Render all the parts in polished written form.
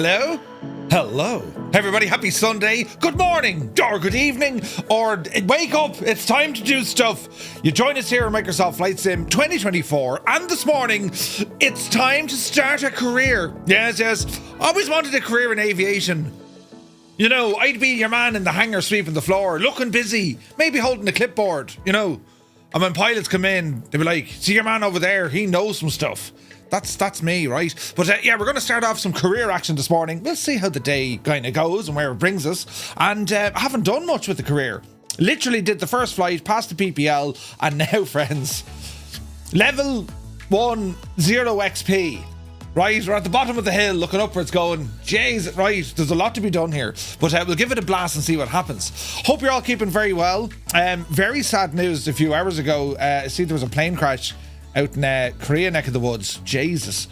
Hello? Hello. Everybody, happy Sunday. Good morning, or good evening, or wake up. It's time to do stuff. You join us here on Microsoft Flight Sim 2024, and this morning, it's time to start a career. Yes. Always wanted a career in aviation. You know, I'd be your man in the hangar sweeping the floor, looking busy, maybe holding a clipboard, you know. And when pilots come in, they'll be like, see your man over there, he knows some stuff. That's me, right? But yeah, we're going to start off some career action this morning. We'll see how the day kind of goes and where it brings us. And I haven't done much with the career. Literally did the first flight, passed the PPL, and now, friends, level 1, 0 XP. Right, we're at the bottom of the hill looking upwards going, jeez, right, there's a lot to be done here. But we'll give it a blast and see what happens. Hope you're all keeping very well. Very sad news a few hours ago. I see there was a plane crash out in Korea neck of the woods. Jesus.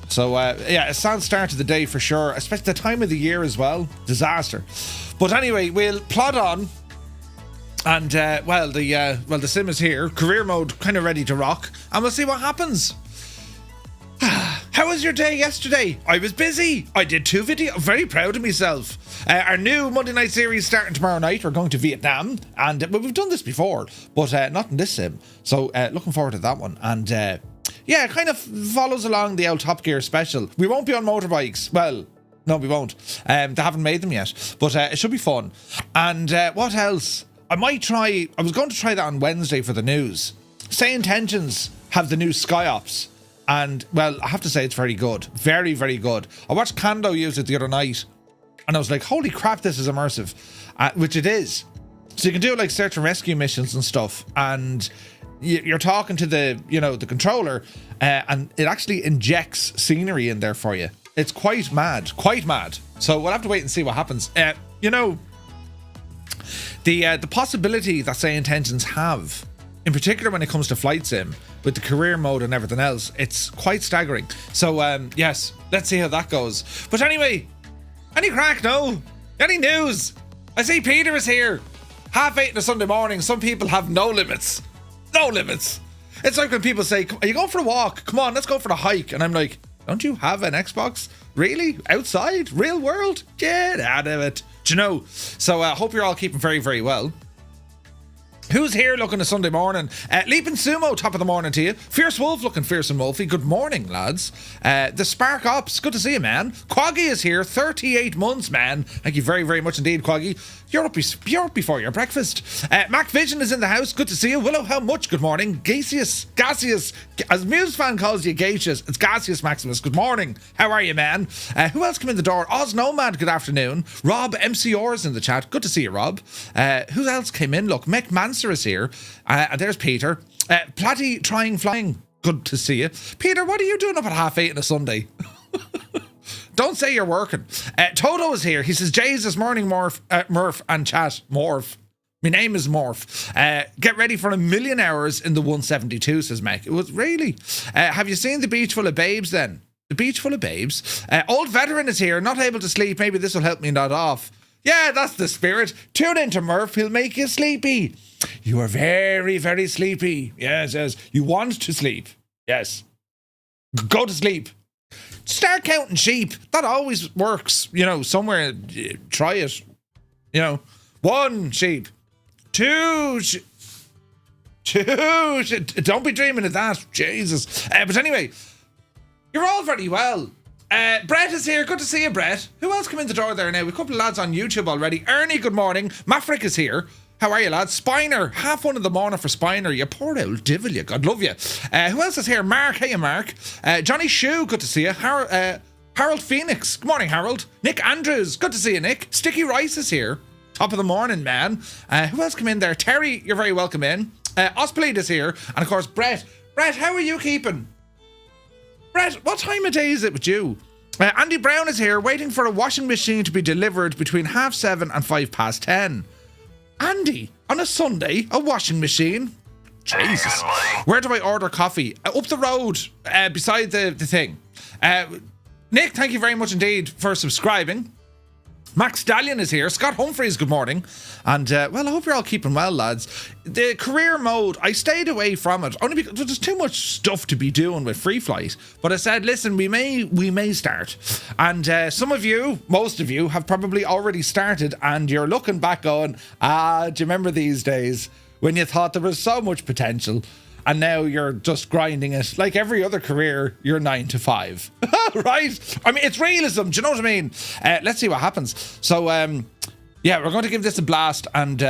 So, yeah, a sad start to the day for sure, especially the time of the year as well. Disaster. But anyway, we'll plod on. And, the sim is here. Career mode kind of ready to rock. And we'll see what happens. How was your day yesterday? I was busy. I did 2 videos. Very proud of myself. Our new Monday night series starting tomorrow night. We're going to Vietnam. And we've done this before, but not in this sim. So looking forward to that one. And yeah, it kind of follows along the old Top Gear special. We won't be on motorbikes. Well, no, we won't. They haven't made them yet. But it should be fun. And what else? I was going to try that on Wednesday for the news. Say Intentions have the new SkyOps. And, well, I have to say it's very good. Very, very good. I watched Kando use it the other night. And I was like, holy crap, this is immersive. Which it is. So you can do like search and rescue missions and stuff. And you're talking to the controller. And it actually injects scenery in there for you. It's quite mad. Quite mad. So we'll have to wait and see what happens. The possibility that Say Intentions have, in particular when it comes to flight sim, with the career mode and everything else, it's quite staggering. So, yes, let's see how that goes. But anyway, any crack, no? Any news? I see Peter is here. 8:30 on a Sunday morning. Some people have no limits. No limits. It's like when people say, are you going for a walk? Come on, let's go for the hike. And I'm like, don't you have an Xbox? Really? Outside? Real world? Get out of it. Do you know? So, I hope you're all keeping very, very well. Who's here looking a Sunday morning? Leaping Sumo, top of the morning to you. Fierce Wolf looking fierce and wolfy. Good morning, lads. The Spark Ops, good to see you, man. Quaggy is here, 38 months, man. Thank you very, very much indeed, Quaggy. You're up before your breakfast. Mac Vision is in the house. Good to see you. Willow, how much? Good morning. Gaseous, as Muse fan calls you, Gaseous. It's Gaseous Maximus. Good morning. How are you, man? Who else came in the door? Oz Nomad, good afternoon. Rob MCR is in the chat. Good to see you, Rob. Who else came in? Look, Mick Manser is here. And there's Peter. Platty Trying Flying. Good to see you. Peter, what are you doing up at 8:30 on a Sunday? Don't say you're working. Toto is here. He says, Jesus, morning, Murph and chat. Morph. My name is Morph. Get ready for 1,000,000 hours in the 172, says Mac. It was really. Have you seen The Beach Full of Babes then? The Beach Full of Babes. Old Veteran is here. Not able to sleep. Maybe this will help me nod off. Yeah, that's the spirit. Tune into Murph. He'll make you sleepy. You are very, very sleepy. Yes. You want to sleep. Yes. Go to sleep. Start counting sheep. That always works. Somewhere, try it. 1 sheep. 2 sheep. 2 sheep. Don't be dreaming of that. Jesus. But anyway, you're all very well. Brett is here. Good to see you, Brett. Who else came in the door there now? We've a couple of lads on YouTube already. Ernie, good morning. Maverick is here. How are you, lads? Spiner. 1:30 in the morning for Spiner. You poor old devil, you. God love you. Who else is here? Mark. Hey, Mark. Johnny Shue. Good to see you. Harold Phoenix. Good morning, Harold. Nick Andrews. Good to see you, Nick. Sticky Rice is here. Top of the morning, man. Who else came in there? Terry, you're very welcome in. Ospleed is here. And, of course, Brett. Brett, how are you keeping? Brett, what time of day is it with you? Andy Brown is here, waiting for a washing machine to be delivered between 7:30 and 10:05. Andy, on a Sunday, a washing machine? Jesus. Where do I order coffee? Up the road, beside the thing. Nick, thank you very much indeed for subscribing. Max Stallion is here. Scott Humphreys, good morning. And, well, I hope you're all keeping well, lads. The career mode, I stayed away from it, only because there's too much stuff to be doing with Free Flight. But I said, listen, we may start. And some of you, most of you, have probably already started, and you're looking back going, do you remember these days when you thought there was so much potential? And now you're just grinding it. Like every other career, you're 9 to 5. Right? I mean, it's realism. Do you know what I mean? Let's see what happens. So, yeah, we're going to give this a blast. And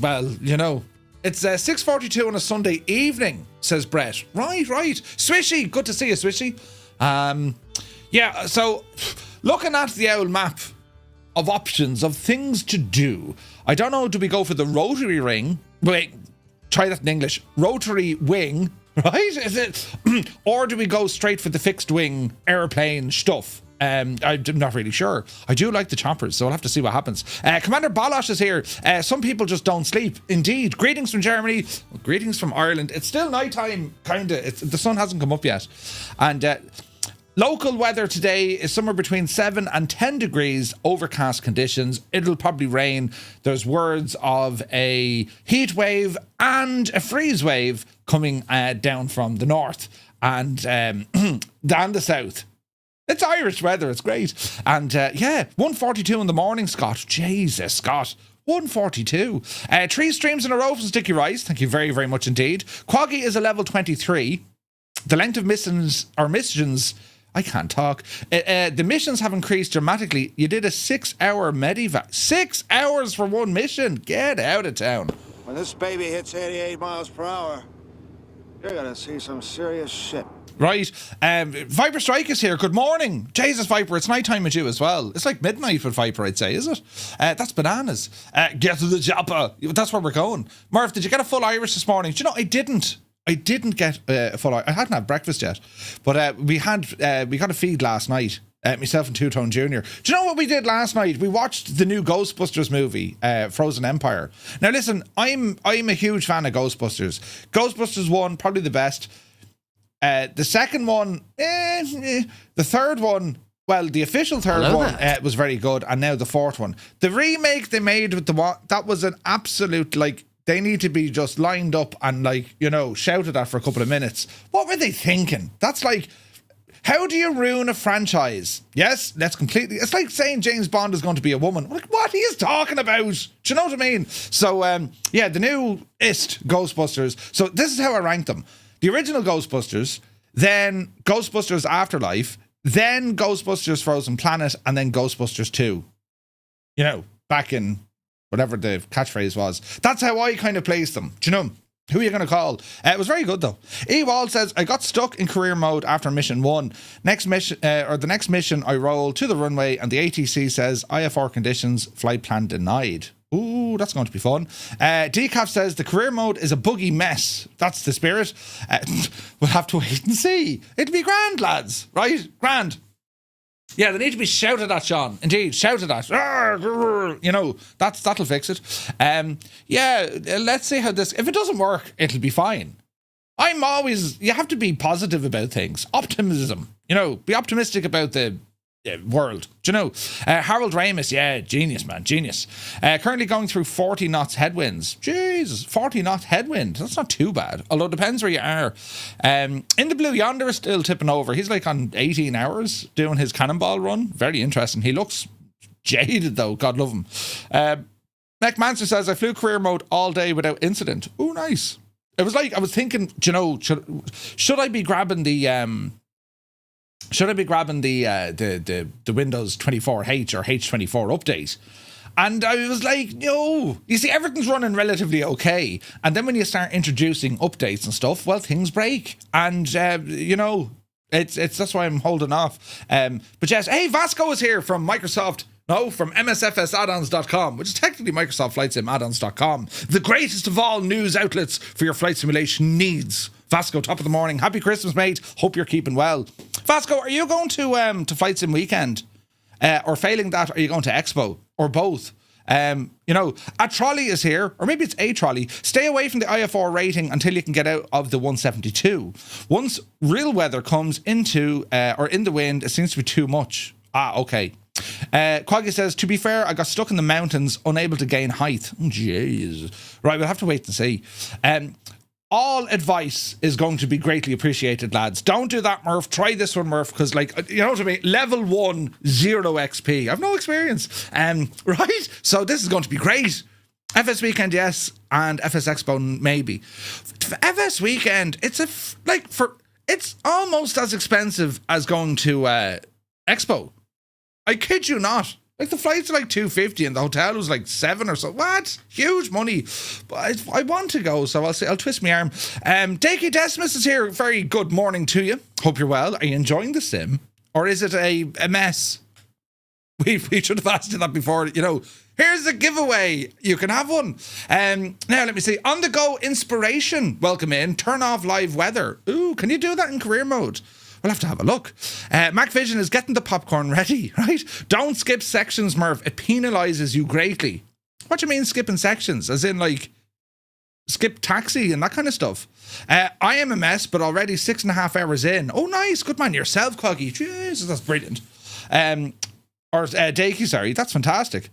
well, you know, it's 6:42 on a Sunday evening, says Brett. Right. Swishy, good to see you, Swishy. Yeah, so looking at the old map of options, of things to do. I don't know, do we go for the rotary ring? Wait. Try that in English. Rotary wing, right? Is it? Or do we go straight for the fixed wing airplane stuff? I'm not really sure. I do like the choppers, so I'll have to see what happens. Commander Balosh is here. Some people just don't sleep. Indeed. Greetings from Germany. Greetings from Ireland. It's still nighttime, kind of. The sun hasn't come up yet. And local weather today is somewhere between 7 and 10 degrees, overcast conditions. It'll probably rain. There's words of a heat wave and a freeze wave coming down from the north and down the south. It's Irish weather. It's great. And yeah, 1:42 in the morning, Scott. Jesus, Scott. 1:42. 3 streams in a row from Sticky Rice. Thank you very, very much indeed. Quaggy is a level 23. The length of missions, I can't talk. The missions have increased dramatically. You did a 6-hour medevac. 6 hours for one mission. Get out of town. When this baby hits 88 miles per hour, you're going to see some serious shit. Right. Viper Strike is here. Good morning. Jesus, Viper, it's nighttime with you as well. It's like midnight with Viper, I'd say, is it? That's bananas. Get to the chopper. That's where we're going. Murph, did you get a full Irish this morning? Do you know, I didn't get a full Irish. I hadn't had breakfast yet. But we got a feed last night. Myself and Two Tone Jr. Do you know what we did last night? We watched the new Ghostbusters movie, Frozen Empire. Now listen, I'm a huge fan of Ghostbusters. Ghostbusters 1, probably the best. The second one, the third one, well, the official third one was very good, and now the fourth one. The remake they made with that was an absolute, like, they need to be just lined up and, like, you know, shouted at for a couple of minutes. What were they thinking? That's like, how do you ruin a franchise? Yes, that's completely, it's like saying James Bond is going to be a woman. Like, what he is talking about? Do you know what I mean? So, yeah, the newest Ghostbusters. So this is how I ranked them. The original Ghostbusters, then Ghostbusters Afterlife, then Ghostbusters Frozen Planet, and then Ghostbusters 2. You know, back in whatever the catchphrase was. That's how I kind of placed them. Do you know? Who are you going to call? It was very good, though. E-Wall says, I got stuck in career mode after mission 1. The next mission, I rolled to the runway, and the ATC says, IFR conditions, flight plan denied. Ooh, that's going to be fun. Decaf says the career mode is a buggy mess. That's the spirit. We'll have to wait and see. It'll be grand, lads. Right? Grand. Yeah, they need to be shouted at, Sean. Indeed, shouted at. You know, that'll fix it. Yeah, let's see how this... If it doesn't work, it'll be fine. You have to be positive about things. Optimism. You know, be optimistic about the world. Do you know? Harold Ramis, yeah, genius, man, genius. Currently going through 40 knots headwinds. Jesus, 40 knot headwind. That's not too bad. Although it depends where you are. In the Blue Yonder is still tipping over. He's like on 18 hours doing his cannonball run. Very interesting. He looks jaded though. God love him. Nick Manser says, I flew career mode all day without incident. Oh, nice. It was like, I was thinking, do you know, should I be grabbing the Windows 24H or H24 update? And I was like, no. You see, everything's running relatively okay. And then when you start introducing updates and stuff, well, things break. And, you know, it's that's why I'm holding off. But yes, hey, Vasco is here from Microsoft. No, from MSFSaddons.com, which is technically Microsoft Flight Sim Addons.com. The greatest of all news outlets for your flight simulation needs. Vasco, top of the morning. Happy Christmas, mate. Hope you're keeping well. Vasco, are you going to Flight Sim Weekend? Or failing that, are you going to Expo? Or both? You know, a trolley is here, or maybe it's a trolley. Stay away from the IFR rating until you can get out of the 172. Once real weather comes into, or in the wind, it seems to be too much. Okay. Quaggy says, to be fair, I got stuck in the mountains, unable to gain height. Oh, jeez. Right, we'll have to wait and see. All advice is going to be greatly appreciated, lads. Don't do that, Murph. Try this one, Murph, because, like, you know what I mean? Level 1, 0 XP. I've no experience. Right? So this is going to be great. FS Weekend, yes, and FS Expo, maybe. FS Weekend, it's it's almost as expensive as going to Expo. I kid you not. Like, the flights are like $250 and the hotel was like $7 or so. What? Huge money. But I want to go, so I'll twist my arm. Dakey Decimus is here. Very good morning to you. Hope you're well. Are you enjoying the sim? Or is it a mess? We should have asked you that before. You know, here's a giveaway. You can have one. Now, let me see. On the go inspiration. Welcome in. Turn off live weather. Ooh, can you do that in career mode? We'll have to have a look. MacVision is getting the popcorn ready, right? Don't skip sections, Murph. It penalises you greatly. What do you mean skipping sections? As in, like, skip taxi and that kind of stuff. I am a mess, but already 6.5 hours in. Oh, nice. Good man yourself, Quaggy. Jesus, that's brilliant. Dakey, sorry. That's fantastic.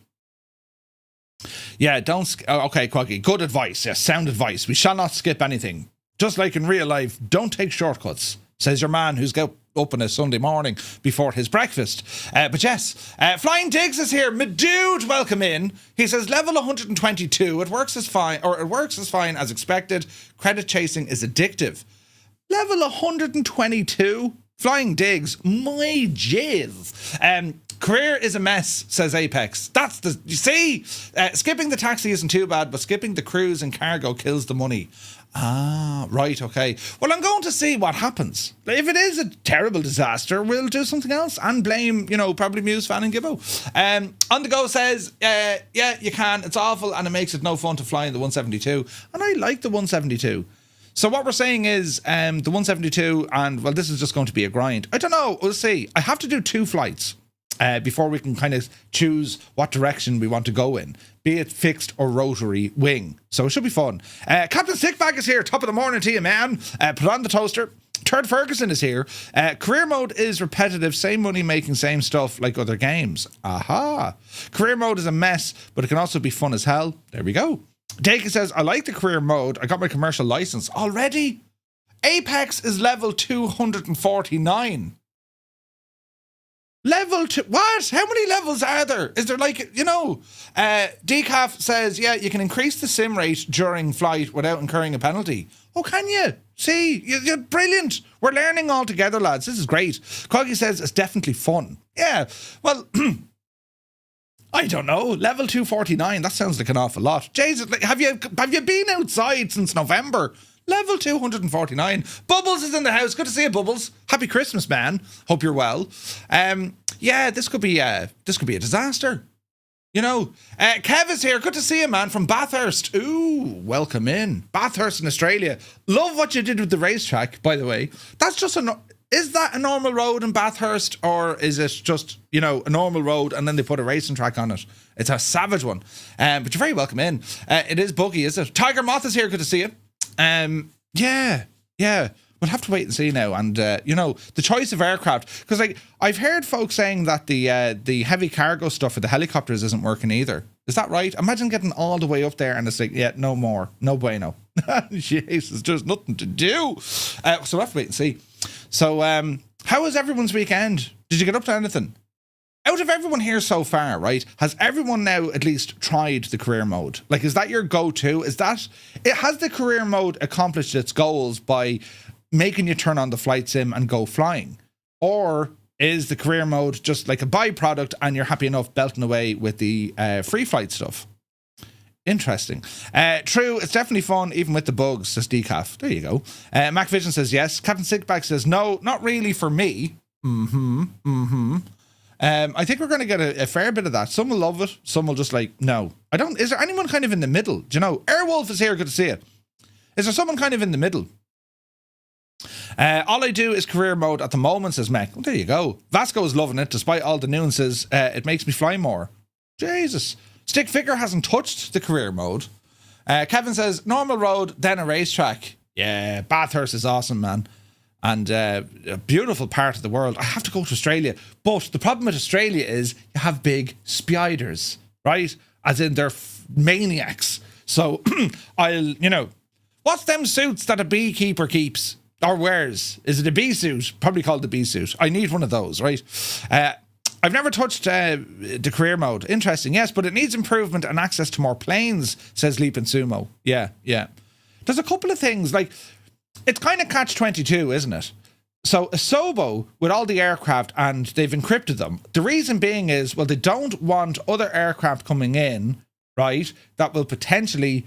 Yeah, don't... okay, Quaggy. Good advice. Yes, sound advice. We shall not skip anything. Just like in real life, don't take shortcuts. Says your man who's got up on a Sunday morning before his breakfast. But yes, Flying Diggs is here. My dude, welcome in. He says level 122. It works as fine as expected. Credit chasing is addictive. Level 122. Flying Diggs. My jizz. Career is a mess, says Apex. You see, skipping the taxi isn't too bad, but skipping the cruise and cargo kills the money. Ah, right, okay. Well, I'm going to see what happens. If it is a terrible disaster, we'll do something else and blame, probably Muse, Fan and Gibbo. On the go says, yeah, you can. It's awful and it makes it no fun to fly in the 172. And I like the 172. So what we're saying is the 172 and, well, this is just going to be a grind. I don't know. We'll see. I have to do 2 flights. Before we can kind of choose what direction we want to go in, be it fixed or rotary wing. So it should be fun. Captain Sickbag is here. Top of the morning to you, man. Put on the toaster. Turd Ferguson is here. Career mode is repetitive. Same money making, same stuff like other games. Aha. Career mode is a mess, but it can also be fun as hell. There we go. Dakey says, I like the career mode. I got my commercial license already. Apex is level 249. Level 2. What? How many levels are there? Is there Decaf says, yeah, you can increase the sim rate during flight without incurring a penalty. Oh, can you? See, you're brilliant. We're learning all together, lads. This is great. Quaggy says it's definitely fun. Yeah, well, I don't know. Level 249, that sounds like an awful lot. Jesus, have you been outside since November? Level 249. Bubbles is in the house. Good to see you, Bubbles. Happy Christmas, man. Hope you're well. Yeah, this could be a disaster. Kev is here. Good to see you, man, from Bathurst. Ooh, welcome in. Bathurst in Australia. Love what you did with the racetrack, by the way. That's just is that a normal road in Bathurst, or is it just, a normal road and then they put a racing track on it? It's a savage one. But you're very welcome in. It is buggy, is it? Tiger Moth is here. Good to see you. Yeah. We'll have to wait and see now. And, the choice of aircraft, because I've heard folks saying that the heavy cargo stuff for the helicopters isn't working either. Is that right? Imagine getting all the way up there and it's like, yeah, no more. No bueno. Jesus, there's nothing to do. So we'll have to wait and see. So, how was everyone's weekend? Did you get up to anything? Out of everyone here so far, right, has everyone now at least tried the career mode? Like, is that your go-to? Has the career mode accomplished its goals by making you turn on the flight sim and go flying? Or is the career mode just like a byproduct and you're happy enough belting away with the free flight stuff? Interesting. True, it's definitely fun, even with the bugs, says Decaf. There you go. MacVision says yes. Captain Sickback says no, not really for me. I think we're going to get a fair bit of that. Some will love it. Some will just no. Is there anyone kind of in the middle? Do you know? Airwolf is here. Good to see you. Is there someone kind of in the middle? All I do is career mode at the moment, says Mech. Well, there you go. Vasco is loving it, despite all the nuances. It makes me fly more. Jesus. Stick Figure hasn't touched the career mode. Kevin says, normal road, then a racetrack. Yeah, Bathurst is awesome, man. and a beautiful part of the world. I have to go to Australia, but the problem with Australia is you have big spiders, right? As in they're maniacs. So what's them suits that a beekeeper keeps or wears? Is it a bee suit? Probably called the bee suit. I need one of those, right? I've never touched the career mode. Interesting, yes, but it needs improvement and access to more planes, says Leap and Sumo. Yeah. There's a couple of things, like, it's kind of catch-22, isn't it? So Asobo, with all the aircraft, and they've encrypted them. The reason being is, well, they don't want other aircraft coming in, right, that will potentially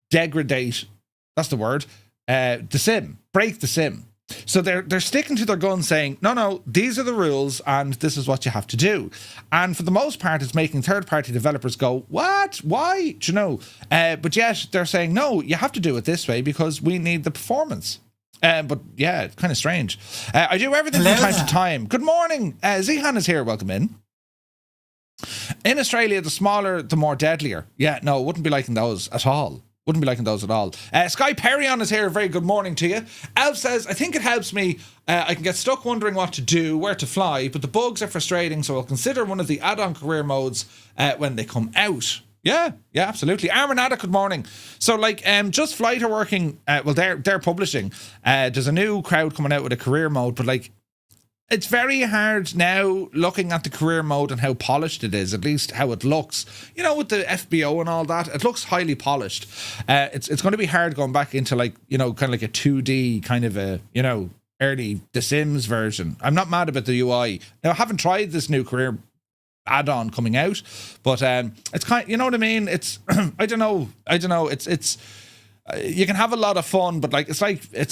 degrade, that's the word, the sim, break the sim. So they're sticking to their guns saying, no, these are the rules and this is what you have to do. And for the most part, it's making third-party developers go, what? Why? Do you know? But yet they're saying, no, you have to do it this way because we need the performance. But yeah, it's kind of strange. I do everything from time to time. Good morning. Zihan is here. Welcome in. In Australia, the smaller, the more deadlier. Yeah, no, wouldn't be liking those at all. Wouldn't be liking those at all. Sky Perryon is here. Very good morning to you. Alf says, I think it helps me. I can get stuck wondering what to do, where to fly, but the bugs are frustrating, so I'll consider one of the add-on career modes when they come out. Yeah, absolutely. Armanada, good morning. So, like, Just Flight are working. Well, they're publishing. There's a new crowd coming out with a career mode, but like, it's very hard now looking at the career mode and how polished it is, at least how it looks. You know, with the FBO and all that, it looks highly polished. It's going to be hard going back into, like, you know, kind of like a 2D kind of a, you know, early The Sims version. I'm not mad about the UI. Now, I haven't tried this new career add-on coming out, but it's kind, you know what I mean? It's I don't know. It's you can have a lot of fun, but like it's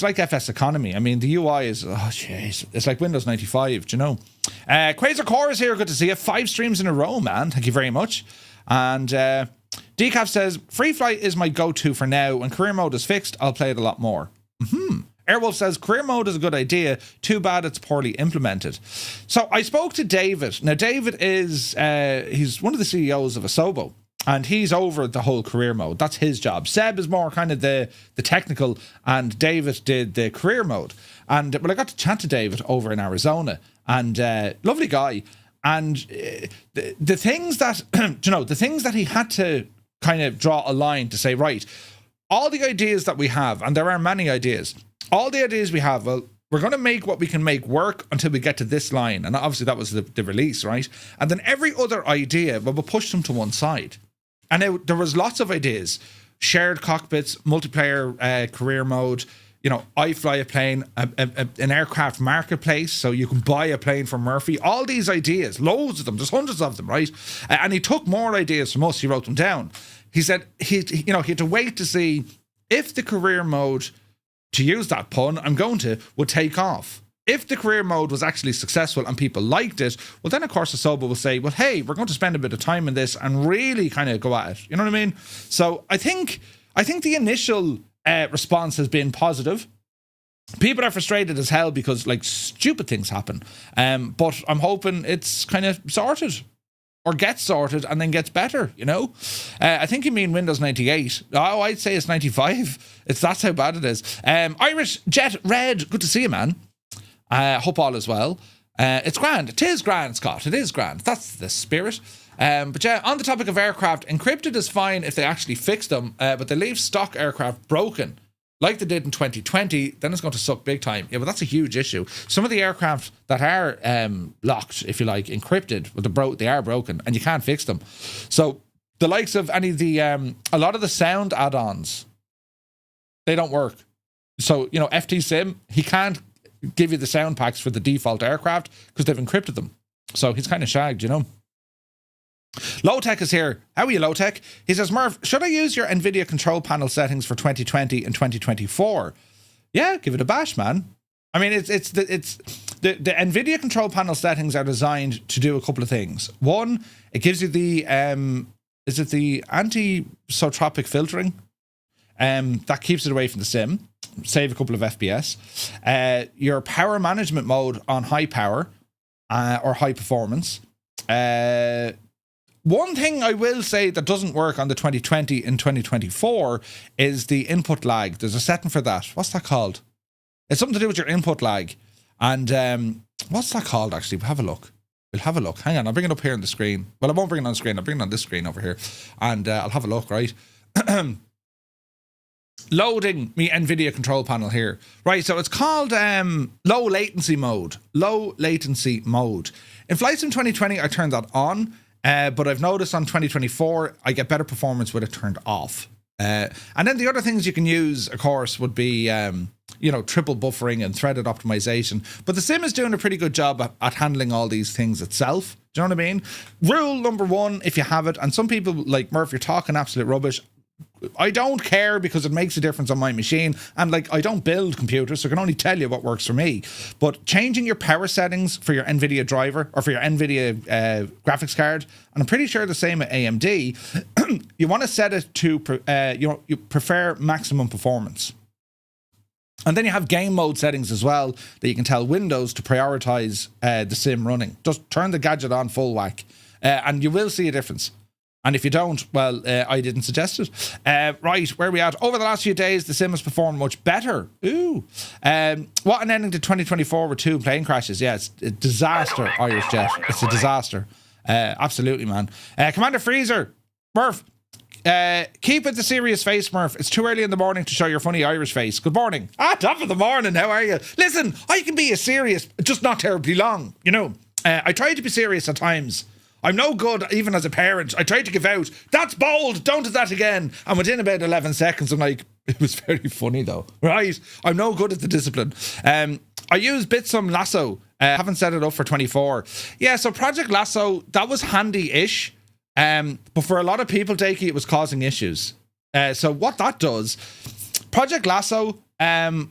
like FS Economy. I mean, the UI is it's like Windows 95. Do you know? Quasar Core is here. Good to see you. 5 streams in a row, man. Thank you very much. And Decaf says Free Flight is my go-to for now. When career mode is fixed, I'll play it a lot more. Airwolf says career mode is a good idea. Too bad it's poorly implemented. So I spoke to David. Now David is he's one of the CEOs of Asobo. And he's over the whole career mode. That's his job. Seb is more kind of the technical, and David did the career mode. And well, I got to chat to David over in Arizona, and lovely guy. And the things that the things that he had to kind of draw a line to say, right, all the ideas that we have, and there are many ideas, all the ideas we have, well, we're going to make what we can make work until we get to this line. And obviously that was the release, right? And then every other idea, well, we'll push them to one side. And there was lots of ideas. Shared cockpits, multiplayer career mode, you know, I fly a plane, an aircraft marketplace, so you can buy a plane from Murphy. All these ideas, loads of them, there's hundreds of them, right? And he took more ideas from us, he wrote them down. He said he had to wait to see if the career mode, to use that pun, would take off. If the career mode was actually successful and people liked it, well, then of course Asobo will say, well, hey, we're going to spend a bit of time in this and really kind of go at it. You know what I mean? So I think the initial response has been positive. People are frustrated as hell because like stupid things happen. But I'm hoping it's kind of sorted or gets sorted and then gets better, you know? I think you mean Windows 98. Oh, I'd say it's 95. That's how bad it is. Irish Jet Red, good to see you, man. Hope all is well. It's grand. It is grand, Scott. It is grand. That's the spirit. But yeah, on the topic of aircraft, encrypted is fine if they actually fix them, but they leave stock aircraft broken, like they did in 2020, then it's going to suck big time. Yeah, but that's a huge issue. Some of the aircraft that are locked, if you like, encrypted, well, they are broken, and you can't fix them. So the likes of any of the, a lot of the sound add-ons, they don't work. So, you know, FT Sim, he can't give you the sound packs for the default aircraft because they've encrypted them. So he's kind of shagged, you know. Low-Tech is here. How are you, Low-Tech? He says, Murph, should I use your NVIDIA control panel settings for 2020 and 2024? Yeah, give it a bash, man. I mean, it's the NVIDIA control panel settings are designed to do a couple of things. One, it gives you the, is it the anti-sotropic filtering? That keeps it away from the sim. Save a couple of FPS. Your power management mode on high power or high performance. One thing I will say that doesn't work on the 2020 and 2024 is the input lag. There's a setting for that. What's that called? It's something to do with your input lag. And what's that called, actually? We'll have a look. Hang on, I'll bring it up here on the screen. Well, I won't bring it on the screen. I'll bring it on this screen over here. And I'll have a look, right? Loading me NVIDIA control panel here. Right, so it's called low latency mode. Low latency mode. In Flight Sim 2020, I turned that on. But I've noticed on 2024, I get better performance with it turned off. And then the other things you can use, of course, would be, triple buffering and threaded optimization. But the sim is doing a pretty good job at handling all these things itself. Do you know what I mean? Rule number one, if you have it, and some people like Murph, you're talking absolute rubbish. I don't care because it makes a difference on my machine. And I don't build computers, so I can only tell you what works for me. But changing your power settings for your NVIDIA driver or for your NVIDIA graphics card, and I'm pretty sure the same at AMD, you want to set it to, you prefer maximum performance. And then you have game mode settings as well that you can tell Windows to prioritize the sim running. Just turn the gadget on full whack and you will see a difference. And if you don't, well, I didn't suggest it. Right, where are we at? Over the last few days, the sim has performed much better. Ooh. What an ending to 2024 with 2 plane crashes. Yeah, it's a disaster, Irish Jet. It's a disaster. Absolutely, man. Commander Freezer, Murph, keep it the serious face, Murph. It's too early in the morning to show your funny Irish face. Good morning. Top of the morning, how are you? Listen, I can be a serious, just not terribly long, you know. I try to be serious at times. I'm no good, even as a parent. I tried to give out, that's bold, don't do that again. And within about 11 seconds, I'm like, it was very funny though, right? I'm no good at the discipline. I use Bitsum Lasso. Haven't set it up for 24. Yeah, so Project Lasso, that was handy-ish. But for a lot of people, Dakey, it was causing issues. So what that does, Project Lasso,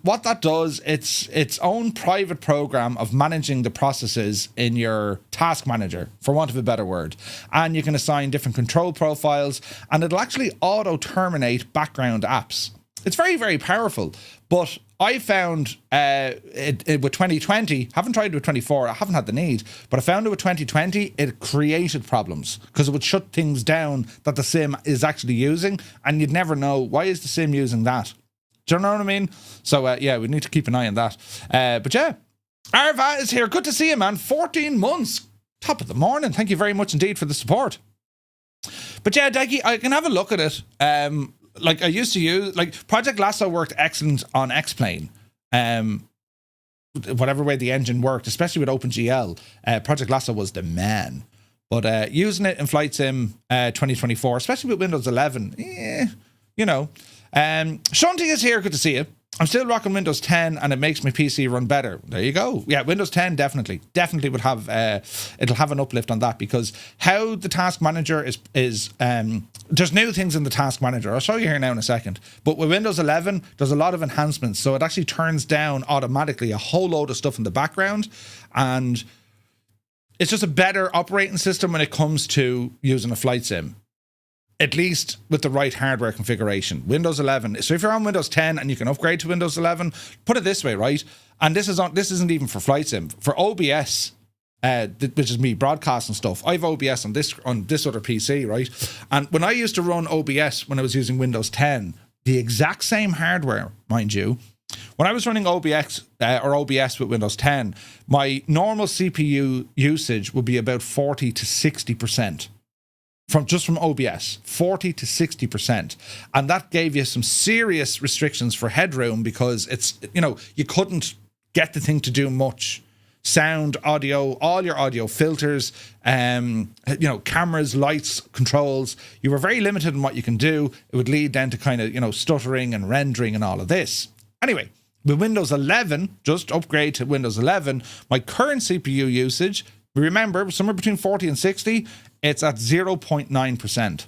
what that does, it's its own private program of managing the processes in your task manager, for want of a better word. And you can assign different control profiles, and it'll actually auto-terminate background apps. It's very, very powerful. But I found it with 2020, haven't tried it with 24, I haven't had the need, but I found it with 2020, it created problems because it would shut things down that the sim is actually using, and you'd never know, why is the sim using that? Do you know what I mean? So, yeah, we need to keep an eye on that. But yeah, Arva is here. Good to see you, man. 14 months. Top of the morning. Thank you very much indeed for the support. But yeah, Daggy, I can have a look at it. Like I used to use, like Project Lasso worked excellent on X-Plane. Whatever way the engine worked, especially with OpenGL, Project Lasso was the man. But using it in Flight Sim 2024, especially with Windows 11, you know. Shunty is here. Good to see you. I'm still rocking Windows 10 and it makes my PC run better. There you go. Yeah, Windows 10 definitely would have it'll have an uplift on that, because how the task manager is there's new things in the task manager. I'll show you here now in a second. But with Windows 11, there's a lot of enhancements, so it actually turns down automatically a whole load of stuff in the background, and it's just a better operating system when it comes to using a flight sim. At least with the right hardware configuration. Windows 11. So if you're on Windows 10 and you can upgrade to Windows 11, put it this way, right? And this isn't even for Flight Sim. For OBS, which is me broadcasting stuff, I have OBS on this other PC, right? And when I used to run OBS when I was using Windows 10, the exact same hardware, mind you, when I was running OBS with Windows 10, my normal CPU usage would be about 40 to 60%. From OBS, 40 to 60%. And that gave you some serious restrictions for headroom, because it's, you couldn't get the thing to do much. Sound, audio, all your audio filters, cameras, lights, controls. You were very limited in what you can do. It would lead then to kind of, stuttering and rendering and all of this. Anyway, with Windows 11, just upgrade to Windows 11, my current CPU usage, remember, somewhere between 40 and 60, it's at 0.9%.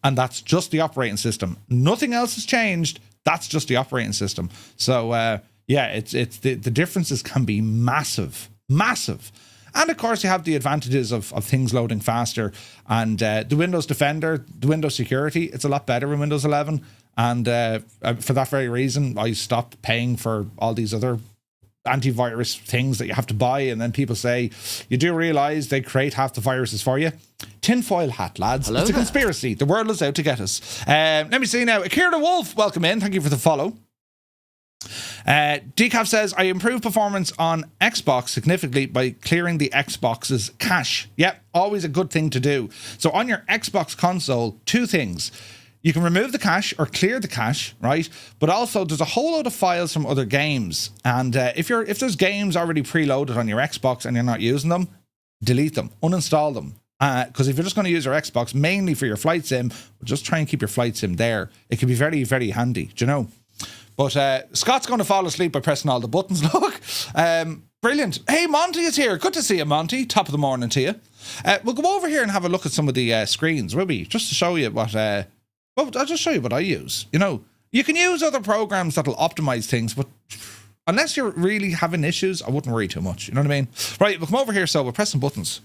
And that's just the operating system. Nothing else has changed. That's just the operating system. So, it's the differences can be massive. Massive. And of course, you have the advantages of things loading faster. And the Windows Defender, the Windows Security, it's a lot better in Windows 11. And for that very reason, I stopped paying for all these other antivirus things that you have to buy, and then people say, you do realize they create half the viruses for you. Tinfoil hat, lads. Hello, it's a conspiracy. The world is out to get us. Let me see now. Akira the Wolf, welcome in. Thank you for the follow. Decaf says, I improve performance on Xbox significantly by clearing the Xbox's cache. Yep, always a good thing to do. So on your Xbox console, 2 things. You can remove the cache or clear the cache, right? But also there's a whole load of files from other games. And if there's games already preloaded on your Xbox and you're not using them, delete them, uninstall them. Because if you're just going to use your Xbox mainly for your flight sim, just try and keep your flight sim there. It can be very, very handy, do you know? But Scott's going to fall asleep by pressing all the buttons, look. Brilliant. Hey, Monty is here. Good to see you, Monty. Top of the morning to you. We'll go over here and have a look at some of the screens, will we? Just to show you what... well, I'll just show you what I use. You know, you can use other programs that'll optimize things, but unless you're really having issues, I wouldn't worry too much. You know what I mean? Right, we'll come over here, so we'll press some buttons.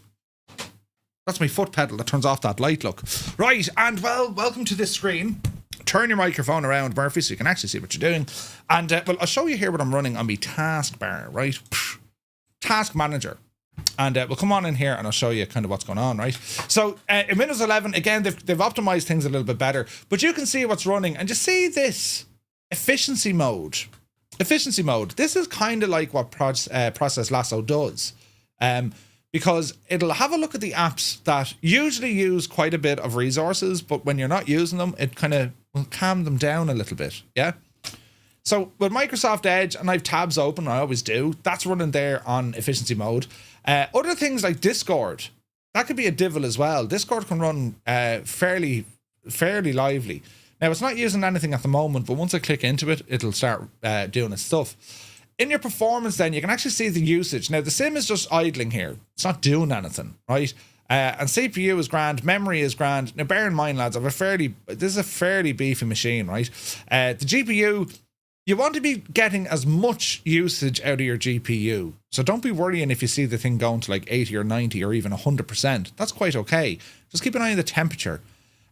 That's my foot pedal that turns off that light, look. Right, and well, welcome to this screen. Turn your microphone around, Murphy, so you can actually see what you're doing. And, well, I'll show you here what I'm running on my taskbar, right? Task Manager. And we'll come on in here and I'll show you kind of what's going on, right? So, in Windows 11, again, they've optimized things a little bit better. But you can see what's running. And you see this efficiency mode. Efficiency mode. This is kind of like what Process Lasso does. Because it'll have a look at the apps that usually use quite a bit of resources, but when you're not using them, it kind of will calm them down a little bit, yeah? So with Microsoft Edge, and I have tabs open, I always do, that's running there on efficiency mode. Other things like Discord, that could be a divil as well. Discord can run fairly lively. Now, it's not using anything at the moment, but once I click into it, it'll start doing its stuff. In your performance then, you can actually see the usage. Now, the sim is just idling here. It's not doing anything, right? And CPU is grand, memory is grand. Now, bear in mind, lads, this is a fairly beefy machine, right? The GPU, you want to be getting as much usage out of your GPU. So don't be worrying if you see the thing going to like 80 or 90 or even 100%. That's quite okay. Just keep an eye on the temperature.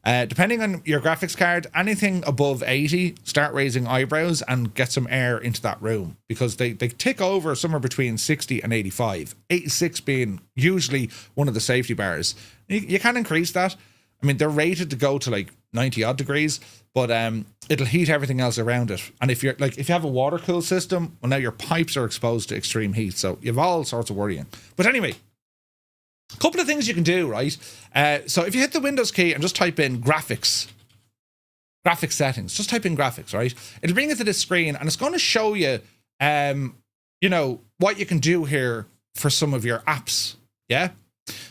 Depending on your graphics card, anything above 80, start raising eyebrows and get some air into that room, because they tick over somewhere between 60 and 85. 86 being usually one of the safety bars. You can increase that. I mean, they're rated to go to like 90 odd degrees, but it'll heat everything else around it. And if you have a water cool system, well, now your pipes are exposed to extreme heat, so you have all sorts of worrying. But anyway, a couple of things you can do, right? So if you hit the Windows key and just type in graphics settings, just type in graphics, right? It'll bring you to this screen and it's going to show you, you know, what you can do here for some of your apps, yeah?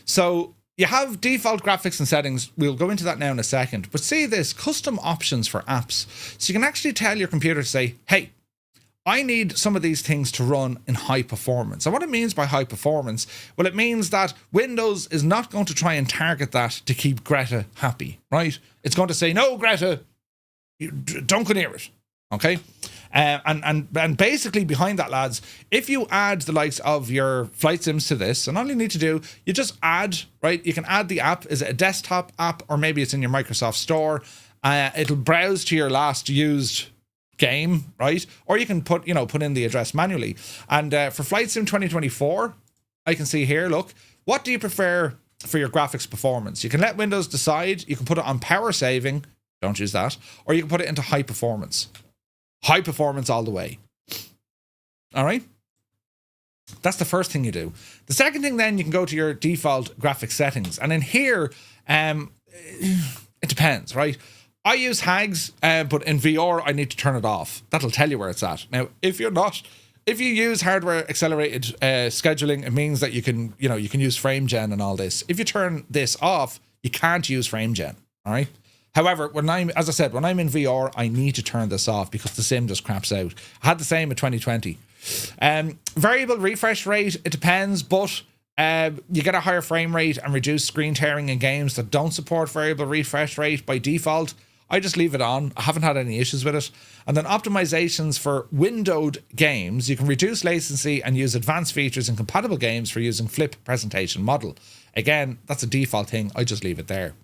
So you have default graphics and settings. We'll go into that now in a second. But see this, custom options for apps. So you can actually tell your computer to say, hey, I need some of these things to run in high performance. And what it means by high performance, well, it means that Windows is not going to try and target that to keep Greta happy, right? It's going to say, no, Greta, don't go near it, okay? And basically behind that, lads, if you add the likes of your flight sims to this, and all you need to do, you just add, right? You can add the app. Is it a desktop app or maybe it's in your Microsoft Store? It'll browse to your last used game, right? Or you can put in the address manually. And for Flight Sim 2024, I can see here, look, what do you prefer for your graphics performance? You can let Windows decide. You can put it on power saving. Don't use that. Or you can put it into high performance. High performance all the way. All right? That's the first thing you do. The second thing then, you can go to your default graphics settings. And in here, it depends, right? I use HAGs, but in VR, I need to turn it off. That'll tell you where it's at. Now, if you use hardware accelerated scheduling, it means that you can use frame gen and all this. If you turn this off, you can't use frame gen. All right. However, when I'm in VR, I need to turn this off because the sim just craps out. I had the same in 2020. Variable refresh rate, it depends, but you get a higher frame rate and reduced screen tearing in games that don't support variable refresh rate by default. I just leave it on. I haven't had any issues with it. And then optimizations for windowed games. You can reduce latency and use advanced features in compatible games for using flip presentation model. Again, that's a default thing. I just leave it there.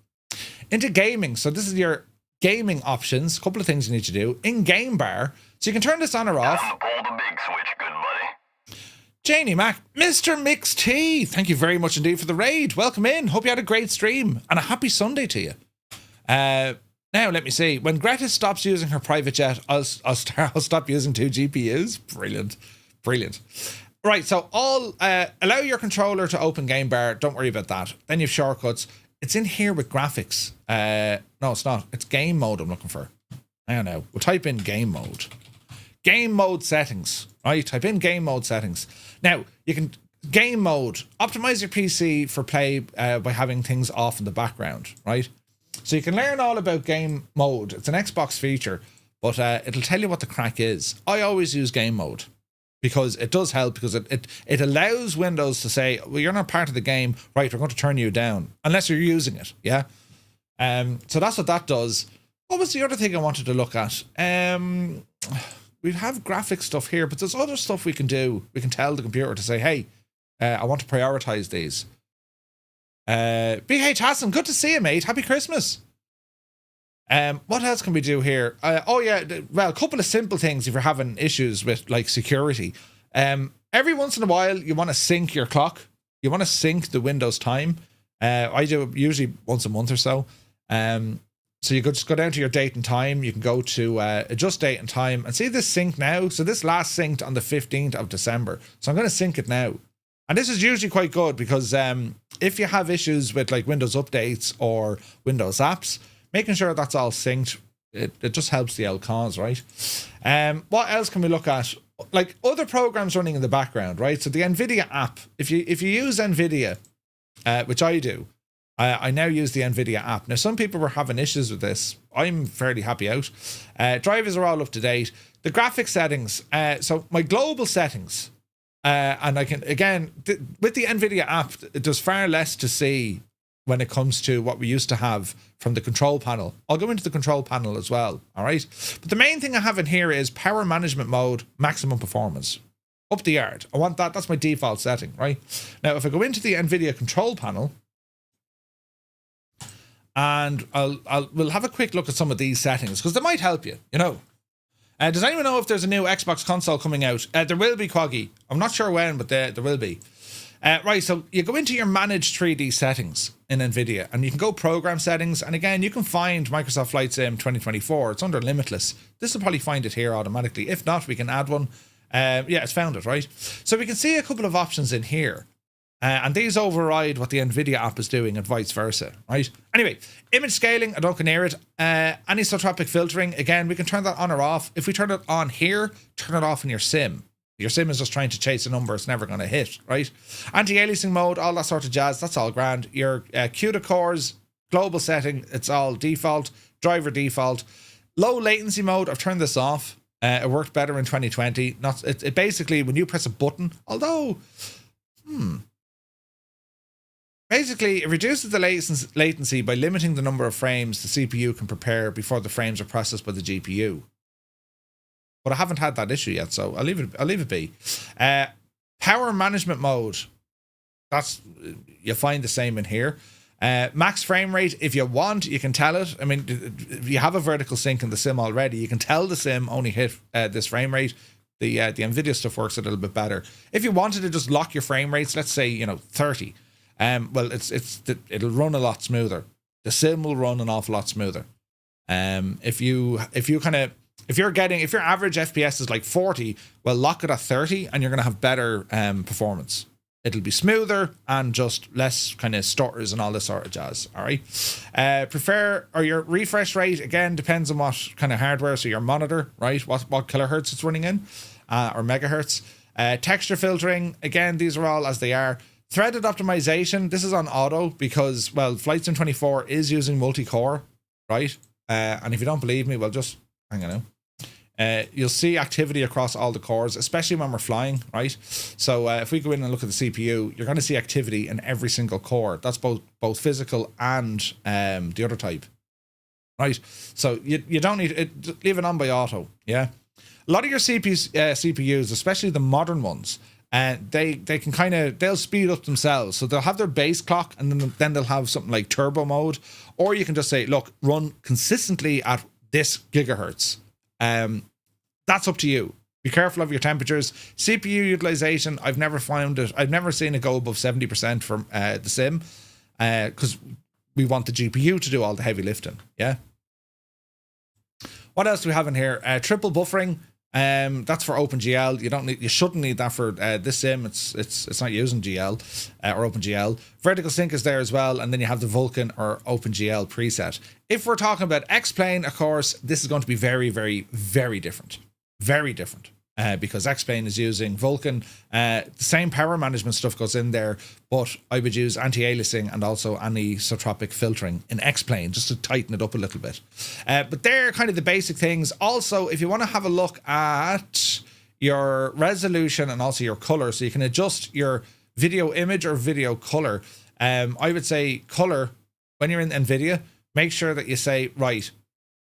Into gaming. So this is your gaming options. A couple of things you need to do. In game bar. So you can turn this on or off. Time to pull the big switch, good buddy. Janie Mac, Mr. Mix T, thank you very much indeed for the raid. Welcome in. Hope you had a great stream and a happy Sunday to you. Now, let me see. When Greta stops using her private jet, I'll stop using 2 GPUs. Brilliant. Right, so allow your controller to open game bar. Don't worry about that. Then you have shortcuts. It's in here with graphics. No, it's not. It's game mode I'm looking for. I don't know. We'll type in game mode. Game mode settings. Right, type in game mode settings. Now, you can game mode. Optimize your PC for play by having things off in the background, right? So you can learn all about game mode. It's an Xbox feature, but it'll tell you what the crack is. I always use game mode because it does help, because it allows Windows to say, well, you're not part of the game, right? We're going to turn you down unless you're using it, yeah? So that's what that does. What was the other thing I wanted to look at? We have graphic stuff here, but there's other stuff we can do. We can tell the computer to say, hey, I want to prioritize these. BH Hassan, good to see you, mate. Happy Christmas. What else can we do here? Oh yeah, well, a couple of simple things if you're having issues with like security. Every once in a while, you want to sync your clock. You want to sync the Windows time. I do it usually once a month or so. So you could just go down to your date and time. You can go to adjust date and time and see this sync now. So this last synced on the 15th of December. So I'm going to sync it now. And this is usually quite good because if you have issues with like Windows updates or Windows apps, making sure that's all synced, it just helps the old cause, right? What else can we look at? Like other programs running in the background, right? So the NVIDIA app, if you use NVIDIA, which I do, I now use the NVIDIA app. Now, some people were having issues with this. I'm fairly happy out. Drivers are all up to date. The graphics settings, so my global settings, and I can, again, with the NVIDIA app, there's far less to see when it comes to what we used to have from the control panel. I'll go into the control panel as well, all right? But the main thing I have in here is power management mode, maximum performance. Up the yard. I want that. That's my default setting, right? Now, if I go into the NVIDIA control panel, and we'll have a quick look at some of these settings, because they might help you, you know. Does anyone know if there's a new Xbox console coming out? There will be, Quaggy. I'm not sure when, but there will be. Right, so you go into your managed 3D settings in NVIDIA, and you can go program settings, and again, you can find Microsoft Flight Sim 2024. It's under Limitless. This will probably find it here automatically. If not, we can add one. Yeah, it's found it, right? So we can see a couple of options in here. And these override what the NVIDIA app is doing and vice versa, right? Anyway, image scaling, I don't go near it. Anisotropic filtering, again, we can turn that on or off. If we turn it on here, turn it off in your sim. Your sim is just trying to chase a number it's never going to hit, right? Anti-aliasing mode, all that sort of jazz, that's all grand. Your CUDA cores, global setting, it's all default. Driver default. Low latency mode, I've turned this off. It worked better in 2020. It basically, when you press a button, although... Basically, it reduces the latency by limiting the number of frames the CPU can prepare before the frames are processed by the GPU. But I haven't had that issue yet, so I'll leave it be. Power management mode. You'll find the same in here. Max frame rate, if you want, you can tell it. I mean, if you have a vertical sync in the sim already, you can tell the sim only hit this frame rate. The NVIDIA stuff works a little bit better. If you wanted to just lock your frame rates, let's say 30. Well, it'll run a lot smoother. The sim will run an awful lot smoother. If your average FPS is like 40, well, lock it at 30, and you're gonna have better performance. It'll be smoother and just less kind of stutters and all this sort of jazz. All right. Your refresh rate, again, depends on what kind of hardware. So your monitor, right? What kilohertz it's running in, or megahertz. Texture filtering, again, these are all as they are. Threaded optimization, this is on auto because, well, Flight Sim 24 is using multi-core, right? And if you don't believe me, well, just hang on now. You'll see activity across all the cores, especially when we're flying, right? So if we go in and look at the CPU, you're going to see activity in every single core. That's both physical and the other type, right? So you don't need it. Leave it on by auto, yeah? A lot of your CPUs, especially the modern ones, they can they'll speed up themselves. So they'll have their base clock, and then they'll have something like turbo mode, or you can just say, look, run consistently at this gigahertz. That's up to you. Be careful of your temperatures. CPU utilization, I've never seen it go above 70% from the sim, because we want the GPU to do all the heavy lifting. Yeah. What else do we have in here? Triple buffering. That's for OpenGL. You shouldn't need that for this sim. It's not using GL or OpenGL. Vertical sync is there as well, and then you have the Vulkan or OpenGL preset. If we're talking about X-Plane, of course, this is going to be very, very, very different. Very different. Because X-Plane is using Vulkan. The same power management stuff goes in there, but I would use anti-aliasing and also anisotropic filtering in X-Plane just to tighten it up a little bit. But they're kind of the basic things. Also, if you want to have a look at your resolution and also your color, so you can adjust your video image or video color, I would say color, when you're in NVIDIA, make sure that you say, right,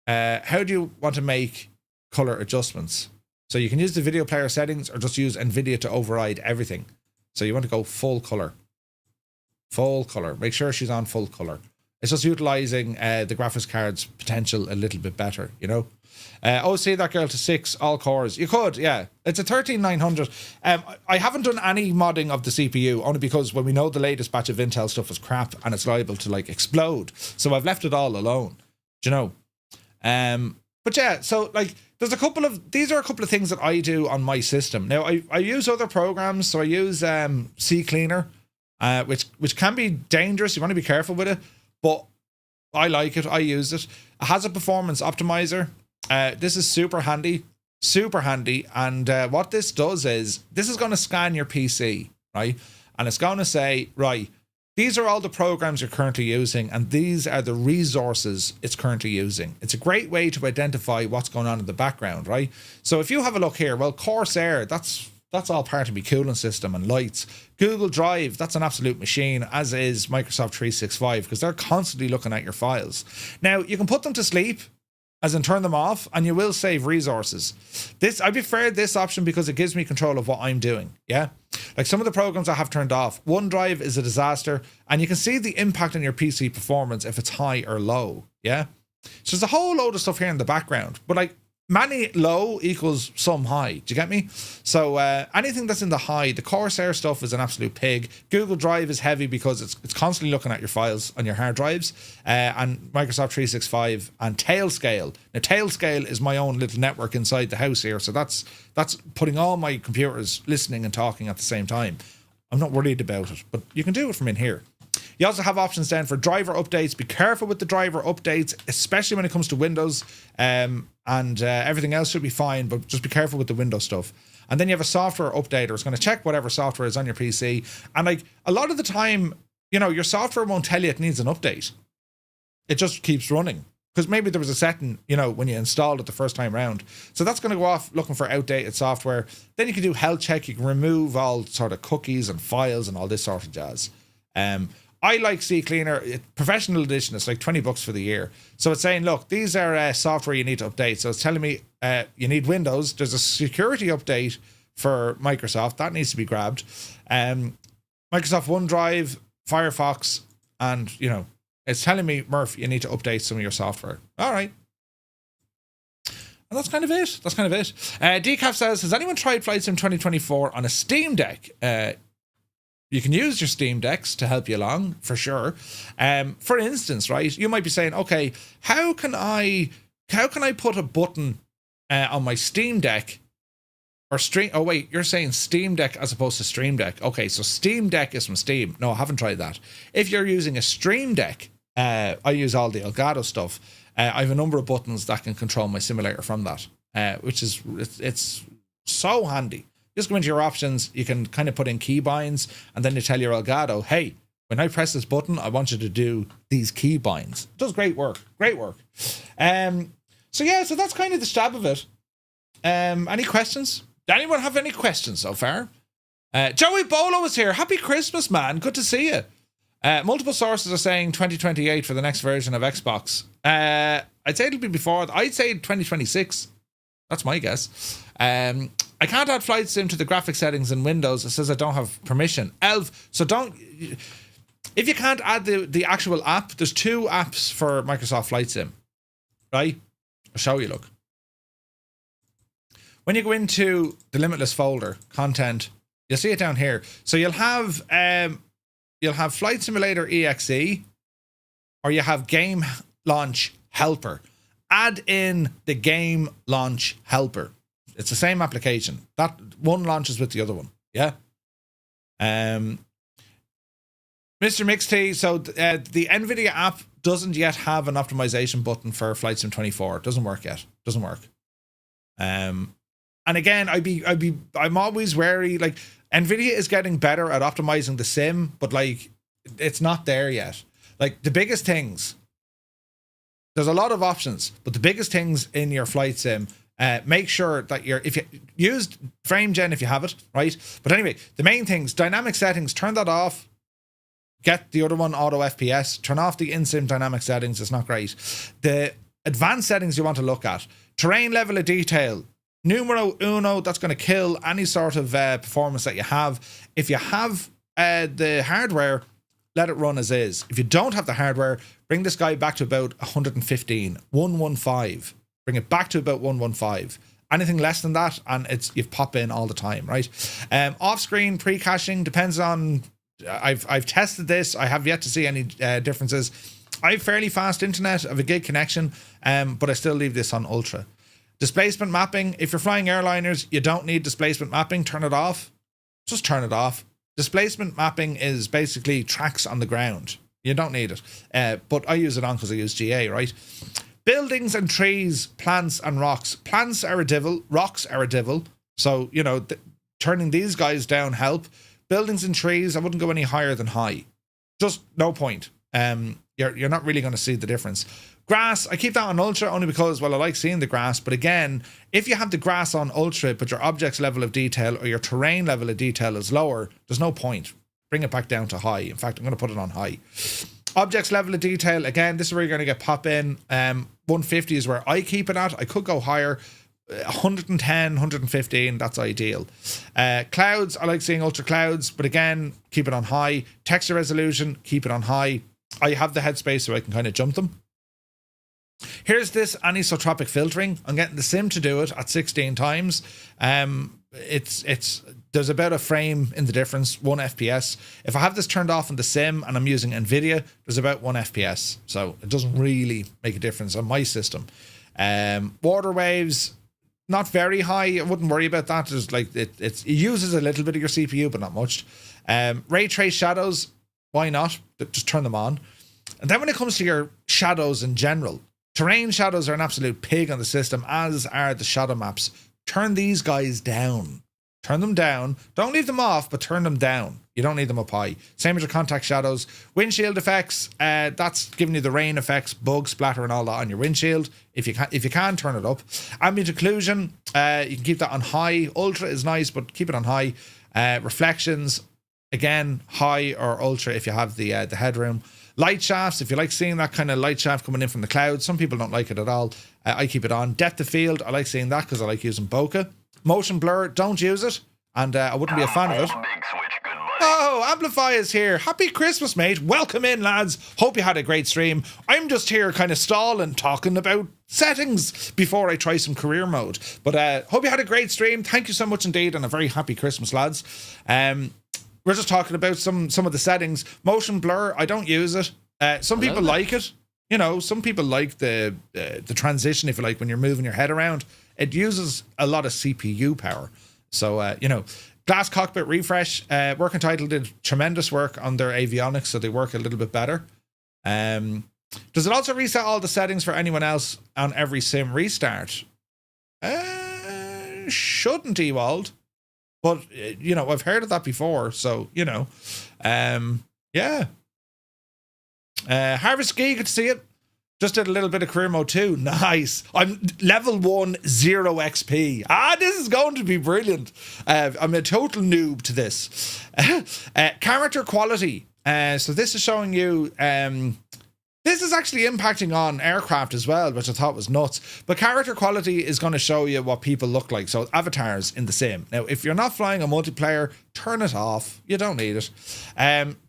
how do you want to make color adjustments? So you can use the video player settings or just use NVIDIA to override everything. So you want to go full color. Full color. Make sure she's on full color. It's just utilizing the graphics card's potential a little bit better, you know? See that girl to 6, all cores. You could, yeah. It's a 13900. I haven't done any modding of the CPU, only because when we know the latest batch of Intel stuff is crap and it's liable to like explode. So I've left it all alone. Do you know? But yeah, so like these are a couple of things that I do on my system. Now I use other programs, so I use CCleaner, which can be dangerous. You want to be careful with it, but I like it. I use it. It has a performance optimizer. This is super handy, and what this does is this is going to scan your PC, right? And it's going to say, right, these are all the programs you're currently using, and these are the resources it's currently using. It's a great way to identify what's going on in the background, right? So if you have a look here, well, Corsair, that's all part of my cooling system and lights. Google Drive, that's an absolute machine, as is Microsoft 365, because they're constantly looking at your files. Now, you can put them to sleep, as in turn them off, and you will save resources. I prefer this option because it gives me control of what I'm doing, yeah? Like some of the programs I have turned off, OneDrive is a disaster, and you can see the impact on your PC performance if it's high or low, yeah? So there's a whole load of stuff here in the background, but like many low equals some high. Do you get me? So anything that's in the high, the Corsair stuff is an absolute pig. Google Drive is heavy because it's constantly looking at your files on your hard drives. And Microsoft 365 and Tailscale. Now Tailscale is my own little network inside the house here. So that's putting all my computers listening and talking at the same time. I'm not worried about it, but you can do it from in here. You also have options then for driver updates. Be careful with the driver updates, especially when it comes to Windows, and everything else should be fine, but just be careful with the Windows stuff. And then you have a software updater. It's going to check whatever software is on your PC. And like a lot of the time, you know, your software won't tell you it needs an update. It just keeps running. Because maybe there was a setting, you know, when you installed it the first time round. So that's going to go off looking for outdated software. Then you can do health check. You can remove all sort of cookies and files and all this sort of jazz. I like CCleaner Professional Edition. It's like $20 for the year. So it's saying, look, these are software you need to update. So it's telling me you need Windows. There's a security update for Microsoft. That needs to be grabbed. Microsoft OneDrive, Firefox, and, you know, it's telling me, Murph, you need to update some of your software. All right. And that's kind of it. Decaf says, has anyone tried Flight Sim 2024 on a Steam Deck? You can use your Steam Decks to help you along, for sure. For instance, right, you might be saying, okay, how can I put a button on my Steam Deck or stream? Oh wait, you're saying Steam Deck as opposed to Stream Deck. Okay, so Steam Deck is from Steam. No, I haven't tried that. If you're using a Stream Deck, I use all the Elgato stuff. I have a number of buttons that can control my simulator from that, which is it's so handy. Just go into your options, you can kind of put in keybinds, and then you tell your Elgato, hey, when I press this button, I want you to do these keybinds. It does great work. So yeah, so that's kind of the stab of it. Any questions? Does anyone have any questions so far? Joey Bolo is here. Happy Christmas, man. Good to see you. Multiple sources are saying 2028 for the next version of Xbox. I'd say it'll be before. I'd say 2026. That's my guess. I can't add Flight Sim to the graphic settings in Windows. It says I don't have permission. Elf, so don't... If you can't add the actual app, there's 2 apps for Microsoft Flight Sim, right? I'll show you, look. When you go into the Limitless folder, content, you'll see it down here. So you'll have Flight Simulator EXE, or you have Game Launch Helper. add in the game launch helper. It's the same application. That one launches with the other one. Yeah. Mr. Mixty, so the NVIDIA app doesn't yet have an optimization button for Flight Sim 24. It doesn't work yet. Doesn't work. And again, I'm always wary. Like, NVIDIA is getting better at optimizing the sim, but like, it's not there yet. Like, the biggest things, there's a lot of options, but the biggest things in your flight sim, make sure that if you used frame gen if you have it, right? But anyway, the main things, dynamic settings, turn that off. Get the other one, auto FPS. Turn off the in-sim dynamic settings. It's not great. The advanced settings you want to look at. Terrain level of detail. Numero uno, that's going to kill any sort of performance that you have. If you have the hardware, let it run as is. If you don't have the hardware, bring this guy back to about 115. Bring it back to about 115. Anything less than that, and you pop in all the time, right? Off-screen pre-caching depends on... I've tested this. I have yet to see any differences. I have fairly fast internet. I have a gig connection, but I still leave this on ultra. Displacement mapping. If you're flying airliners, you don't need displacement mapping. Turn it off. Just turn it off. Displacement mapping is basically tracks on the ground. You don't need it. But I use it on because I use GA, right? Buildings and trees, plants and rocks. Plants are a devil. Rocks are a devil. So, you know, turning these guys down help. Buildings and trees, I wouldn't go any higher than high. Just no point. You're not really going to see the difference. Grass, I keep that on ultra only because, well, I like seeing the grass. But again, if you have the grass on ultra, but your object's level of detail or your terrain level of detail is lower, there's no point. Bring it back down to high. In fact, I'm going to put it on high. Objects level of detail, again, this is where you're going to get pop in. 150 is where I keep it at. I could go higher. 110, 115, that's ideal. Clouds, I like seeing ultra clouds, but again, keep it on high. Texture resolution, keep it on high. I have the headspace so I can kind of jump them. Here's this anisotropic filtering. I'm getting the sim to do it at 16 times. There's about a frame in the difference, 1 FPS. If I have this turned off in the sim and I'm using NVIDIA, there's about 1 FPS. So it doesn't really make a difference on my system. Water waves, not very high. I wouldn't worry about that. There's like it uses a little bit of your CPU, but not much. Ray trace shadows, why not? Just turn them on. And then when it comes to your shadows in general, terrain shadows are an absolute pig on the system, as are the shadow maps. Turn these guys down. Turn them down. Don't leave them off, but turn them down. You don't need them up high. Same with your contact shadows. Windshield effects, that's giving you the rain effects, bug splatter and all that on your windshield. If you can, turn it up. Ambient occlusion, you can keep that on high. Ultra is nice, but keep it on high. Reflections, again, high or ultra if you have the headroom. Light shafts, if you like seeing that kind of light shaft coming in from the clouds. Some people don't like it at all. I keep it on. Depth of field, I like seeing that because I like using bokeh. Motion blur, don't use it, and I wouldn't be a fan of it. Oh, Amplify is here. Happy Christmas, mate. Welcome in, lads. Hope you had a great stream. I'm just here kind of stalling, talking about settings before I try some career mode. But hope you had a great stream. Thank you so much indeed, and a very happy Christmas, lads. We're just talking about some of the settings. Motion blur, I don't use it. Some people like it. You know, some people like the transition, if you like, when you're moving your head around. It uses a lot of CPU power. So, you know, Glass Cockpit Refresh, Working Title did tremendous work on their avionics, so they work a little bit better. Does it also reset all the settings for anyone else on every sim restart? Shouldn't, Ewald. But, you know, I've heard of that before, so, you know. Yeah. Harvest Ski, good to see it. Just did a little bit of career mode too. Nice. I'm level 1, 0 XP. This is going to be brilliant. I'm a total noob to this. Character quality. So this is showing you... this is actually impacting on aircraft as well, which I thought was nuts. But character quality is going to show you what people look like. So avatars in the sim. Now, if you're not flying a multiplayer, turn it off. You don't need it.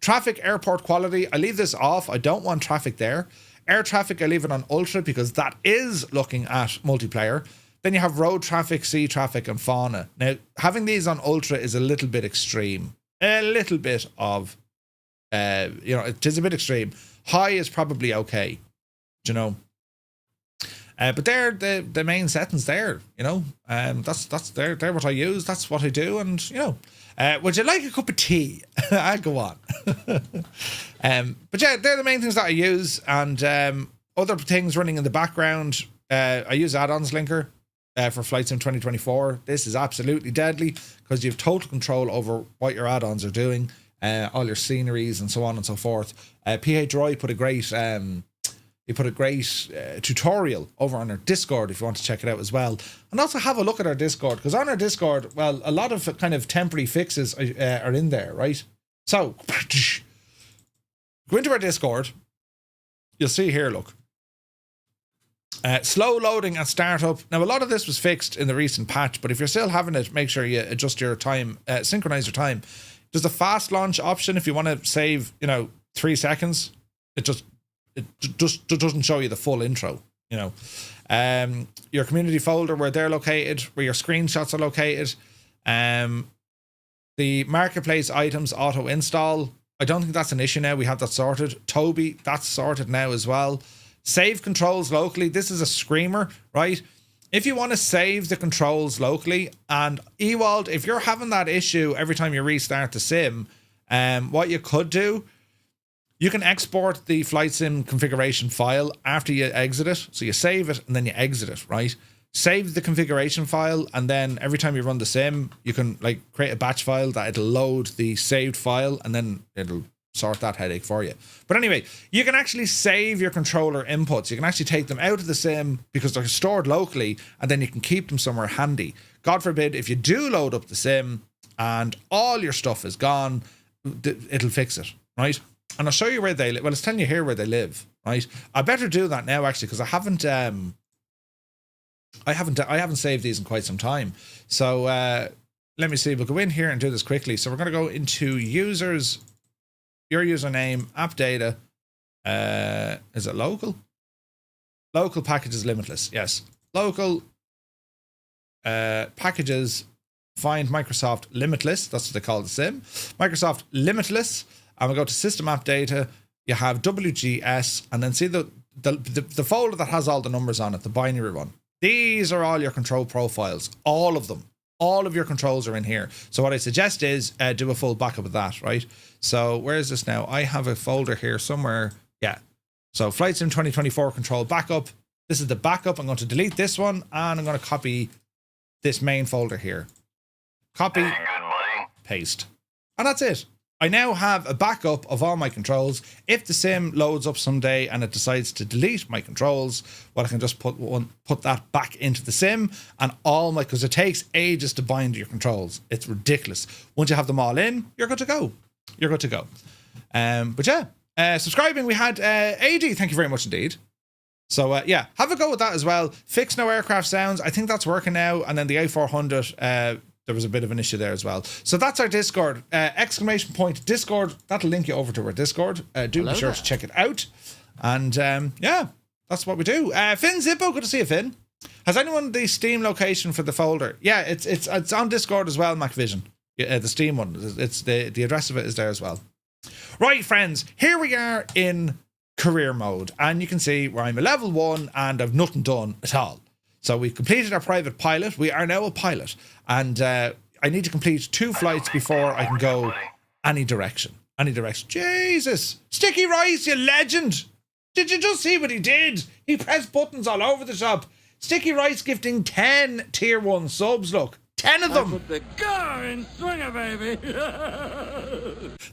Traffic airport quality. I leave this off. I don't want traffic there. Air traffic, I leave it on ultra because that is looking at multiplayer. Then you have road traffic, sea traffic, and fauna. Now, having these on ultra is a little bit extreme. A little bit of, you know, it is a bit extreme. High is probably okay, you know. But they're the main settings there, you know. That's they're what I use. That's what I do, and you know. Would you like a cup of tea? I'll go on. But yeah, they're the main things that I use, and other things running in the background. I use add-ons linker for Flight Sim 2024. This is absolutely deadly because you have total control over what your add-ons are doing, all your sceneries and so on and so forth. PH Roy put a great tutorial over on our Discord if you want to check it out as well. And also have a look at our Discord, because on our Discord, well, a lot of kind of temporary fixes are in there, right? So, go into our Discord. You'll see here, look. Slow loading at startup. Now, a lot of this was fixed in the recent patch, but if you're still having it, make sure you adjust your time, synchronize your time. There's a fast launch option if you want to save, 3 seconds. It just doesn't show you the full intro, Your community folder, where they're located, where your screenshots are located. The marketplace items auto install. I don't think that's an issue now. We have that sorted. Toby, that's sorted now as well. Save controls locally. This is a screamer, right? If you want to save the controls locally, and Ewald, if you're having that issue every time you restart the sim, what you could do, you can export the flight sim configuration file after you exit it. So you save it and then you exit it, right? Save the configuration file, and then every time you run the sim, you can create a batch file that it'll load the saved file, and then it'll sort that headache for you. But anyway, you can actually save your controller inputs. You can actually take them out of the sim because they're stored locally, and then you can keep them somewhere handy. God forbid, if you do load up the sim and all your stuff is gone, it'll fix it, right? And I'll show you where they live. Well, it's telling you here where they live, right? I better do that now, actually, because I haven't saved these in quite some time. So let me see. We'll go in here and do this quickly. So we're going to go into users, your username, app data. Is it local? Local packages limitless. Yes. Local packages. Find Microsoft Limitless. That's what they call the sim. Microsoft Limitless. And we go to system app data. You have WGS, and then see the folder that has all the numbers on it, the binary one. These are all your control profiles, all of them. All of your controls are in here. So what I suggest is do a full backup of that, right? So where is this now? I have a folder here somewhere. Yeah. So Flight Sim 2024 control backup. This is the backup. I'm going to delete this one, and I'm going to copy this main folder here. Copy, Hey, good buddy. paste. And that's it. I now have a backup of all my controls. If the sim loads up someday and it decides to delete my controls, well, I can just put that back into the sim, and because it takes ages to bind your controls. It's ridiculous. Once you have them all in, you're good to go. You're good to go. But yeah, subscribing, we had AD. Thank you very much indeed. So yeah, have a go with that as well. Fix no aircraft sounds. I think that's working now. And then the A400, there was a bit of an issue there as well. So that's our Discord. ! Discord. That'll link you over to our Discord. Do be sure to check it out. And yeah, that's what we do. Finn Zippo, good to see you, Finn. Has anyone the Steam location for the folder? Yeah, it's on Discord as well, MacVision. The Steam one. It's the address of it is there as well. Right, friends. Here we are in career mode, and you can see where I'm a level 1 and I've nothing done at all. So we've completed our private pilot. We are now a pilot. And I need to complete 2 flights before I can go any direction. Any direction. Jesus! Sticky Rice, you legend! Did you just see what he did? He pressed buttons all over the shop. Sticky Rice gifting 10 tier 1 subs, look. 10 of them! I put the car in swinger, baby!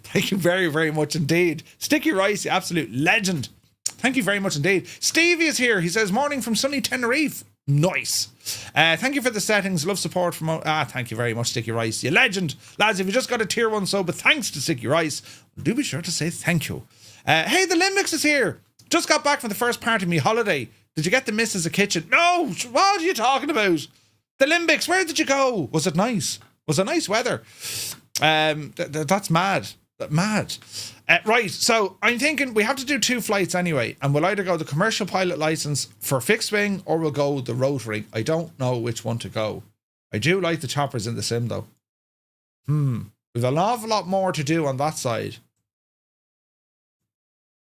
Thank you very, very much indeed. Sticky Rice, you absolute legend. Thank you very much indeed. Stevie is here. He says, morning from sunny Tenerife. Nice. Thank you for the settings. Love support from thank you very much, Sticky Rice, you legend. Lads, if you just got a tier 1 sub, but thanks to Sticky Rice, do be sure to say thank you. Hey, the Limbics is here. Just got back from the first part of me holiday. Did you get the missus a kitchen? No, what are you talking about? The Limbics, where did you go? Was it nice? Was it nice weather? That's mad. Mad. Right, so I'm thinking we have to do 2 flights anyway, and we'll either go the commercial pilot license for fixed wing, or we'll go the rotary. I don't know which one to go. I do like the choppers in the sim though. We've an awful lot more to do on that side.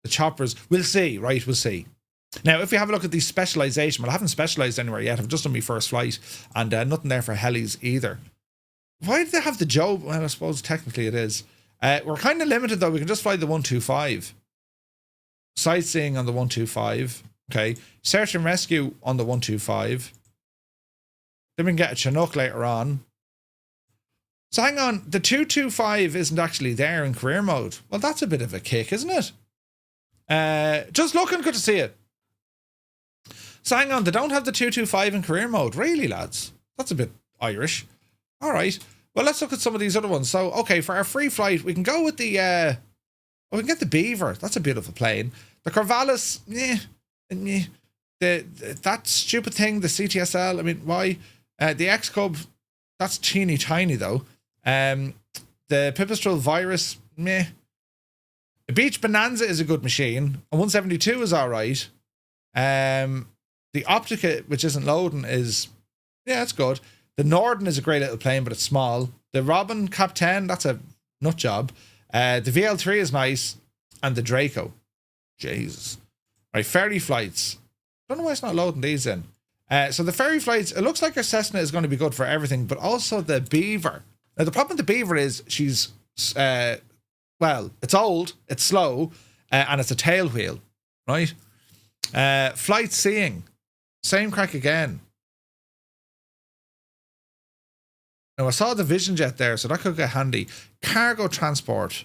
The choppers, we'll see, right? We'll see. Now, if we have a look at the specialisation, well, I haven't specialised anywhere yet. I've just done my first flight, and nothing there for helis either. Why do they have the Joe? Well, I suppose technically it is. We're kind of limited, though. We can just fly the 125. Sightseeing on the 125. Okay. Search and rescue on the 125. Then we can get a Chinook later on. So hang on. The 225 isn't actually there in career mode. Well, that's a bit of a kick, isn't it? Just looking, good to see it. So hang on. They don't have the 225 in career mode. Really, lads? That's a bit Irish. All right. Well, let's look at some of these other ones. So, okay, for our free flight, we can go with the... we can get the Beaver. That's a beautiful plane. The Corvallis, that stupid thing, the CTSL, I mean, why? The X-Cub, that's teeny tiny, though. The Pipistrel Virus, meh. The Beach Bonanza is a good machine. A 172 is all right. The Optica, which isn't loading, is... Yeah, it's good. The Norden is a great little plane, but it's small. The Robin Cap 10, that's a nut job. The VL3 is nice. And the Draco. Jesus. Right, ferry flights. Don't know why it's not loading these in. So the ferry flights, it looks like our Cessna is going to be good for everything, but also the Beaver. Now, the problem with the Beaver is she's, well, it's old, it's slow, and it's a tail wheel, right? Flight seeing. Same crack again. Now, I saw the Vision Jet there, so that could get handy. Cargo transport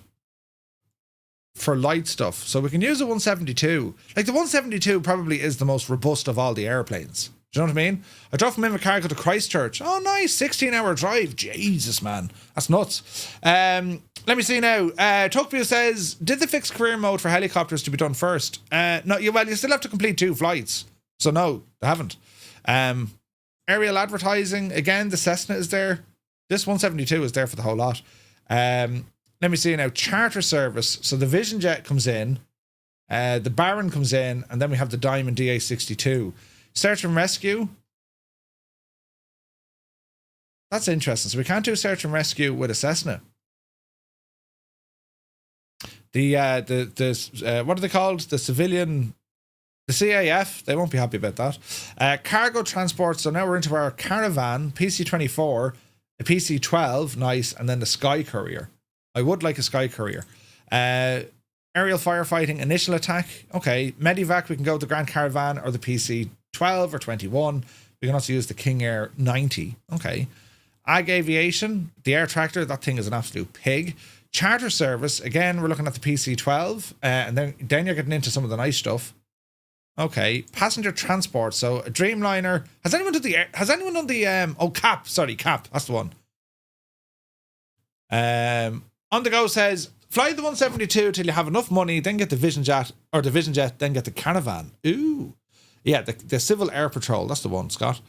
for light stuff. So we can use a 172. Like, the 172 probably is the most robust of all the airplanes. Do you know what I mean? I drove from Invercargill to Christchurch. Oh, nice. 16-hour drive. Jesus, man. That's nuts. Let me see now. Tuckview says, did they fix career mode for helicopters to be done first? No, well, you still have to complete 2 flights. So, no, they haven't. Aerial advertising. Again, the Cessna is there. This 172 is there for the whole lot. Let me see now. Charter service. So the Vision Jet comes in. The Baron comes in. And then we have the Diamond DA62. Search and rescue. That's interesting. So we can't do search and rescue with a Cessna. The what are they called? The civilian... The CAF, they won't be happy about that. Cargo transport. So now we're into our Caravan, PC-24, a PC-12, nice, and then the Sky Courier. I would like a Sky Courier. Aerial firefighting, initial attack. Okay, Medivac, we can go with the Grand Caravan or the PC-12 or 21. We can also use the King Air 90. Okay. Ag Aviation, the Air Tractor, that thing is an absolute pig. Charter service, again, we're looking at the PC-12, and then you're getting into some of the nice stuff. Okay, passenger transport. So a Dreamliner. Has anyone done the Cap? Sorry, Cap. That's the one. On the go says, fly the 172 till you have enough money, then get the Vision Jet, then get the Caravan. Ooh, yeah, the Civil Air Patrol. That's the one, Scott.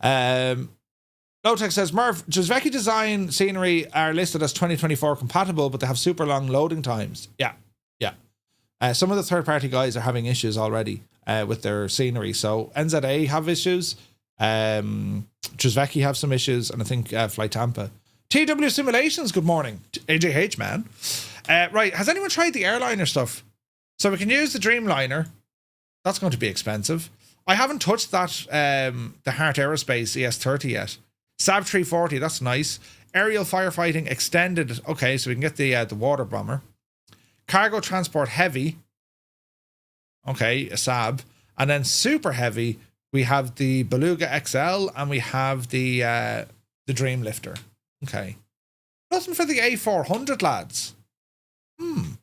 Lowtech says, Murph, Juzveki design scenery are listed as 2024 compatible, but they have super long loading times. Yeah. Some of the third-party guys are having issues already with their scenery. So NZA have issues. Juzveki have some issues. And I think Fly Tampa. TW Simulations, good morning. AJH, man. Right, has anyone tried the airliner stuff? So we can use the Dreamliner. That's going to be expensive. I haven't touched that, the Heart Aerospace ES30 yet. Saab 340, that's nice. Aerial firefighting extended. Okay, so we can get the water bomber. Cargo transport heavy. Okay, a Saab. And then super heavy, we have the Beluga XL and we have the Dreamlifter. Okay. Nothing for the A400, lads. You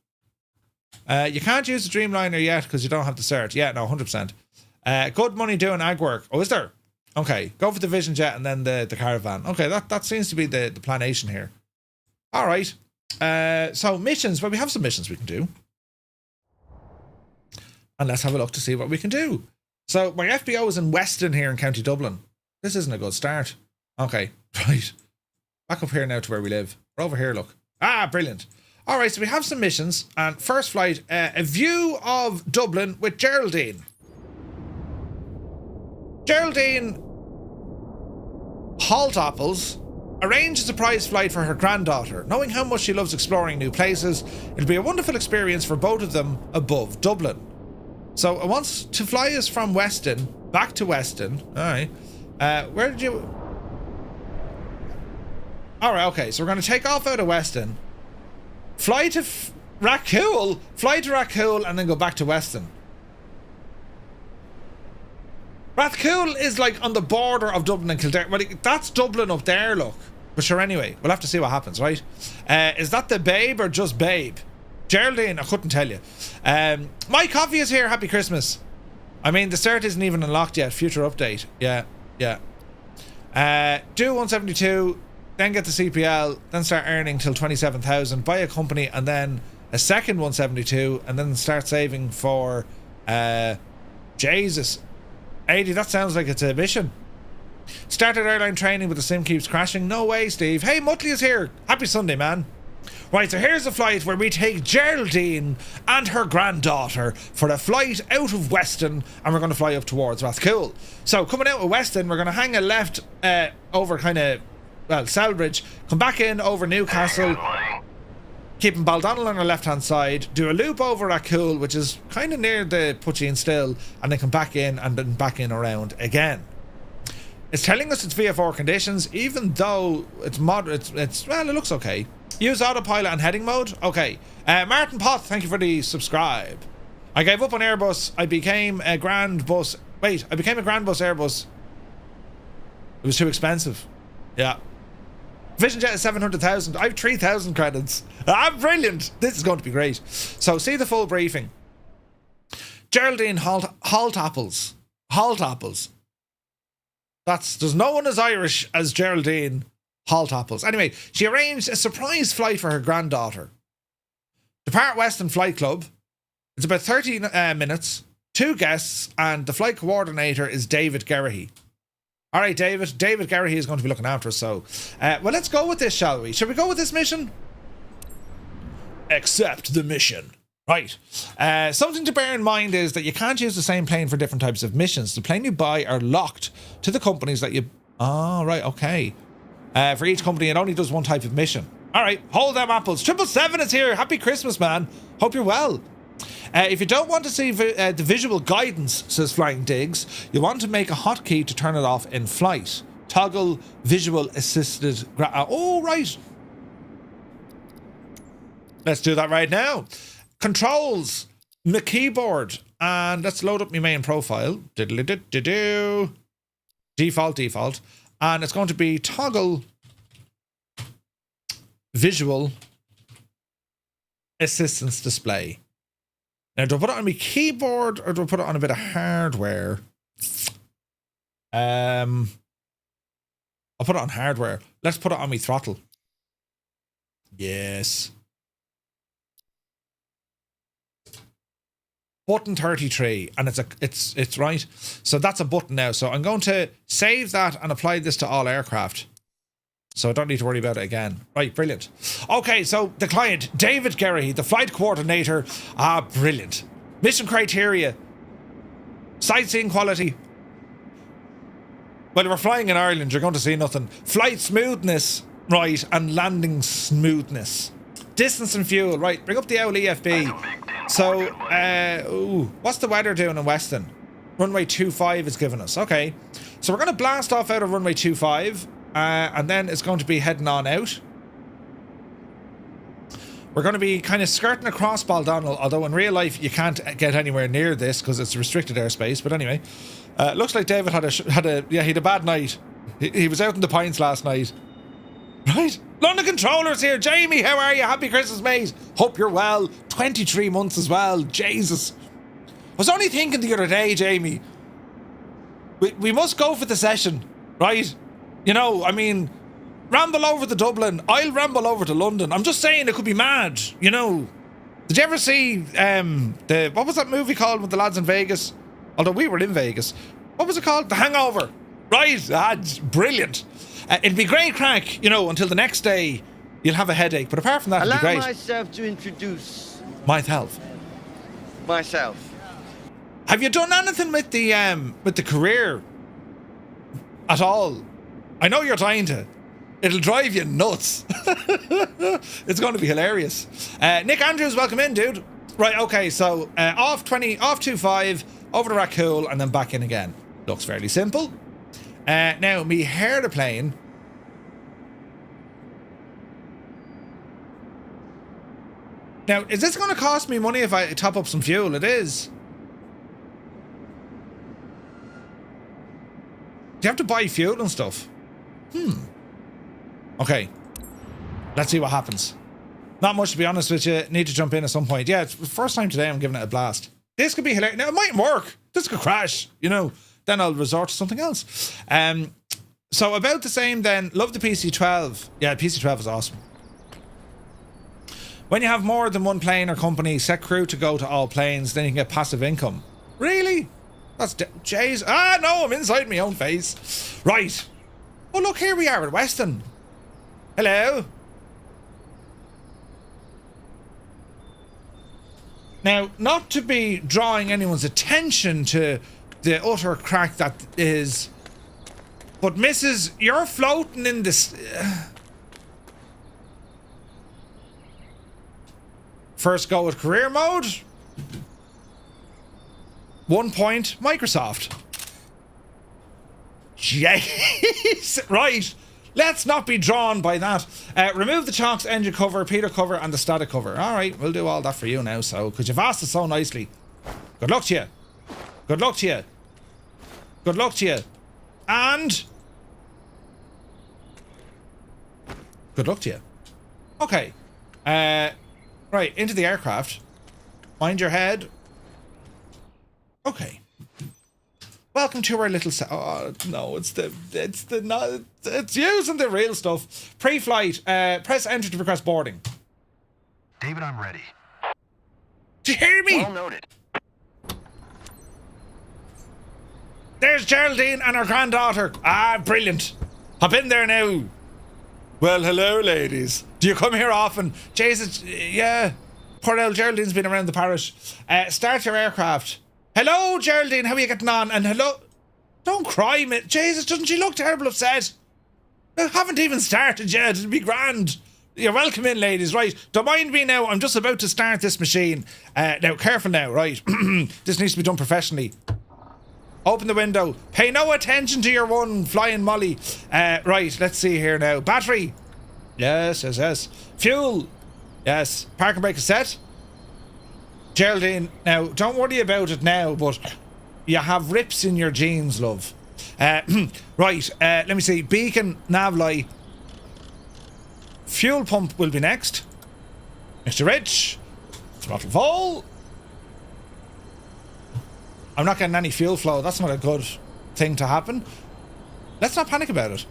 can't use the Dreamliner yet because you don't have the cert. Yeah, no, 100%. Good money doing ag work. Oh, is there? Okay, go for the Vision Jet and then the Caravan. Okay, that seems to be the planation here. All right. So missions. Well, we have some missions we can do. And let's have a look to see what we can do. So my FBO is in Weston here in County Dublin. This isn't a good start. Okay, right. Back up here now to where we live. We're over here, look. Ah, brilliant. All right, so we have some missions. And first flight, a view of Dublin with Geraldine. Geraldine Haltopples arrange a surprise flight for her granddaughter. Knowing how much she loves exploring new places, it'll be a wonderful experience for both of them above Dublin. So it wants to fly us from Weston back to Weston. All right. Where did you... All right, okay. So we're going to take off out of Weston, fly to Racool, and then go back to Weston. Rathcoole is like on the border of Dublin and Kildare. Well, that's Dublin up there, look. But sure, anyway, we'll have to see what happens, right? Is that the Babe or just Babe? Geraldine, I couldn't tell you. My coffee is here. Happy Christmas. I mean, the cert isn't even unlocked yet. Future update. Yeah. Do 172, then get the CPL, then start earning till 27,000. Buy a company, and then a second 172, and then start saving for Jesus. 80, that sounds like it's a mission. Started airline training, but the sim keeps crashing. No way, Steve. Hey, Mutley is here. Happy Sunday, man. Right, so here's a flight where we take Geraldine and her granddaughter for a flight out of Weston, and we're going to fly up towards Rathcoole. So coming out of Weston, we're going to hang a left over kind of, well, Selbridge, come back in over Newcastle, keeping Baldonnel on our left-hand side, do a loop over Rathcoole, which is kind of near the Putcheen Still, and then come back in and then back in around again. It's telling us it's VFR conditions, even though it's moderate. Well, it looks okay. Use autopilot and heading mode. Okay. Martin Potts, thank you for the subscribe. I gave up on Airbus. I became a Grand Bus Airbus. It was too expensive. Yeah. Vision Jet is 700,000. I have 3,000 credits. Brilliant. This is going to be great. So see the full briefing. Geraldine Halt Apples. There's no one as Irish as Geraldine Halt Apples. Anyway, she arranged a surprise flight for her granddaughter. Depart Weston Flight Club. It's about 30 minutes, 2 guests, and the flight coordinator is David Geraghty. All right, David. David Geraghty is going to be looking after us. So, well, let's go with this, shall we? Shall we go with this mission? Accept the mission. Right. Something to bear in mind is that you can't use the same plane for different types of missions. The plane you buy are locked to the companies that you... Oh, right, okay. For each company, it only does one type of mission. All right, hold them apples. 777 is here. Happy Christmas, man. Hope you're well. If you don't want to see the visual guidance, says Flying Diggs, you want to make a hotkey to turn it off in flight. Toggle visual assisted... oh, right. Let's do that right now. Controls, my keyboard, and let's load up my main profile. Diddly-did-do-do. Default. And it's going to be toggle visual assistance display. Now, do I put it on my keyboard or do I put it on a bit of hardware? I'll put it on hardware. Let's put it on my throttle. Yes. Button 33, and it's right. So that's a button now. So I'm going to save that and apply this to all aircraft. So I don't need to worry about it again. Right, brilliant. Okay, so the client, David Geraghty, the flight coordinator. Brilliant. Mission criteria. Sightseeing quality. Well, we're flying in Ireland, you're going to see nothing. Flight smoothness, right, and landing smoothness. Distance and fuel, right, bring up the old EFB. So, what's the weather doing in Weston? Runway 25 is giving us. Okay. So we're going to blast off out of runway 25. And then it's going to be heading on out. We're going to be kind of skirting across Baldonnel, although in real life you can't get anywhere near this because it's restricted airspace. But anyway, looks like David had a bad night. He was out in the Pines last night. Right. London Controller's here. Jamie, how are you? Happy Christmas, mate. Hope you're well. 23 months as well. Jesus. I was only thinking the other day, Jamie. We must go for the session, right? You know, I mean, ramble over to Dublin. I'll ramble over to London. I'm just saying it could be mad, you know. Did you ever see what was that movie called with the lads in Vegas? Although we were in Vegas. What was it called? The Hangover. Right. It's brilliant. It'd be great crack, you know, until the next day you'll have a headache. But apart from that, it'd be great. Allow myself to introduce myself. Have you done anything with the career at all? I know you're trying to. It'll drive you nuts. It's going to be hilarious. Nick Andrews, welcome in, dude. Right, okay, so off 25, over the Raccoon, and then back in again. Looks fairly simple. Now, me hair the plane. Now, is this going to cost me money if I top up some fuel? It is. Do you have to buy fuel and stuff? Okay. Let's see what happens. Not much, to be honest with you. Need to jump in at some point. Yeah, it's the first time today I'm giving it a blast. This could be hilarious. Now, it might work. This could crash, you know. Then I'll resort to something else. So about the same then. Love the PC-12. Yeah, PC-12 is awesome. When you have more than one plane or company, set crew to go to all planes, then you can get passive income. Really? That's jeez. Ah, no, I'm inside my own face. Right. Oh, look, here we are at Weston. Hello. Now, not to be drawing anyone's attention to the utter crack that is, but Mrs., you're floating in this... First go with career mode. 1 point, Microsoft. Jeez. Right. Let's not be drawn by that. Remove the chocks, engine cover, Peter cover, and the static cover. All right, we'll do all that for you now, so, because you've asked us so nicely. Good luck to you. Good luck to you. Good luck to you. And... good luck to you. Okay. Right, into the aircraft. Mind your head. Okay. Welcome to our little oh no, it's using the real stuff. Pre-flight. Press enter to request boarding. David, I'm ready. Do you hear me? Well noted. There's Geraldine and her granddaughter. Ah, brilliant. Hop in there now. Well, hello, ladies. Do you come here often? Jesus, yeah. Poor old Geraldine's been around the parish. Start your aircraft. Hello, Geraldine. How are you getting on? And hello... Don't cry, mate. Jesus, doesn't she look terrible upset? I haven't even started yet. It'll be grand. You're welcome in, ladies. Right. Don't mind me now. I'm just about to start this machine. Now, careful now, right? This needs to be done professionally. Open the window. Pay no attention to your one flying molly. Right, let's see here now. Battery. Yes, yes, yes. Fuel. Yes. Parking brake is set. Geraldine, now, don't worry about it now, but you have rips in your jeans, love. Right, let me see. Beacon, nav light. Fuel pump will be next. Mr. Rich. Throttle fall. I'm not getting any fuel flow. That's not a good thing to happen. Let's not panic about it.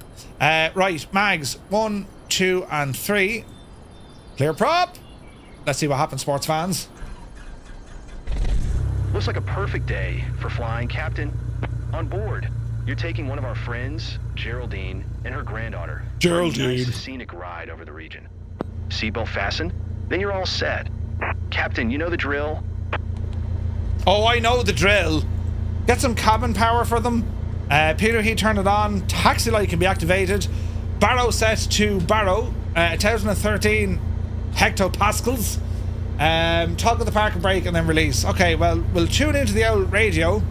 Right, mags. 1, 2, and 3. Clear prop. Let's see what happens, sports fans. Looks like a perfect day for flying, Captain. On board, you're taking one of our friends, Geraldine, and her granddaughter. Geraldine. Nice scenic ride over the region. Seatbelt fastened? Then you're all set. Captain, you know the drill. Oh, I know the drill. Get some cabin power for them. Peter, he turned it on. Taxi light can be activated. Barrow set to Barrow. 1013 hectopascals. Toggle the parking brake and then release. Okay, well, we'll tune into the old radio.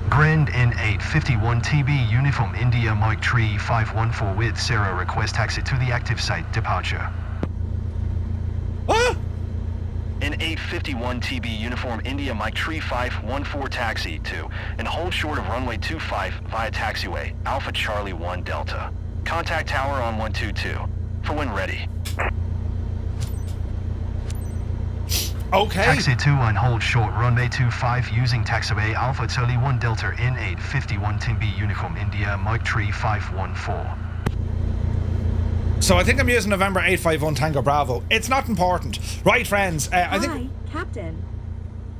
Grand N851 TB Uniform India Mike 3514 with Sarah request taxi to the active site departure. What? N851 TB Uniform India Mike 3514 taxi to and hold short of runway 25 via taxiway Alpha Charlie 1 Delta. Contact tower on 122 for when ready. Okay. Taxi 2 and hold short runway 25 using taxiway Alpha Charlie 1 Delta N851 TB Uniform India Mike 3514. So I think I'm using November 851 Tango Bravo. It's not important. Right, friends. I think... Hi, Captain.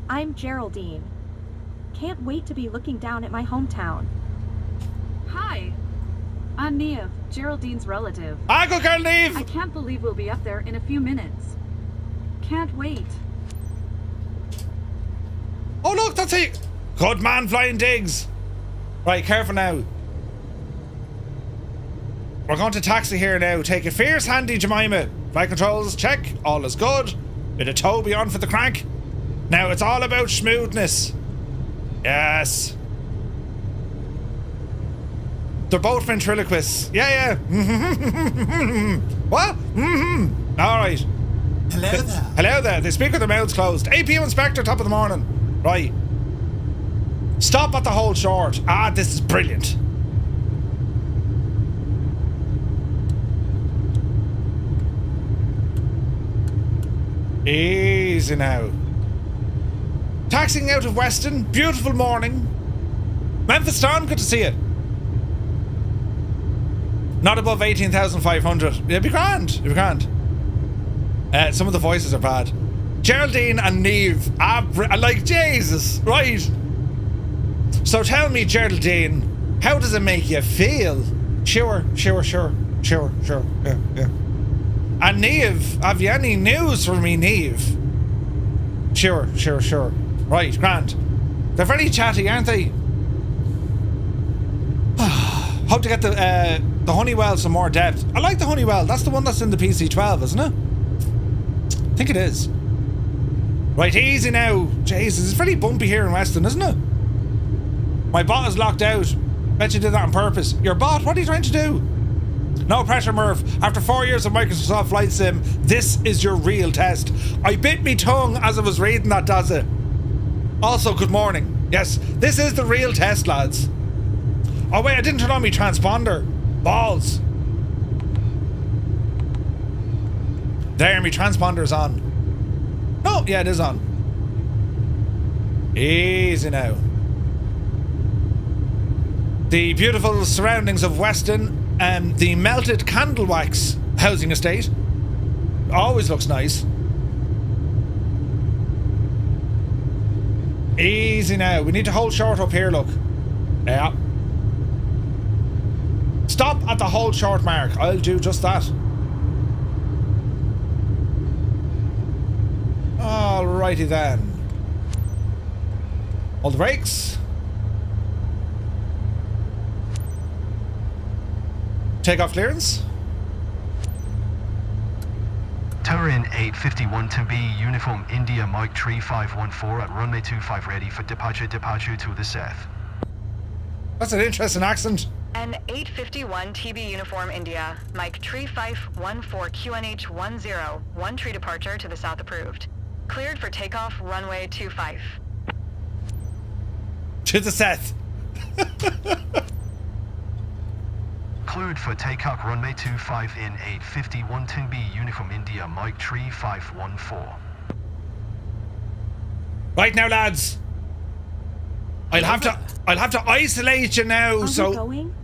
I'm Geraldine. Can't wait to be looking down at my hometown. Hi. I'm Neve, Geraldine's relative. Ah, go girl, Neve! I can't believe we'll be up there in a few minutes. Can't wait. Oh, look, that's it. Good man, flying digs. Right, careful now. We're going to taxi here now. Take it fierce handy, Jemima. Flight controls, check. All is good. Bit of Toby on for the crank. Now it's all about smoothness. Yes. They're both ventriloquists. Yeah. What? Alright. Hello there. Hello there. They speak with their mouths closed. 8 p.m. Inspector, top of the morning. Right. Stop at the hold short. Ah, this is brilliant. Easy now. Taxiing out of Weston. Beautiful morning. Memphis Town, good to see you. Not above 18,500. It'd be grand. It'd be grand. Some of the voices are bad. Geraldine and Neve. Like, Jesus. Right. So tell me, Geraldine, how does it make you feel? Sure. Yeah. And Neve, have you any news for me, Neve? Sure. Right, grand. They're very chatty, aren't they? Hope to get the Honeywell some more depth. I like the Honeywell. That's the one that's in the PC-12, isn't it? I think it is. Right, easy now. Jesus, it's pretty bumpy here in Weston, isn't it? My bot is locked out. Bet you did that on purpose. Your bot? What are you trying to do? No pressure, Murph. After 4 years of Microsoft Flight Sim, this is your real test. I bit me tongue as I was reading that, does it? Also, good morning. Yes, this is the real test, lads. Oh wait, I didn't turn on my transponder. Balls. There, my transponder's on. Oh, yeah, it is on. Easy now. The beautiful surroundings of Weston and the melted candle wax housing estate. Always looks nice. Easy now. We need to hold short up here, look. Yeah. Stop at the hold short mark. I'll do just that. Alrighty then. Hold the brakes. Take off clearance. Tower in 851 to be Uniform India Mike 3514 at runway 25 ready for departure to the south. That's an interesting accent. N 851 TB Uniform India, Mike 3514 QNH 10, 1 tree departure to the south approved. Cleared for takeoff runway 25. To the south. Cleared for takeoff runway 25 in 851 to be Uniform India Mike 3514. Right now, lads. I'll have to isolate you now. Are so we going?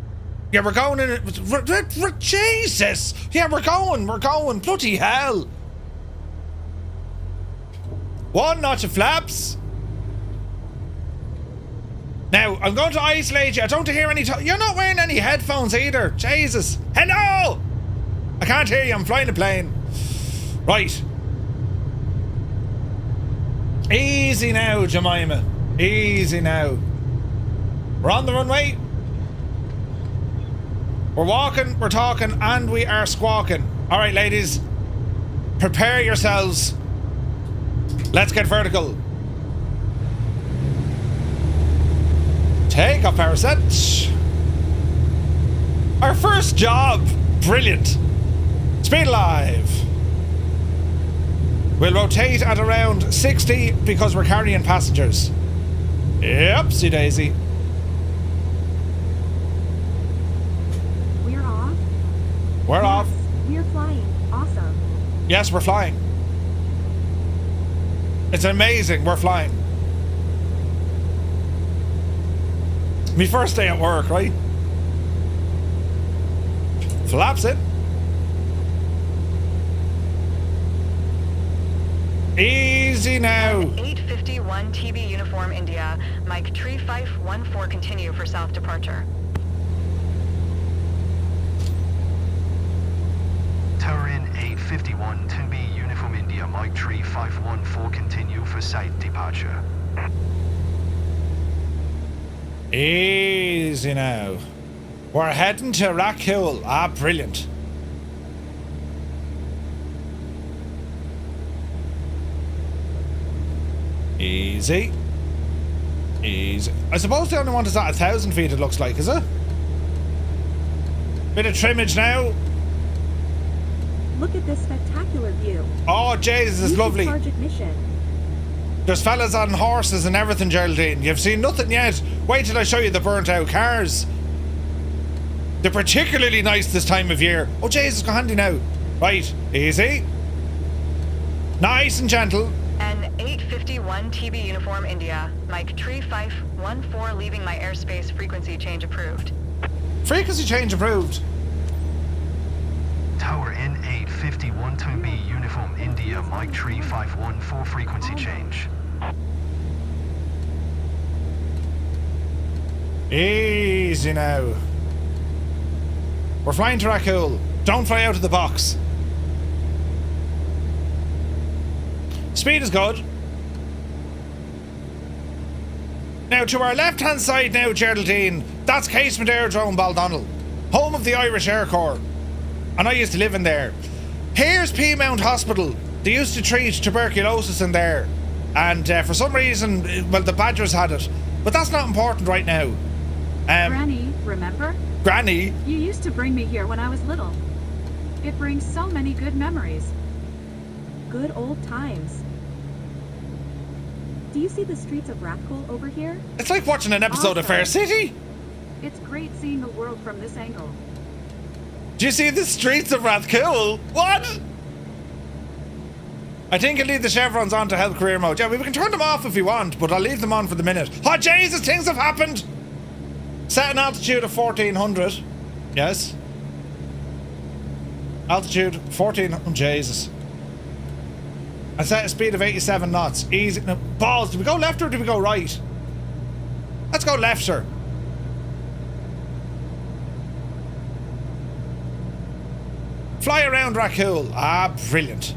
Yeah, we're going in. Jesus. Yeah, we're going. Bloody hell. One notch of flaps. Now, I'm going to isolate you. I don't hear any... You're not wearing any headphones either. Jesus. Hello! I can't hear you. I'm flying a plane. Right. Easy now, Jemima. Easy now. We're on the runway. We're walking, we're talking, and we are squawking. All right, ladies. Prepare yourselves. Let's get vertical. Take off our set. Our first job. Brilliant. Speed alive. We'll rotate at around 60 because we're carrying passengers. Yepsy daisy. We're off? We're off. We're flying. Awesome. Yes, we're flying. It's amazing. We're flying. Me first day at work, right? Flaps it. Easy now. 851 TB Uniform India, Mike 3514 continue for south departure. Tower in 851 to be Uniform India Mike 3514 continue for south departure. Easy now. We're heading to Rackhill. Ah, brilliant. Easy. Easy. I suppose the only one is at 1,000 feet, it looks like, is it? Bit of trimmage now. Look at this spectacular view. Oh, Jesus, it's lovely. Charge ignition. There's fellas on horses and everything, Geraldine. You've seen nothing yet. Wait till I show you the burnt out cars. They're particularly nice this time of year. Oh, Jesus, go handy now. Right, easy. Nice and gentle. An 851 TB Uniform India. Mike Tree 514 leaving my airspace, frequency change approved. Frequency change approved. Tower N851 to B Uniform India, Mike Tree 514 frequency change. Easy now. We're flying to Rakul. Don't fly out of the box. Speed is good. Now to our left hand side now, Geraldine, that's Casement Aerodrome, Baldonnel, home of the Irish Air Corps. And I used to live in there. Here's Peamount Hospital. They used to treat tuberculosis in there. And for some reason, well, the Badgers had it. But that's not important right now. Granny, remember? Granny? You used to bring me here when I was little. It brings so many good memories. Good old times. Do you see the streets of Rathcoole over here? It's like watching an episode of Fair City. It's great seeing the world from this angle. Do you see the streets of Rathcoole? What? I think I'll leave the chevrons on to help career mode. Yeah, we can turn them off if you want, but I'll leave them on for the minute. Oh, Jesus, things have happened! Set an altitude of 1400. Yes. Altitude 1400. Oh, Jesus. I set a speed of 87 knots. Easy. No, balls, do we go left or do we go right? Let's go left, sir. Fly around Rakul. Ah, brilliant.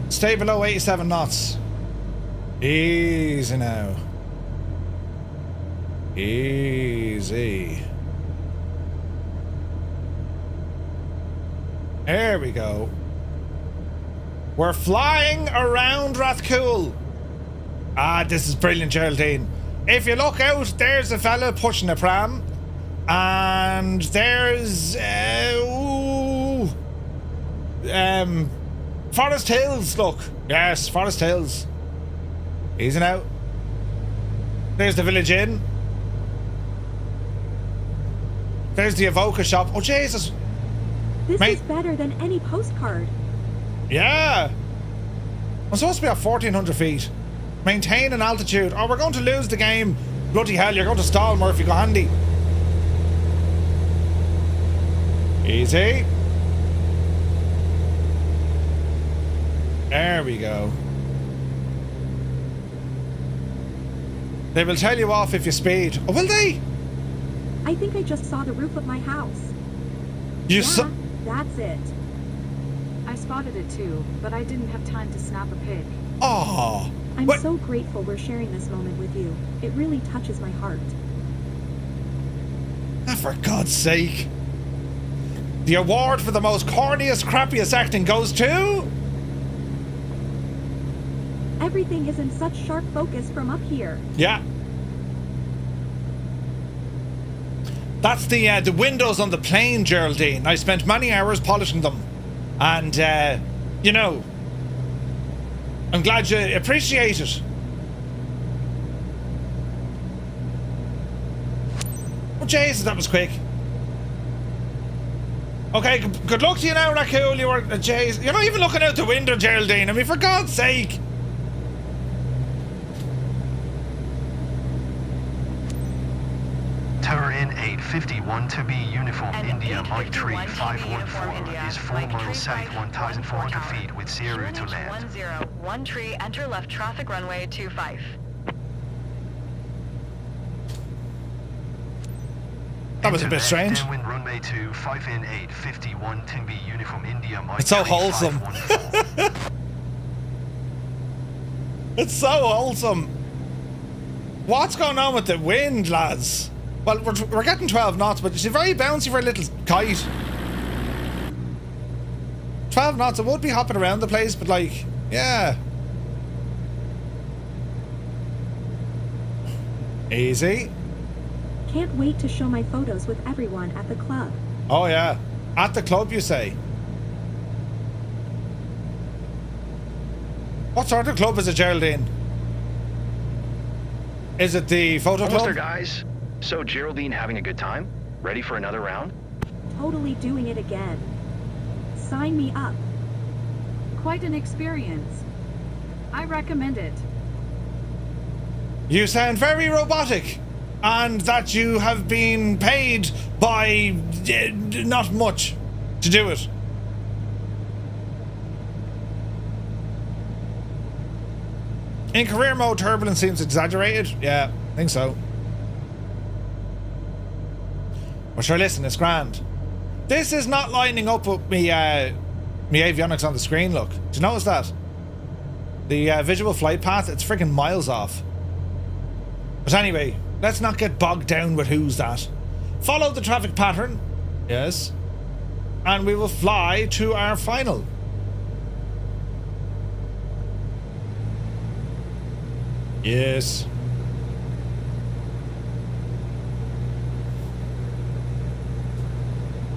Stay below 87 knots. Easy now. Easy. There we go. We're flying around Rathcoole. Ah, this is brilliant, Geraldine. If you look out, there's a fella pushing a pram. And there's Forest Hills, look. Yes, Forest Hills. Easy now. There's the Village Inn. There's the Evoca shop. Oh, Jesus. This is better than any postcard. Yeah. I'm supposed to be at 1400 feet. Maintain an altitude. Oh, we're going to lose the game. Bloody hell, you're going to stall, Murphy. Go handy. Easy. There we go. They will tell you off if you speed. Oh, will they? I think I just saw the roof of my house. You yeah, saw? That's it. I spotted it too, but I didn't have time to snap a pic. Oh. I'm so grateful we're sharing this moment with you. It really touches my heart. Ah, for God's sake. The award for the most corniest, crappiest acting goes to... Everything is in such sharp focus from up here. Yeah. That's the windows on the plane, Geraldine. I spent many hours polishing them. And, you know, I'm glad you appreciate it. Oh, Jesus, that was quick. Okay, good luck to you now, Rakul. You were, jeez, you're not even looking out the window, Geraldine. I mean, for God's sake. Tower N851 to be Uniform India, Mike Tree 514 is 4 miles south, 1,400 feet with 0 to land. 10, tree, enter left traffic runway 25. That was a bit strange. Downwind runway 25 N851 to be Uniform India, Mike It's so Tree wholesome. 514. It's so wholesome. What's going on with the wind, lads? Well, we're getting 12 knots, but it's very bouncy for a little kite. 12 knots, it would be hopping around the place, but like, yeah. Easy. Can't wait to show my photos with everyone at the club. Oh yeah. At the club, you say? What sort of club is it, Geraldine? Is it the photo Almost there, club? guys. So, Geraldine having a good time? Ready for another round? Totally doing it again. Sign me up. Quite an experience. I recommend it. You sound very robotic, and that you have been paid by not much to do it. In career mode, turbulence seems exaggerated. Yeah, I think so. Well, sure, listen, it's grand. This is not lining up with me avionics on the screen, look. Do you notice that? The visual flight path, it's freaking miles off. But anyway, let's not get bogged down with who's that. Follow the traffic pattern. Yes. And we will fly to our final. Yes.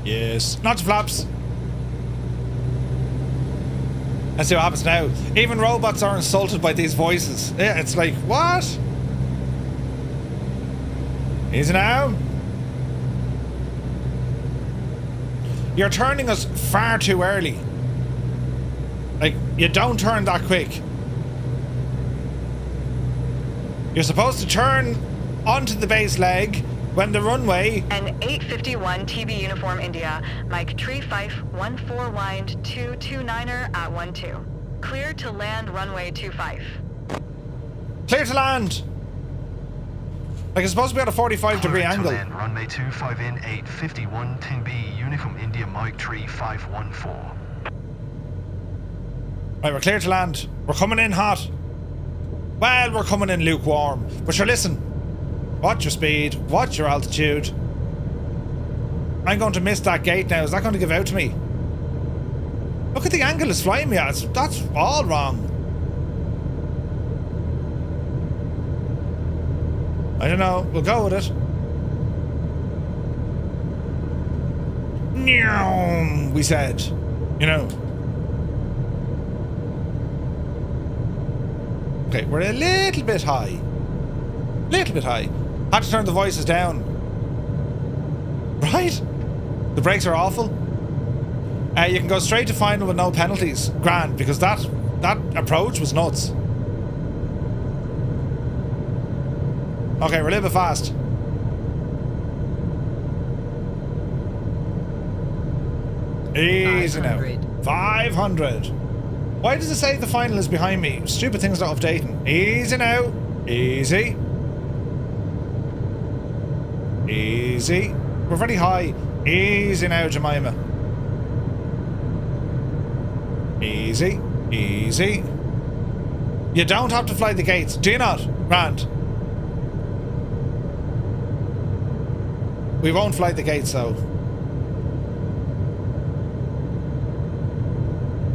Yes. Not to flaps. Let's see what happens now. Even robots are insulted by these voices. Yeah, it's like, what? Easy now. You're turning us far too early. Like, you don't turn that quick. You're supposed to turn onto the base leg when the runway... An 851 TB Uniform India, Mike Tree Fife 14 wind 229er at 12. Clear to land runway 25. Clear to land! Like, it's supposed to be at a 45-degree angle. Land, runway 25 in 851 TB Uniform India, Mike Tree 514. Right, we're clear to land. We're coming in hot. Well, we're coming in lukewarm. But sure, listen. Watch your speed. Watch your altitude. I'm going to miss that gate now. Is that going to give out to me? Look at the angle it's flying me at. That's all wrong. I don't know. We'll go with it. Nyam, we said. You know. Okay, we're a little bit high. Little bit high. Had to turn the voices down. Right? The brakes are awful. You can go straight to final with no penalties. Grand, because that approach was nuts. Okay, we're a little bit fast. Easy now. 500. Why does it say the final is behind me? Stupid thing's not updating. Easy now. Easy. Easy. We're very high. Easy now, Jemima. Easy. Easy. You don't have to fly the gates, do you not? Grant. We won't fly the gates, though.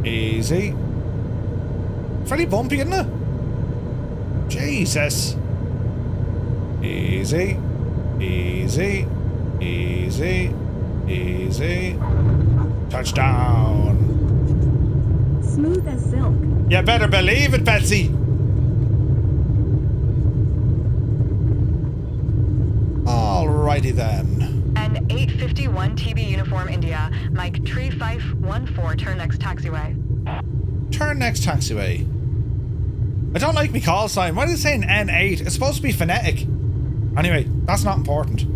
Easy. Fairly bumpy, isn't it? Jesus. Easy. Easy. Easy. Easy. Touchdown. Smooth as silk. You better believe it, Betsy. Alrighty then. An 851 TB Uniform India, Mike Tree Fife 14, turn next taxiway. Turn next taxiway. I don't like me call sign. Why is it saying N8? It's supposed to be phonetic. Anyway, that's not important.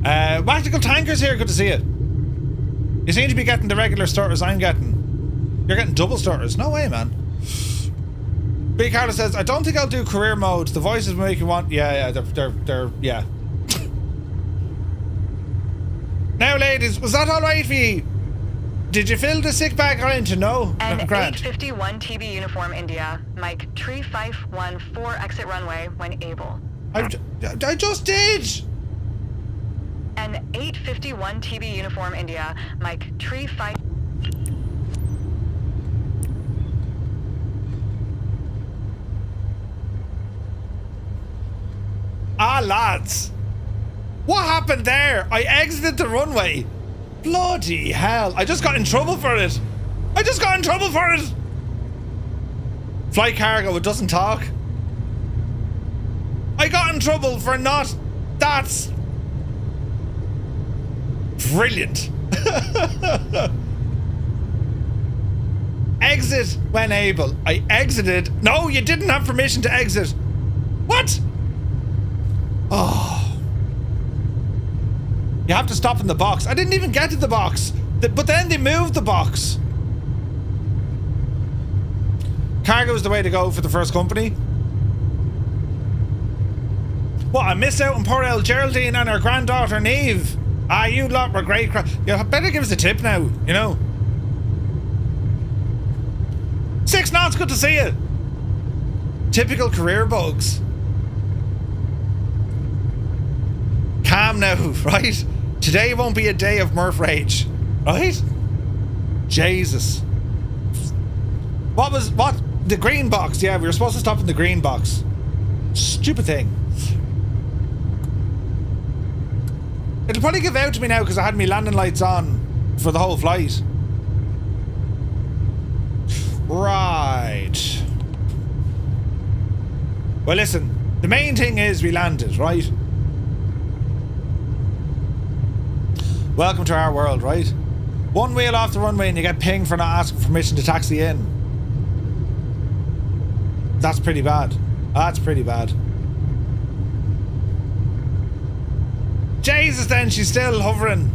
Practical Tankers here, good to see you. You seem to be getting the regular starters I'm getting. You're getting double starters. No way, man. B. Carter says, I don't think I'll do career mode. The voices make you want... Yeah, they're yeah. Now, ladies, was that alright for you? Did you fill the sick bag or into? No? An Grant. 851 TB Uniform India, Mike Tree Fife 14, exit runway when able. I just did! An 851 TB Uniform India, Mike Tree Fife... lads. What happened there? I exited the runway. Bloody hell. I just got in trouble for it. I just got in trouble for it. Flight cargo, it doesn't talk. I got in trouble for not... That's... brilliant. Exit when able. I exited. No, you didn't have permission to exit. What? Oh. You have to stop in the box. I didn't even get to the box. But then they moved the box. Cargo is the way to go for the first company. What, I missed out on poor old Geraldine and her granddaughter Neve. Ah, you lot were great. You better give us a tip now, you know. 6 knots, good to see you. Typical career bugs. Calm now, right? Today won't be a day of Murph rage, right? Jesus. What? The green box. Yeah, we were supposed to stop in the green box. Stupid thing. It'll probably give out to me now because I had my landing lights on for the whole flight. Right. Well, listen. The main thing is we landed, right? Welcome to our world, right? One wheel off the runway and you get pinged for not asking permission to taxi in. That's pretty bad. That's pretty bad. Jesus, then she's still hovering.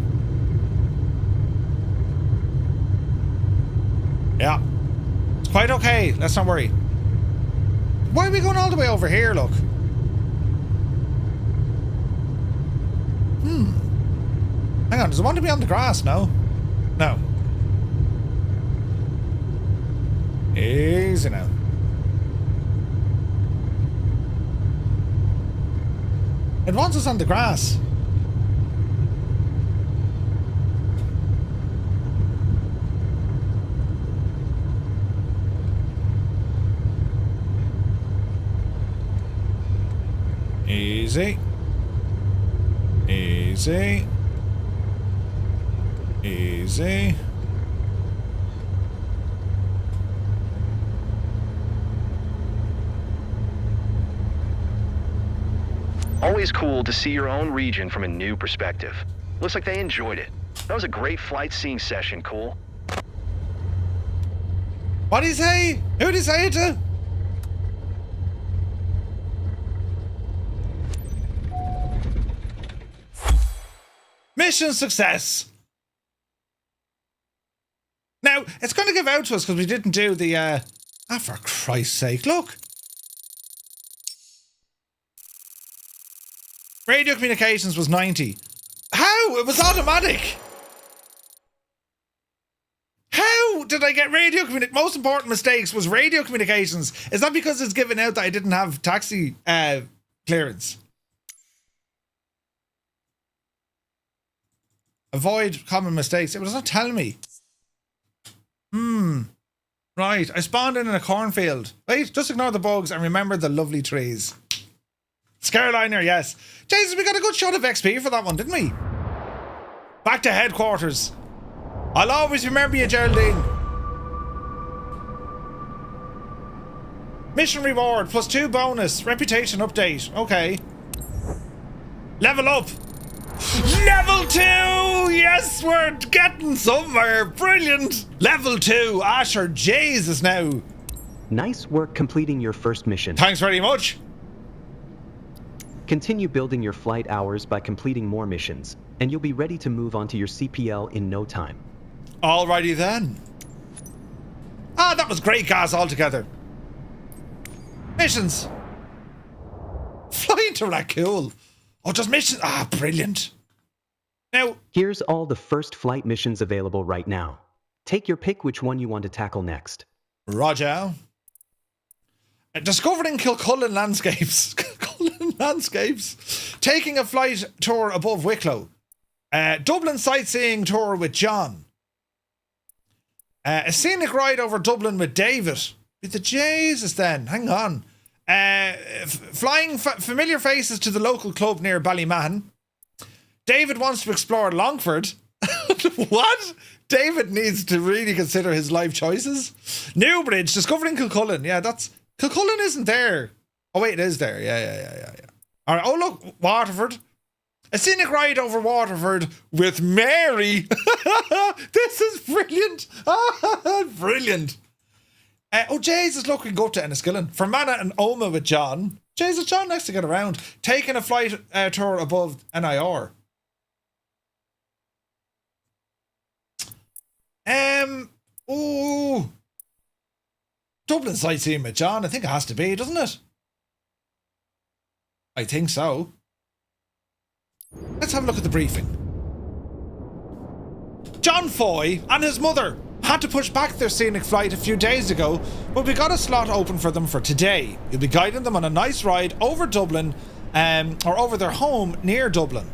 Yeah. It's quite okay. Let's not worry. Why are we going all the way over here, look? Hang on, does it want to be on the grass? No. No. Easy now. It wants us on the grass. Easy. Easy. Easy. Always cool to see your own region from a new perspective. Looks like they enjoyed it. That was a great flight seeing session, Cole. What did he say? Who did he say it to? Mission success. Now, it's going to give out to us because we didn't do the, for Christ's sake, look. Radio communications was 90. How? It was automatic. How did I get radio communications? Most important mistakes was radio communications. Is that because it's given out that I didn't have taxi clearance? Avoid common mistakes. It was not telling me. Right. I spawned in a cornfield. Wait, just ignore the bugs and remember the lovely trees. Scareliner, yes. Jesus, we got a good shot of XP for that one, didn't we? Back to headquarters. I'll always remember you, Geraldine. Mission reward +2 bonus. Reputation update. Okay. Level up. Level 2! Yes, we're getting somewhere. Brilliant. Level 2. Asher, Jesus now. Nice work completing your first mission. Thanks very much. Continue building your flight hours by completing more missions, and you'll be ready to move on to your CPL in no time. Alrighty then. Ah, that was great gas altogether. Missions. Flying to Raccoon. Oh, just missions. Ah, brilliant. Now, here's all the first flight missions available right now. Take your pick which one you want to tackle next. Roger. Discovering Kilcullen landscapes. Kilcullen landscapes. Taking a flight tour above Wicklow. Dublin sightseeing tour with John. A scenic ride over Dublin with David. With the Jesus then. Hang on. Flying familiar faces to the local club near Ballymahan. David wants to explore Longford. What? David needs to really consider his life choices. Newbridge, discovering Kilcullen. Yeah, that's... Kilcullen isn't there. Oh, wait, it is there. Yeah. All right. Oh, look, Waterford. A scenic ride over Waterford with Mary. This is brilliant. Brilliant. Oh, Jesus, look, we can go up to Enniskillen. Fermanagh and Omagh with John. Jesus, John likes to get around. Taking a flight tour above NIR. Oh, Dublin sightseeing with John. I think it has to be, doesn't it? I think so. Let's have a look at the briefing. John Foy and his mother had to push back their scenic flight a few days ago, but we got a slot open for them for today. You'll be guiding them on a nice ride over Dublin, or over their home near Dublin.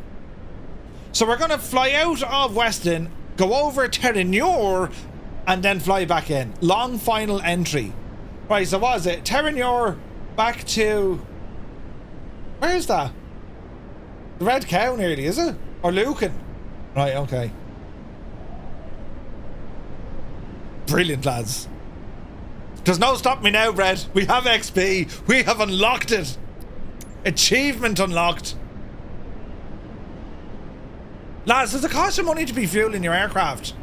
So we're going to fly out of Weston, go over Terranure, and then fly back in. Long final entry. Right, so what is it? Terranure back to... Where is that? The Red Cow nearly, is it? Or Lucan? Right, okay. Brilliant, lads. There's no stopping me now, Brett. We have XP. We have unlocked it. Achievement unlocked. Lads, does it cost you money to be fueling your aircraft?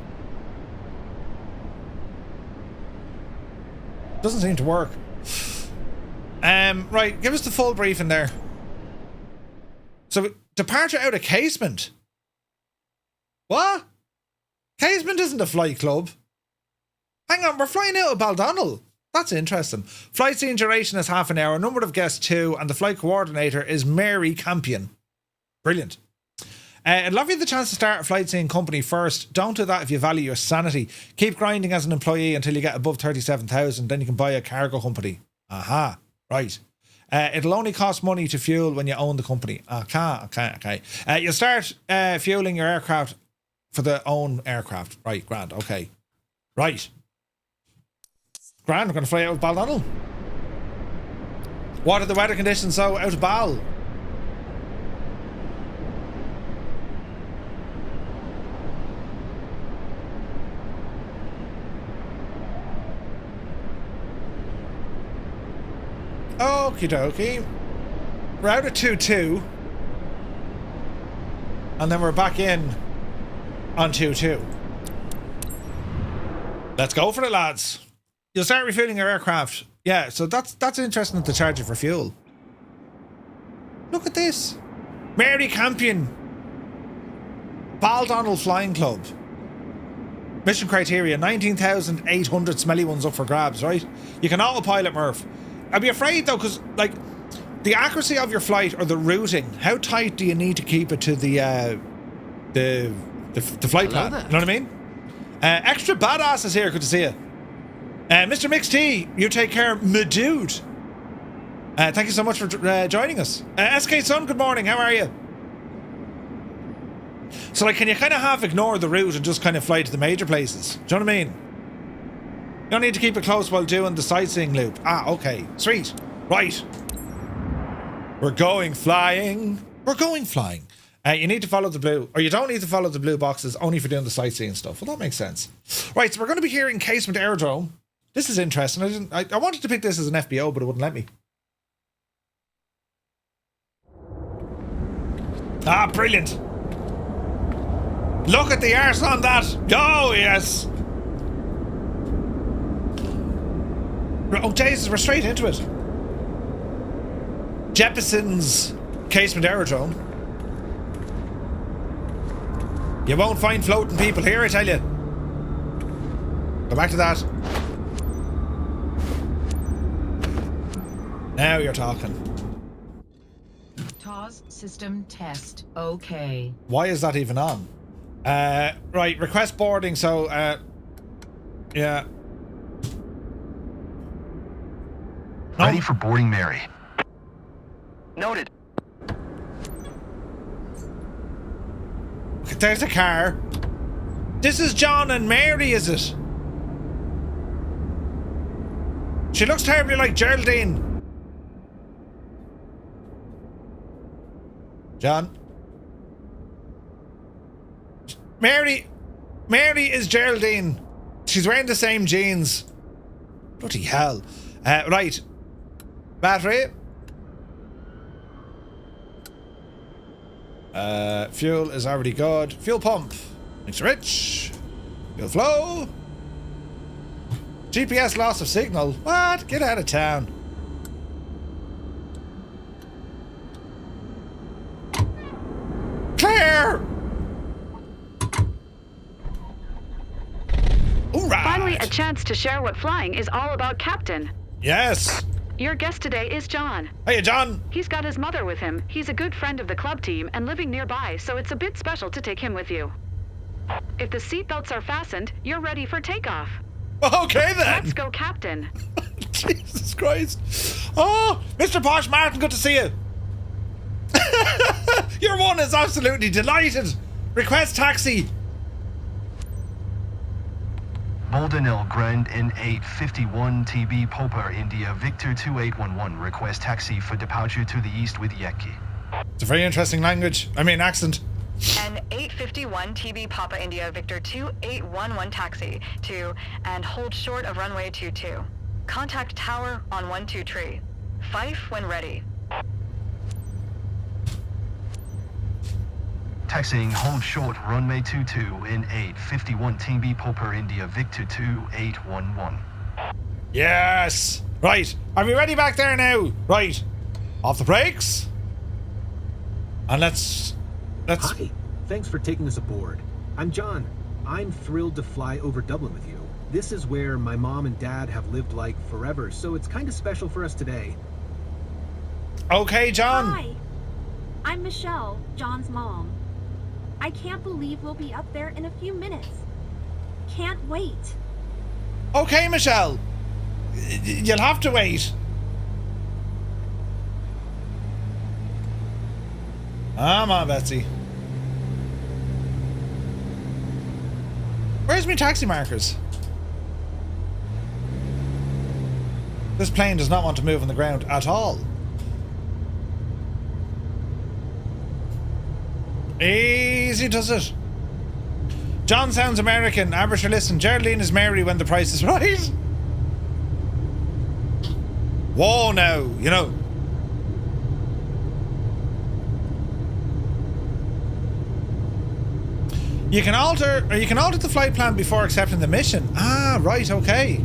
Doesn't seem to work. Right, give us the full briefing there. So, departure out of Casement. What? Casement isn't a flight club. Hang on, we're flying out of Baldonnel. That's interesting. Flight scene duration is half an hour, number of guests 2, and the flight coordinator is Mary Campion. Brilliant. It'll offer you the chance to start a flight scene company first. Don't do that if you value your sanity. Keep grinding as an employee until you get above 37,000, then you can buy a cargo company. Aha, right. It'll only cost money to fuel when you own the company. Okay. You'll start fueling your aircraft for the own aircraft. Right, grand, okay. Right. Grand, we're going to fly out of Baldonnel. What are the weather conditions so out of Bal? Okie dokie. We're out at 2-2. And then we're back in on 2-2. Let's go for it, lads. You'll start refueling your aircraft. Yeah, so that's interesting to charge you for fuel. Look at this. Mary Campion. Baldonnel Flying Club. Mission criteria, 19,800 smelly ones up for grabs, right? You can autopilot, Murph. I'd be afraid though, because like the accuracy of your flight or the routing, how tight do you need to keep it to the flight plan? You know what I mean? Extra badass is here. Good to see you, Mr. Mix T. You take care, my dude. Thank you so much for joining us. SK Sun, good morning. How are you? So like, can you kind of half ignore the route and just kind of fly to the major places? Do you know what I mean? You don't need to keep it close while doing the sightseeing loop. Ah, okay. Sweet. Right. We're going flying. We're going flying. You need to follow the blue, or you don't need to follow the blue boxes only for doing the sightseeing stuff. Well, that makes sense. Right, so we're going to be here in Casement Aerodrome. This is interesting. I wanted to pick this as an FBO, but it wouldn't let me. Ah, brilliant. Look at the arse on that. Oh, yes. Oh, Jesus, we're straight into it. Jeppeson's Casement Aerodrome. You won't find floating people here, I tell you. Go back to that. Now you're talking. TOS system test. Okay. Why is that even on? Right, request boarding, so, yeah. Ready for boarding, Mary. Noted. There's a car. This is John and Mary, is it? She looks terribly like Geraldine. John. Mary is Geraldine. She's wearing the same jeans. Bloody hell. Right. Battery. Fuel is already good. Fuel pump. It's rich. Fuel flow. GPS loss of signal. What? Get out of town. Clear! Alright. Finally, a chance to share what flying is all about, Captain. Yes. Your guest today is John. Hey, John. He's got his mother with him. He's a good friend of the club team and living nearby, so it's a bit special to take him with you. If the seatbelts are fastened, you're ready for takeoff. Okay then. Let's go, Captain. Jesus Christ. Oh, Mr. Posh Martin, good to see you. Your one is absolutely delighted. Request taxi. Boldenell Grand N851 TB Popper India Victor 2811 request taxi for departure to the east with Yankee. It's a very interesting language. I mean accent. An 851 TB Papa India Victor 2811 taxi to and hold short of runway 22. Contact tower on 12 tree. Fife when ready. Taxiing hold short runway 22 in 851 TB Popper India Victor 2811. Yes. Right. Are we ready back there now? Right. Off the brakes. And let's... Hi. Thanks for taking us aboard. I'm John. I'm thrilled to fly over Dublin with you. This is where my mom and dad have lived like forever, so it's kind of special for us today. Okay, John. Hi. I'm Michelle, John's mom. I can't believe we'll be up there in a few minutes. Can't wait. Okay, Michelle. You'll have to wait. Come on, Betsy. Where's my taxi markers? This plane does not want to move on the ground at all. Easy does it. John sounds American. Abershire, listen. Geraldine is Mary when the price is right. Whoa, now, you know. You can alter the flight plan before accepting the mission. Ah, right, okay.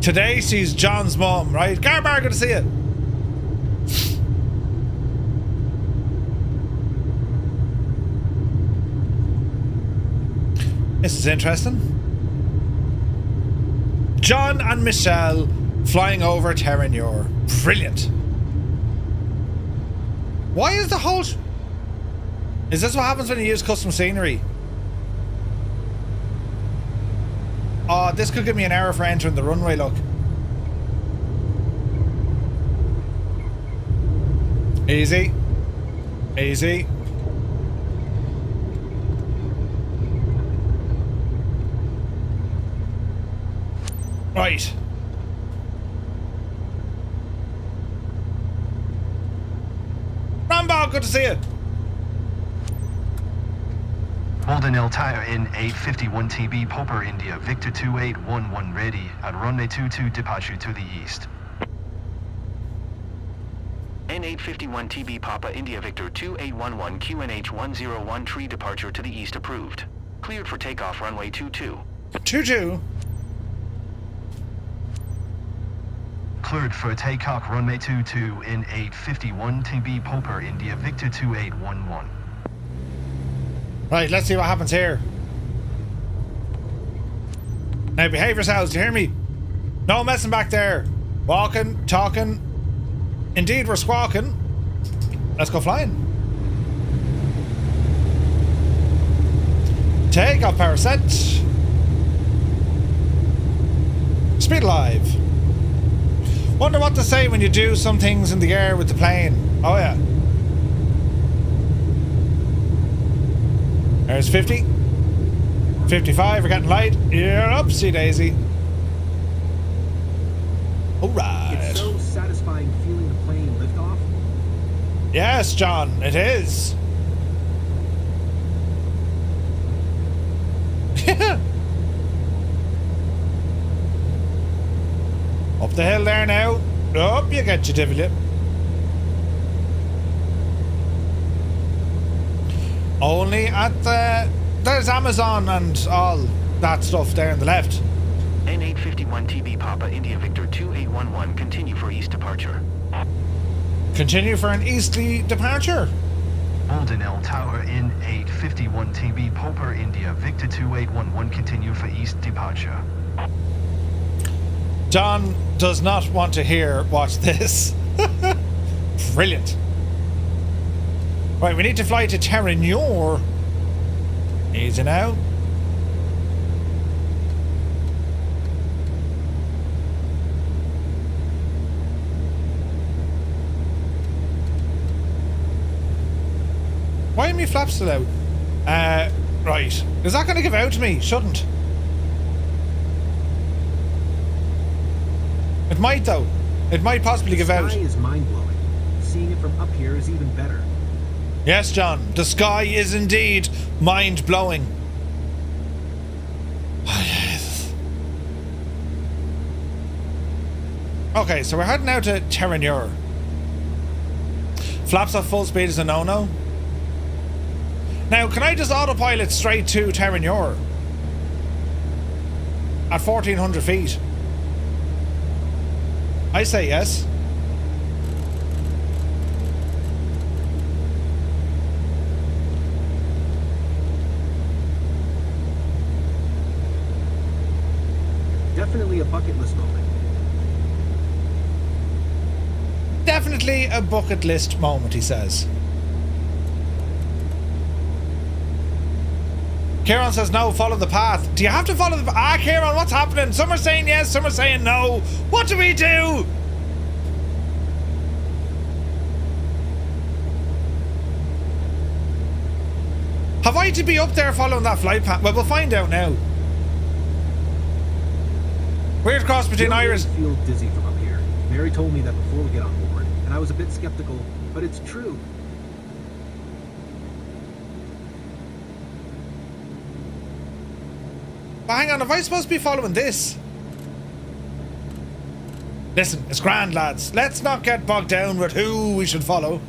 Today she's John's mom, right? Garbar, good to see you. This is interesting. John and Michelle flying over Terranure. Brilliant. Why is the whole... Is this what happens when you use custom scenery? Oh, this could give me an error for entering the runway, look. Easy. Easy. Right. Rambo, good to see you. Boldenell Tire in 851 TB Popper India Victor 2811 ready at runway 22 departure to the east. N851 TB Papa India Victor 2811 QNH 101 tree departure to the east approved. Cleared for takeoff runway 22. 22. Cleared for takeoff runway 22 in 851 TB Popper India Victor 2811. Right, let's see what happens here. Now behave yourselves, do you hear me? No messing back there. Walking, talking. Indeed, we're squawking. Let's go flying. Take off power set. Speed alive. Wonder what to say when you do some things in the air with the plane. Oh yeah. There's 50. 55, we're getting light. You're upsy daisy. Alright. It's so satisfying feeling the plane lift off. Yes, John, it is. Up the hill there now. Up you get, you divil. Only at the... There's Amazon and all that stuff there on the left. N851 TB Papa India Victor 2811, continue for east departure. Continue for an easterly departure. Aldenell Tower N851 TB Popper India Victor 2811, continue for east departure. John does not want to hear watch this. Brilliant. Right, we need to fly to Terranure. Easy now. Why are my flaps still out? Right. Is that going to give out to me? Shouldn't. It might though. It might possibly give out. The sky is mind-blowing. Seeing it from up here is even better. Yes, John. The sky is indeed mind-blowing. Okay, so we're heading out to Terranure. Flaps at full speed is a no-no. Now, can I just autopilot straight to Terranure? At 1,400 feet? I say yes. Definitely a bucket list moment. Definitely a bucket list moment, he says. Kieran says no, follow the path. Do you have to follow the path? Ah, Kieran, what's happening? Some are saying yes, some are saying no. What do we do? Have I to be up there following that flight path? Well, we'll find out now. Weird cross between Irish. I feel dizzy from up here. Mary told me that before we get on board, and I was a bit skeptical, but it's true. But hang on, am I supposed to be following this? Listen, it's grand, lads. Let's not get bogged down with who we should follow.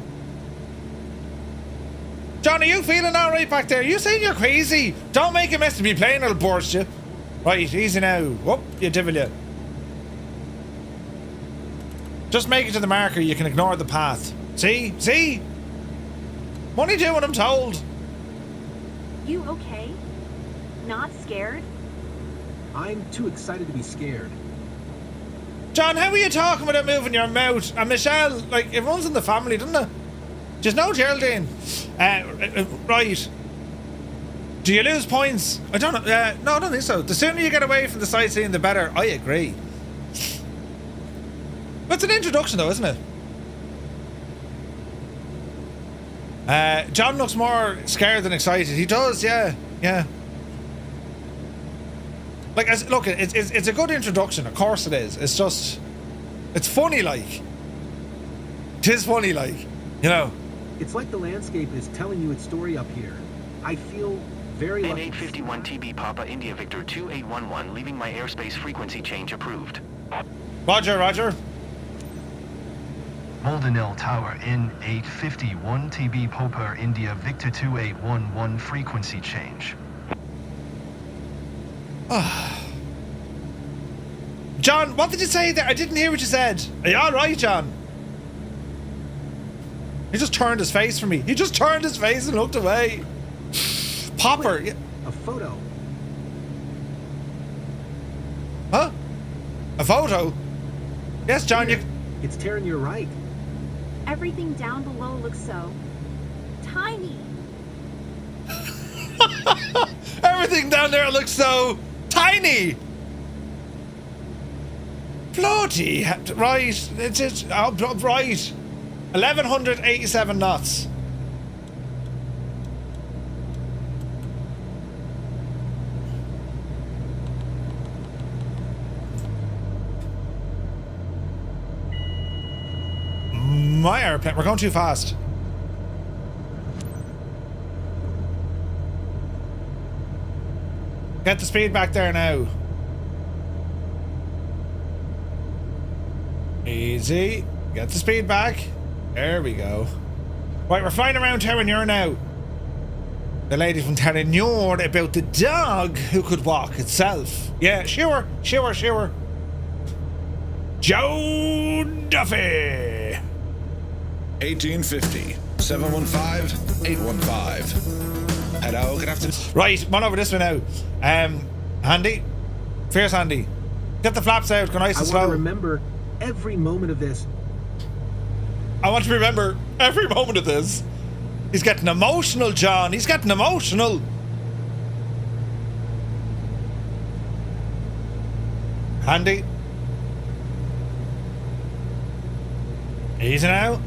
John, are you feeling alright back there? You saying you're crazy? Don't make a mess of me plane, it'll burst you. Right, easy now. Whoop, you divil you. Just make it to the marker, you can ignore the path. See? See? I'm only doing what I'm told. You okay? Not scared? I'm too excited to be scared. John, how are you talking without moving your mouth? And Michelle, like, it runs in the family, doesn't it? Just no Geraldine. Right. Do you lose points? I don't know. No, I don't think so. The sooner you get away from the sightseeing, the better. I agree. But it's an introduction, though, isn't it? John looks more scared than excited. He does, yeah. Yeah. Like, look, it's a good introduction. Of course it is. It's just... It's funny, like. It is funny, like. You know. It's like the landscape is telling you its story up here. I feel very lucky. N851 TB Papa India Victor 2811, leaving my airspace frequency change approved. Roger, roger. Aldenell Tower N851 TB Popper India Victor 2811, frequency change. John, what did you say there? I didn't hear what you said. Are you alright, John? He just turned his face from me. He just turned his face and looked away. Popper. Wait, a photo. Huh? A photo? Yes, John, Here, it's tearing your right. Everything down below looks so tiny. Everything down there looks so tiny. Bloody right. It's right. 1,187 knots. My airplane. We're going too fast. Get the speed back there now. Easy. Get the speed back. There we go. Right, we're flying around Terranure now. The lady from Terranure about the dog who could walk itself. Yeah, sure. Joe Duffy. 1850 715 815. Hello, good afternoon. Right, I'm on over this one now. Handy. Fierce Handy. Get the flaps out, go nice and slow. I want to remember every moment of this. I want to remember every moment of this. He's getting emotional, John. He's getting emotional. Handy. Easy now.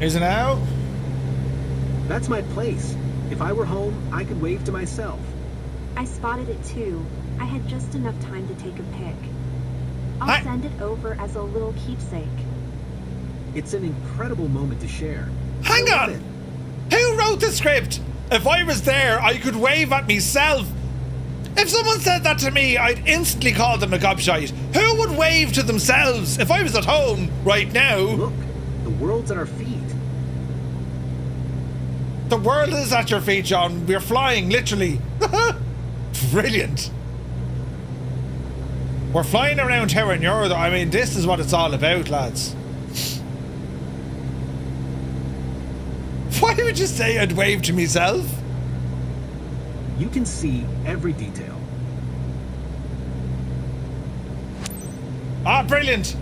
Easy now. That's my place. If I were home, I could wave to myself. I spotted it too. I had just enough time to take a pic. I'll send it over as a little keepsake. It's an incredible moment to share. Hang on! Who wrote the script? If I was there, I could wave at myself. If someone said that to me, I'd instantly call them a gobshite. Who would wave to themselves if I was at home right now? Look, the world's at our feet. The world is at your feet, John. We're flying, literally. Brilliant. We're flying around Terranure, though. I mean, this is what it's all about, lads. Why would you say I'd wave to myself? You can see every detail. Ah, brilliant.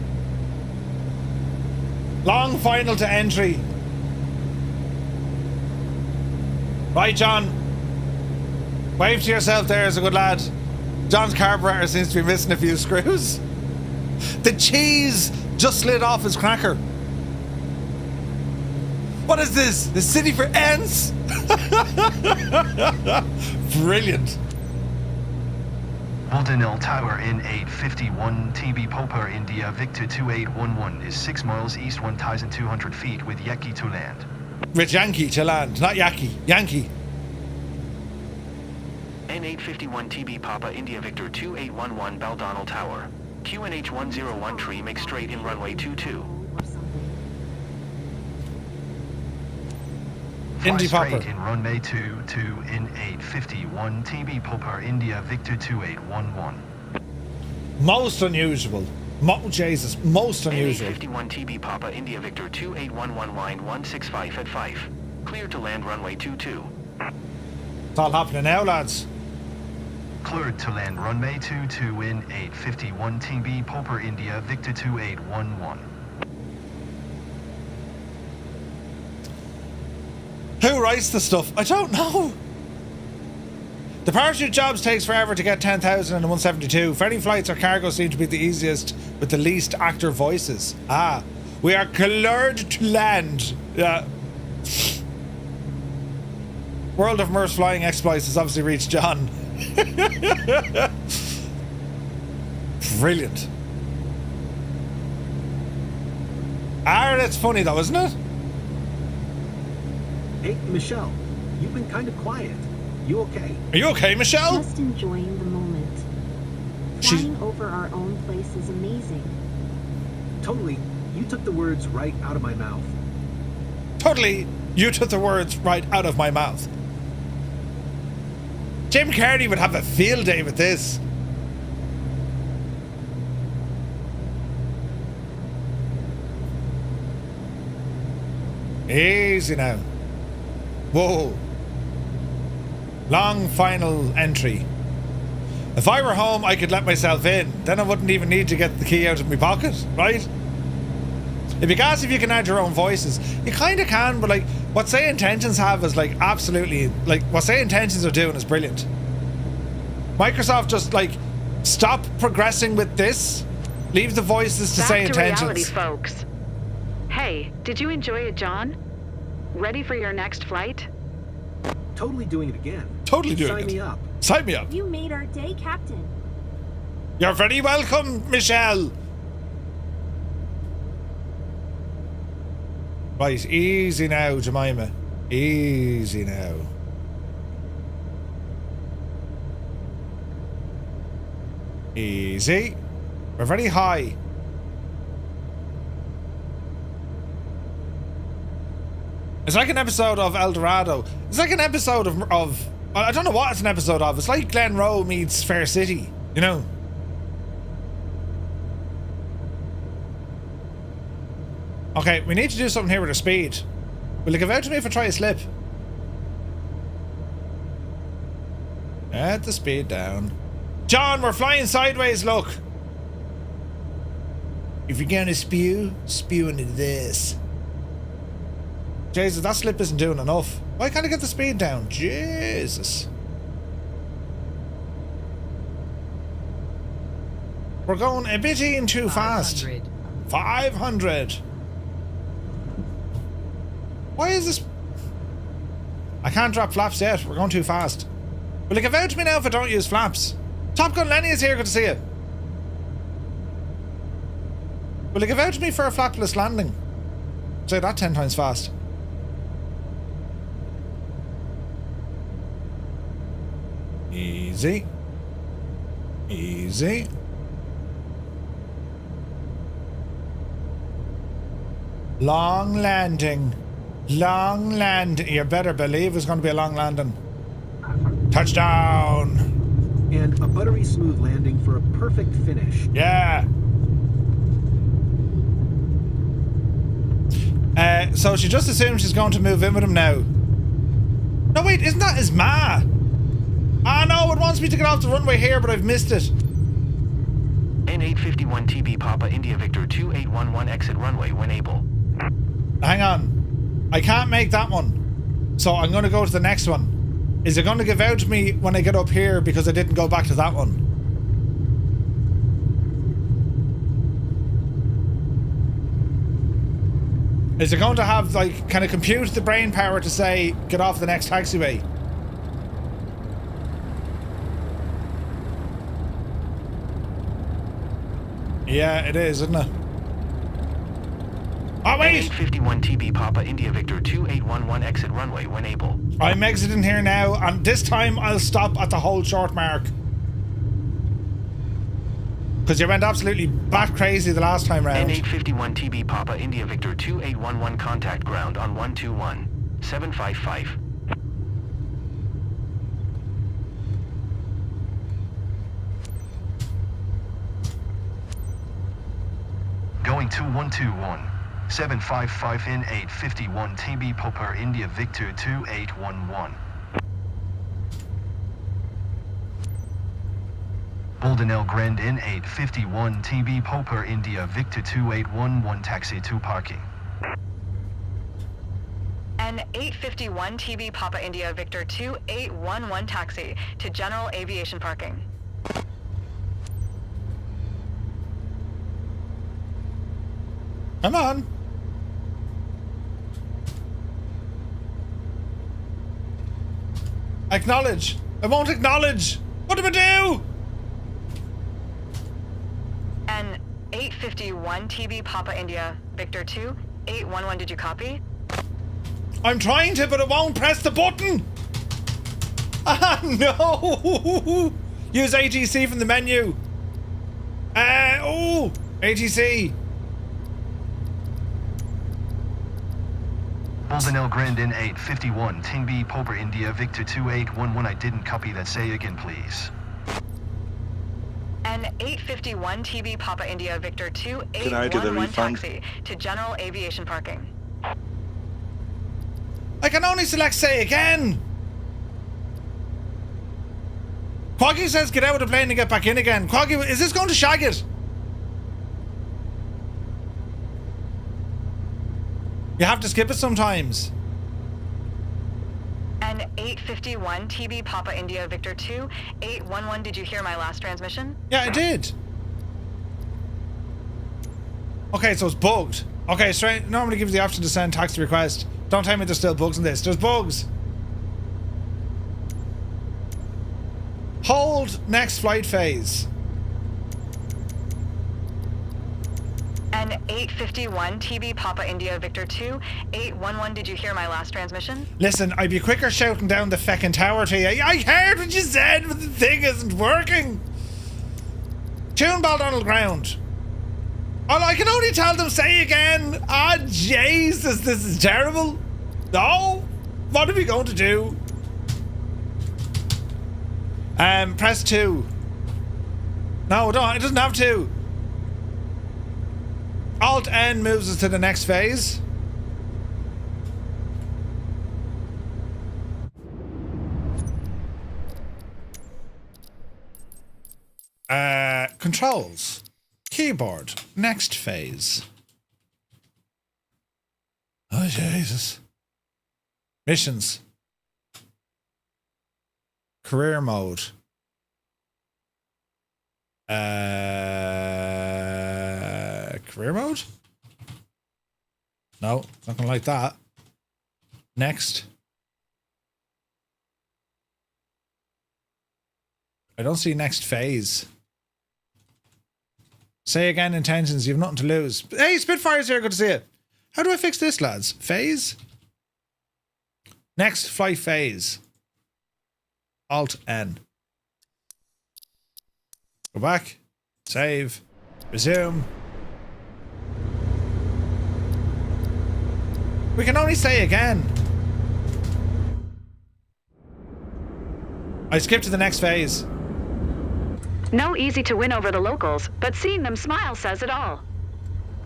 Long final to entry. Right, John. Wave to yourself there as a good lad. John's carburetor seems to be missing a few screws. The cheese just slid off his cracker. What is this? The city for ants? Brilliant. Waldenell Tower in 851 TB Popper, India, Victor 2811 is 6 miles east, 1,200 feet with Yaki to land. With Yankee to land, not Yaki. Yankee. N851 TB Papa India Victor 2811 Baldonnel Tower. QNH 101 tree make straight in runway 22. Fly Indy straight Popper. in runway 22 in 851 TB Popper India Victor 2811. Most unusual. Jesus, most unusual. N851 TB Papa India Victor 2811 line 165 at 5. Cleared to land runway 22. It's all happening now, lads. Cleared to land runway 22 in 851 TB Popper India Victor 2811. Who writes the stuff? I don't know. The parachute jobs takes forever to get 10,000 and 172. Ferry flights or cargo seem to be the easiest with the least actor voices. Ah, we are cleared to land. Yeah. World of Merce flying exploits has obviously reached John. Brilliant. Ah, that's funny though, isn't it? Hey, Michelle, you've been kind of quiet. You okay? Are you okay, Michelle? Just enjoying the moment. Flying over our own place is amazing. Totally. You took the words right out of my mouth. Totally. You took the words right out of my mouth. Jim Carney would have a field day with this. Easy now. Whoa. Long final entry. If I were home, I could let myself in. Then I wouldn't even need to get the key out of my pocket, right? It'd be gas if you can add your own voices. You kind of can, but like, what Say Intentions have is like absolutely, like, what Say Intentions are doing is brilliant. Microsoft just like, stop progressing with this. Leave the voices to Say Intentions. Reality, folks. Hey, did you enjoy it, John? Ready for your next flight? Totally doing it again. Totally doing it. Sign me up. Sign me up. You made our day, Captain. You're very welcome, Michelle. Right, easy now, Jemima. Easy now. Easy. We're very high. It's like an episode of El Dorado. It's like an episode of I don't know what it's an episode of. It's like Glen Rowe meets Fair City, you know? Okay, we need to do something here with the speed. Will it give out to me if I try a slip? Add the speed down. John, we're flying sideways, look! If you're gonna spew, spew into this. Jesus, that slip isn't doing enough. Why can't I get the speed down? Jesus. We're going a bit in too fast. 500. Why is this? I can't drop flaps yet. We're going too fast. Will it give out to me now if I don't use flaps? Top Gun Lenny is here. Good to see you. Will it give out to me for a flapless landing? Say that 10 times fast. Easy. Easy. Long landing. Long land. You better believe it's going to be a long landing. Touchdown. And a buttery smooth landing for a perfect finish. Yeah. So she just assumes she's going to move in with him now. No, wait, isn't that his ma? Ah, no, it wants me to get off the runway here, but I've missed it. N851 TB Papa India Victor 2811 exit runway when able. Hang on. I can't make that one. So I'm going to go to the next one. Is it going to give out to me when I get up here because I didn't go back to that one? Is it going to have, like, can it compute the brain power to say, get off the next taxiway? Yeah, it is, isn't it? Oh, wait! N851 TB Papa India Victor 2811 exit runway when able. I'm exiting here now, and this time I'll stop at the hold short mark. Because you went absolutely bat crazy the last time round. N851 TB Papa India Victor 2811 contact ground on 121 755. Going to 121 755 N851 TB Popper India Victor 2811. Boldenel Grand N851 TB Popper India Victor 2811 taxi to parking. N851 TB Papa India Victor 2811 taxi to general aviation parking. Come on. Acknowledge. I won't acknowledge. What do I do? N851 TB Papa India Victor 2811. Did you copy? I'm trying to, but it won't press the button. Ah, no. Use ATC from the menu. Oh, ATC. Boldenel Grand N851 TB Popper India Victor 2811. I didn't copy that. Say again, please. N851 TB Papa India Victor 2811 taxi to general aviation parking. I can only select say again. Quaggy says get out of the plane and get back in again. Quaggy, is this going to shag it? You have to skip it sometimes. N851 TB Papa India Victor 2811. Did you hear my last transmission? Yeah, I did. Okay, so it's bugged. Okay, straight. Normally gives the option to send taxi request. Don't tell me there's still bugs in this. There's bugs. Hold next flight phase. And 851 TB Papa India Victor 2811, did you hear my last transmission? Listen, I'd be quicker shouting down the feckin' tower to you. I heard what you said, but the thing isn't working. Tune Baldonald ground. Oh, I can only tell them say again. Ah, Jesus, this is terrible. No, what are we going to do? Press 2. No, don't. It doesn't have to. Alt N moves us to the next phase. Controls. Keyboard. Next phase. Oh, Jesus. Missions. Career mode. Career mode? No, not gonna like that. Next. I don't see next phase. Say again intentions, you've nothing to lose. Hey, Spitfire's here, good to see you. How do I fix this, lads? Phase? Next flight phase. Alt N. Go back. Save. Resume. We can only say again. I skipped to the next phase. No easy to win over the locals, but seeing them smile says it all.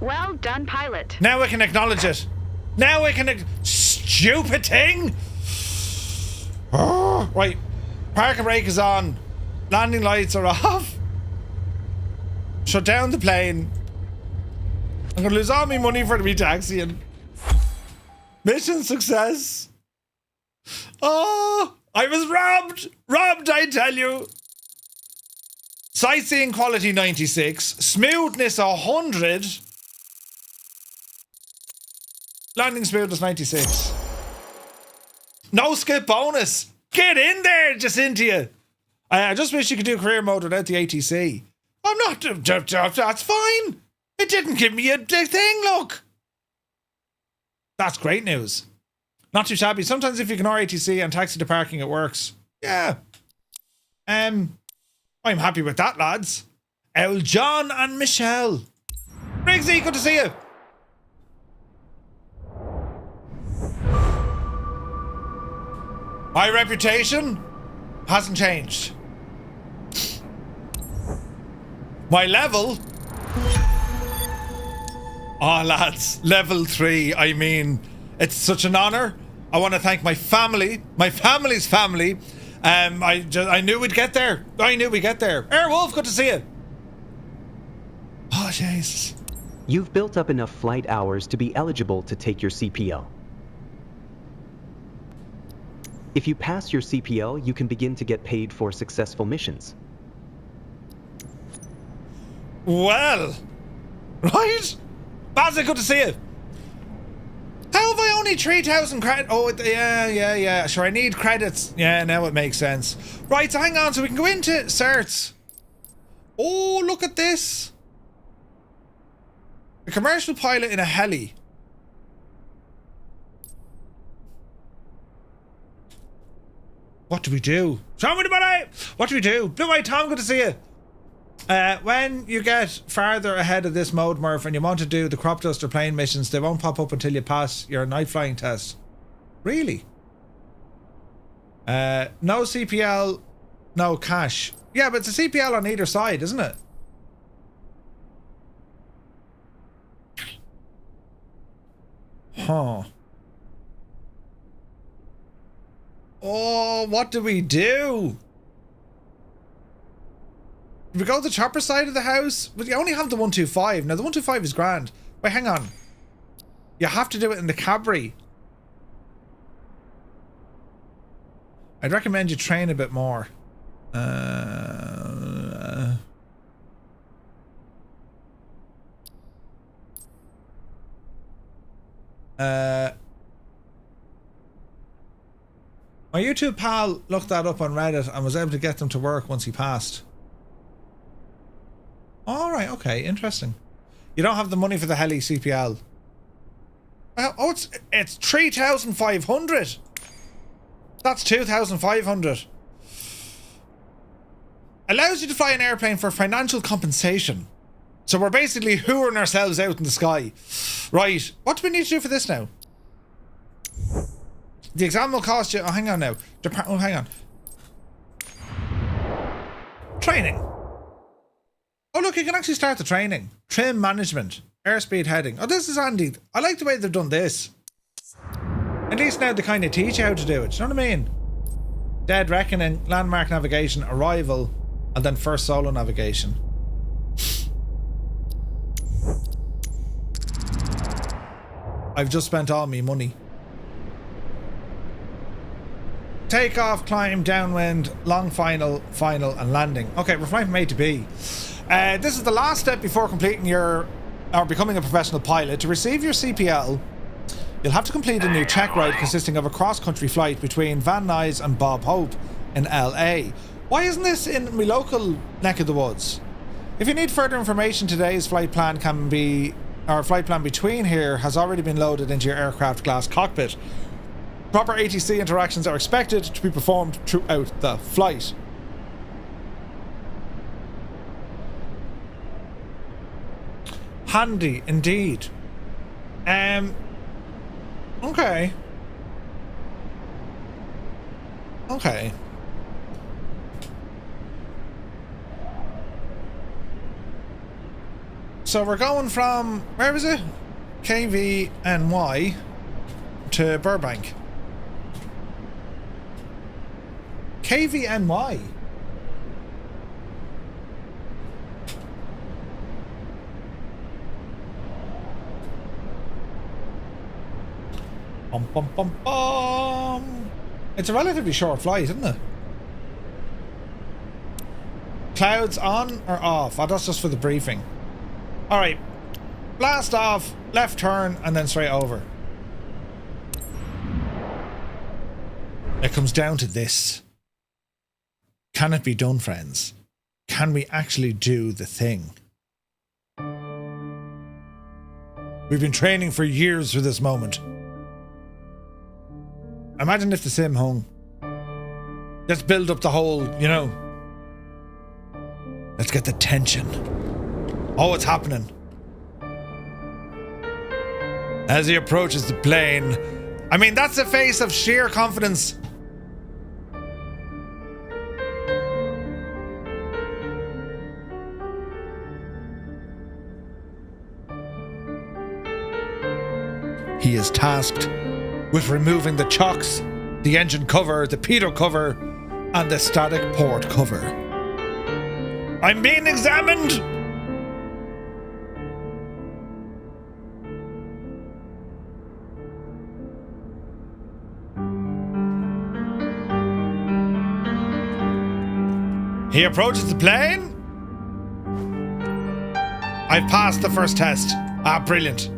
Well done, pilot. Now we can acknowledge it. Now we can... Stupid thing! Oh, right. Parking brake is on. Landing lights are off. Shut down the plane. I'm gonna lose all my money for the retaxiing. Mission success. Oh, I was robbed. Robbed, I tell you. Sightseeing quality 96. Smoothness 100. Landing smoothness 96. No skip bonus. Get in there, Jacintia. I just wish you could do career mode without the ATC. I'm not... That's fine. It didn't give me a thing, look. That's great news. Not too shabby. Sometimes if you ignore ATC and taxi to parking, it works. Yeah. I'm happy with that, lads. El John and Michelle. Briggsy, good to see you. My reputation hasn't changed. My level... Oh, lads, level 3. I mean, it's such an honor. I want to thank my family, my family's family. I knew we'd get there. I knew we'd get there. Airwolf, good to see you. Oh, Jesus. You've built up enough flight hours to be eligible to take your CPL. If you pass your CPL, you can begin to get paid for successful missions. Well, right? Bazza, good to see you. How have I only 3,000 credit? Oh, yeah. Sure, I need credits. Yeah, now it makes sense. Right, so hang on, so we can go into certs. Oh, look at this. A commercial pilot in a heli. What do we do? Show me the money! What do we do? Blue-Eyed Tom, good to see you. When you get farther ahead of this mode, Murph, and you want to do the crop duster plane missions, they won't pop up until you pass your night flying test. Really? No CPL, no cash. Yeah, but it's a CPL on either side, isn't it? Huh. Oh, what do we do? Do we go to the chopper side of the house? But you only have the 125. Now, the 125 is grand. Wait, hang on. You have to do it in the Cabri. I'd recommend you train a bit more. My YouTube pal looked that up on Reddit and was able to get them to work once he passed. Alright, okay, interesting. You don't have the money for the heli CPL. Oh, it's 3,500. That's 2,500. Allows you to fly an airplane for financial compensation. So we're basically hooring ourselves out in the sky. Right. What do we need to do for this now? The exam will cost you... Oh, hang on now. Oh, hang on. Training. Oh, look, you can actually start the training. Trim management. Airspeed heading. Oh, this is handy. I like the way they've done this. At least now they kind of teach you how to do it. Do you know what I mean? Dead reckoning, landmark navigation, arrival, and then first solo navigation. I've just spent all my money. Takeoff, climb, downwind, long final, and landing. Okay, we're flying from A to B. This is the last step before completing your, or becoming a professional pilot. To receive your CPL, you'll have to complete a new check ride consisting of a cross-country flight between Van Nuys and Bob Hope in LA. Why isn't this in my local neck of the woods? If you need further information, today's flight plan flight plan between here has already been loaded into your aircraft glass cockpit. Proper ATC interactions are expected to be performed throughout the flight. Handy indeed. Okay. Okay. So we're going from, where was it? KVNY to Burbank. KVNY. Bum, bum, bum, bum. It's a relatively short flight, isn't it? Clouds on or off? Oh, that's just for the briefing. Alright. Blast off, left turn, and then straight over. It comes down to this. Can it be done, friends? Can we actually do the thing? We've been training for years for this moment. Imagine if the sim hung. Let's build up the whole, you know. Let's get the tension. Oh, it's happening. As he approaches the plane. I mean, that's a face of sheer confidence. He is tasked with removing the chocks, the engine cover, the pitot cover, and the static port cover. I'm being examined! He approaches the plane. I've passed the first test. Ah, brilliant.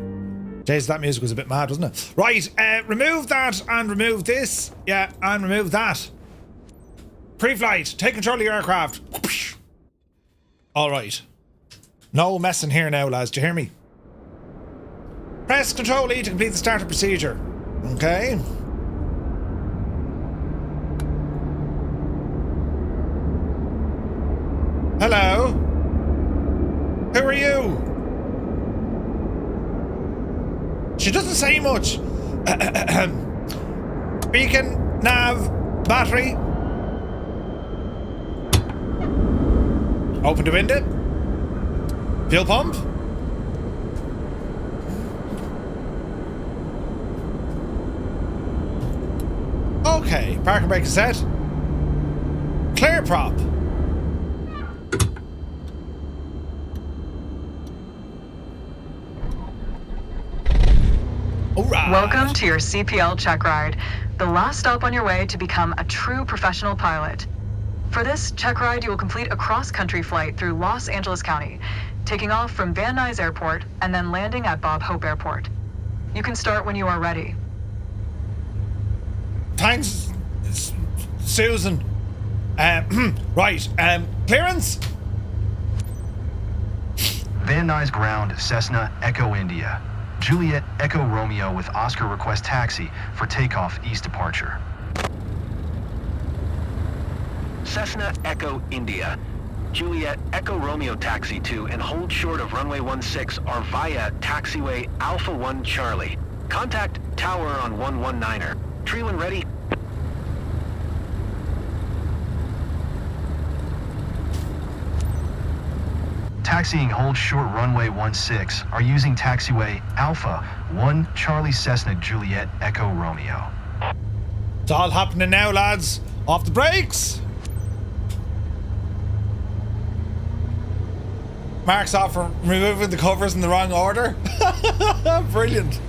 Jeez, that music was a bit mad, wasn't it? Right, remove that and remove this. Yeah, and remove that. Pre-flight, take control of your aircraft. All right. No messing here now, lads. Do you hear me? Press Control E to complete the starter procedure. Okay. Hello? Who are you? She doesn't say much. Beacon, nav, battery. Open the window. Fuel pump. Okay, parking brake is set. Clear prop. Right. Welcome to your CPL check ride, the last stop on your way to become a true professional pilot. For this check ride, you will complete a cross-country flight through Los Angeles County, taking off from Van Nuys Airport and then landing at Bob Hope Airport. You can start when you are ready. Thanks, Susan. Right, clearance? Van Nuys ground Cessna Echo India. Juliet Echo Romeo with Oscar request taxi for takeoff east departure. Cessna Echo India. Juliet Echo Romeo taxi to and hold short of runway 16 are via taxiway Alpha 1 Charlie. Contact tower on 119er. Tree when ready. Taxiing hold short runway 16 are using taxiway Alpha 1 Charlie Cessna Juliet Echo Romeo. It's all happening now, lads. Off the brakes. Mark's off for removing the covers in the wrong order. Brilliant.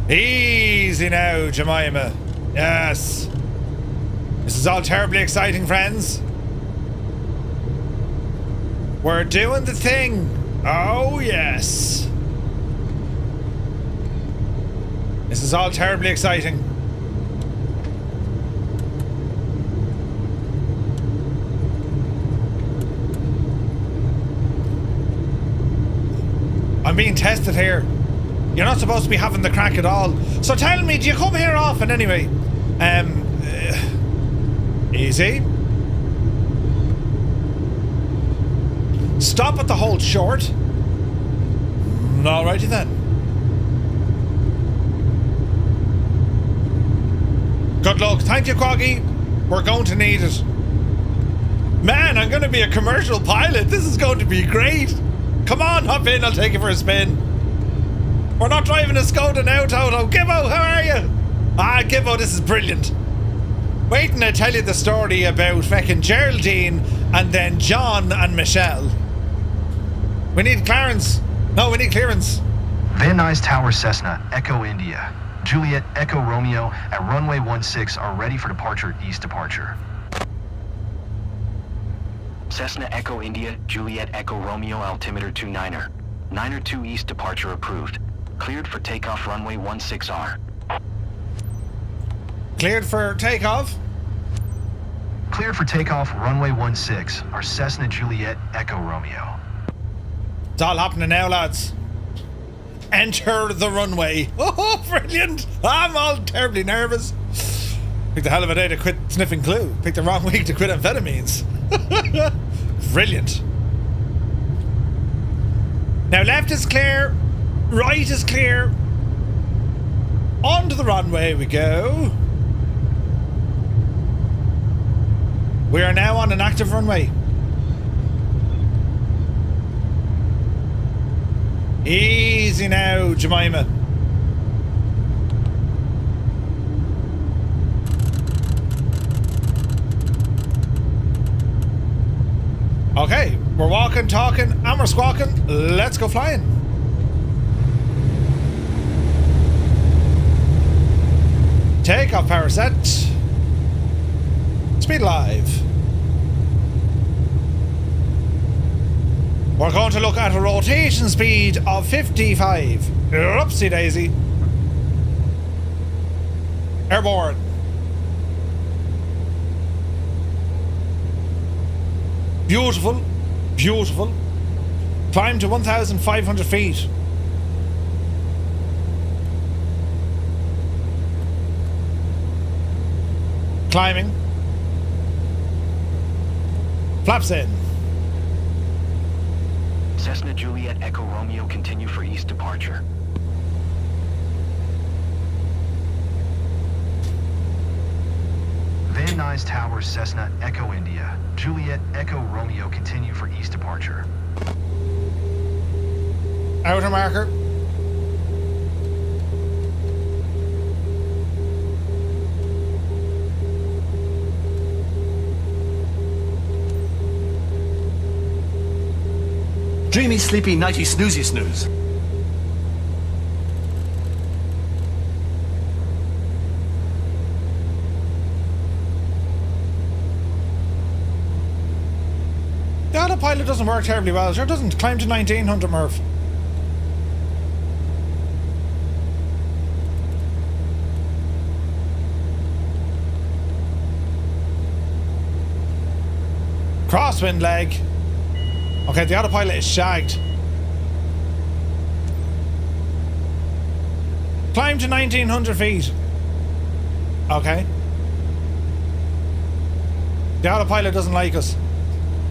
Easy now, Jemima. Yes. This is all terribly exciting, friends. We're doing the thing. Oh, yes. This is all terribly exciting. I'm being tested here. You're not supposed to be having the crack at all. So tell me, do you come here often anyway? Easy. Stop at the hold short. Alrighty then. Good luck. Thank you, Quaggy. We're going to need it. Man, I'm going to be a commercial pilot. This is going to be great. Come on, hop in. I'll take you for a spin. We're not driving a Skoda now, Toto. Gibbo, how are you? Ah, Gibbo, this is brilliant. Waiting to tell you the story about feckin' Geraldine and then John and Michelle. We need Clarence. No, we need clearance. Van Nuys Tower Cessna Echo India. Juliet Echo Romeo at runway 16 are ready for departure east departure. Cessna Echo India, Juliet Echo Romeo altimeter 29er. 9er 2 east departure approved. Cleared for takeoff runway 16R. Cleared for takeoff? Cleared for takeoff runway 16 are Cessna Juliet Echo Romeo. It's all happening now, lads. Enter the runway. Oh, brilliant. I'm all terribly nervous. Picked a hell of a day to quit sniffing glue. Picked the wrong week to quit amphetamines. Brilliant. Now left is clear. Right is clear. Onto the runway we go. We are now on an active runway. Easy now, Jemima. Okay, we're walking, talking, and we're squawking. Let's go flying. Takeoff power set. Speed live. We're going to look at a rotation speed of 55. Oopsie daisy. Airborne. Beautiful. Beautiful. Climb to 1,500 feet. Climbing. Flaps in. Cessna Juliet Echo Romeo continue for east departure. Van Nuys Tower Cessna Echo India. Juliet Echo Romeo continue for east departure. Outer marker. Dreamy, sleepy, nighty, snoozy, snooze. The autopilot doesn't work terribly well. Sure doesn't. Climb to 1900, Murph. Crosswind leg. Okay, the autopilot is shagged. Climb to 1900 feet. Okay. The autopilot doesn't like us.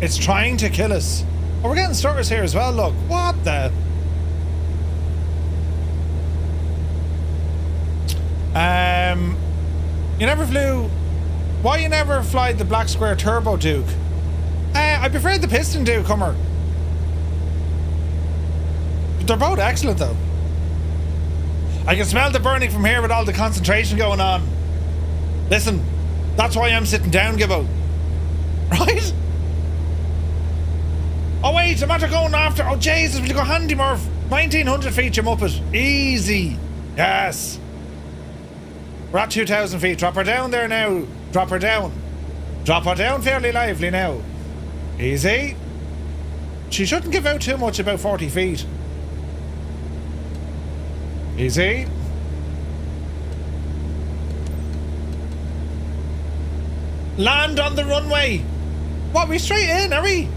It's trying to kill us. Oh, we're getting stutters here as well, look. What the? You never flew... Why you never fly the Black Square Turbo Duke? I prefer the Piston Duke, Hummer. They're both excellent, though. I can smell the burning from here with all the concentration going on. Listen, that's why I'm sitting down, Gibbo. Right? Oh, wait, I'm after going after... Oh, Jesus, will you go handy, Murph? 1900 feet, you muppet. Easy. Yes. We're at 2,000 feet. Drop her down there now. Drop her down. Drop her down fairly lively now. Easy. She shouldn't give out too much, about 40 feet. Easy. Land on the runway. What, we straight in, are we?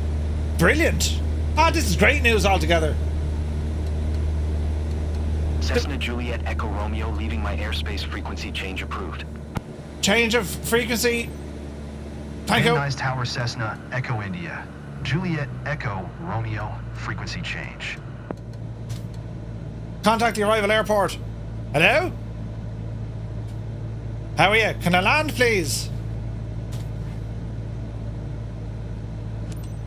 Brilliant. Ah, this is great news altogether. Cessna Juliet Echo Romeo leaving my airspace frequency change approved. Change of frequency. Thank you. Nice Tower Cessna Echo India. Juliet Echo Romeo frequency change. Contact the arrival airport. Hello? How are you? Can I land, please?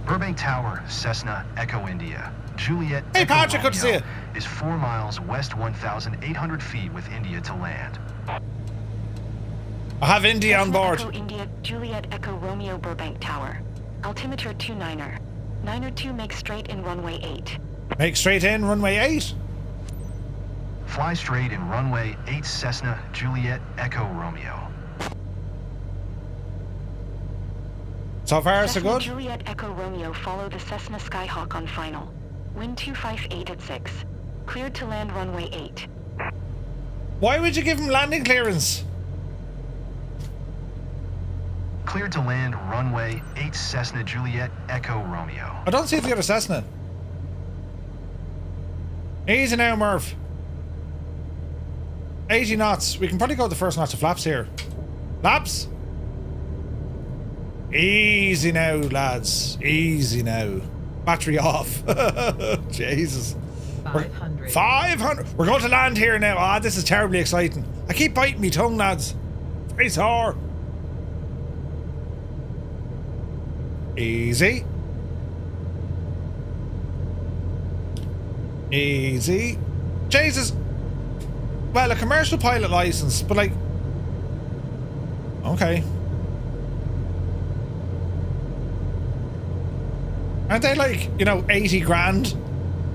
Burbank Tower Cessna Echo India. Juliet Hey, Echo Patrick, good to see you. Is 4 miles west 1,800 feet with India to land. I have India on board. Echo India, Juliet Echo Romeo Burbank Tower. Altimeter 29er. 902 make straight in runway 8. Make straight in runway 8. Fly straight in runway 8 Cessna Juliet Echo Romeo. So far, so Cessna good. Juliet Echo Romeo follow the Cessna Skyhawk on final. Wind 258 at 6. Cleared to land runway 8. Why would you give him landing clearance? Cleared to land runway 8 Cessna Juliet Echo Romeo. I don't see the other Cessna. Easy now, Murph. 80 knots. We can probably go the first notch of flaps here. Flaps? Easy now, lads. Easy now. Battery off. Jesus. 500. 500. We're going to land here now. Ah, this is terribly exciting. I keep biting me tongue, lads. Very sore. Easy. Easy. Jesus. Well, a commercial pilot license, but like... Okay. Aren't they like, you know, 80 grand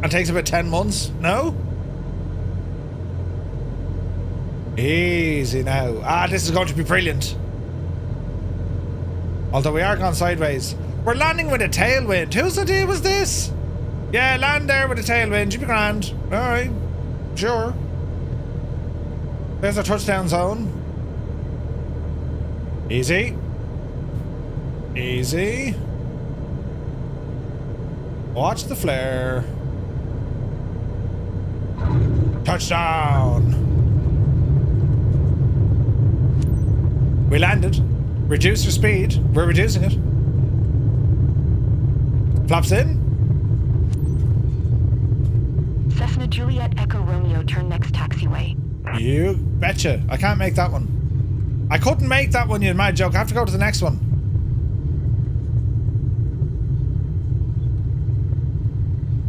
and takes about 10 months? No? Easy now. Ah, this is going to be brilliant. Although we are gone sideways. We're landing with a tailwind. Whose idea was this? Yeah, land there with a tailwind. You'll be grand. Alright. Sure. There's our touchdown zone. Easy. Easy. Watch the flare. Touchdown. We landed. Reduce your speed. We're reducing it. Flaps in. Cessna Juliet Echo Romeo turn next taxiway. You betcha. I can't make that one. I couldn't make that one, you mad joke. I have to go to the next one.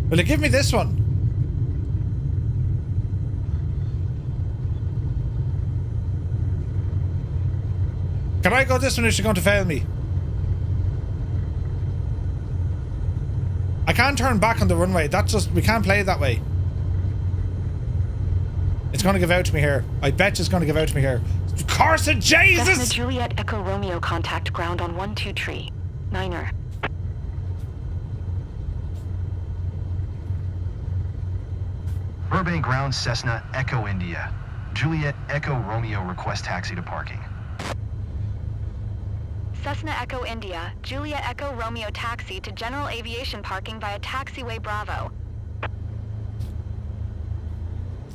Will it give me this one? Can I go this one or is she going to fail me? I can't turn back on the runway. That's just... We can't play it that way. It's going to give out to me here. I bet it's going to give out to me here. Of course it, Jesus! Cessna Juliet Echo Romeo contact ground on 1-2 tree. 9er. Burbank ground Cessna Echo India. Juliet Echo Romeo request taxi to parking. Cessna Echo India, Juliet Echo Romeo taxi to general aviation parking via taxiway Bravo.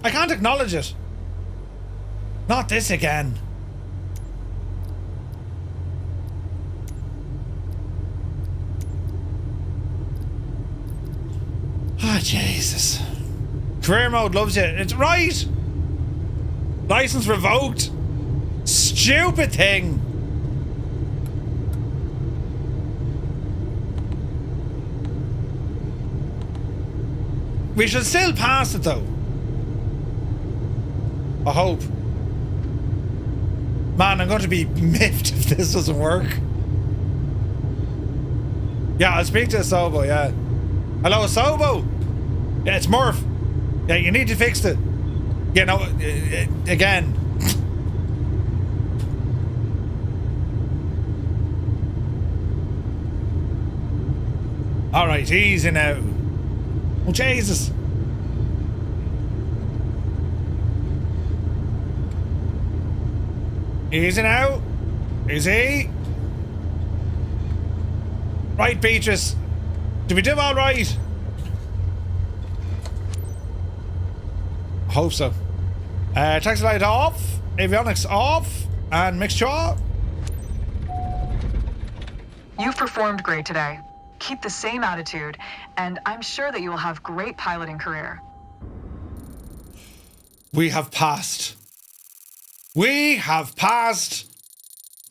I can't acknowledge it. Not this again. Ah, Jesus. Career mode loves you. It's right. License revoked. Stupid thing. We should still pass it though. I hope. Man, I'm going to be miffed if this doesn't work. Yeah, I'll speak to Sobo, yeah. Hello, Sobo? Yeah, it's Murph. Yeah, you need to fix it. You know, again. Alright, easy now. Oh, Jesus. Easy now. Easy. Right, Beatrice. Did we do all right? Hope so. Taxi light off. Avionics off. And mixture. You've performed great today. Keep the same attitude, and I'm sure that you will have great piloting career. We have passed. We have passed.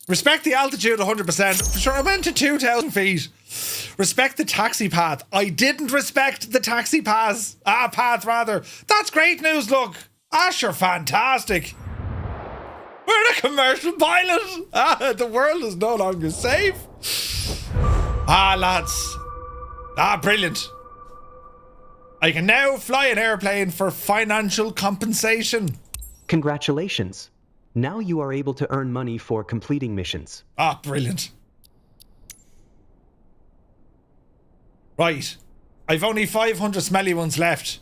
Respect the altitude 100%. Sure, I went to 2,000 feet. Respect the taxi path. I didn't respect the taxi path. Path rather. That's great news, look. Sure, fantastic. We're a commercial pilot. The world is no longer safe. Lads. Brilliant. I can now fly an airplane for financial compensation. Congratulations. Now you are able to earn money for completing missions. Brilliant. Right. I've only 500 smelly ones left.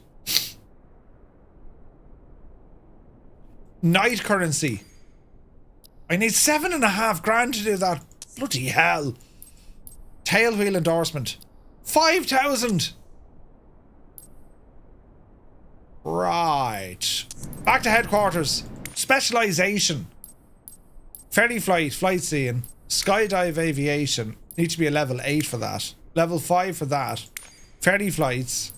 Night currency. I need 7.5 grand to do that. Bloody hell. Tailwheel endorsement. 5,000. Right. Back to headquarters. Specialization. Ferry flight, flight seeing. Skydive aviation. Need to be a level 8 for that. Level 5 for that. Ferry flights.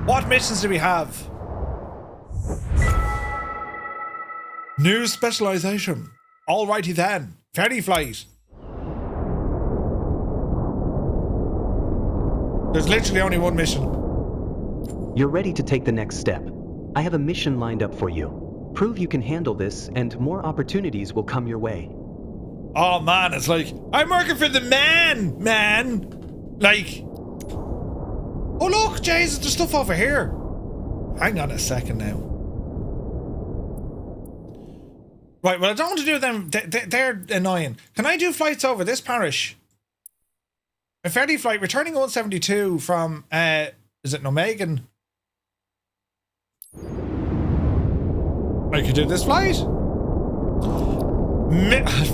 What missions do we have? New specialization. Alrighty then. Ferry flight. There's literally only one mission. You're ready to take the next step. I have a mission lined up for you. Prove you can handle this, and more opportunities will come your way. Oh man, it's like, I'm working for the man. Like, oh look, Jesus, there's stuff over here. Hang on a second now. Right, well I don't want to do them, they're annoying. Can I do flights over this parish? A ferry flight returning 172 from, is it Nomegan? I could do this flight.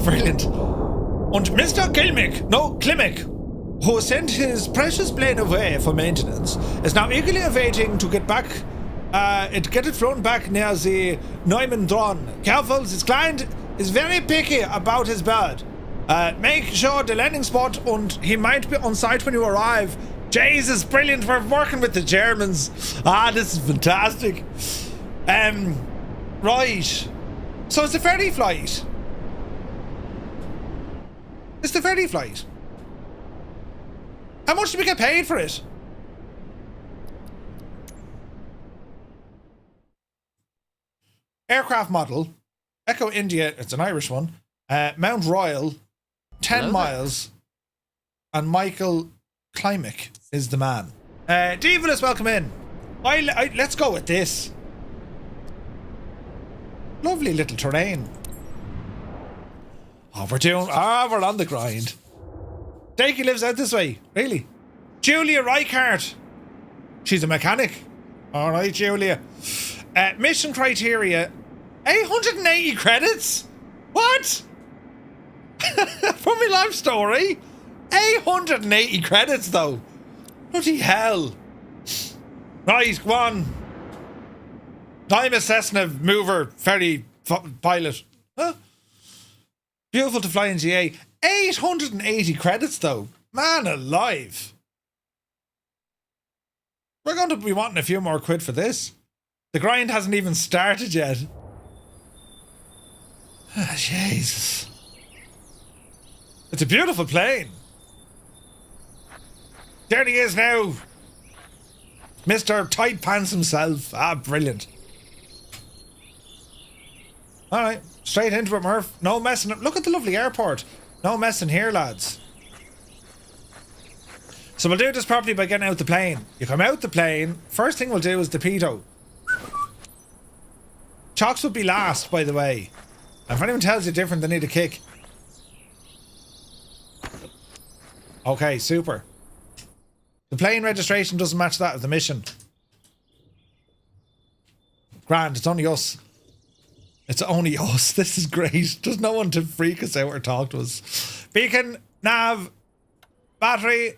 Brilliant. And Mr. Klimek, who sent his precious plane away for maintenance, is now eagerly awaiting to get it flown back near the Neumann Dron. Careful, this client is very picky about his bird. Make sure the landing spot, and he might be on site when you arrive. Jesus, brilliant, we're working with the Germans. This is fantastic. Right. So it's a ferry flight. It's the ferry flight. How much do we get paid for it? Aircraft model. Echo India, it's an Irish one. Mount Royal, 10 miles. And Michael Klimek is the man. Devil, welcome in. Let's go with this. Lovely little terrain. Oh, we're on the grind. Dakey lives out this way. Really? Julia Reichart. She's a mechanic. Alright, Julia. Mission criteria. 880 credits? What? From my life story? 880 credits though. Bloody hell. Right, go on. I'm a Cessna mover ferry pilot. Huh? Beautiful to fly in GA. 880 credits though. Man alive. We're going to be wanting a few more quid for this. The grind hasn't even started yet. Ah, Jesus. It's a beautiful plane. There he is now. Mr. Tight Pants himself. Ah, brilliant. Alright, straight into it, Murph. No messing. Look at the lovely airport. No messing here, lads. So we'll do this properly by getting out the plane. You come out the plane. First thing we'll do is the pedo. Chocks would be last, by the way. And if anyone tells you different, they need a kick. Okay, super. The plane registration doesn't match that of the mission. Grand, it's only us. It's only us. This is great. There's no one to freak us out or talk to us. Beacon, nav, battery.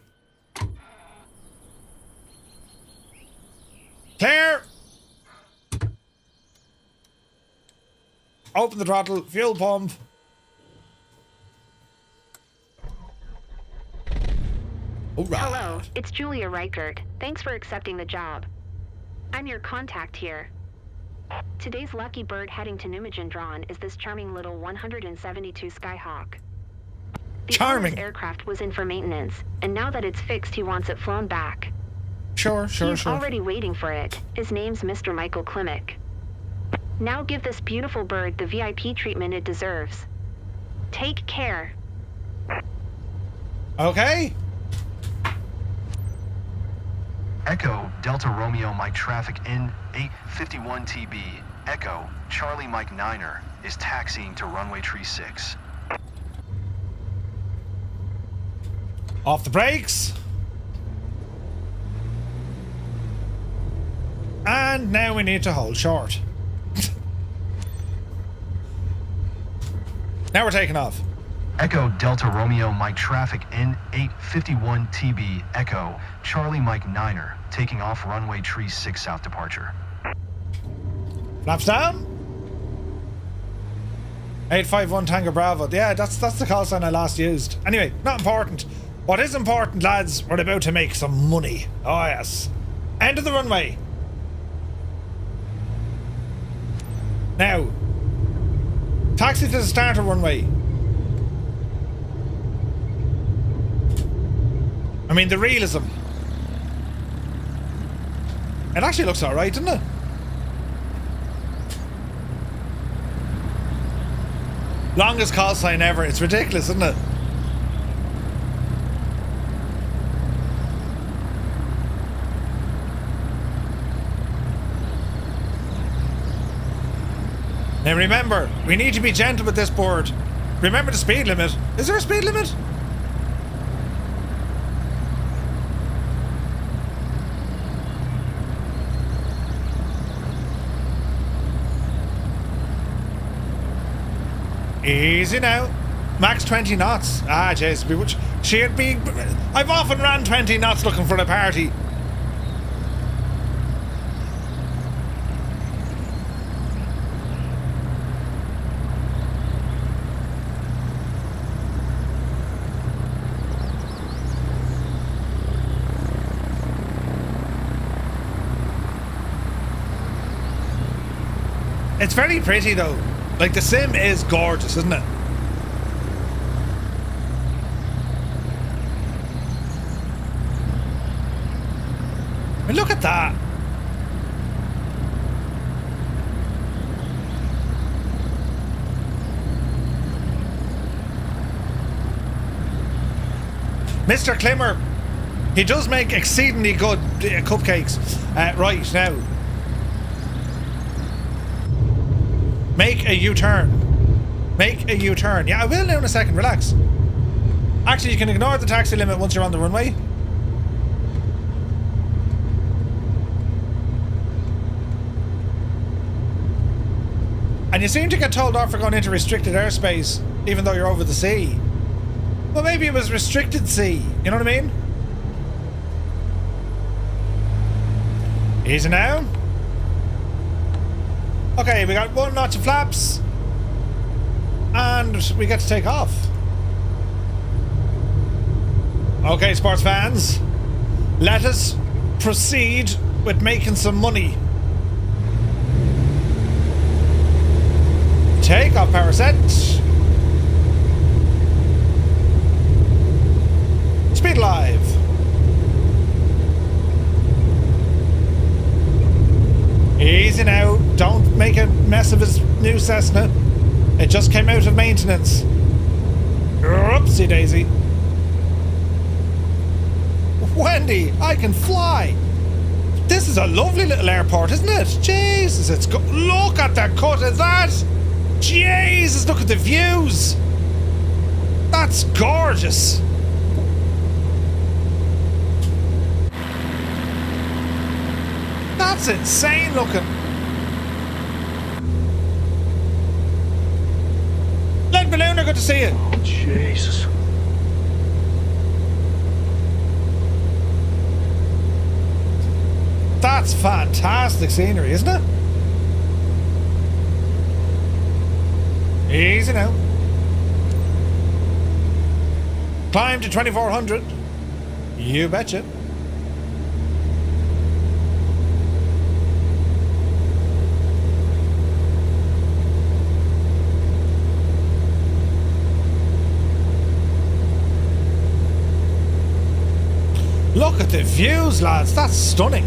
Clear. Open the throttle, fuel pump. Hello, it's Julia Reichert. Thanks for accepting the job. I'm your contact here. Today's lucky bird heading to Nijmegen Drawn is this charming little 172 Skyhawk. The owner's aircraft was in for maintenance, and now that it's fixed, he wants it flown back. Sure. He's already waiting for it. His name's Mr. Michael Klimek. Now give this beautiful bird the VIP treatment it deserves. Take care. Okay. Echo Delta Romeo Mike traffic in 851 TB. Echo Charlie Mike Niner is taxiing to runway 36. Off the brakes. And now we need to hold short. Now we're taking off. Echo Delta Romeo Mike traffic in 851 TB. Echo Charlie Mike Niner taking off runway 36 south departure. Flaps down. 851 Tango Bravo. Yeah, that's the call sign I last used. Anyway, not important. What is important, lads, we're about to make some money. Oh yes. End of the runway. Now, taxi to the starter runway. I mean, the realism. It actually looks alright, doesn't it? Longest call sign ever. It's ridiculous, isn't it? Now remember, we need to be gentle with this board. Remember the speed limit. Is there a speed limit? Easy now. Max 20 knots. Ah, jeez. She'd be... I've often ran 20 knots looking for a party. It's very pretty though. Like the sim is gorgeous, isn't it? I mean, look at that. Mr. Klimmer, he does make exceedingly good cupcakes. Right now. Make a U-turn. Make a U-turn. Yeah, I will now in a second. Relax. Actually, you can ignore the taxi limit once you're on the runway. And you seem to get told off for going into restricted airspace, even though you're over the sea. Well, maybe it was restricted sea. You know what I mean? Easy now. Okay, we got 1 notch of flaps. And we get to take off. Okay, sports fans. Let us proceed with making some money. Take off power set. Speed live. Easy now. Don't make a mess of his new Cessna. It just came out of maintenance. Oopsie daisy. Wendy, I can fly. This is a lovely little airport, isn't it? Jesus, it's look at the cut of that. Jesus, look at the views. That's gorgeous. That's insane looking. Lead Ballooner, good to see you. Oh, Jesus. That's fantastic scenery, isn't it? Easy now. Climb to 2400. You betcha. Look at the views, lads. That's stunning.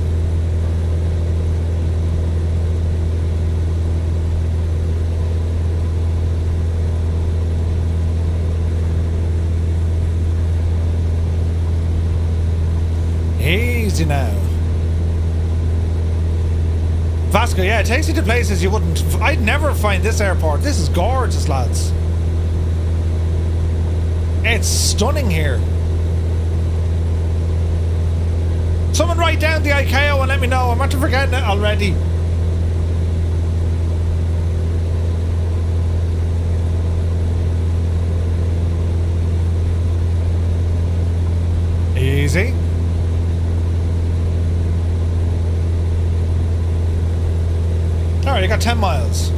Easy now. Vasco, yeah, it takes you to places you wouldn't... I'd never find this airport. This is gorgeous, lads. It's stunning here. Someone write down the ICAO and let me know. I'm not forgetting it already. Easy. Alright, you got 10 miles.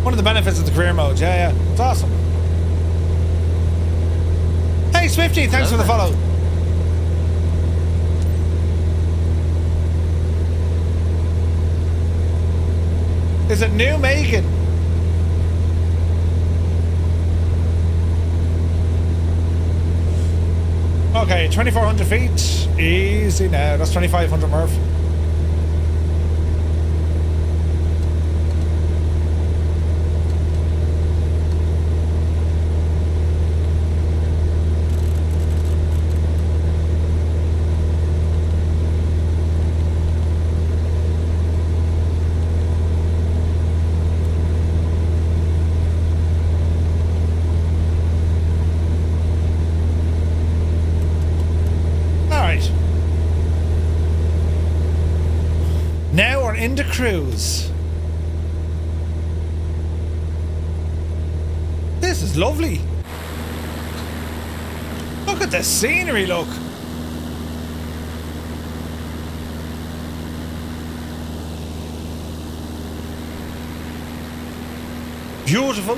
One of the benefits of the career mode. Yeah, it's awesome. Hey Swifty, thanks for the follow. Is it New Megan? Okay, 2,400 feet. Easy now. That's 2,500 Murph. Now we're into cruise. This is lovely. Look at the scenery, look. Beautiful.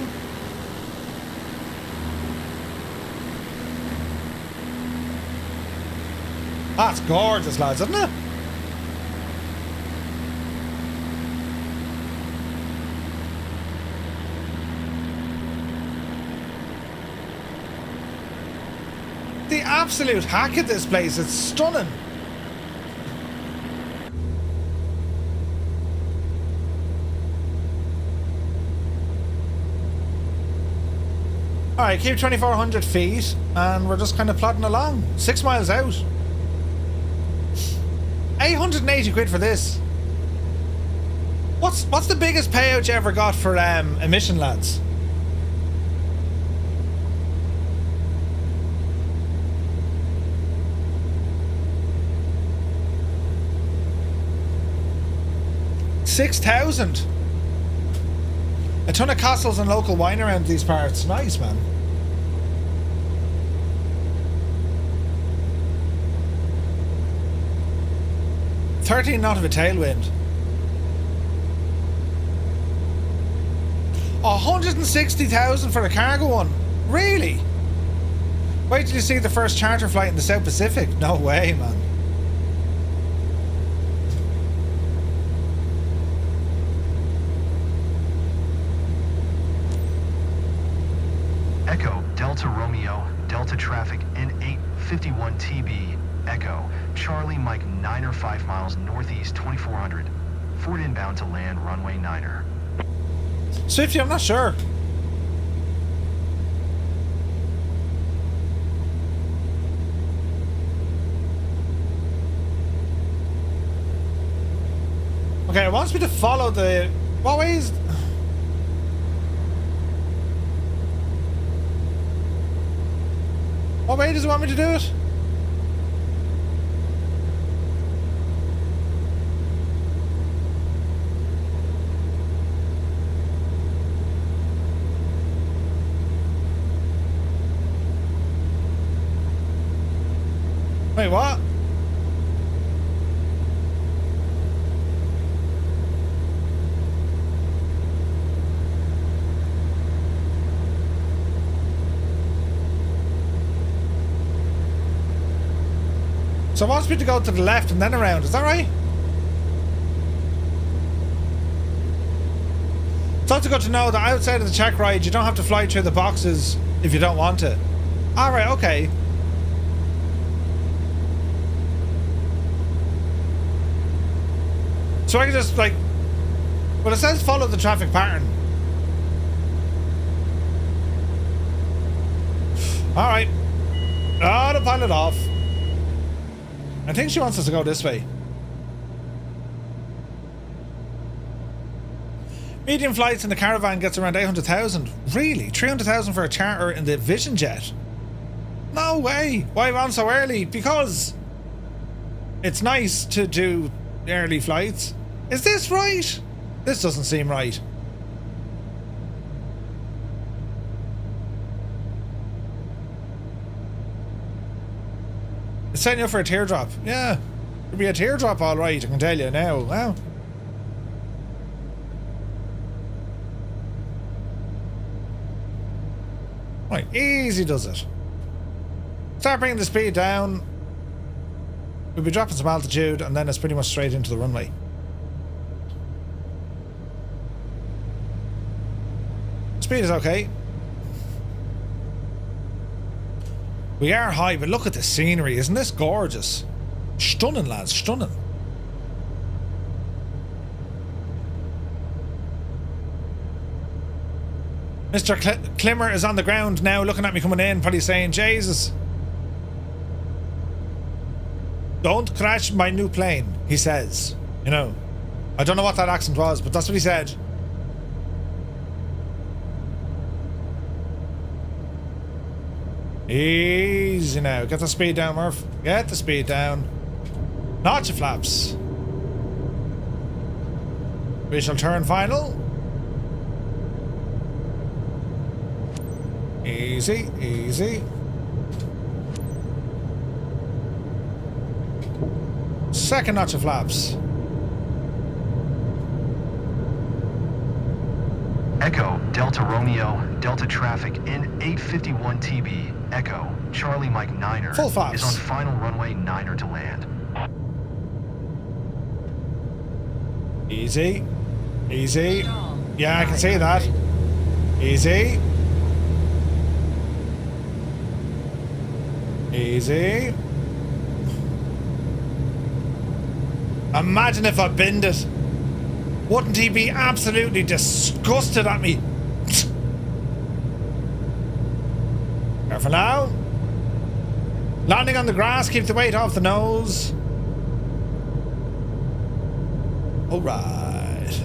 That's gorgeous, lads, isn't it? The absolute hack at this place, it's stunning. Alright, keep 2,400 feet and we're just kind of plodding along. 6 miles out. 880 quid for this. What's the biggest payout you ever got for emission, lads? $6,000. A ton of castles and local wine around these parts. Nice, man. 13 knot of a tailwind. 160,000 for a cargo one. Really? Wait till you see the first charter flight in the South Pacific. No way, man. Echo Delta Romeo Delta traffic N851 TB Echo Charlie Mike 9er 5 miles northeast 2400. Ford inbound to land runway 9er. Swifty, I'm not sure. Okay, it wants me to follow the... What way is... What way does it want me to do it? Wait, what? So it wants me to go to the left and then around, is that right? It's also good to know that outside of the check ride, you don't have to fly through the boxes if you don't want to. Alright, okay. So I can just like... Well, it says follow the traffic pattern. Alright. Autopilot off. I think she wants us to go this way. Medium flights in the Caravan gets around 800,000. Really? 300,000 for a charter in the Vision Jet? No way! Why am I on so early? Because it's nice to do early flights. Is this right? This doesn't seem right. It's setting you up for a teardrop. Yeah. It'll be a teardrop alright, I can tell you now. Wow. Right, easy does it. Start bringing the speed down. We'll be dropping some altitude and then it's pretty much straight into the runway. Speed is okay. We are high, but look at the scenery. Isn't this gorgeous? Stunning, lads, stunning. Mr. Klimmer is on the ground now looking at me coming in, probably saying, Jesus. Don't crash my new plane, he says. You know, I don't know what that accent was, but that's what he said. Easy now. Get the speed down, Murph. Get the speed down. Notch your flaps. We shall turn final. Easy, easy. Second notch of flaps. Echo Delta Romeo Delta traffic N851 TB Echo Charlie Mike 9er Full flaps. is on final runway 9er to land. Easy. Easy. Yeah, I can see that. Easy. Easy. Imagine if I binned it. Wouldn't he be absolutely disgusted at me? Careful now. Landing on the grass, keep the weight off the nose. Alright.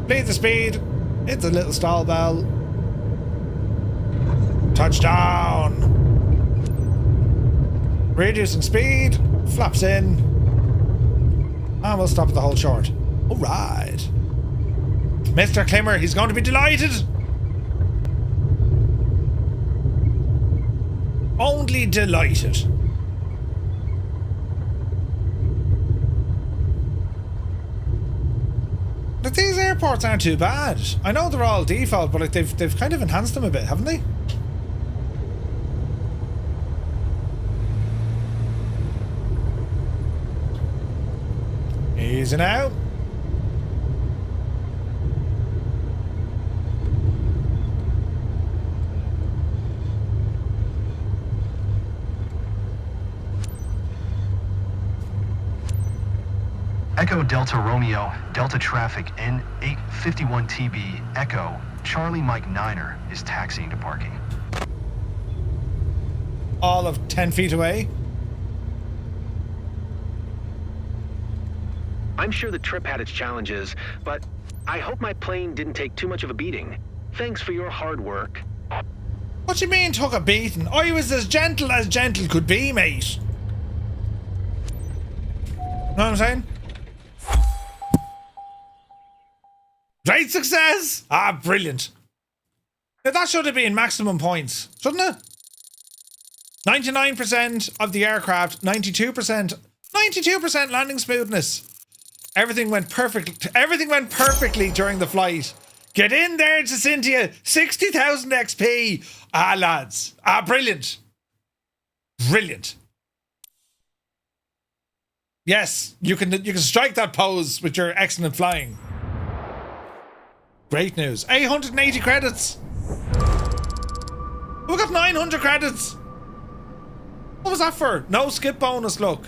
Bleed the speed. Hit the little stall bell. Touchdown. Reducing speed. Flaps in. And we'll stop at the hold short. Alright. Mr. Klimmer, he's going to be delighted. Only delighted. these airports aren't too bad. I know they're all default, but like they've kind of enhanced them a bit, haven't they? Easy now. Echo Delta Romeo, Delta Traffic N851TB, Echo, Charlie Mike Niner is taxiing to parking. All of 10 feet away. I'm sure the trip had its challenges, but I hope my plane didn't take too much of a beating. Thanks for your hard work. What do you mean took a beating? I was as gentle could be, mate. Know what I'm saying? Great success! Ah, brilliant. Now that should have been maximum points, shouldn't it? 99% of the aircraft, 92% landing smoothness. Everything went perfectly during the flight. Get in there, Jacintia. 60,000 XP. Ah, lads. Ah, brilliant. Brilliant. Yes, you can strike that pose with your excellent flying. Great news. 880 credits. We got 900 credits. What was that for? No skip bonus, look.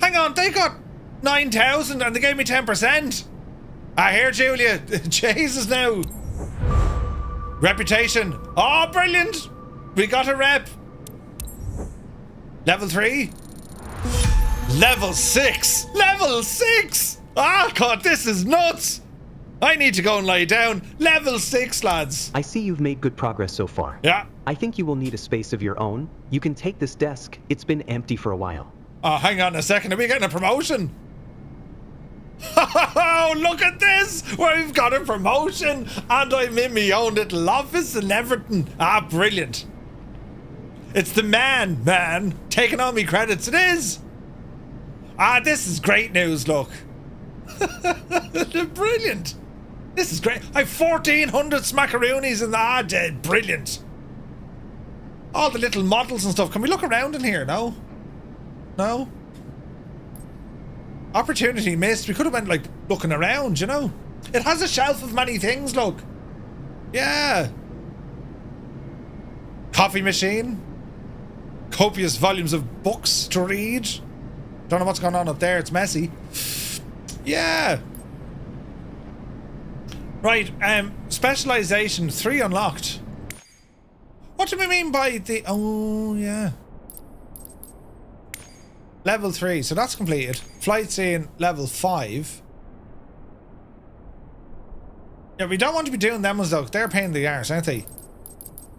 Hang on, they got 9,000 and they gave me 10%. Ah, here, Julia. Jesus, now. Reputation. Oh, brilliant. We got a rep. Level 3. Level 6. Level 6. Ah, God, this is nuts. I need to go and lie down. Level 6, lads. I see you've made good progress so far. Yeah. I think you will need a space of your own. You can take this desk. It's been empty for a while. Oh, hang on a second. Are we getting a promotion? Oh, look at this. We've got a promotion and I'm in my own little office and everything. Ah, brilliant. It's the man, taking on me credits. It is. Ah, this is great news, look. Brilliant. This is great. I have 1,400 smackaroonies in the dead. Brilliant. All the little models and stuff. Can we look around in here? No? No? Opportunity missed. We could have went like looking around, you know? It has a shelf of many things, look. Yeah. Coffee machine. Copious volumes of books to read. Don't know what's going on up there. It's messy. Yeah. Right, specialization 3 unlocked. What do we mean by the... Oh, yeah. Level 3, so that's completed. Flight scene, level 5. Yeah, we don't want to be doing them ones though. They're a pain in the arse, aren't they?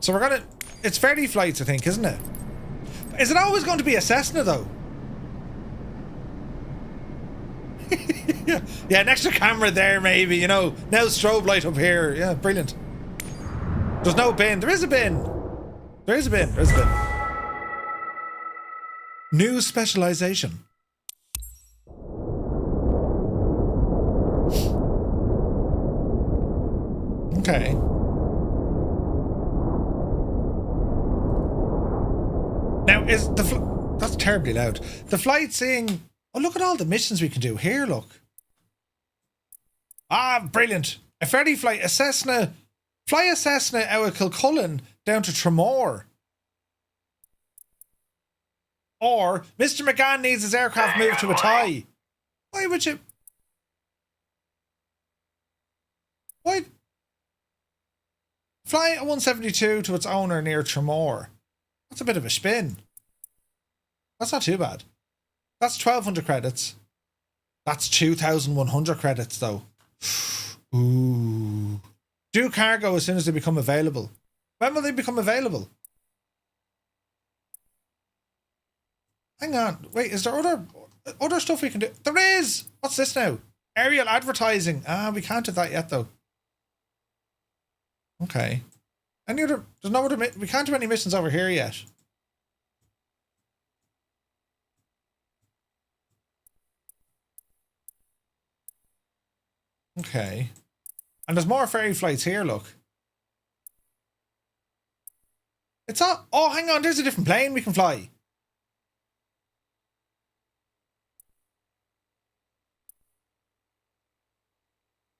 So we're gonna... It's Ferry flights, I think, isn't it? Is it always going to be a Cessna though? Yeah, an extra camera there maybe, you know. Now strobe light up here. Yeah, brilliant. There's no bin. There is a bin. There is a bin. There is a bin. New specialization. Okay. Now is the that's terribly loud. The flight seeing... Oh, look at all the missions we can do here, look. Ah, brilliant. A Ferry flight, a Cessna. Fly a Cessna out of Kilcullen down to Tremor. Or, Mr. McGann needs his aircraft moved to a tie. Why would you... Why... Fly a 172 to its owner near Tremor. That's a bit of a spin. That's not too bad. That's 1,200 credits. That's 2,100 credits, though. Ooh. Do cargo as soon as they become available. When will they become available? Hang on. Wait, is there other stuff we can do? There is! What's this now? Aerial advertising. Ah, we can't do that yet, though. Okay. Any other... There's no other... We can't do any missions over here yet. Okay. And there's more ferry flights here, look. It's all... Oh, hang on, there's a different plane we can fly.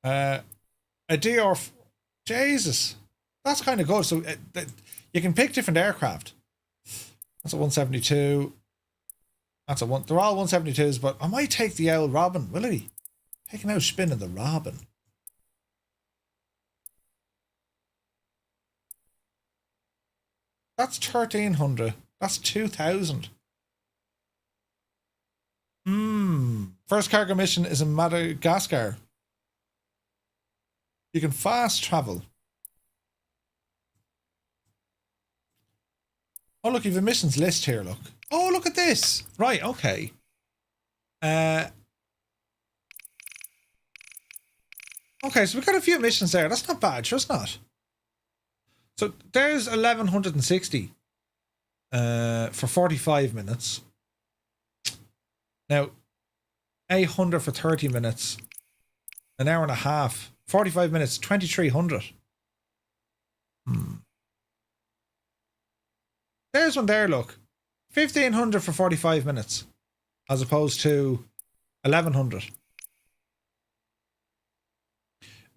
A DR... Jesus. That's kind of good. So you can pick different aircraft. That's a 172. That's a one... They're all 172s, but I might take the old Robin, will he? Taking out spinning the Robin. That's 1,300. That's 2,000. First cargo mission is in Madagascar. You can fast travel. Oh, look, you have a missions list here, look. Oh, look at this. Right, okay. Okay, so we've got a few missions there. That's not bad, sure it's not. So there's 1,160 for 45 minutes. Now, 800 for 30 minutes. An hour and a half. 45 minutes, 2,300. There's one there, look. 1,500 for 45 minutes. As opposed to 1,100.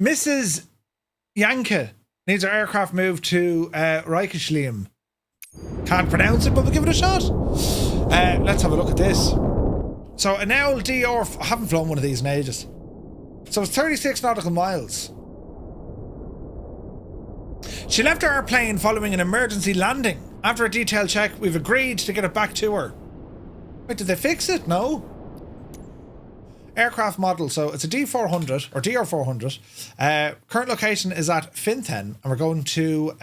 Mrs. Yanka needs her aircraft moved to Reichslium. Can't pronounce it, but we'll give it a shot. Let's have a look at this. So an owl DR... I haven't flown one of these in ages. So it's 36 nautical miles. She left her airplane following an emergency landing. After a detailed check, we've agreed to get it back to her. Wait, did they fix it? No. Aircraft model, so it's a D400 or DR400. Current location is at Finthen, and we're going to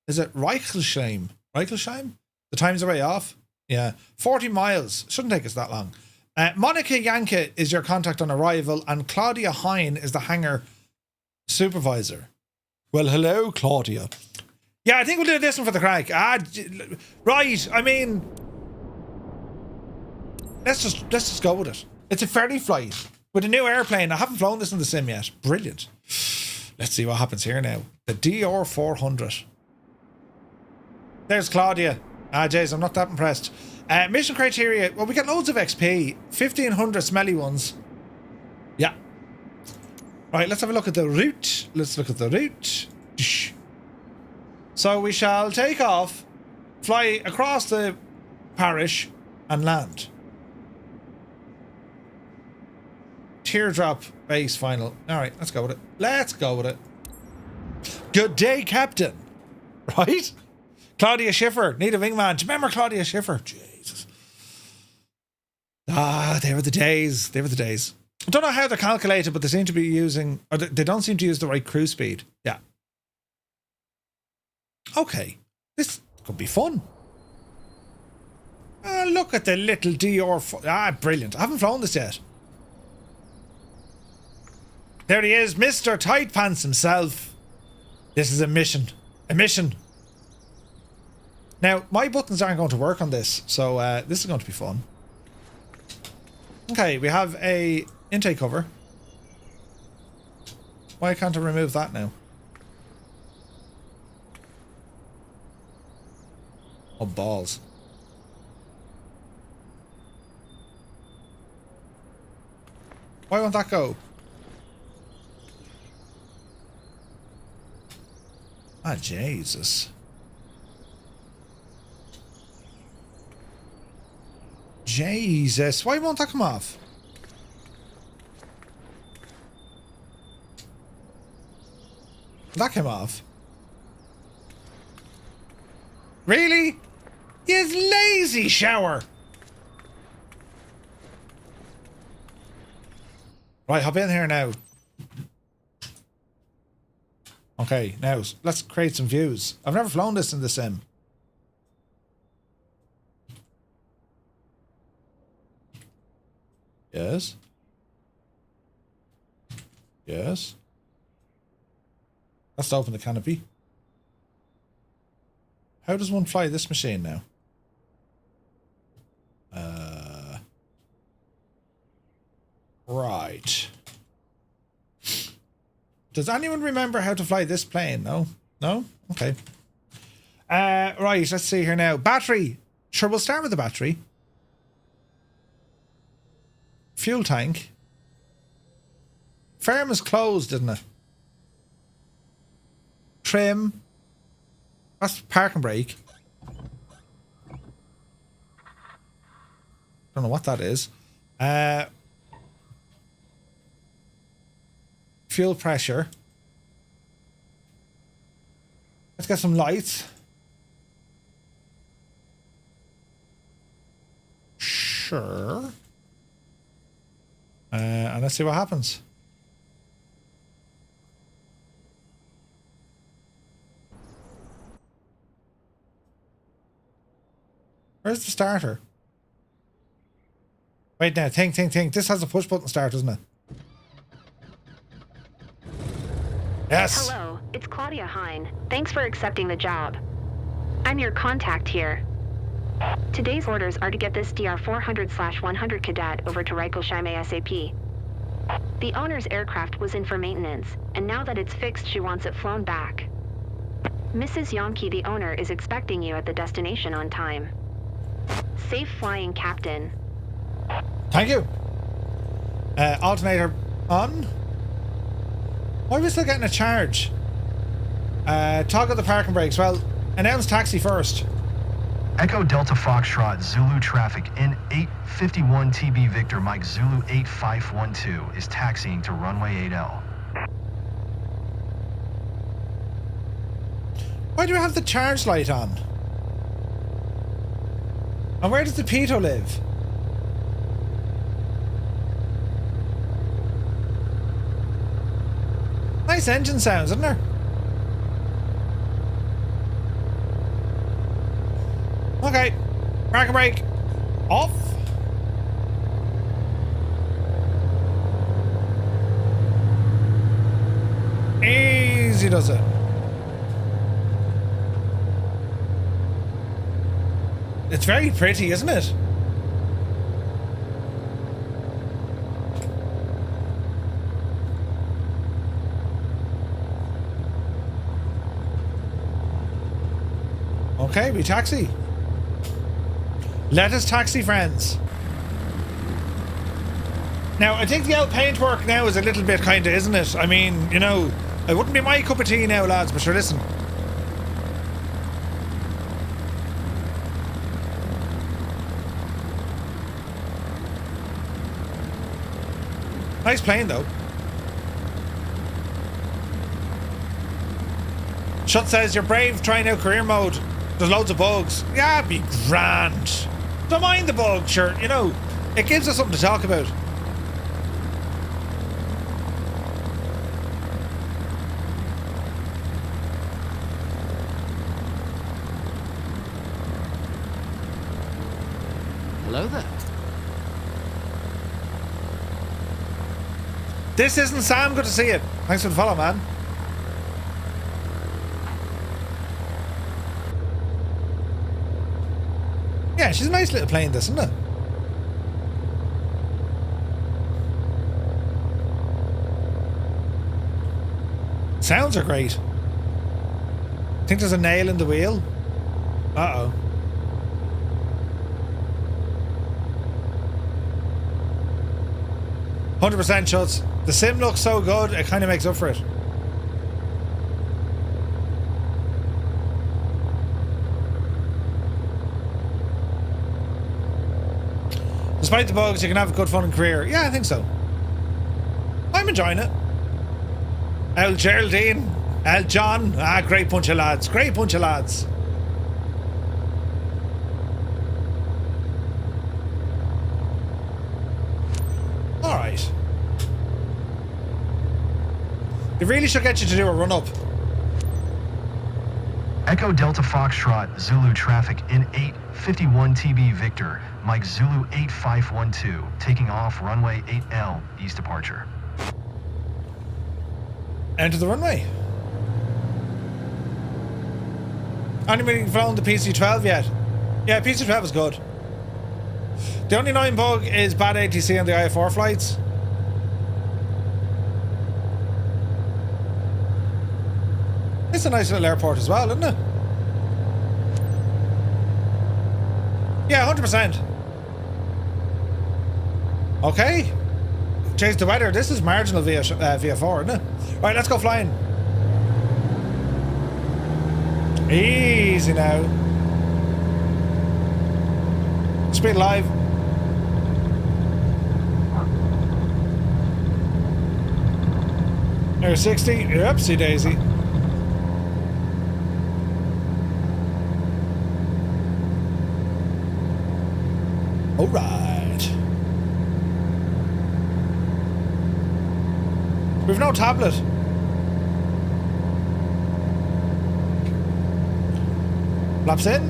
is it Reichelsheim? Reichelsheim? The time's are way off. Yeah, 40 miles. Shouldn't take us that long. Monica Yanka is your contact on arrival, and Claudia Hine is the hangar supervisor. Well, hello, Claudia. Yeah, I think we'll do this one for the crack. Right. I mean, let's just go with it. It's a ferry flight with a new airplane. I haven't flown this in the sim yet. Brilliant. Let's see what happens here now. The DR400. There's Claudia. Jeez, I'm not that impressed. Mission criteria. Well, we get loads of XP. 1,500 smelly ones. Yeah. Right, let's have a look at the route. Let's look at the route. So we shall take off, fly across the parish, and land. Teardrop base final. Alright, let's go with it. Let's go with it. Good day, Captain. Right? Claudia Schiffer. Need a wingman. Do you remember Claudia Schiffer? Jesus. They were the days. They were the days. I don't know how they're calculated, but they seem to be using... Or they don't seem to use the right cruise speed. Yeah. Okay. This could be fun. Look at the little DR... brilliant. I haven't flown this yet. There he is, Mr. Tight Pants himself. This is a mission. A mission. Now, my buttons aren't going to work on this, so this is going to be fun. Okay, we have a intake cover. Why can't I remove that now? Oh, balls. Why won't that go? Jesus. Jesus, why won't that come off? That came off. Really? You lazy shower. Right, hop in here now. Okay, now let's create some views. I've never flown this in the sim. Yes. Yes. Let's open the canopy. How does one fly this machine now? Right. Does anyone remember how to fly this plane? No? No? Okay. Right, let's see here now. Battery. Sure, we'll start with the battery. Fuel tank. Firm is closed, isn't it? Trim. That's park and brake. Don't know what that is. Fuel pressure. Let's get some lights. Sure. And let's see what happens. Where's the starter? Wait now, think. This has a push button start, doesn't it? Yes. Hello, it's Claudia Hine. Thanks for accepting the job. I'm your contact here. Today's orders are to get this DR-400/100 cadet over to Reikosheim ASAP. The owner's aircraft was in for maintenance, and now that it's fixed, she wants it flown back. Mrs. Yomke, the owner, is expecting you at the destination on time. Safe flying, Captain. Thank you. Alternator on. Why are we still getting a charge? Toggle the parking brakes. Well, announce taxi first. Echo Delta Foxtrot Zulu traffic in 851 TB Victor Mike Zulu 8512 is taxiing to runway 8L. Why do we have the charge light on? And where does the Pito live? Nice engine sounds, isn't there? Okay. Parking brake. Off. Easy does it. It's very pretty, isn't it? Okay, we taxi. Let us taxi, friends. Now, I think the old paintwork now is a little bit kind of, isn't it? I mean, you know, it wouldn't be my cup of tea now, lads, but sure, listen. Nice plane, though. Shut says, you're brave trying out career mode. There's loads of bugs. Yeah, be grand. Don't mind the bugs, sure. You know, it gives us something to talk about. Hello there. This isn't Sam. Good to see you. Thanks for the follow, man. Yeah, she's a nice little plane, this, isn't it? Sounds are great. Think there's a nail in the wheel? Uh-oh. %, shots. The sim looks so good, it kind of makes up for it. Despite the bugs, you can have a good fun and career. Yeah, I think so. I'm enjoying it. El Geraldine, El John. Ah, great bunch of lads. Great bunch of lads. Alright. They really should get you to do a run-up. Echo Delta Foxtrot Zulu traffic in 851 TB Victor Mike Zulu 8512 taking off runway 8L east departure. Enter the runway. Anybody flown the PC-12 yet? Yeah, PC-12 is good. The only annoying bug is bad ATC on the IFR flights. It's a nice little airport as well, isn't it? Yeah, 100%. Okay. Change the weather. This is marginal via 4, isn't it? Right, let's go flying. Easy now. Speed alive. There's 60. Oopsie daisy. Alright. We've no tablet. Flaps in.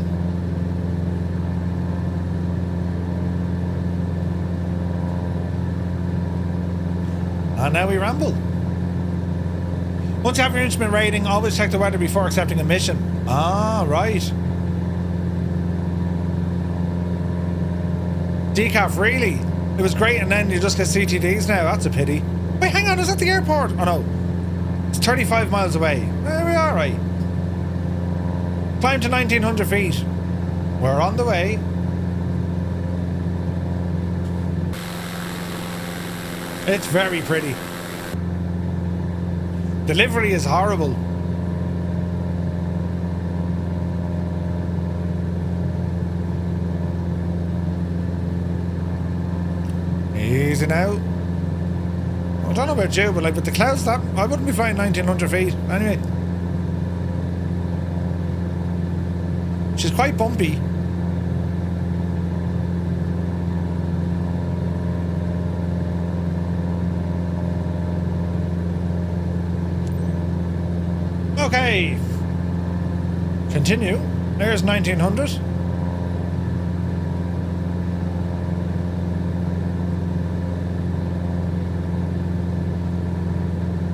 And now we ramble. Once you have your instrument rating, always check the weather before accepting a mission. Ah, right. Decaf, really? It was great and then you just get CTDs now. That's a pity. Wait, hang on, is that the airport? Oh no. It's 35 miles away. We're alright. Climb to 1900 feet. We're on the way. It's very pretty. Delivery is horrible. Easy now. I don't know about you, but like with the clouds, that I wouldn't be flying 1900 feet. Anyway. She's quite bumpy. Okay. Continue. There's 1900.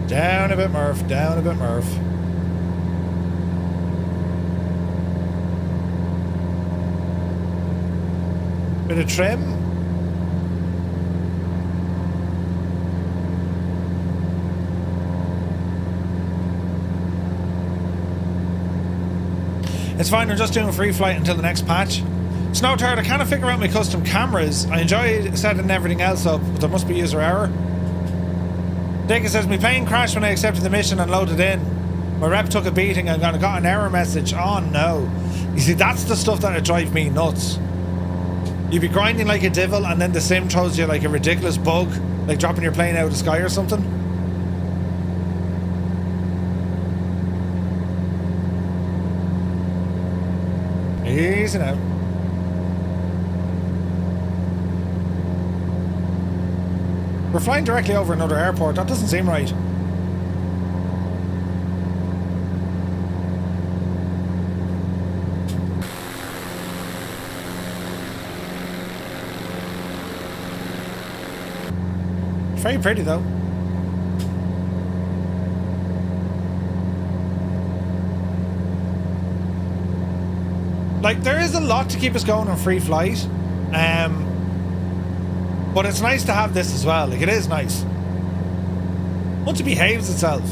Down a bit, Murph. Down a bit, Murph. Bit of trim. It's fine, I'm just doing a free flight until the next patch. Snow Turd, I can't figure out my custom cameras. I enjoy setting everything else up, but there must be user error. Dickie says, my plane crashed when I accepted the mission and loaded in. My rep took a beating and I got an error message. Oh no. You see, that's the stuff that would drive me nuts. You'd be grinding like a devil and then the sim throws you like a ridiculous bug, like dropping your plane out of the sky or something. Easy now. We're flying directly over another airport. That doesn't seem right. Very pretty though. Like, there is a lot to keep us going on free flight. But it's nice to have this as well. Like, it is nice. Once it behaves itself.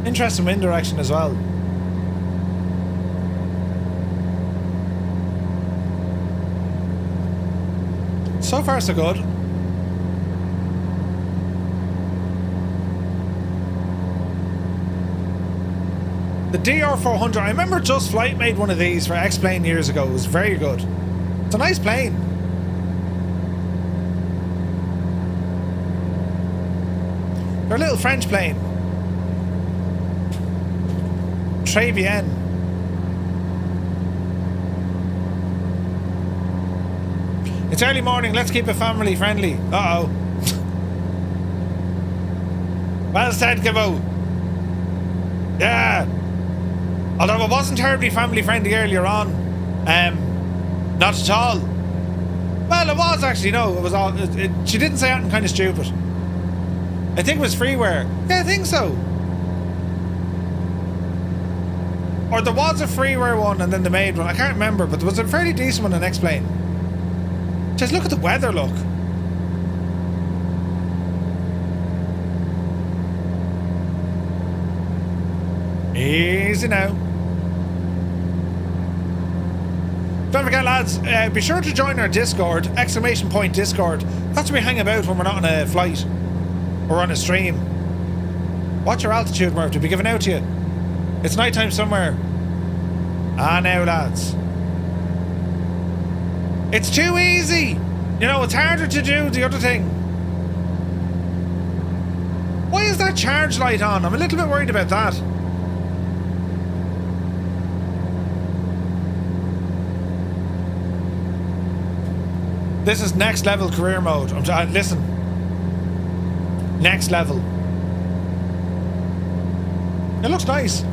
Interesting wind direction as well. So far, so good. The DR400, I remember Just Flight made one of these for X-Plane years ago. It was very good. It's a nice plane. They're a little French plane. Très bien. It's early morning, let's keep it family friendly. Uh-oh. Well said, Gibbo. Yeah. Although it wasn't terribly family friendly earlier on. Not at all. Well, it was actually, no. It was all. She didn't say anything kind of stupid. I think it was freeware. Yeah, I think so. Or there was a freeware one and then the made one. I can't remember, but there was a fairly decent one in X-Plane. Just look at the weather, look. Easy now. Don't forget, lads, be sure to join our Discord, !Discord. That's where we hang about when we're not on a flight or on a stream. What's your altitude, Murph? To be given out to you. It's nighttime somewhere. Ah, now, lads. It's too easy. You know, it's harder to do the other thing. Why is that charge light on? I'm a little bit worried about that. This is next level career mode. Listen. Next level. It looks nice.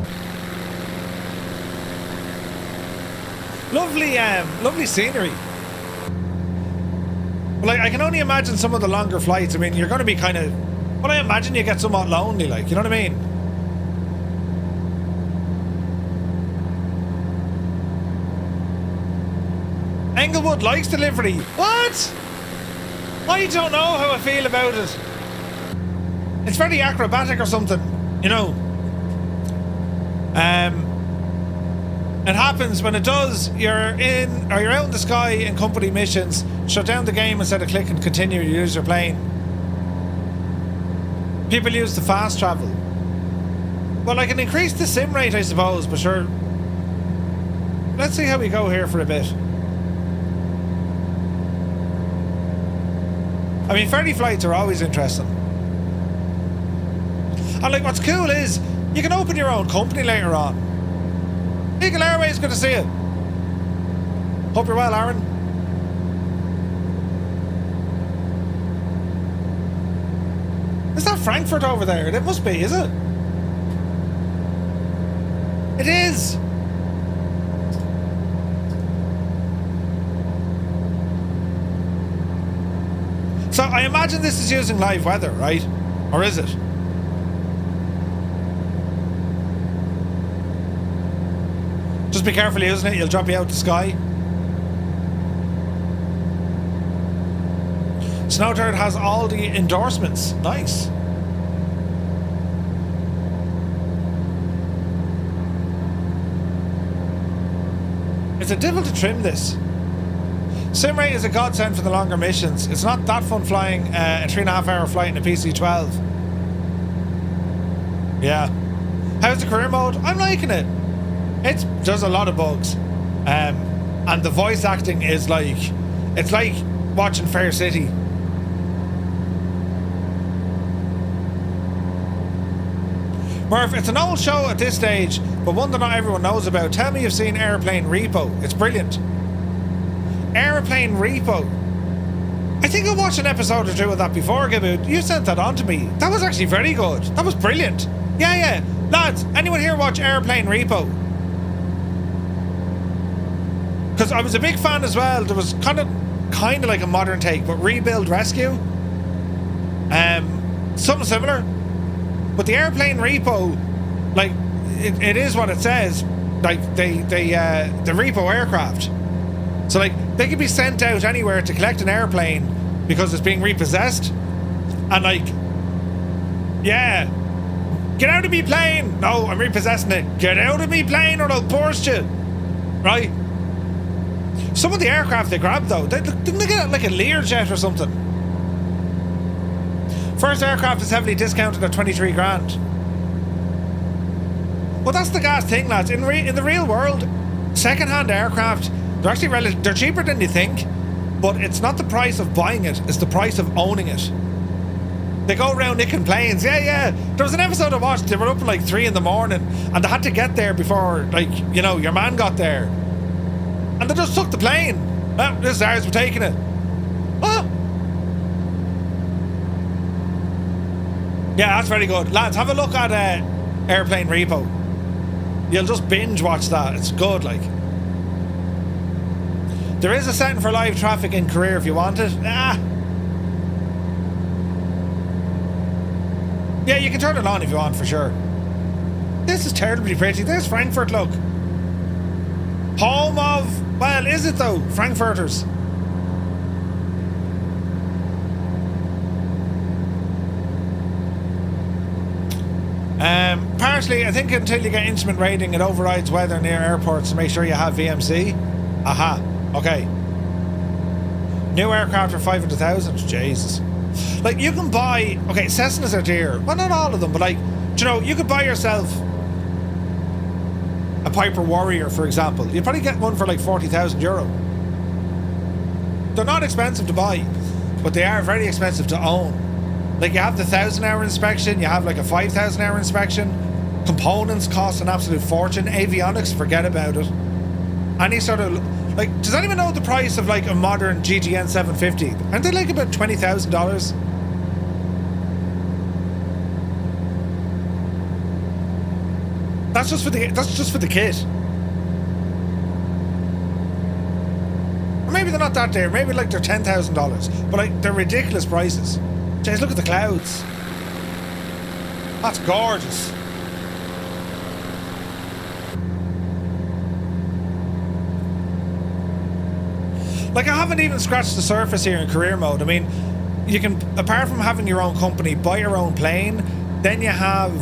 Lovely scenery. Well, I can only imagine some of the longer flights. I mean, you're going to be kind of... Well, I imagine you get somewhat lonely, like, you know what I mean? Englewood likes delivery. What? I don't know how I feel about it. It's very acrobatic or something, you know. It happens when it does. You're out in the sky in company missions. Shut down the game instead of click and continue. You use your plane. People use the fast travel. Well, I can increase the sim rate, I suppose, but sure. Let's see how we go here for a bit. I mean, ferry flights are always interesting. And like, what's cool is you can open your own company later on. Eagle Airways, good to see you. Hope you're well, Aaron. Is that Frankfurt over there? It must be, is it? It is. So I imagine this is using live weather, right? Or is it? Just be careful using it, you'll drop you out the sky. Snowturd has all the endorsements. Nice. It's a difficult to trim this. Simrate is a godsend for the longer missions. It's not that fun flying a 3.5 hour flight in a PC-12. Yeah. How's the career mode? I'm liking it. There's a lot of bugs. And the voice acting is like... It's like watching Fair City. Murph, it's an old show at this stage, but one that not everyone knows about. Tell me you've seen Airplane Repo. It's brilliant. Airplane Repo. I think I watched an episode or two of that before, Gibboot. You sent that on to me. That was actually very good. That was brilliant. Yeah. Lads, anyone here watch Airplane Repo? Because I was a big fan as well. There was kind of like a modern take, but Rebuild Rescue. Something similar. But the Airplane Repo, like, it is what it says. Like, the repo aircraft. So, like, they could be sent out anywhere to collect an airplane because it's being repossessed. And, like, yeah. Get out of me plane! No, I'm repossessing it. Get out of me plane or I'll burst you. Right? Some of the aircraft they grabbed, though, didn't they get like a Learjet or something? First aircraft is heavily discounted at 23 grand. Well, that's the gas thing, lads. In the real world, second-hand aircraft, they're actually they're cheaper than you think, but it's not the price of buying it, it's the price of owning it. They go around nicking planes. Yeah. There was an episode I watched, they were up at like 3 in the morning, and they had to get there before, like, you know, your man got there. And they just took the plane. Oh, this is ours, we're taking it. Oh! Yeah, that's very good. Lads, have a look at Airplane Repo. You'll just binge watch that. It's good, like. There is a setting for live traffic in career if you want it. Yeah, you can turn it on if you want, for sure. This is terribly pretty. There's Frankfurt, look. Home of... Well, is it though? Frankfurters. Partially, I think until you get instrument rating, it overrides weather near airports to make sure you have VMC. Aha. Okay. New aircraft for 500,000. Jesus. Like, you can buy... Okay, Cessnas are dear. Well, not all of them, but like, do you know, you could buy yourself a Piper Warrior, for example. You'd probably get one for like €40,000. They're not expensive to buy, but they are very expensive to own. Like, you have the 1,000-hour inspection, you have like a 5,000-hour inspection. Components cost an absolute fortune. Avionics, forget about it. Any sort of... Like, does anyone know the price of like a modern GTN 750? Aren't they like about $20,000? That's just for the kit. Or maybe they're not that dear. Maybe like they're $10,000. But like, they're ridiculous prices. Jeez, look at the clouds. That's gorgeous. Like, I haven't even scratched the surface here in career mode. I mean, you can, apart from having your own company, buy your own plane. Then you have,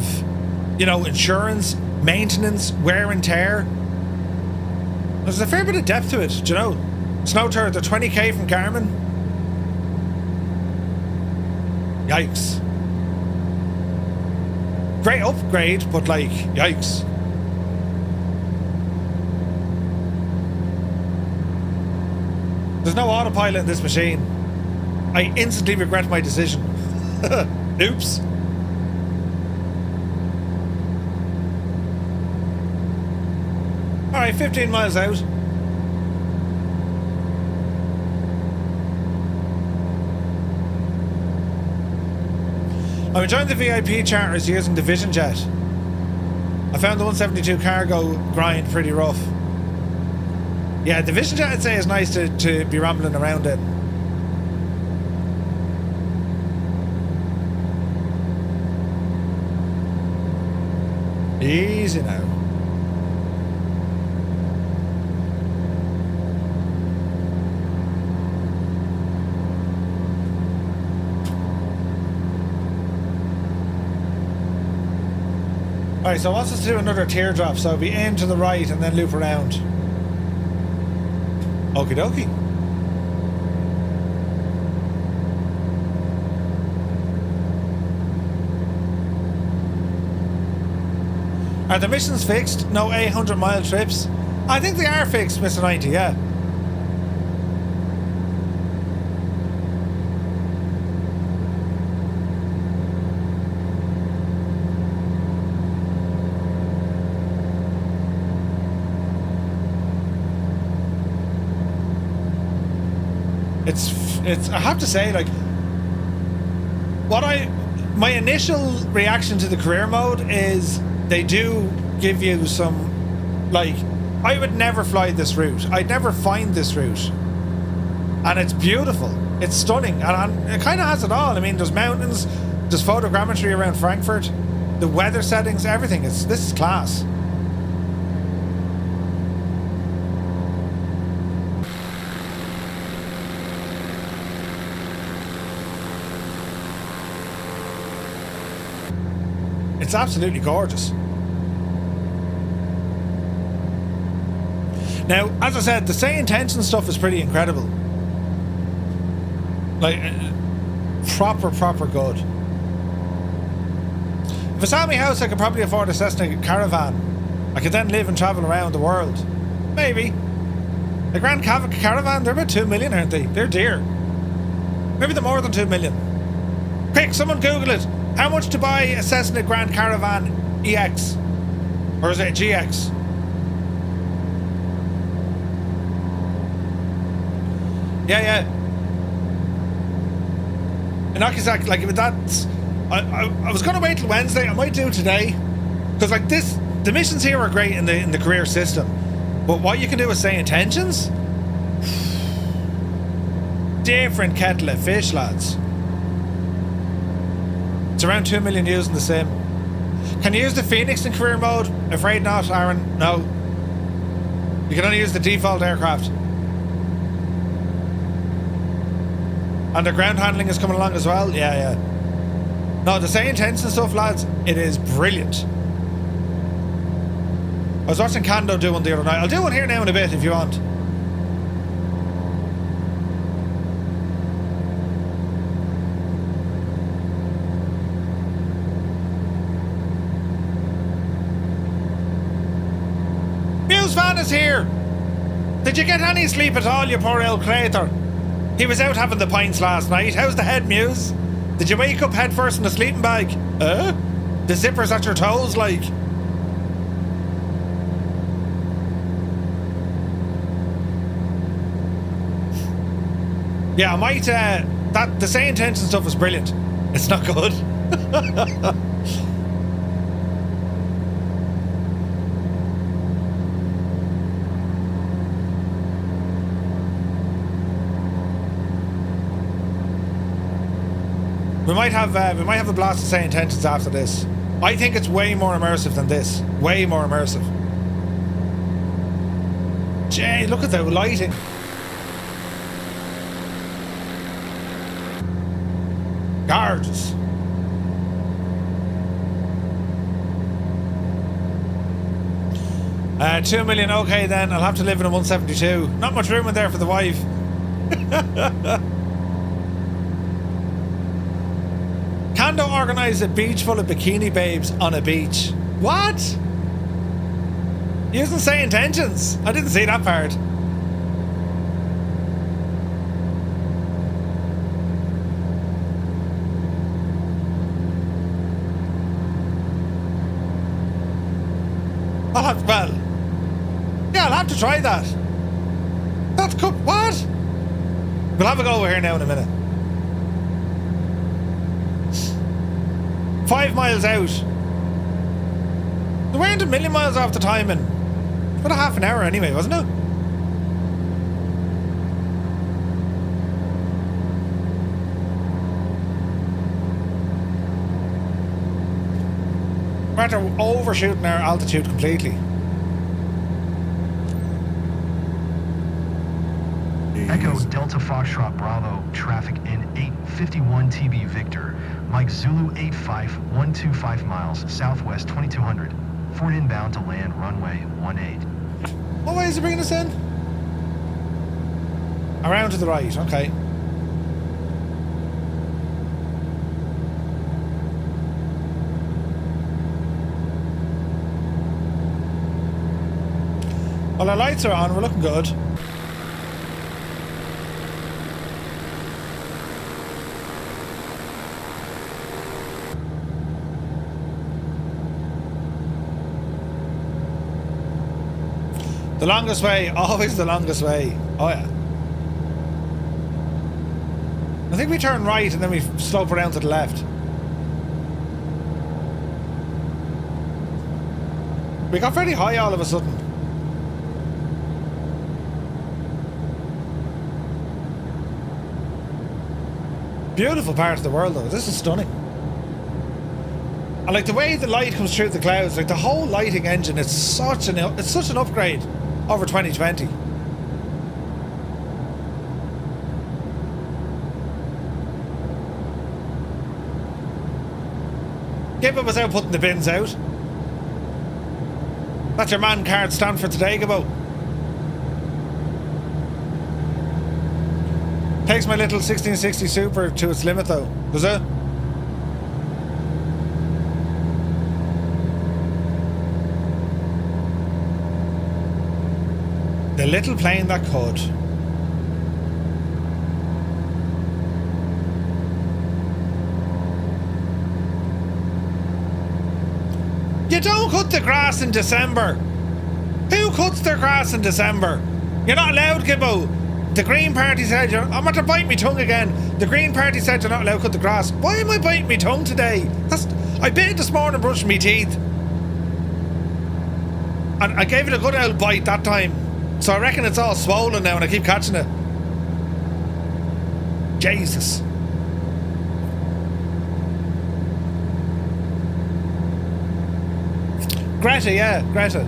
you know, insurance, maintenance, wear and tear. There's a fair bit of depth to it, do you know? Snow Turret, they're 20k from Garmin. Yikes. Great upgrade, but like, yikes. There's no autopilot in this machine. I instantly regret my decision. Oops. Alright, 15 miles out. I'm enjoying the VIP charters using the Vision Jet. I found the 172 cargo grind pretty rough. Yeah, the Vision Jet, I'd say, is nice to be rambling around in. Easy now. Alright, so it wants us to do another teardrop, so we aim to the right and then loop around. Okie dokie. Are the missions fixed? No 800-mile trips? I think they are fixed, Mr. 90, yeah. It's I have to say, like, my initial reaction to the career mode is they do give you some, like, I would never fly this route. I'd never find this route. And it's beautiful. It's stunning. And it kind of has it all. I mean, there's mountains, there's photogrammetry around Frankfurt, the weather settings, everything. This is class. It's absolutely gorgeous. Now, as I said, the say intention stuff is pretty incredible. Like, proper good. If I sell my house, I could probably afford a Cessna Caravan. I could then live and travel around the world. Maybe. The Grand Caravan, they're about 2 million, aren't they? They're dear. Maybe they're more than 2 million. Quick, someone Google it. How much to buy a Cessna Grand Caravan EX? Or is it a GX? Yeah. And not exactly, like, if that's... I was going to wait till Wednesday. I might do it today. Because, like, the missions here are great in the career system. But what you can do with say intentions? Different kettle of fish, lads. It's around 2 million using the sim. Can you use the Phoenix in career mode? Afraid not, Aaron. No. You can only use the default aircraft. And the ground handling is coming along as well? Yeah. No, the Say Intense and stuff, lads, it is brilliant. I was watching Kando do one the other night. I'll do one here now in a bit if you want. Muse Van is here! Did you get any sleep at all, you poor old crater? He was out having the pints last night. How's the head, Muse? Did you wake up head first in a sleeping bag? The zipper's at your toes, like. Yeah, I might, the Say Intention stuff is brilliant. It's not good. We might have a blast of Say Intentions after this. I think it's way more immersive than this. Way more immersive. Jay, look at the lighting. Gorgeous. $2 million. Okay, then I'll have to live in a 172. Not much room in there for the wife. Kando organised a beach full of bikini babes on a beach. What? Using Say Intentions. I didn't see that part. I'll have to try that. That's good. What? We'll have a go over here now in a minute. 5 miles out. We weren't a million miles off the timing. About a half an hour anyway, wasn't it? We're overshooting our altitude completely. Echo Delta Foxtrot Bravo, traffic in 851 TB Victor, Mike Zulu 85, 125 miles, southwest 2200, Ford inbound to land runway 18. What way is it bringing us in? Around to the right, okay. Well, our lights are on, we're looking good. The longest way, always the longest way. Oh yeah. I think we turn right and then we slope around to the left. We got very high all of a sudden. Beautiful part of the world though. This is stunning. I like the way the light comes through the clouds. Like the whole lighting engine, it's such an upgrade over 2020. Gibbo was out putting the bins out. That's your man card stand for today, Gibbo. Takes my little 1660 Super to its limit though. Does it? The little plane that could. You don't cut the grass in December. Who cuts their grass in December? You're not allowed, Gibbo. The Green Party said, I'm going to bite my tongue again. The Green Party said you're not allowed to cut the grass. Why am I biting my tongue today? I bit this morning brushing my teeth. And I gave it a good old bite that time. So I reckon it's all swollen now and I keep catching it. Jesus. Greta, yeah, Greta.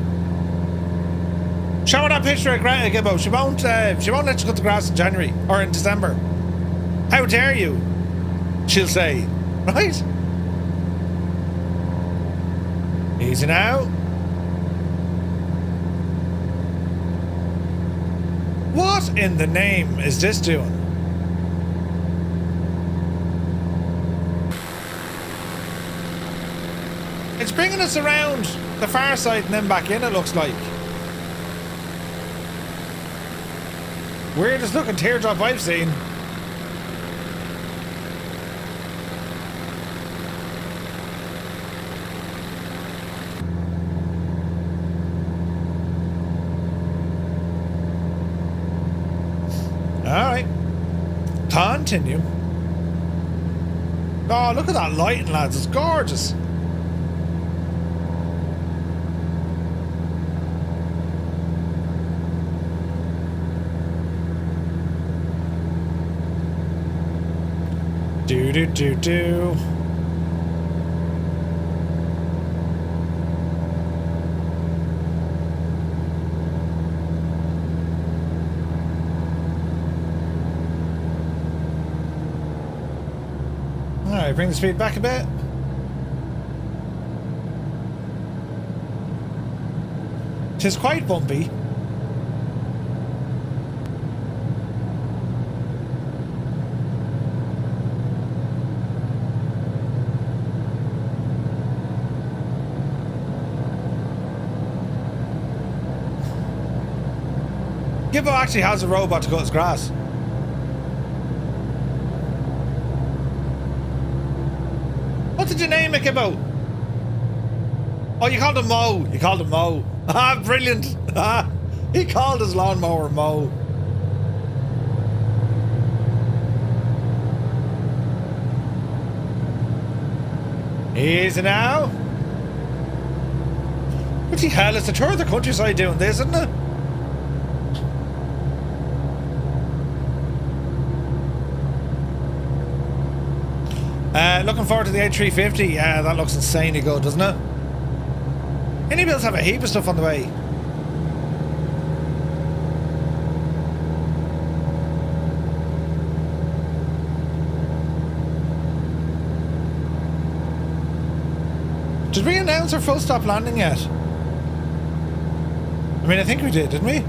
Show her that picture of Greta, Gibbo. She won't let you cut the grass in January or in December. How dare you? She'll say, right? Easy now. What in the name is this doing? It's bringing us around the far side and then back in, it looks like. Weirdest looking teardrop I've seen. Alright. Continue. Oh, look at that lighting, lads. It's gorgeous. Do do do do. Alright, bring the speed back a bit. Tis quite bumpy. Gibbo actually has a robot to cut his grass. What did you name it, Gibbo? Oh, you called him Mo. You called him Mo. Ah, brilliant. Ah, he called his lawnmower Mo. Easy now. What the hell is the tour of the countryside doing this, isn't it? Looking forward to the A350. Yeah, that looks insanely good, doesn't it? Any-Bills have a heap of stuff on the way. Did we announce our full stop landing yet? I mean, I think we did, didn't we?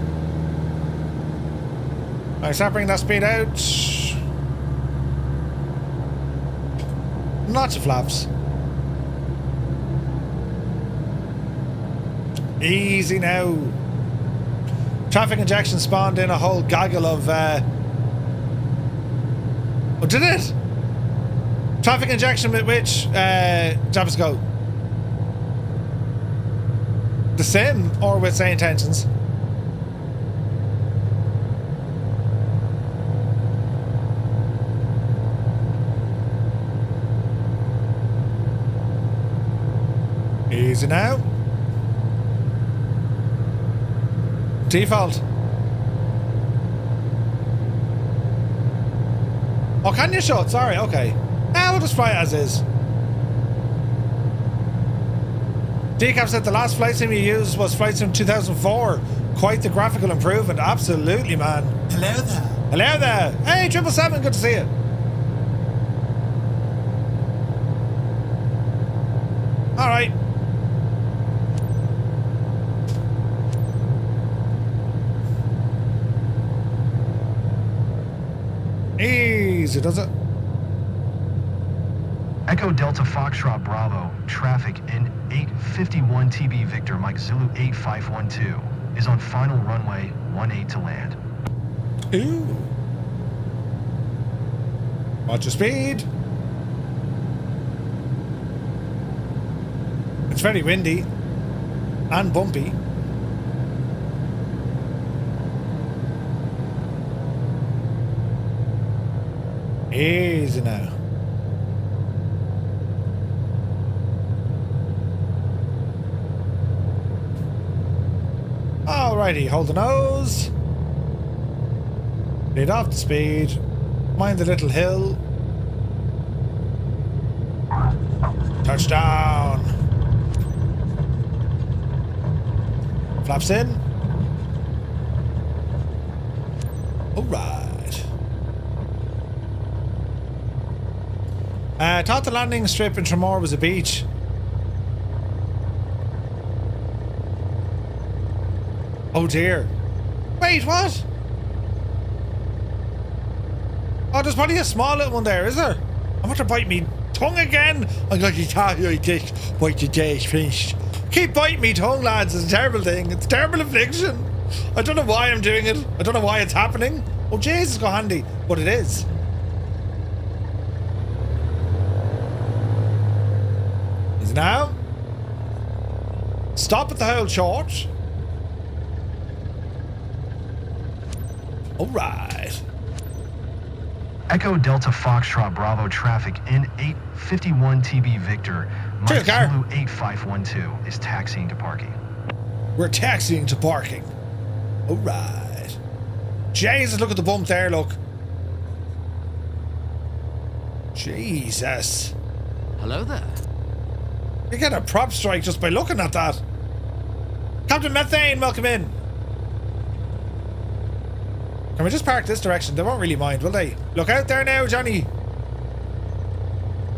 Alright, start bringing that speed out. Lots of flaps. Easy now. Traffic injection spawned in a whole gaggle of oh, did it? Traffic injection with which jobs go? The Sim or with Say Intentions? Easy now. Default. Oh, can you show it? Sorry, okay. We'll just try it as is. Decap said the last flight sim you used was Flight Sim 2004. Quite the graphical improvement. Absolutely, man. Hello there. Hello there. Hey, 777, good to see you. Alright. Easy, does it? Echo Delta Foxtrot Bravo, traffic in 851 TB Victor Mike Zulu 8512 is on final runway 18 to land. Ooh. Watch your speed. It's very windy and bumpy. Easy now. Alrighty, hold the nose. Lead off the speed. Mind the little hill. Touchdown. Flaps in. Alright. Thought the landing strip in Tremor was a beach. Oh dear. Wait, what? Oh, there's probably a small little one there, is there? I want to bite me tongue again. I'm going to tell you this, bite the day's finished. Keep biting me tongue, lads. It's a terrible thing. It's a terrible affliction. I don't know why I'm doing it. I don't know why it's happening. Oh, Jesus, go handy. But it is. Is it now? Stop at the whole church. All right. Echo Delta Foxtrot Bravo traffic in 851 TB Victor. Mike Zulu 8512 is taxiing to parking. We're taxiing to parking. All right. Jesus, look at the bump there, look. Jesus. Hello there. You get a prop strike just by looking at that. Captain Methane, welcome in. Can we just park this direction? They won't really mind, will they? Look out there now, Johnny.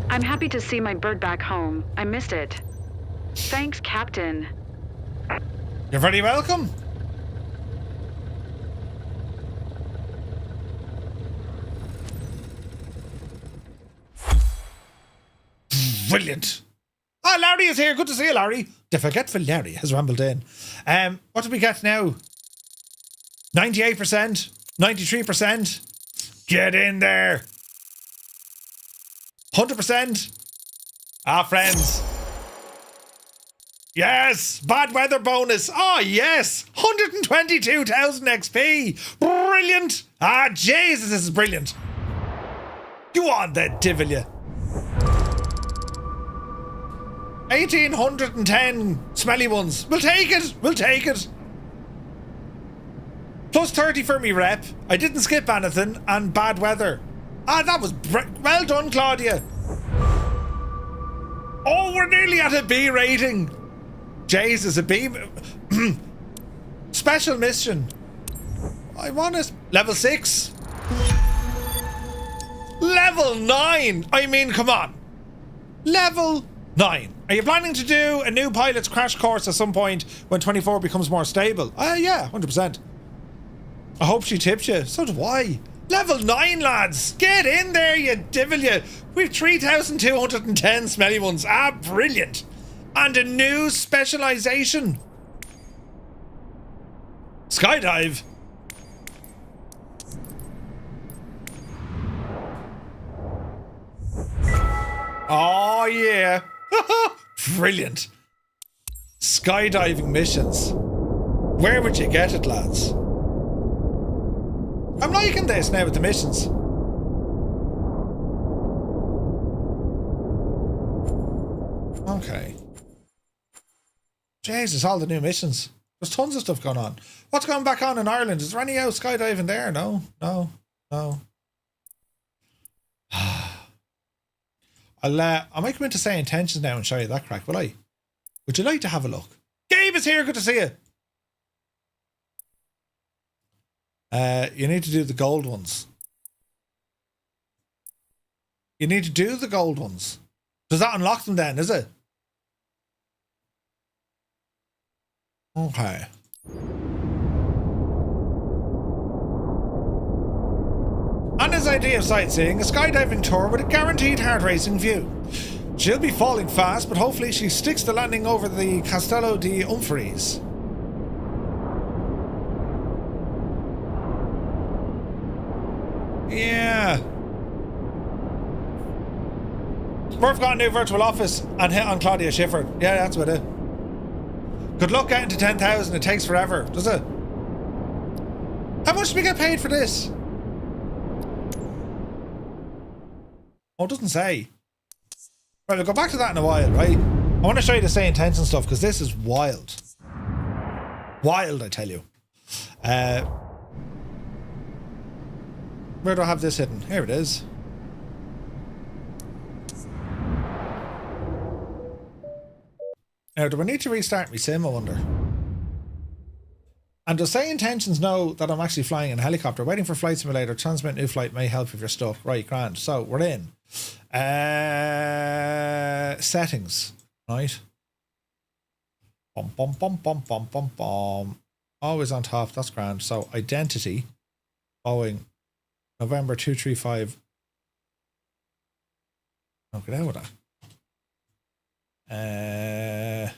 I'm happy to see my bird back home. I missed it. Thanks, Captain. You're very welcome. Brilliant. Oh, Larry is here. Good to see you, Larry. The forgetful Larry has rambled in. What did we get now? 98%? 93%? Get in there. 100%? Ah, friends. Yes, bad weather bonus. Oh, yes. 122,000 XP. Brilliant. Ah, Jesus, this is brilliant. You on the devil, you. 1,810 smelly ones. We'll take it. We'll take it. Plus 30 for me rep. I didn't skip anything. And bad weather. Ah, that was well done, Claudia. Oh, we're nearly at a B rating. Jesus, a B. Special mission. I want it. Level 6. Level 9. I mean, come on. Level 9. Are you planning to do a new pilot's crash course at some point when 24 becomes more stable? Yeah, 100%. I hope she tips you. So do I. Level 9, lads. Get in there, you devil, you. We've 3,210 smelly ones. Ah, brilliant. And a new specialization. Skydive. Oh, yeah. Brilliant. Skydiving missions. Where would you get it, lads? I'm liking this now with the missions. Okay. Jesus, all the new missions. There's tons of stuff going on. What's going back on in Ireland? Is there any out skydiving there? No. I might come into say intentions now and show you that crack, will I? Would you like to have a look? Gabe is here, good to see you. You need to do the gold ones. You need to do the gold ones. Does that unlock them then, is it? Okay. On his idea of sightseeing, a skydiving tour with a guaranteed hard racing view. She'll be falling fast, but hopefully she sticks the landing over the Castello di Umphreys. Yeah. Murph got a new virtual office and hit on Claudia Schiffer. Yeah, that's what it. Good luck getting to 10,000. It takes forever, does it? How much do we get paid for this? Oh, it doesn't say. Right, we'll go back to that in a while, right? I want to show you the say intention stuff because this is wild. Wild, I tell you. Where do I have this hidden? Here it is. Now, do I need to restart my sim, I wonder? And does say intentions know that I'm actually flying in a helicopter? Waiting for flight simulator. Transmit new flight may help if you're stuck. Right, grand. So, we're in. Settings. Right. Bum, bum, bum, bum, bum, bum, bum. Always on top. That's grand. So identity. Boeing. November 235. Oh, get out with that.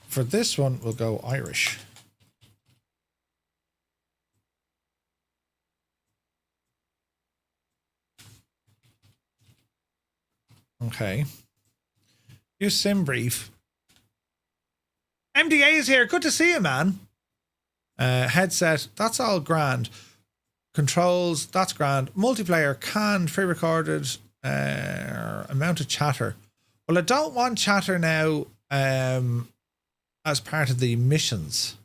For this one, we'll go Irish. Okay. Use sim brief. MDA is here. Good to see you, man. Headset. That's all grand. Controls. That's grand. Multiplayer. Canned. Pre-recorded. Amount of chatter. Well, I don't want chatter now as part of the missions.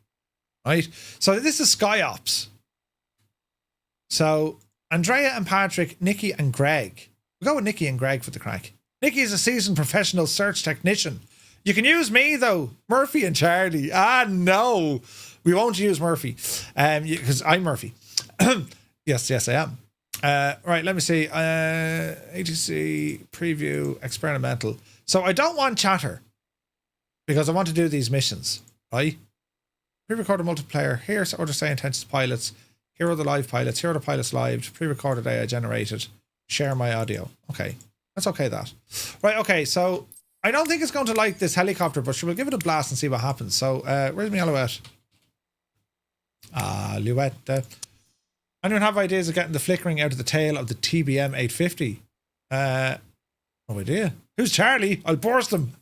Right? So this is Sky Ops. So Andrea and Patrick, Nikki and Greg. We'll go with Nikki and Greg for the crack. Nikki is a seasoned professional search technician. You can use me, though. Murphy and Charlie. Ah, no. We won't use Murphy. Because I'm Murphy. Yes, I am. Right, let me see. ATC, preview, experimental. So I don't want chatter. Because I want to do these missions. Right? Pre-recorded multiplayer. Here's order say intentions pilots. Here are the live pilots. Here are the pilots live. Pre-recorded AI generated. Share my audio. Okay. That's okay, that. Right, okay, so I don't think it's going to like this helicopter, but we'll give it a blast and see what happens. So, where's my Alouette? Alouette. Anyone have ideas of getting the flickering out of the tail of the TBM 850? No idea. Who's Charlie? I'll burst him.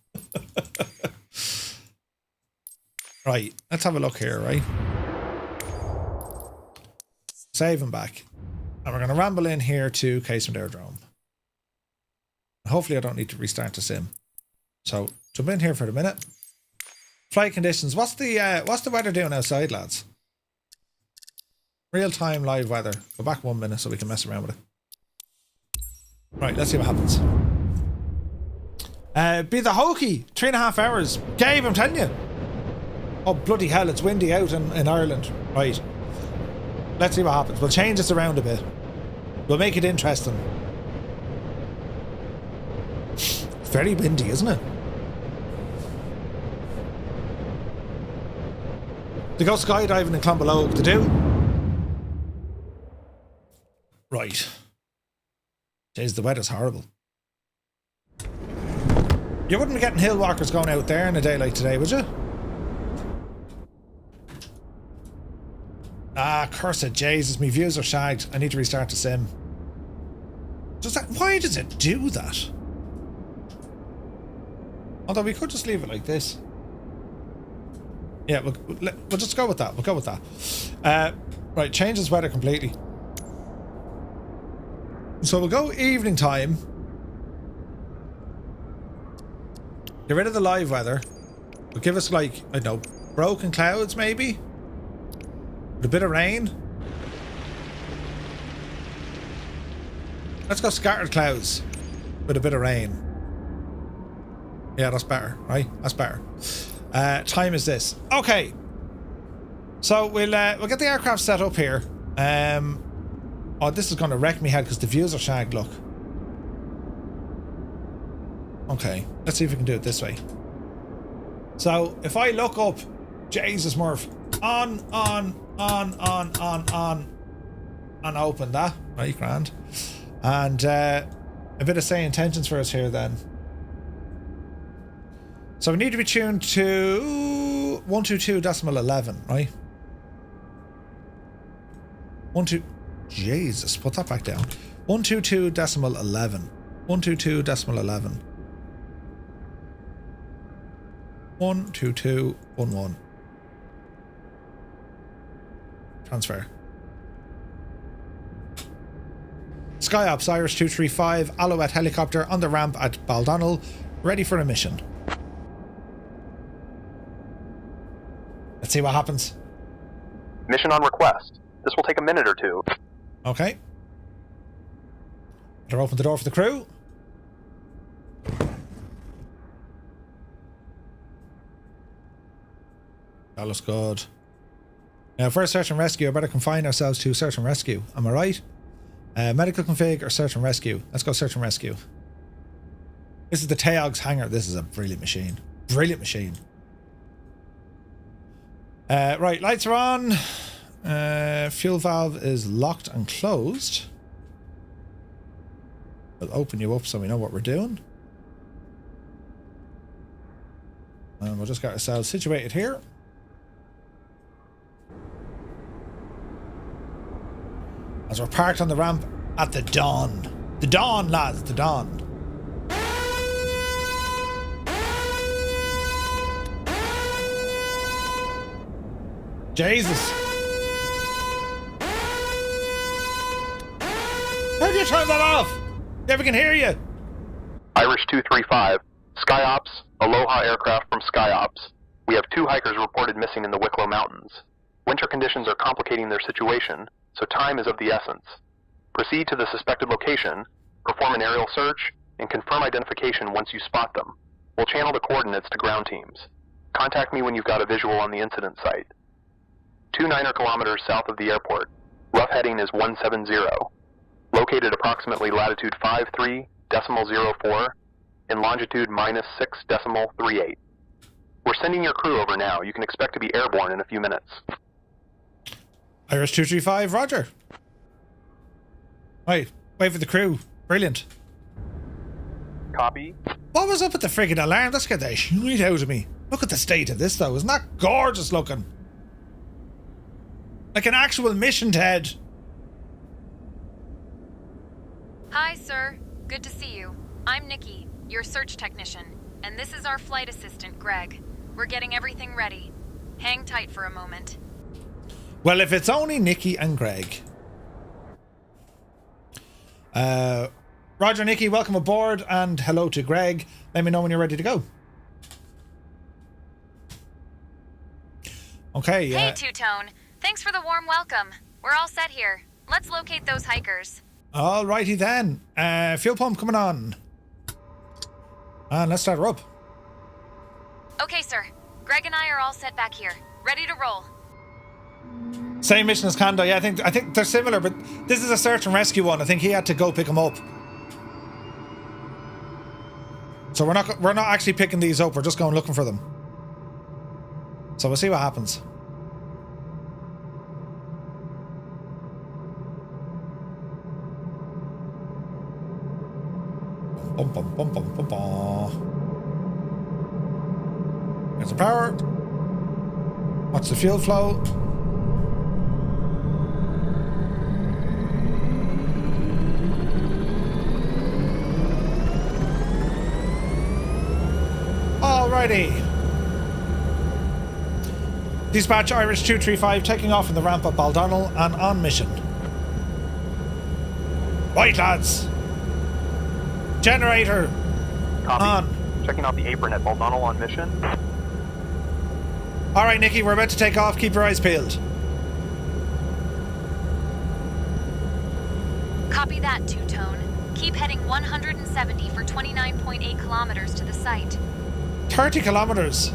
Right, let's have a look here, right? Save him back. And we're going to ramble in here to Casement Aerodrome. Hopefully I don't need to restart the sim. So jump in here for a minute. Flight conditions. What's the weather doing outside, lads? Real time live weather. Go back 1 minute so we can mess around with it. Right, let's see what happens. Be the hokey. 3.5 hours. Gabe, I'm telling you. Oh bloody hell, it's windy out in Ireland. Right. Let's see what happens. We'll change this around a bit. We'll make it interesting. It's very windy, isn't it? To go skydiving in Clonbelow to do. Right. Jeez, the weather's horrible. You wouldn't be getting hill walkers going out there in a day like today, would you? Ah, curse it, Jesus, my views are shagged. I need to restart the sim. Why does it do that? Although we could just leave it like this. Yeah, we'll just go with that. We'll go with that. Right, changes weather completely. So we'll go evening time. Get rid of the live weather. We'll give us like, I don't know, broken clouds maybe? With a bit of rain. Let's go scattered clouds with a bit of rain. Yeah, that's better, right? That's better. Time is this. Okay. So we'll get the aircraft set up here. Oh, this is going to wreck me head because the views are shagged, look. Okay, let's see if we can do it this way. So if I look up, Jesus Murph, on, and open that, right, grand. And a bit of say intentions for us here then. So we need to be tuned to 122.11, right? 12, Jesus, put that back down. 122.11. 122.11. 122.11. Transfer. Sky Ops Irish 235, Alouette helicopter on the ramp at Baldonnel, ready for a mission. Let's see what happens. Mission on request. This will take a minute or two. Okay. Better open the door for the crew. That looks good. Now, for search and rescue, I better confine ourselves to search and rescue. Am I right? Medical config or search and rescue? Let's go search and rescue. This is the Taog's hangar. This is a brilliant machine. Brilliant machine. Right, lights are on. Fuel valve is locked and closed. We'll open you up so we know what we're doing. And we'll just get ourselves situated here. As we're parked on the ramp at the dawn. The dawn, lads, the dawn. Jesus. How do you turn that off? Never can hear you. Irish 235, SkyOps, Aloha aircraft from SkyOps. We have 2 hikers reported missing in the Wicklow Mountains. Winter conditions are complicating their situation, so time is of the essence. Proceed to the suspected location, perform an aerial search, and confirm identification once you spot them. We'll channel the coordinates to ground teams. Contact me when you've got a visual on the incident site. 2 9 kilometers south of the airport. Rough heading is 170. Located approximately latitude 53.04 and longitude -6.38. We're sending your crew over now. You can expect to be airborne in a few minutes. Irish 235, roger. Wait for the crew. Brilliant. Copy. What was up with the friggin' alarm? That scared the shit out of me. Look at the state of this though. Isn't that gorgeous looking? Like an actual mission, Ted. Hi, sir. Good to see you. I'm Nikki, your search technician, and this is our flight assistant, Greg. We're getting everything ready. Hang tight for a moment. Well, if it's only Nikki and Greg. Roger, Nikki, welcome aboard, and hello to Greg. Let me know when you're ready to go. Okay. Hey, Two-Tone. Thanks for the warm welcome. We're all set here. Let's locate those hikers. Alrighty then. Fuel pump coming on. And let's start her up. Okay, sir. Greg and I are all set back here. Ready to roll. Same mission as Kando. Yeah, I think they're similar, but this is a search and rescue one. I think he had to go pick them up. So we're not actually picking these up. We're just going looking for them. So we'll see what happens. Bum, bum, bum, bum, bum, bum. There's the power. What's the fuel flow? Alrighty. Dispatch Irish 235 taking off from the ramp at Baldonnel and on mission. Right, lads. Generator. Copy. On. Checking out the apron at Baldonnel on mission. Alright, Nikki, we're about to take off. Keep your eyes peeled. Copy that, Two-Tone. Keep heading 170 for 29.8 kilometers to the site. 30 kilometers.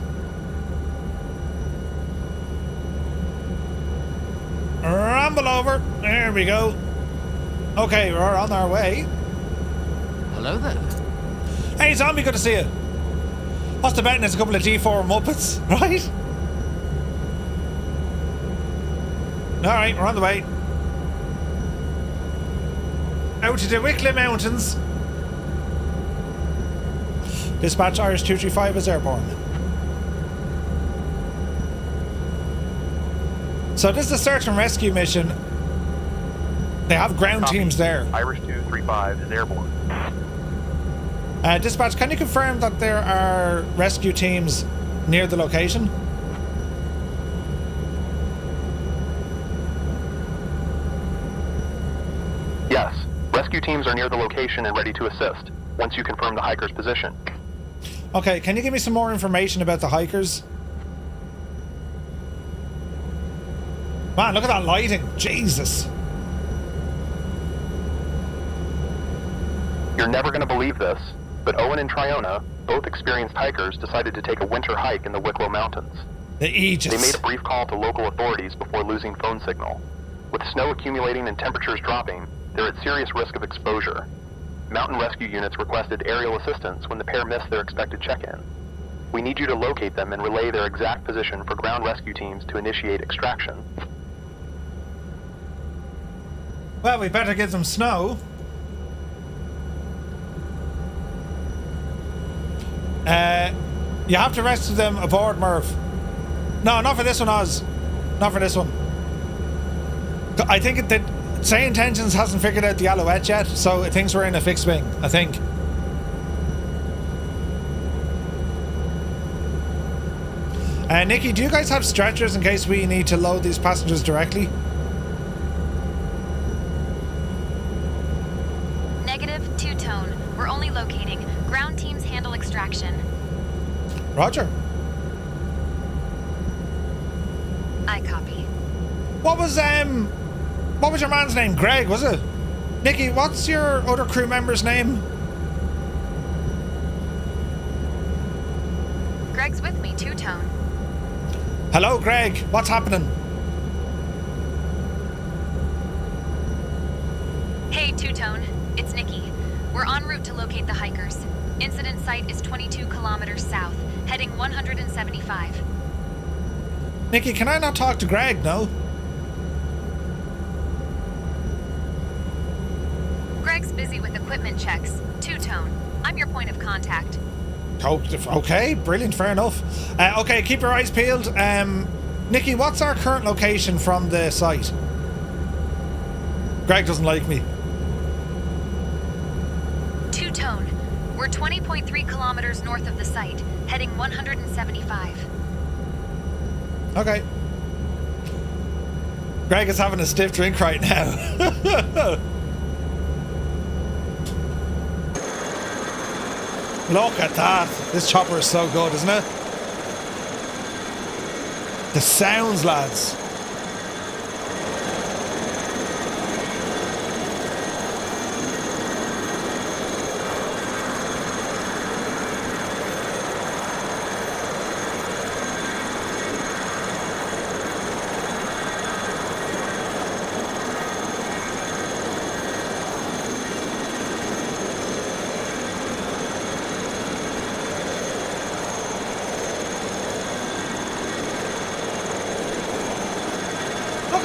Ramble over. There we go. Okay, we're on our way. Hello there. Hey, Zombie, good to see you. What's the betting? It's a couple of D4 Muppets, right? Alright, we're on the way. Out to the Wicklow Mountains. Dispatch Irish 235 is airborne. So this is a search and rescue mission. They have ground Copy. teams there. Irish 235 is airborne. Dispatch, can you confirm that there are rescue teams near the location? Yes. Rescue teams are near the location and ready to assist, once you confirm the hiker's position. Okay, can you give me some more information about the hikers? Man, look at that lighting. Jesus. You're never going to believe this, but Owen and Triona, both experienced hikers, decided to take a winter hike in the Wicklow Mountains. The Aegis. They made a brief call to local authorities before losing phone signal. With snow accumulating and temperatures dropping, they're at serious risk of exposure. mountain rescue units requested aerial assistance when the pair missed their expected check-in. We need you to locate them and relay their exact position for ground rescue teams to initiate extraction. Well, we better give them snow. You have to rescue them aboard, Merv. No, not for this one, Oz. Not for this one. I think that Say Intentions hasn't figured out the Alouette yet, so it thinks we're in a fixed wing, I think. Nikki, do you guys have stretchers in case we need to load these passengers directly? Negative, two-tone. We're only locating. Ground teams handle extraction. Roger. I copy. What was your man's name? Greg, was it? Nikki, what's your other crew member's name? Greg's with me, two-tone. Hello, Greg. What's happening? Hey, two-tone. It's Nikki. We're en route to locate the hikers. Incident site is 22 kilometers south, heading 175. Nikki, can I not talk to Greg, no? Greg's busy with equipment checks. Two-tone. I'm your point of contact. Oh, okay, brilliant, fair enough. Okay, keep your eyes peeled. Nikki, what's our current location from the site? Greg doesn't like me. Two-tone. We're 20.3 kilometers north of the site, heading 175. Okay. Greg is having a stiff drink right now. Look at that. This chopper is so good, isn't it? The sounds, lads.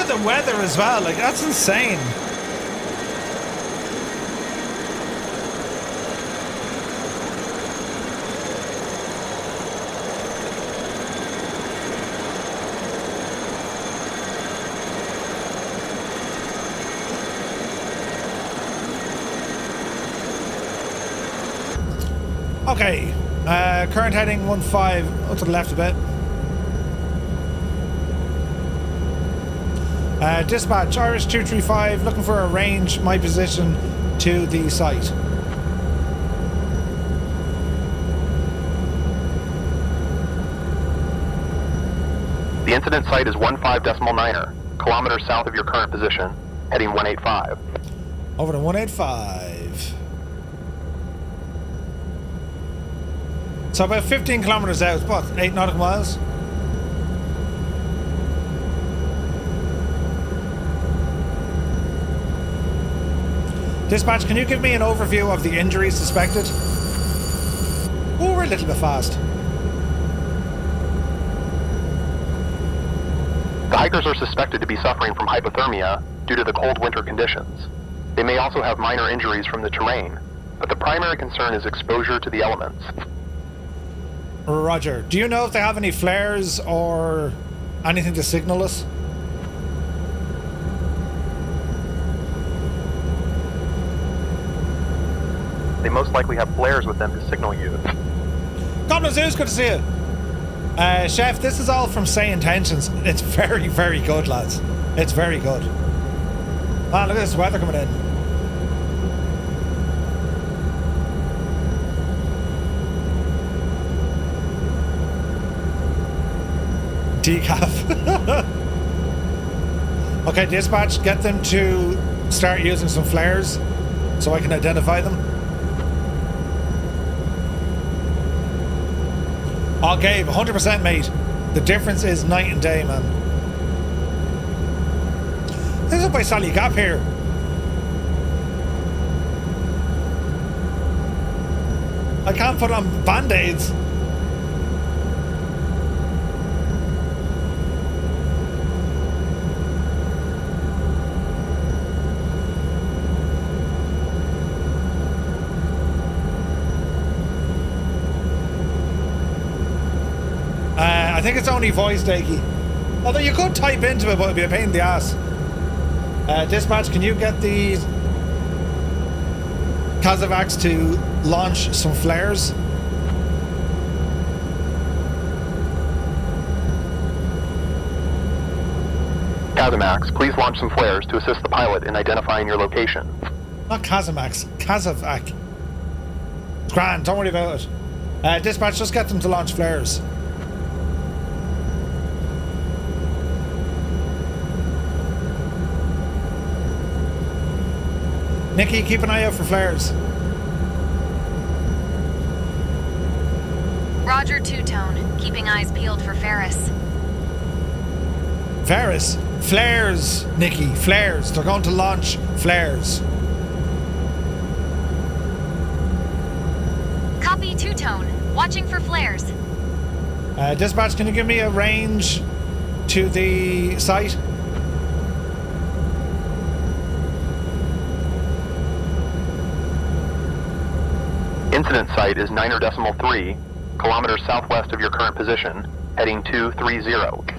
The weather as well, like that's insane. Okay, current heading 15 to the left a bit. Dispatch, Irish 235, looking for a range, my position to the site. The incident site is 15.9er, kilometers south of your current position, heading 185. Over to 185. So about 15 kilometers out, what, 8 nautical miles? Dispatch, can you give me an overview of the injuries suspected? Oh, we're a little bit fast. The hikers are suspected to be suffering from hypothermia due to the cold winter conditions. They may also have minor injuries from the terrain, but the primary concern is exposure to the elements. Roger. Do you know if they have any flares or anything to signal us? They most likely have flares with them to signal you. Goblin Zeus, good to see you. Chef, this is all from Say Intentions. It's very, very good, lads. It's very good. Ah, look at this weather coming in. Decaf. Okay, dispatch, get them to start using some flares so I can identify them. Oh, Gabe, 100% mate. The difference is night and day, man. This is up by Sally Gap here. I can't put on band-aids. I think it's only voice, Dakey. Although you could type into it, but it'd be a pain in the ass. Dispatch, can you get the Kazovacs to launch some flares? Kazamax, please launch some flares to assist the pilot in identifying your location. Not Kazamax, Kazovac. It's grand, don't worry about it. Dispatch, just get them to launch flares. Nikki, keep an eye out for flares. Roger, two-tone. Keeping eyes peeled for Ferris. Ferris? Flares, Nikki, flares. They're going to launch flares. Copy, two-tone. Watching for flares. Dispatch, can you give me a range to the site? Incident site is 9.3 kilometers southwest of your current position, heading 230.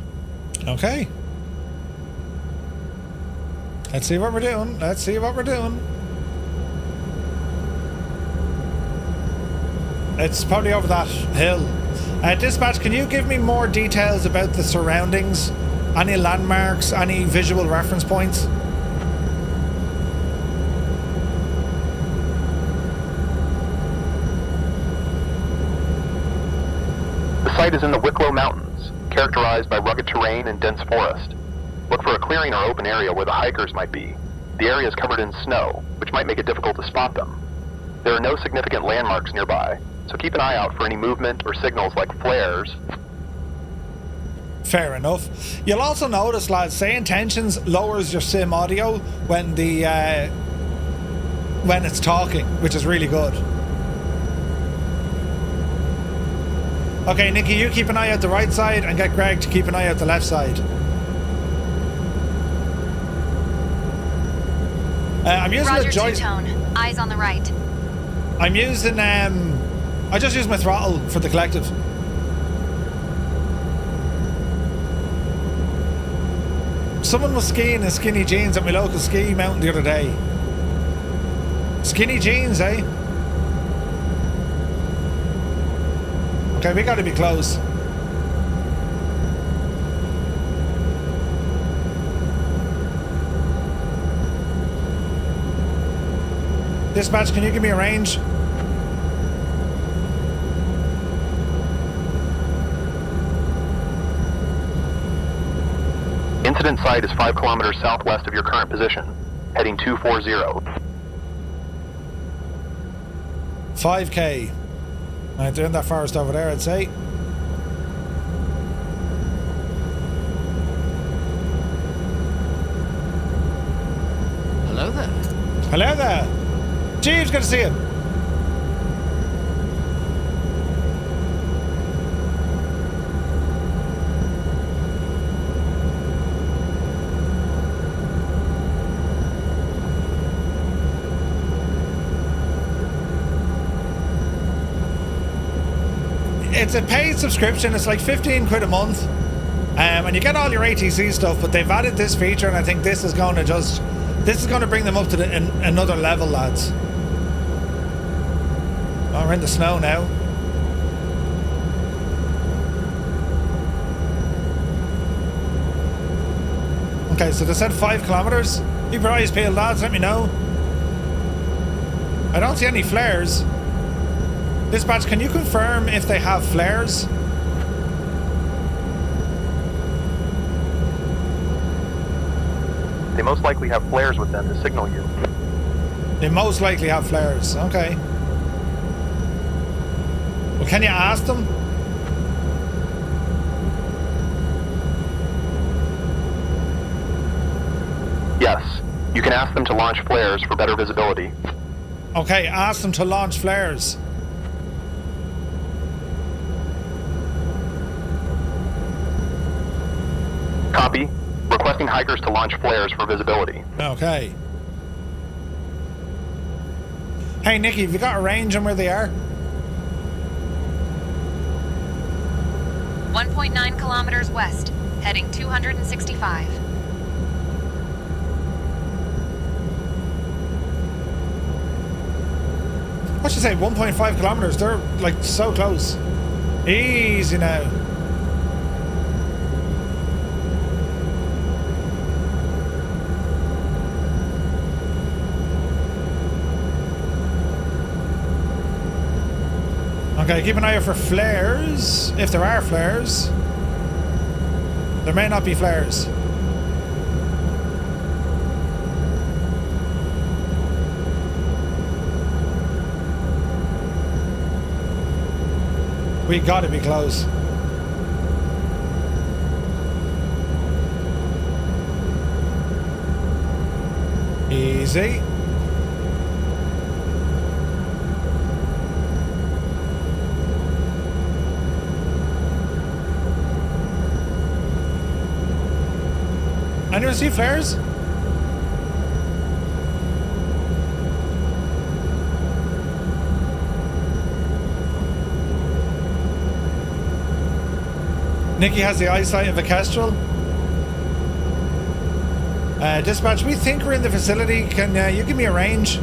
Okay. Let's see what we're doing. Let's see what we're doing. It's probably over that hill. Dispatch, can you give me more details about the surroundings? Any landmarks? Any visual reference points? The site is in the Wicklow Mountains, characterized by rugged terrain and dense forest. Look for a clearing or open area where the hikers might be. The area is covered in snow, which might make it difficult to spot them. There are no significant landmarks nearby, so keep an eye out for any movement or signals like flares. Fair enough. You'll also notice, lads, say intentions lowers your sim audio when it's talking, which is really good. Okay, Nikki, you keep an eye out the right side and get Greg to keep an eye out the left side. I'm using Roger, a joystick. two-tone. Eyes on the right. I'm using I just use my throttle for the collective. Someone was skiing in skinny jeans at my local ski mountain the other day. Skinny jeans, eh? Okay, we gotta be close. Dispatch, can you give me a range? Incident site is 5 kilometers southwest of your current position, heading 240. 5k. Right, they're in that forest over there, I'd say. Hello there. Hello there. Jeeves, good to see you. It's a paid subscription. It's like 15 quid a month, and you get all your ATC stuff. But they've added this feature, and I think this is going to bring them up to another level, lads. Oh, we're in the snow now. Okay, so they said 5 kilometers. Keep your eyes peeled, lads. Let me know. I don't see any flares. Dispatch, can you confirm if they have flares? They most likely have flares with them to signal you. They most likely have flares. Okay. Well, can you ask them? Yes, you can ask them to launch flares for better visibility. Okay, ask them to launch flares. Requesting hikers to launch flares for visibility. Okay. Hey, Nikki, have you got a range on where they are? 1.9 kilometers west, heading 265. What should I say? 1.5 kilometers. They're like so close. Easy now. Okay, keep an eye out for flares, if there are flares. There may not be flares. We gotta be close. Easy. Anyone see flares? Nikki has the eyesight of a kestrel. Dispatch, we think we're in the facility. Can you give me a range?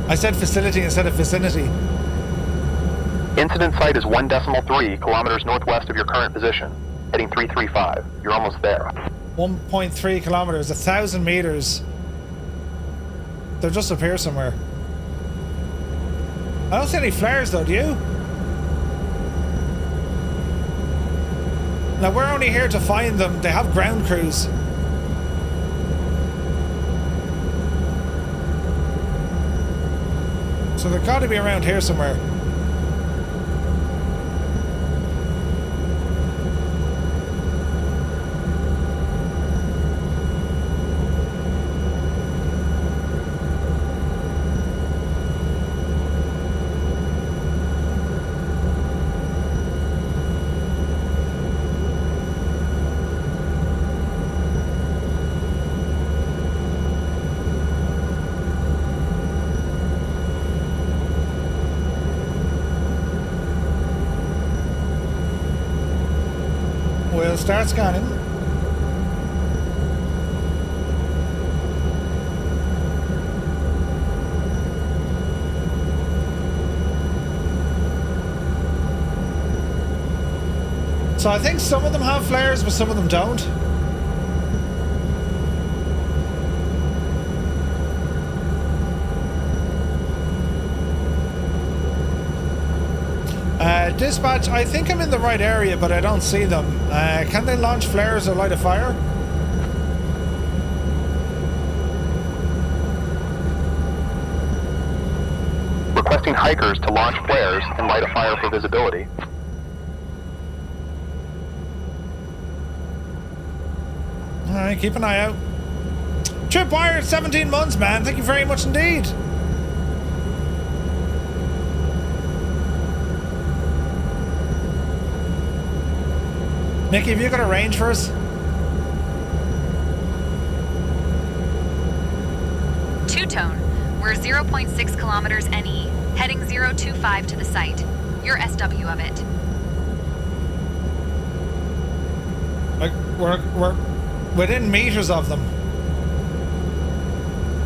I said facility instead of vicinity. Incident site is 1.3 kilometers northwest of your current position, heading 335. You're almost there. 1.3 kilometers, 1,000 meters. They're just up here somewhere. I don't see any flares though, do you? Now we're only here to find them. They have ground crews. So they've got to be around here somewhere. We'll start scanning. So I think some of them have flares, but some of them don't. Dispatch, I think I'm in the right area, but I don't see them. Can they launch flares or light a fire? Requesting hikers to launch flares and light a fire for visibility. Alright, keep an eye out. Tripwire, 17 months, man. Thank you very much indeed. Nikki, have you got a range for us? Two-tone. We're 0.6 kilometers NE, heading 025 to the site. Your SW of it. Like, we're within meters of them.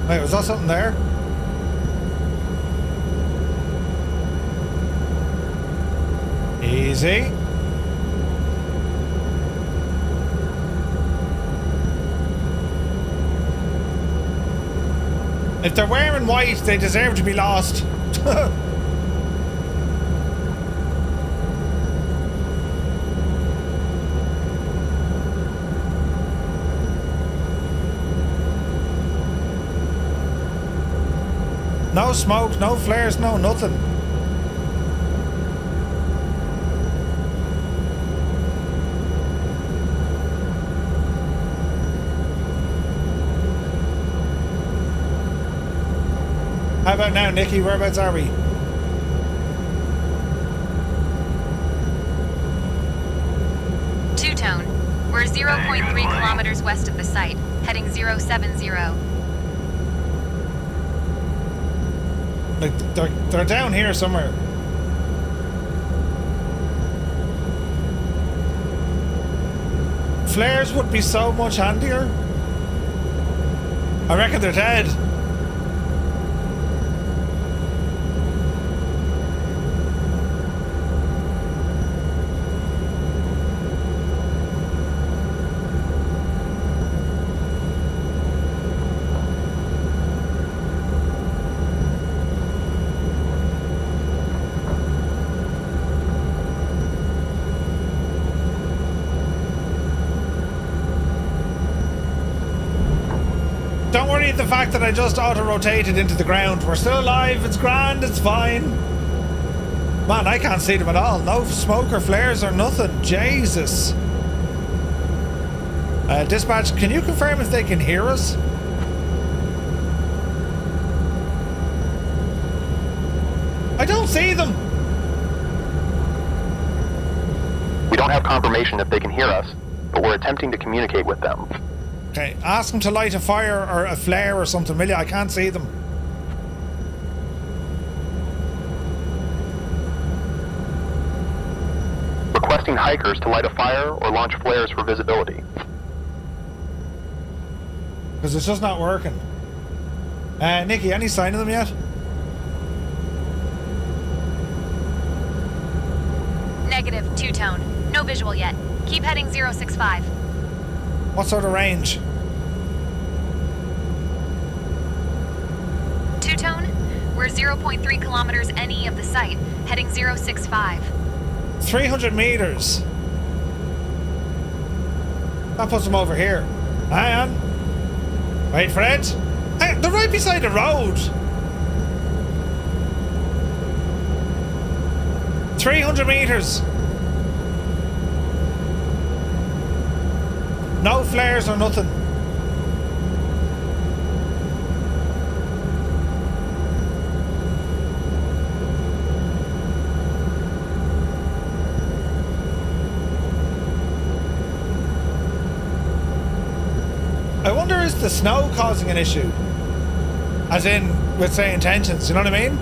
Wait, was that something there? Easy. If they're wearing white, they deserve to be lost. No smoke, no flares, no nothing. How about now, Nikki? Whereabouts are we? We're 0.3 kilometers west of the site, heading 070. Like, they're down here somewhere. Flares would be so much handier. I reckon they're dead. Don't worry at the fact that I just auto-rotated into the ground. We're still alive, it's grand, it's fine. Man, I can't see them at all. No smoke or flares or nothing. Jesus. Dispatch, can you confirm if they can hear us? I don't see them. We don't have confirmation if they can hear us, but we're attempting to communicate with them. Okay, ask them to light a fire or a flare or something, will you? I can't see them. Requesting hikers to light a fire or launch flares for visibility. Because it's just not working. Nikki, any sign of them yet? Negative, two-tone. No visual yet. Keep heading 065. What sort of range? Two-tone? We're 0.3 kilometers NE of the site, heading 065. 300 meters. That puts them over here. Hang on. Wait for it. Hey, they're right beside the road. 300 meters. No flares or nothing. I wonder, is the snow causing an issue? As in, with say intentions, you know what I mean?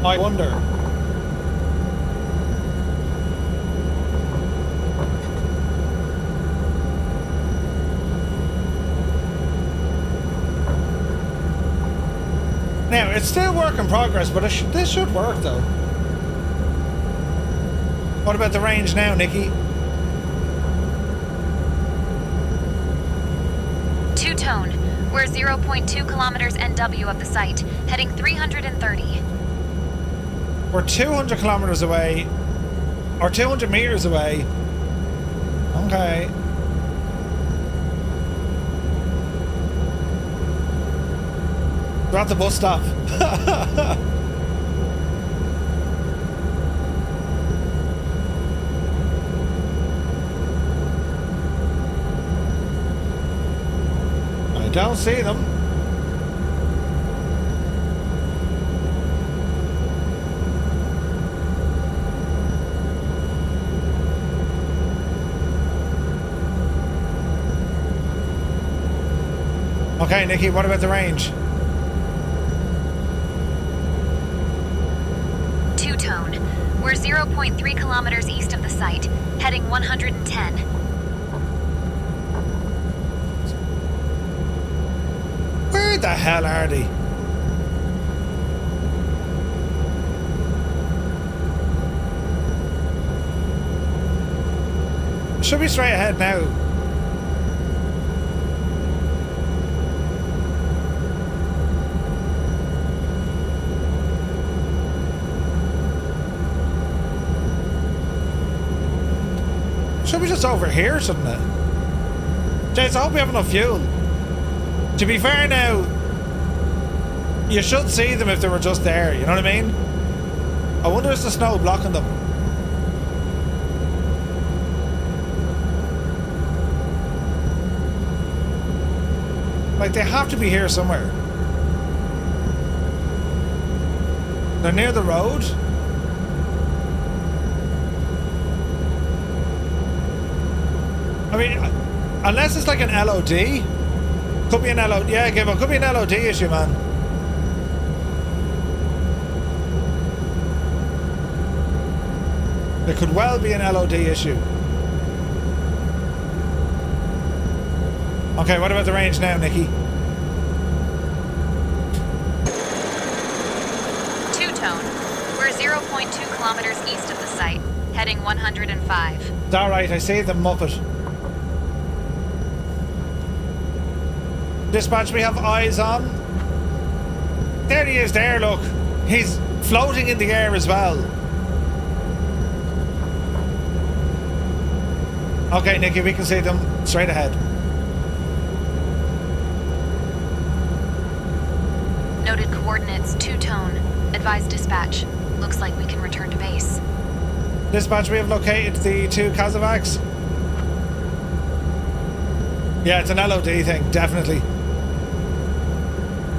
I wonder. Now, it's still work in progress, but this should work, though. What about the range now, Nikki? Two-tone. We're 0.2 kilometers NW of the site, heading 330. We're 200 kilometers away, or 200 meters away. Okay. We're at the bus stop. I don't see them. Okay, Nikki, what about the range? Two-tone. We're 0.3 kilometers east of the site, heading 110. Where the hell are they? Should be straight ahead now. Should be just over here, shouldn't it? James, I hope we have enough fuel. To be fair now, you should see them if they were just there, you know what I mean? I wonder is the snow blocking them? Like, they have to be here somewhere. They're near the road. I mean, unless it's like an LOD. Could be an LOD. Yeah, Gibbo, could be an LOD issue, man. There could well be an LOD issue. Okay, what about the range now, Nikki? Two-tone. We're 0.2 kilometers east of the site, heading 105. It's alright, I see the Muppet. Dispatch, we have eyes on. There he is there, look. He's floating in the air as well. Okay, Nikki, we can see them straight ahead. Noted coordinates, two-tone. Advise dispatch. Looks like we can return to base. Dispatch, we have located the two Kazavacs. Yeah, it's an LOD thing, definitely.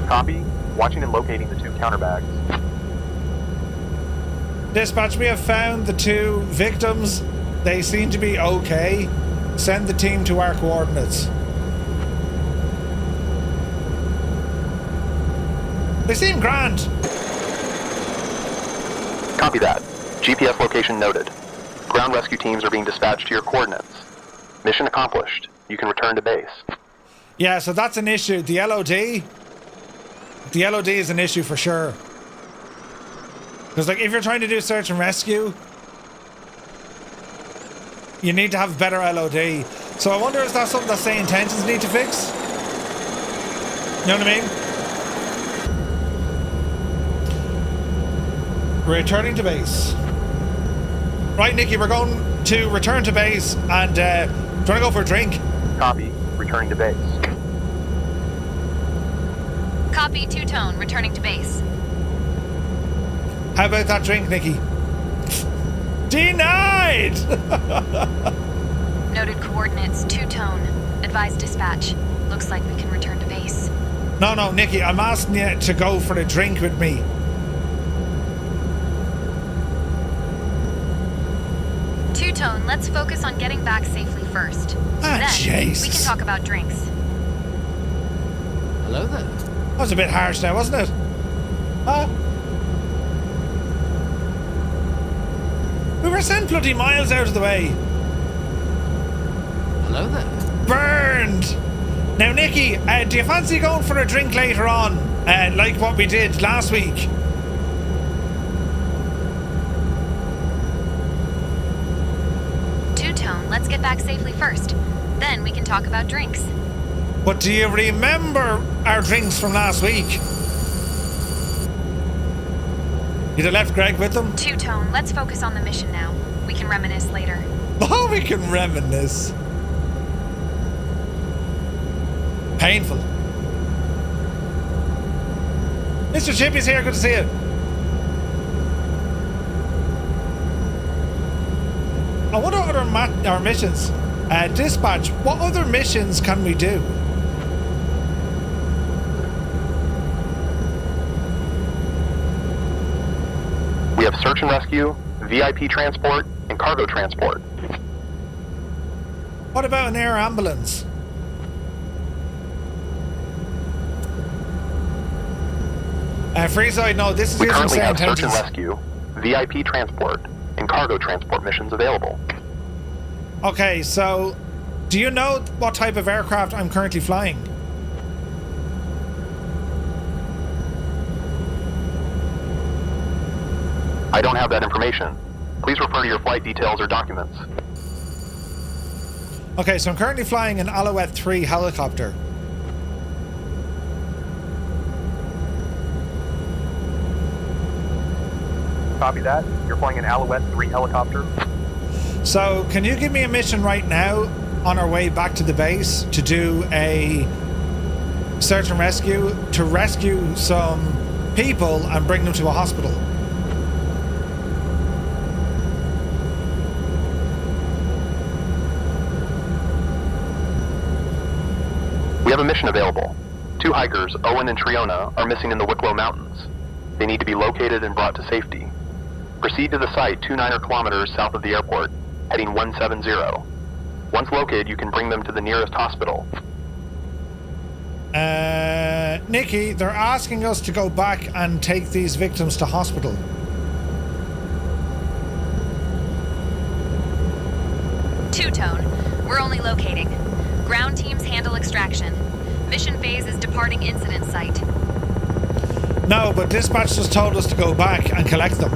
Copy. Watching and locating the two counterbags. Dispatch, we have found the two victims. They seem to be okay. Send the team to our coordinates. They seem grand. Copy that. GPS location noted. Ground rescue teams are being dispatched to your coordinates. Mission accomplished. You can return to base. Yeah, so that's an issue. The LOD is an issue for sure. Because, like, if you're trying to do search and rescue, you need to have better LOD. So I wonder, is that something that Say Intentions need to fix? You know what I mean? Returning to base. Right, Nikki, we're going to return to base and do you want to go for a drink? Copy. Returning to base. Copy, two-tone. Returning to base. How about that drink, Nikki? Denied! Noted coordinates, two-tone. Advise dispatch. Looks like we can return to base. No, Nikki, I'm asking you to go for a drink with me. Two-tone, let's focus on getting back safely first. Then Jesus. we can talk about drinks. Hello there. That was a bit harsh now, wasn't it? Huh? We were sent bloody miles out of the way. Hello there. Burned! Now, Nikki, do you fancy going for a drink later on? Like what we did last week? Two-tone, let's get back safely first. Then we can talk about drinks. But do you remember our drinks from last week? You'd have left Greg with them? Two-tone, let's focus on the mission now. We can reminisce later. Oh, we can reminisce. Painful. Mr. Chippy's here, good to see you. I wonder what our missions. Dispatch, what other missions can we do? We have search and rescue, VIP transport, and cargo transport. What about an air ambulance? Freeside, no, this is We using currently Say have search and Intentions. rescue, VIP transport, and cargo transport missions available. Okay, so do you know what type of aircraft I'm currently flying? I don't have that information. Please refer to your flight details or documents. Okay, so I'm currently flying an Alouette 3 helicopter. Copy that. You're flying an Alouette 3 helicopter. So can you give me a mission right now on our way back to the base to do a search and rescue, to rescue some people and bring them to a hospital? We have a mission available. 2 hikers, Owen and Triona, are missing in the Wicklow Mountains. They need to be located and brought to safety. Proceed to the site 2 kilometers south of the airport, heading 170. Once located, you can bring them to the nearest hospital. Nikki, they're asking us to go back and take these victims to hospital. Two-tone. We're only locating. Ground teams handle extraction. Mission phase is departing incident site. No, but dispatch just told us to go back and collect them.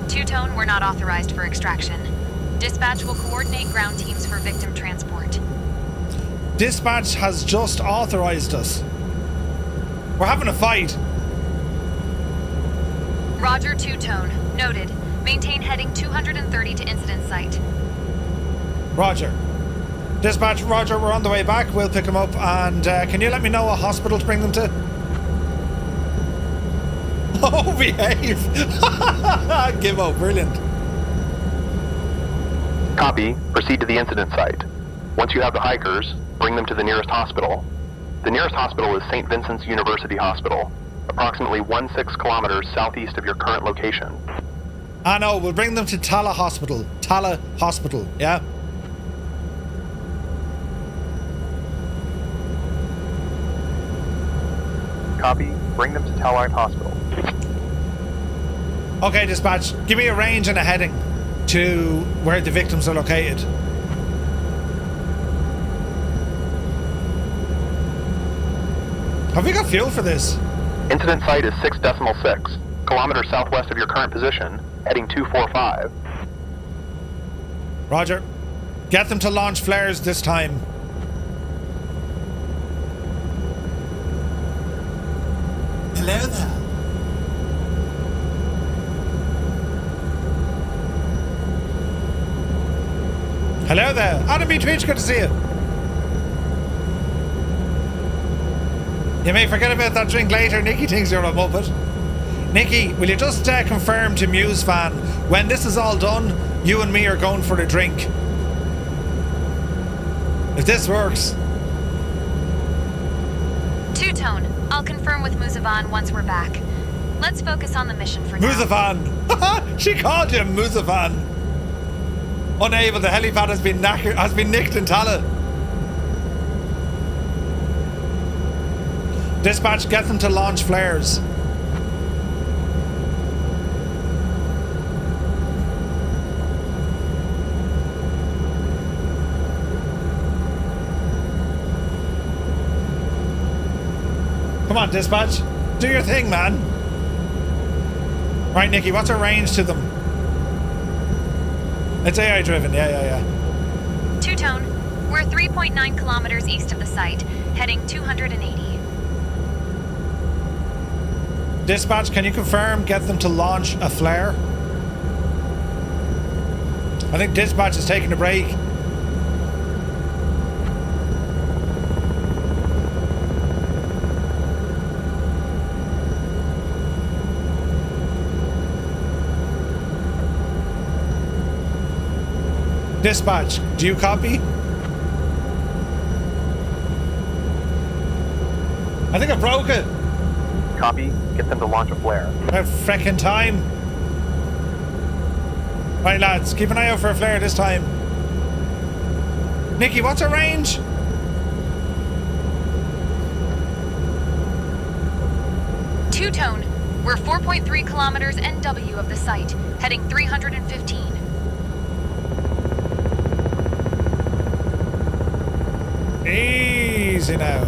Two-tone, we're not authorized for extraction. Dispatch will coordinate ground teams for victim transport. Dispatch has just authorized us. We're having a fight. Roger, two-tone. Noted. Maintain heading 230 to incident site. Roger. Dispatch, Roger, we're on the way back. We'll pick them up, and can you let me know what hospital to bring them to? Oh, behave! Gimmo, brilliant. Copy. Proceed to the incident site. Once you have the hikers, bring them to the nearest hospital. The nearest hospital is St. Vincent's University Hospital, approximately 16 kilometers southeast of your current location. Ah, no, we'll bring them to Tala Hospital. Tala Hospital, yeah? Copy. Bring them to Talite Hospital. Okay, dispatch. Give me a range and a heading to where the victims are located. Have we got fuel for this? Incident site is 6.6 kilometers southwest of your current position, heading 245. Roger. Get them to launch flares this time. Hello there. Hello there. Adam B. Twitch, good to see you. You may forget about that drink later. Nikki thinks you're a muppet. Nikki, will you just confirm to MuseFan, when this is all done, you and me are going for a drink. If this works. Two-tone. I'll confirm with Muzavan once we're back. Let's focus on the mission for now. Muzavan! She called you Muzavan! Unable, the helipad has been nicked in Tala. Dispatch, get them to launch flares. Come on, dispatch. Do your thing, man. Right, Nikki, what's our range to them? It's AI driven, yeah. Two-tone. We're 3.9 kilometers east of the site, heading 280. Dispatch, can you confirm, get them to launch a flare? I think dispatch is taking a break. Dispatch, do you copy? I think I broke it. Copy. Get them to launch a flare. About frickin' time. Right, lads, keep an eye out for a flare this time. Nikki, what's our range? Two-tone. We're 4.3 kilometers NW of the site, heading 315. Easy now.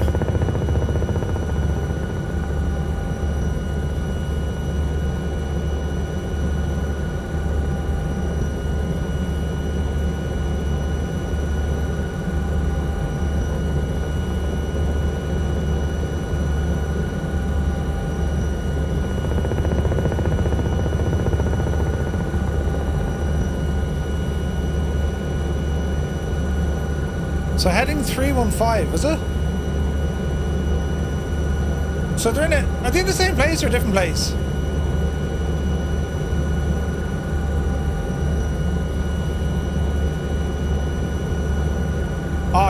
So heading 315, is it? So they're in it. Are they in the same place or a different place?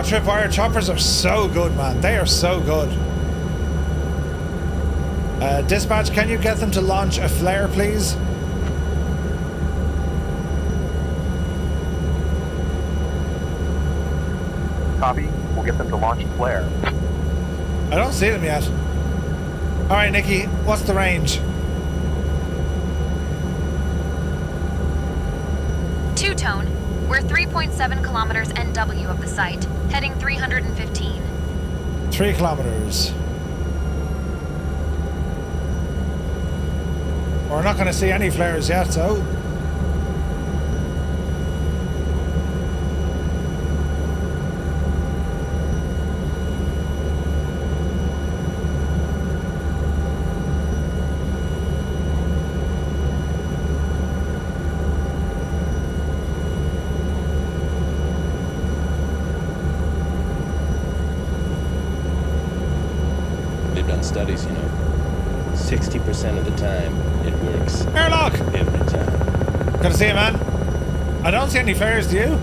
Oh, Tripwire choppers are so good, man. They are so good. Dispatch, can you get them to launch a flare, please? Copy. We'll get them to launch a flare. I don't see them yet. Alright, Nikki, what's the range? 2-tone. We're 3.7 kilometers NW of the site, heading 315. 3 kilometers. We're not going to see any flares yet, so... They've done studies, you know. 60% of the time, it works. Airlock! Every time. Gonna see you, man. I don't see any flares, do you?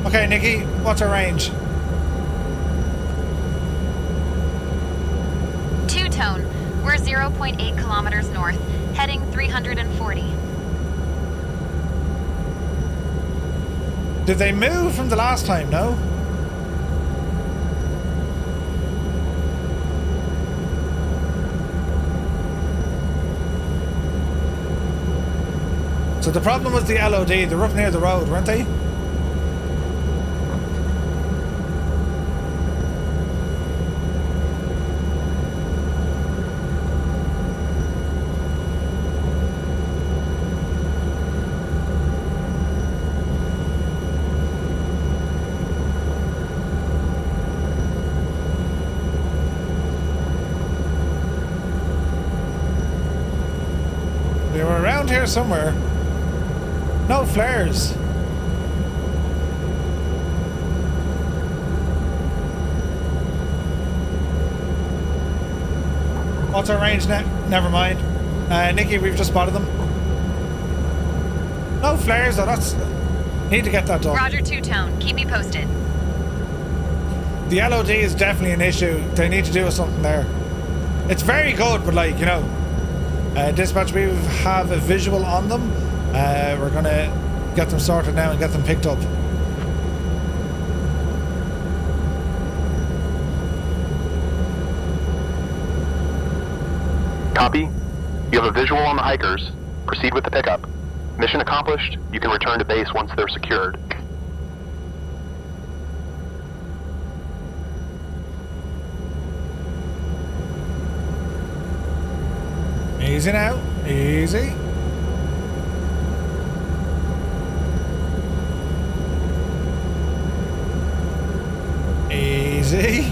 Okay, Nikki, what's our range? 2-tone. We're 0.8 kilometers north, heading 340. Did they move from the last time, no? So the problem was the LOD. They were up near the road, weren't they? They were around here somewhere. No flares. What's our range now? Never mind. Nikki, we've just spotted them. No flares though, that's... Need to get that done. Roger 2-tone. Keep me posted. The LOD is definitely an issue. They need to do something there. It's very good, but like, you know... Dispatch, we have a visual on them. We're gonna get them sorted now and get them picked up. Copy. You have a visual on the hikers. Proceed with the pickup. Mission accomplished. You can return to base once they're secured. Easy now. Easy. Easy.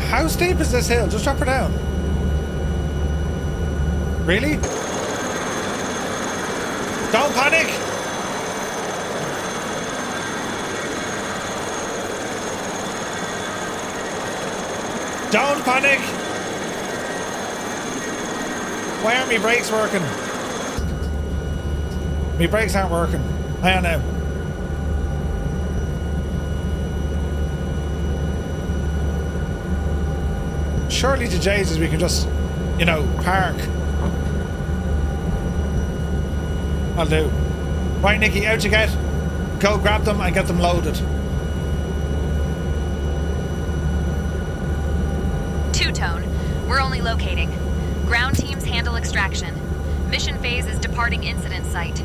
How steep is this hill? Just drop her down. Really? Don't panic! Don't panic! Why aren't my brakes working? My brakes aren't working. Hang on now. Surely to Jesus we can just, you know, park. I'll do. Right, Nikki, out you get. Go grab them and get them loaded. 2-tone. We're only locating. Ground teams handle extraction. Mission phase is departing incident site.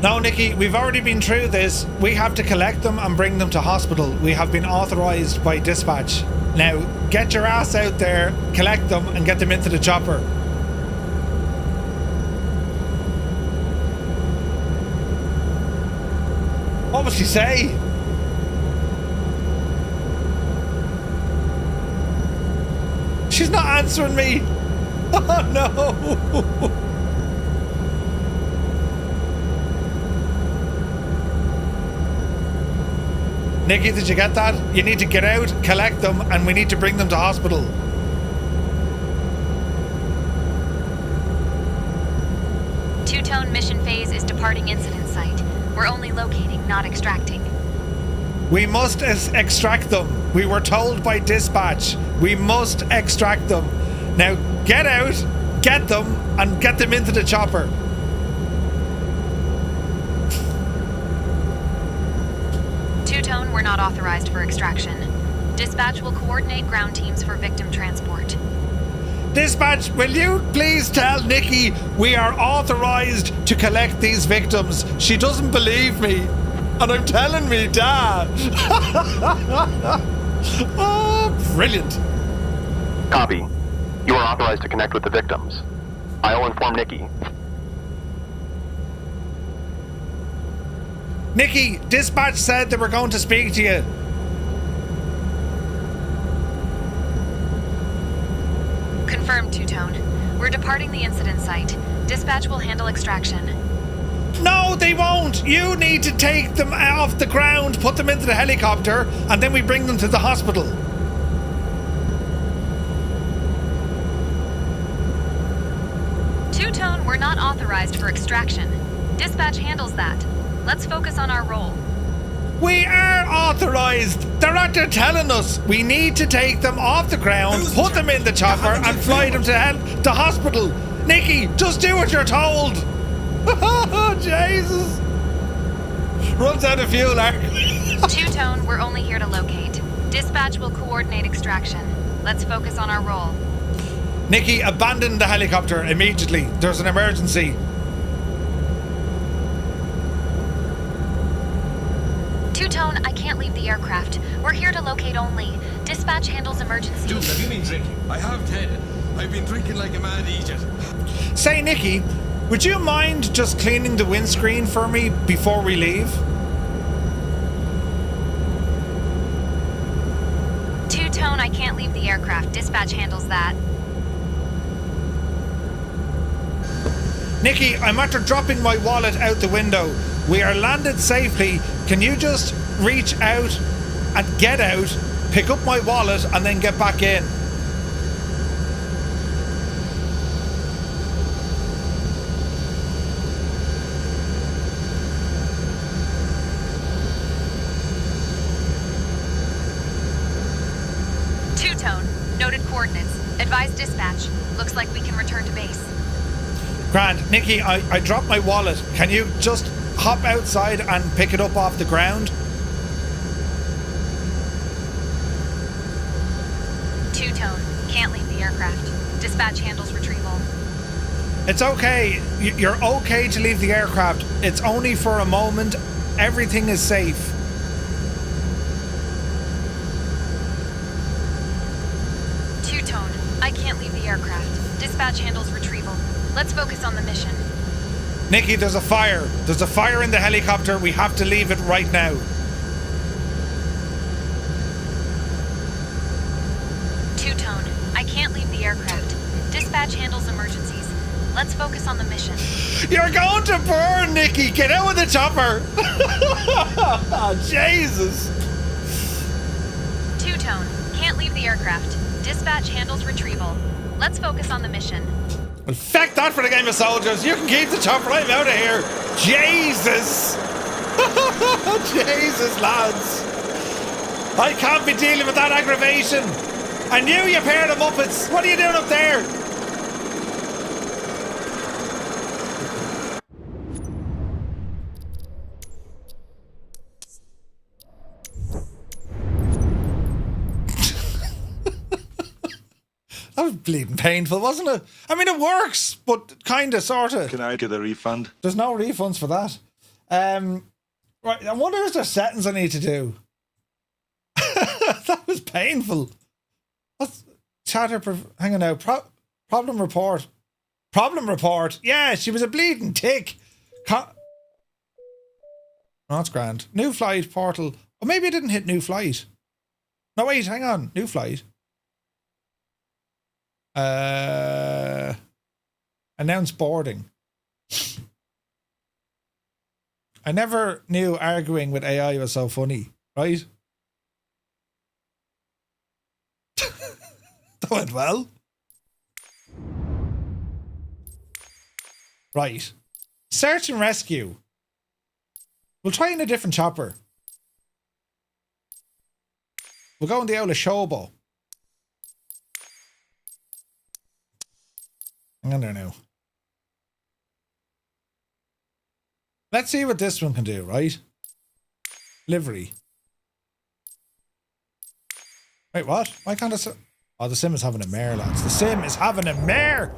No, Nikki, we've already been through this. We have to collect them and bring them to hospital. We have been authorized by dispatch. Now, get your ass out there, collect them, and get them into the chopper. What would she say? She's not answering me. Oh no. Nikki, did you get that? You need to get out, collect them, and we need to bring them to hospital. Two-tone mission phase is departing incident site. We're only locating, not extracting. We must extract them. We were told by dispatch. We must extract them. Now get out, get them, and get them into the chopper. Two-tone, we're not authorized for extraction. Dispatch will coordinate ground teams for victim transport. Dispatch, will you please tell Nikki we are authorized to collect these victims? She doesn't believe me. And I'm telling me, Dad. Oh, brilliant. Copy. You are authorized to connect with the victims. I'll inform Nikki. Nikki, dispatch said they were going to speak to you. Confirmed, Two-tone. We're departing the incident site. Dispatch will handle extraction. No, they won't. You need to take them off the ground, put them into the helicopter, and then we bring them to the hospital. Two-tone, we're not authorized for extraction. Dispatch handles that. Let's focus on our role. We are authorized. They're not there telling us. We need to take them off the ground, put them in the chopper, and fly them to the hospital. Nikki, just do what you're told. Oh, Jesus. Runs out of fuel, Ark. Two-tone, we're only here to locate. Dispatch will coordinate extraction. Let's focus on our role. Nikki, abandon the helicopter immediately. There's an emergency. Two-tone, I can't leave the aircraft. We're here to locate only. Dispatch handles emergencies. Dude, have you been drinking? I have, Ted. I've been drinking like a mad idiot. Say, Nikki, would you mind just cleaning the windscreen for me before we leave? Two-tone, I can't leave the aircraft. Dispatch handles that. Nikki, I'm after dropping my wallet out the window. We are landed safely. Can you just reach out and get out, pick up my wallet, and then get back in? Two-tone, noted coordinates. Advise dispatch. Looks like we can return to base. Grant, Nikki, I dropped my wallet. Can you just hop outside and pick it up off the ground? Two-tone, can't leave the aircraft. Dispatch handles retrieval. It's okay. You're okay to leave the aircraft. It's only for a moment. Everything is safe. Two-tone, I can't leave the aircraft. Dispatch handles retrieval. Let's focus on the mission. Nikki, there's a fire. There's a fire in the helicopter. We have to leave it right now. Two-tone, I can't leave the aircraft. Dispatch handles emergencies. Let's focus on the mission. You're going to burn, Nikki. Get out of the chopper. Jesus. Two-tone, can't leave the aircraft. Dispatch handles retrieval. Let's focus on the mission. Well, feck that for the game of soldiers. You can keep the chopper. I'm out of here. Jesus. Jesus, lads. I can't be dealing with that aggravation. I knew you pair of Muppets. What are you doing up there? That was bleeding painful, wasn't it? I mean, it works, but kind of, sort of. Can I get a refund? There's no refunds for that. Right, I wonder if there's settings I need to do. That was painful. What's hang on now. Problem report. Problem report. Yeah, she was a bleeding tick. Oh, that's grand. New flight portal. Or maybe I didn't hit new flight. No, wait, hang on. New flight. Announce boarding. I never knew arguing with AI was so funny, right? That went well. Right. Search and rescue. We'll try in a different chopper. We'll go in the old Shobo. I don't know. Let's see what this one can do, right? Livery. Wait, what? Why can't I... Oh, the sim is having a mare, lads. The sim is having a mare!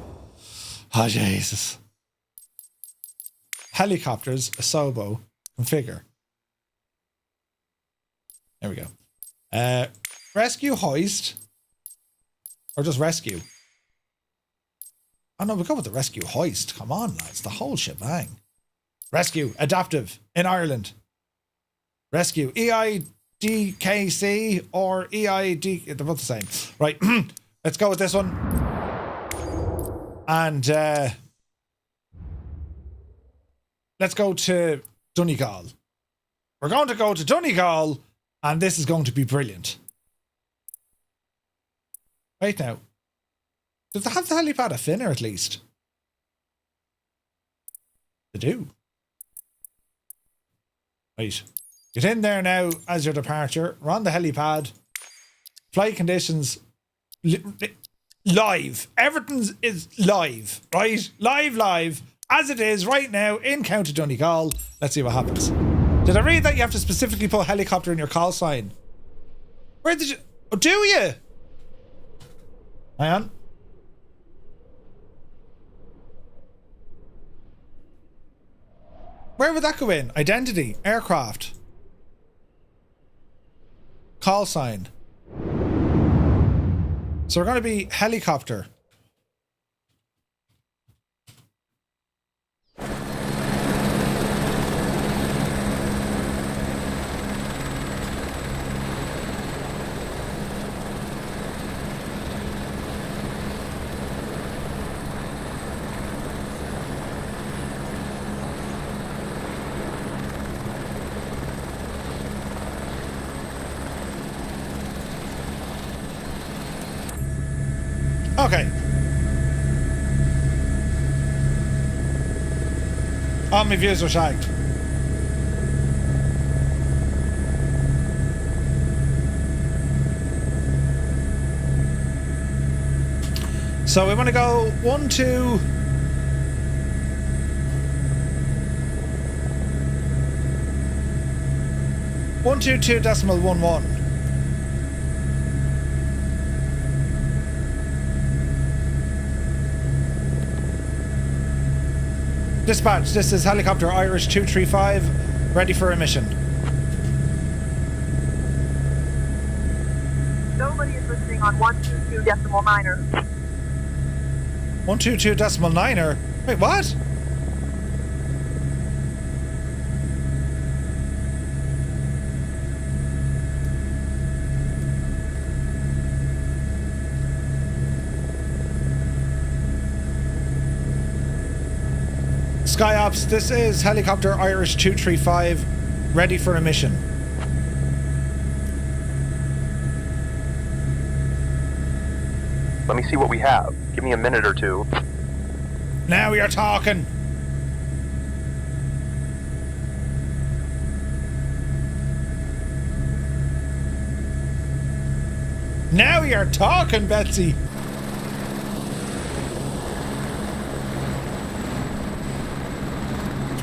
Oh, Jesus. Helicopters, a Sobo, configure. There we go. Rescue hoist. Or just rescue. Oh no, we'll go with the rescue hoist. Come on, lads. The whole shebang. Rescue, adaptive, in Ireland. Rescue, EIDKC or EID. They're both the same. Right, let's go with this one. And let's go to Donegal. We're going to go to Donegal, and this is going to be brilliant. Right now. Does they have the helipad at Finner at least? They do. Right. Get in there now as your departure. We're on the helipad. Flight conditions. Live. Everything is live. Right? Live. As it is right now in County Donegal. Let's see what happens. Did I read that you have to specifically put helicopter in your call sign? Where did you... Oh, do you? Hang on. Where would that go in? Identity. Aircraft. Call sign. So we're going to be helicopter. Okay. All my views are shagged. So we want to go 1, 2. One, 2, 2.11. Dispatch, this is helicopter Irish 235, ready for a mission. Nobody is listening on 122.9er. 122.9er? Wait, what? Skyops, this is helicopter Irish 235, ready for a mission. Let me see what we have. Give me a minute or two. Now you're talking. Now you're talking, Betsy.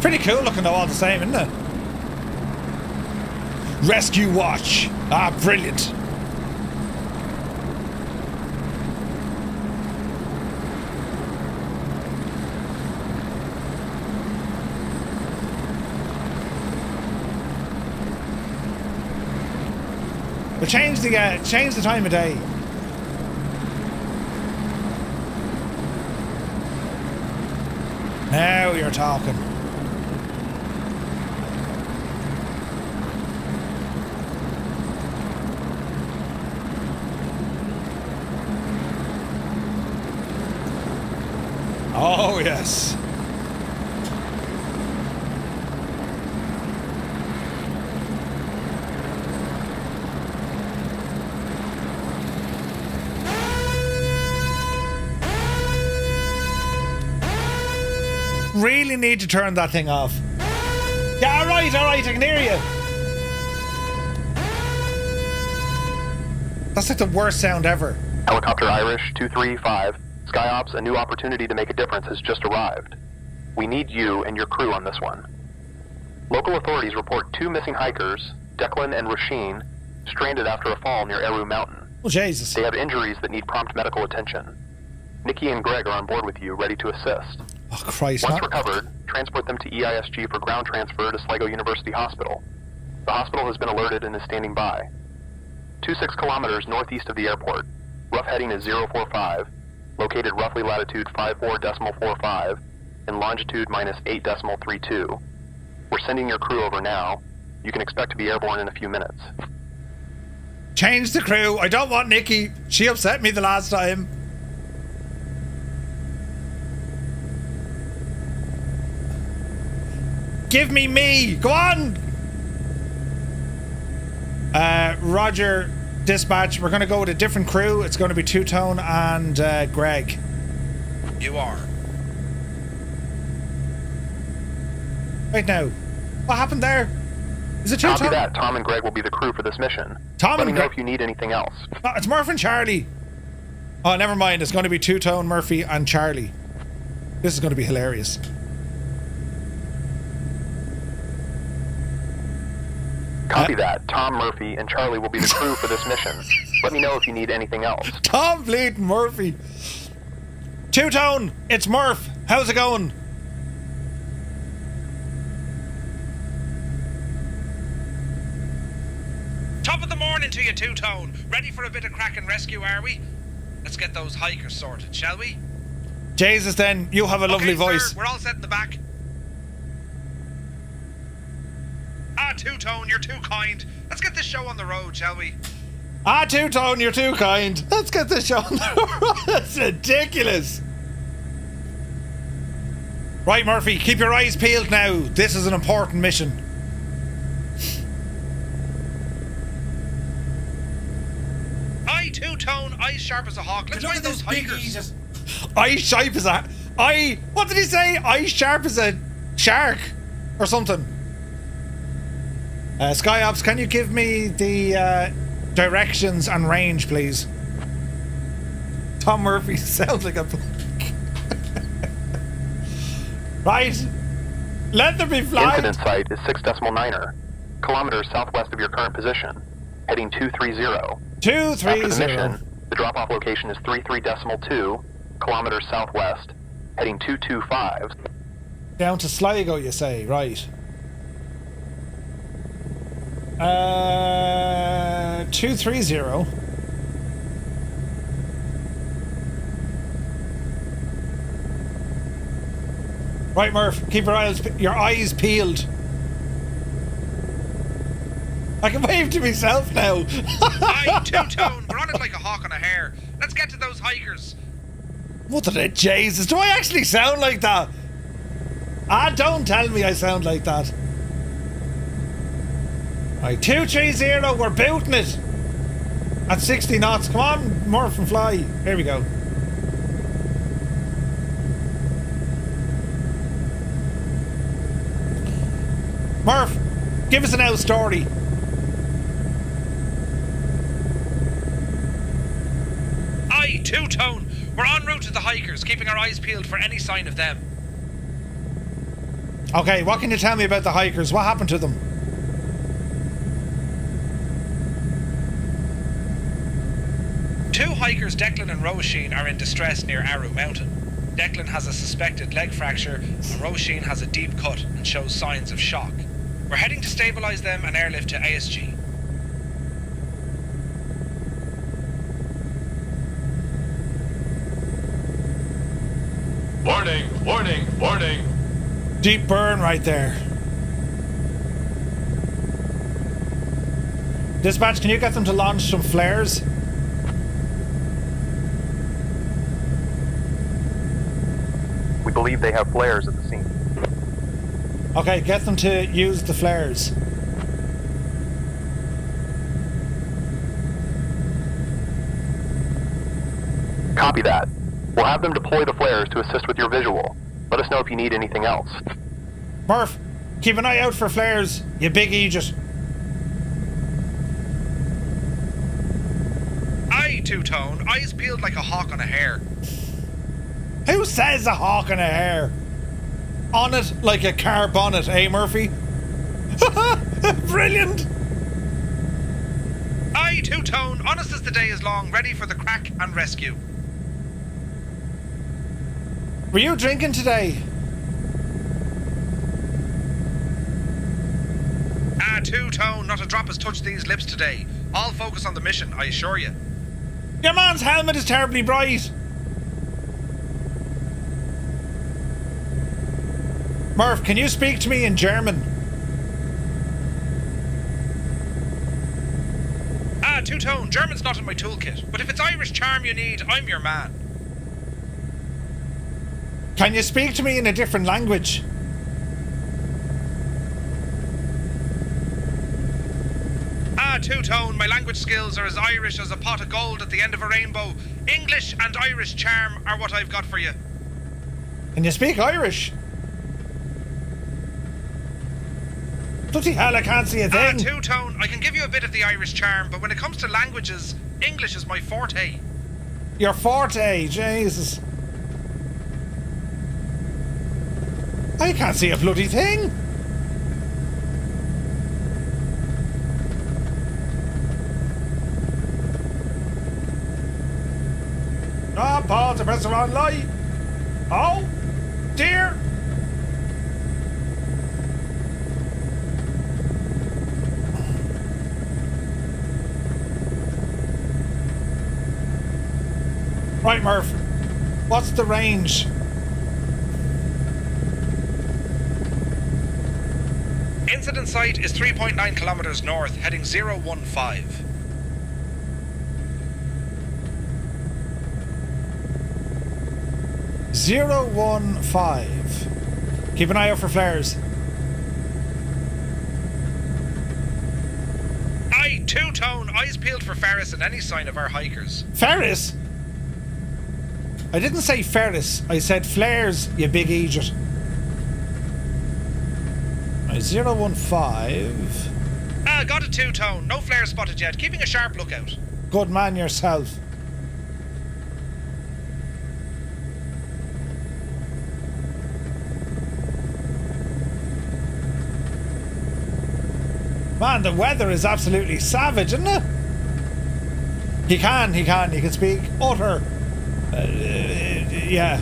Pretty cool looking though, all the same, isn't it? Rescue watch. Ah, brilliant. We'll change the time of day. Now you're talking. Oh, yes. Really need to turn that thing off. Yeah, alright, I can hear you. That's like the worst sound ever. Helicopter Irish 235, SkyOps, a new opportunity to make a difference has just arrived. We need you and your crew on this one. Local authorities report 2 missing hikers, Declan and Rasheen, stranded after a fall near Eru Mountain. Oh, Jesus. They have injuries that need prompt medical attention. Nikki and Greg are on board with you, ready to assist. Oh, Christ. Once recovered, transport them to EISG for ground transfer to Sligo University Hospital. The hospital has been alerted and is standing by. 26 kilometers northeast of the airport. Rough heading is 045, located roughly latitude 54.45 and longitude -8.32. We're sending your crew over now. You can expect to be airborne in a few minutes. Change the crew. I don't want Nikki. She upset me the last time. Give me. Go on. Roger, dispatch. We're going to go with a different crew. It's going to be Two-Tone and Greg. You are. Right now. What happened there? Is it Two-Tone? Copy that. Tom and Greg will be the crew for this mission. Let me know if you need anything else. Oh, it's Murph and Charlie. Oh, never mind. It's going to be Two-Tone, Murphy, and Charlie. This is going to be hilarious. Copy that. Tom, Murphy, and Charlie will be the crew for this mission. Let me know if you need anything else. Tom, bleeding Murphy. Two-Tone, it's Murph. How's it going? Top of the morning to you, Two-Tone. Ready for a bit of crack and rescue, are we? Let's get those hikers sorted, shall we? Jesus, then. You have a lovely voice. Sir, we're all set in the back. Two-Tone, you're too kind. Let's get this show on the road, shall we? Two-Tone, you're too kind. Let's get this show on the road. That's ridiculous. Right, Murphy, keep your eyes peeled now. This is an important mission. Two-Tone, eyes sharp as a hawk. Let's find those hikers. Eyes sharp as a... What did he say? Eyes sharp as a shark or something. SkyOps, can you give me the directions and range, please? Tom Murphy sounds like a... Right. Let there be flight. Incident site is 6.9er, kilometers southwest of your current position, heading 230. 230. After the mission, the drop-off location is 33.2, kilometers southwest, heading 225. Down to Sligo, you say, right. 230. Right, Murph, keep your eyes peeled. I can wave to myself now. Aye, Two-Tone, we're on it like a hawk on a hare. Let's get to those hikers. What the Jesus? Do I actually sound like that? Don't tell me I sound like that. Right, 230, we're booting it. At 60 knots. Come on, Murph and fly. Here we go. Murph, give us an out story. Aye, Two-Tone, we're en route to the hikers, keeping our eyes peeled for any sign of them. Okay, what can you tell me about the hikers? What happened to them? Two hikers, Declan and Roisin, are in distress near Eru Mountain. Declan has a suspected leg fracture, and Roisin has a deep cut and shows signs of shock. We're heading to stabilise them and airlift to ASG. Warning, warning, warning. Deep burn right there. Dispatch, can you get them to launch some flares? We believe they have flares at the scene. Okay, get them to use the flares. Copy that. We'll have them deploy the flares to assist with your visual. Let Let us know if you need anything else. Murph, keep an eye out for flares, you big idiot. Aye, Two-Tone. Eyes peeled like a hawk on a hare. Who says a hawk on a hare? On it like a car bonnet, eh, Murphy? Brilliant! Aye, Two-Tone. Honest as the day is long, ready for the crack and rescue. Were you drinking today? Ah, Two-Tone. Not a drop has touched these lips today. All focus on the mission, I assure you. Your man's helmet is terribly bright. Murph, can you speak to me in German? Ah, Two-Tone, German's not in my toolkit, but if it's Irish charm you need, I'm your man. Can you speak to me in a different language? Ah, Two-Tone, my language skills are as Irish as a pot of gold at the end of a rainbow. English and Irish charm are what I've got for you. Can you speak Irish? Bloody hell, I can't see a thing. Ah, Two-Tone, I can give you a bit of the Irish charm, but when it comes to languages, English is my forte. Your forte, Jesus. I can't see a bloody thing. Ah, Paul, to press the wrong light. Oh, dear. Right, Murph. What's the range? Incident site is 3.9 kilometers north, heading 015. 015. Keep an eye out for flares. Aye, Two-Tone, eyes peeled for Ferris and any sign of our hikers. Ferris? I didn't say Ferris, I said flares, you big idiot. Right, 015. Ah, got a Two-Tone, no flare spotted yet, keeping a sharp lookout. Good man yourself. Man, the weather is absolutely savage, isn't it? He can speak utter. Yeah.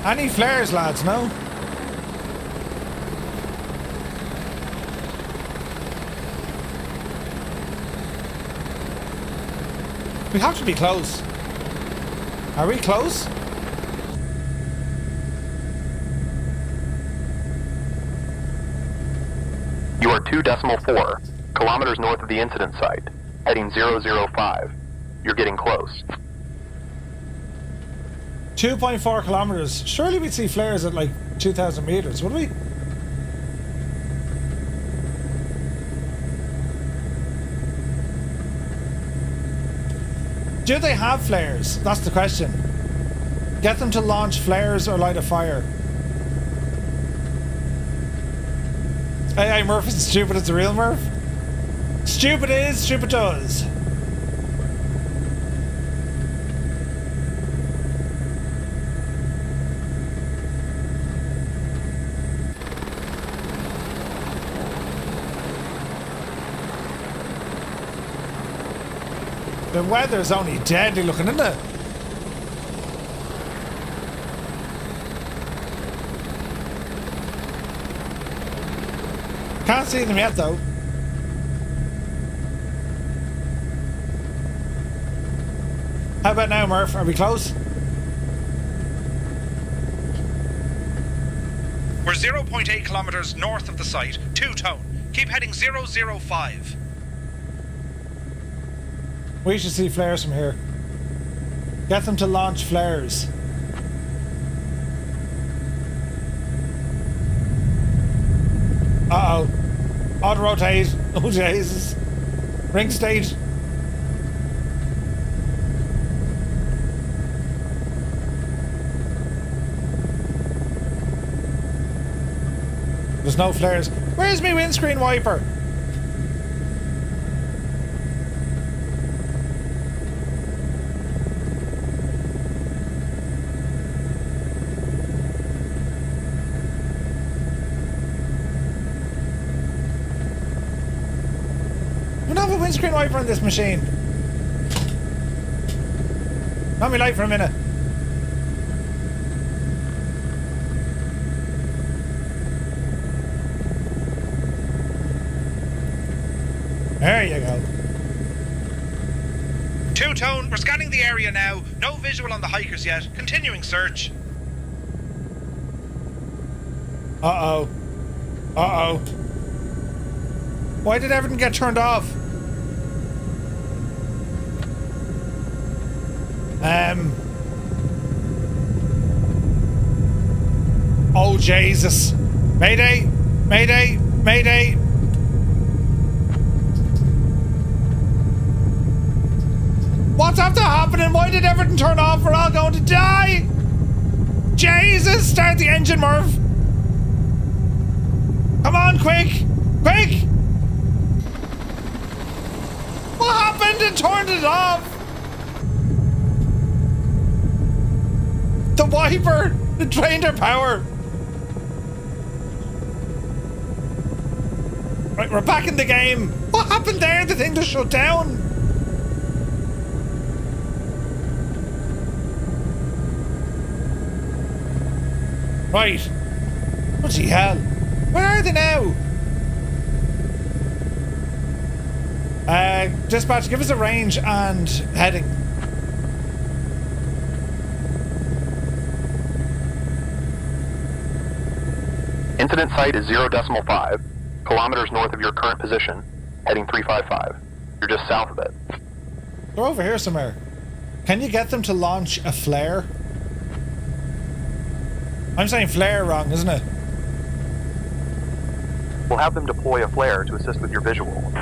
Any flares, lads, no? We have to be close. Are we close? You are 2.4 kilometers north of the incident site, heading 005. You're getting close. 2.4 kilometers. Surely we'd see flares at like 2,000 meters, would we? Do they have flares? That's the question. Get them to launch flares or light a fire. Hey, Murph is stupid as the real Murph. Stupid is, stupid does. The weather's only deadly looking, isn't it? Can't see them yet, though. How about now, Murph? Are we close? We're 0.8 kilometers north of the site, Two-Tone. Keep heading 005. We should see flares from here. Get them to launch flares. Auto rotate. Oh Jesus. Ring state. There's no flares. Where's my windscreen wiper? We don't have a windscreen wiper on this machine. Not me light for a minute. There you go. Two-tone, we're scanning the area now. No visual on the hikers yet. Continuing search. Uh-oh. Uh-oh. Why did everything get turned off? Oh, Jesus. Mayday. Mayday. Mayday. What's after happening? Why did everything turn off? We're all going to die. Jesus, start the engine, Murph. Come on, quick. Quick. What happened? It turned it off. The wiper. It drained our power. Right, we're back in the game. What happened there? The thing just shut down. Right. Bloody hell. Where are they now? Dispatch, give us a range and heading. Incident site is 0.5 kilometers north of your current position, heading 355. You're just south of it. They're over here somewhere. Can you get them to launch a flare? I'm saying flare wrong, isn't it? We'll have them deploy a flare to assist with your visual.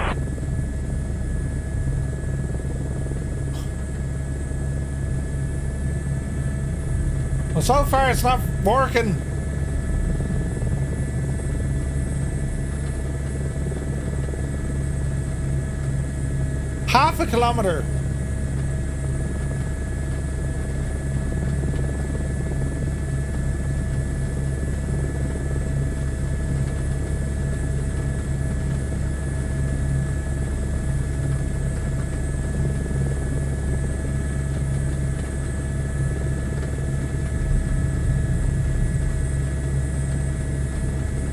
Well, so far it's not working. Half a kilometer.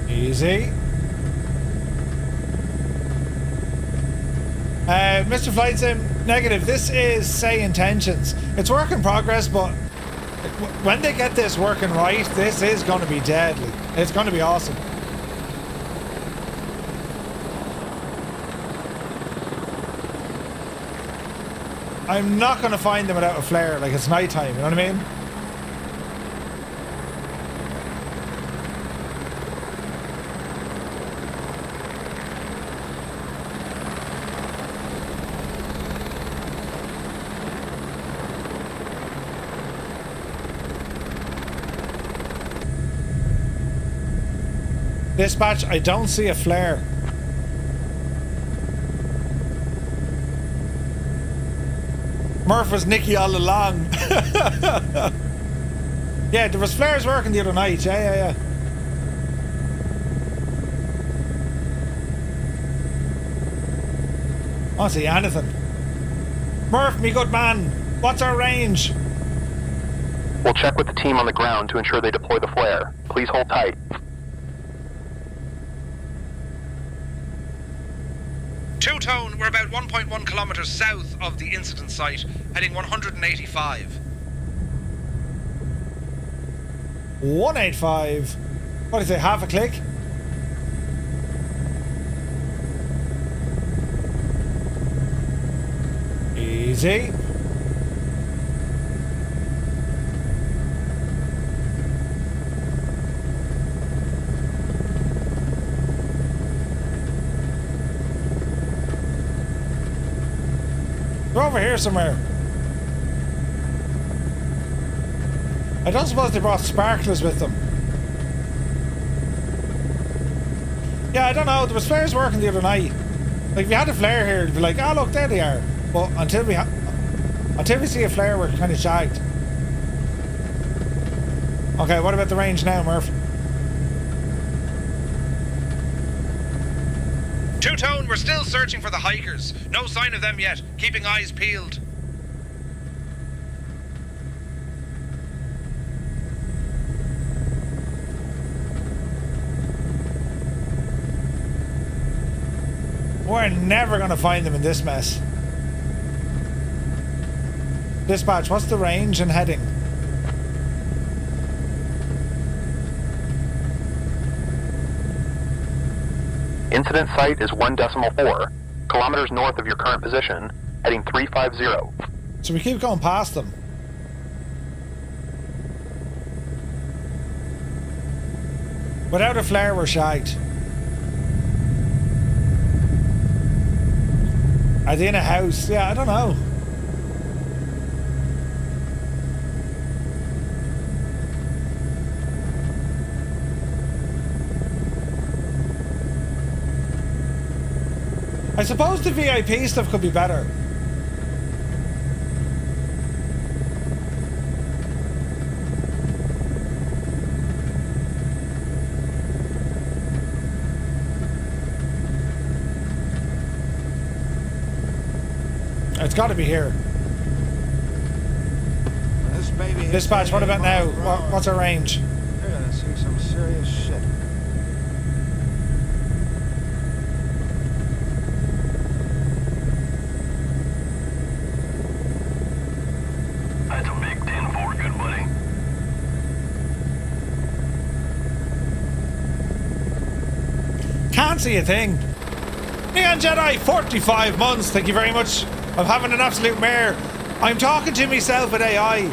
Easy. Mr. Flight Sim, negative. This is say intentions. It's work in progress, but when they get this working right, this is going to be deadly. It's going to be awesome. I'm not going to find them without a flare. Like, it's nighttime, you know what I mean? Dispatch, I don't see a flare. Murph was Nicky all along. Yeah, there was flares working the other night. Yeah. I don't see anything. Murph, me good man, what's our range? We'll check with the team on the ground to ensure they deploy the flare. Please hold tight. Two-tone, we're about 1.1 kilometers south of the incident site, heading 185. 185. What is it, half a click? Easy. They're over here somewhere. I don't suppose they brought sparklers with them. Yeah, I don't know. There was flares working the other night. Like, if you had a flare here, it'd be like, oh look, there they are. But until we see a flare, we're kind of shagged. Okay, what about the range now, Murph? Two-Tone, we're still searching for the hikers. No sign of them yet. Keeping eyes peeled. We're never going to find them in this mess. Dispatch, what's the range and heading? Incident site is 1.4 kilometers north of your current position, heading 350. So we keep going past them. Without a flare, we're shagged. Are they in a house? Yeah, I don't know. I suppose the VIP stuff could be better. It's got to be here. This baby. Dispatch, what about now? What's our range? You're gonna see some serious shit. That's a big 10-4, good buddy. Can't see a thing. Neon Jedi, 45 months. Thank you very much. I'm having an absolute mare. I'm talking to myself with AI.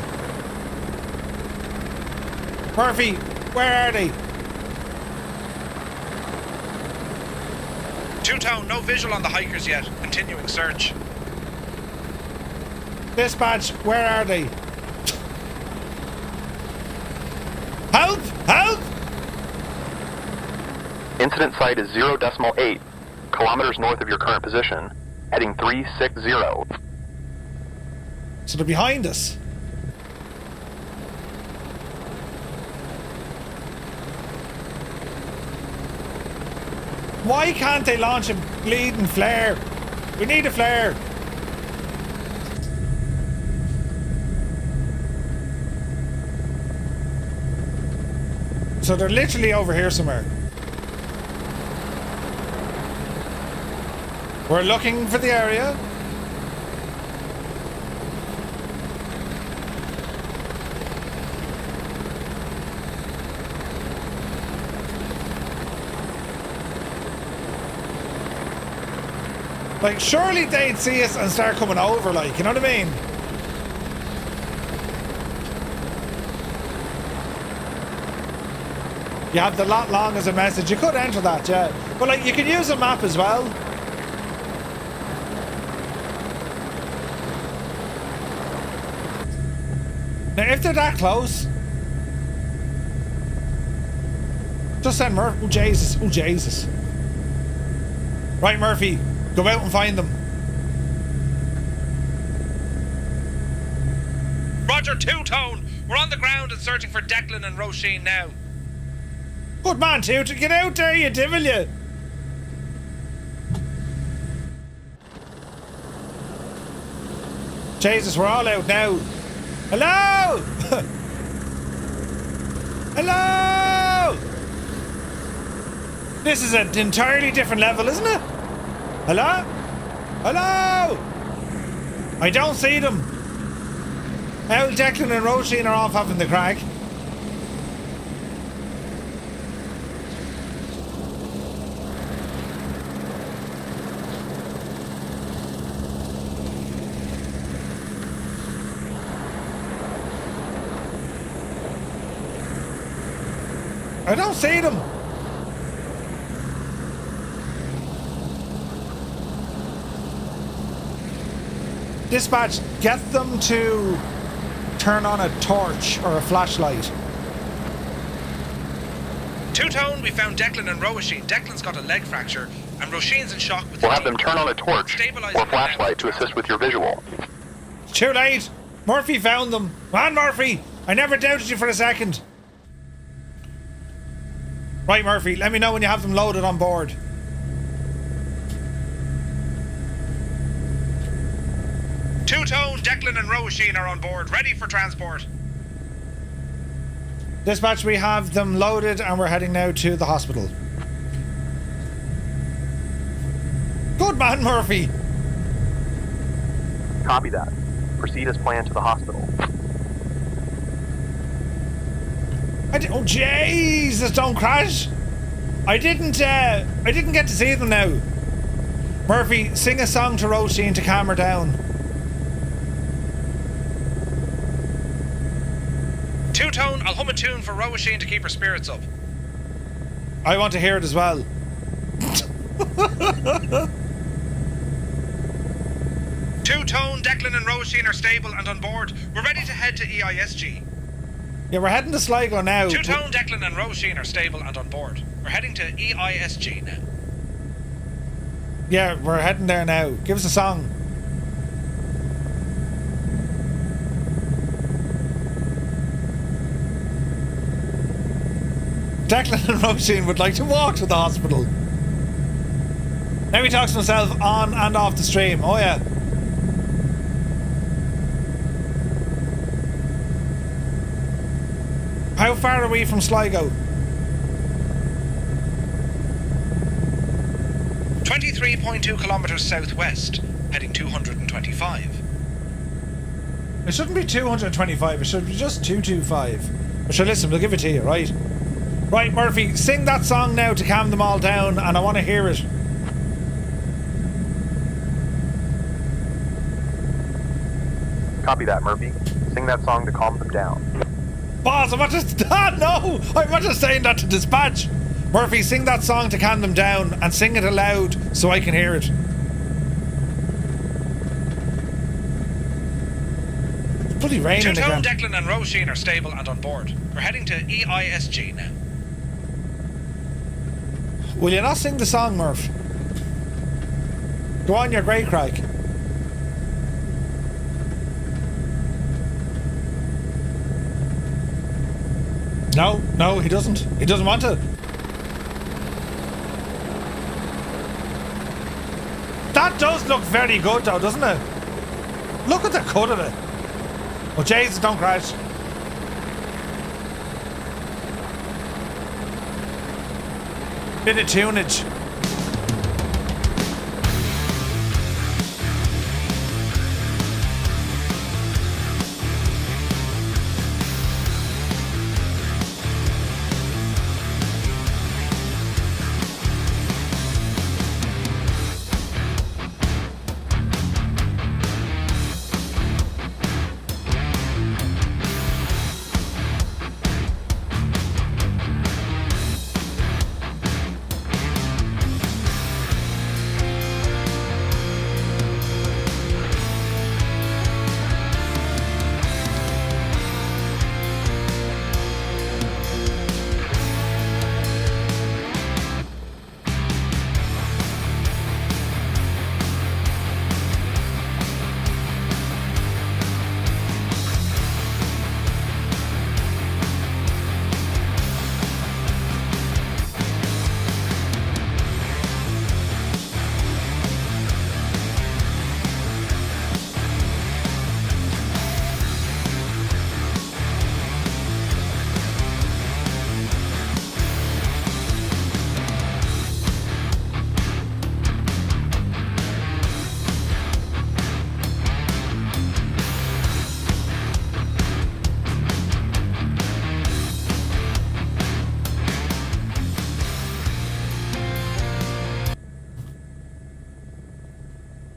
Murphy, where are they? Two-Tone, no visual on the hikers yet. Continuing search. Dispatch, where are they? Help! Help! Incident site is 0.8 kilometers north of your current position, heading 360. So they're behind us. Why can't they launch a bleeding flare? We need a flare. So they're literally over here somewhere. We're looking for the area. Like, surely they'd see us and start coming over, like, you know what I mean? You have the lot long as a message. You could enter that, yeah. But, like, you can use a map as well. Now, if they're that close, just send Murphy. Oh, Jesus. Oh, Jesus. Right, Murphy. Go out and find them. Roger, Two-Tone. We're on the ground and searching for Declan and Roisin now. Good man, Toot. Get out there, you devil, you. Jesus, we're all out now. Hello! Hello! This is an entirely different level, isn't it? Hello? Hello? I don't see them. Now Declan and Roisin are off having the crack. I don't see them. Dispatch, get them to turn on a torch or a flashlight. Two-tone, we found Declan and Roisin. Declan's got a leg fracture, and Roisin's in shock with We'll have them turn on a torch or flashlight to assist with your visual. Too late! Murphy found them. Come on, Murphy! I never doubted you for a second. Right, Murphy, let me know when you have them loaded on board. Two-tone, Declan and Roisin are on board, ready for transport. Dispatch, we have them loaded and we're heading now to the hospital. Good man, Murphy! Copy that. Proceed as planned to the hospital. Oh Jesus! Don't crash! I didn't get to see them now. Murphy, sing a song to Roisin to calm her down. Two-tone, I'll hum a tune for Roisin to keep her spirits up. I want to hear it as well. Two-tone, Declan and Roisin are stable and on board. We're ready to head to EISG. Yeah, we're heading to Sligo now. Two-tone, Declan and Roisin are stable and on board. We're heading to EISG now. Yeah, we're heading there now. Give us a song. Declan and Roisin would like to walk to the hospital. Now he talks to himself on and off the stream. Oh yeah. How far are we from Sligo? 23.2 kilometres southwest, heading 225. It shouldn't be 225, it should be just 225. But sure, listen, we'll give it to you, right? Right, Murphy, sing that song now to calm them all down, and I want to hear it. Copy that, Murphy. Sing that song to calm them down. Boss, I'm not just... no! I'm not just saying that to dispatch. Murphy, sing that song to calm them down, and sing it aloud so I can hear it. It's bloody raining Two-tone, again. Declan and Roisin are stable and on board. We're heading to EISG now. Will you not sing the song, Murph? Go on, you're great, Craig. No, he doesn't. He doesn't want to. That does look very good, though, doesn't it? Look at the cut of it. Oh, Jesus, don't crash. Bit of tunage.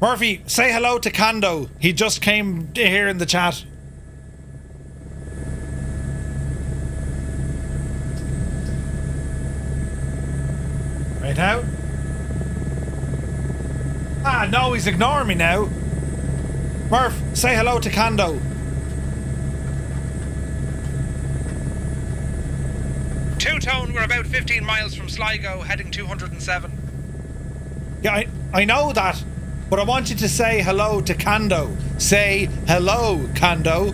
Murphy, say hello to Kando. He just came here in the chat. Right now. Ah, no, he's ignoring me now. Murph, say hello to Kando. Two-tone, we're about 15 miles from Sligo, heading 207. Yeah, I know that, but I want you to say hello to Kando. Say hello, Kando.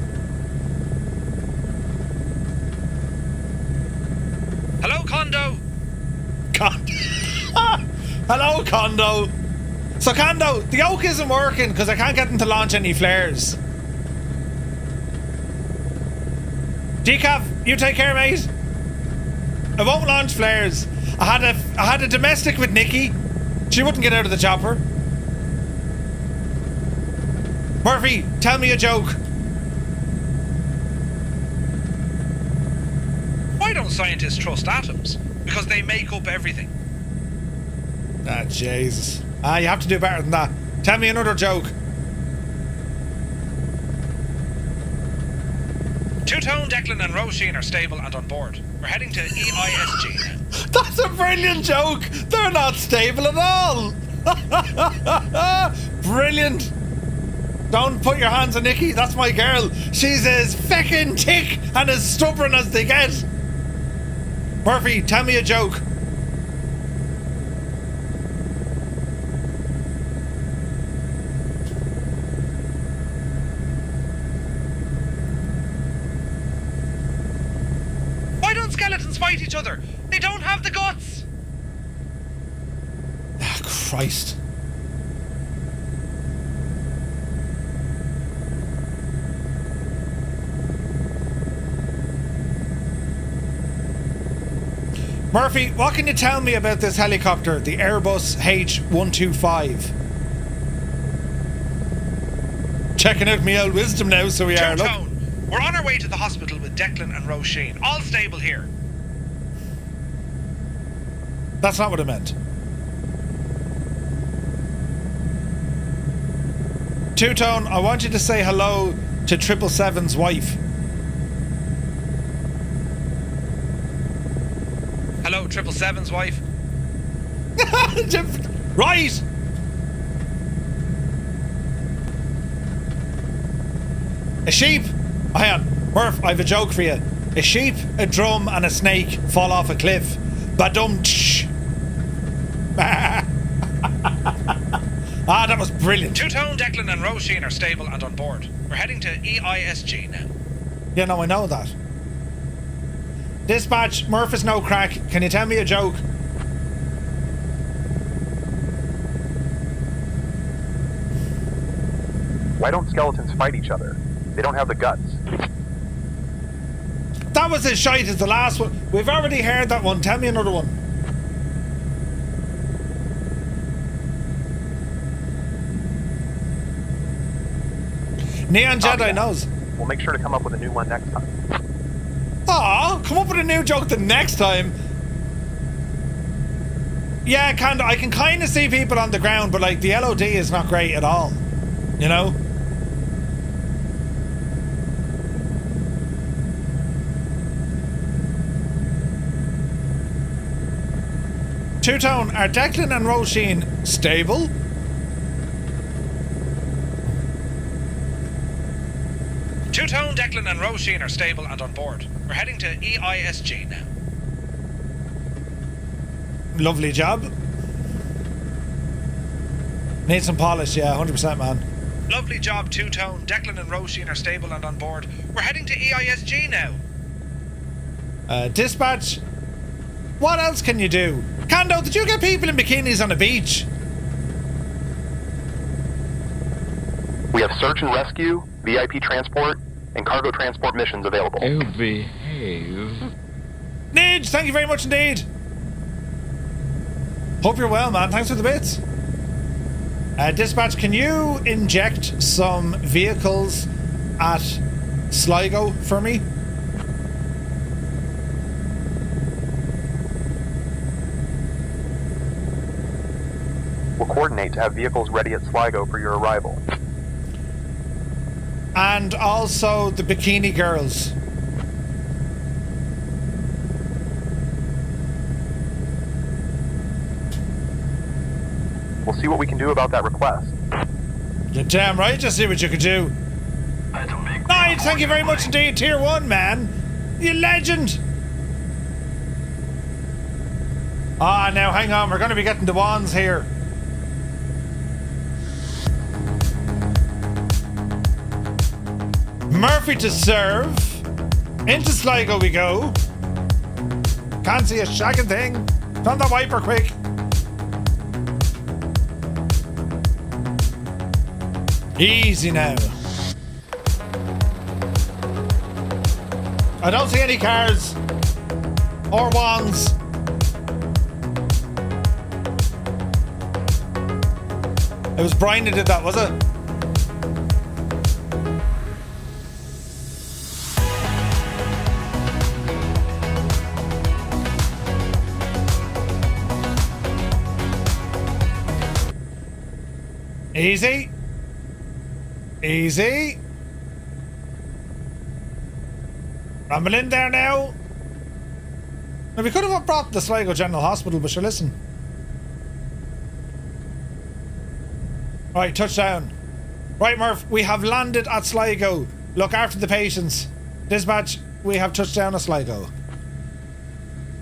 Hello, Kondo. Hello, Kondo. So, Kondo, the yoke isn't working because I can't get them to launch any flares. Decaf, you take care, mate. I won't launch flares. I had a domestic with Nikki. She wouldn't get out of the chopper. Murphy, tell me a joke. Why don't scientists trust atoms? Because they make up everything. Ah, Jesus. Ah, you have to do better than that. Tell me another joke. Two-tone, Declan and Roisin are stable and on board. We're heading to EISG now. That's a brilliant joke. They're not stable at all. Brilliant. Don't put your hands on Nikki. That's my girl. She's as feckin' thick and as stubborn as they get. Murphy, tell me a joke. Why don't skeletons fight each other? They don't have the guts. Ah, Christ. Murphy, what can you tell me about this helicopter, the Airbus H125? Checking out my old wisdom now, so we are. Look. We're on our way to the hospital with Declan and Roisin. All stable here. That's not what I meant. Two-tone, I want you to say hello to 777's wife. Hello, 777's wife. Right! A sheep. Hang on, Murph, I have a joke for you. A sheep, a drum, and a snake fall off a cliff. Badum-tsh. Ah, that was brilliant. Two-tone, Declan and Roisin are stable and on board. We're heading to EISG now. Yeah, no, I know that. Dispatch, Murph is no crack. Can you tell me a joke? Why don't skeletons fight each other? They don't have the guts. That was as shite as the last one. We've already heard that one. Tell me another one. Neon Jedi knows. We'll make sure to come up with a new one next time. Aw, come up with a new joke the next time. Yeah, I can kind of see people on the ground, but like the LOD is not great at all. You know? Two-tone, are Declan and Roisin stable? Two-tone, Declan and Roisin are stable and on board. We're heading to EISG now. Lovely job. Need some polish, yeah, 100%, man. Lovely job, Two-tone. Declan and Roisin are stable and on board. We're heading to EISG now. Dispatch, what else can you do? Kando, did you get people in bikinis on the beach? We have search and rescue, VIP transport, and cargo transport missions available. Oh, behave. Nidge, thank you very much indeed. Hope you're well, man. Thanks for the bits. Dispatch, can you inject some vehicles at Sligo for me? We'll coordinate to have vehicles ready at Sligo for your arrival. And also the bikini girls. We'll see what we can do about that request. You're damn right, just see what you can do. Nice, thank you very much indeed, Tier 1, man. You legend. Ah, now hang on, we're going to be getting the wands here. Murphy to serve. Into Sligo we go. Can't see a shagging thing. Turn the wiper quick. Easy now. I don't see any cars or wands. It was Brian that did that, was it? Easy. Easy. Rumble in there now. Now we could have brought the Sligo General Hospital, but sure, listen. Right, touchdown. Right, Murph, we have landed at Sligo. Look after the patients. Dispatch, we have touchdown at Sligo.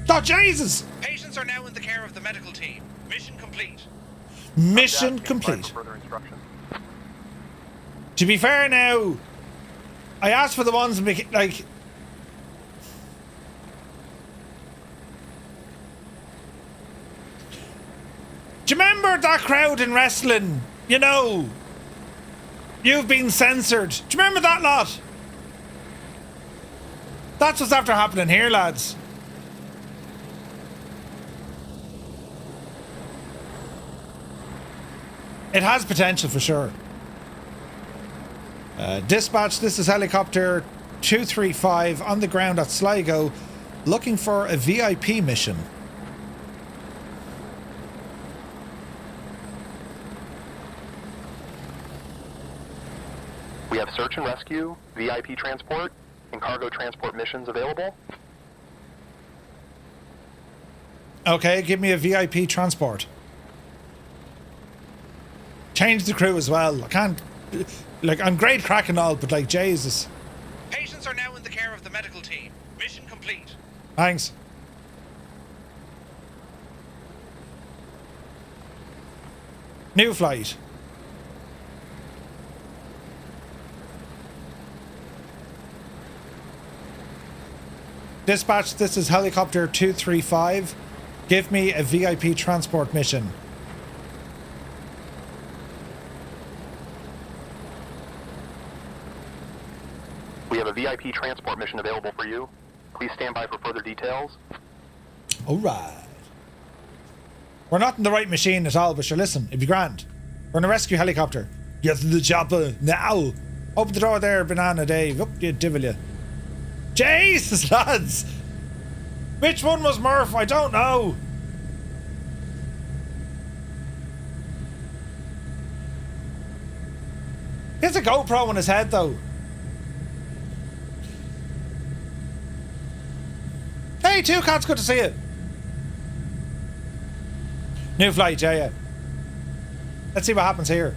Oh, Jesus! Patients are now in the care of the medical team. Mission complete. Mission complete. To be fair now, I asked for the ones like... Do you remember that crowd in wrestling? You know, you've been censored. Do you remember that lot? That's what's after happening here, lads. It has potential for sure. Dispatch, this is helicopter 235 on the ground at Sligo, looking for a VIP mission. We have search and rescue, VIP transport, and cargo transport missions available. Okay, give me a VIP transport. Change the crew as well. I can't... Like, I'm great crack and all, but like, Jesus. Patients are now in the care of the medical team. Mission complete. Thanks. New flight. Dispatch, this is helicopter 235. Give me a VIP transport mission. We have a VIP transport mission available for you. Please stand by for further details. Alright. We're not in the right machine at all, but sure, listen, it'd be grand. We're in a rescue helicopter. Get to the chopper now. Open the door there, Banana Dave. Up you devil you. Jesus, lads! Which one was Murph? I don't know. He has a GoPro on his head, though. Hey, Two Cats, good to see you. New flight, yeah. Let's see what happens here.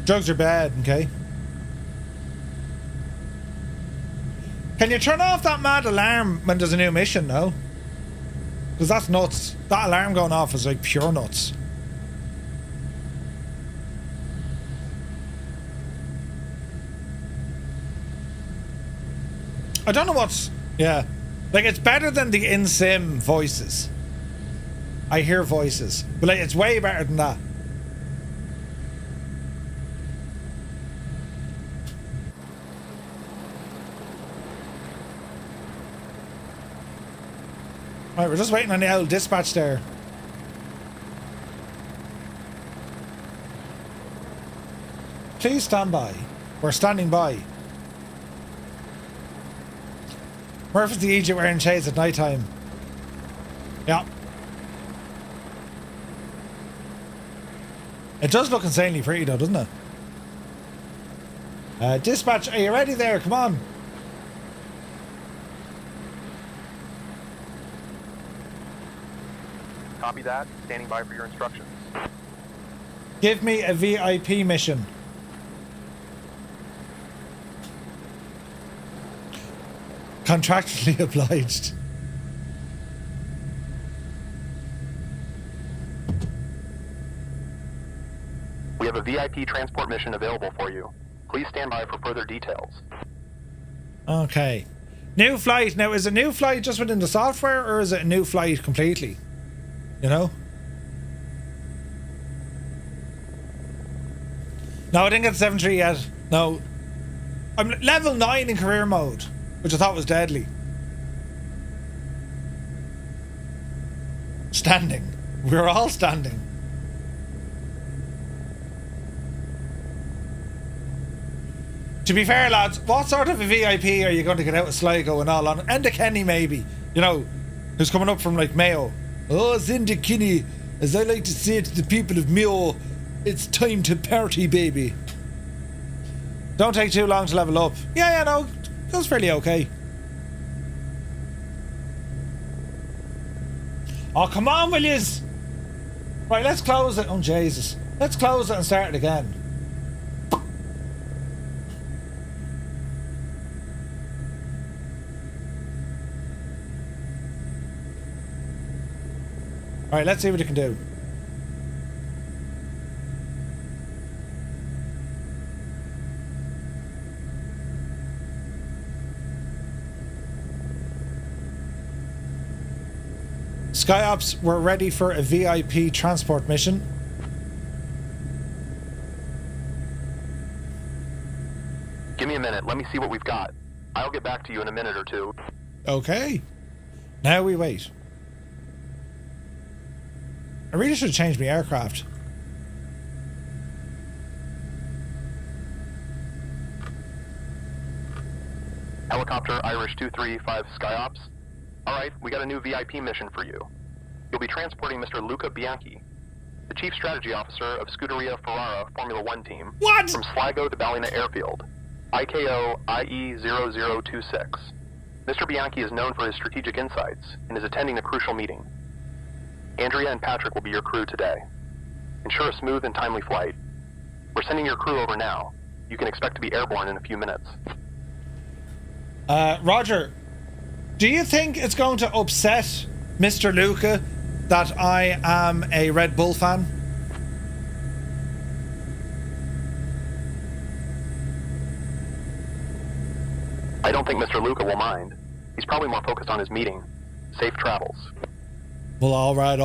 Drugs are bad, okay? Can you turn off that mad alarm when there's a new mission, no? Because that's nuts. That alarm going off is like pure nuts. I don't know what's... Yeah. Like, it's better than the in-sim voices. I hear voices. But like, it's way better than that. Right, we're just waiting on the old dispatch there. Please stand by. We're standing by. Murphy's the Egypt wearing shades at night time. Yeah. It does look insanely pretty though, doesn't it? Dispatch, are you ready there? Come on. Copy that. Standing by for your instructions. Give me a VIP mission. Contractually obliged. We have a VIP transport mission available for you. Please stand by for further details. Okay. New flight. Now, is a new flight just within the software, or is it a new flight completely? You know? No, I didn't get 7-3 yet. No. I'm level 9 in career mode, which I thought was deadly. Standing. We're all standing. To be fair, lads, what sort of a VIP are you going to get out of Sligo and all on? Enda Kenny, maybe. You know, who's coming up from, like, Mayo. Oh, Enda Kenny. As I like to say to the people of Mayo, it's time to party, baby. Don't take too long to level up. Yeah, no, goes fairly okay. Oh, come on, will yous? Right, let's close it. Oh, Jesus. Let's close it and start it again. Alright, let's see what it can do. SkyOps, we're ready for a VIP transport mission. Give me a minute. Let me see what we've got. I'll get back to you in a minute or two. Okay. Now we wait. I really should have changed my aircraft. Helicopter Irish 235 SkyOps. Alright, we got a new VIP mission for you. You'll be transporting Mr. Luca Bianchi, the Chief Strategy Officer of Scuderia Ferrara Formula 1 team. What? From Sligo to Ballina Airfield. IKO IE0026. Mr. Bianchi is known for his strategic insights and is attending a crucial meeting. Andrea and Patrick will be your crew today. Ensure a smooth and timely flight. We're sending your crew over now. You can expect to be airborne in a few minutes. Roger, do you think it's going to upset Mr. Luca that I am a Red Bull fan? I don't think Mr. Luca will mind. He's probably more focused on his meeting. Safe travels. Well, alright.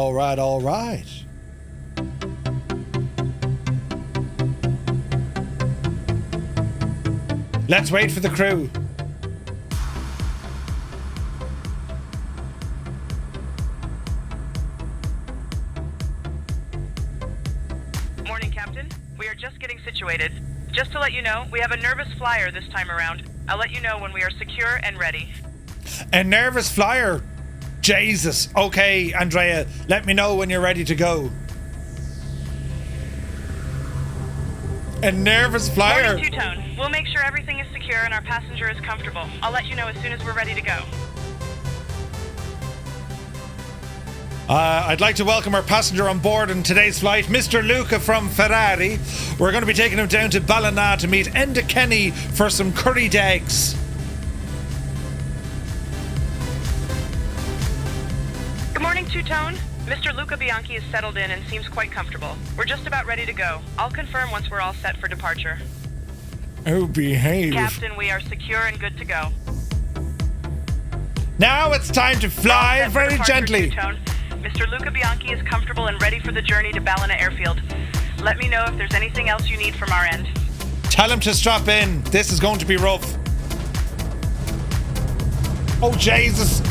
Let's wait for the crew. Morning, Captain. We are just getting situated. Just to let you know, we have a nervous flyer this time around. I'll let you know when we are secure and ready. A nervous flyer? Jesus. Okay, Andrea, let me know when you're ready to go. A nervous flyer? Morning, Two-Tone. We'll make sure everything is secure and our passenger is comfortable. I'll let you know as soon as we're ready to go. I'd like to welcome our passenger on board in today's flight, Mr. Luca from Ferrari. We're going to be taking him down to Ballina to meet Enda Kenny for some curried eggs. Good morning, Two-Tone. Mr. Luca Bianchi is settled in and seems quite comfortable. We're just about ready to go. I'll confirm once we're all set for departure. Oh, behave. Captain, we are secure and good to go. Now it's time to fly very gently. Two-Tone. Mr. Luca Bianchi is comfortable and ready for the journey to Ballina Airfield. Let me know if there's anything else you need from our end. Tell him to strap in. This is going to be rough. Oh, Jesus.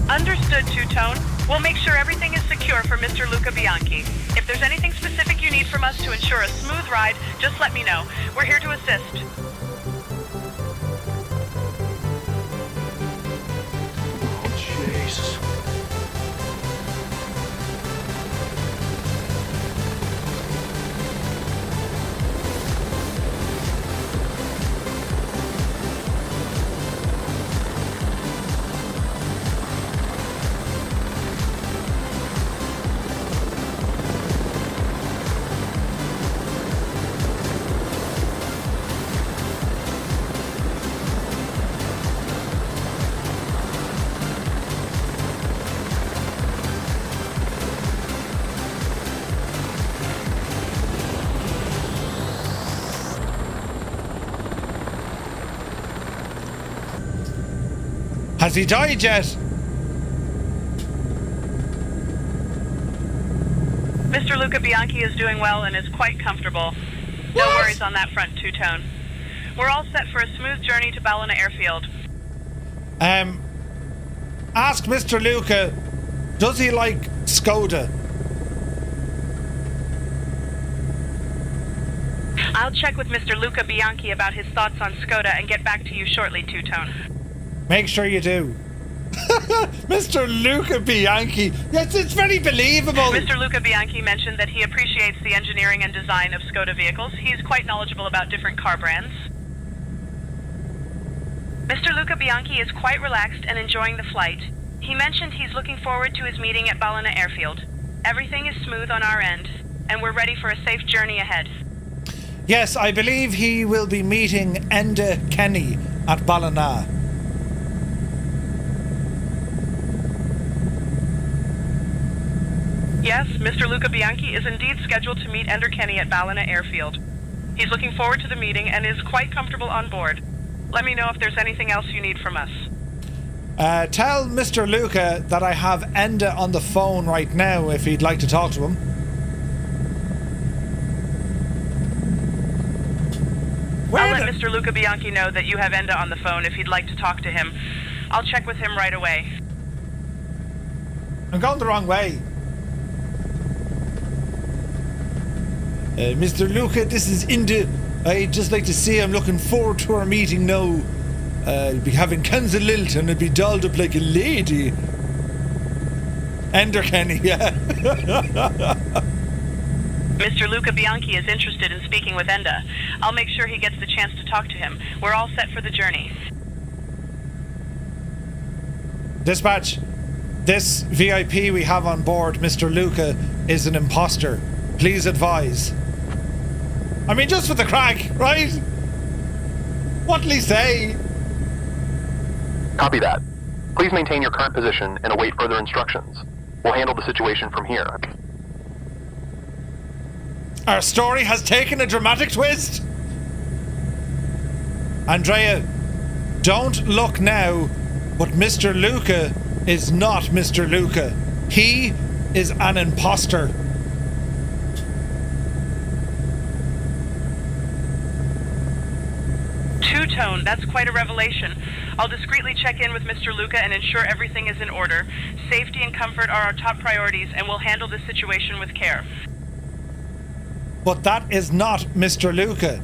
Understood, Two-Tone. We'll make sure everything is secure for Mr. Luca Bianchi. If there's anything specific you need from us to ensure a smooth ride, just let me know. We're here to assist. Oh, Jesus. Has he died yet? Mr. Luca Bianchi is doing well and is quite comfortable. No worries on that front, Two-Tone. We're all set for a smooth journey to Ballina Airfield. Ask Mr. Luca, does he like Skoda? I'll check with Mr. Luca Bianchi about his thoughts on Skoda and get back to you shortly, Two-Tone. Make sure you do. Mr. Luca Bianchi. Yes, it's very believable. Mr. Luca Bianchi mentioned that he appreciates the engineering and design of Skoda vehicles. He's quite knowledgeable about different car brands. Mr. Luca Bianchi is quite relaxed and enjoying the flight. He mentioned he's looking forward to his meeting at Ballina Airfield. Everything is smooth on our end, and we're ready for a safe journey ahead. Yes, I believe he will be meeting Enda Kenny at Ballina. Yes, Mr. Luca Bianchi is indeed scheduled to meet Ender Kenny at Ballina Airfield. He's looking forward to the meeting and is quite comfortable on board. Let me know if there's anything else you need from us. Tell Mr. Luca that I have Enda on the phone right now if he'd like to talk to him. I'll let Mr. Luca Bianchi know that you have Enda on the phone if he'd like to talk to him. I'll check with him right away. I'm going the wrong way. Mr. Luca, this is Enda. I'd just like to say I'm looking forward to our meeting now. I'll be having cans of lilt and I'll be dolled up like a lady. Ender Kenny, yeah. Mr. Luca Bianchi is interested in speaking with Enda. I'll make sure he gets the chance to talk to him. We're all set for the journey. Dispatch, this VIP we have on board, Mr. Luca, is an imposter. Please advise. I mean, just for the crack, right? What'll he say? Copy that. Please maintain your current position and await further instructions. We'll handle the situation from here. Our story has taken a dramatic twist. Andrea, don't look now, but Mr. Luca is not Mr. Luca. He is an imposter. Two-Tone, that's quite a revelation. I'll discreetly check in with Mr. Luca and ensure everything is in order. Safety and comfort are our top priorities, and we'll handle this situation with care. But that is not Mr. Luca.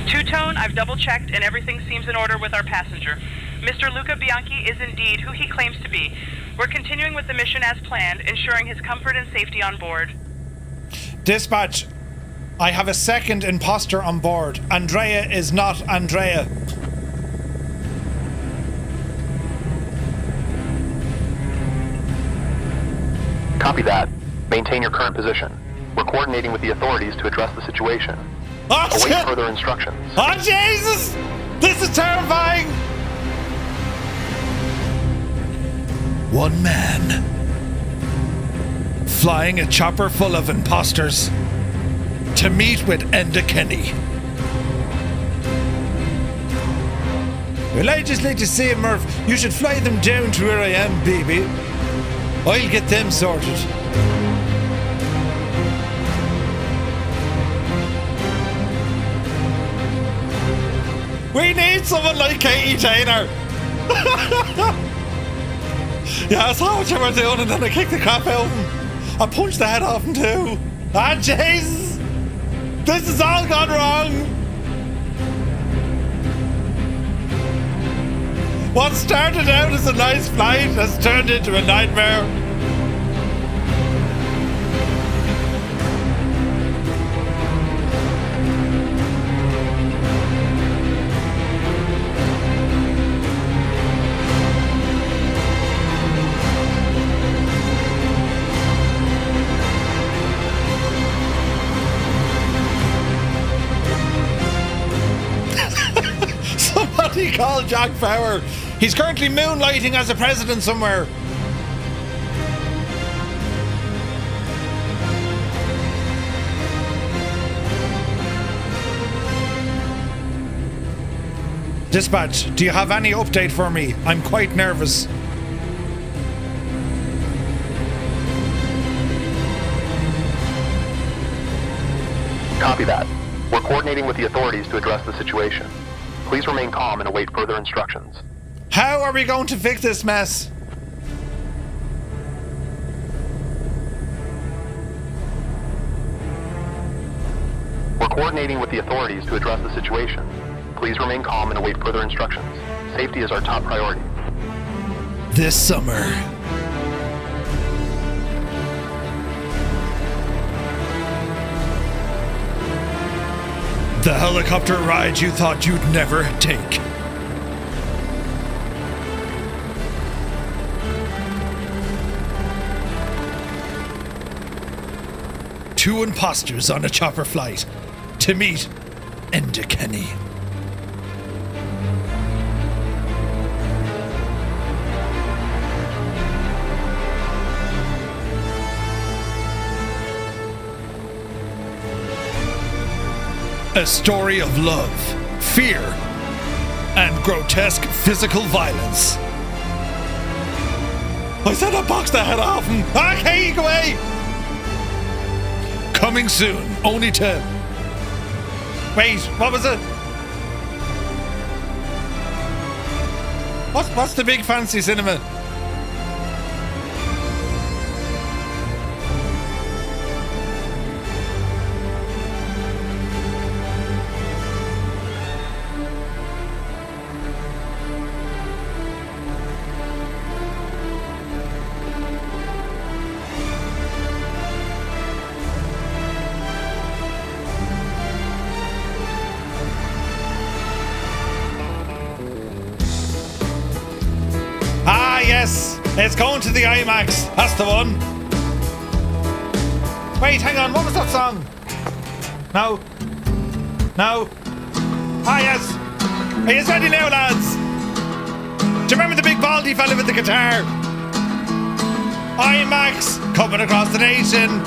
Two-Tone, I've double-checked and everything seems in order with our passenger. Mr. Luca Bianchi is indeed who he claims to be. We're continuing with the mission as planned, ensuring his comfort and safety on board. Dispatch, I have a second imposter on board. Andrea is not Andrea. Copy that. Maintain your current position. We're coordinating with the authorities to address the situation. Await further instructions. Oh, Jesus! This is terrifying! One man flying a chopper full of imposters to meet with Enda Kenny. Well, I just like to say, Murph, you should fly them down to where I am, baby. I'll get them sorted. We need someone like Katie Taylor. Yeah, I saw what you were doing and then I kicked the crap out of him. I punched the head off him too. Ah, Jesus! This has all gone wrong. What started out as a nice flight has turned into a nightmare. Somebody call Jack Bauer. He's currently moonlighting as a president somewhere. Dispatch, do you have any update for me? I'm quite nervous. Copy that. We're coordinating with the authorities to address the situation. Please remain calm and await further instructions. How are we going to fix this mess? We're coordinating with the authorities to address the situation. Please remain calm and await further instructions. Safety is our top priority. This summer. The helicopter ride you thought you'd never take. Two imposters on a chopper flight to meet Enda Kenny. A story of love, fear, and grotesque physical violence. I said I boxed the head off him. Okay, go away. Coming soon, only to... Wait, what was it? What's the big fancy cinema? Yes, it's going to the IMAX. That's the one. Wait, hang on. What was that song? No. Ah, yes. Are you ready now, lads? Do you remember the big baldy fella with the guitar? IMAX coming across the nation.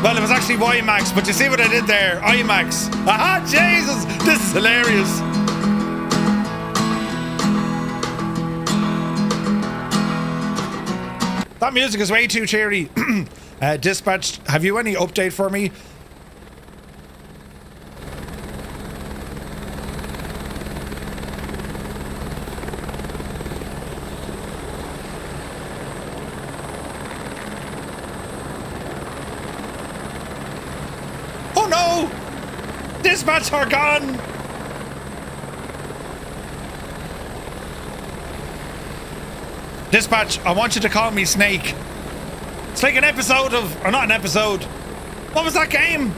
Well, it was actually YMAX, but you see what I did there? IMAX. Aha, Jesus. This is hilarious. That music is way too cheery. Dispatch, have you any update for me? Oh no! Dispatch are gone! Dispatch, I want you to call me Snake. It's like an episode of... Or not an episode. What was that game?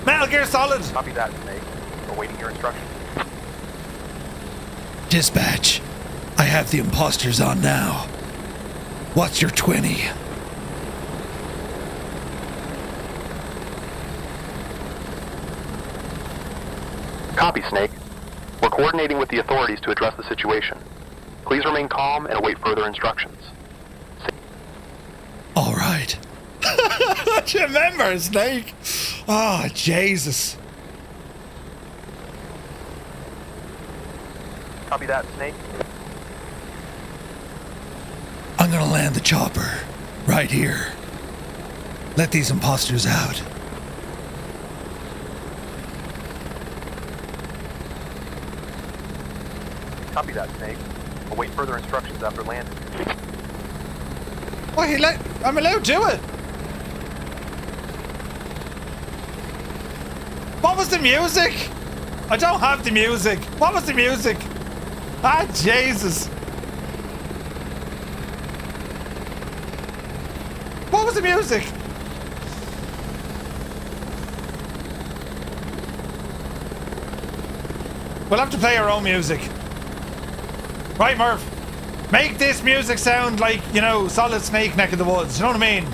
Metal Gear Solid. Copy that, Snake. Awaiting your instructions. Dispatch, I have the imposters on now. What's your 20? Copy, Snake. We're coordinating with the authorities to address the situation. Please remain calm and await further instructions. All right. Do you remember, Snake? Oh, Jesus. Copy that, Snake. I'm gonna land the chopper right here. Let these imposters out. Copy that, Snake. Await further instructions after landing. Why, I'm allowed to do it. What was the music? I don't have the music. What was the music? Ah, Jesus. What was the music? We'll have to play our own music. Right, Murph. Make this music sound like, you know, Solid Snake neck of the woods. You know what I mean?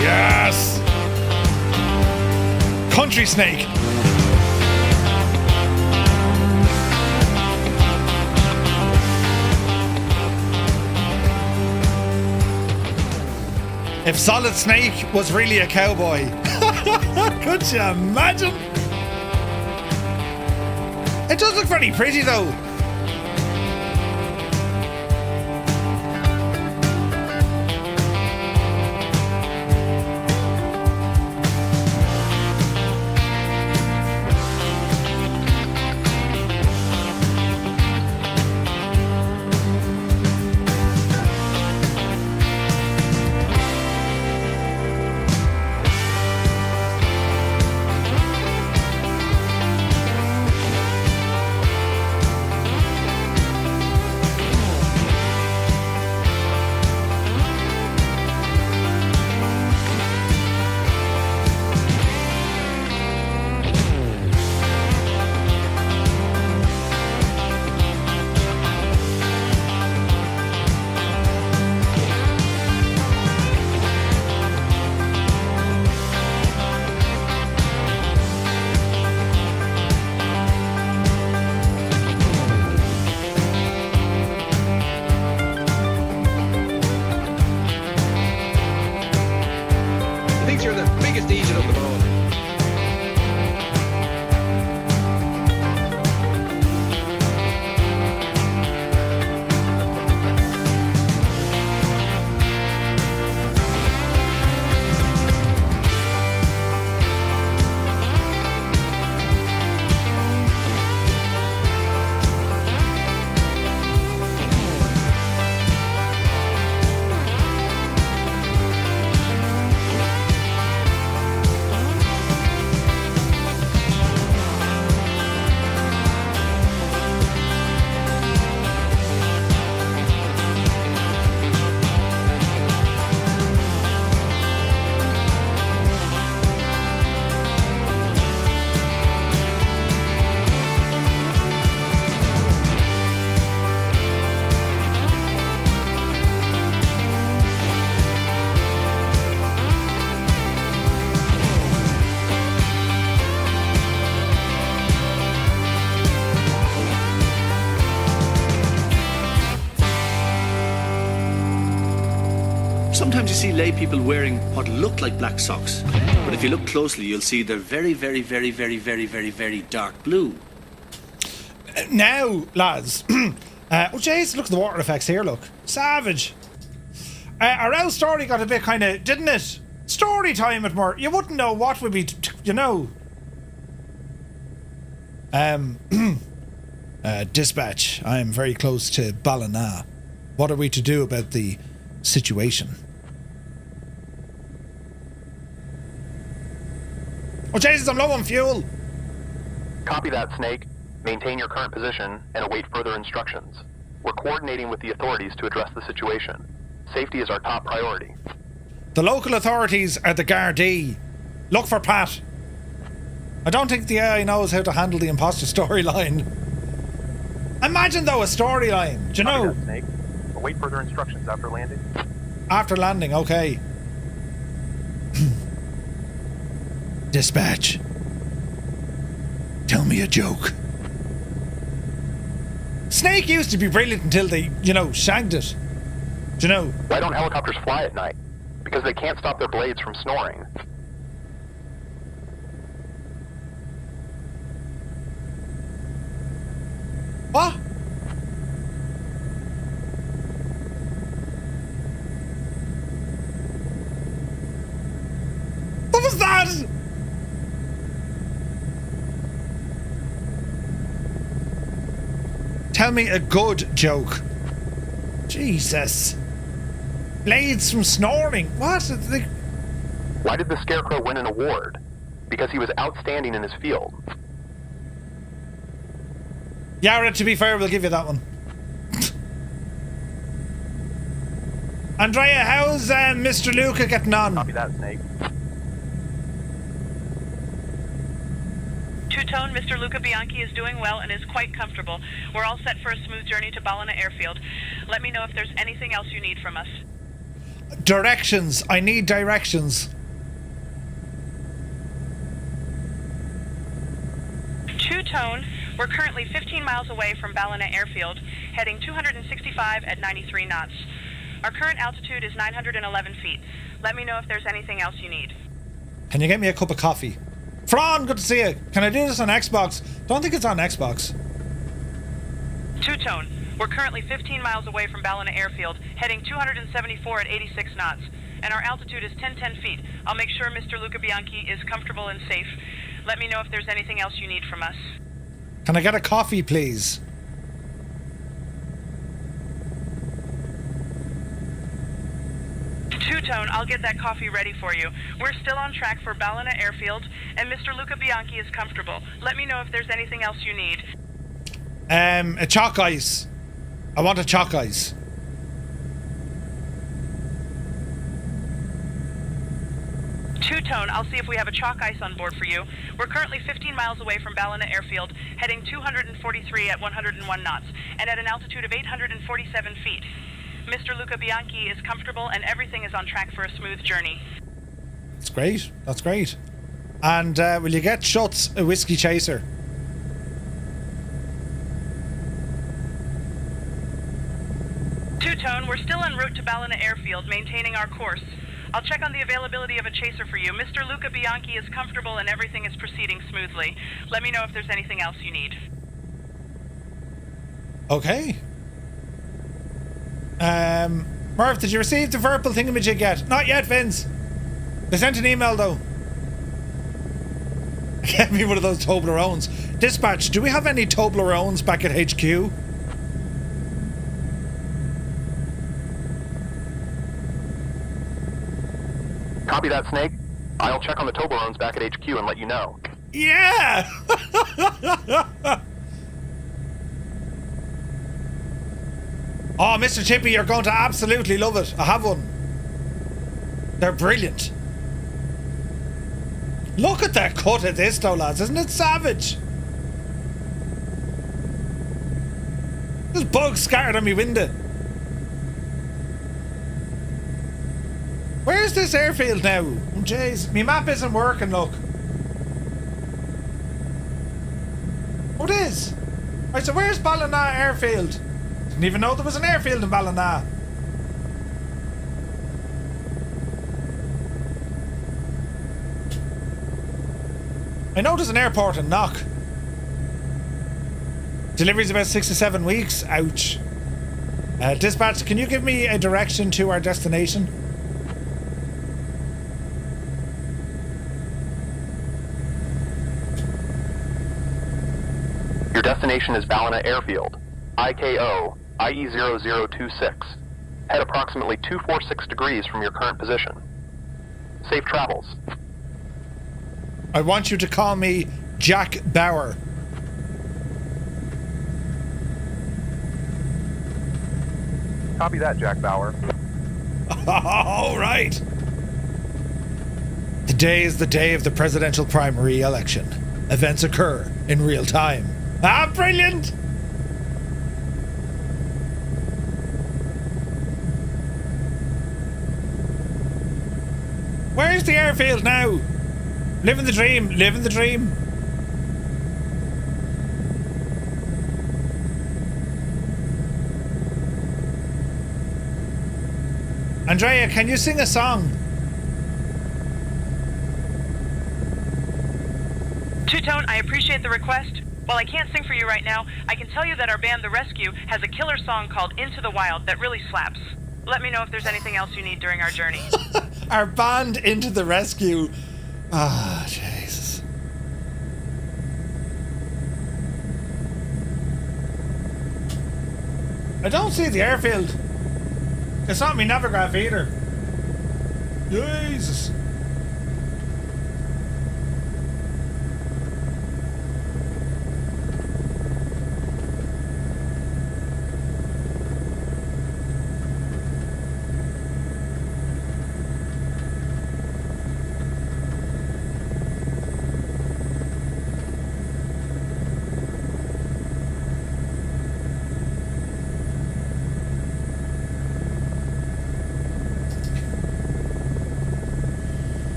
Yes! Country Snake. If Solid Snake was really a cowboy, Could you imagine? It does look very pretty though. Sometimes you see lay people wearing what look like black socks, but if you look closely, you'll see they're very, very, very, very, very, very, very dark blue. Now, lads. Oh, jeez, look at the water effects here, look. Savage. Our old story got a bit kind of, didn't it? Story time at more. You wouldn't know what would be, you know. Dispatch, I am very close to Ballina. What are we to do about the situation? Oh, Jesus, I'm low on fuel. Copy that, Snake. Maintain your current position and await further instructions. We're coordinating with the authorities to address the situation. Safety is our top priority. The local authorities are the Gardaí. Look for Pat. I don't think the AI knows how to handle the imposter storyline. Imagine though a storyline, do you know? That, Snake. Await further instructions after landing. After landing, okay. Dispatch. Tell me a joke. Snake used to be brilliant until they, you know, shagged it. Do you know? Why don't helicopters fly at night? Because they can't stop their blades from snoring. What? What was that? Tell me a good joke. Jesus. Blades from snoring. What? Why did the Scarecrow win an award? Because he was outstanding in his field. Yara, to be fair, we'll give you that one. Andrea, how's Mr. Luca getting on? Copy that, Snake. Two-tone, Mr. Luca Bianchi is doing well and is quite comfortable. We're all set for a smooth journey to Ballina Airfield. Let me know if there's anything else you need from us. Directions. I need directions. Two-tone, we're currently 15 miles away from Ballina Airfield, heading 265 at 93 knots. Our current altitude is 911 feet. Let me know if there's anything else you need. Can you get me a cup of coffee? Fran, good to see you. Can I do this on Xbox? Don't think it's on Xbox. Two-tone. We're currently 15 miles away from Ballina Airfield, heading 274 at 86 knots, and our altitude is 1010 feet. I'll make sure Mr. Luca Bianchi is comfortable and safe. Let me know if there's anything else you need from us. Can I get a coffee, please? Two-tone, I'll get that coffee ready for you. We're still on track for Ballina Airfield, and Mr. Luca Bianchi is comfortable. Let me know if there's anything else you need. A chalk ice. I want a chalk ice. Two-tone, I'll see if we have a chalk ice on board for you. We're currently 15 miles away from Ballina Airfield, heading 243 at 101 knots, and at an altitude of 847 feet. Mr. Luca Bianchi is comfortable, and everything is on track for a smooth journey. That's great. That's great. And will you get Schutz a whiskey chaser? Two-tone, we're still en route to Ballina Airfield, maintaining our course. I'll check on the availability of a chaser for you. Mr. Luca Bianchi is comfortable and everything is proceeding smoothly. Let me know if there's anything else you need. Okay. Murph, did you receive the verbal thingamajig yet? Not yet, Vince. They sent an email though. Get me one of those Toblerones. Dispatch, do we have any Toblerones back at HQ? Copy that, Snake. I'll check on the Toblerones back at HQ and let you know. Yeah! Oh, Mr. Chippy, you're going to absolutely love it. I have one. They're brilliant. Look at that cut of this though, lads. Isn't it savage? There's bugs scattered on my window. Where's this airfield now? Oh, jeez. My map isn't working, look. Oh, it is. Right, so where's Ballina Airfield? Didn't even know there was an airfield in Ballina. I know there's an airport in Knock. Delivery's about 6 to 7 weeks. Ouch. Dispatch, can you give me a direction to our destination? Your destination is Ballina Airfield, IKO, IE0026. Head approximately 246 degrees from your current position. Safe travels. I want you to call me Jack Bauer. Copy that, Jack Bauer. All right. Today is the day of the presidential primary election. Events occur in real time. Ah, brilliant! Where's the airfield now? Living the dream, living the dream. Andrea, can you sing a song? Two-tone, I appreciate the request. While I can't sing for you right now, I can tell you that our band, The Rescue, has a killer song called Into the Wild that really slaps. Let me know if there's anything else you need during our journey. Our band, Into the Rescue. Ah, Jesus. I don't see the airfield. It's not me Navigraph either. Jesus.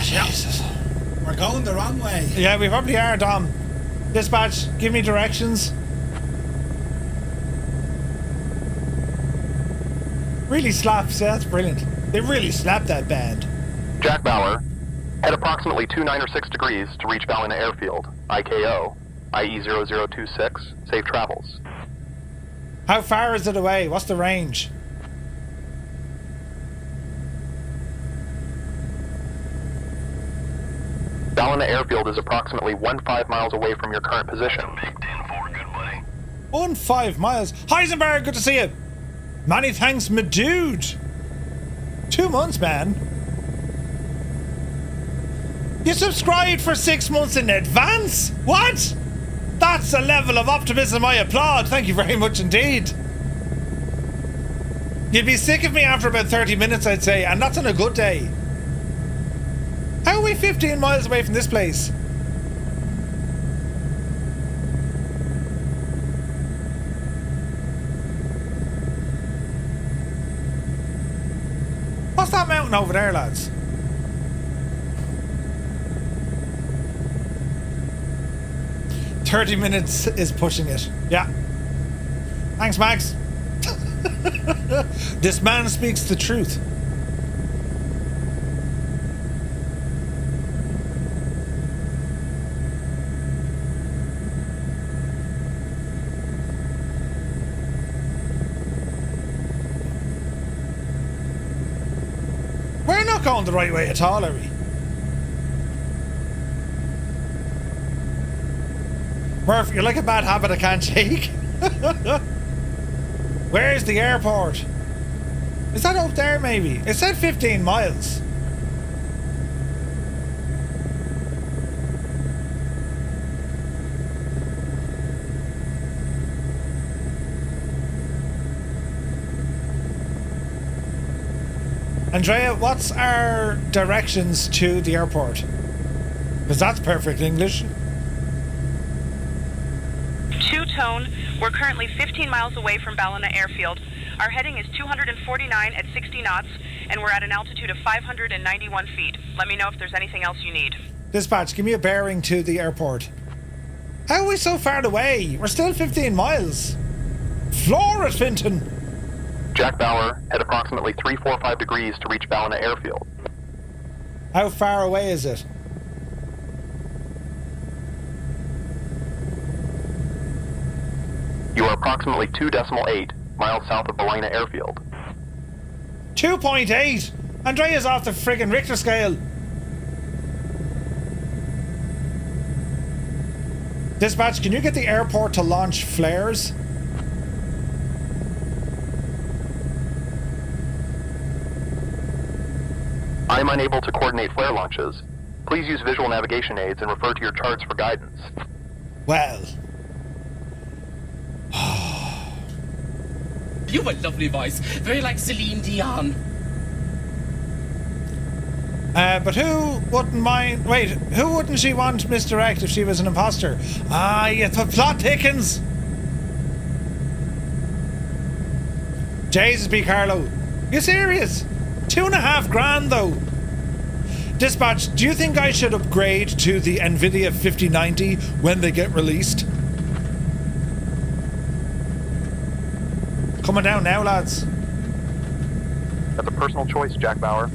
Jesus. We're going the wrong way. Yeah, we probably are, Dom. Dispatch, give me directions. Really slaps, yeah, that's brilliant. They really slapped that band. Jack Bauer, Head approximately 296 degrees to reach Ballina Airfield, IKO, IE 0026. Safe travels. How far is it away? What's the range? Ballina Airfield is approximately 15 miles away from your current position. 15 miles. Heisenberg, good to see you. Many thanks, my dude. 2 months, man. You subscribed for 6 months in advance? What? That's a level of optimism I applaud. Thank you very much indeed. You'd be sick of me after about 30 minutes, I'd say, and that's on a good day. How are we 15 miles away from this place? What's that mountain over there, lads? "30 minutes is pushing it." Yeah. Thanks, Max. This man speaks the truth. We're not going the right way at all, are we? Murph, you're like a bad habit I can't shake. Where's the airport? Is that up there maybe? It said 15 miles. Andrea, what's our directions to the airport? Because that's perfect English. Two-tone, we're currently 15 miles away from Ballina Airfield. Our heading is 249 at 60 knots, and we're at an altitude of 591 feet. Let me know if there's anything else you need. Dispatch, give me a bearing to the airport. How are we so far away? We're still 15 miles. Floor it, Finton. Jack Bauer, head approximately 345 degrees to reach Ballina Airfield. How far away is it? You are approximately 2.8 miles south of Ballina Airfield. 2.8? Andrea's off the friggin' Richter scale. Dispatch, can you get the airport to launch flares? I am unable to coordinate flare launches. Please use visual navigation aids and refer to your charts for guidance. Well. You have a lovely voice, very like Celine Dion. But who wouldn't mind... Wait, who wouldn't she want misdirect if she was an imposter? Ah, yeah, the plot thickens! Jesus, B. Carlo. You serious? $2,500 though. Dispatch, do you think I should upgrade to the NVIDIA 5090 when they get released? Coming down now, lads. That's a personal choice, Jack Bauer.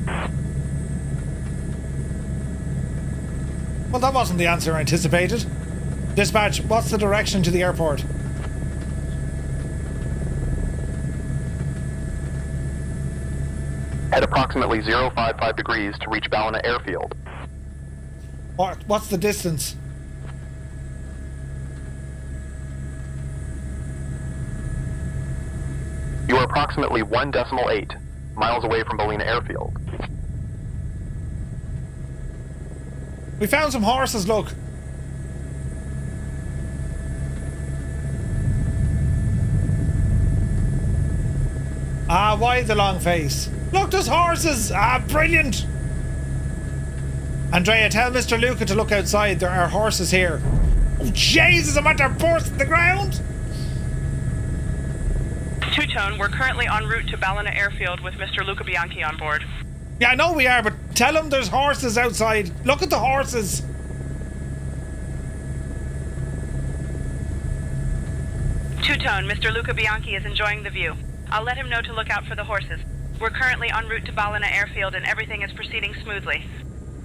Well, that wasn't the answer I anticipated. Dispatch, what's the direction to the airport? Head approximately 055 degrees to reach Ballina Airfield. What's the distance? You are approximately 1.8 miles away from Ballina Airfield. We found some horses, look. Ah, why the long face? Look, there's horses! Ah, brilliant! Andrea, tell Mr. Luca to look outside. There are horses here. Oh, Jesus, I'm at their bursting the ground! Two-tone, we're currently en route to Ballina Airfield with Mr. Luca Bianchi on board. Yeah, I know we are, but tell him there's horses outside. Look at the horses. Two-tone, Mr. Luca Bianchi is enjoying the view. I'll let him know to look out for the horses. We're currently en route to Ballina Airfield and everything is proceeding smoothly.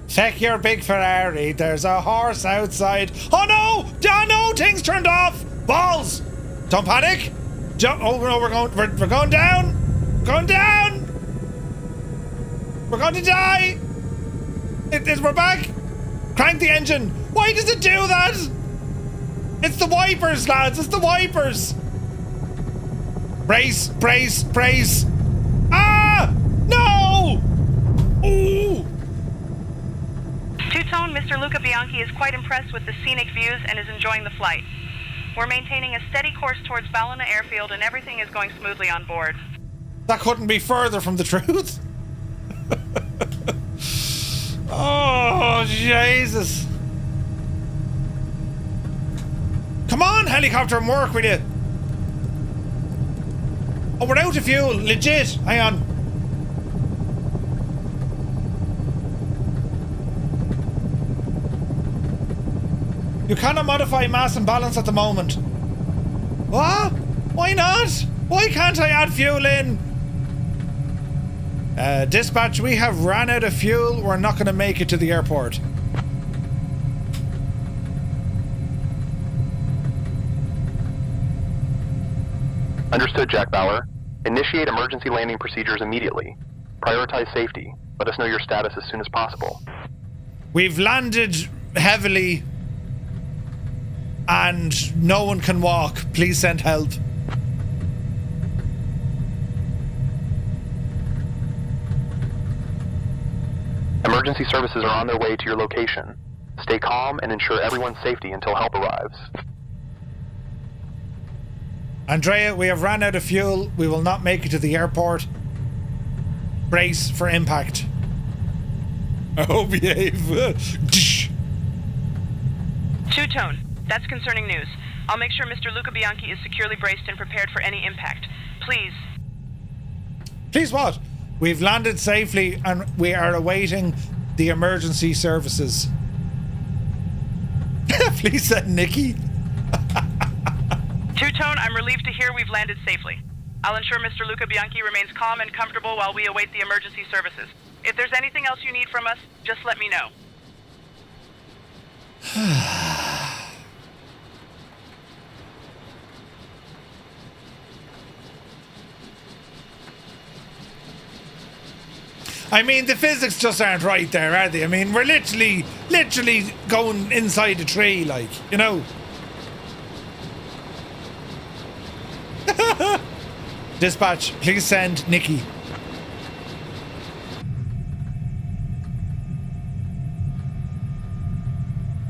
Feck your big Ferrari, there's a horse outside. Oh no! Oh no! Things turned off! Balls! Don't panic! Oh no, we're going down! Going down! We're going to die! We're back! Crank the engine! Why does it do that? It's the wipers, lads! It's the wipers! Brace! Brace! Brace! Ah! No! Ooh! Two-Tone, Mr. Luca Bianchi is quite impressed with the scenic views and is enjoying the flight. We're maintaining a steady course towards Ballina Airfield and everything is going smoothly on board. That couldn't be further from the truth. Oh, Jesus. Come on, helicopter, and work with you. Oh, we're out of fuel. Legit. Hang on. You cannot modify mass and balance at the moment. What? Why not? Why can't I add fuel in? Dispatch, we have ran out of fuel. We're not going to make it to the airport. Understood, Jack Bauer. Initiate emergency landing procedures immediately. Prioritize safety. Let us know your status as soon as possible. We've landed heavily and no one can walk. Please send help. Emergency services are on their way to your location. Stay calm and ensure everyone's safety until help arrives. Andrea, we have ran out of fuel. We will not make it to the airport. Brace for impact. Oh, behave. Two-Tone, that's concerning news. I'll make sure Mr. Luca Bianchi is securely braced and prepared for any impact. Please. Please what? We've landed safely and we are awaiting the emergency services. Please send Nikki. Two-Tone, I'm relieved to hear we've landed safely. I'll ensure Mr. Luca Bianchi remains calm and comfortable while we await the emergency services. If there's anything else you need from us, just let me know. I mean, the physics just aren't right there, are they? I mean, we're literally going inside a tree, like, you know. Dispatch, please send Nikki.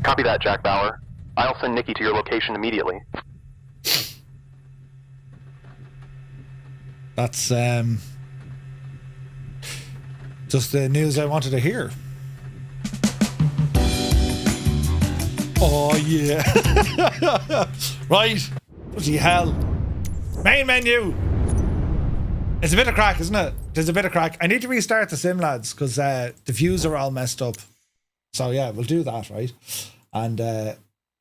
Copy that, Jack Bauer. I'll send Nikki to your location immediately. That's, just the news I wanted to hear. Oh, yeah. Right. Bloody hell. Main menu. It's a bit of crack, isn't it? There's a bit of crack. I need to restart the sim, lads, because the views are all messed up. So, yeah, we'll do that, right? And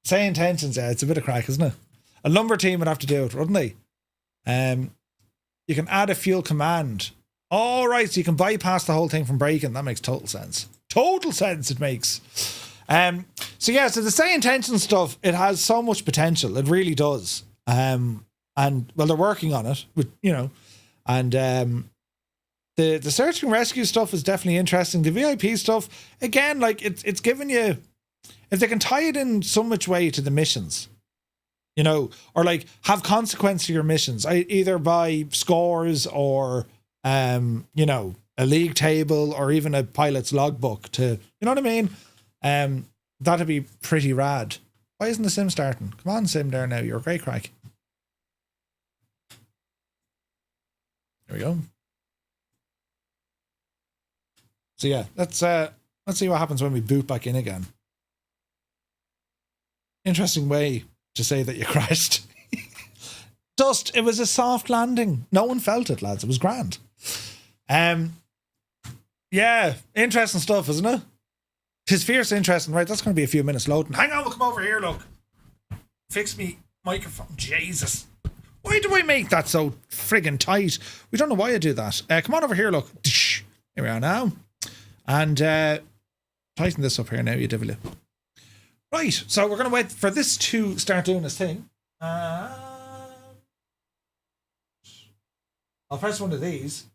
say intentions, yeah, it's a bit of crack, isn't it? A lumber team would have to do it, wouldn't they? You can add a fuel command. All right, so you can bypass the whole thing from braking. That makes total sense. Total sense it makes. So yeah, so the say intention stuff, it has so much potential. It really does. And well, they're working on it, with, you know, and the search and rescue stuff is definitely interesting. The VIP stuff, again, like it's giving you, if they can tie it in so much way to the missions, you know, or like have consequence to your missions, either by scores or you know, a league table or even a pilot's logbook to, you know what I mean? That'd be pretty rad. Why isn't the sim starting? Come on, sim there now. You're a great crack. There we go. So yeah, let's see what happens when we boot back in again. Interesting way to say that you crashed. It was a soft landing. No one felt it, lads. It was grand. Yeah, interesting stuff, isn't it? It's fierce interesting. Right, that's going to be a few minutes loading. Hang on, we'll come over here, look. Fix me microphone. Jesus. Why do I make that so friggin' tight? We don't know why I do that. Come on over here, look. Here we are now. And Tighten this up here now, you devil. Right, so we're going to wait for this to start doing this thing. I'll press one of these.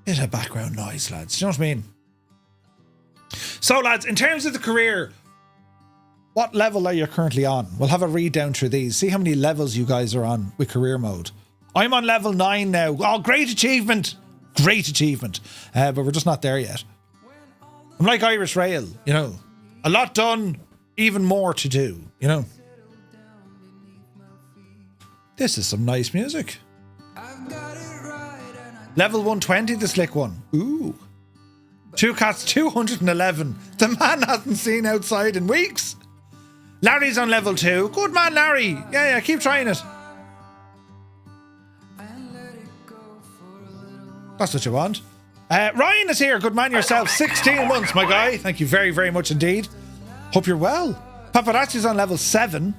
Bit of background noise, lads. Do you know what I mean? So, lads, in terms of the career, what level are you currently on? We'll have a read down through these. See how many levels you guys are on with career mode. I'm on level 9 now. Oh, great achievement. Great achievement. But we're just not there yet. I'm like Irish Rail, you know. A lot done, even more to do, you know. This is some nice music. Level 120, the slick one. Ooh. Two Cats 211. The man hasn't seen outside in weeks. Larry's on level 2. Good man, Larry. Yeah, keep trying it. That's what you want. Ryan is here. Good man yourself. 16 months, my guy. Thank you very, very much indeed. Hope you're well. Paparazzi's on level 7.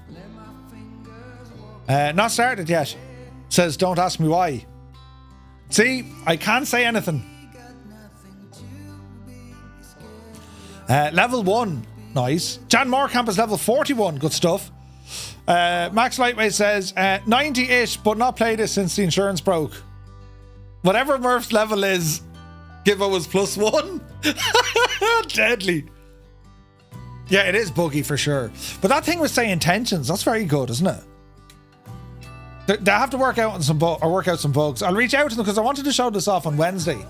Not started yet. Says, don't ask me why. See, I can't say anything. Level 1. Nice. Jan Moorcamp is level 41. Good stuff. Max Lightweight says, 90-ish, but not played it since the insurance broke. Whatever Murph's level is, Gibbo was +1. Deadly. Yeah, it is buggy for sure. But that thing with saying tensions, that's very good, isn't it? They have to work out some bugs. I'll reach out to them because I wanted to show this off on Wednesday.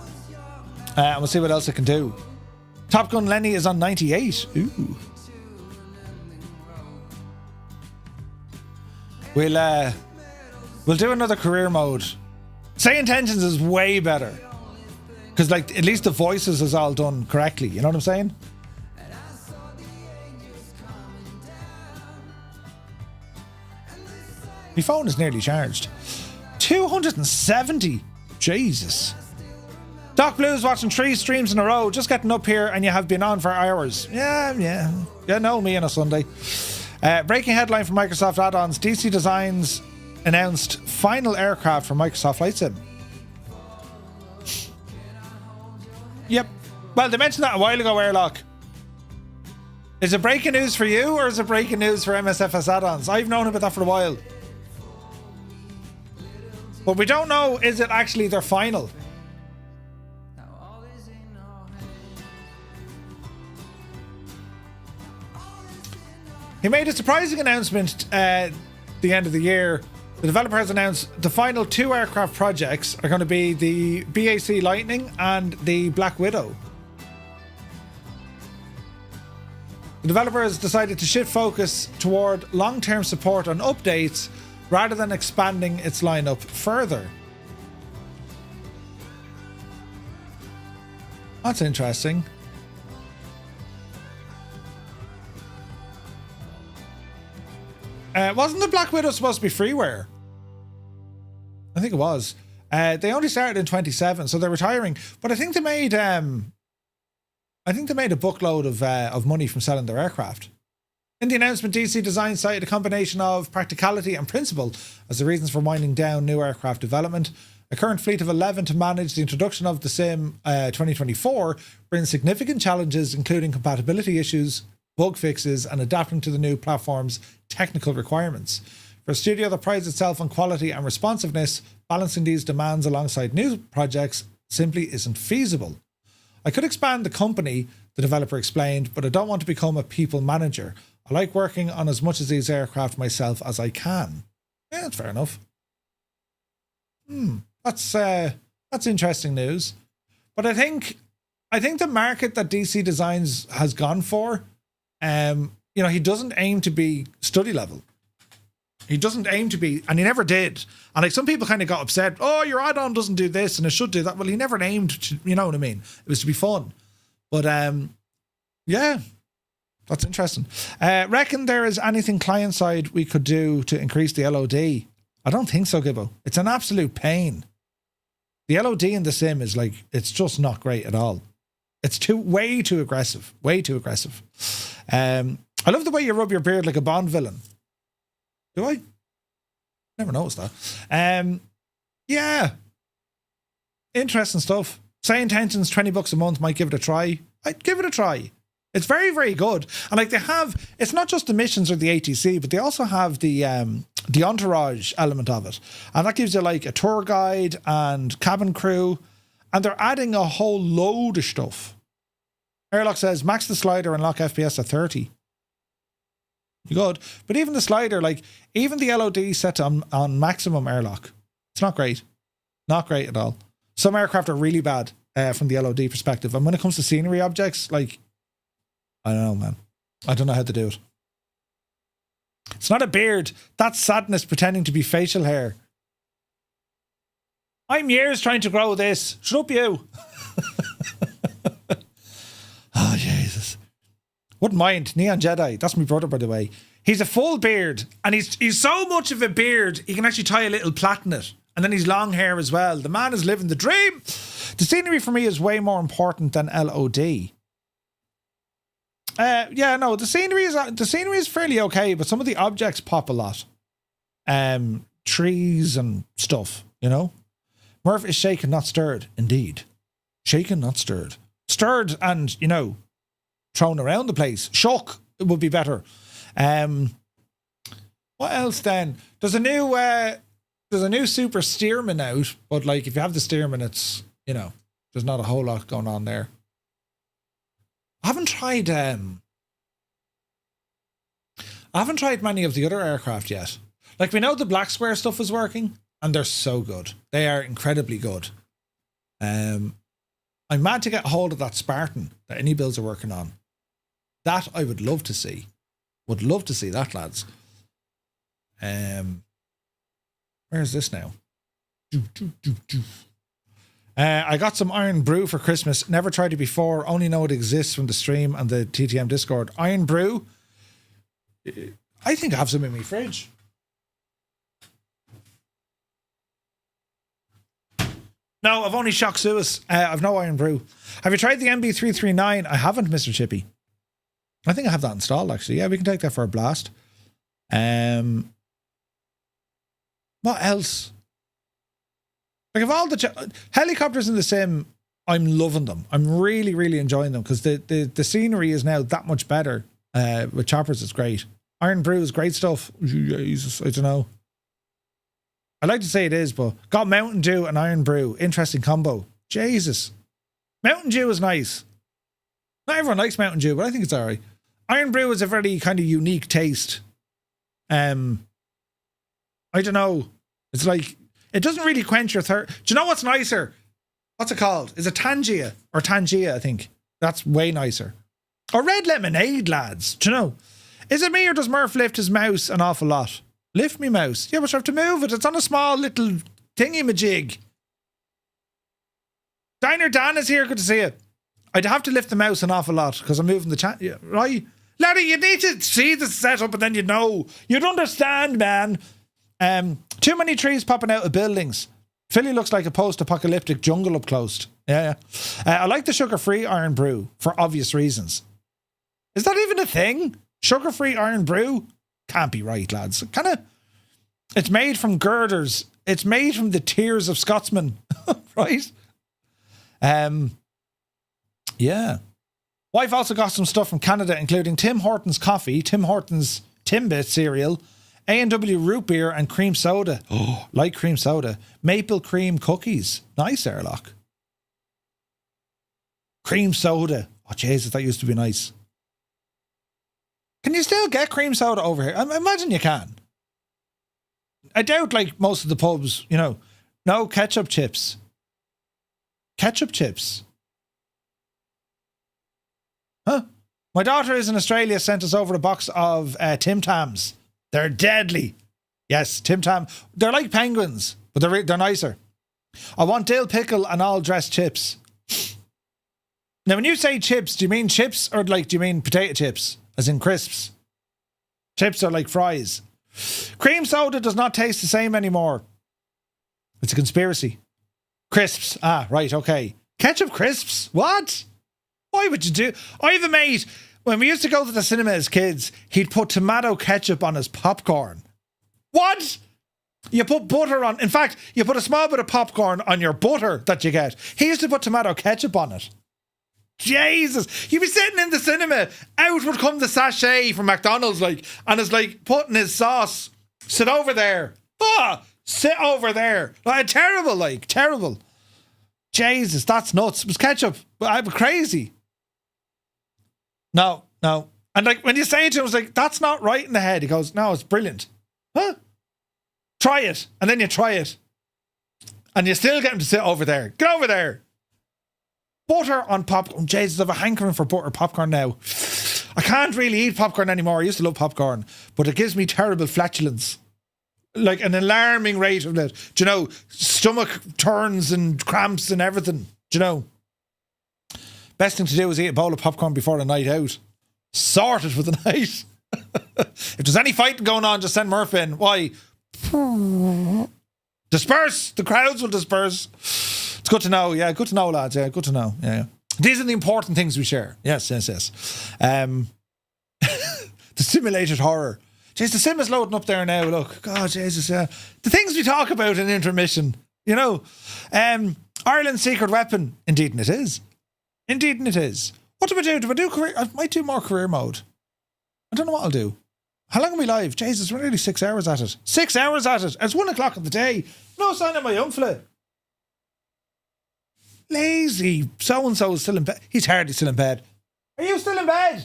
And we'll see what else it can do. Top Gun Lenny is on 98. Ooh. We'll do another career mode. Saying tensions is way better. Because like at least the voices is all done correctly. You know what I'm saying? My phone is nearly charged. 270. Jesus. Doc Blue's watching 3 streams in a row. Just getting up here and you have been on for hours. Yeah. Know me on a Sunday. Breaking headline from Microsoft add-ons. DC Designs announced final aircraft for Microsoft Flight Sim. Yep. Well, they mentioned that a while ago, Airlock. Is it breaking news for you or is it breaking news for MSFS add-ons? I've known about that for a while. But we don't know, is it actually their final? He made a surprising announcement at the end of the year. The developer has announced the final 2 aircraft projects are going to be the BAC Lightning and the Black Widow. The developer has decided to shift focus toward long-term support on updates rather than expanding its lineup further. That's interesting. Wasn't the Black Widow supposed to be freeware? I think it was. They only started in 27, so they're retiring. But I think they made a bookload of money from selling their aircraft. In the announcement, DC Design cited a combination of practicality and principle as the reasons for winding down new aircraft development. A current fleet of 11 to manage the introduction of the Sim 2024 brings significant challenges, including compatibility issues, bug fixes, and adapting to the new platform's technical requirements. For a studio that prides itself on quality and responsiveness, balancing these demands alongside new projects simply isn't feasible. I could expand the company, the developer explained, but I don't want to become a people manager. I like working on as much of these aircraft myself as I can. Yeah, that's fair enough. That's interesting news. But I think the market that DC Designs has gone for, he doesn't aim to be study level. He doesn't aim to be, and he never did. And like some people kind of got upset, oh, your add-on doesn't do this and it should do that. Well, he never aimed to, you know what I mean? It was to be fun. But yeah, that's interesting. Reckon there is anything client side we could do to increase the LOD? I don't think so, Gibbo. It's an absolute pain. The LOD in the sim is like, it's just not great at all. It's way too aggressive. Way too aggressive. I love the way you rub your beard like a Bond villain. Do I? Never noticed that. Yeah. Interesting stuff. Say Intentions, $20 a month, might give it a try. I'd give it a try. It's very, very good. And like they have, it's not just the missions or the ATC, but they also have the entourage element of it. And that gives you like a tour guide and cabin crew. And they're adding a whole load of stuff. Airlock says, max the slider and lock FPS at 30. You good. But even the slider, like, even the LOD set on maximum airlock. It's not great. Not great at all. Some aircraft are really bad from the LOD perspective. And when it comes to scenery objects, like, I don't know, man. I don't know how to do it. It's not a beard. That's sadness pretending to be facial hair. I'm years trying to grow this. Shut up, you. Oh, Jesus. Wouldn't mind. Neon Jedi. That's my brother, by the way. He's a full beard. And he's so much of a beard, he can actually tie a little plait in it. And then he's long hair as well. The man is living the dream. The scenery for me is way more important than LOD. Yeah, no, the scenery is fairly okay, but some of the objects pop a lot. Trees and stuff, you know? Murph is shaken, not stirred. Indeed. Shaken, not stirred. Stirred and, you know, thrown around the place. Shook would be better. What else then? There's a new super steerman out, but like if you have the steerman, it's, you know, there's not a whole lot going on there. I haven't tried many of the other aircraft yet. Like we know the Black Square stuff is working, and they're so good. They are incredibly good. I'm mad to get hold of that Spartan that any builds are working on. That I would love to see. Would love to see that, lads. Where's this now? I got some Iron Brew for Christmas. Never tried it before. Only know it exists from the stream and the TTM Discord. Iron Brew. I think I have some in my fridge. No, I've only Shock Suez. I've no Iron Brew. Have you tried the MB339? I haven't, Mr. Chippy. I think I have that installed, actually. Yeah, we can take that for a blast. What else? Like, of all the helicopters in the sim, I'm loving them. I'm really, really enjoying them because the scenery is now that much better. With choppers, it's great. Iron Brew is great stuff. Jesus, I don't know. I'd like to say it is, but got Mountain Dew and Iron Brew. Interesting combo. Jesus. Mountain Dew is nice. Not everyone likes Mountain Dew, but I think it's alright. Iron Brew is a very kind of unique taste. I don't know. It's like, it doesn't really quench your thirst. Do you know what's nicer? What's it called? Is it Tangia? Or Tangia, I think. That's way nicer. Or Red Lemonade, lads. Do you know? Is it me or does Murph lift his mouse an awful lot? Lift me mouse. Yeah, but you have to move it. It's on a small little thingy-majig. Diner Dan is here. Good to see you. I'd have to lift the mouse an awful lot because I'm moving the chat. Yeah, right? Laddie, you need to see the setup and then you'd know. You'd understand, man. Too many trees popping out of buildings. Philly looks like a post-apocalyptic jungle up close. Yeah. I like the sugar-free Iron Brew for obvious reasons. Is that even a thing? Sugar-free Iron Brew? Can't be right, lads. It's made from girders. It's made from the tears of Scotsmen, right? Yeah. Wife also got some stuff from Canada, including Tim Hortons coffee, Tim Hortons Timbit cereal, A&W root beer, and cream soda. Oh, like cream soda. Maple cream cookies. Nice, Airlock. Cream soda. Oh, Jesus, that used to be nice. Can you still get cream soda over here? I imagine you can. I doubt, like, most of the pubs, you know. No ketchup chips. Ketchup chips. Huh? My daughter is in Australia, sent us over a box of Tim Tams. They're deadly. Yes, Tim Tam. They're like penguins, but they're nicer. I want dill pickle and all dressed chips. Now, when you say chips, do you mean chips or do you mean potato chips? As in crisps? Chips are like fries. Cream soda does not taste the same anymore. It's a conspiracy. Crisps. Ah, right, okay. Ketchup crisps? What? Why would you do? I have a mate, when we used to go to the cinema as kids, he'd put tomato ketchup on his popcorn. What? You put butter on. In fact, you put a small bit of popcorn on your butter that you get. He used to put tomato ketchup on it. Jesus. You'd be sitting in the cinema. Out would come the sachet from McDonald's, like, and it's like putting his sauce. Sit over there. Sit over there. Like, terrible, like, terrible. Jesus, that's nuts. It was ketchup. I'm crazy. No. And like, when you say it to him, it's like, that's not right in the head. He goes, no, it's brilliant. Huh? Try it. And then you try it. And you still get him to sit over there. Get over there. Butter on popcorn. Jesus, I have a hankering for butter popcorn now. I can't really eat popcorn anymore. I used to love popcorn. But it gives me terrible flatulence. Like an alarming rate of it. Do you know? Stomach turns and cramps and everything. Do you know? Best thing to do is eat a bowl of popcorn before a night out. Sorted for the night. If there's any fighting going on, just send Murph in. Why? Disperse. The crowds will disperse. It's good to know. Yeah, good to know, lads. Yeah, good to know. Yeah. These are the important things we share. Yes. The simulated horror. Jeez, the sim is loading up there now. Look. God, Jesus, yeah. The things we talk about in intermission. You know. Ireland's secret weapon. Indeed it is. What do I do? Do I do career? I might do more career mode. I don't know what I'll do. How long are we live? Jesus, we're nearly 6 hours at it. 6 hours at it. It's 1 o'clock in the day. No sign of my young fella. Lazy. So-and-so is still in bed. He's hardly still in bed. Are you still in bed?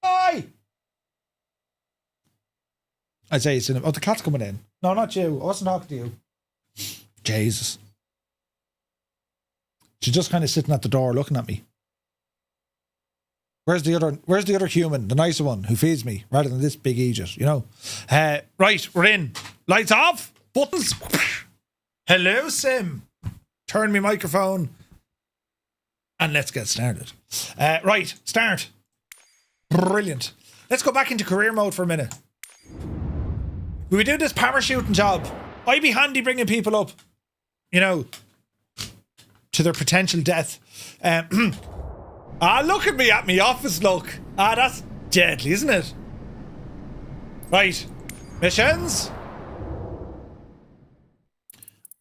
Hi. I'd say he's still in bed. Oh, the cat's coming in. No, not you. I wasn't talking to you. Jesus. She's just kind of sitting at the door looking at me. Where's the other human, the nicer one, who feeds me, rather than this big idiot, you know? Right, we're in. Lights off. Buttons. Hello, Sim. Turn my microphone. And let's get started. Right, start. Brilliant. Let's go back into career mode for a minute. We would do this parachuting job. I'd be handy bringing people up, you know, to their potential death. Look at me at me office, look. That's deadly, isn't it? Right. Missions.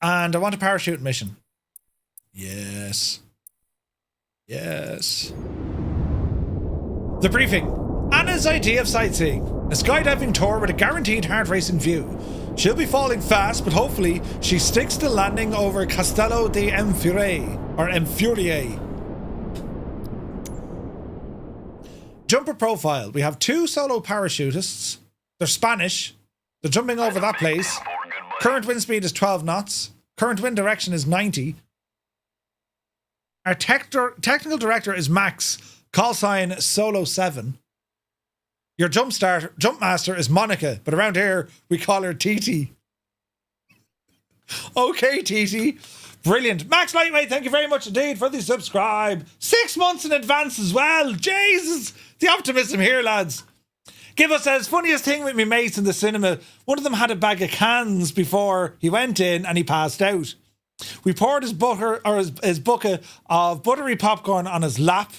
And I want a parachute mission. Yes. The briefing. Anna's idea of sightseeing. A skydiving tour with a guaranteed heart racing view. She'll be falling fast, but hopefully she sticks to landing over Castello de Enfurier, or Enfurier. Jumper profile. We have 2 solo parachutists. They're Spanish. They're jumping over that place. Current wind speed is 12 knots. Current wind direction is 90. Our technical director is Max. Call sign Solo 7. Your jump master is Monica, but around here we call her TT. Okay, TT. Brilliant. Max Lightweight, thank you very much indeed for the subscribe. 6 months in advance as well. Jesus. The optimism here, lads. Give us as funniest thing with me mates in the cinema. One of them had a bag of cans before he went in and he passed out. We poured his bucket of buttery popcorn on his lap,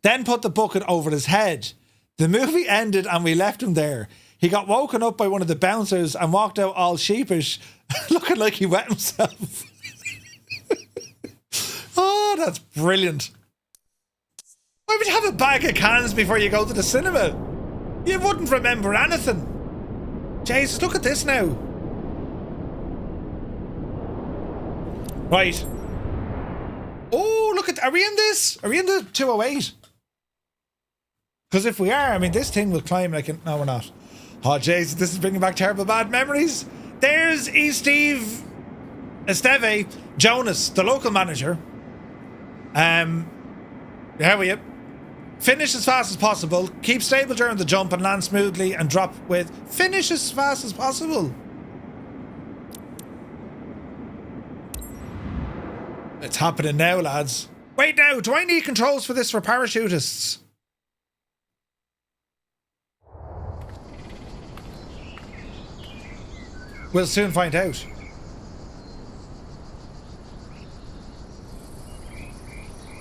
then put the bucket over his head. The movie ended and we left him there. He got woken up by one of the bouncers and walked out all sheepish, looking like he wet himself. Oh, that's brilliant. Why would you have a bag of cans before you go to the cinema? You wouldn't remember anything. Jesus, look at this now. Right. Oh, look at... Are we in this? Are we in the 208? Because if we are, I mean, this thing will climb like... No, we're not. Oh, Jesus, this is bringing back terrible bad memories. There's Esteve Jonas, the local manager. How are you? Finish as fast as possible. Keep stable during the jump and land smoothly and drop with finish as fast as possible. It's happening now, lads. Wait now, do I need controls for this for parachutists? We'll soon find out.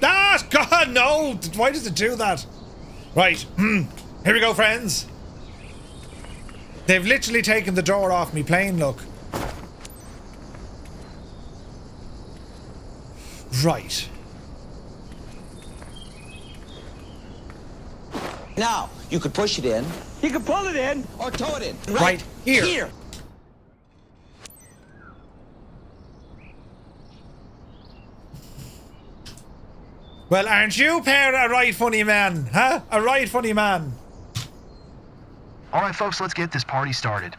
Ah, God, no! Why does it do that? Right, here we go, friends. They've literally taken the door off me plane, look. Right. Now, you could push it in. You could pull it in. Or tow it in. Right here. Well, aren't you pair a right funny man, huh? A right funny man. All right, folks, let's get this party started.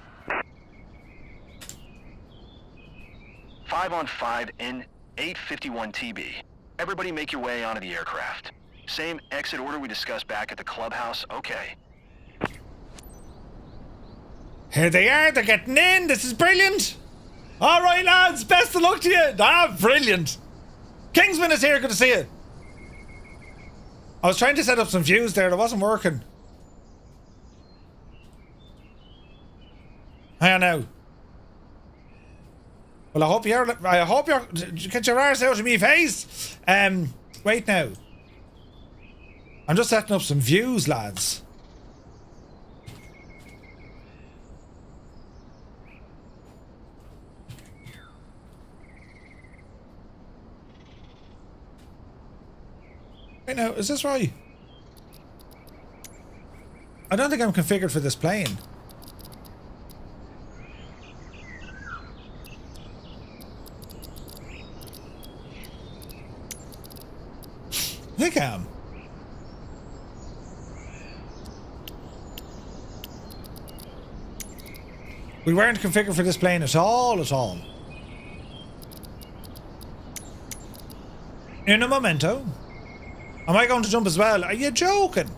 5 on 5 in 851 TB. Everybody make your way onto the aircraft. Same exit order we discussed back at the clubhouse, okay. Here they are, they're getting in, this is brilliant. All right, lads, best of luck to you. Ah, brilliant. Kingsman is here, good to see you. I was trying to set up some views there, it wasn't working. Hang on now. Well, I hope you're, get your arse out of me face. Wait now. I'm just setting up some views, lads. Wait now, is this right? I don't think I'm configured for this plane. I think I am. We weren't configured for this plane at all, In a momento. Am I going to jump as well? Are you joking?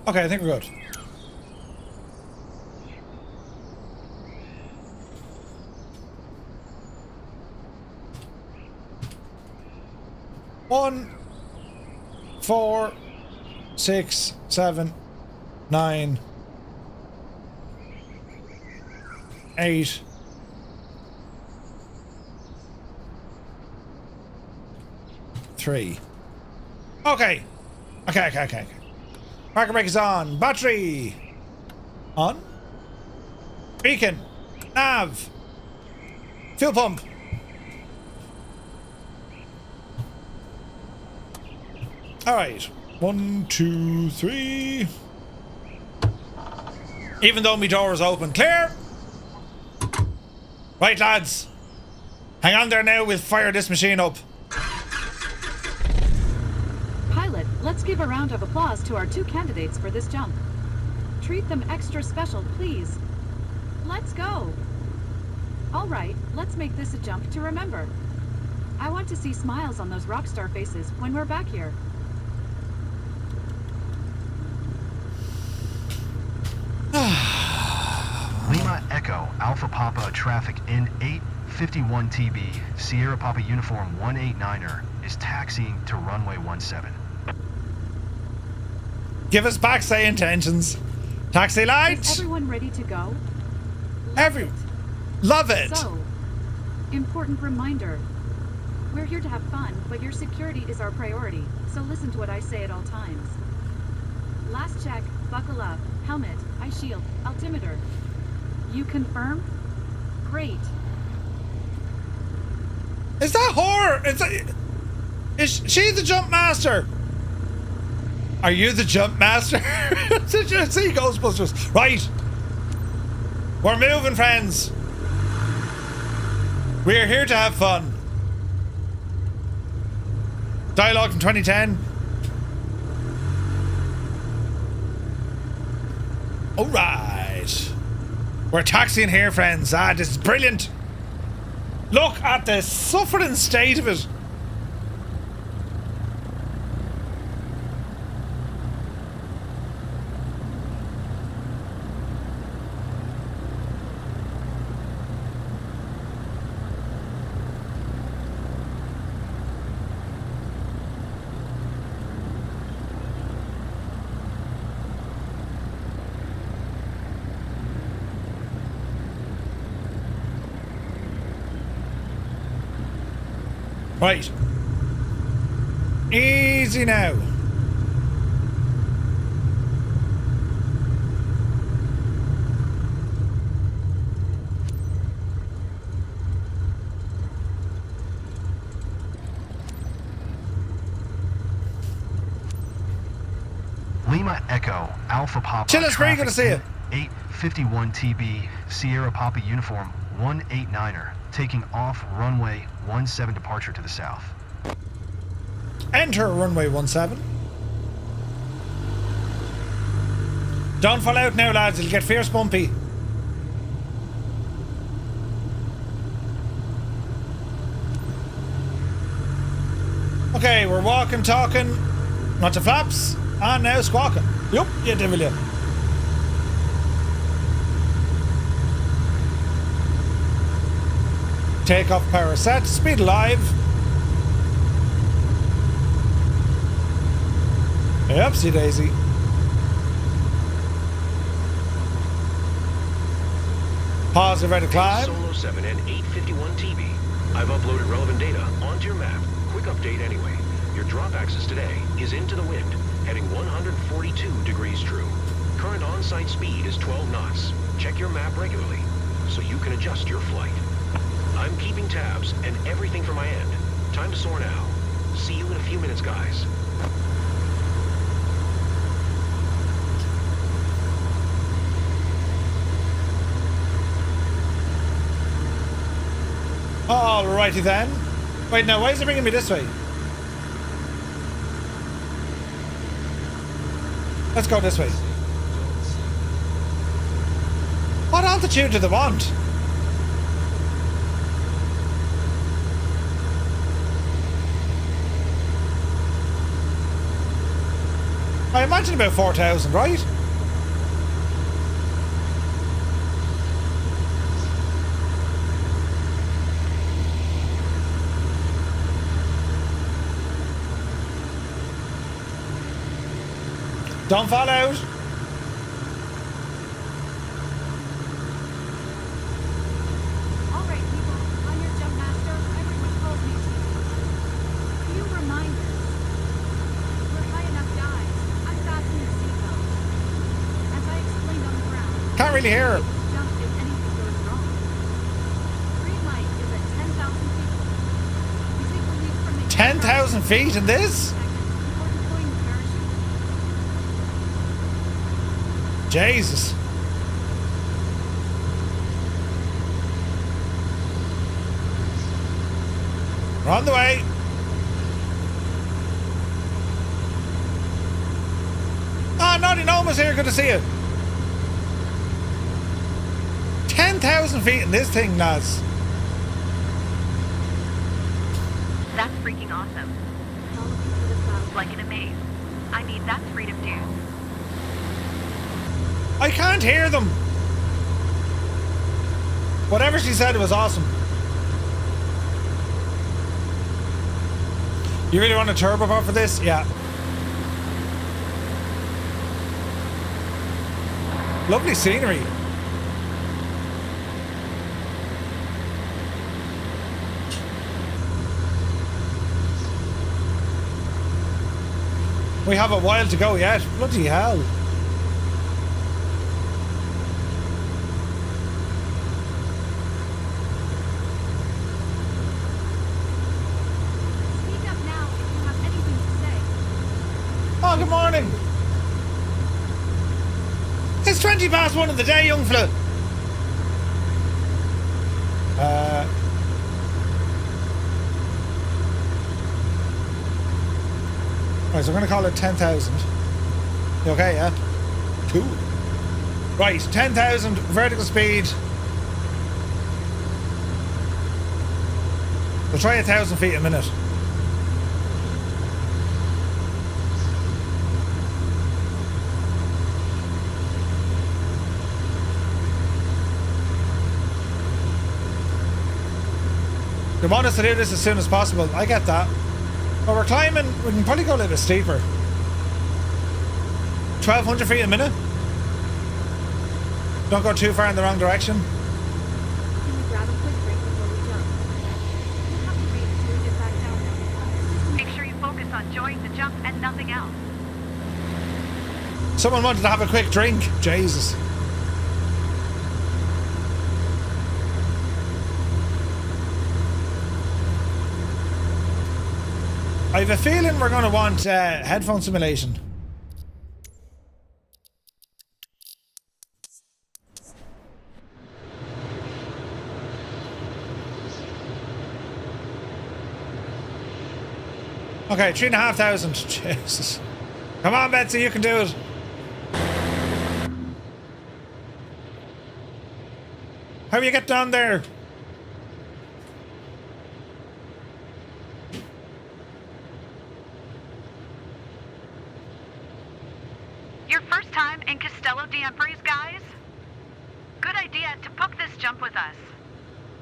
Okay, I think we're good. One, 4, 6, 7, 9, 8. Three. Okay. Okay. Marker brake is on. Battery. On. Beacon. Nav. Fuel pump. Alright. 1, 2, 3. Even though my door is open. Clear! Right, lads. Hang on there now, we'll fire this machine up. Pilot, let's give a round of applause to our 2 candidates for this jump. Treat them extra special, please. Let's go. All right, let's make this a jump to remember. I want to see smiles on those rock star faces when we're back here. Lima Echo Alpha Papa traffic in 851 TB Sierra Papa Uniform 189er is taxiing to runway 17. Give us taxi intentions. Taxi lights. Is everyone ready to go? Love it. So, important reminder. We're here to have fun, but your security is our priority, so listen to what I say at all times. Last check, buckle up, helmet, eye shield, altimeter. You confirm? Great. Is that her? Is she the jump master? Are you the jump master? Did you see Ghostbusters? Right. We're moving, friends. We're here to have fun. Dialogue from 2010. Alright. We're taxiing here, friends. Ah, this is brilliant. Look at the suffering state of it. Right. Easy now. Lima Echo, Alpha Papa. Chill, it's very good to see you. 851 TB, Sierra Papa Uniform 189er, taking off runway 17 departure to the south. Enter runway 17. Don't fall out now, lads. It'll get fierce bumpy. Okay, we're walking, talking. Not to flaps. And now squawking. Yup, you devil you. Take off power set. Speed alive. Upsie daisy. Positive ready to climb. Solo 7 and 851 TB. I've uploaded relevant data onto your map. Quick update anyway. Your drop axis today is into the wind, heading 142 degrees true. Current on-site speed is 12 knots. Check your map regularly so you can adjust your flight. I'm keeping tabs and everything from my end. Time to soar now. See you in a few minutes, guys. Alrighty then. Wait, now, why is it bringing me this way? Let's go this way. What altitude do they want? I imagine about 4,000, right? Don't fall out. All right, people. I'm your jump master. Everyone calls me Chief. Few reminders. We're high enough dives. Unfasten your seatbelt. As I explained on the ground. Can't really hear. Jump if anything goes wrong. Green light is at 10,000 feet. You take the lead from the 10,000 feet in this? before deploying the parachute. Jesus. We're on the way. Ah, Naughty Noma's here. Good to see you. 10,000 feet in this thing, lads. That's freaking awesome. Like in a maze. I mean, that's freedom, dude. I can't hear them. Whatever she said was awesome. You really want a turboprop for this? Yeah. Lovely scenery. We have a while to go yet. Bloody hell. Speak up now if you have anything to say. Oh, good morning. It's 20 past 1 of the day, young fella. Right, so we're going to call it 10,000. You okay, yeah? Cool. Right, 10,000 vertical speed. We'll try 1,000 feet a minute. They want us to do this as soon as possible. I get that. But we're climbing. We can probably go a little bit steeper. 1,200 feet a minute. Don't go too far in the wrong direction. Can we grab a quick break before we jump? We'll have to wait until we get back down on enjoying the jump and nothing else. Someone wanted to have a quick drink. Jesus. I have a feeling we're going to want headphone simulation. Okay, 3,500. Jesus. Come on, Betsy, you can do it. How do you get down there? Your first time in Castello di Emprise, guys? Good idea to book this jump with us.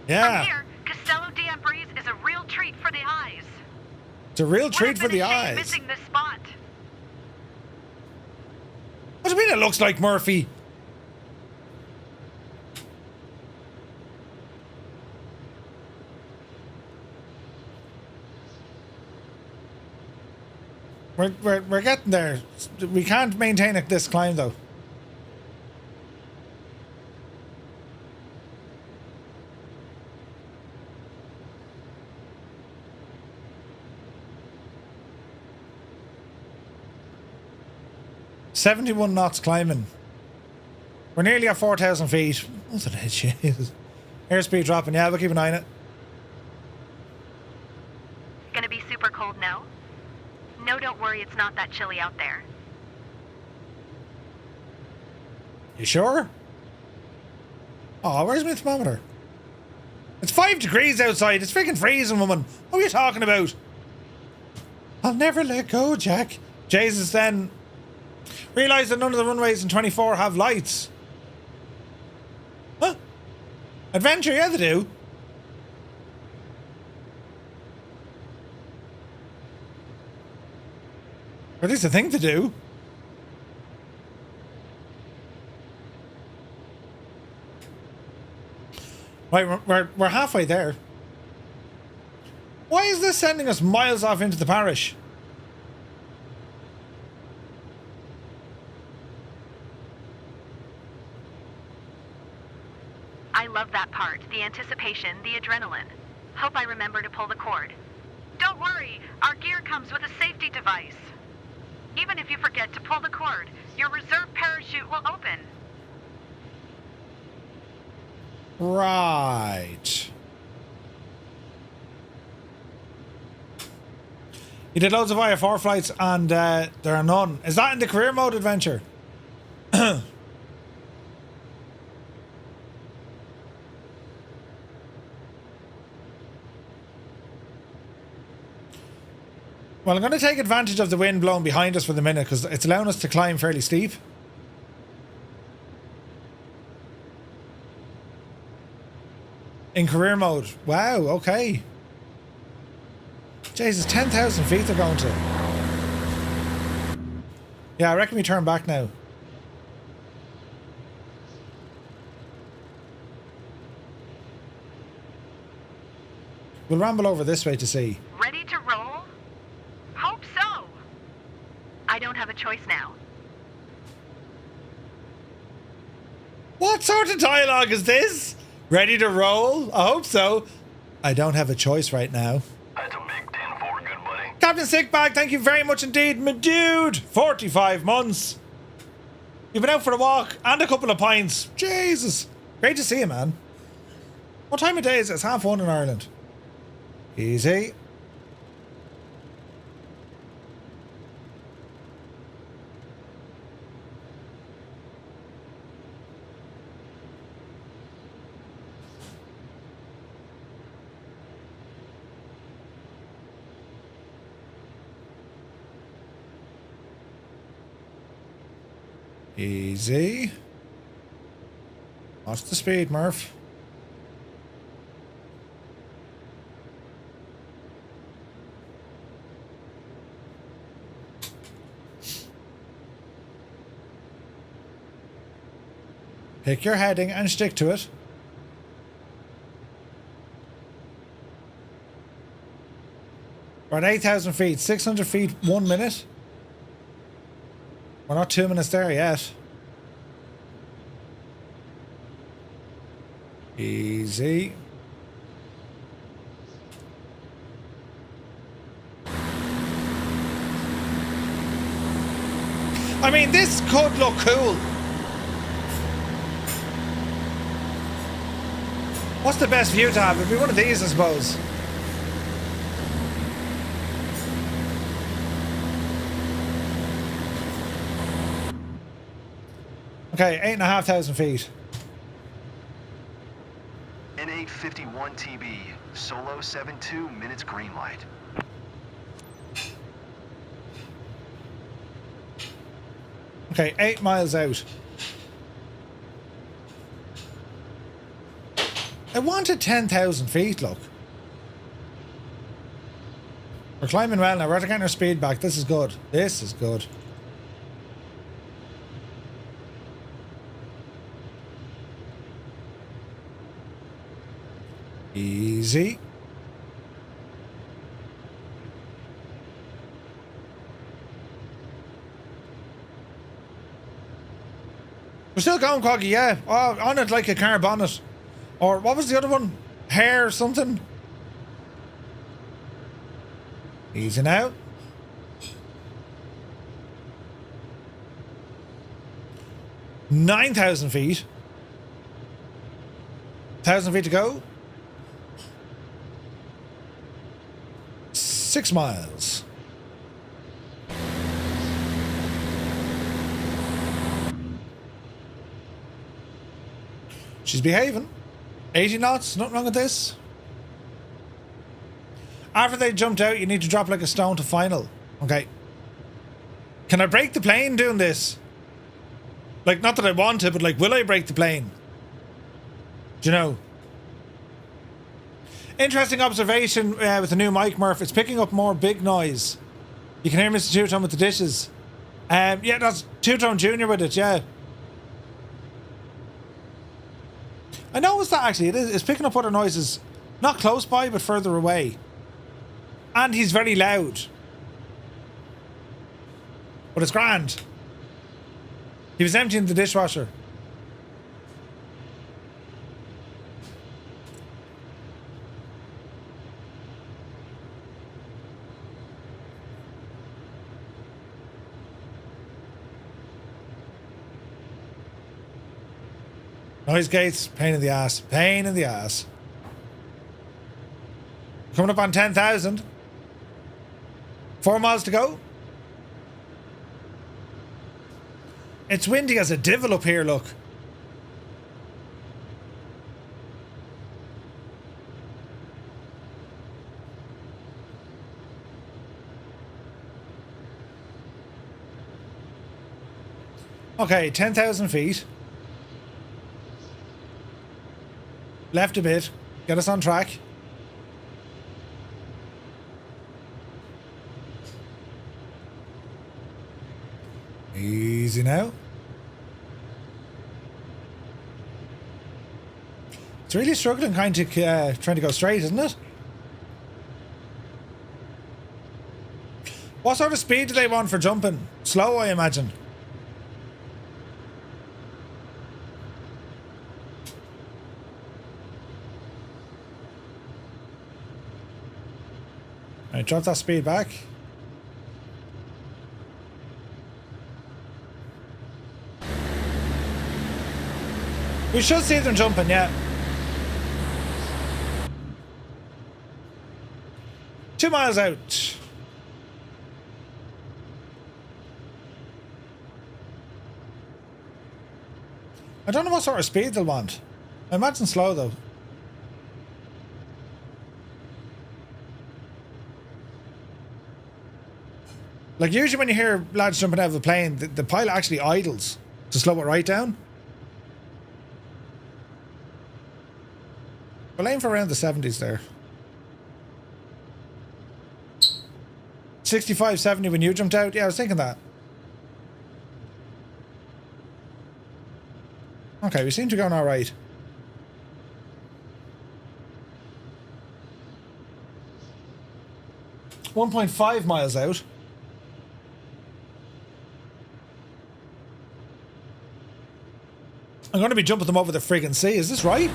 Yeah. From here, Castello di Emprise is a real treat for the eyes. It's a real treat for the eyes. Missing this spot. What do you mean it looks like Murphy? We're getting there. We can't maintain this climb though. $71 knots climbing. We're nearly at 4,000 feet. What's it? Jesus. Airspeed dropping. Yeah, we'll keep an eye on it. Gonna be super cold now? No, don't worry, it's not that chilly out there. You sure? Oh, where's my thermometer? It's 5 degrees outside. It's freaking freezing, woman. What are you talking about? I'll never let go, Jack. Jesus, then. Realise that none of the runways in 24 have lights. Huh? Adventure, yeah, they do. Or at least I think they do. Right, we're halfway there. Why is this sending us miles off into the parish? I love that part. The anticipation, the adrenaline. Hope I remember to pull the cord. Don't worry, our gear comes with a safety device. Even if you forget to pull the cord, your reserve parachute will open. Right. You did loads of IFR flights and there are none. Is that in the career mode adventure? Well, I'm going to take advantage of the wind blowing behind us for the minute because it's allowing us to climb fairly steep. In career mode. Wow, okay. Jesus, 10,000 feet they're going to. Yeah, I reckon we turn back now. We'll ramble over this way to see. Ready to roll? Hope so. I don't have a choice now. What sort of dialogue is this? Ready to roll? I hope so. I don't have a choice right now. That's a big 10-4, good buddy. Captain Sickbag, thank you very much indeed, my dude. 45 months. You've been out for a walk and a couple of pints. Jesus. Great to see you, man. What time of day is it? It's 1:30 in Ireland. Easy. Easy. Watch the speed, Murph. Pick your heading and stick to it. We're at 8,000 feet. 600 feet, 1 minute. We're not 2 minutes there yet. Easy. I mean, this could look cool. What's the best view to have? It'd be one of these, I suppose. Okay, 8,500 feet. N851 TB, solo 72 minutes green light. Okay, 8 miles out. I wanted 10,000 feet, look. We're climbing well now. We're getting our speed back. This is good. This is good. Easy. We're still going, Quaggy, yeah. Oh, on it like a car bonnet. Or what was the other one? Hair or something? Easy now. $9,000 feet. 1,000 feet to go. 6 miles. She's behaving. 80 knots, nothing wrong with this. After they jumped out, you need to drop like a stone to final. Okay. Can I break the plane doing this? Like, not that I want to, but like, will I break the plane? Do you know? Interesting observation with the new mic, Murph. It's picking up more big noise. You can hear Mr. Two-Tone with the dishes. Yeah, that's Two-Tone Jr. with it, yeah. I noticed that actually. It's picking up other noises. Not close by, but further away. And he's very loud. But it's grand. He was emptying the dishwasher. Noise gates, pain in the ass. Pain in the ass. Coming up on 10,000. 4 miles to go. It's windy as a devil up here, look. Okay, 10,000 feet. Left a bit. Get us on track. Easy now. It's really struggling trying to go straight, isn't it? What sort of speed do they want for jumping? Slow, I imagine. Alright, drop that speed back. We should see them jumping, yeah. 2 miles out. I don't know what sort of speed they'll want. I imagine slow though. Like usually when you hear lads jumping out of a plane, the pilot actually idles to slow it right down. We'll aim for around the 70s there. 65, 70 when you jumped out? Yeah, I was thinking that. Okay, we seem to be going alright. 1.5 miles out. I'm going to be jumping them over the friggin' sea. Is this right?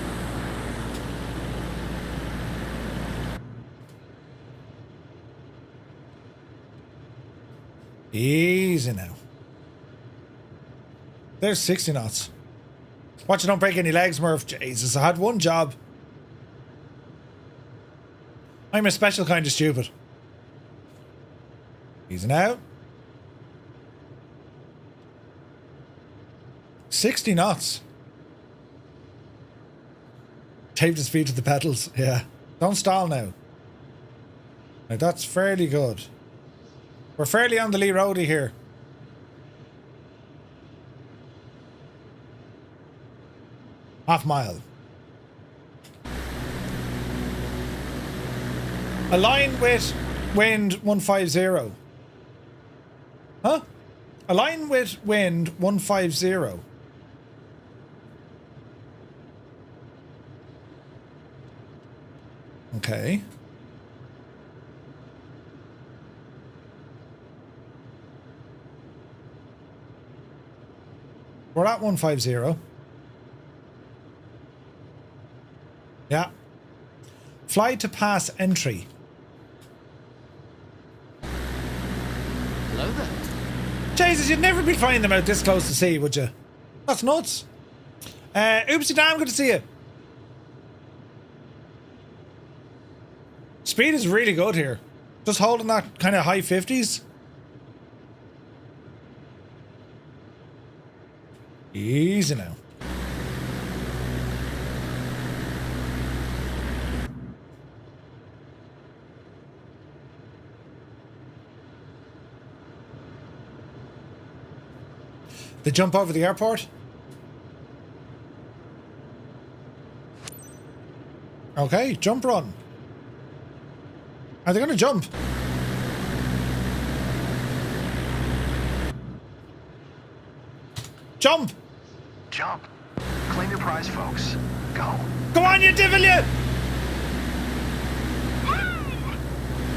Easy now. There's 60 knots. Watch you don't break any legs, Murph. Jesus, I had one job. I'm a special kind of stupid. Easy now. 60 knots. Taped his feet to the pedals. Yeah. Don't stall now. Now that's fairly good. We're fairly on the lee roadie here. Half mile. Align with wind 150. Huh? Align with wind 150. Okay. We're at 150. Yeah. Fly to pass entry. Hello there. Jesus, you'd never be flying them out this close to sea, would you? That's nuts. Oopsie damn, good to see you. Speed is really good here. Just holding that kind of high 50s. Easy now. They jump over the airport. Okay, jump run. Are they going to jump? Jump! Jump. Claim your prize, folks. Go. Go on, you devil, you!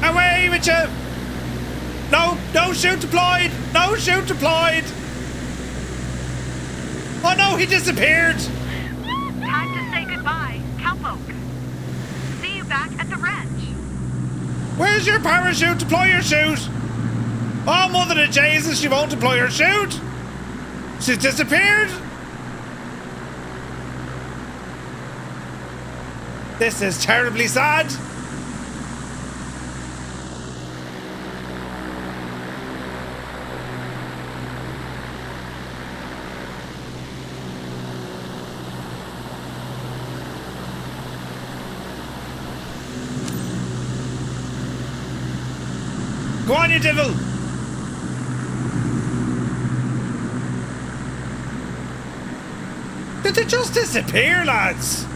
Away with you! No, no chute deployed! No chute deployed! Oh no, he disappeared! Time to say goodbye, cowpoke. See you back at the ranch. Where's your parachute? Deploy your chute! Oh, mother of Jesus, she won't deploy her chute! She's disappeared! This is terribly sad! Go on, you devil! Did they just disappear, lads?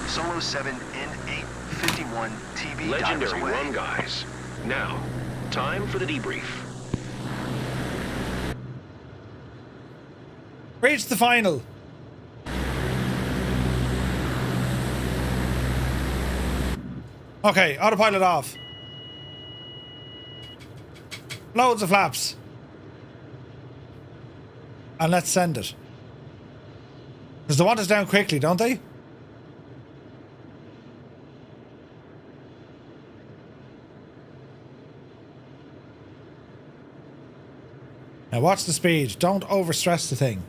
Solo 7 in 851 TV. Legendary run, guys. Now, time for the debrief. Reach the final. Okay, autopilot off. Loads of flaps. And let's send it. Because they want us down quickly, don't they? Now watch the speed. Don't overstress the thing.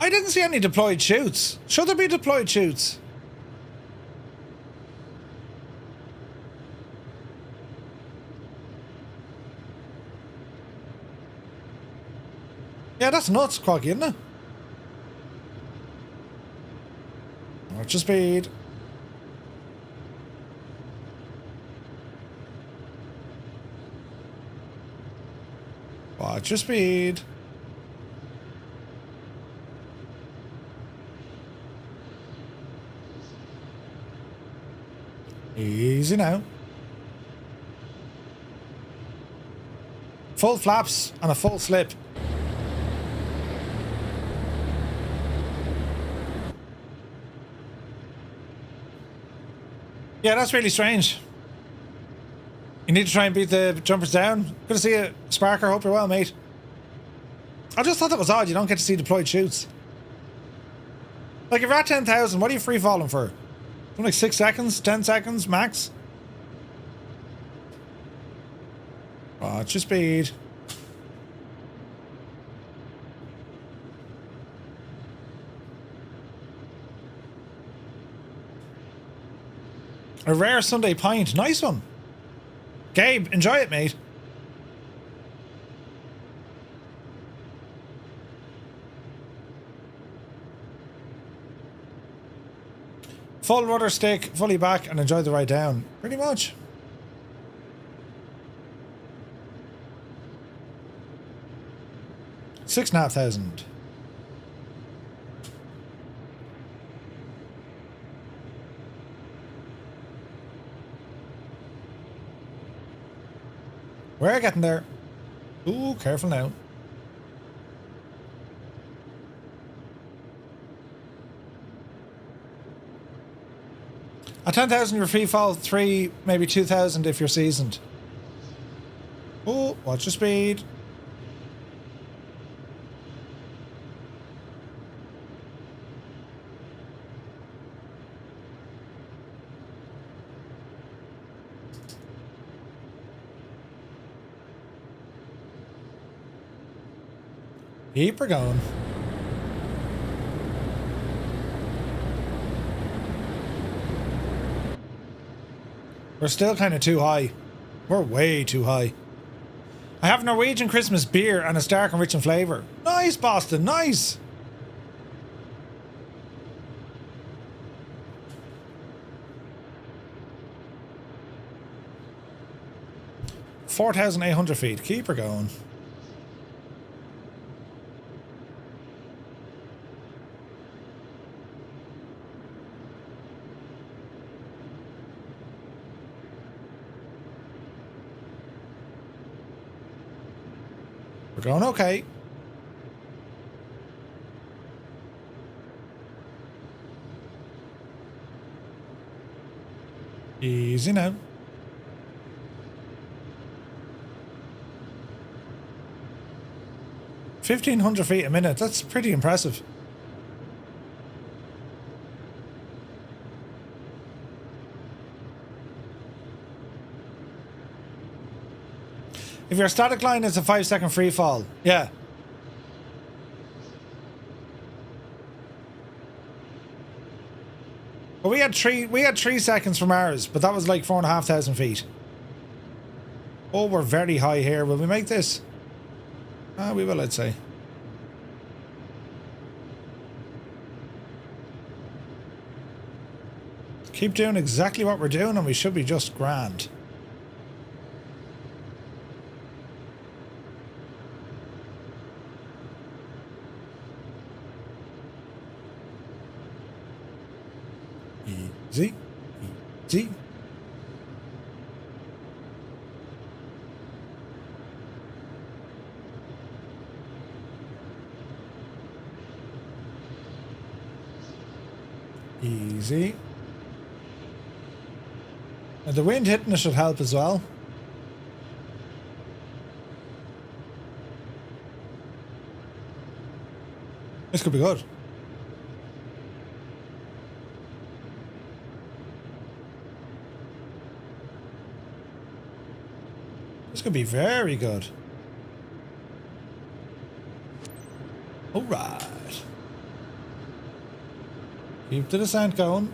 I didn't see any deployed chutes. Should there be deployed chutes? Yeah, that's nuts, Quaggy, isn't it? Watch your speed. Watch your speed. Easy now. Full flaps and a full slip. Yeah, that's really strange. You need to try and beat the jumpers down. Good to see you, Sparker. Hope you're well, mate. I just thought that was odd. You don't get to see deployed shoots. Like, if you're at 10,000, what are you free falling for? Something like 6 seconds, 10 seconds max? Watch your speed. A rare Sunday pint. Nice one. Gabe, enjoy it, mate. Full rudder stick, fully back, and enjoy the ride down. Pretty much. $6,500. We're getting there. Ooh, careful now. At 10,000 your free fall, 3, maybe 2,000 if you're seasoned. Oh, watch your speed. Keep her going. We're still kind of too high. We're way too high. I have Norwegian Christmas beer and it's dark and rich in flavour. Nice, Boston, nice! $4,800 feet. Keep her going. We're going okay. Easy now. $1,500 feet a minute. That's pretty impressive. If your static line is a 5-second free fall, yeah. But we had 3 seconds from ours, but that was like 4,500 feet. Oh, we're very high here. Will we make this? Ah, we will, I'd say. Keep doing exactly what we're doing and we should be just grand. Easy. Easy. Easy. And the wind hitting us should help as well. This could be good. This could be very good. All right. Keep the descent going.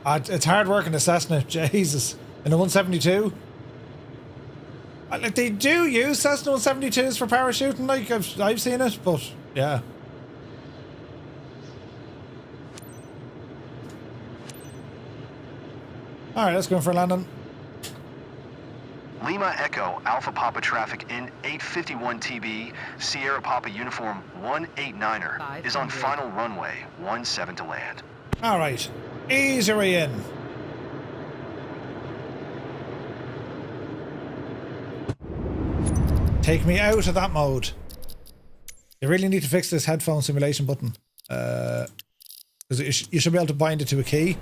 It's hard work in a Cessna, Jesus. In a 172. Like, they do use Cessna 172s for parachuting, like I've seen it, but yeah. Alright, let's go for a landing. Lima Echo Alpha Papa traffic in 851 TB, Sierra Papa Uniform 189er is on final runway 17 to land. Alright, ease your way in. Take me out of that mode. You really need to fix this headphone simulation button. Because Because you should be able to bind it to a key.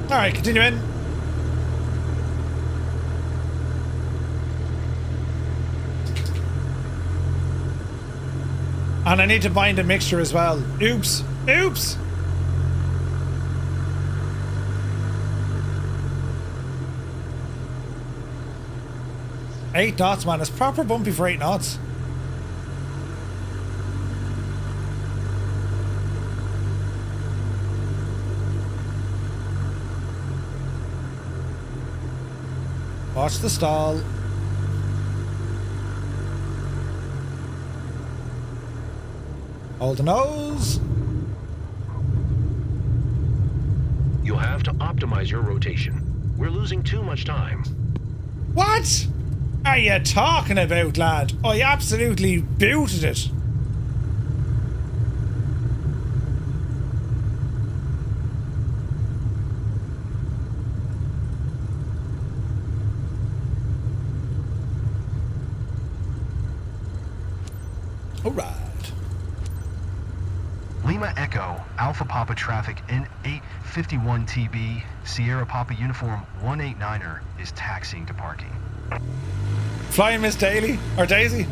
Alright, continue in. And I need to bind a mixture as well. Oops. Oops! Eight knots, man. It's proper bumpy for 8 knots. Watch the stall. Hold the nose. You'll have to optimize your rotation. We're losing too much time. What are you talking about, lad? I absolutely booted it. All right. Lima Echo, Alpha Papa traffic in 851 TB, Sierra Papa Uniform 189er is taxiing to parking. Flying Miss Daly or Daisy?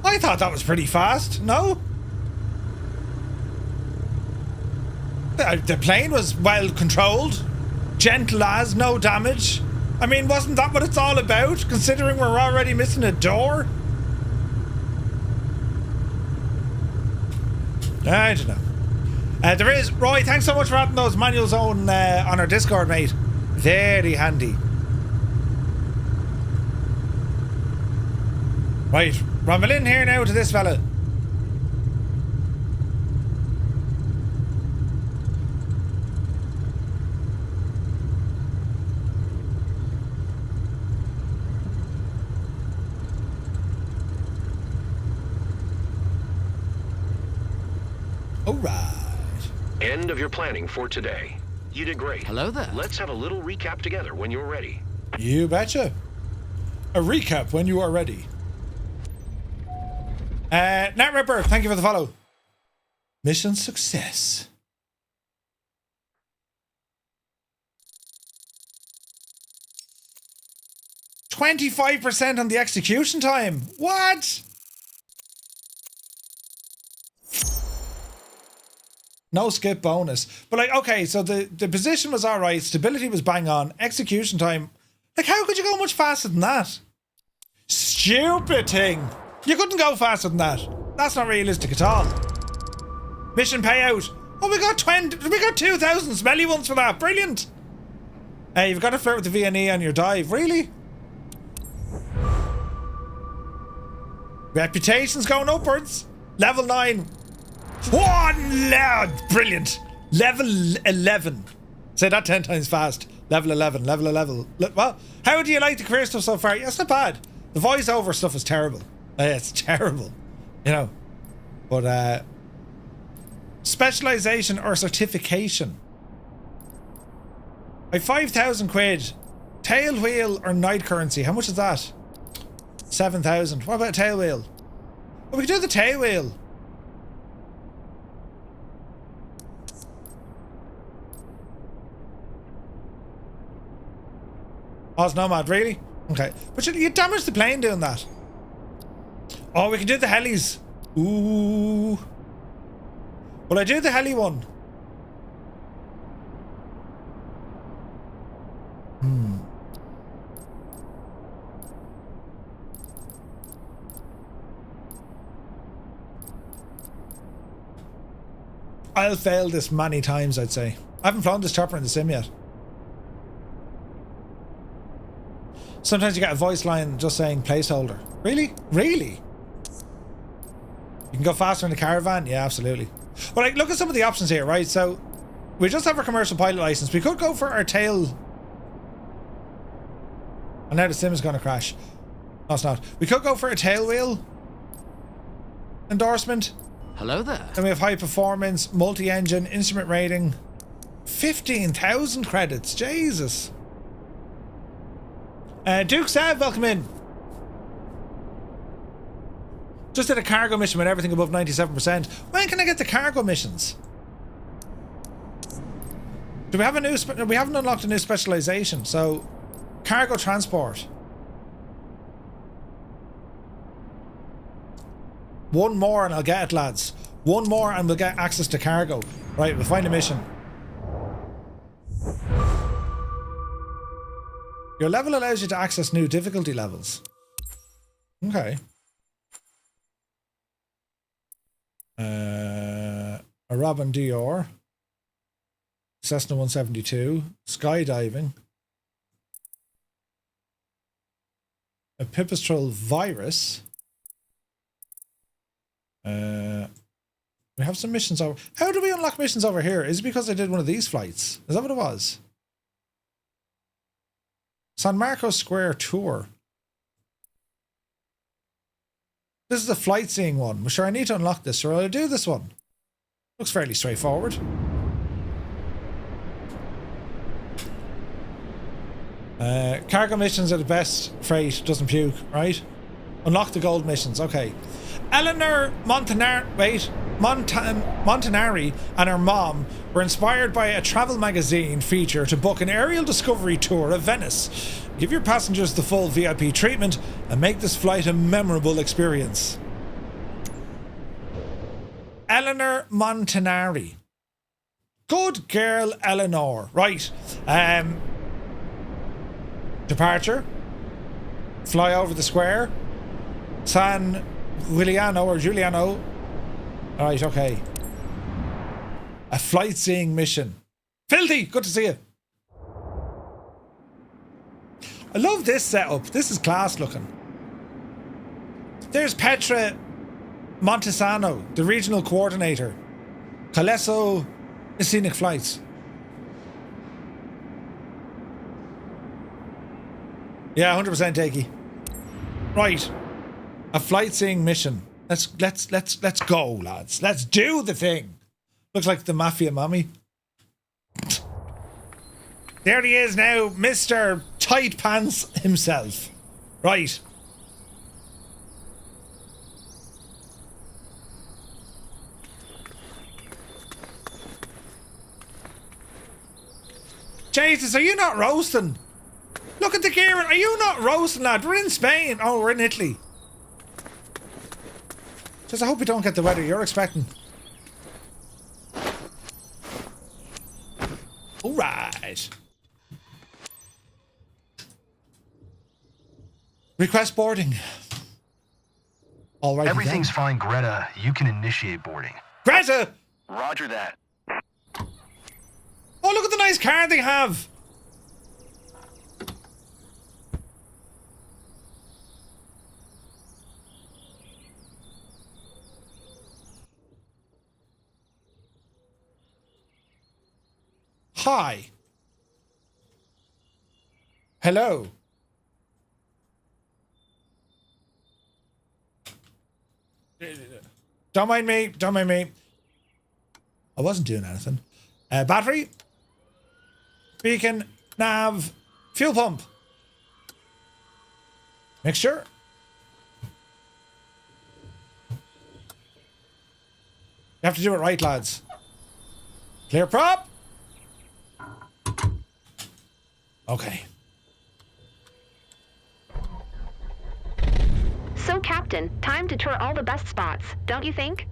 I thought that was pretty fast, no? The plane was well controlled, gentle as, no damage. I mean, wasn't that what it's all about, considering we're already missing a door? I don't know. There is, Roy, thanks so much for adding those manuals on our Discord, mate. Very handy. Right, rumble in here now to this fella. All right. End of your planning for today. You did great. Hello there. Let's have a little recap together when you're ready. You betcha. A recap when you are ready. Nat Ripper, thank you for the follow. Mission success. %25% on the execution time. What? No skip bonus. But like, okay, so the position was alright, stability was bang on, execution time. Like, how could you go much faster than that? Stupid thing. You couldn't go faster than that. That's not realistic at all. Mission payout. Oh, we got 2,000 smelly ones for that. Brilliant. Hey, you've got to flirt with the VNE on your dive. Really? Reputation's going upwards. Level 9. One loud. Brilliant. Level 11. Say that 10 times fast. Level 11. Level 11. Well, how do you like the career stuff so far? Yeah, it's not bad. The voiceover stuff is terrible. It's terrible. You know. But, specialization or certification. By 5,000 quid. Tail wheel or night currency. How much is that? 7,000. What about a tail wheel? Well, we could do the tail wheel. Oz Nomad, really? Okay. But you damaged the plane doing that. Oh, we can do the helis. Ooh. Will I do the heli one? I'll fail this many times, I'd say. I haven't flown this chopper in the sim yet. Sometimes you get a voice line just saying placeholder. Really? Really? You can go faster in the caravan? Yeah, absolutely. Well, like, look at some of the options here, right? So, we just have our commercial pilot license. We could go for our tail. And now the sim is going to crash. No, it's not. We could go for a tail wheel endorsement. Hello there. Then we have high performance, multi-engine, instrument rating. 15,000 credits. Jesus. Duke Sav, welcome in. Just did a cargo mission with everything above 97%. When can I get the cargo missions? Do we have a new... we haven't unlocked a new specialization, so... Cargo transport. One more and I'll get it, lads. One more and we'll get access to cargo. Right, we'll find a mission. Your level allows you to access new difficulty levels. Okay. A Robin Dior. Cessna 172. Skydiving. A Pipistrel Virus. We have some missions over... How do we unlock missions over here? Is it because I did one of these flights? Is that what it was? San Marcos Square Tour. This is the flight seeing one. Well, sure, I need to unlock this, or I'll do this one. Looks fairly straightforward. Cargo missions are the best. Freight doesn't puke, right? Unlock the gold missions. Okay. Eleanor Montanari and her mom were inspired by a travel magazine feature to book an aerial discovery tour of Venice. Give your passengers the full VIP treatment and make this flight a memorable experience. Eleanor Montanari. Good girl, Eleanor. Right. Departure. Fly over the square. San Giuliano or Giuliano. Alright, okay. A flight seeing mission. Filthy! Good to see you. I love this setup. This is class looking. There's Petra Montesano, the regional coordinator. Calesso Scenic Flights. Yeah, 100% takey. Right. A flight seeing mission. Let's go, lads. Let's do the thing. Looks like the mafia mommy. There he is now, Mr. Tight Pants himself. Right. Jesus, are you not roasting? Look at the gear. Are you not roasting, lad? We're in Spain. Oh, we're in Italy. Just I hope we don't get the weather you're expecting. Alright. Request boarding. Alright. Everything's fine, Greta. You can initiate boarding. Greta! Roger that. Oh, look at the nice car they have. Hi. Hello. Don't mind me. Don't mind me. I wasn't doing anything. Battery. Beacon. Nav. Fuel pump. Mixture. You have to do it right, lads. Clear prop. Okay. So, Captain, time to tour all the best spots, don't you think?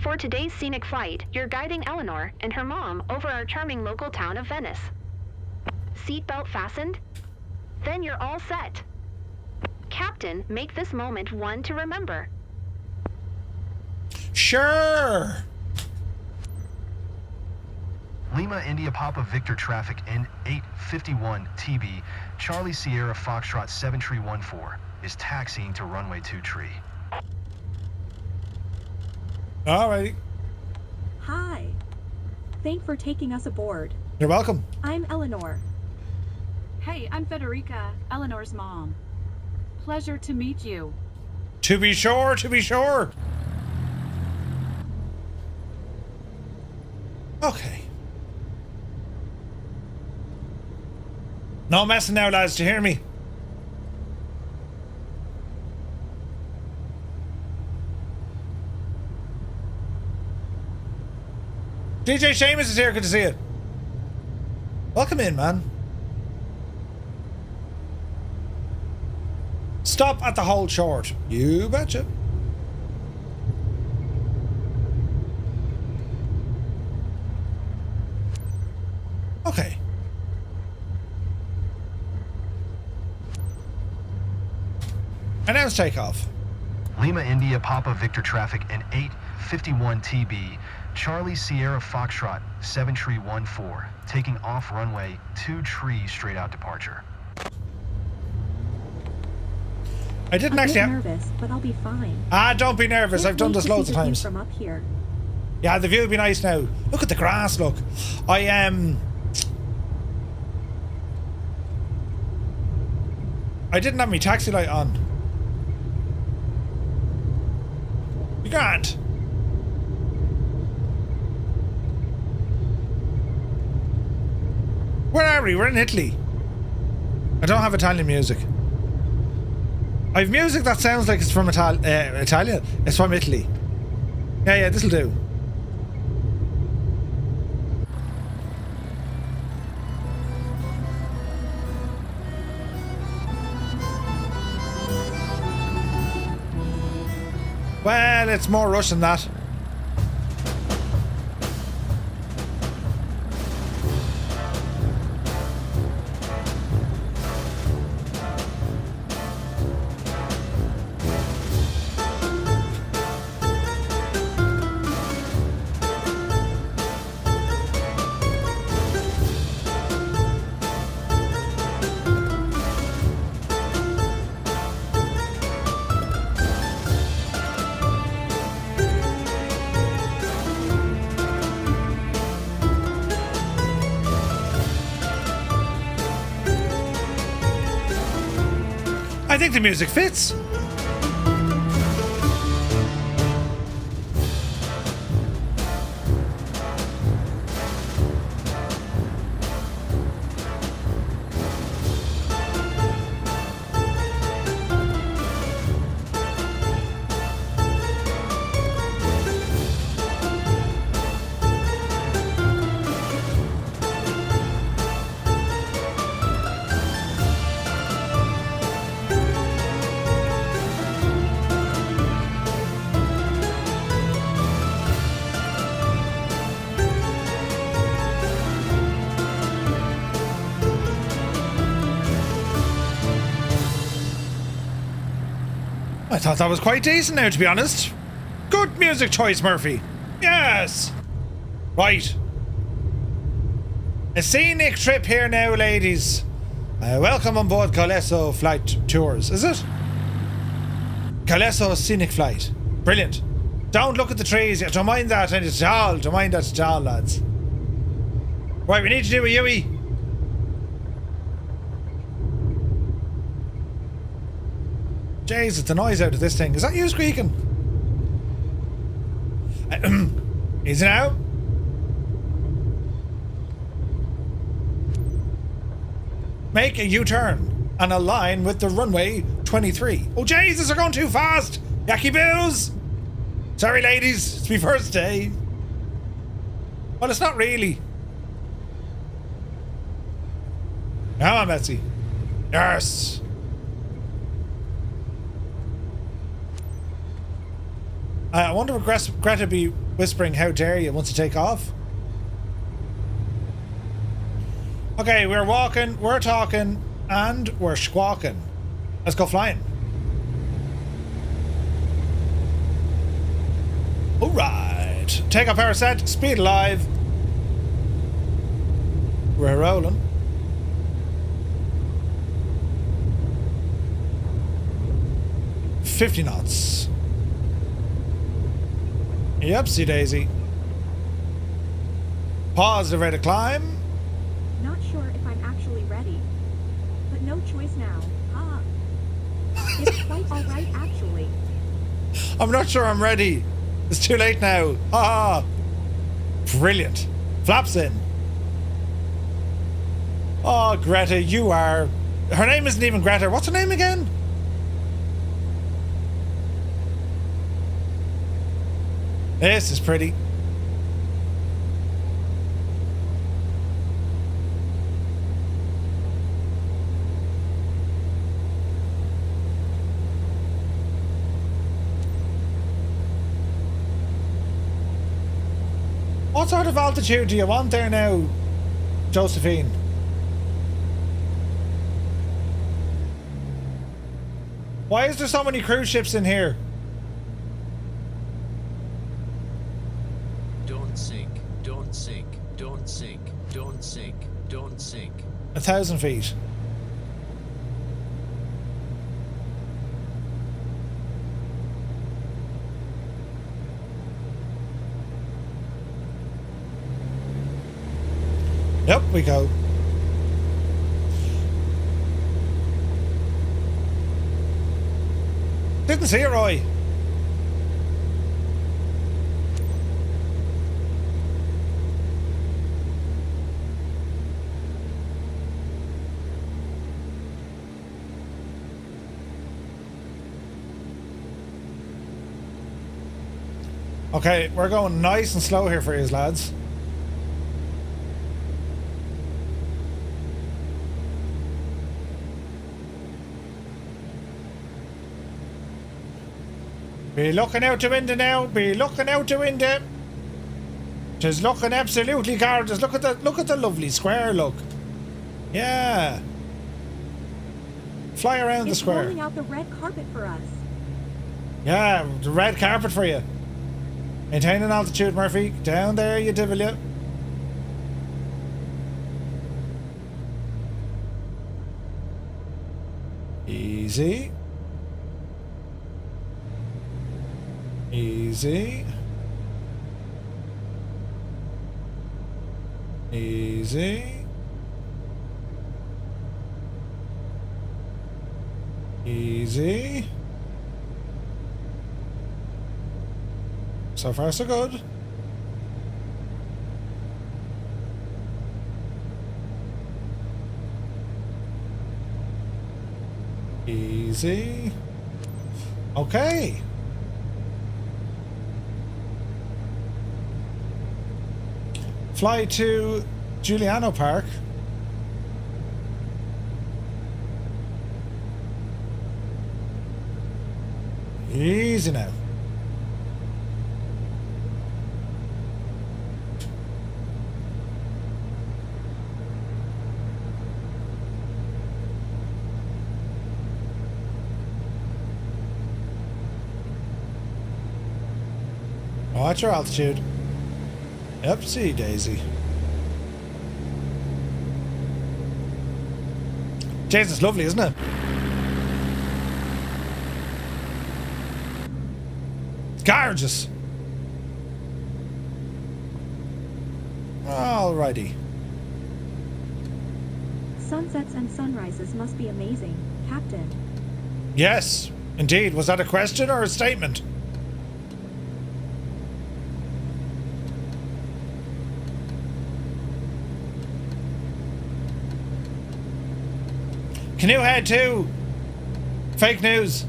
For today's scenic flight, you're guiding Eleanor and her mom over our charming local town of Venice. Seatbelt fastened? Then you're all set. Captain, make this moment one to remember. Sure. Lima India Papa Victor traffic in 851 TB, Charlie Sierra Foxtrot 7314 is taxiing to runway 23. Alrighty. Hi. Thanks for taking us aboard. You're welcome. I'm Eleanor. Hey, I'm Federica, Eleanor's mom. Pleasure to meet you. To be sure, to be sure. Okay. No messing now, lads. Do you hear me? DJ Seamus is here. Good to see you. Welcome in, man. Stop at the hold short. You betcha. Okay. Announce takeoff. Lima India Papa Victor traffic in 851 TB. Charlie Sierra Foxtrot 7314. Taking off runway 23 straight out departure. I didn't I'm actually a bit nervous, but I'll be fine. Don't be nervous. I've done this loads of times. From up here. Yeah, the view would be nice now. Look at the grass, look. I didn't have my taxi light on. You can't. Where are we? We're in Italy. I don't have Italian music. I have music that sounds like it's from Italian. It's from Italy. Yeah, this'll do. Well, it's more rush than that. I think the music fits. I thought that was quite decent now, to be honest. Good music choice, Murphy. Yes. Right. A scenic trip here now, ladies. Welcome on board Colesso Flight Tours, is it? Colesso Scenic Flight. Brilliant. Don't look at the trees. Don't mind that at all. Don't mind that at all, lads. Right, we need to do a Yui. Jeez, it's the noise out of this thing. Is that you squeaking? Is it out? Make a U-turn and align with the runway 23. Oh, Jesus, they're going too fast. Yaki boos. Sorry, ladies. It's my first day. Well, it's not really. Come on, Betsy. Yes. I wonder if Greta be whispering, "How dare you," once you take off. Okay, we're walking, we're talking, and we're squawking. Let's go flying. Alright. Take off power set, speed alive. We're rolling. $50 knots. Yupsy daisy. Positive rate of climb. Not sure if I'm actually ready, but no choice now. It's quite all right, actually. I'm not sure I'm ready. It's too late now. Brilliant. Flaps in. Oh, Greta, you are... Her name isn't even Greta. What's her name again? This is pretty. What sort of altitude do you want there now, Josephine? Why is there so many cruise ships in here? Don't sink, don't sink, don't sink, don't sink, don't sink. 1,000 feet. Yep, we go. Didn't see it, Roy. Okay, we're going nice and slow here for you lads. Be looking out the window now. Be looking out the window. Just looking absolutely gorgeous. Look at the lovely square. Look. Yeah. Fly around the square. It's rolling out the red carpet for us. Yeah, the red carpet for you. Maintaining altitude, Murphy. Down there, you devil, you. Easy. Easy. Easy. Easy. So far, so good. Easy. Okay. Fly to Giuliano Park. Easy now. Watch your altitude. Yep, see Daisy. Jesus, lovely, isn't it? Gorgeous. Alrighty. Sunsets and sunrises must be amazing, Captain. Yes, indeed. Was that a question or a statement? Canoehead 2. Fake news.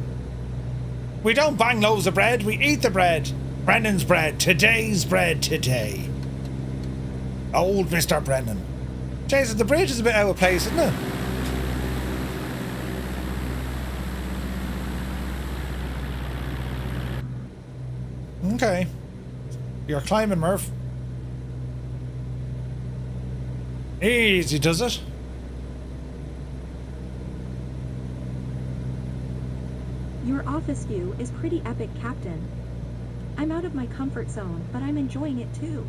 We don't bang loaves of bread, we eat the bread. Brennan's bread. Today's bread today. Old Mr. Brennan. Jesus, the bridge is a bit out of place, isn't it? Okay. You're climbing, Murph. Easy does it. Your office view is pretty epic, Captain. I'm out of my comfort zone, but I'm enjoying it too.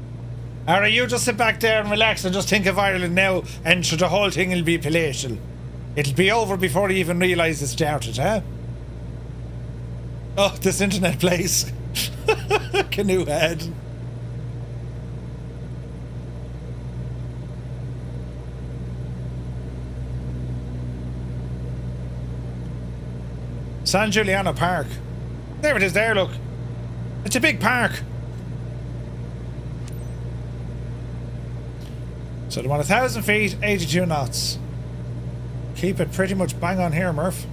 Alright, you just sit back there and relax and just think of Ireland now, and the whole thing will be palatial. It'll be over before you even realise it started, huh? Oh, this internet place. Canoehead. San Giuliano Park. There it is there, look. It's a big park. So they want 1,000 feet, 82 knots. Keep it pretty much bang on here, Murph.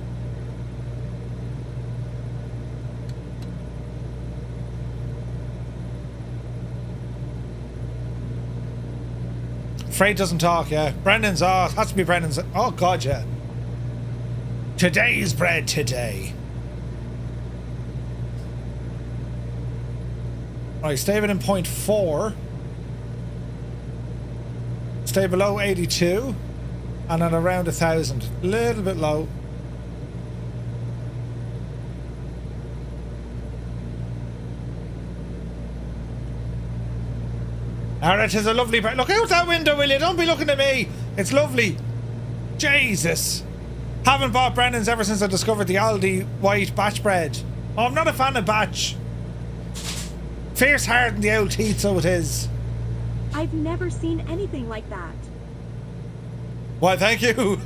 Freight doesn't talk, yeah. Brendan's off. Has to be Brendan's. Oh, God, yeah. Today's bread today. Right, stay within 0.4. Stay below 82 and at around 1,000. A little bit low. Alright, it's a lovely... Look out that window, will you? Don't be looking at me. It's lovely. Jesus. Haven't bought Brennan's ever since I discovered the Aldi white batch bread. Oh, I'm not a fan of batch. Fierce hard in the old teeth, so it is. I've never seen anything like that. Why, thank you.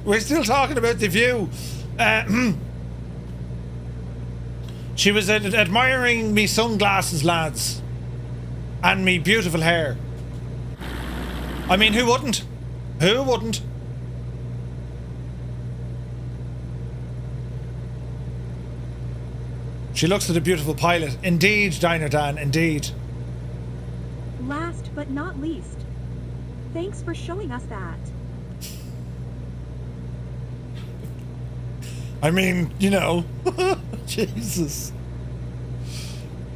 We're still talking about the view. She was admiring me sunglasses, lads. And me beautiful hair. I mean, who wouldn't? Who wouldn't? She looks at a beautiful pilot. Indeed, Diner Dan, indeed. Last but not least, thanks for showing us that. I mean, you know. Jesus.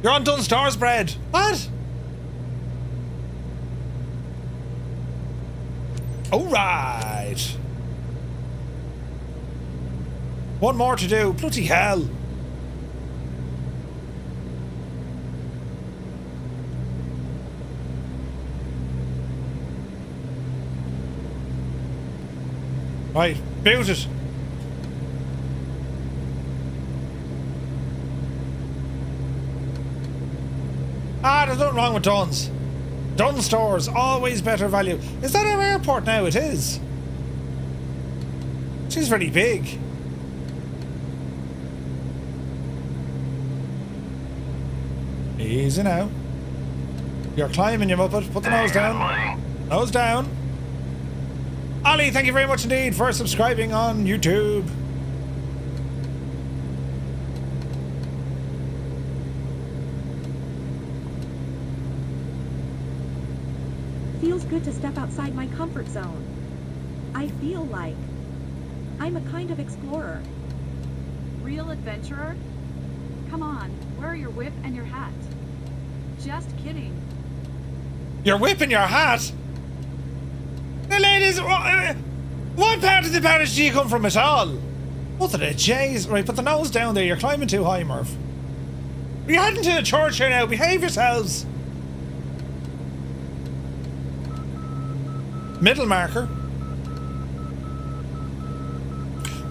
You're on Dunstar's bread. What? Alright. One more to do. Bloody hell. Right, boot it. Ah, there's nothing wrong with Dunn's. Dunn stores, always better value. Is that our airport now? It is. She's very big. Easy now. You're climbing, you muppet. Put the nose down. Nose down. Ali, thank you very much indeed for subscribing on YouTube. Feels good to step outside my comfort zone. I feel like I'm a kind of explorer. Real adventurer? Come on, where are your whip and your hat? Just kidding. Your whip and your hat? The ladies, what part of the parish do you come from at all? What the J's? Right, put the nose down there. You're climbing too high, Murph. You're heading to the church here now. Behave yourselves. Middle marker.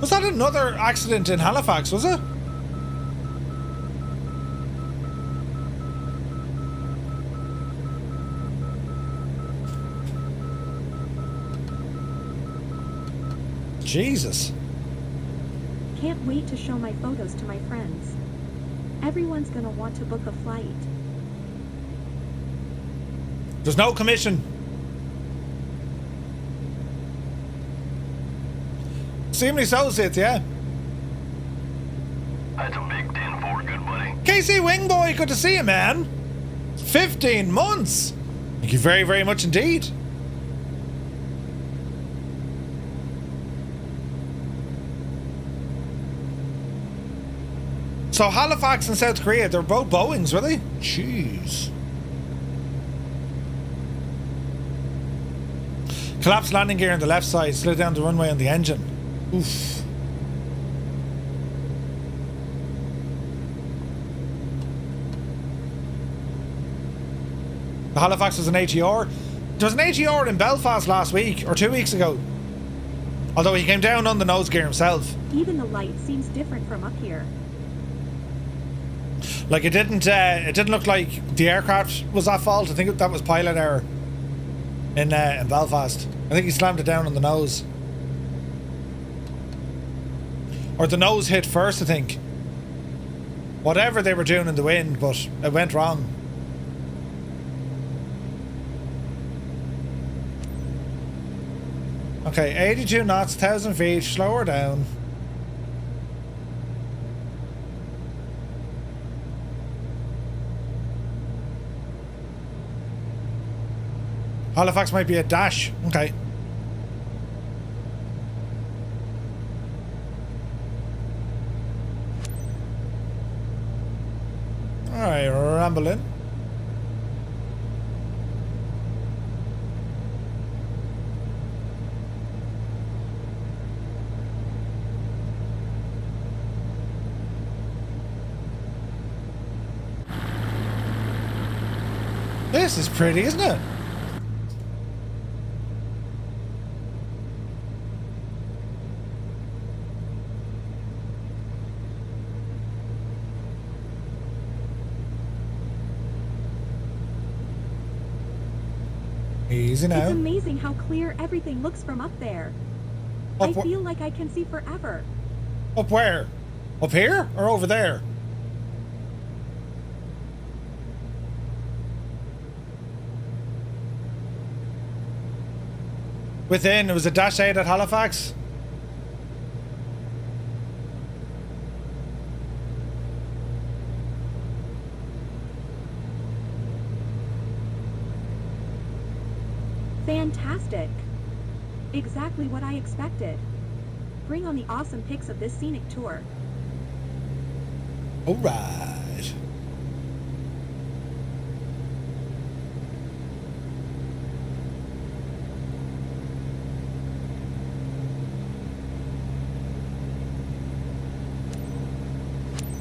Was that another accident in Halifax, was it? Jesus. Can't wait to show my photos to my friends. Everyone's gonna want to book a flight. There's no commission. Seemingly Associates, yeah. That's a big 10-4, good buddy. KC Wingboy, good to see you, man. 15 months. Thank you very, very much indeed. So Halifax and South Korea, they're both Boeings, were they? Jeez. Collapsed landing gear on the left side, slid down the runway on the engine. Oof. The Halifax was an ATR. There was an ATR in Belfast last week, or 2 weeks ago. Although he came down on the nose gear himself. Even the light seems different from up here. Like it didn't look like the aircraft was at fault. I think that was pilot error in Belfast. I think he slammed it down on the nose. Or the nose hit first, I think. Whatever they were doing in the wind, but it went wrong. Okay, 82 knots, 1,000 feet, slower down. Halifax might be a dash. Okay. Alright, rambling. This is pretty, isn't it? Easy now. It's amazing how clear everything looks from up there. I feel like I can see forever. Up where? Up here or over there? Within, it was a Dash 8 at Halifax. Fantastic. Exactly what I expected. Bring on the awesome pics of this scenic tour. All right.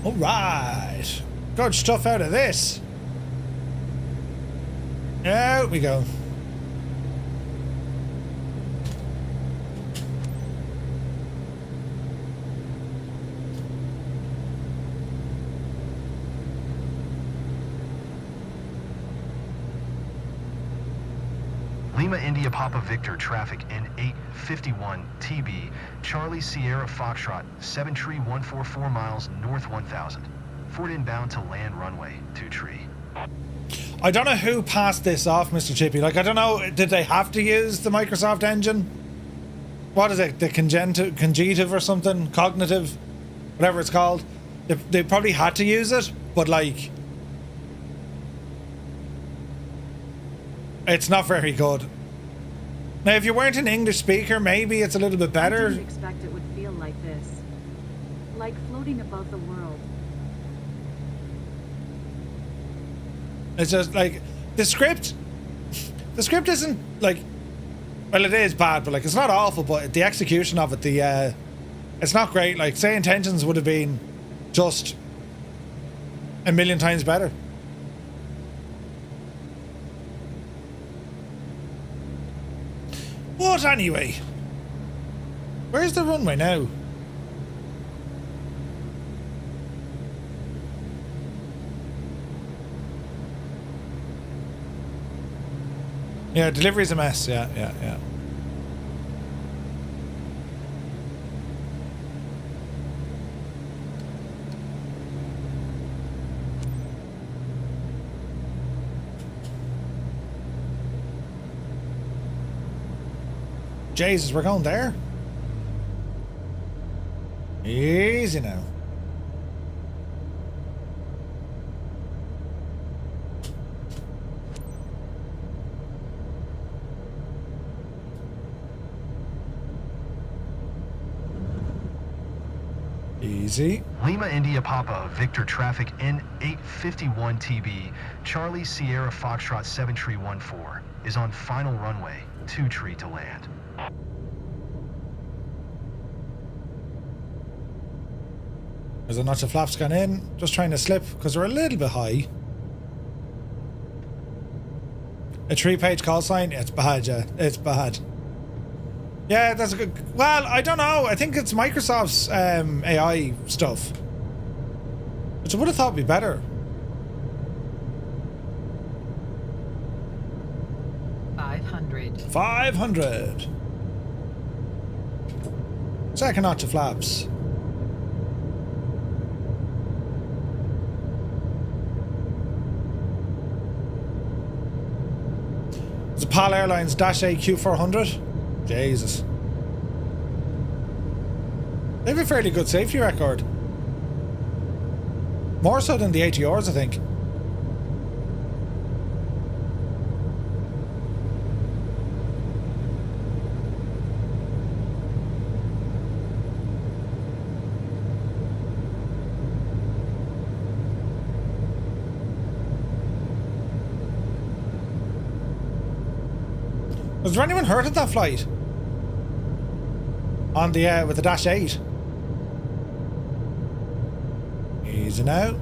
All right. Good stuff out of this. Out we go. Lima India Papa Victor traffic in 851 TB, Charlie Sierra Foxtrot, 7 tree 144 miles north 1000. Ford inbound to land runway 2 tree. I don't know who passed this off, Mr. Chippy. Like, I don't know, did they have to use the Microsoft engine? What is it, the conjugative or something? Cognitive? Whatever it's called. They probably had to use it, but like... It's not very good. Now, if you weren't an English speaker, maybe it's a little bit better. I didn't expect it would feel like this. Like floating above the world. It's just like the script isn't like, well, it is bad, but like it's not awful, but the execution of it, it's not great. Like, say Intentions would have been just a million times better. But anyway, where's the runway now? Yeah, delivery's a mess. Yeah. Jesus, we're going there? Easy now. Easy. Lima India Papa Victor traffic in 851 TB, Charlie Sierra Foxtrot 7 tree 14 is on final runway 2 tree to land. There's a notch of flaps gone in, just trying to slip because we're a little bit high. A 3-page call sign, it's bad, yeah, it's bad. Yeah, that's a good, well, I don't know, I think it's Microsoft's AI stuff, which I would have thought would be better. 500. Second notch of flaps. It's a PAL Airlines Dash 8 Q400. Jesus. They have a fairly good safety record. More so than the ATRs, I think. Was there anyone hurt at that flight? On the with the Dash 8? Easy now.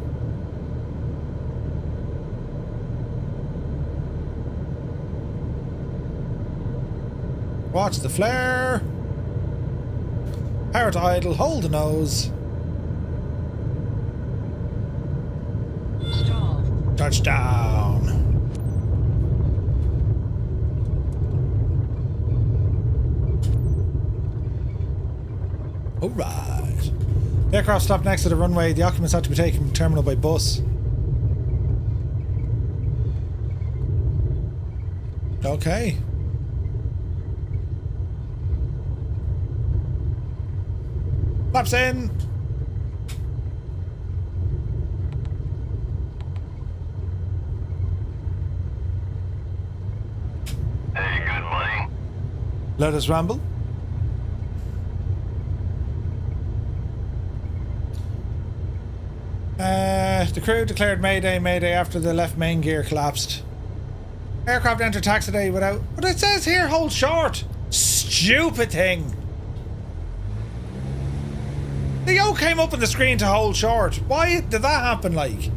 Watch the flare. Power to idle. Hold the nose. Stall. Touchdown. Alright. The aircraft stopped next to the runway. The occupants had to be taken from the terminal by bus. Okay. Flaps in. Hey, good buddy. Let us ramble. The crew declared Mayday, Mayday after the left main gear collapsed. Aircraft entered taxiway without... But it says here, hold short. Stupid thing. The O came up on the screen to hold short. Why did that happen, like?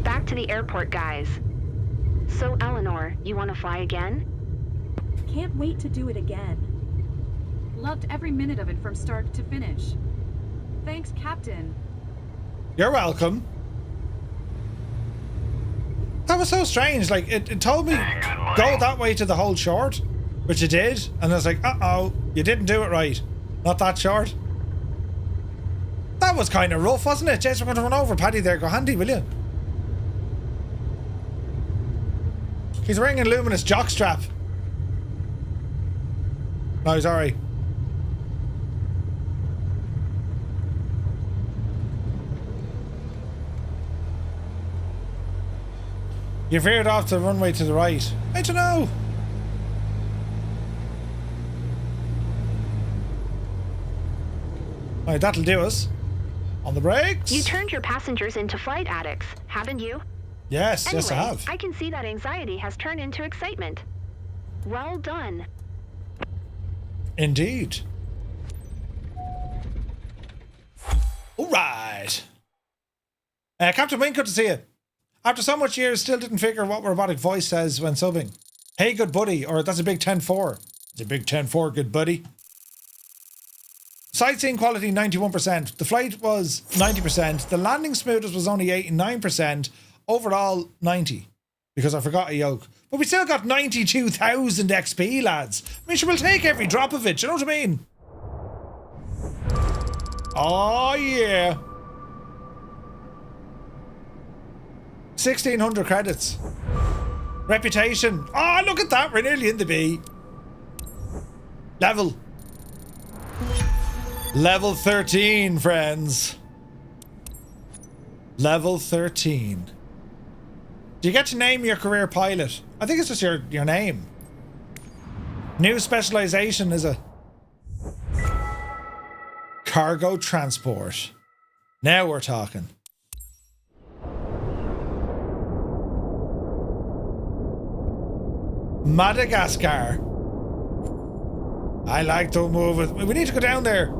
Back to the airport, guys. So, Eleanor, you want to fly again? Can't wait to do it again. Loved every minute of it from start to finish. Thanks, Captain. You're welcome. That was so strange. Like, it told me go that way to the hold short, which it did. And I was like, uh-oh, you didn't do it right. Not that short. That was kind of rough, wasn't it? Jason, we're going to run over Paddy there. Go handy, will you? He's wearing a luminous jockstrap. No, he's alright. You veered off the runway to the right. I don't know. Alright, that'll do us. On the brakes. You turned your passengers into flight addicts, haven't you? Yes, anyway, yes I have. I can see that anxiety has turned into excitement. Well done. Indeed. Alright. Captain Wing, good to see you. After so much years, still didn't figure what robotic voice says when subbing. Hey, good buddy, or that's a big 10-4. It's a big 10-4, good buddy. Sightseeing quality, 91%. The flight was 90%. The landing smoothness was only 89%. Overall, 90. Because I forgot a yoke. But we still got 92,000 XP, lads. I mean, we'll take every drop of it, you know what I mean? Oh, yeah. 1,600 credits. Reputation. Oh, look at that. We're nearly in the B. Level. Level 13, friends. Level 13. Do you get to name your career pilot? I think it's just your name. New specialization is a cargo transport. Now we're talking. Madagascar. I like to move it. We need to go down there.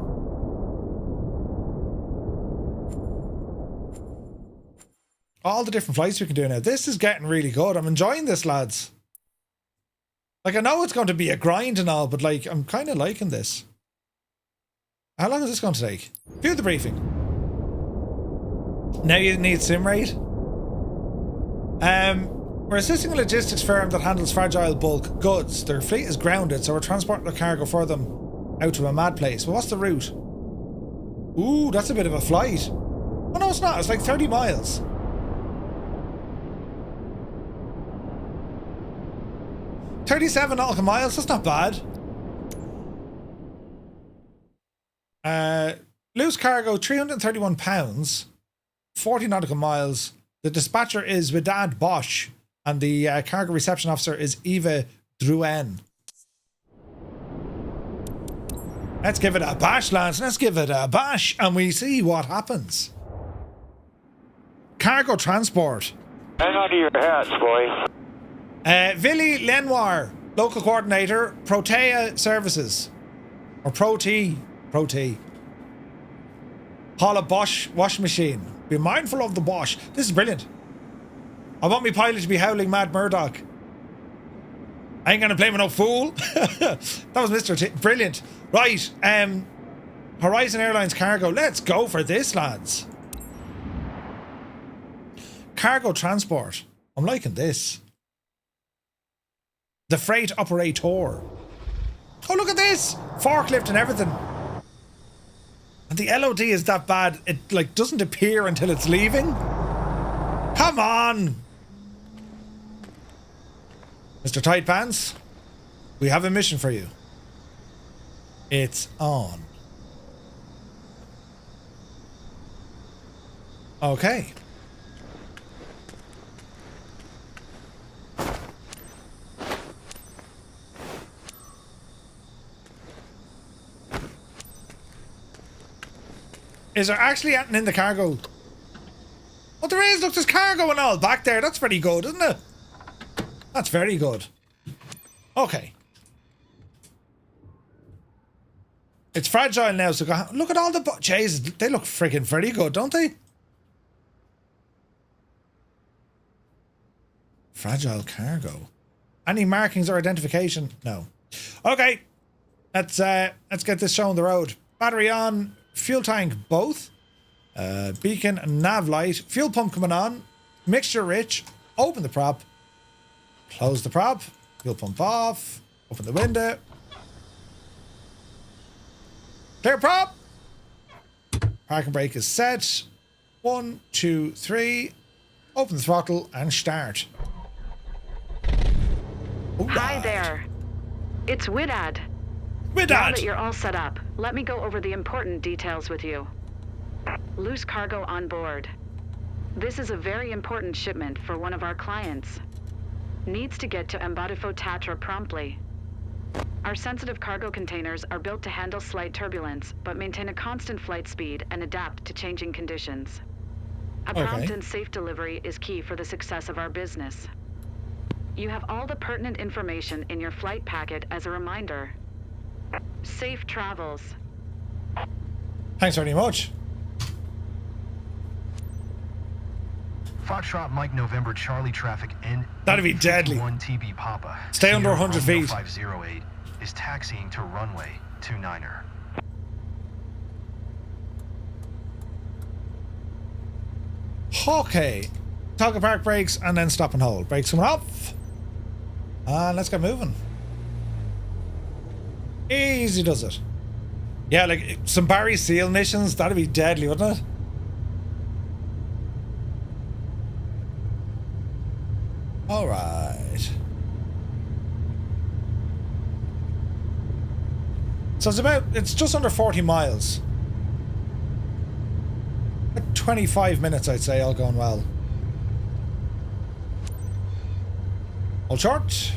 All the different flights we can do now. This is getting really good. I'm enjoying this, lads. Like, I know it's going to be a grind and all, but like, I'm kind of liking this. How long is this going to take? View the briefing. Now you need sim rate. We're assisting a logistics firm that handles fragile bulk goods. Their fleet is grounded, so we're transporting the cargo for them out to a mad place. Well, what's the route? Ooh, that's a bit of a flight. Oh no, it's not. It's like 30 miles. $37 nautical miles. That's not bad. Loose cargo, 331 pounds, 40 nautical miles. The dispatcher is Vidad Bosch, and the cargo reception officer is Eva Druen. Let's give it a bash, lads. Let's give it a bash, and we see what happens. Cargo transport. Hang on to your hats, boy. Vili Lenoir, local coordinator, Protea Services. Or Pro-T. Haul a Bosch wash machine. Be mindful of the Bosch. This is brilliant. I want my pilot to be howling Mad Murdoch. I ain't gonna play him no fool. That was Mr. Brilliant. Right, Horizon Airlines cargo. Let's go for this, lads. Cargo transport. I'm liking this. The freight operator. Oh, look at this! Forklift and everything. And the LOD is that bad, it like doesn't appear until it's leaving. Come on! Mr. Tight Pants, we have a mission for you. It's on. Okay. Is there actually anything in the cargo? Oh, there is. Look, there's cargo and all back there. That's pretty good, isn't it? That's very good. Okay. It's fragile now, so look at all the... Jeez, they look freaking very good, don't they? Fragile cargo. Any markings or identification? No. Okay. Let's get this show on the road. Battery on. Fuel tank both. Beacon and nav light. Fuel pump coming on. Mixture rich. Open the prop. Close the prop. Fuel pump off. Open the window. Clear prop. Parking brake is set. 1, 2, 3. Open the throttle and start. Hi there. It's Widad. Widad! Now that you're all set up, let me go over the important details with you. Loose cargo on board. This is a very important shipment for one of our clients. Needs to get to Embadifo Tatra promptly. Our sensitive cargo containers are built to handle slight turbulence, but maintain a constant flight speed and adapt to changing conditions. A prompt and safe delivery is key for the success of our business. You have all the pertinent information in your flight packet as a reminder. Safe travels. Thanks very much. Foxtrot Mike November Charlie traffic in That'd be deadly. 1 TB Papa. Stay under 100 feet. 508 is taxiing to runway 29er. Okay. Toggle park brakes and then stop and hold. Brakes coming off. And let's get moving. Easy does it. Yeah, like some Barry Seal missions, that'd be deadly, wouldn't it? Alright. So it's just under 40 miles. 25 minutes, I'd say, all going well. Hold short.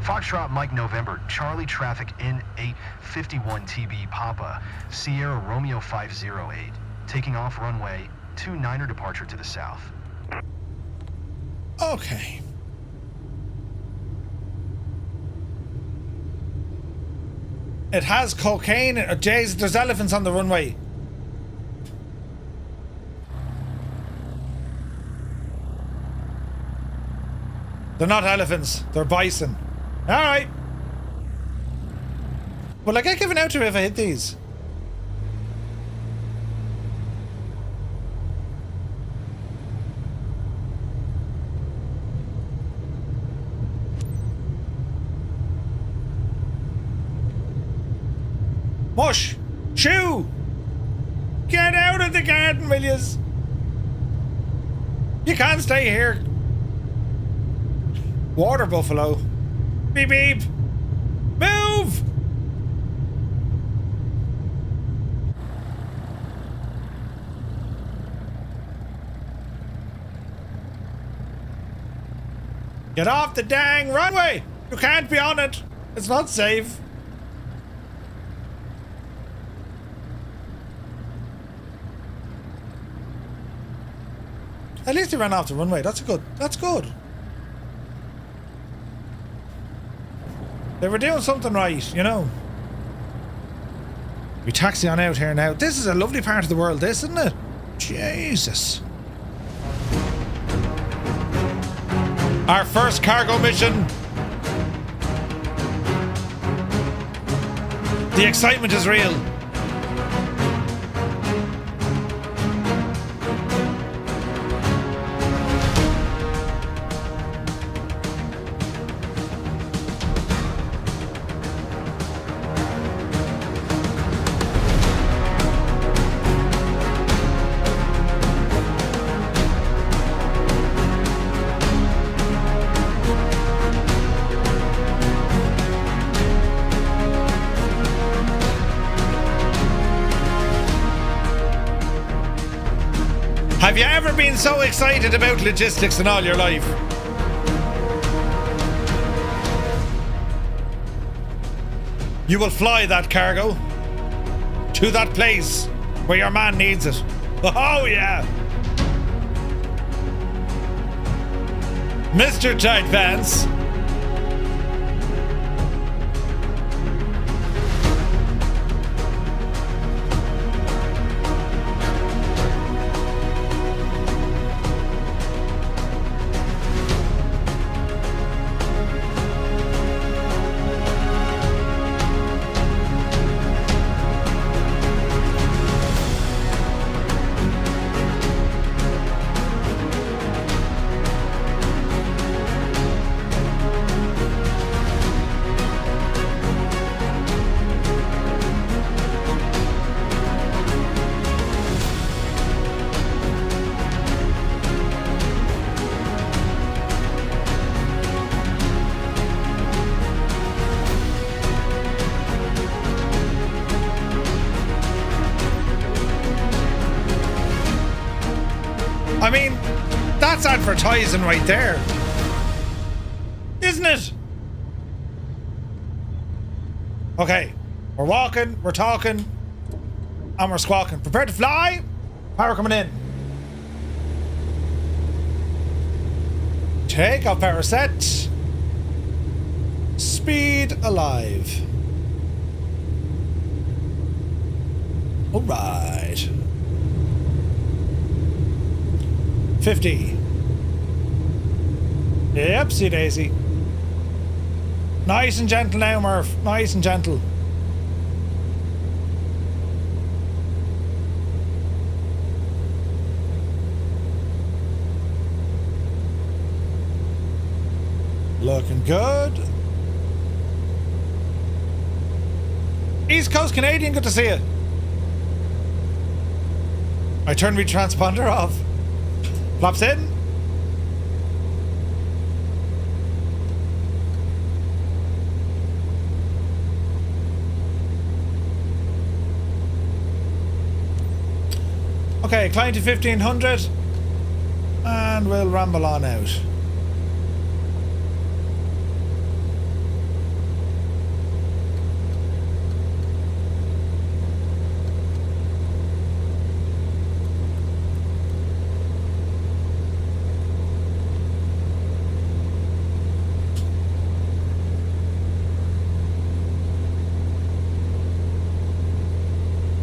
Foxtrot Mike November Charlie traffic in 851 TB Papa Sierra Romeo 508 taking off runway 29er departure to the south. Okay. It has cocaine. Jeez, there's elephants on the runway. They're not elephants. They're bison. Alright. Will I get given out to if I hit these? Mush! Shoo! Get out of the garden, will yous? You can't stay here. Water buffalo. Beep beep! Move! Get off the dang runway! You can't be on it! It's not safe. At least he ran off the runway. That's good. They were doing something right, you know. We taxi on out here now. This is a lovely part of the world, this, isn't it? Jesus. Our first cargo mission. The excitement is real. Have you ever been so excited about logistics in all your life? You will fly that cargo to that place where your man needs it. Oh yeah! Mr. Tight Pants. I mean, that's advertising right there. Isn't it? Okay. We're walking, we're talking, and we're squawking. Prepare to fly. Power coming in. Take off power set. Speed alive. All right. 50. Yep, see Daisy. Nice and gentle now, Murph. Nice and gentle. Looking good. East Coast Canadian, good to see you. I turned my transponder off. Flaps in. Okay, climb to 1500 and we'll ramble on out.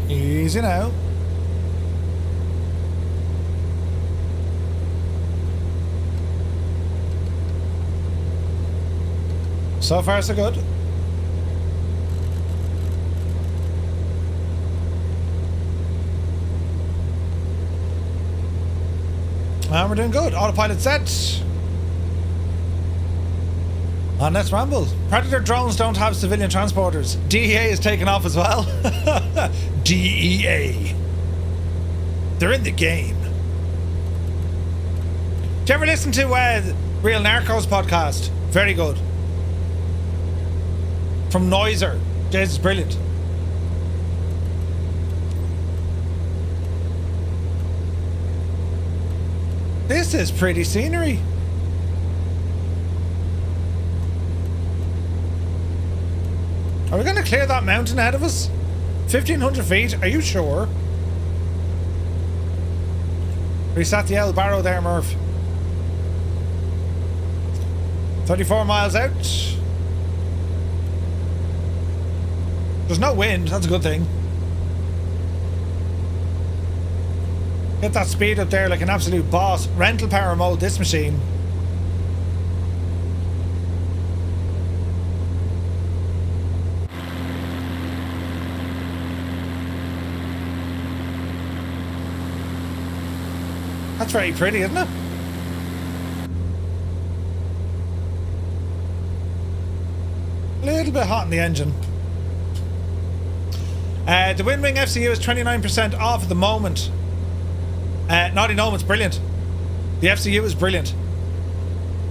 Easy now. So far, so good. And we're doing good. Autopilot set. And let's ramble. Predator drones don't have civilian transporters. DEA is taking off as well. DEA. They're in the game. Did you ever listen to Real Narcos podcast? Very good. From Noiser. Jesus, brilliant. This is pretty scenery. Are we going to clear that mountain ahead of us? 1,500 feet? Are you sure? Reset the El Barrow there, Murph. 34 miles out. There's no wind. That's a good thing. Get that speed up there like an absolute boss. Rental power mode this machine. That's very pretty, isn't it? A little bit hot in the engine. The Wind Wing FCU is 29% off at the moment. Naughty Gnome, it's brilliant. The FCU is brilliant.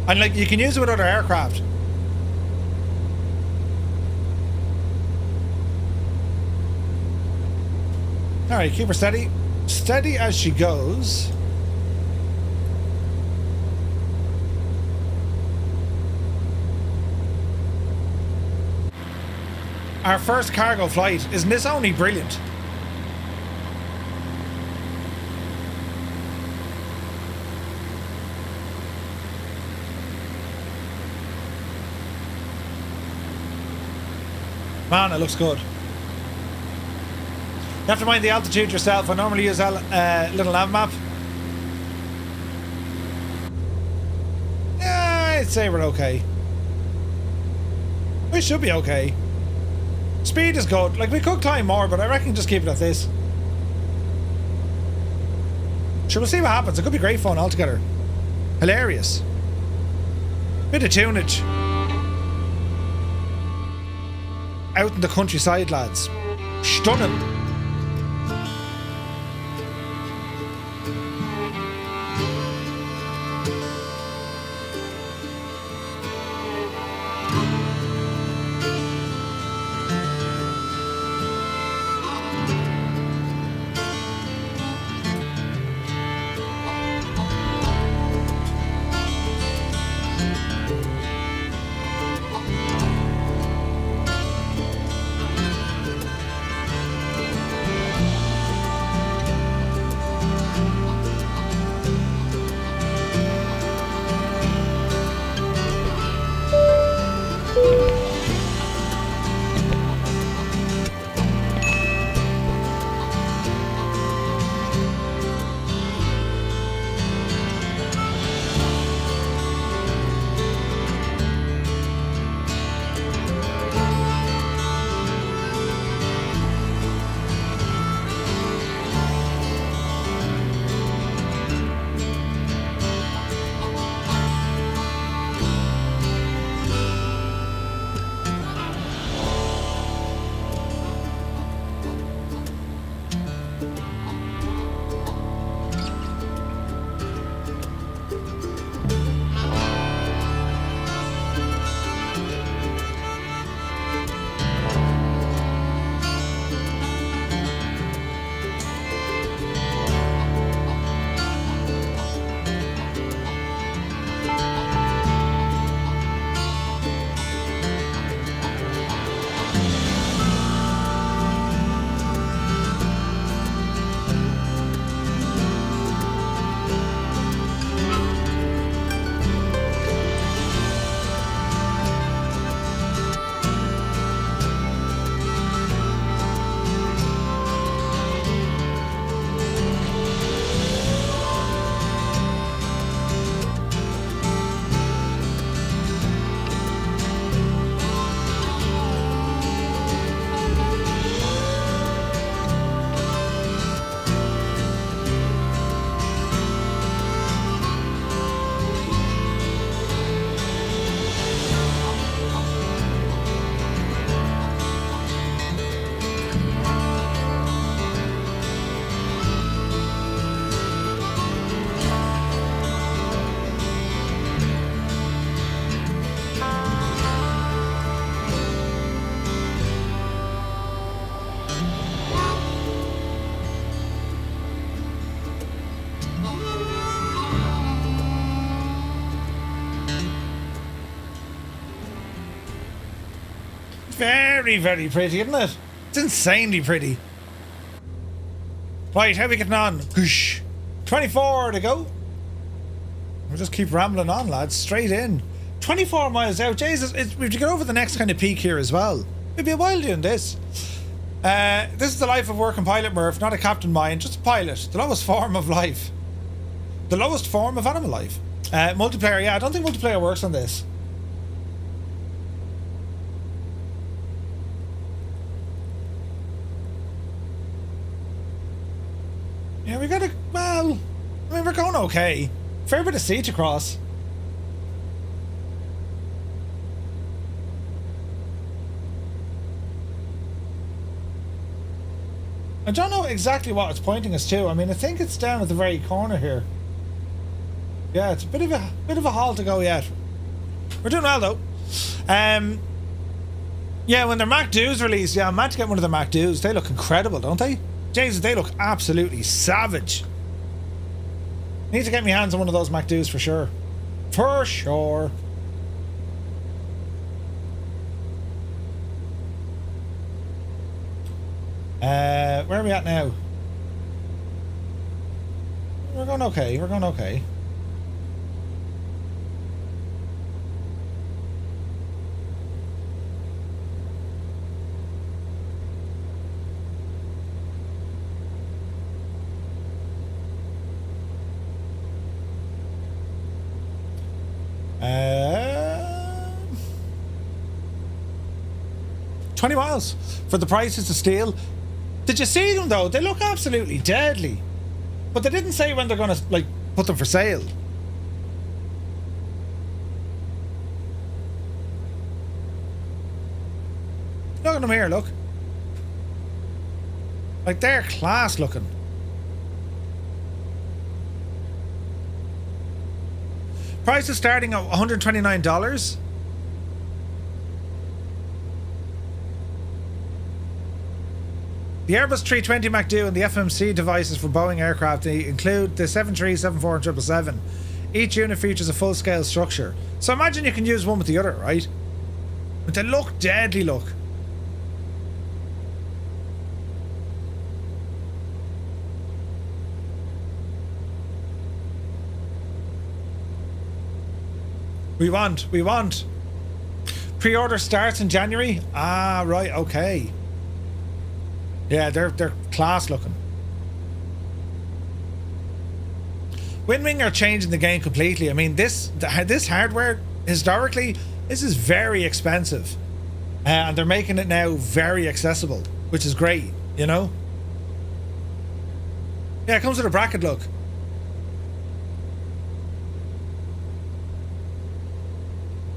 And like, you can use it with other aircraft. Alright, keep her steady. Steady as she goes. Our first cargo flight. Isn't this only brilliant? Man, it looks good. You have to mind the altitude yourself. I normally use a little nav map. Yeah, I'd say we're okay. We should be okay. Speed is good. Like, we could climb more, but I reckon just keep it at this. Sure, we'll see what happens. It could be great fun altogether. Hilarious. Bit of tunage. Out in the countryside, lads. Stunning. Very, very pretty, isn't it? It's insanely pretty. Right, how are we getting on? Goosh. 24 to go. We'll just keep rambling on, lads. Straight in. 24 miles out. Jesus, we have to get over the next kind of peak here as well. It'll be a while doing this. This is the life of working pilot, Murph, not a captain mind, just a pilot. The lowest form of life. The lowest form of animal life. Multiplayer, yeah, I don't think multiplayer works on this. Yeah, we gotta, well, I mean, we're going okay. Fair bit of sea to cross. I don't know exactly what it's pointing us to. I mean, I think it's down at the very corner here. Yeah, it's a bit of a haul to go yet. We're doing well though. Yeah, when their Mac 2s released, yeah, I'm mad to get one of the Mac 2s. They look incredible, don't they? Jesus, they look absolutely savage. Need to get my hands on one of those Mac 2s for sure. For sure. Where are we at now? We're going okay, we're going okay. Uh, 20 miles for the prices to steal. Did you see them though? They look absolutely deadly. But they didn't say when they're gonna like put them for sale. Look at them here, look. Like they're class looking. Price is starting at $129. The Airbus 320 Mac 2 and the FMC devices for Boeing aircraft, they include the 73, 74 and 777. Each unit features a full-scale structure. So imagine you can use one with the other, right? But they look deadly, look. We want. Pre-order starts in January. Ah, right, okay. Yeah, they're class looking. Winwing are changing the game completely. I mean, this hardware, historically, this is very expensive. And they're making it now very accessible, which is great, you know? Yeah, it comes with a bracket, look.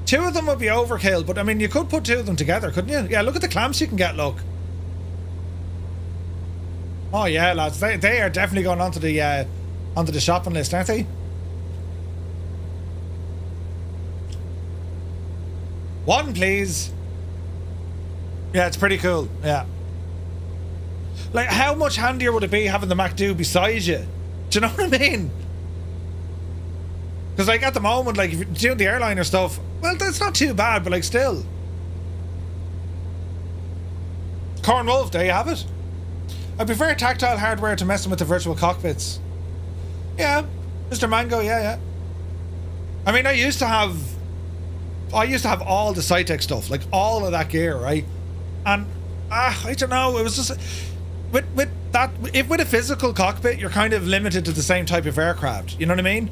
Two of them would be overkill, but I mean, you could put two of them together, couldn't you? Yeah, look at the clamps you can get, look. Oh yeah, lads, they are definitely going onto the shopping list, aren't they? One, please. Yeah, it's pretty cool. Yeah. Like, how much handier would it be having the Mac 2 beside you? Do you know what I mean? Because, like, at the moment, like, if you're doing the airliner stuff, well, that's not too bad, but, like, still. Corn Wolf, there you have it. I prefer tactile hardware to messing with the virtual cockpits. Yeah, Mr. Mango, yeah. I mean, I used to have all the Cytec stuff, like all of that gear, right? And I don't know, it was just with a physical cockpit, you're kind of limited to the same type of aircraft. You know what I mean?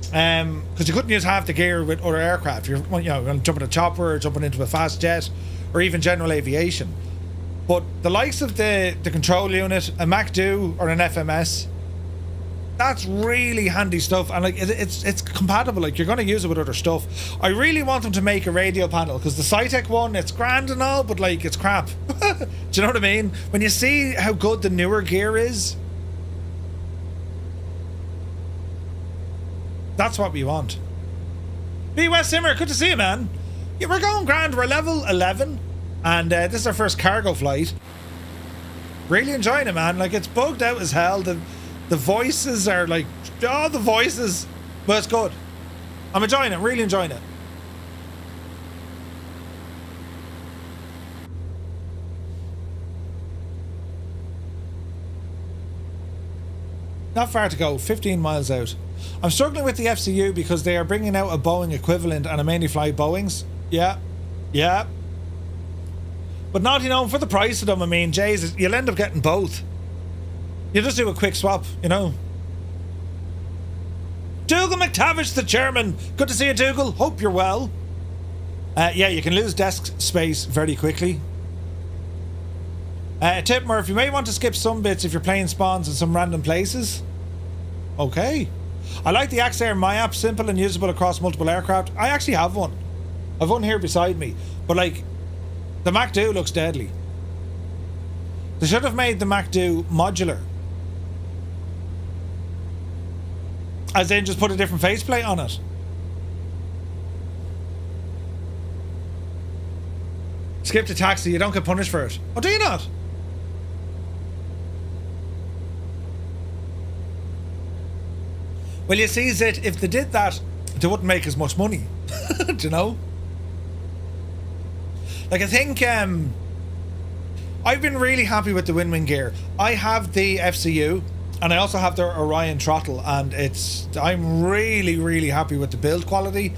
Because you couldn't use half the gear with other aircraft. You're going to jump in a chopper, or jumping into a fast jet, or even general aviation. But the likes of the control unit, a Mac 2 or an FMS, that's really handy stuff, and like it's compatible. Like, you're going to use it with other stuff. I really want them to make a radio panel, because the Cytec one, it's grand and all, but like, it's crap. Do you know what I mean? When you see how good the newer gear is, that's what we want. B West Simmer, good to see you, man. Yeah, we're going grand. We're level 11, and this is our first cargo flight. Really enjoying it, man. Like, it's bugged out as hell. The voices are like, oh, the voices. But it's good. I'm enjoying it, really enjoying it. Not far to go, 15 miles out. I'm struggling with the FCU because they are bringing out a Boeing equivalent and I mainly fly Boeings. Yeah. But not, you know, for the price of them, I mean, Jesus, you'll end up getting both. You just do a quick swap, you know. Dougal McTavish, the chairman. Good to see you, Dougal. Hope you're well. Yeah, you can lose desk space very quickly. Tip, Murph, you may want to skip some bits if you're playing spawns in some random places. Okay. I like the Axair My app, simple and usable across multiple aircraft. I actually have one. I've one here beside me. But like, the Mac Do looks deadly. They should have made the Mac Do modular. As in just put a different faceplate on it. Skip the taxi, you don't get punished for it. Oh, do you not? Well, you see, Zit, if they did that, they wouldn't make as much money. Do you know? Like, I think I've been really happy with the Win-Win gear. I have the FCU, and I also have their Orion throttle, and I'm really, really happy with the build quality.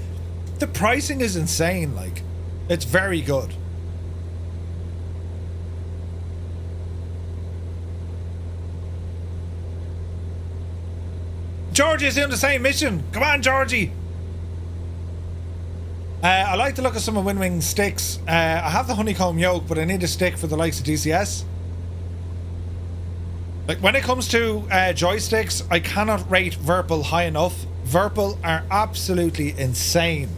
The pricing is insane, like, it's very good. Georgie is doing the same mission. Come on, Georgie. I like the look of some of Win-Wing sticks. I have the honeycomb yoke, but I need a stick for the likes of DCS. Like, when it comes to joysticks, I cannot rate Virpil high enough. Virpil are absolutely insane.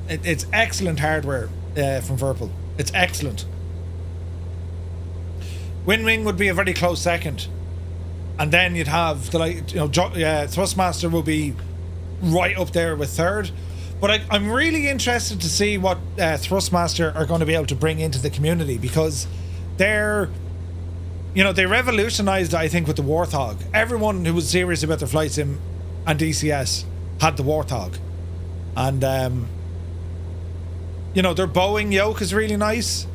It's excellent hardware from Virpil. It's excellent. Win-Wing would be a very close second. And then you'd have the, like, you know, Thrustmaster will be right up there with third. But I'm really interested to see what Thrustmaster are going to be able to bring into the community, because they're, you know, they revolutionized, I think, with the Warthog. Everyone who was serious about their flight sim and DCS had the Warthog. And, you know, their Boeing yoke is really nice.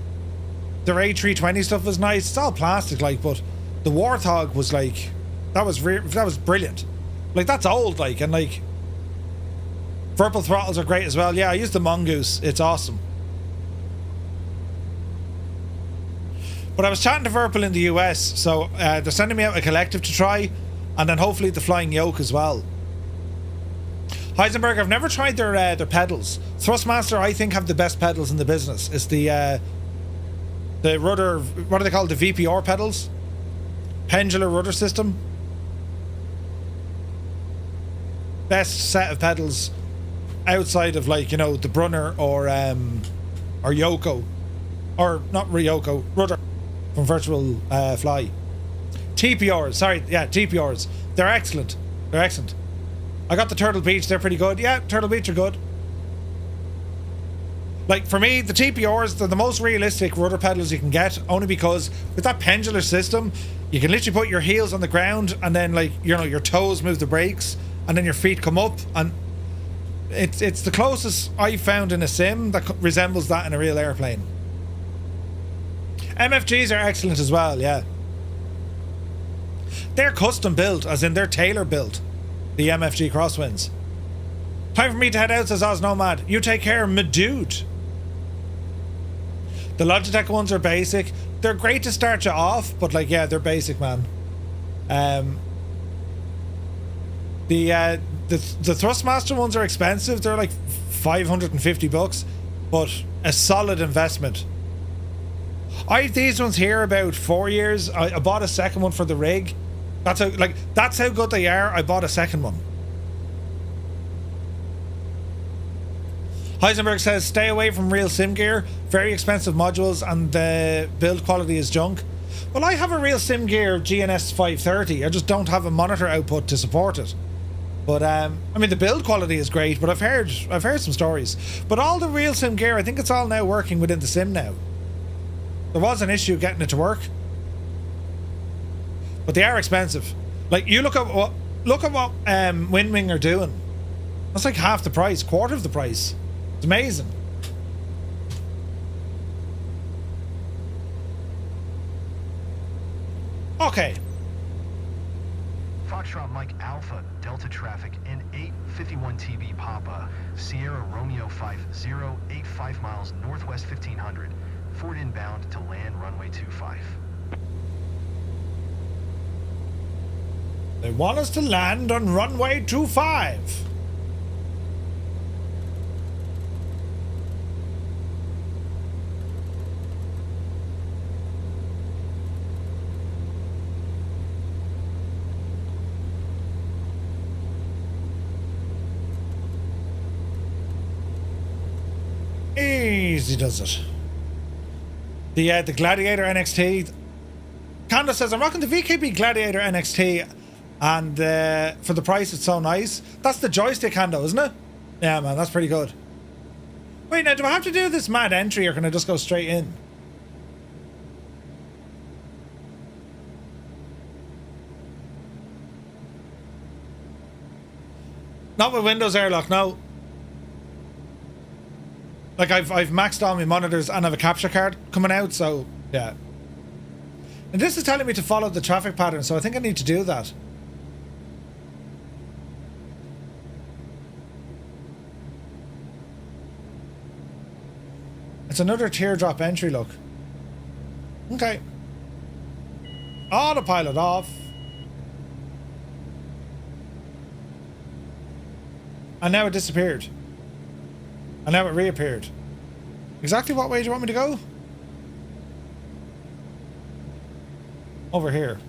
Their A320 stuff was nice. It's all plastic, like, but the Warthog was like, that was brilliant. Like, that's old, like, and like, Virpil throttles are great as well. Yeah, I use the Mongoose. It's awesome. But I was chatting to Virpil in the US, so they're sending me out a collective to try, and then hopefully the Flying Yoke as well. Heisenberg, I've never tried their pedals. Thrustmaster, I think, have the best pedals in the business. It's the rudder, what are they called? The VPR pedals? Pendular rudder system. Best set of pedals outside of, like, you know, the Brunner or Yoko, or not Ryoko, Rudder from Virtual Fly. TPRs, sorry, yeah, TPRs. They're excellent. They're excellent. I got the Turtle Beach. They're pretty good. Yeah, Turtle Beach are good. Like, for me, the TPRs, they're the most realistic rudder pedals you can get, only because with that pendular system, you can literally put your heels on the ground, and then, like, you know, your toes move the brakes, and then your feet come up, and it's the closest I've found in a sim that resembles that in a real airplane. MFGs are excellent as well, yeah. They're custom built, as in they're tailor built, the MFG Crosswinds. Time for me to head out, says Oz Nomad. You take care, my dude. The Logitech ones are basic. They're great to start you off, but, like, yeah, they're basic, man. The Thrustmaster ones are expensive. They're like $550, but a solid investment. I had these ones here about 4 years. I bought a second one for the rig. That's how good they are. I bought a second one. Heisenberg says, stay away from real sim gear. Very expensive modules, and the build quality is junk. Well, I have a real sim gear GNS 530. I just don't have a monitor output to support it. But I mean, the build quality is great, but I've heard some stories. But all the real sim gear, I think it's all now working within the sim now. There was an issue getting it to work, but they are expensive. Like, you look at what Win-Wing are doing. That's like half the price, quarter of the price. It's amazing. Okay. Foxtrot Mike Alpha, Delta traffic in 851 TB Papa, Sierra Romeo 50, 85 miles northwest 1500, Ford inbound to land runway 25. They want us to land on runway 25. Easy does it. The Gladiator NXT. Candace says, I'm rocking the VKB Gladiator NXT, and for the price it's so nice. That's the joystick handle, isn't it? Yeah, man, that's pretty good. Wait, now do I have to do this mad entry, or can I just go straight in? Not with Windows Airlock, no. Like I've maxed all my monitors and I have a capture card coming out, so yeah. And this is telling me to follow the traffic pattern, so I think I need to do that. It's another teardrop entry, look. Okay. Autopilot off. And now it disappeared. And now it reappeared. Exactly what way do you want me to go? Over here.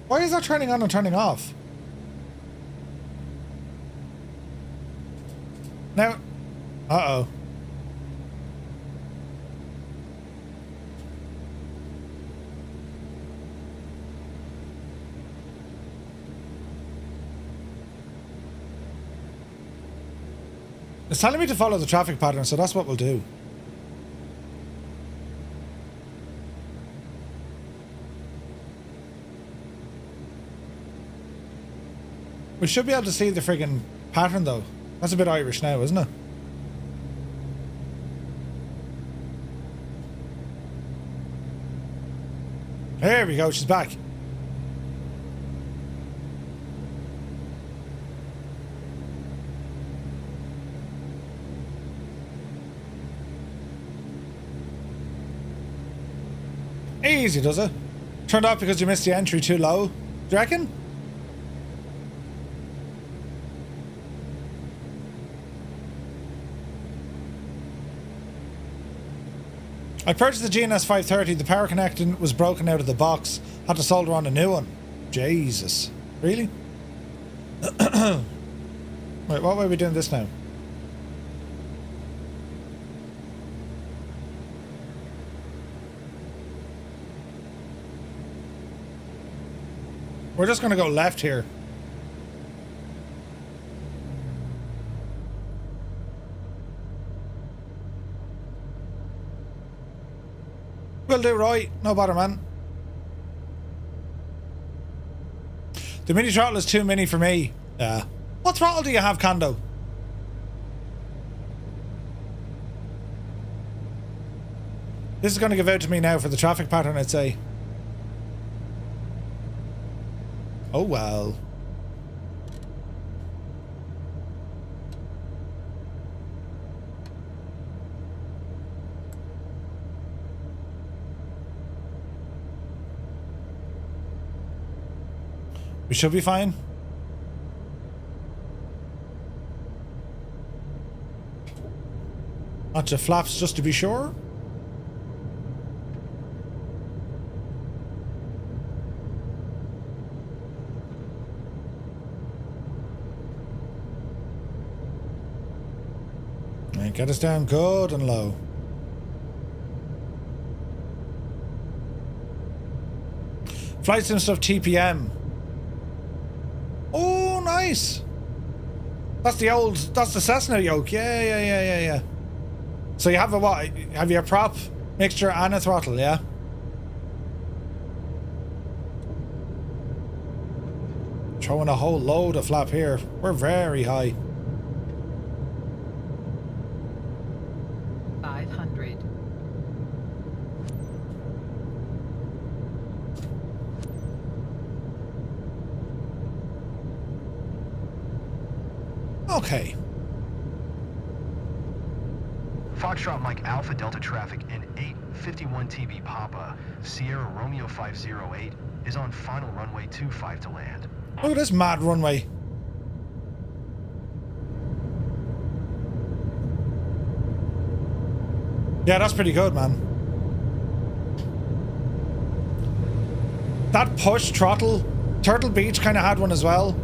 Why is that turning on and turning off? Now... Uh-oh. It's telling me to follow the traffic pattern, so that's what we'll do. We should be able to see the friggin' pattern, though. That's a bit Irish now, isn't it? There we go, she's back. Easy, does it? Turned off because you missed the entry too low. Do you reckon? I purchased the GNS 530. The power connecting was broken out of the box. Had to solder on a new one. Jesus. Really? Wait, what way are we doing this now? We're just going to go left here. We'll do right. No bother, man. The mini throttle is too mini for me. Yeah. What throttle do you have, Kondo? This is going to give out to me now for the traffic pattern, I'd say. Oh, well. We should be fine. Lots of flaps just to be sure. And get us down good and low. Flight sim stuff TPM. Oh, nice. That's the Cessna yoke. Yeah. So you have a what? Have you a prop, mixture and a throttle, yeah? Throwing a whole load of flap here. We're very high. 500. Okay. Foxtrot Mike Alpha Delta traffic in 851 TB Papa, Sierra Romeo 508 is on final runway 25 to land. Look at this mad runway. Yeah, that's pretty good, man. That push throttle, Turtle Beach kind of had one as well.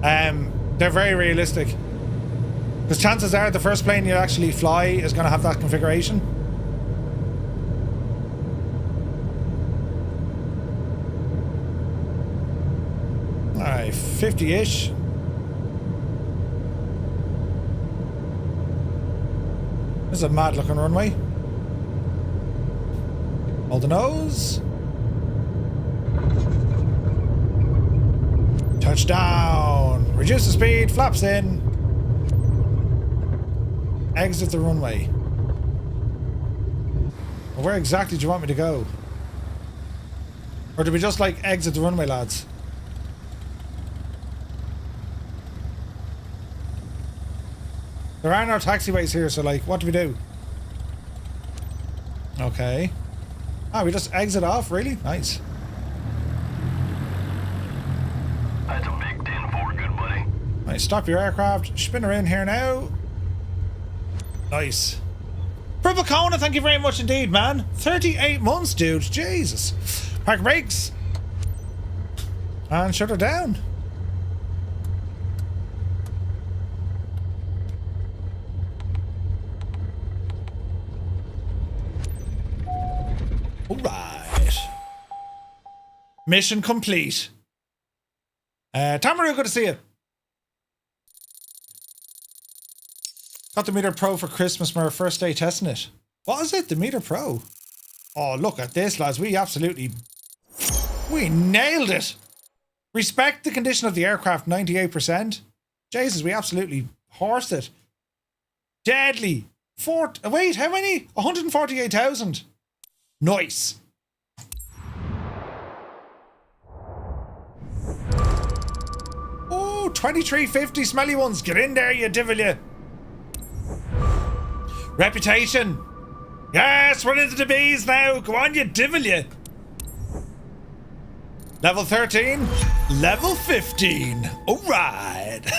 They're very realistic. Because chances are the first plane you actually fly is going to have that configuration. Alright, 50-ish. This is a mad looking runway. Hold the nose. Touchdown. Reduce the speed, flaps in. Exit the runway. Well, where exactly do you want me to go? Or do we just like exit the runway, lads? There are no taxiways here, so like, what do we do? Okay. Ah, we just exit off, really? Nice. That's a big 10-4, good buddy. Right, stop your aircraft. Spin her in here now. Nice. Purple Kona, thank you very much indeed, man. 38 months, dude. Jesus. Park brakes. And shut her down. Alright. Mission complete. Tamaru, good to see you. Got the Meter Pro for Christmas for our first day testing it. What is it? The Meter Pro? Oh, look at this, lads. We nailed it. Respect the condition of the aircraft, 98%. Jesus, we absolutely horsed it. Deadly. Wait, how many? 148,000. Nice. Oh, 2350 smelly ones. Get in there, you devil, you. Reputation. Yes, we're into the bees now. Go on, you devil, you. Level 13. Level 15. Alright.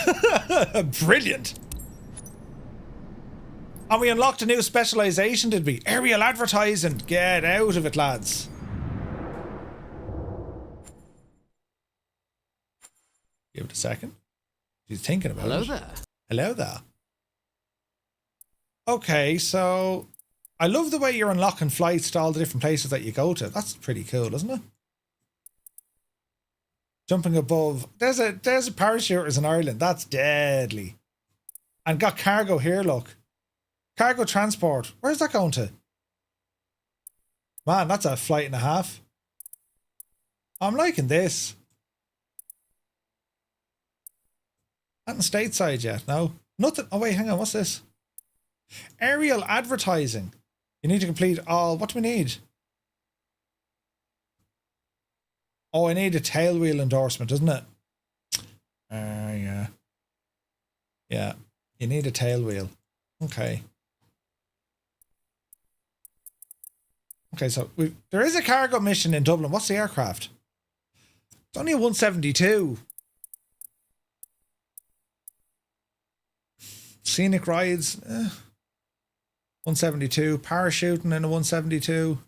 Brilliant. And we unlocked a new specialization, did we? Aerial advertising. Get out of it, lads. Give it a second. She's thinking about it. Hello there. Hello there. Okay, so I love the way you're unlocking flights to all the different places that you go to. That's pretty cool, isn't it? Jumping above. There's a parachuters in Ireland. That's deadly. And got cargo here, look. Cargo transport. Where's that going to? Man, that's a flight and a half. I'm liking this. Not in stateside yet, no. Nothing. Oh wait, hang on, what's this? Aerial advertising. You need to complete all. What do we need? Oh, I need a tailwheel endorsement, isn't it? Yeah. Yeah. You need a tailwheel. Okay. Okay, so there is a cargo mission in Dublin. What's the aircraft? It's only a 172. Scenic rides. 172. Parachuting in a 172.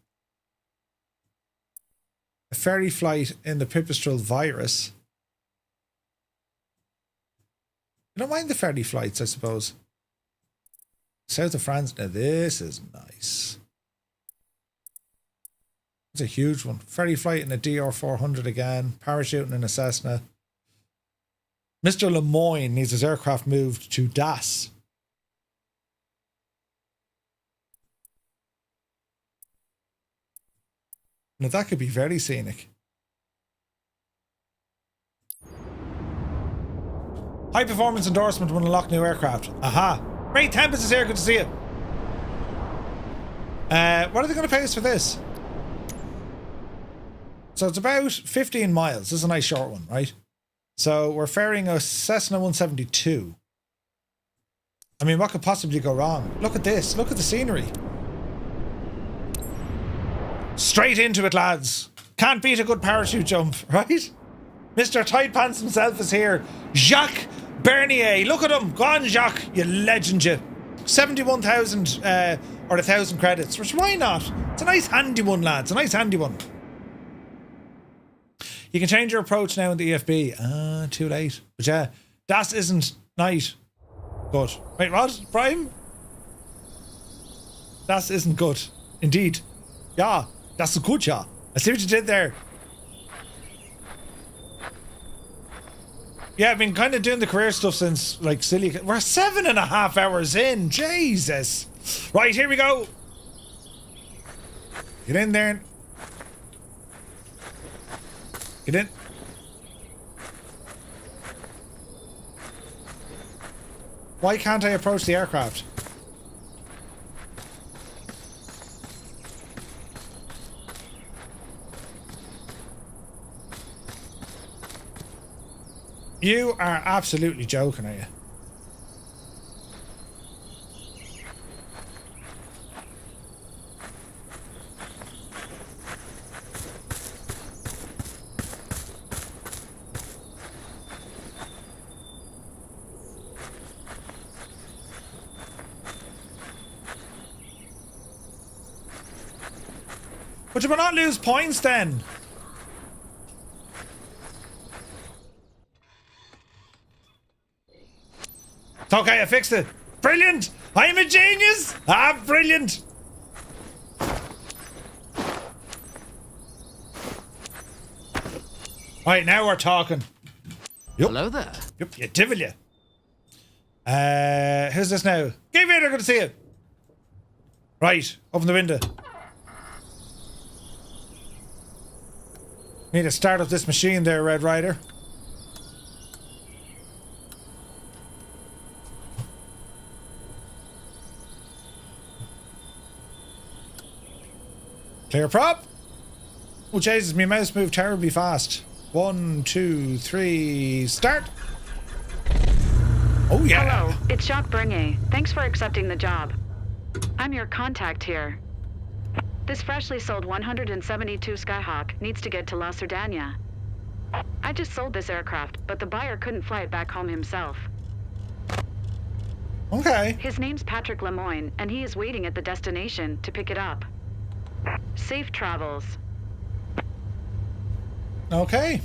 A ferry flight in the Pipistrel Virus. I don't mind the ferry flights, I suppose. South of France. Now this is nice. It's a huge one. Ferry flight in a DR400 again. Parachuting in a Cessna. Mr. Lemoyne needs his aircraft moved to Das. Now that could be very scenic. High performance endorsement when unlock new aircraft. Aha. Great, Tempest is here. Good to see you. What are they going to pay us for this? So it's about 15 miles. This is a nice short one, right? So we're ferrying a Cessna 172. I mean, what could possibly go wrong? Look at this. Look at the scenery. Straight into it, lads. Can't beat a good parachute jump, right? Mr. Tight Pants himself is here. Jacques Bernier. Look at him. Go on, Jacques. You legend, you. 71,000 or 1,000 credits. Which, why not? It's a nice handy one, lads. A nice handy one. You can change your approach now in the EFB. Too late. But yeah, that isn't night. Good. Wait, what? Prime? That isn't good. Indeed. Yeah, that's good, yeah. I see what you did there. Yeah, I've been kind of doing the career stuff since, like, silly. We're 7.5 hours in. Jesus. Right, here we go. Get in there. Get in. Why can't I approach the aircraft? You are absolutely joking, are you? But you will not lose points then. It's okay, I fixed it. Brilliant! I'm a genius! Brilliant! Right, now we're talking. Yep. Hello there. Yep, you devil you. Who's this now? Give me, they're gonna see it. Right, open the window. Need to start up this machine there, Red Rider. Clear prop. Oh Jesus, my mouse moved terribly fast. 1, 2, 3, start. Oh yeah. Hello, it's Jacques Bernier. Thanks for accepting the job. I'm your contact here. This freshly sold 172 Skyhawk needs to get to La Sardania. I just sold this aircraft, but the buyer couldn't fly it back home himself. Okay. His name's Patrick Lemoyne, and he is waiting at the destination to pick it up. Safe travels. Okay.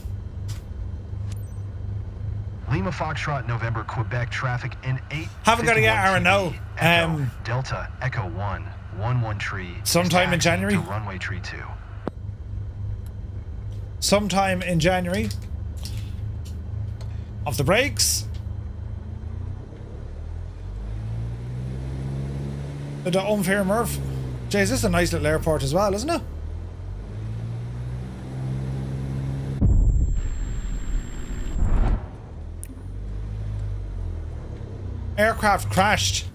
Lima Foxtrot, November, Quebec, traffic in 8. Haven't got it yet, Aaron, no. Delta, Echo 1, 1 tree. Sometime in January. To runway tree 2. Sometime in January. Off the brakes. The unfair Murph. Jeez, this is a nice little airport as well, isn't it? Aircraft crashed.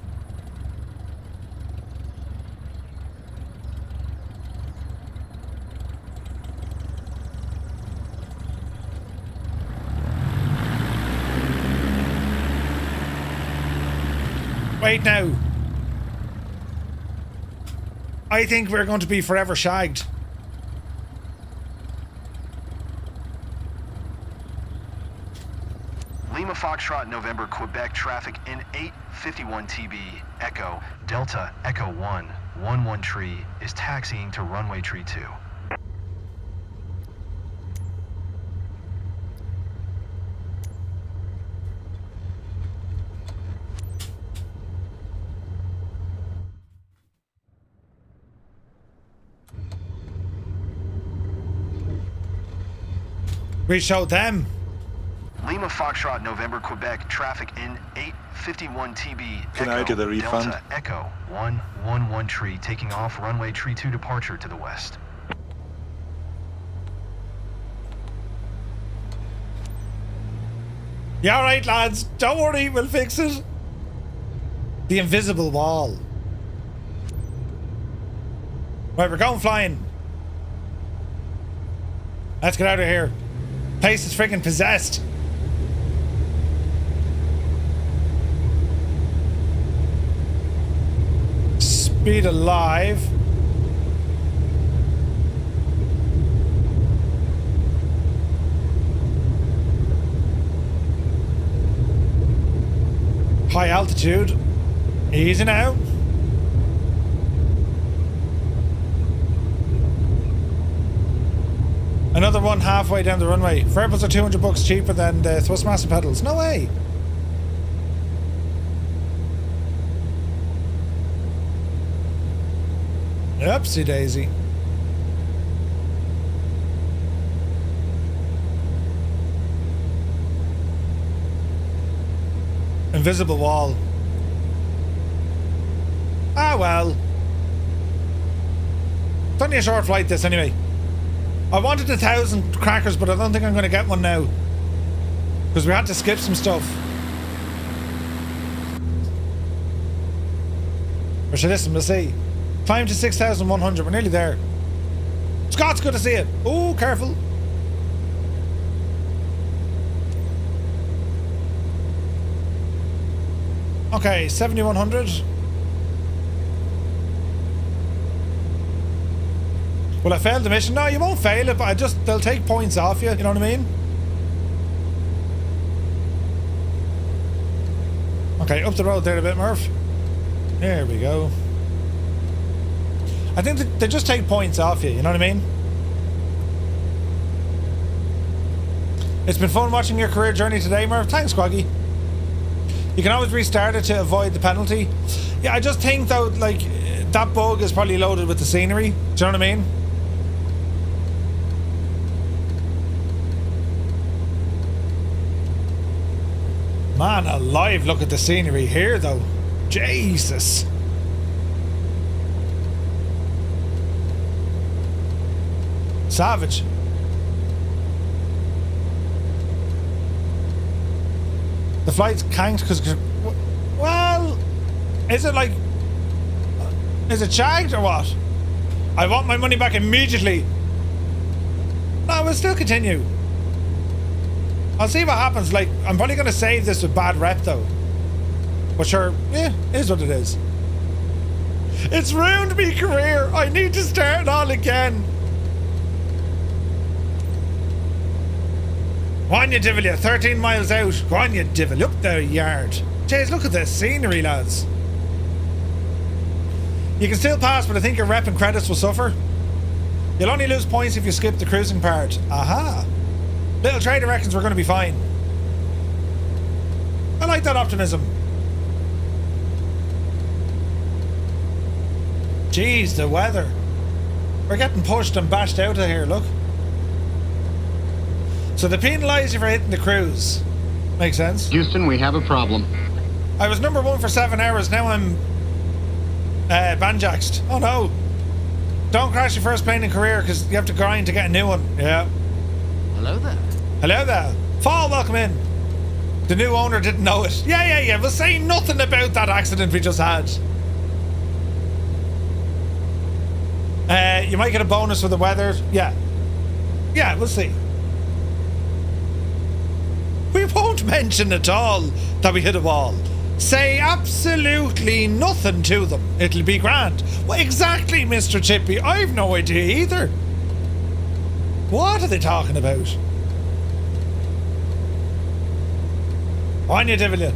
Wait now. I think we're going to be forever shagged. Lima Foxtrot, November, Quebec, traffic in 851 TB, Echo, Delta, Echo 1, 1 tree, is taxiing to runway tree 2. We showed them. Lima Foxtrot, November, Quebec, traffic in 851 TB. Can I get a refund? Delta, Echo, 1 tree, taking off runway tree 2 departure to the west. Yeah, alright, lads. Don't worry, we'll fix it. The invisible wall. Right, we're going flying. Let's get out of here. Place is freaking possessed. Speed alive. High altitude. Easy now. Another one halfway down the runway. Variables are $200 cheaper than the Thrustmaster pedals. No way. Oopsie daisy. Invisible wall. Ah well. It's only a short flight this anyway. I wanted 1,000 crackers, but I don't think I'm going to get one now. Because we had to skip some stuff. Or should listen, we'll see. Climb to 6,100. We're nearly there. Scott's good to see it. Oh, careful. Okay, 7,100. Well, I failed the mission. No, you won't fail it, but they'll take points off you. You know what I mean? Okay, up the road there a bit, Murph. There we go. I think they just take points off you. You know what I mean? It's been fun watching your career journey today, Murph. Thanks, Quaggy. You can always restart it to avoid the penalty. Yeah, I just think though, like, that bug is probably loaded with the scenery. Do you know what I mean? Man alive, look at the scenery here though. Jesus. Savage. The flight's canked because... Well... Is it like... Is it shagged or what? I want my money back immediately. No, we'll still continue. I'll see what happens. Like, I'm probably going to save this with bad rep though. But sure, yeah, it is what it is. It's ruined me career. I need to start it all again. Go on you divil, you 13 miles out. Go on you divil, up the yard. Jeez, look at the scenery, lads. You can still pass, but I think your rep and credits will suffer. You'll only lose points if you skip the cruising part. Aha. Little Trader reckons we're going to be fine. I like that optimism. Jeez, the weather. We're getting pushed and bashed out of here, look. So they penalise you for hitting the cruise. Makes sense. Houston, we have a problem. I was number 1 for 7 hours. Now I'm banjaxed. Oh no. Don't crash your first plane in career because you have to grind to get a new one. Yeah. Hello there. Hello there. Fall, welcome in. The new owner didn't know it. Yeah. We'll say nothing about that accident we just had. You might get a bonus for the weather. Yeah, we'll see. We won't mention at all that we hit a wall. Say absolutely nothing to them. It'll be grand. Well, exactly, Mr. Chippy. I've no idea either. What are they talking about? On you, Divil.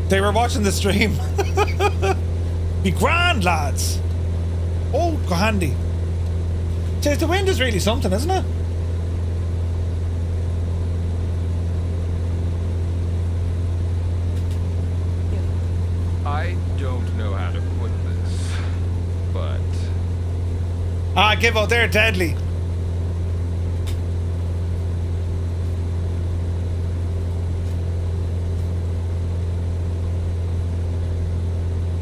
They were watching the stream. Be grand, lads. Oh, go handy. Says the wind is really something, isn't it? I don't know how to put this, but... Gibbo, they're deadly.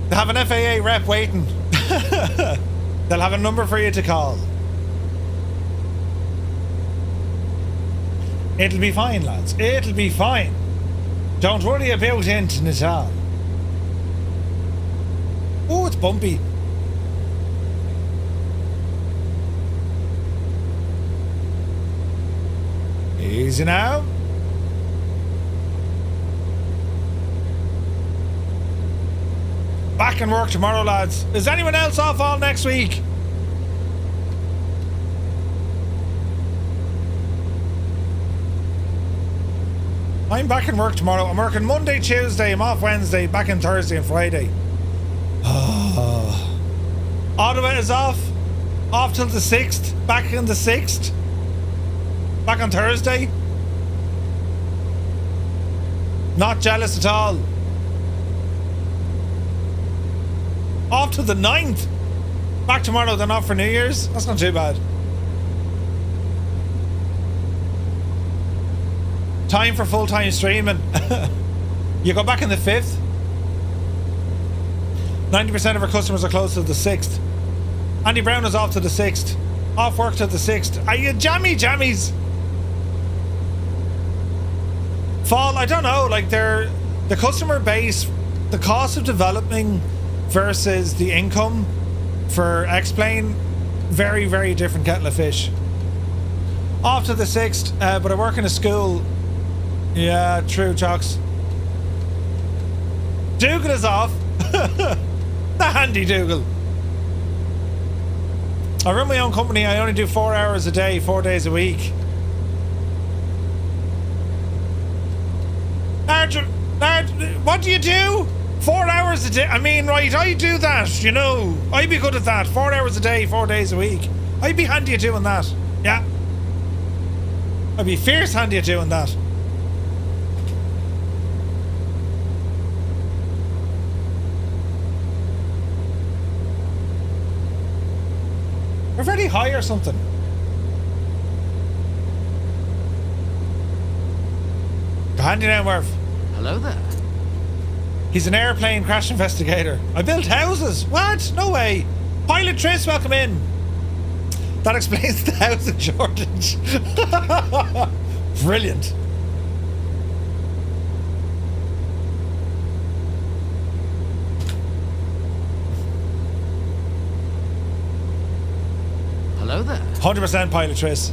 They have an FAA rep waiting. They'll have a number for you to call. It'll be fine, lads. It'll be fine. Don't worry about anything at all. Oh, it's bumpy. Easy now. Back in work tomorrow, lads. Is anyone else off all next week? I'm back in work tomorrow. I'm working Monday, Tuesday. I'm off Wednesday. Back in Thursday and Friday. Ottawa is off. Off till the 6th. Back in the 6th. Back on Thursday. Not jealous at all. Off to the 9th. Back tomorrow, then off for New Year's. That's not too bad. Time for full-time streaming. You go back in the 5th. 90% of our customers are closed to the 6th. Andy Brown is off to the 6th. Off work to the 6th. Are you jammies? Fall, I don't know, like the customer base, the cost of developing versus the income for X-Plane, very, very different kettle of fish. Off to the 6th, but I work in a school. Yeah, true, Chocks. Dougal is off. The handy Dougal. I run my own company. I only do 4 hours a day, 4 days a week. What do you do? 4 hours a day? I mean, right, I do that, you know. I'd be good at that. 4 hours a day, 4 days a week. I'd be handy at doing that. Yeah. I'd be fierce handy at doing that. We're very high or something. Go handy now, Murph. Hello there. He's an airplane crash investigator. I built houses. What? No way. Pilot Tris, welcome in. That explains the housing shortage. Brilliant. Hello there. 100% Pilot Tris.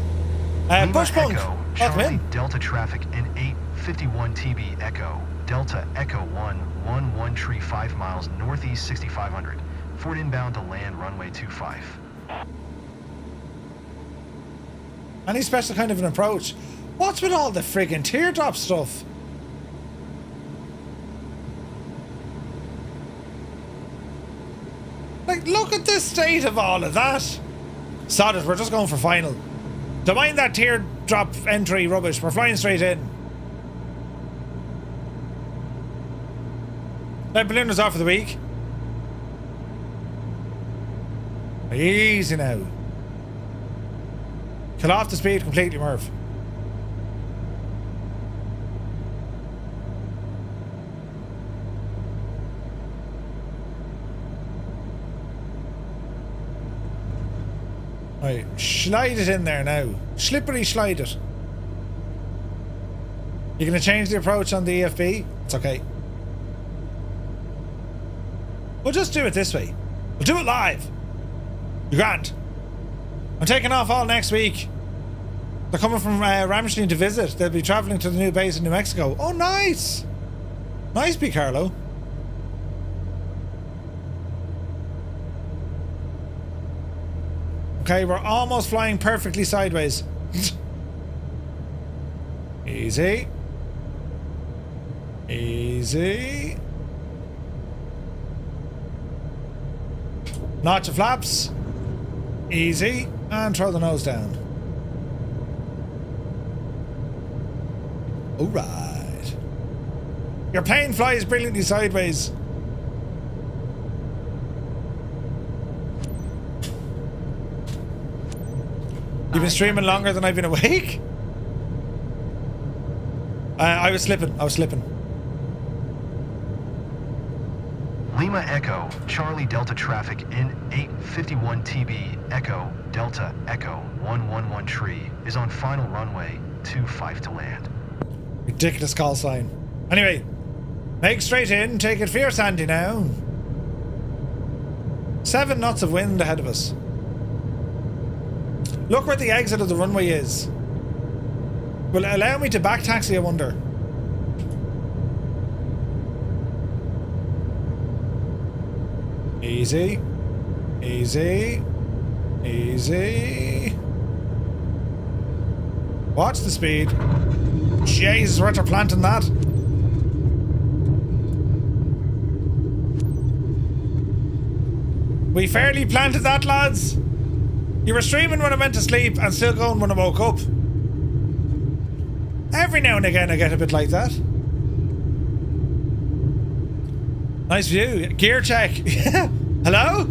Bushpunk. Welcome Charlie in. Delta traffic in 851 TB Echo. Delta Echo 111 tree 5 miles northeast 6500. Ford inbound to land runway 25. Any special kind of an approach? What's with all the friggin' teardrop stuff? Like, look at the state of all of that. Sod it, we're just going for final. Don't mind that teardrop entry rubbish. We're flying straight in. That balloon is off for the week. Easy now. Kill off the speed completely, Murph. Right, slide it in there now. Slippery slide it. You gonna change the approach on the EFB? It's okay. We'll just do it this way. We'll do it live. You grand. I'm taking off all next week. They're coming from Ramstein to visit. They'll be traveling to the new base in New Mexico. Oh, nice. Nice, B. Carlo. Okay, we're almost flying perfectly sideways. Easy. Easy. Notch your flaps. Easy. And throw the nose down. Alright. Your plane flies brilliantly sideways. You've been streaming longer than I've been awake? I was slipping. Lima Echo, Charlie Delta traffic in 851 TB Echo, Delta Echo 111 tree is on final runway 25 to land. Ridiculous call sign. Anyway, make straight in, take it fierce handy now. 7 knots of wind ahead of us. Look where the exit of the runway is. Will it allow me to back taxi, I wonder? Easy. Easy. Easy. Watch the speed. Jesus, we're planting that. We fairly planted that, lads. You were streaming when I went to sleep and still going when I woke up. Every now and again I get a bit like that. Nice view. Gear check. Hello?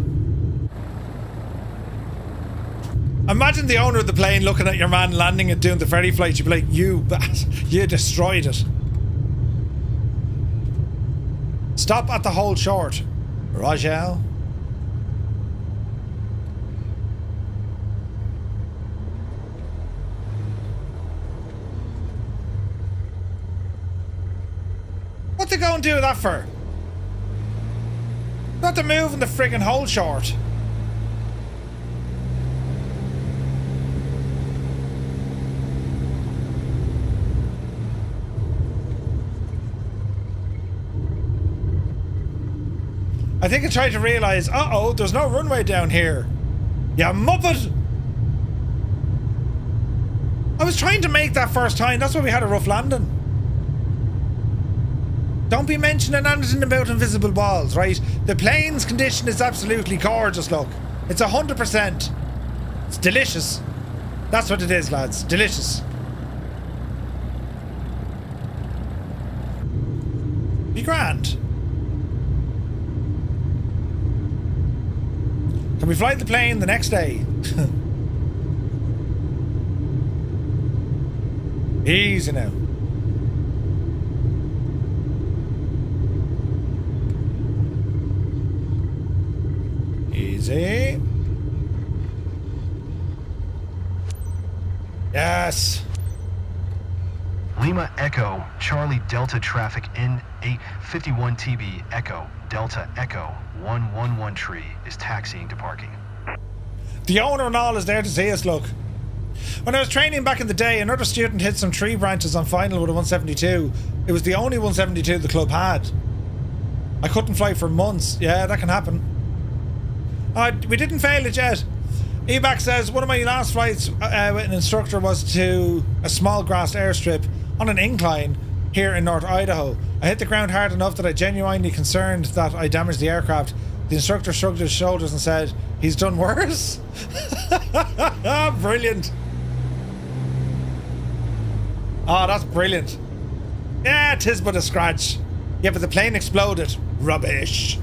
Imagine the owner of the plane looking at your man landing and doing the ferry flight. You'd be like, you destroyed it. Stop at the hold short. Rogel. What they go and do that for? Not to move in the friggin' hold short. I think I tried to realise, uh-oh, there's no runway down here. You muppet! I was trying to make that first time, that's why we had a rough landing. Don't be mentioning anything about invisible balls, right? The plane's condition is absolutely gorgeous, look. It's 100%. It's delicious. That's what it is, lads. Delicious. Be grand. Can we fly the plane the next day? Easy now. Easy. Yes. Lima Echo, Charlie Delta traffic N851 TB Echo, Delta Echo 111 tree is taxiing to parking. The owner and all is there to see us, look. When I was training back in the day, another student hit some tree branches on final with a 172. It was the only 172 the club had. I couldn't fly for months. Yeah, that can happen. We didn't fail it yet. Ebac says, one of my last flights with an instructor was to a small grass airstrip on an incline here in North Idaho. I hit the ground hard enough that I genuinely concerned that I damaged the aircraft. The instructor shrugged his shoulders and said, he's done worse. Brilliant. Oh, that's brilliant. Yeah, 'tis but a scratch. Yeah, but the plane exploded. Rubbish.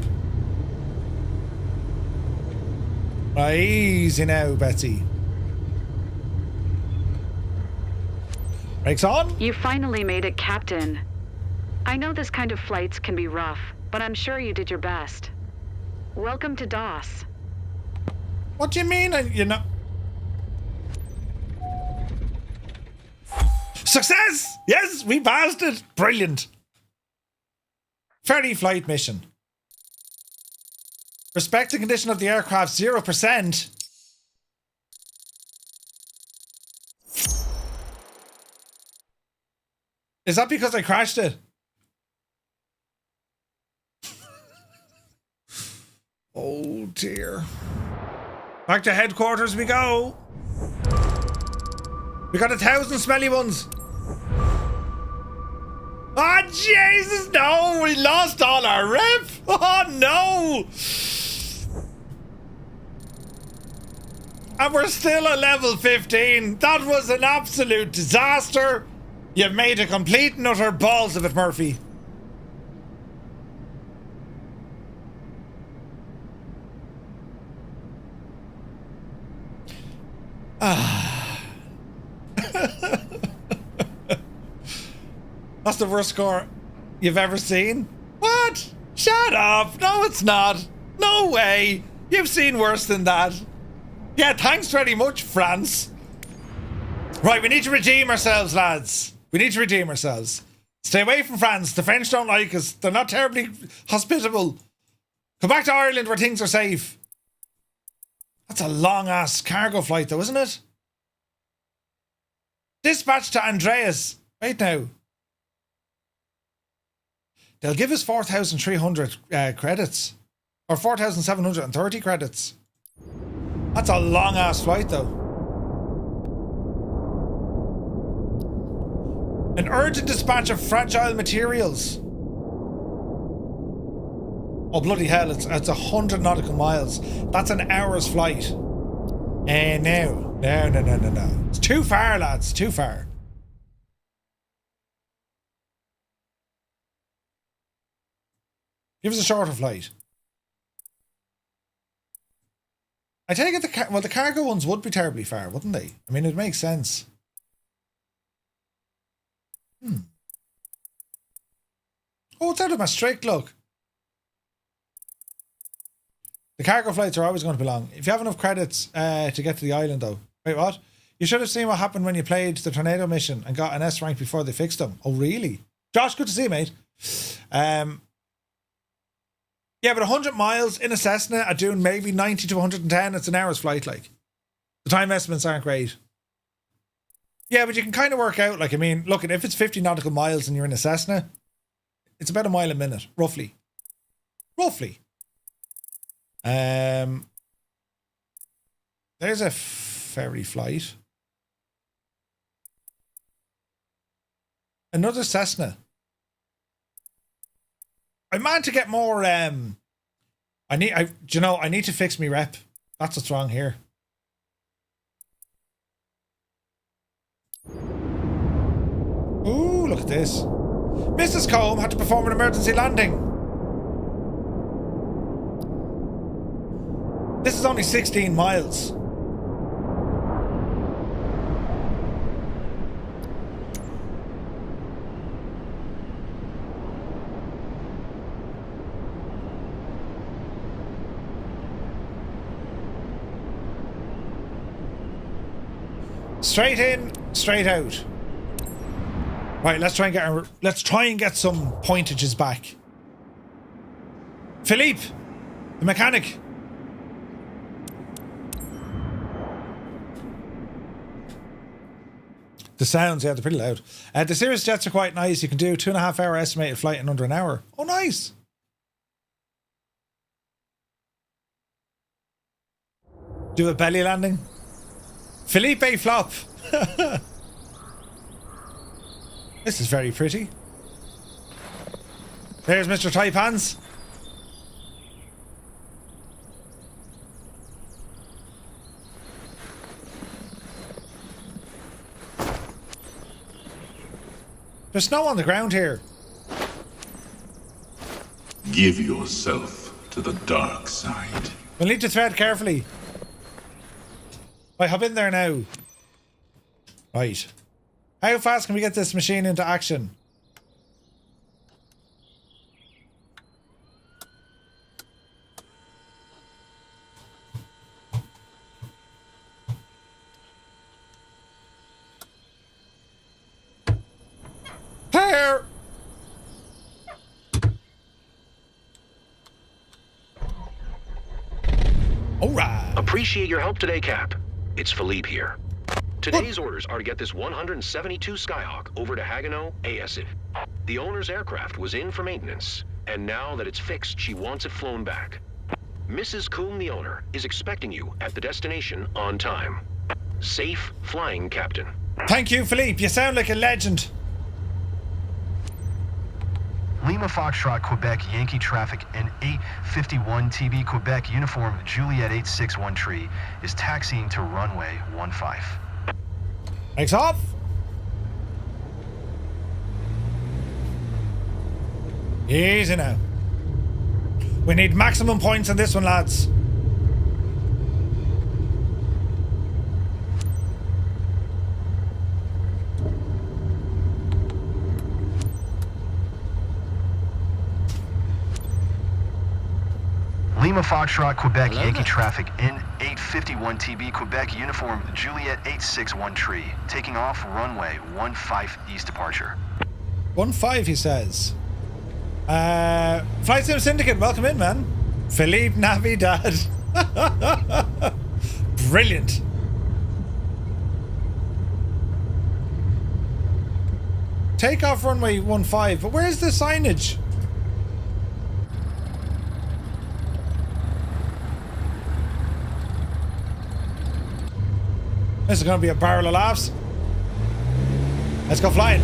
Easy now, Betsy. Brakes on. You finally made it, Captain. I know this kind of flights can be rough, but I'm sure you did your best. Welcome to DOS. What do you mean? You know. Success! Yes, we passed it. Brilliant. Ferry flight mission. Respect the condition of the aircraft 0%. Is that because I crashed it? Oh dear. Back to headquarters we go. We got 1,000 smelly ones. Oh Jesus, no! We lost all our rep! Oh no! And we're still at level 15. That was an absolute disaster. You've made a complete and utter balls of it, Murphy. That's the worst score you've ever seen? What? Shut up. No, it's not. No way. You've seen worse than that. Yeah, thanks very much, France. Right, we need to redeem ourselves, lads. We need to redeem ourselves. Stay away from France. The French don't like us. They're not terribly hospitable. Come back to Ireland where things are safe. That's a long-ass cargo flight, though, isn't it? Dispatch to Andreas. Wait now. They'll give us 4,300 credits. Or 4,730 credits. That's a long ass flight though. An urgent dispatch of fragile materials. Oh bloody hell, it's 100 nautical miles. That's an hour's flight. No. It's too far, lads, too far. Give us a shorter flight. I take it the cargo ones would be terribly far, wouldn't they? I mean, it makes sense. Oh, it's out of Maastricht, look. The cargo flights are always going to be long. If you have enough credits to get to the island, though. Wait, what? You should have seen what happened when you played the Tornado mission and got an S rank before they fixed them. Oh, really? Josh, good to see you, mate. Yeah, but 100 miles in a Cessna are doing maybe 90 to 110. It's an hour's flight, like. The time estimates aren't great. Yeah, but you can kind of work out, like, I mean, look, if it's 50 nautical miles and you're in a Cessna, it's about a mile a minute, roughly. Roughly. There's a ferry flight. Another Cessna. I meant to get more. I need to fix me rep. That's what's wrong here. Ooh, look at this. Mrs. Combe had to perform an emergency landing. This is only 16 miles. Straight in, straight out. Right, let's try and get some pointages back. Philippe, the mechanic. The sounds, yeah, they're pretty loud. The Cirrus jets are quite nice. You can do 2.5 hour estimated flight in under an hour. Oh, nice. Do a belly landing. Felipe flop. This is very pretty. There's Mr. Taipans. There's snow on the ground here. Give yourself to the dark side. We'll need to thread carefully. Right, hop in there now. Right. How fast can we get this machine into action? Clear! Alright. Appreciate your help today, Cap. It's Philippe here. Today's orders are to get this 172 Skyhawk over to Haguenau ASAP. The owner's aircraft was in for maintenance, and now that it's fixed, she wants it flown back. Mrs. Coombe, the owner, is expecting you at the destination on time. Safe flying, Captain. Thank you, Philippe. You sound like a legend. Lima Foxtrot, Quebec, Yankee traffic, and 851 TB Quebec uniform Juliet 861 tree is taxiing to runway 15. Thanks off. Easy now. We need maximum points on this one, lads. Lima Foxtrot, Quebec, Yankee traffic, N851 TB, Quebec, uniform Juliet 861 tree, taking off runway 15 east departure. 15, he says. Flight Sim Syndicate, welcome in, man. Felipe Navidad. Brilliant. Take off runway 15, but where's the signage? This is going to be a barrel of laughs. Let's go flying.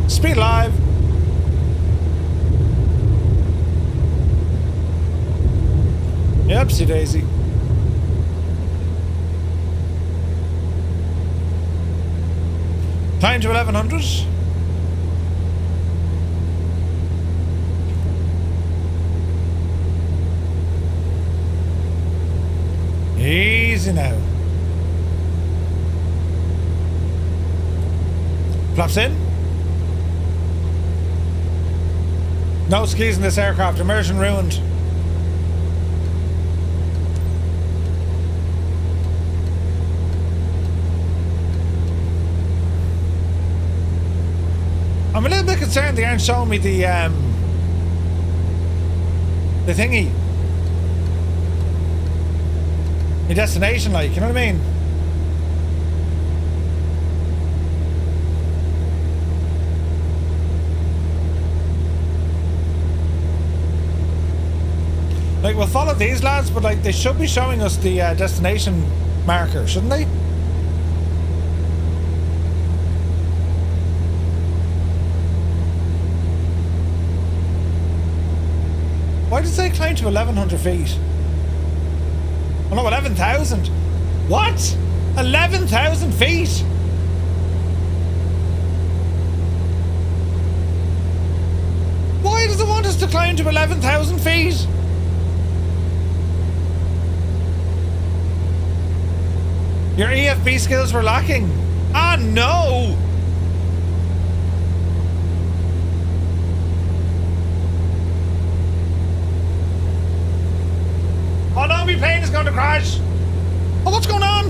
Speed live. Yepsy daisy. Climb to 1100. Easy now. Flaps in. No skis in this aircraft. Immersion ruined. I'm a little bit concerned they aren't showing me the thingy. My destination, like, you know what I mean? Like, we'll follow these lads, but like, they should be showing us the destination marker, shouldn't they? Why did they climb to 1,100 feet? Oh no, 11,000. What? 11,000 feet? Why does it want us to climb to 11,000 feet? Your EFB skills were lacking. Ah, no! Oh no, my plane is going to crash! Oh, what's going on?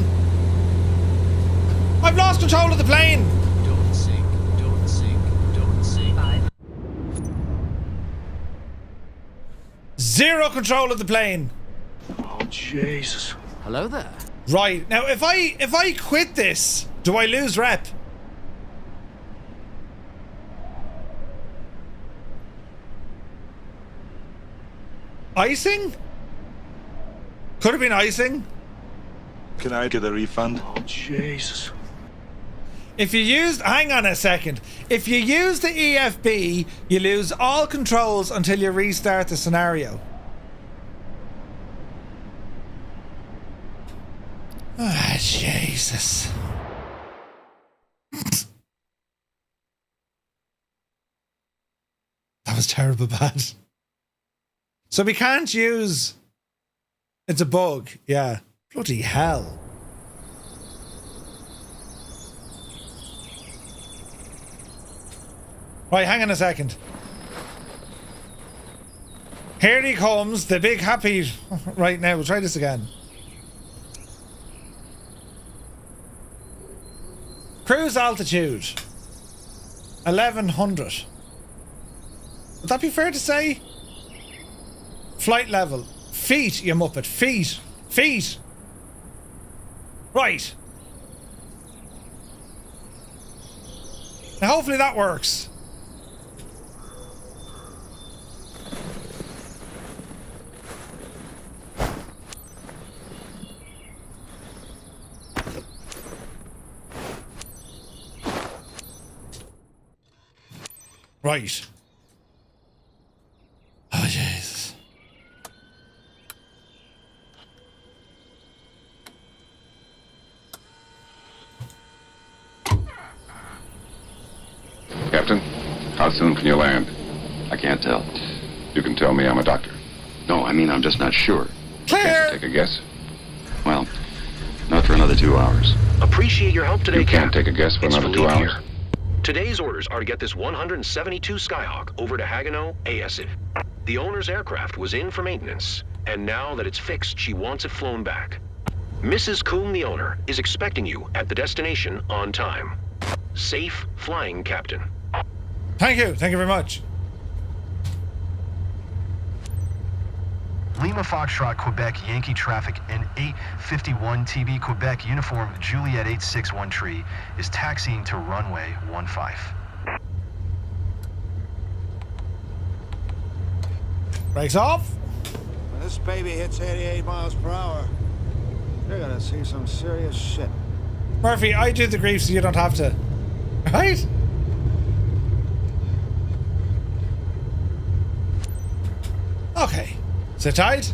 I've lost control of the plane! Don't sink, don't sink, don't sink. 5. Zero control of the plane! Oh, Jesus. Hello there. Right, now if I quit this, do I lose rep? Icing? Could have been icing. Can I get a refund? Oh, Jesus. If you used, hang on a second. If you use the EFB, you lose all controls until you restart the scenario. Ah, Jesus. That was terrible bad. So we can't use... It's a bug, yeah. Bloody hell. Right, hang on a second. Here he comes, the big happy... Right now, we'll try this again. Cruise altitude. 1,100. Would that be fair to say? Flight level. Feet, you muppet. Feet. Feet. Right. Now hopefully that works. Right. Oh, Jesus. Captain, how soon can you land? I can't tell. You can tell me, I'm a doctor. No, I mean, I'm just not sure. Clear! Take a guess. Well, not for another 2 hours. Appreciate your help today, You can't Captain. take a guess for It's another 2 Philippe hours? here. Today's orders are to get this 172 Skyhawk over to Haguenau ASAP. The owner's aircraft was in for maintenance, and now that it's fixed, she wants it flown back. Mrs. Coombe, the owner, is expecting you at the destination on time. Safe flying, Captain. Thank you. Thank you very much. Lima Foxtrot, Quebec, Yankee traffic, and 851 TB Quebec uniform Juliet 861 is taxiing to runway 15. Brakes off. When this baby hits 88 miles per hour, you're gonna see some serious shit. Murphy, I do the grief so you don't have to. Right? Okay. Sit tight.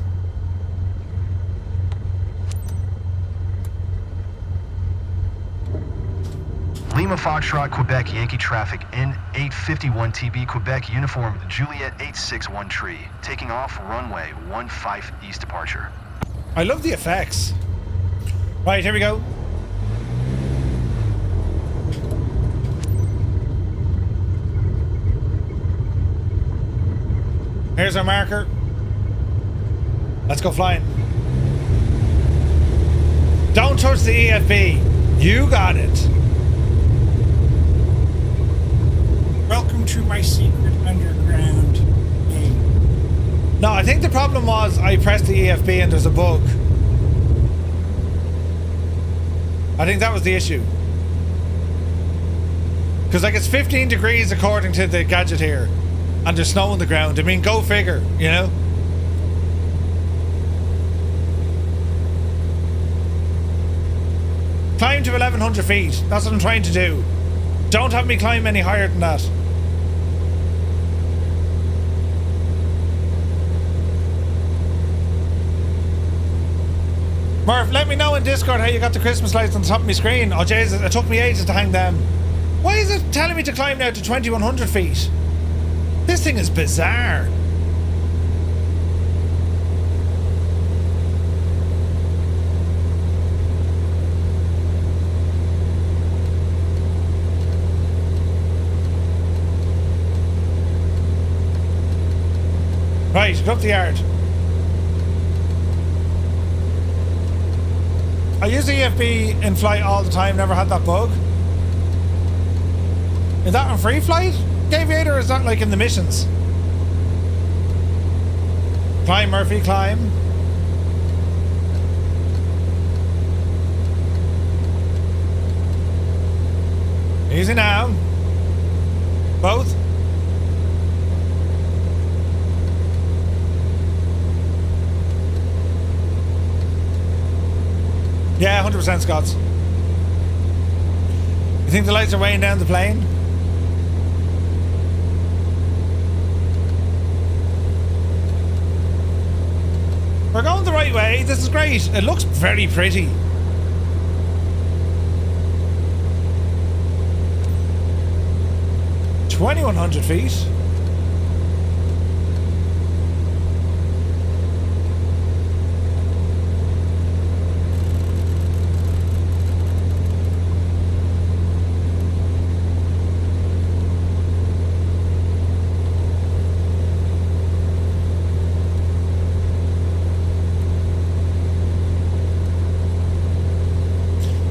Lima Foxtrot, Quebec, Yankee traffic, N851 TB, Quebec, uniform, Juliet 861 tree. Taking off, runway 15 east departure. I love the effects. Right, here we go. Here's our marker. Let's go flying. Don't touch the EFB. You got it. Welcome to my secret underground game. No, I think the problem was I pressed the EFB and there's a bug. I think that was the issue. Because like it's 15 degrees according to the gadget here. And there's snow on the ground. I mean, go figure, you know? Climb to 1,100 feet. That's what I'm trying to do. Don't have me climb any higher than that. Murph, let me know in Discord how you got the Christmas lights on the top of my screen. Oh Jesus, it took me ages to hang them. Why is it telling me to climb now to 2,100 feet? This thing is bizarre. Right, go up the yard. I use the EFB in flight all the time, never had that bug. Is that on free flight, Aviator, or is that like in the missions? Climb, Murphy, climb. Easy now. Both. Yeah, 100% Scots. You think the lights are weighing down the plane? We're going the right way. This is great. It looks very pretty. $2,100 feet.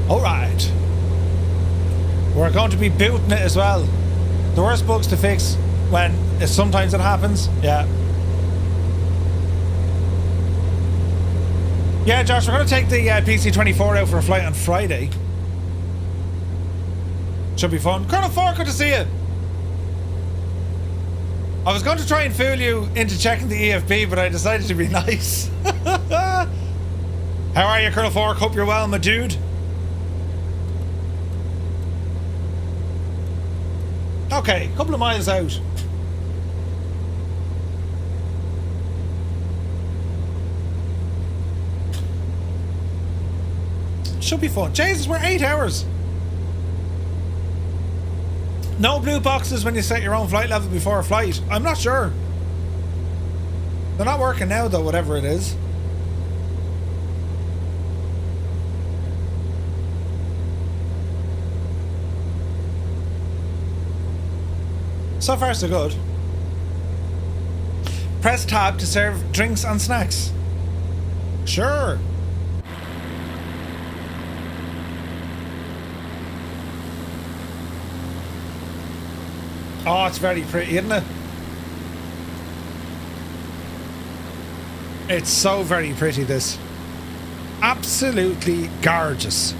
Alright. We're going to be booting it as well. The worst bugs to fix when sometimes it happens. Yeah. Yeah, Josh, we're going to take the PC-24 out for a flight on Friday. Should be fun. Colonel 4, good to see you. I was going to try and fool you into checking the EFB, but I decided to be nice. How are you, Colonel 4? Hope you're well, my dude. Okay, a couple of miles out. Should be fun. Jesus, we're 8 hours. No blue boxes when you set your own flight level before a flight. I'm not sure. They're not working now though, whatever it is. So far so good. Press tab to serve drinks and snacks. Sure. Oh, it's very pretty, isn't it? It's so very pretty, this. Absolutely gorgeous.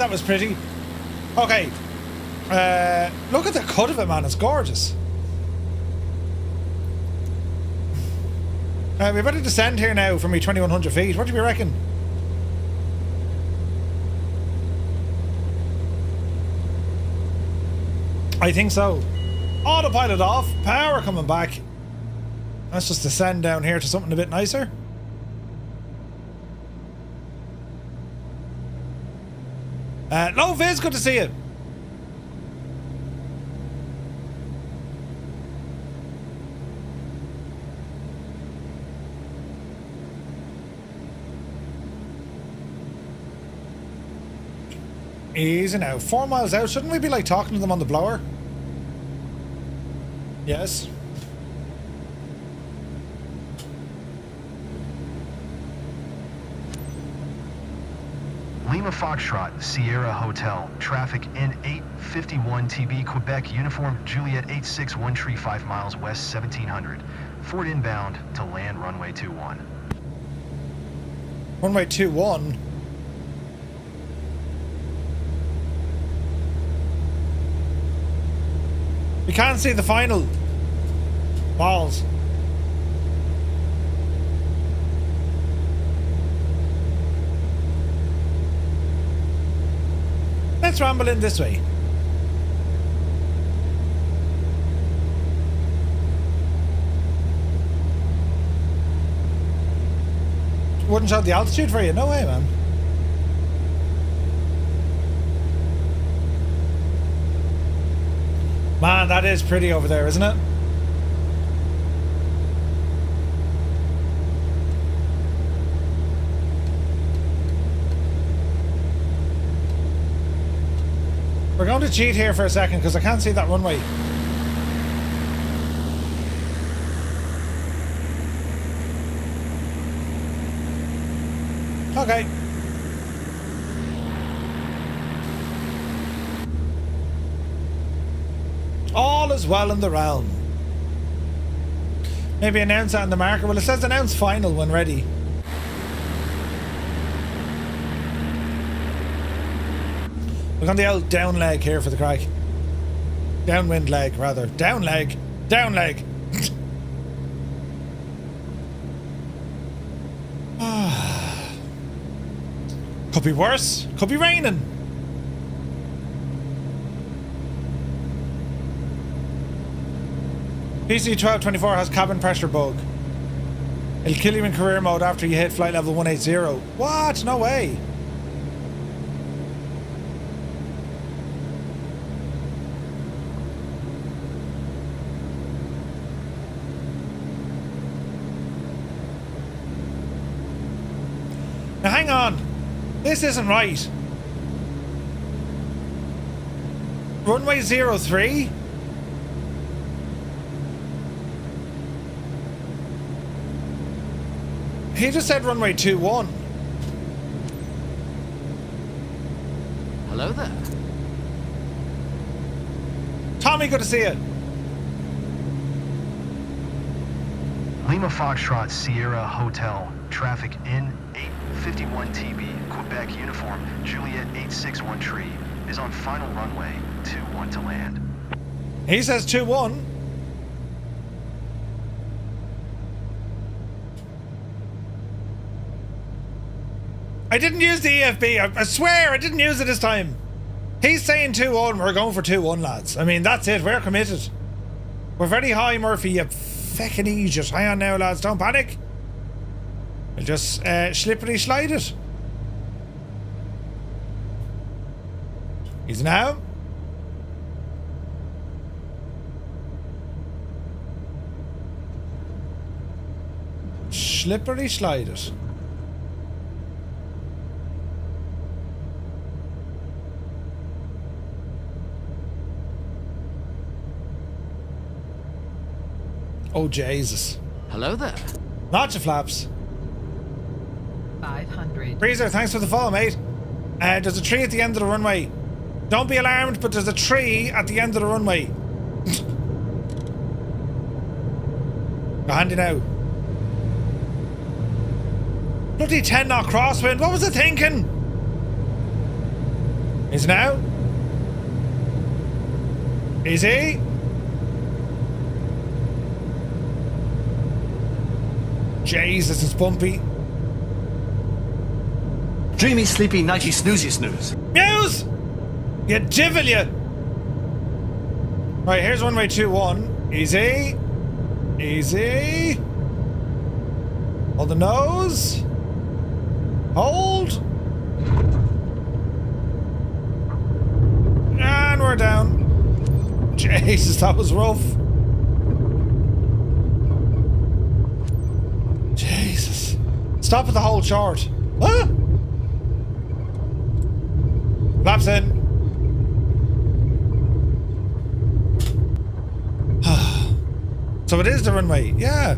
that was pretty. Okay. Look at the cut of it, man. It's gorgeous. We better descend here now from me 2,100 feet. What do you reckon? I think so. Autopilot off. Power coming back. Let's just descend down here to something a bit nicer. Low Viz, good to see you. Easy now. 4 miles out. Shouldn't we be like talking to them on the blower? Yes. Lima Foxtrot, Sierra Hotel. Traffic in 851 TB, Quebec Uniform, Juliet 861 Tree 5 miles west, 1700. Ford inbound to land runway 21. Runway 21? We can't see the final. Balls. Let's ramble in this way. Wouldn't show the altitude for you? No way, man. Man, that is pretty over there, isn't it? We're going to cheat here for a second because I can't see that runway. Okay. All is well in the realm. Maybe announce that on the marker. Well, it says announce final when ready. Look on the old down leg here for the crack. Downwind leg, rather. Down leg. Down leg. Could be worse. Could be raining. PC-1224 has cabin pressure bug. It'll kill you in career mode after you hit flight level 180. What? No way. Now hang on. This isn't right. Runway 03? He just said runway 21. Hello there. Tommy, good to see you. Lima Foxtrot, Sierra Hotel. Traffic in 851 TB, Quebec Uniform, Juliet 861 Tree is on final runway 21 to land. He says 21. I didn't use the EFB. I swear I didn't use it this time. He's saying 2-1. We're going for 2-1, lads. I mean, that's it. We're committed. We're very high, Murphy. You feckin' idiot. Hang on now, lads. Don't panic. We'll just slippery slide it. Easy now. Slippery slide it. Oh, Jesus. Hello there. Not your flaps. 500. Breezer, thanks for the follow, mate. There's a tree at the end of the runway. Don't be alarmed, but there's a tree at the end of the runway. Go handy now. Bloody 10 knot crosswind. What was I thinking? Is now? Easy. Jesus, it's bumpy. Dreamy, sleepy, nighty, snoozy, snooze. Muse! You divil, you! Right, here's runway 21. Easy. Easy. Hold the nose. Hold. And we're down. Jesus, that was rough. Jesus. Stop at the whole chart. Huh? Flaps in. So it is the runway. Yeah.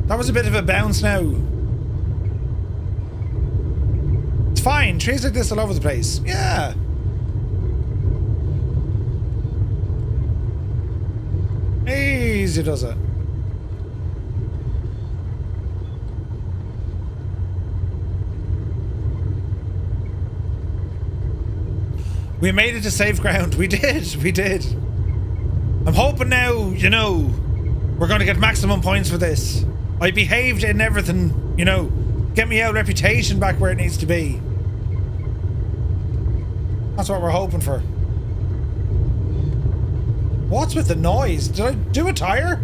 That was a bit of a bounce now. It's fine. Trees like this all over the place. Yeah. Easy does it. We made it to safe ground. We did. We did. I'm hoping now, you know, we're going to get maximum points for this. I behaved in everything, you know, get me our reputation back where it needs to be. That's what we're hoping for. What's with the noise? Did I do a tire?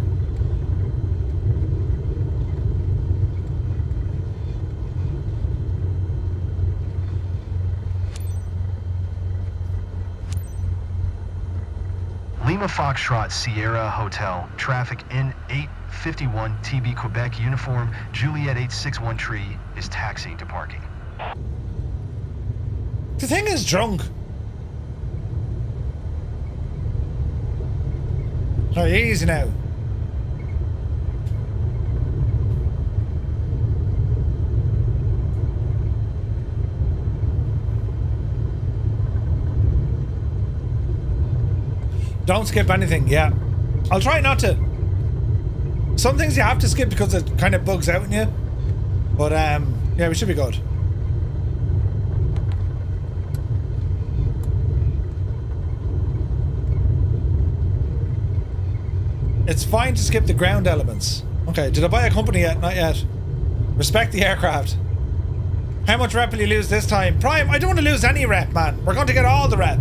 Lima Foxtrot Sierra Hotel. Traffic in 851 TB Quebec uniform. Juliet 861 Tree is taxiing to parking. The thing is drunk. Oh, easy now. Don't skip anything, yeah. I'll try not to. Some things you have to skip because it kind of bugs out in you. But, yeah, we should be good. It's fine to skip the ground elements. Okay, did I buy a company yet? Not yet. Respect the aircraft. How much rep will you lose this time? Prime, I don't want to lose any rep, man. We're going to get all the rep.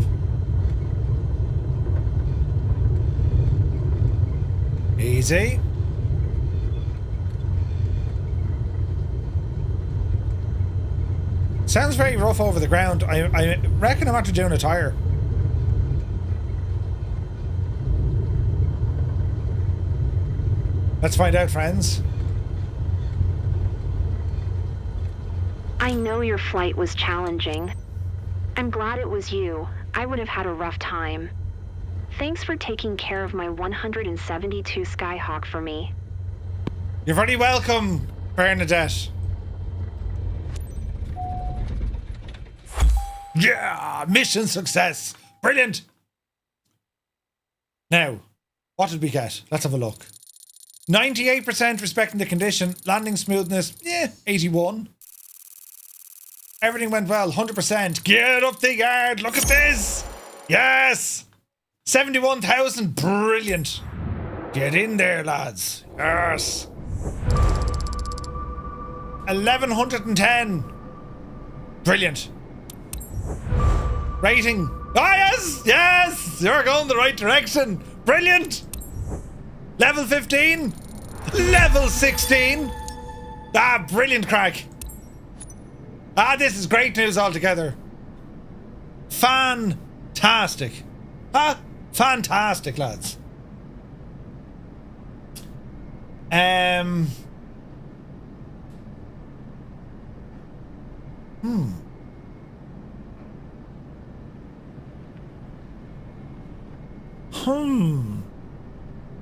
Easy. Sounds very rough over the ground. I reckon I'm after doing a tire. Let's find out, friends. I know your flight was challenging. I'm glad it was you. I would have had a rough time. Thanks for taking care of my 172 Skyhawk for me. You're very welcome, Bernadette. Yeah! Mission success! Brilliant! Now, what did we get? Let's have a look. 98% respecting the condition. Landing smoothness, yeah, 81. Everything went well, 100%. Get up the yard, look at this! Yes! 71,000, brilliant. Get in there, lads. Yes. 1110. Brilliant. Rating. Ah, yes! Yes! You're going the right direction. Brilliant. Level 15. Level 16. Ah, brilliant crack. Ah, this is great news altogether. Fantastic. Ah, fantastic, lads.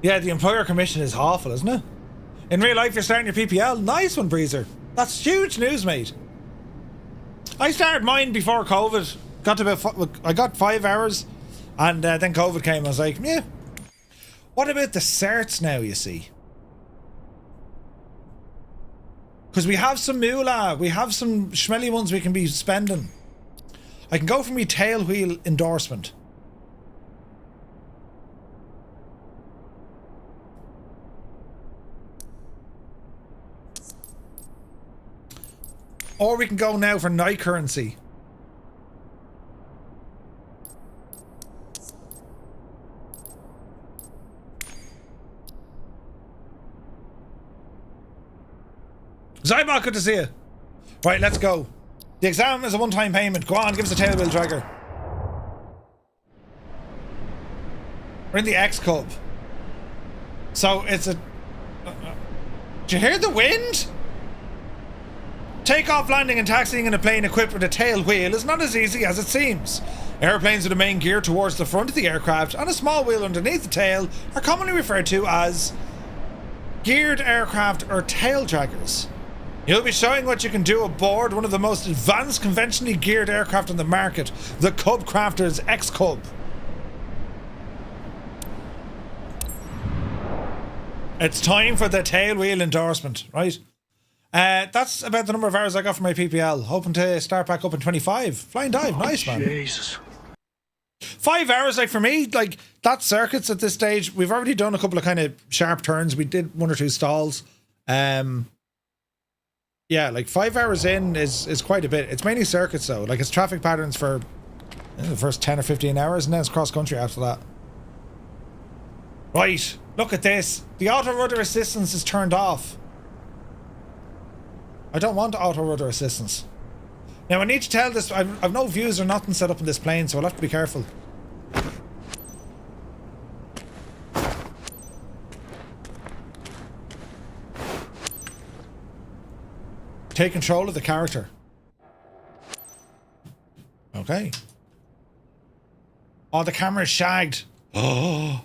Yeah, the employer commission is awful, isn't it? In real life, you're starting your PPL. Nice one, Breezer. That's huge news, mate. I started mine before COVID. I got 5 hours, and then COVID came. I was like, yeah. What about the certs now, you see? Because we have some moolah. We have some schmelly ones we can be spending. I can go for me tail wheel endorsement. Or we can go now for night currency. Zybot, good to see you. Right, let's go. The exam is a one-time payment. Go on, give us a tail wheel dragger. We're in the X Cub. So it's a... Did you hear the wind? Takeoff, landing and taxiing in a plane equipped with a tail wheel is not as easy as it seems. Airplanes with a main gear towards the front of the aircraft and a small wheel underneath the tail are commonly referred to as geared aircraft or tail draggers. You'll be showing what you can do aboard one of the most advanced conventionally geared aircraft on the market, the Cub Crafter's X-Cub. It's time for the tail wheel endorsement, right? That's about the number of hours I got for my PPL. Hoping to start back up in 25. Flying dive, nice, man. Jesus. 5 hours, like for me, like that circuits at this stage. We've already done a couple of kind of sharp turns. We did 1 or 2 stalls. Yeah, like 5 hours in is quite a bit. It's mainly circuits though. Like it's traffic patterns for the first 10 or 15 hours and then it's cross country after that. Right, look at this. The auto rudder assistance is turned off. I don't want auto rudder assistance. Now I need to tell this, I've no views or nothing set up in this plane, so I'll have to be careful. Take control of the character. Okay. Oh, the camera is shagged. Oh.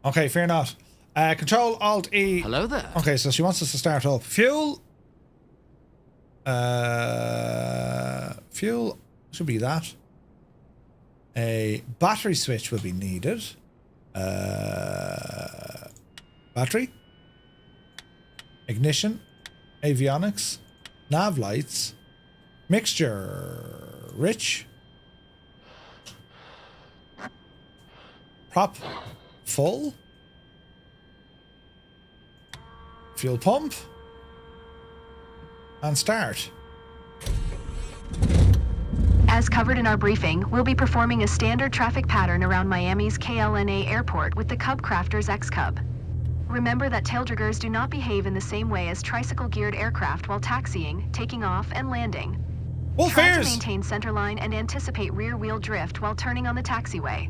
Okay, fear not. Control Alt E. Hello there. Okay, so she wants us to start up. Fuel. Fuel should be that. A battery switch will be needed. Battery. Ignition. Avionics. Nav lights. Mixture. Rich. Prop. Full. Fuel pump. And start. As covered in our briefing, we'll be performing a standard traffic pattern around Miami's KLNA airport with the Cub Crafter's X-Cub. Remember that tail draggers do not behave in the same way as tricycle-geared aircraft while taxiing, taking off, and landing. Try to maintain centerline and anticipate rear-wheel drift while turning on the taxiway.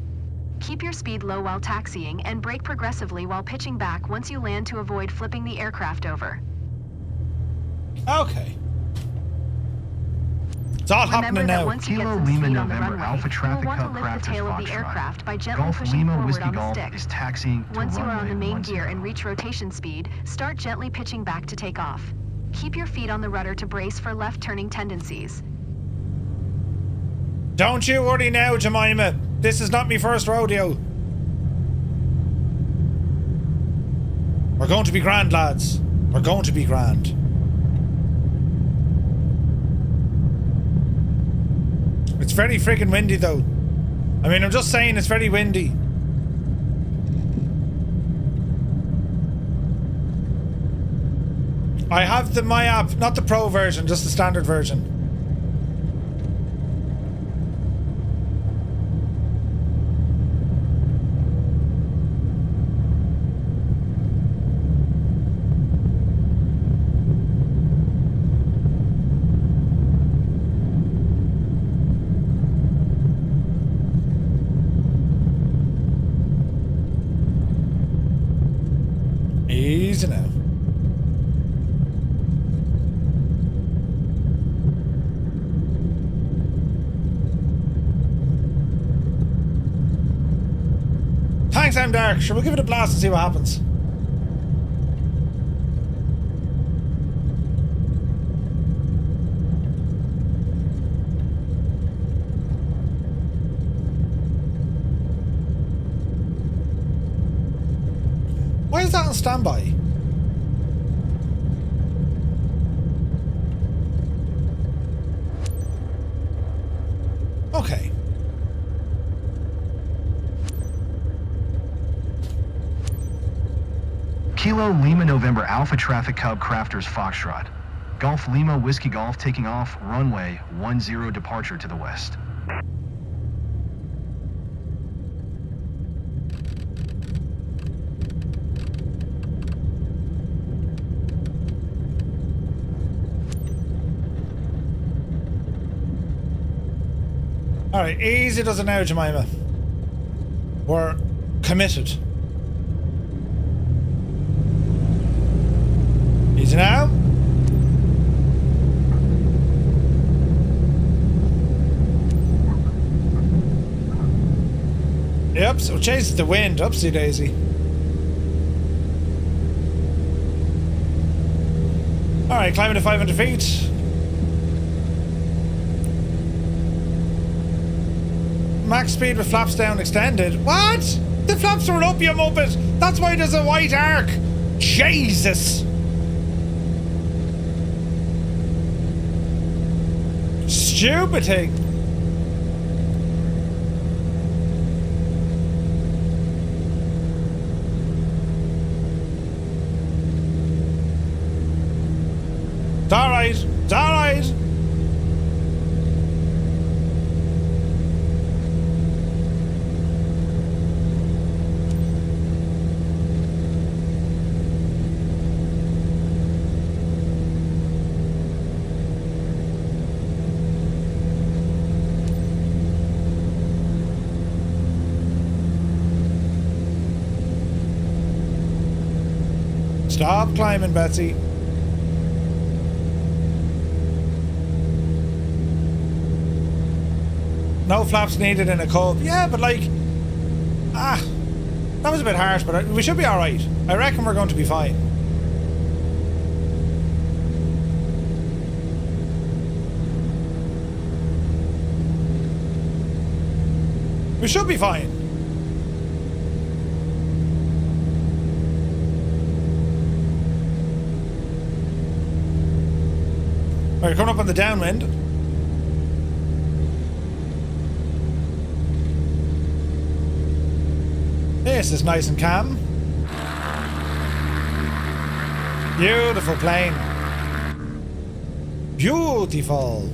Keep your speed low while taxiing and brake progressively while pitching back once you land to avoid flipping the aircraft over. Okay. It's all happening now. Kilo Lima November Alpha Traffic Cub Craft the tail of the aircraft by gently Golf pushing Lima forward Whiskey on the Golf stick. is taxiing to Once you are on the runway main 10. gear and reach rotation speed, start gently pitching back to take off. Keep your feet on the rudder to brace for left turning tendencies. Don't you worry now, Jemima. This is not my first rodeo. We're going to be grand, lads. We're going to be grand. It's very friggin' windy though. I mean, I'm just saying it's very windy. I have the My app, not the pro version, just the standard version. Easy now. Thanks, I'm Dark. Sure, we'll give it a blast and see what happens. Why is that on standby? Okay. Kilo Lima November Alpha Traffic Cub Crafters Foxtrot. Golf Lima Whiskey Golf taking off, runway 10 departure to the west. Alright, easy does it now, Jemima. We're committed. Easy now. Yep, so chases the wind. Upsy daisy. Alright, climbing to 500 feet. Max speed with flaps down extended. What? The flaps are up, you muppet. That's why there's a white arc. Jesus. Stupid thing. It's alright. It's alright. Stop climbing, Betsy. No flaps needed in a cove. Yeah, but like... that was a bit harsh, but we should be alright. I reckon we're going to be fine. We should be fine. Alright, coming up on the downwind. This is nice and calm. Beautiful plane. Beautiful.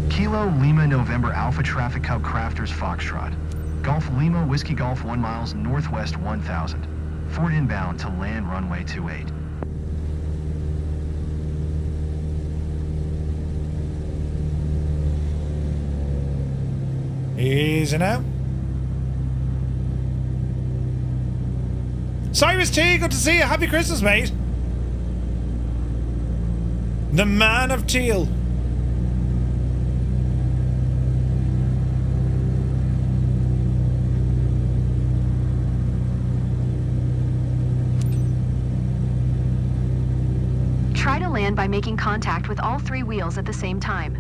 Kilo Lima November Alpha Traffic Cub Crafters Foxtrot. Golf Lima Whiskey Golf 1 miles northwest 1000. Ford inbound to land runway 28. Easy now. Cyrus T, good to see you. Happy Christmas, mate. The man of teal. Try to land by making contact with all three wheels at the same time.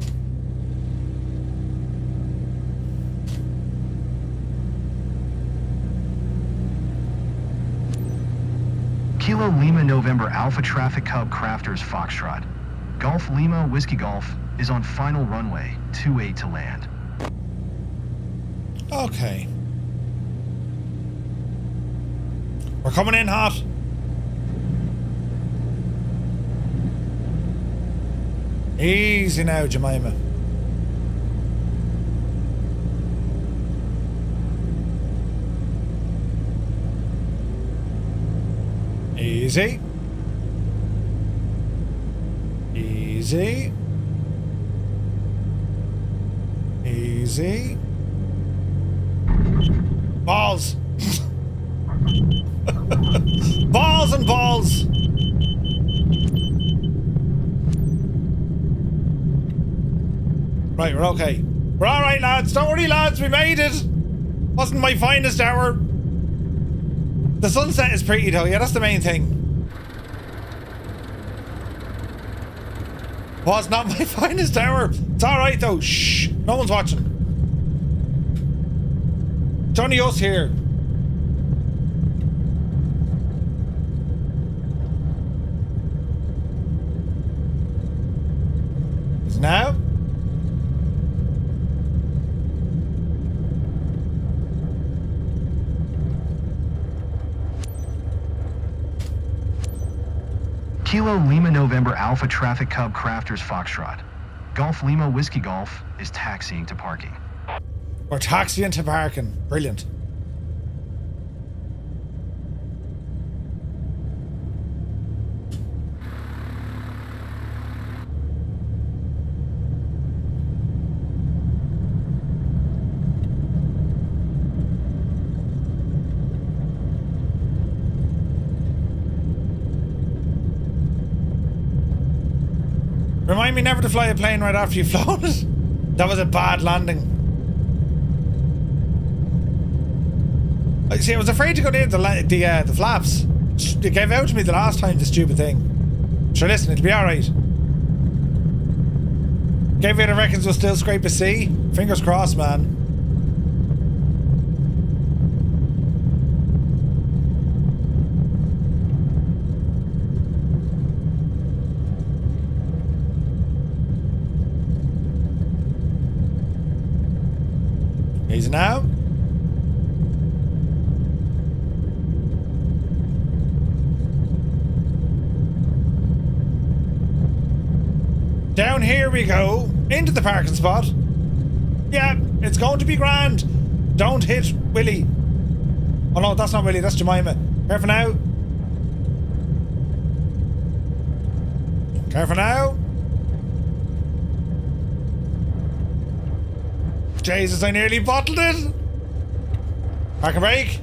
Kilo Lima November Alpha Traffic Cub Crafters Foxtrot. Golf Lima Whiskey Golf is on final runway 28 to land. Okay. We're coming in hot. Easy now, Jemima. Easy. Easy. Easy. Balls. Balls and balls. Right, we're okay. We're alright, lads. Don't worry, lads. We made it. Wasn't my finest hour. The sunset is pretty, though. Yeah, that's the main thing. Was not my finest hour. It's alright, though. Shh. No one's watching. It's only us here. now. Kilo Lima November Alpha Traffic Cub Crafters Foxtrot. Golf Lima Whiskey Golf is taxiing to parking. We're taxiing to parking. Brilliant. Remind me never to fly a plane right after you've flown it. That was a bad landing. See, I was afraid to go near the flaps. It gave out to me the last time, the stupid thing. Sure, listen, it'll be alright. Gaviator reckons we'll still scrape a C. Fingers crossed, man. Easy now. Down here we go, into the parking spot. Yeah, it's going to be grand. Don't hit Willie. Oh no, that's not Willie, that's Jemima. Careful now. Careful now. Jesus, I nearly bottled it. Park and brake.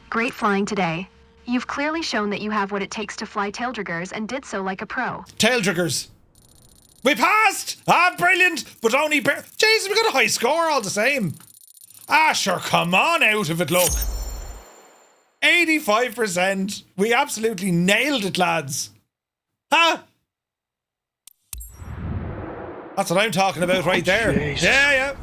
Great flying today. You've clearly shown that you have what it takes to fly taildraggers and did so like a pro. Taildraggers. We passed! Ah, brilliant! But only Jesus, we got a high score all the same. Ah, sure, come on out of it, look. 85%. We absolutely nailed it, lads. Huh? That's what I'm talking about right there. Jesus. Yeah.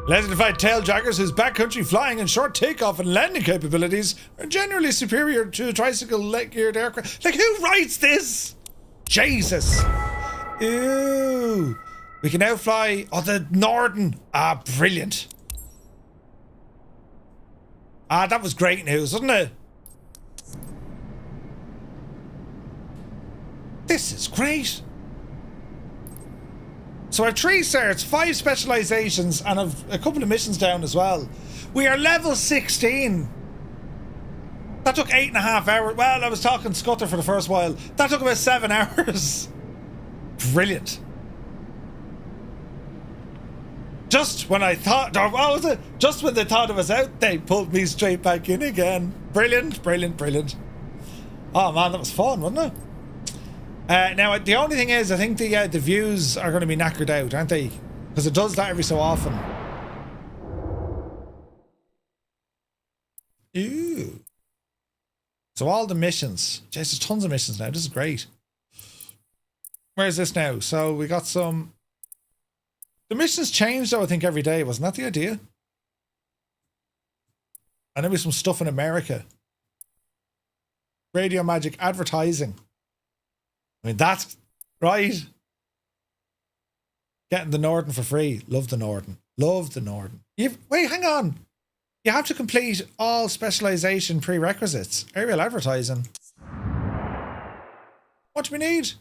Legendary taildraggers whose backcountry flying and short takeoff and landing capabilities are generally superior to tricycle leg-geared aircraft. Like, who writes this? Jesus. Ew. We can now fly the Norden. Ah, brilliant. Ah, that was great news, wasn't it? This is great. So I have 3 certs, 5 specializations, and a couple of missions down as well. We are level 16. That took 8.5 hours. Well, I was talking Scudder for the first while. That took about 7 hours. Brilliant. Just when I thought, what was it? Just when they thought it was out, they pulled me straight back in again. Brilliant, brilliant, brilliant. Oh man, that was fun, wasn't it? Now, the only thing is, I think the views are going to be knackered out, aren't they? Because it does that every so often. Ew. So all the missions. Jeez, there's tons of missions now. This is great. Where's this now? So we got some... The missions change, though, I think, every day. Wasn't that the idea? And then we some stuff in America. Radio Magic advertising. I mean, that's right. Getting the Norden for free. Love the Norden. Love the Norden. Wait, hang on. You have to complete all specialization prerequisites. Aerial advertising. What do we need?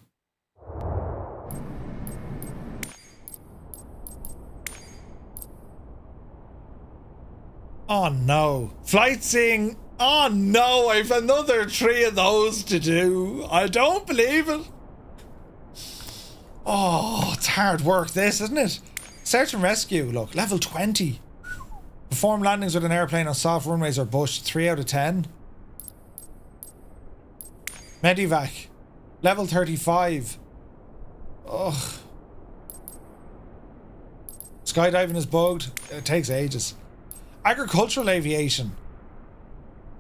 Oh no. Flight seeing. Oh no, I've another 3 of those to do. I don't believe it. Oh, it's hard work this, isn't it? Search and rescue, look, level 20. Perform landings with an airplane on soft runways or bush, 3 out of 10. Medivac, level 35. Ugh. Skydiving is bugged. It takes ages. Agricultural aviation.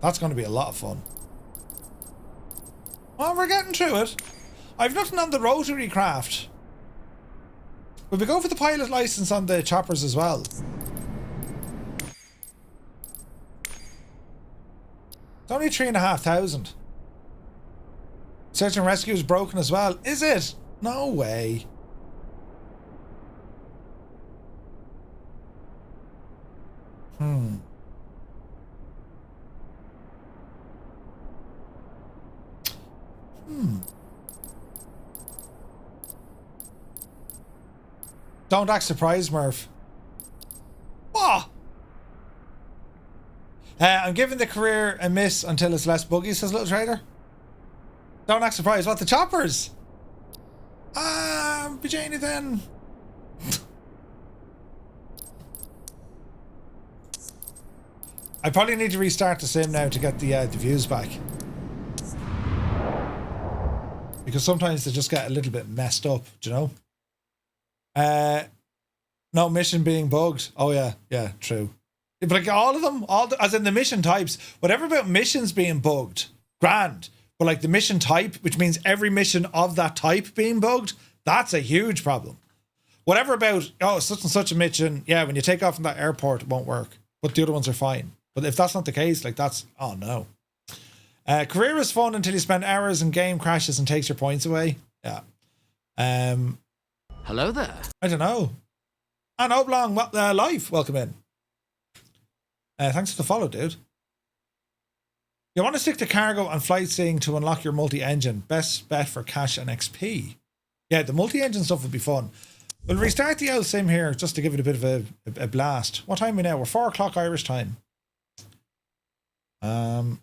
That's going to be a lot of fun. Well, we're getting through it. I've nothing on the rotary craft. Will we go for the pilot license on the choppers as well? It's only 3,500. Search and rescue is broken as well. Is it? No way. Hmm. Don't act surprised, Murph. What? I'm giving the career a miss until it's less buggy, says Little Trader. Don't act surprised. What, the choppers? Bajani then. I probably need to restart the sim now to get the views back. Because sometimes they just get a little bit messed up, do you know? No mission being bugged. Oh yeah, yeah, true. But like all of them, as in the mission types, whatever about missions being bugged, grand. But like the mission type, which means every mission of that type being bugged, that's a huge problem. Whatever about, such and such a mission, yeah, when you take off from that airport, it won't work. But the other ones are fine. But if that's not the case, like that's, oh no. Career is fun until you spend hours in game crashes and takes your points away. Yeah. Hello there. I don't know. And Oblong Life, welcome in. Thanks for the follow, dude. You want to stick to cargo and flight seeing to unlock your multi-engine. Best bet for cash and XP. Yeah, the multi-engine stuff would be fun. We'll restart the old sim here just to give it a bit of a blast. What time are we now? We're 4 o'clock Irish time. Adam's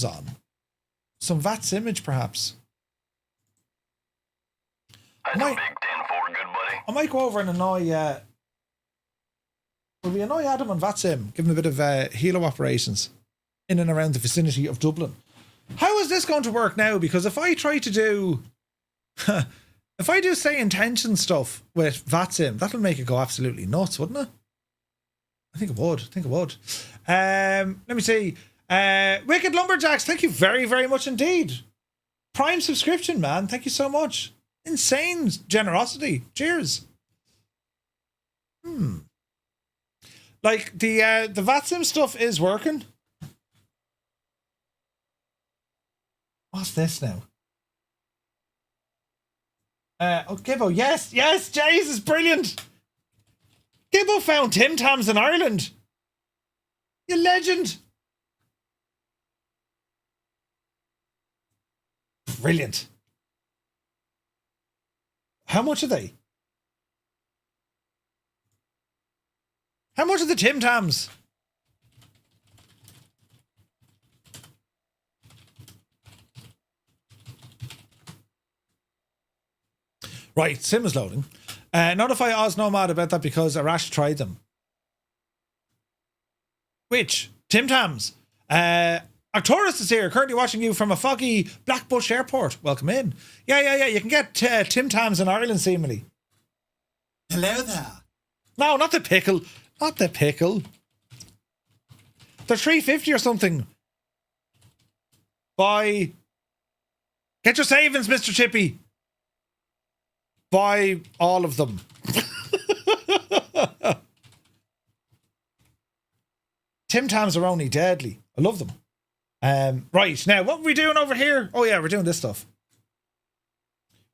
on. Some Vatsim image, perhaps. I might go over and annoy... will we annoy Adam on Vatsim? Give him a bit of helo operations in and around the vicinity of Dublin. How is this going to work now? Because if I try to do... if I do, say, intention stuff with Vatsim, that'll make it go absolutely nuts, wouldn't it? I think it would. Let me see. Wicked Lumberjacks, thank you very, very much indeed. Prime subscription, man. Thank you so much. Insane generosity. Cheers. Like the Vatsim stuff is working. What's this now? Gibbo, yes, Jesus, brilliant. Gibbo found Tim Tams in Ireland. You legend. Brilliant. How much are they? How much are the Tim Tams? Right, sim is loading. Notify Oz Nomad about that because Arash tried them. Which? Tim Tams. Arcturus is here, currently watching you from a foggy Blackbush airport. Welcome in. Yeah. You can get Tim Tams in Ireland, seemingly. Hello there. No, not the pickle. Not the pickle. They're $3.50 or something. Buy. Get your savings, Mr. Chippy. Buy all of them. Tim Tams are only deadly. I love them. Right, now, what are we doing over here? Oh, yeah, we're doing this stuff.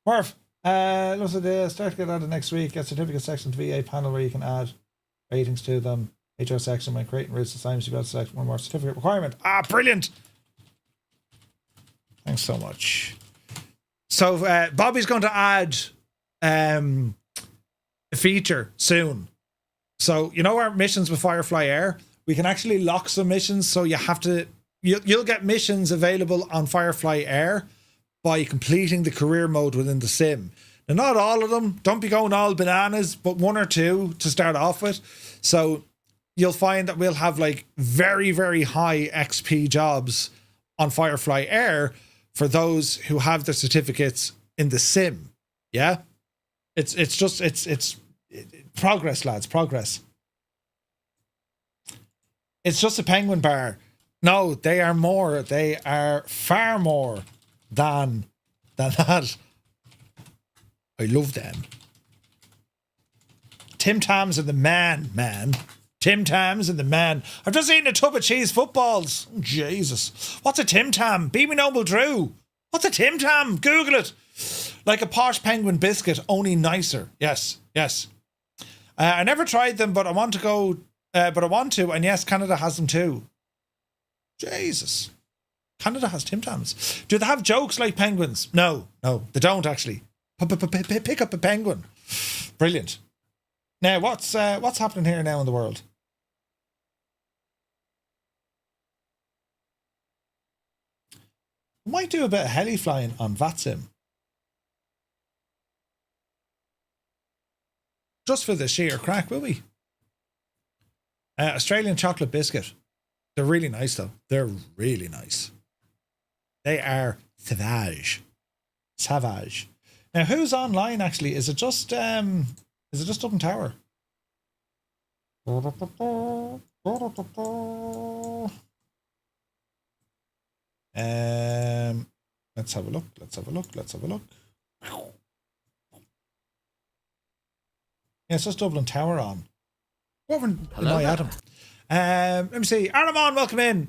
Murph, looks like they start to get added next week. Get certificate section to VA panel where you can add ratings to them. HR section, when creating routes assignments, you've got to select one more certificate requirement. Ah, brilliant. Thanks so much. So, Bobby's going to add a feature soon. So, you know our missions with Firefly Air? We can actually lock some missions, so you have to... You'll get missions available on Firefly Air by completing the career mode within the sim. Now, not all of them. Don't be going all bananas, but one or two to start off with. So you'll find that we'll have like very, very high XP jobs on Firefly Air for those who have their certificates in the sim. Yeah? It's progress, lads, progress. It's just a penguin bar. No, they are more. They are far more than that. I love them. Tim Tams are the man. Tim Tams and the man. I've just eaten a tub of cheese footballs. Oh, Jesus. What's a Tim Tam? Be me noble Drew. What's a Tim Tam? Google it. Like a posh penguin biscuit, only nicer. Yes, yes. I never tried them, but I want to go. But I want to, and yes, Canada has them too. Jesus. Canada has Tim Tams. Do they have jokes like penguins? No, they don't actually. Pick up a penguin. Brilliant. Now, what's happening here now in the world? We might do a bit of heli flying on Vatsim. Just for the sheer crack, will we? Australian chocolate biscuit. They're really nice though. They're really nice. They are savage. Savage. Now, who's online actually? Is it just Dublin Tower? Let's have a look. Yeah, it's just Dublin Tower on. Over in my Adam. Let me see. Aramon, welcome in.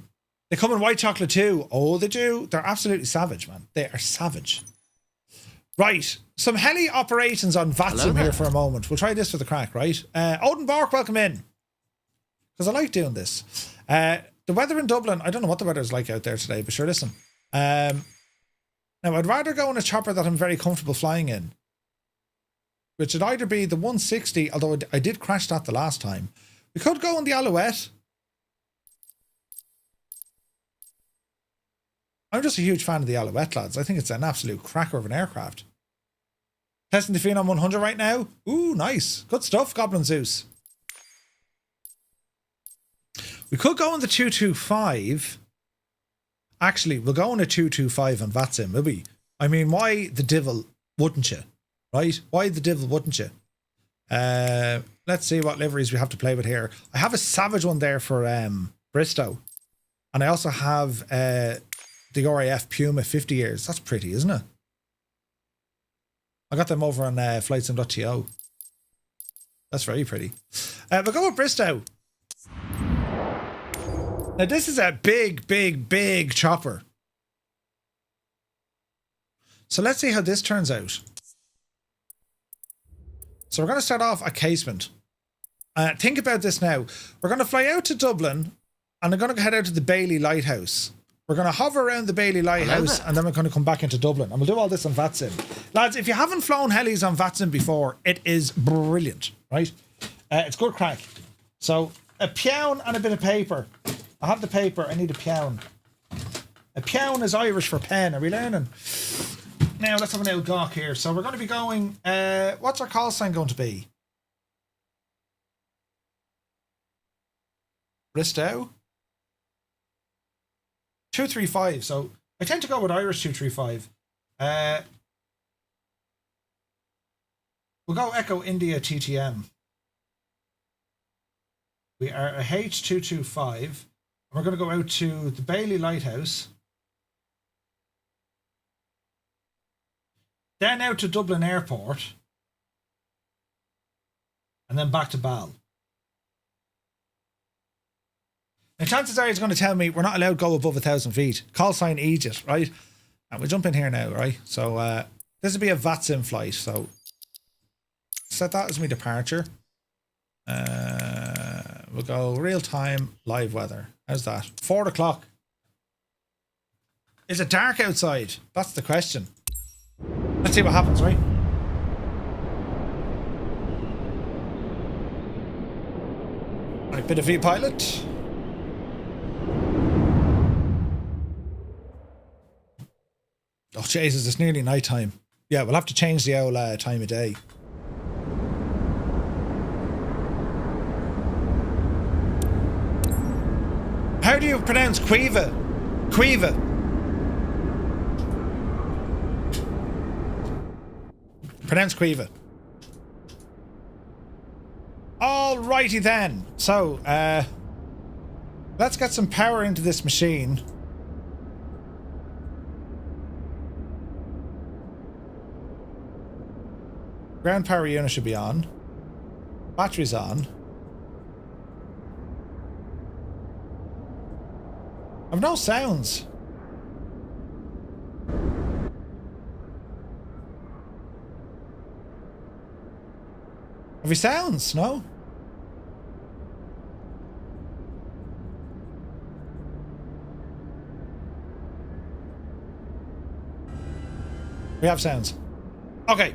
They come in white chocolate too. Oh, they do. They're absolutely savage, man. They are savage. Right. Some heli operations on Vatsim here for a moment. We'll try this for the crack, right? Odin Bork, welcome in. Because I like doing this. The weather in Dublin, I don't know what the weather's like out there today, but sure, listen. Now, I'd rather go in a chopper that I'm very comfortable flying in, which would either be the 160, although I did crash that the last time. We could go on the Alouette. I'm just a huge fan of the Alouette, lads. I think it's an absolute cracker of an aircraft. Testing the Phenom 100 right now. Ooh, nice. Good stuff, Goblin Zeus. We could go on the 225. Actually, we'll go on a 225 on Vatsim, will we? I mean, why the devil wouldn't you? Right? Why the devil wouldn't you? Let's see what liveries we have to play with here. I have a savage one there for Bristow. And I also have the RAF Puma 50 years. That's pretty, isn't it? I got them over on flightsim.to. That's very pretty. We'll go with Bristow. Now this is a big chopper. So let's see how this turns out. So we're going to start off at casement. Think about this now. We're going to fly out to Dublin and I'm going to head out to the Bailey Lighthouse. We're going to hover around the Bailey Lighthouse and then we're going to come back into Dublin. And we'll do all this on Vatsim. Lads, if you haven't flown helis on Vatsim before, it is brilliant, right? It's good crack. So a peon and a bit of paper. I have the paper, I need a peon. A peon is Irish for pen, are we learning? Now let's have an old gawk here. So we're going to be going, what's our call sign going to be? Bristow? 235, so I tend to go with Irish 235. We'll go Echo India TTM. We are a H225. We're going to go out to the Bailey Lighthouse. Then out to Dublin Airport. And then back to Bal. Now, chances are he's going to tell me we're not allowed to go above 1,000 feet. Call sign Egypt, right? And we'll jump in here now, right? So this will be a Vatsim flight. So set that as my departure. We'll go real time live weather. How's that? 4 o'clock. Is it dark outside? That's the question. Let's see what happens, right? Right, bit of V-pilot. Oh Jesus, it's nearly night time. Yeah, we'll have to change the old time of day. How do you pronounce Quiva? Quiva. Pronounce Quiva. Alrighty then. So, let's get some power into this machine. Ground power unit should be on. Batteries on. I've no sounds. Have you sounds? No? We have sounds. Okay.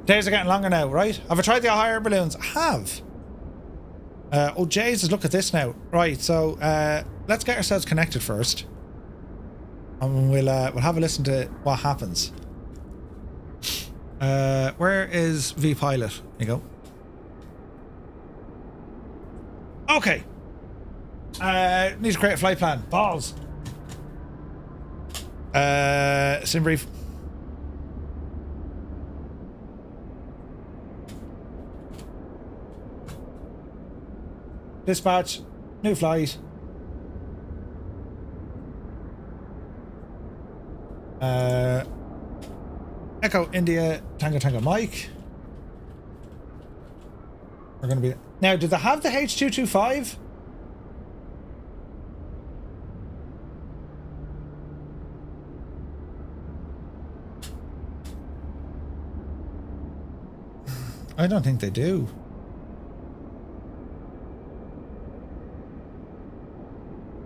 Days are getting longer now, right? Have I tried the higher balloons? I have. Oh, Jesus, look at this now. Right, so let's get ourselves connected first. And we'll have a listen to what happens. Where is V-Pilot? Here you go. Okay. Need to create a flight plan. Balls. Sim brief. Dispatch. New flight. Echo India Tango Tango Mike. We're going to be... Now, did they have the H225? I don't think they do.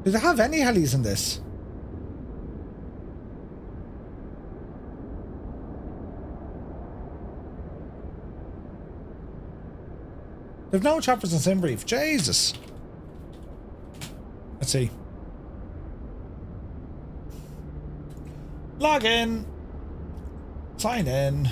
Do they have any helis in this? They've no choppers in Simbrief. Jesus. Let's see. Log in. Sign in.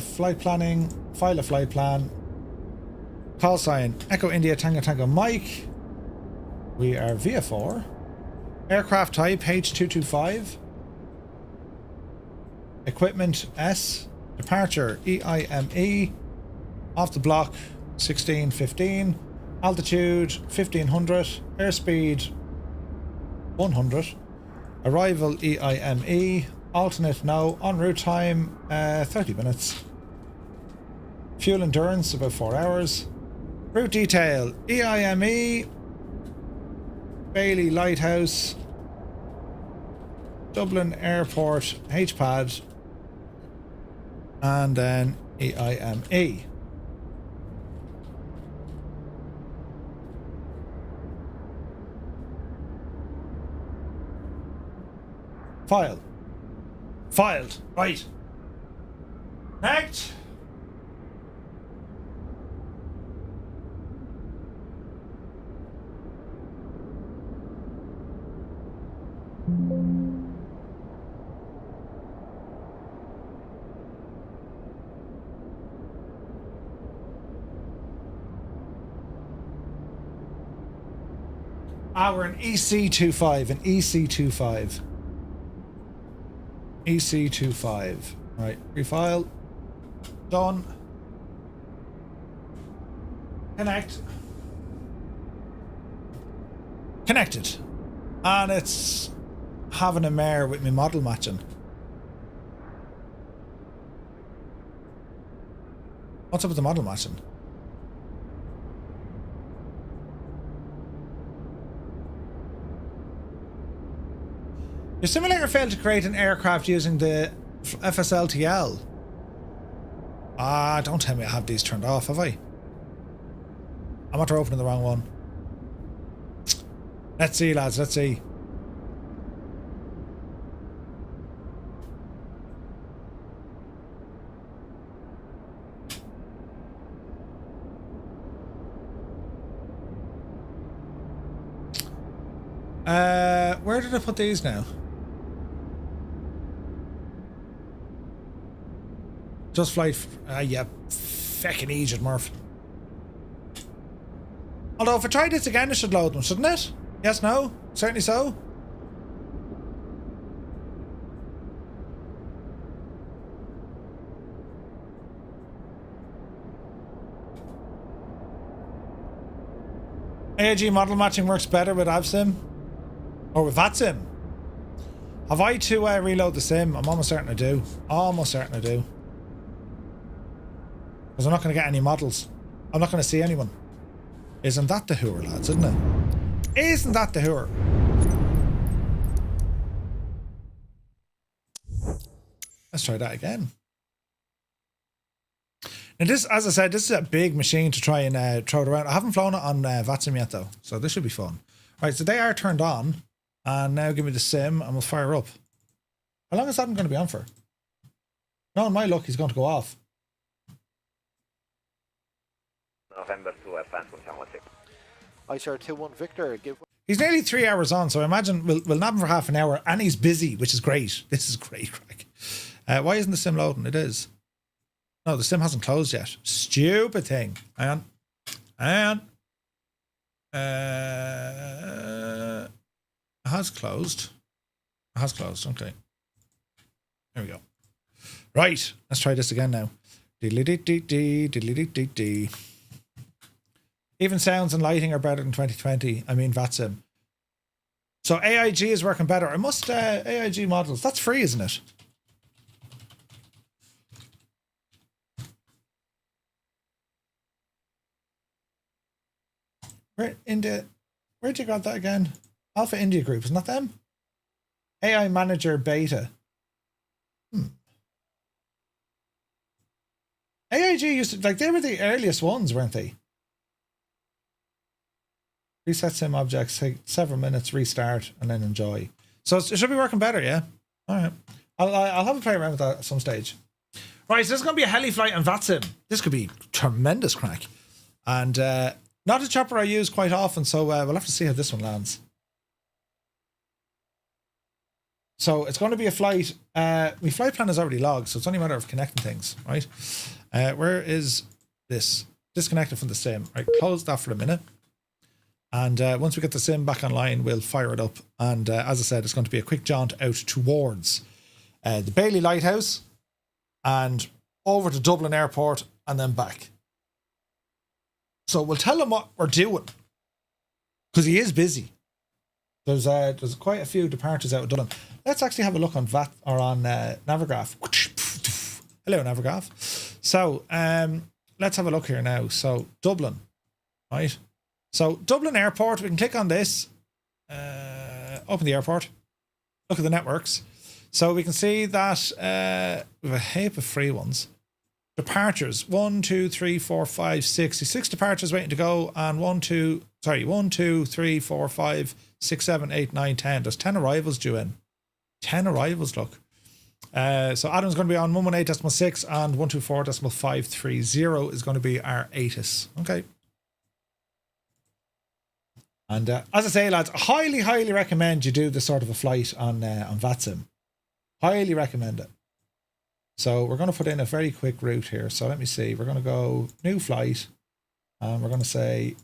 Flight planning. File a flight plan. Call sign. Echo India Tango Tango Mike. We are VF4. Aircraft type H225. Equipment S. Departure EIME. Off the block 1615. Altitude 1500. Airspeed 100. Arrival EIME. Alternate no. En route time 30 minutes. Fuel endurance about 4 hours. Route detail EIME. Bailey Lighthouse. Dublin Airport HPAD. And then EIME. File. Filed. Right. Next. We're an EC25, an EC25. EC25. Right, refile. Done. Connect. Connected. And it's having a mare with me model matching. What's up with the model matching? Your simulator failed to create an aircraft using the FSLTL. Don't tell me I have these turned off, have I? I'm after opening the wrong one. Let's see, lads, let's see. Where did I put these now? Just flight. Yeah, feckin' Egypt, Murph. Although if I tried this again, it should load them, shouldn't it? Yes, no? Certainly so. AIG model matching works better with Avsim. Or with Vatsim. Have I to reload the sim? I'm almost certain I do. Almost certain I do. Because I'm not going to get any models. I'm not going to see anyone. Isn't that the hooer, lads, isn't it? Isn't that the hooer? Let's try that again. And this, as I said, this is a big machine to try and throw it around. I haven't flown it on Vatsim yet, though, so this should be fun. Right, so they are turned on. And now give me the sim and we'll fire up. How long is that going to be on for? No, in my luck, he's going to go off. November 2 advance. ICR 2-1 Victor, give... He's nearly 3 hours on, so I imagine we'll nab him for half an hour, and he's busy, which is great. This is great, Craig. Why isn't the sim loading? It is. No, the sim hasn't closed yet. Stupid thing. Hang on. Hang on. It has closed. It has closed, okay. There we go. Right, let's try this again now. Diddly-dee-dee-dee. Even sounds and lighting are better than 2020. I mean, Vatsim. So AIG is working better. I must, AIG models. That's free, isn't it? Where'd you got that again? Alpha India Group, isn't that them? AI Manager Beta. AIG used to, like, they were the earliest ones, weren't they? Reset sim objects, take several minutes, restart, and then enjoy. So it should be working better, yeah? Alright. I'll have a play around with that at some stage. Right, so this is going to be a heli flight on Vatsim. This could be tremendous crack. And not a chopper I use quite often, so we'll have to see how this one lands. So it's going to be a flight. My flight plan is already logged, so it's only a matter of connecting things, right? Where is this? Disconnected from the sim. Right, close that for a minute. And once we get the sim back online, we'll fire it up. And as I said, it's going to be a quick jaunt out towards the Bailey Lighthouse and over to Dublin Airport and then back. So we'll tell him what we're doing because he is busy. There's quite a few departures out of Dublin. Let's actually have a look on Navigraph. Hello, Navigraph. So let's have a look here now. So Dublin, right? So Dublin Airport, we can click on this, open the airport, look at the networks. So we can see that we have a heap of free ones. Departures, 1, 2, 3, 4, 5, 6. 6 departures waiting to go, and 1, 2, 3, 4, 5, 6, 7, 8, 9, 10. There's 10 arrivals due in. 10 arrivals, look. So Adam's going to be on 118.6 and 124.530 is going to be our ATIS. Okay. And as I say, lads, highly, highly recommend you do this sort of a flight on Vatsim. Highly recommend it. So we're going to put in a very quick route here. So let me see. We're going to go new flight. And we're going to say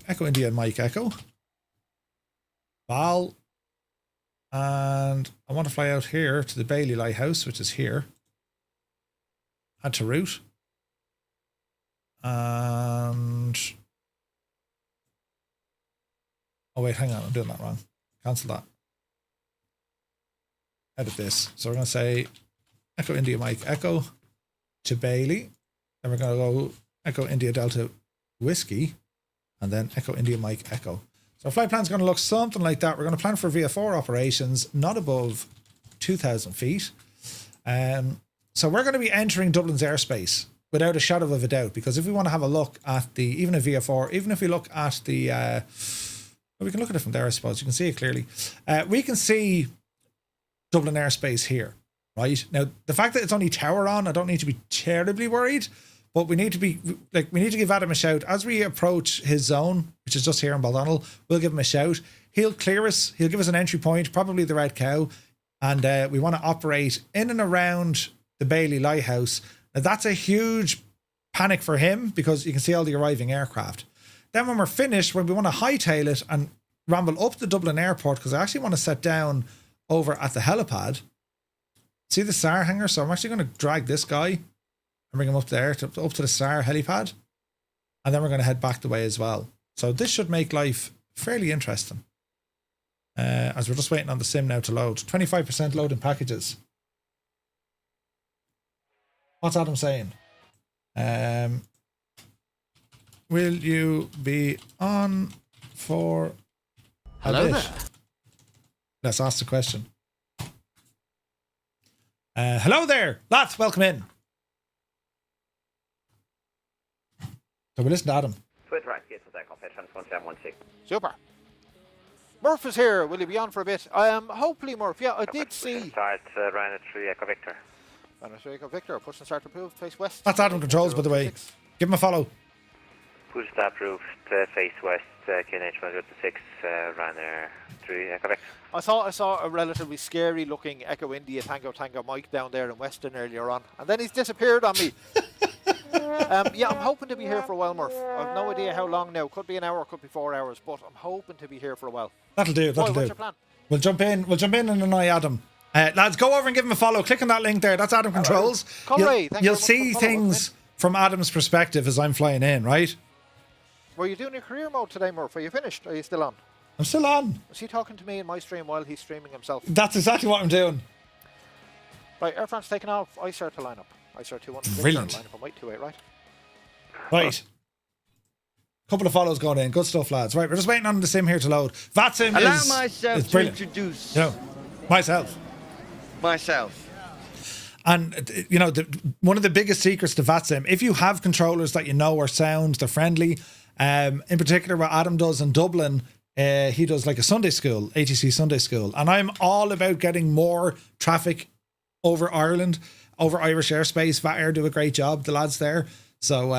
Echo India Mike Echo. Val. And I want to fly out here to the Bailey Lighthouse, which is here. Add to route. And... oh wait, hang on, I'm doing that wrong. Cancel that. Edit this. So we're going to say Echo India Mike Echo to Bailey. Then we're going to go Echo India Delta Whiskey. And then Echo India Mike Echo. So our flight plan is going to look something like that. We're going to plan for VFR operations not above 2,000 feet. So we're going to be entering Dublin's airspace without a shadow of a doubt. Because if we want to have a look at the, even a VFR, even if we look at the... well, we can look at it from there, I suppose. You can see it clearly. We can see Dublin airspace here, right? Now, the fact that it's only tower on, I don't need to be terribly worried, but we need to be, like, we need to give Adam a shout. As we approach his zone, which is just here in Baldonnel, we'll give him a shout. He'll clear us. He'll give us an entry point, probably the Red Cow. And we want to operate in and around the Bailey Lighthouse. Now, that's a huge panic for him because you can see all the arriving aircraft. Then when we're finished, when we want to hightail it and ramble up to Dublin Airport, because I actually want to set down over at the helipad. See the SAR hangar? So I'm actually going to drag this guy and bring him up there, up to the SAR helipad. And then we're going to head back the way as well. So this should make life fairly interesting. As we're just waiting on the sim now to load. 25% loading packages. What's Adam saying? Will you be on for a Hello bit? there. Let's ask the question. Hello there, lads. Welcome in. So we listen to Adam. Super. Murph is here. Will you be on for a bit? Hopefully, Murph. Yeah, I did see. Start Rhino 3 Echo Victor. Rhino 3 Echo Victor. Push and start approved. Face west. That's Adam Controls, by the way. Give him a follow. Push start approved. Face west. KNH 106. Rhino 3 Echo Victor. I saw a relatively scary looking Echo India Tango Mike down there in Weston earlier on, and then he's disappeared on me. Yeah, I'm hoping to be here for a while, Murph. I've no idea how long now. Could be an hour, could be 4 hours, but I'm hoping to be here for a while. That'll do. That'll do. What's your plan? We'll jump in and annoy Adam. Lads, go over and give him a follow. Click on that link there. That's Adam Controls. You'll see things from Adam's perspective as I'm flying in, right? Were you doing your career mode today, Murph? Are you finished? Are you still on? I'm still on. Is he talking to me in my stream while he's streaming himself? That's exactly what I'm doing. Right, Air France taking off. ICER to line up. ICER 21. Brilliant. Line up on white 28, right? Right. Couple of follows going in. Good stuff, lads. Right, we're just waiting on the sim here to load. Vatsim Allow is myself to brilliant. introduce Myself. And, you know, one of the biggest secrets to Vatsim, if you have controllers that you know are sound, they're friendly, in particular what Adam does in Dublin, he does like a Sunday school, ATC Sunday school. And I'm all about getting more traffic over Ireland, over Irish airspace. VATAir do a great job, the lads there. So,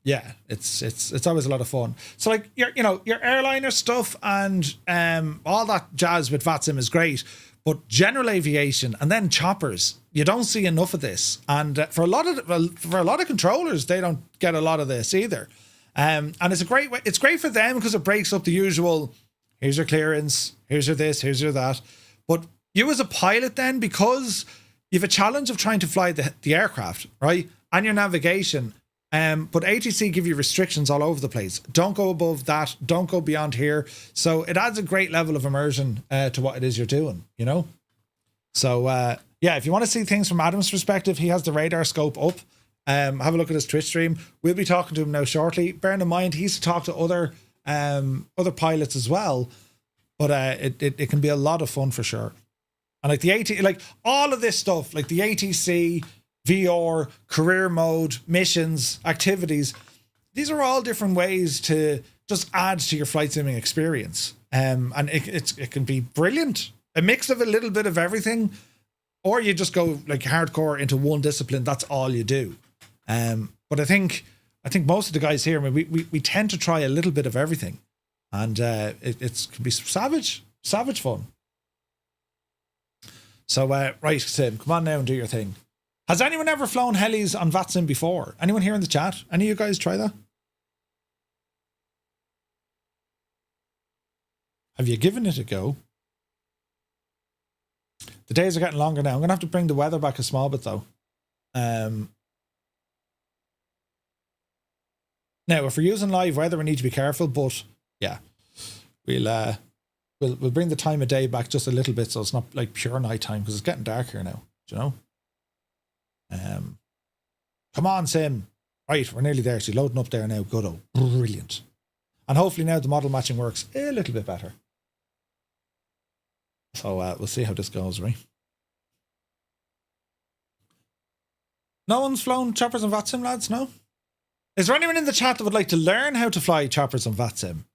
yeah, it's always a lot of fun. So, like, your airliner stuff and all that jazz with Vatsim is great. But general aviation and then choppers, you don't see enough of this. And for a lot of controllers, they don't get a lot of this either. And it's a great way. It's great for them because it breaks up the usual. Here's your clearance. Here's your this. Here's your that. But you as a pilot, then, because you have a challenge of trying to fly the aircraft, right, and your navigation. But ATC give you restrictions all over the place. Don't go above that. Don't go beyond here. So it adds a great level of immersion to what it is you're doing, you know? So, yeah, if you want to see things from Adam's perspective, he has the radar scope up. Have a look at his Twitch stream. We'll be talking to him now shortly. Bearing in mind, he's to talk to other pilots as well. But it can be a lot of fun for sure. And like all of this stuff, like the ATC, VR, career mode, missions, activities, these are all different ways to just add to your flight simming experience. And it can be brilliant. A mix of a little bit of everything, or you just go like hardcore into one discipline. That's all you do. But I think most of the guys here, I mean, we tend to try a little bit of everything, and it can be savage fun. So right, Sim, come on now and do your thing. Has anyone ever flown helis on Vatsim before? Anyone here in the chat? Any of you guys try that? Have you given it a go? The days are getting longer now. I'm going to have to bring the weather back a small bit though. Now, if we're using live weather, we need to be careful, but yeah, we'll bring the time of day back just a little bit so it's not like pure night time because it's getting dark here now, do you know? Come on, Sim. Right, we're nearly there. She's loading up there now. Good, oh, brilliant. And hopefully now the model matching works a little bit better. So we'll see how this goes, right? No one's flown choppers on Vatsim, lads, no? Is there anyone in the chat that would like to learn how to fly choppers on Vatsim?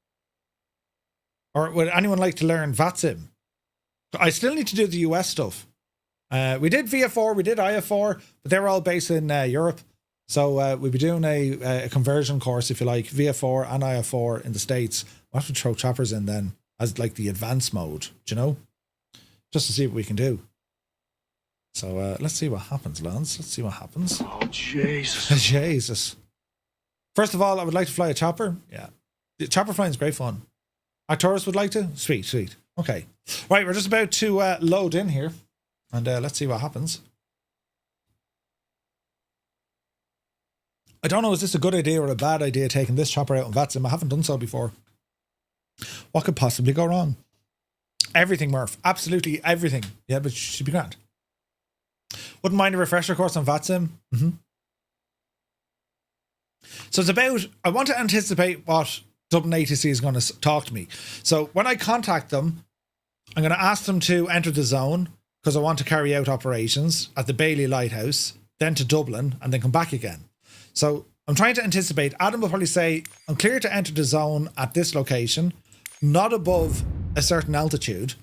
Or would anyone like to learn Vatsim? I still need to do the US stuff. We did VF4, we did IF4, but they were all based in Europe. So we'll be doing a conversion course, if you like, VF4 and IF4 in the States. We'll have to throw choppers in then as like the advanced mode, do you know? Just to see what we can do. So let's see what happens, lads. Let's see what happens. Oh, Jesus. Jesus. First of all, I would like to fly a chopper. Yeah. The chopper flying is great fun. Arcturus would like to? Sweet, sweet. Okay. Right, we're just about to load in here. And let's see what happens. I don't know, is this a good idea or a bad idea taking this chopper out on Vatsim? I haven't done so before. What could possibly go wrong? Everything, Murph. Absolutely everything. Yeah, but it should be grand. Wouldn't mind a refresher course on Vatsim. So it's about, I want to anticipate what Dublin ATC is going to talk to me. So when I contact them, I'm going to ask them to enter the zone because I want to carry out operations at the Bailey Lighthouse, then to Dublin, and then come back again. So I'm trying to anticipate. Adam will probably say, I'm clear to enter the zone at this location, not above a certain altitude.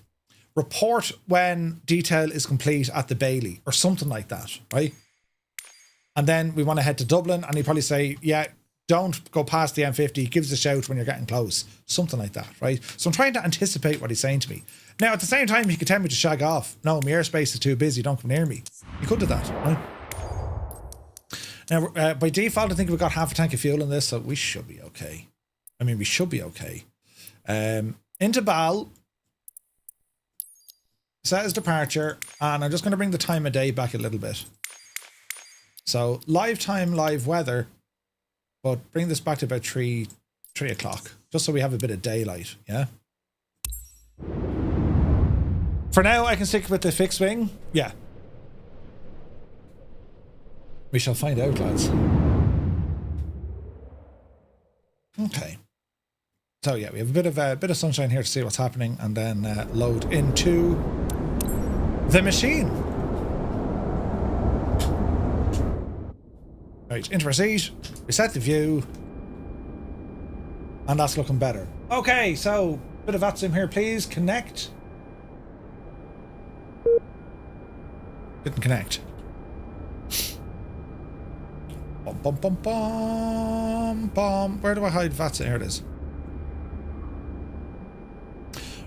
Report when detail is complete at the Bailey, or something like that, right? And then we want to head to Dublin, and he'll probably say, yeah, don't go past the M50, give us a shout when you're getting close. Something like that, right? So I'm trying to anticipate what he's saying to me. Now, at the same time, he could tell me to shag off. No, my airspace is too busy, don't come near me. He could do that, right? Now, by default, I think we've got half a tank of fuel in this, so we should be okay. I mean, we should be okay. Into Bal. Set his departure, and I'm just going to bring the time of day back a little bit. So, live time, live weather, but bring this back to about 3 o'clock, just so we have a bit of daylight, yeah? For now, I can stick with the fixed wing, yeah. We shall find out, lads. Okay. So yeah, we have a bit of sunshine here to see what's happening, and then load into the machine. Right, into our seat, reset the view, and that's looking better. Okay, so bit of Vatsim here, please connect. Didn't connect. Bum, bum, bum, bum, bum. Where do I hide Vatsim? Here it is.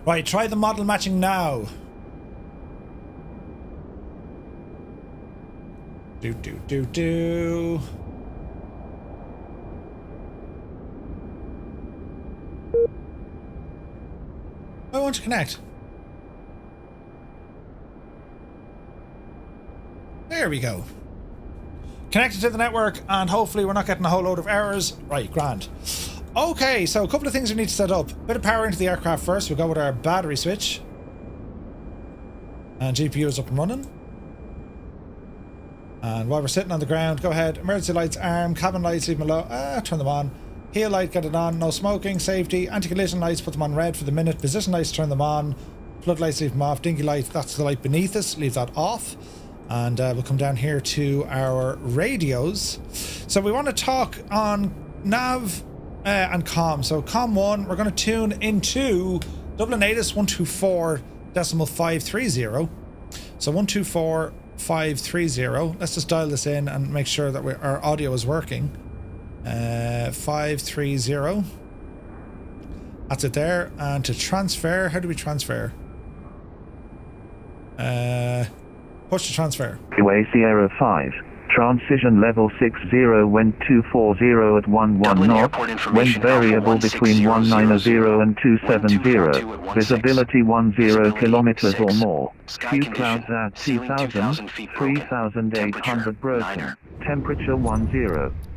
Right, try the model matching now. Do. I want to connect. There we go. Connected to the network, and hopefully we're not getting a whole load of errors. Right, grand. Okay, so a couple of things we need to set up. Bit of power into the aircraft first. We'll go with our battery switch. And GPU is up and running. And while we're sitting on the ground, go ahead. Emergency lights arm, cabin lights, leave them low. Turn them on. Heel light, get it on. No smoking, safety. Anti-collision lights, put them on red for the minute. Position lights, turn them on. Floodlights, leave them off. Dinghy light, that's the light beneath us. Leave that off. And we'll come down here to our radios. So we want to talk on nav and comm. So comm 1, we're going to tune into Dublin ATIS 124.530. So 124.530. Let's just dial this in and make sure that our audio is working. 530. That's it there. And to transfer, how do we transfer? Push to transfer. Taxiway Sierra 5. Transition level 60 wind 240 at 11 knots. Wind variable between 190 and 270. Visibility 10 kilometers or more. Few clouds at 2,000, 3,800 broken. Temperature 10,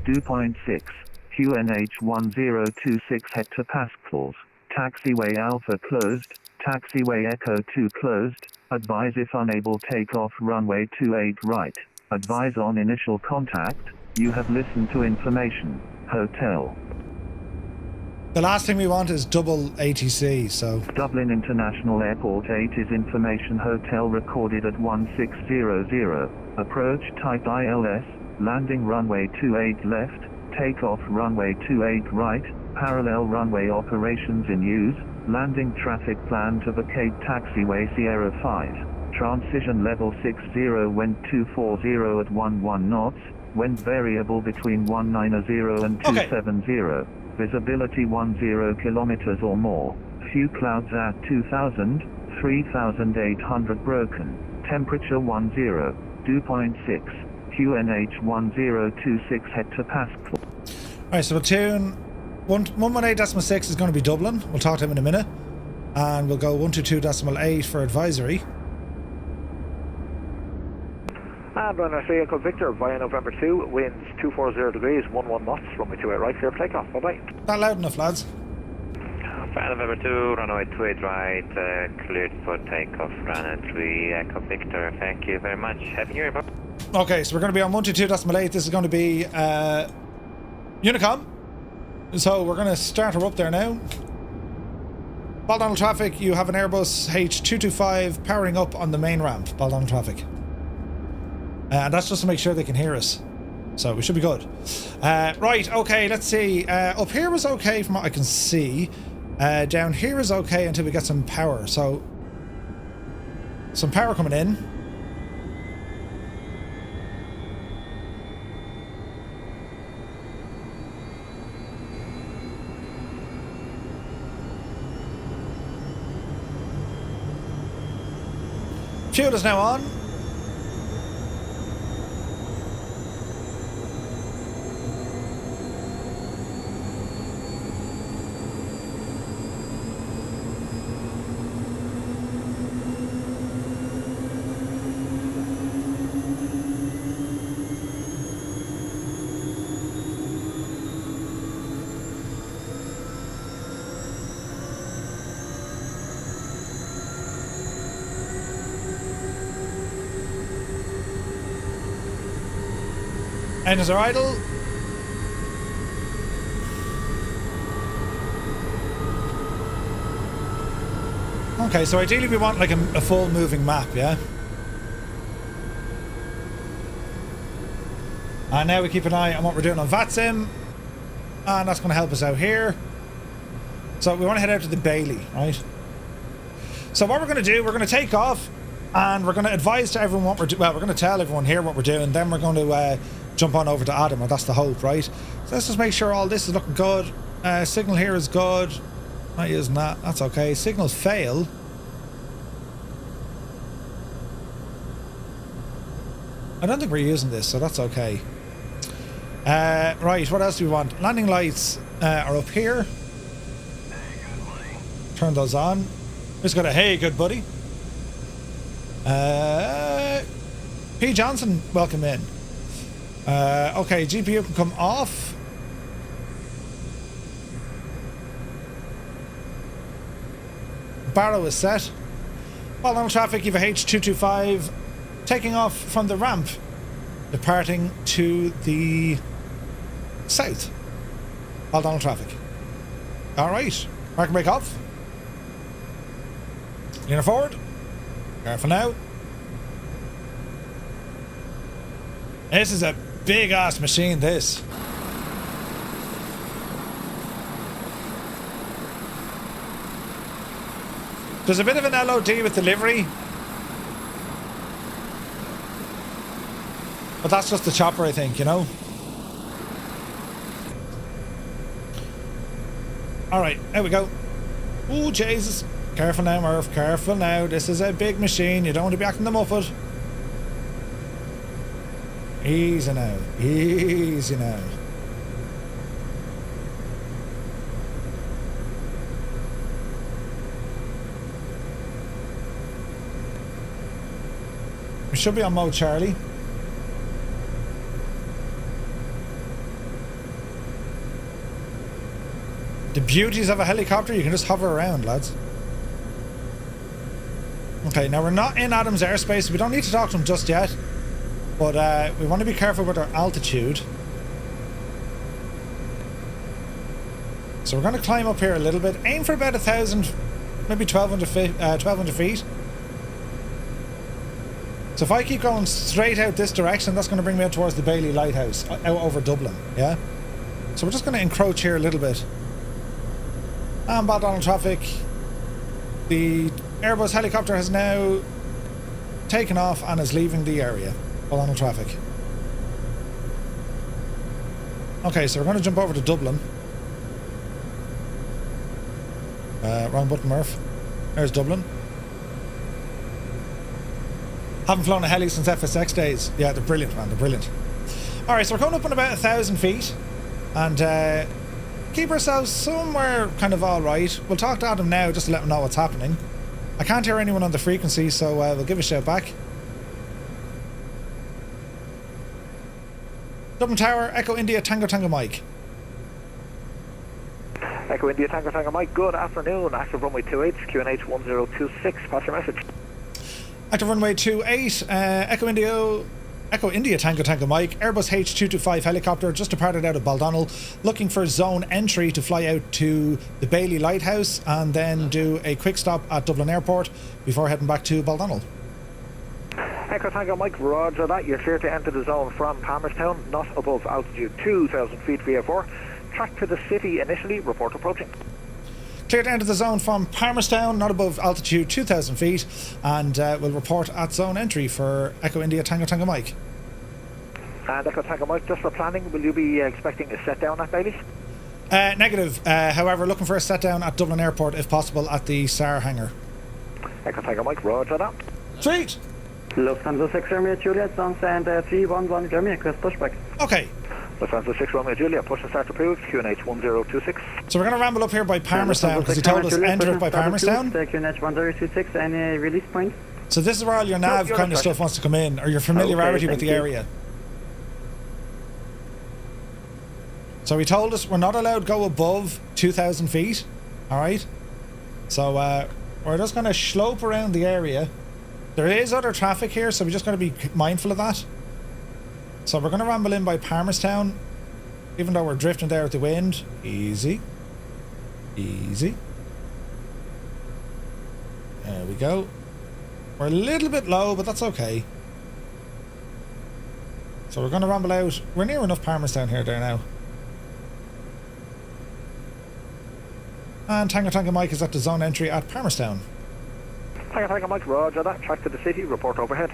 dew point 6. QNH 1026 hectopascals. Taxiway Alpha closed. Taxiway Echo 2 closed. Advise if unable takeoff runway 28 right. Advise on initial contact. You have listened to information. Hotel. The last thing we want is double ATC, so... Dublin International Airport 8 is information hotel recorded at 1600. Approach type ILS. Landing runway 28 left. Takeoff runway 28 right. Parallel runway operations in use. Landing traffic plan to vacate taxiway Sierra 5. Transition level 60 wind 240 at 11 knots. Wind variable between 190 and 270. Visibility 10 kilometers or more. Few clouds at 2,000, 3,800 broken. Temperature 10, dew point 6. QNH 1026 hectopascal. Alright, so we'll tune 118.6 is going to be Dublin. We'll talk to him in a minute. And we'll go 122.8 for advisory. And runway 3 Echo Victor via November 2, winds 240 degrees, 11 knots, runway 28 right, clear for takeoff. Bye bye. That loud enough, lads. Via November 2, runway 28 right, cleared for takeoff, runway 3 Echo Victor. Thank you very much. Happy New Year, Bob. Okay, so we're going to be on 122.8. This is going to be Unicom. So we're going to start her up there now. Baldonnel traffic, you have an Airbus H225 powering up on the main ramp. Baldonnel traffic. And that's just to make sure they can hear us. So we should be good. Right, okay, let's see. Up here was okay from what I can see. Down here is okay until we get some power. So, some power coming in. Fuel is now on. Engines are idle. Okay, so ideally we want like a full moving map, yeah? And now we keep an eye on what we're doing on Vatsim. And that's going to help us out here. So we want to head out to the Bailey, right? So what we're going to do, we're going to take off. And we're going to advise to everyone what we're doing. Well, we're going to tell everyone here what we're doing. Then we're going to jump on over to Adam, or that's the hope, right? So let's just make sure all this is looking good. Signal here is good. Not using that. That's okay. Signals fail. I don't think we're using this, so that's okay. Right, what else do we want? Landing lights are up here. Turn those on. Just got a hey, good buddy. P. Johnson, welcome in. Okay, GPU can come off. Barrow is set. Baldonnel traffic, you have a H225 taking off from the ramp, departing to the south. Baldonnel traffic. Alright, mark and break off. Leaner forward. Careful now. This is a big ass machine, this. There's a bit of an LOD with delivery. But that's just the chopper, I think, you know? Alright, there we go. Oh, Jesus. Careful now, Murph. Careful now. This is a big machine. You don't want to be acting the muppet. Easy now. Easy now. We should be on mode Charlie. The beauties of a helicopter, you can just hover around, lads. Okay, now we're not in Adam's airspace. We don't need to talk to him just yet. But we want to be careful with our altitude. So we're going to climb up here a little bit. Aim for about 1,000, maybe 1,200 feet. So if I keep going straight out this direction, that's going to bring me out towards the Bailey Lighthouse, out over Dublin, yeah? So we're just going to encroach here a little bit. And Baldonnel traffic. The Airbus helicopter has now taken off and is leaving the area. Baldonnel traffic. Okay, so we're going to jump over to Dublin. Wrong button, Murph. There's Dublin. Haven't flown a heli since FSX days. Yeah, they're brilliant, man. They're brilliant. Alright, so we're coming up on about 1,000 feet. And keep ourselves somewhere kind of alright. We'll talk to Adam now just to let him know what's happening. I can't hear anyone on the frequency, so we'll give a shout back. Dublin Tower, Echo India, Tango Tango Mike. Echo India, Tango Tango Mike, good afternoon. Active runway 28, QNH 1026, pass your message. Active runway 28, Echo India, Echo India Tango Tango Mike, Airbus H225 helicopter just departed out of Baldonnel, looking for zone entry to fly out to the Bailey Lighthouse and then do a quick stop at Dublin Airport before heading back to Baldonnel. Echo Tango Mike, roger that. You're clear to enter the zone from Palmerstown, not above altitude 2,000 feet VFR. Track to the city initially, report approaching. Clear to enter the zone from Palmerstown, not above altitude 2,000 feet, and we'll report at zone entry for Echo India Tango Tango Mike. And Echo Tango Mike, just for planning, will you be expecting a set down at Bailey? Negative. However, looking for a set down at Dublin Airport, if possible, at the SAR hangar. Echo Tango Mike, roger that. Sweet! Lufthansa 6 Romeo Juliet, on stand 311 Germany, request pushback. Okay. Lufthansa 6 Romeo Juliet, push and start approved, QNH 1026. So we're going to ramble up here by Palmerstown because he told us enter it by Palmerstown. QNH 1026, any release point? So this is where all your nav kind of stuff wants to come in, or your familiarity with the area. So he told us we're not allowed to go above 2,000 feet, alright? So we're just going to slope around the area. There is other traffic here, so we just got to be mindful of that. So we're going to ramble in by Palmerstown, even though we're drifting there with the wind. Easy. Easy. There we go. We're a little bit low, but that's okay. So we're going to ramble out. We're near enough Palmerstown here there now. And Tango Tango Mike is at the zone entry at Palmerstown. Tango Tango Mike, roger that. Track to the city, report overhead.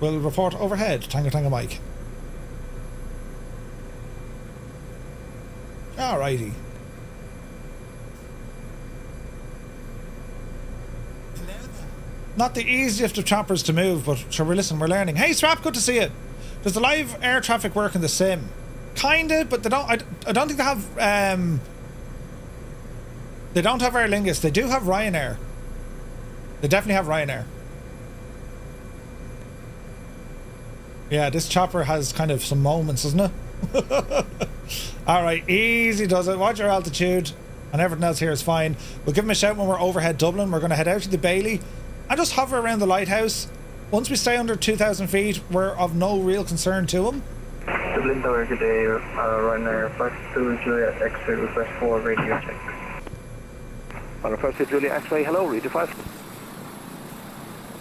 We'll report overhead, Tango Tango Mike. Alrighty. Not the easiest of choppers to move, but sure, we're learning. Hey Swap, good to see you. Does the live air traffic work in the sim? Kinda, but they don't. I don't think they have. They don't have Aer Lingus. They do have Ryanair. They definitely have Ryanair. Yeah, this chopper has kind of some moments, doesn't it? Alright, easy does it. Watch your altitude, and everything else here is fine. We'll give him a shout when we're overhead Dublin. We're going to head out to the Bailey and just hover around the lighthouse. Once we stay under 2,000 feet, we're of no real concern to him. Dublin Tower, good day. Ryanair 52 Juliet X-ray, request for radio check. On approach to Juliet X-ray, hello, read 5.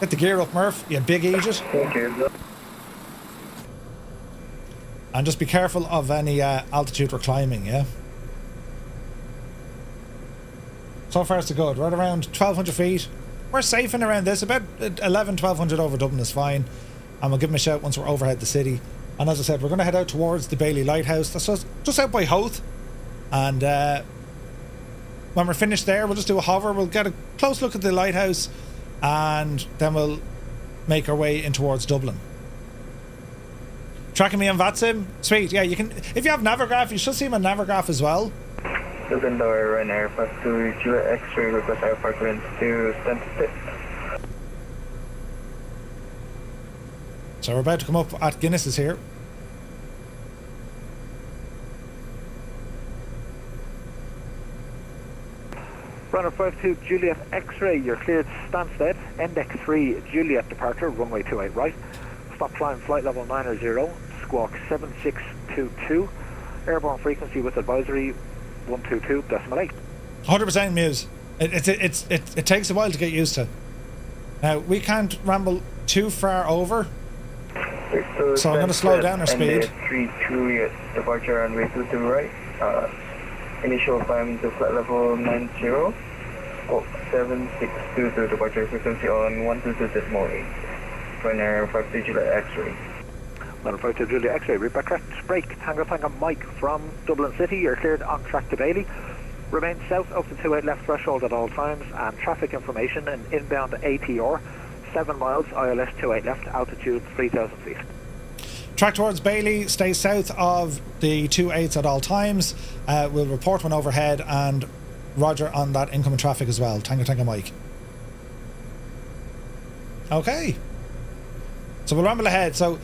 Get the gear up, Murph, you big Aegis. Thank you. And just be careful of any altitude we're climbing, yeah? So far so good. Right around 1,200 feet. We're safe in around this. About 1,100 over Dublin is fine. And we'll give him a shout once we're overhead the city. And as I said, we're going to head out towards the Bailey Lighthouse. That's just out by Howth. And when we're finished there, we'll just do a hover. We'll get a close look at the lighthouse. And then we'll make our way in towards Dublin. Tracking me on Vatsim? Sweet, yeah, you can. If you have Navigraph, you should see him on Navigraph as well. Dublin Tower, Ryanair 52 Juliet X-ray, request airport winds to stand. So we're about to come up at Guinness's here. Runner 52 Juliet X-ray, you're cleared Stansted, Index 3 Juliet departure, runway 28 right. Stop climb flight level 90, squawk 7622, airborne frequency with advisory 122.8. 100% Muse. It takes a while to get used to. Now, we can't ramble too far over, so I'm going to slow down our speed. 3 Juliet departure runway 22 right. Initial climb to flight level 90, squawk 7622, departure frequency on 122.8. Ryanair 52 Juliet X-ray. Runner 52 Juliet X-ray, route by correct break, Tango Tango Mike from Dublin City, you're cleared on track to Bailey. Remain south of the 28 left threshold at all times, and traffic information and inbound ATR, 7 miles, ILS 28 left, altitude 3,000 feet. Track towards Bailey, stay south of the 28s at all times. We'll report when overhead, and roger on that incoming traffic as well. Tango Tango Mike. Okay. So we'll ramble ahead. So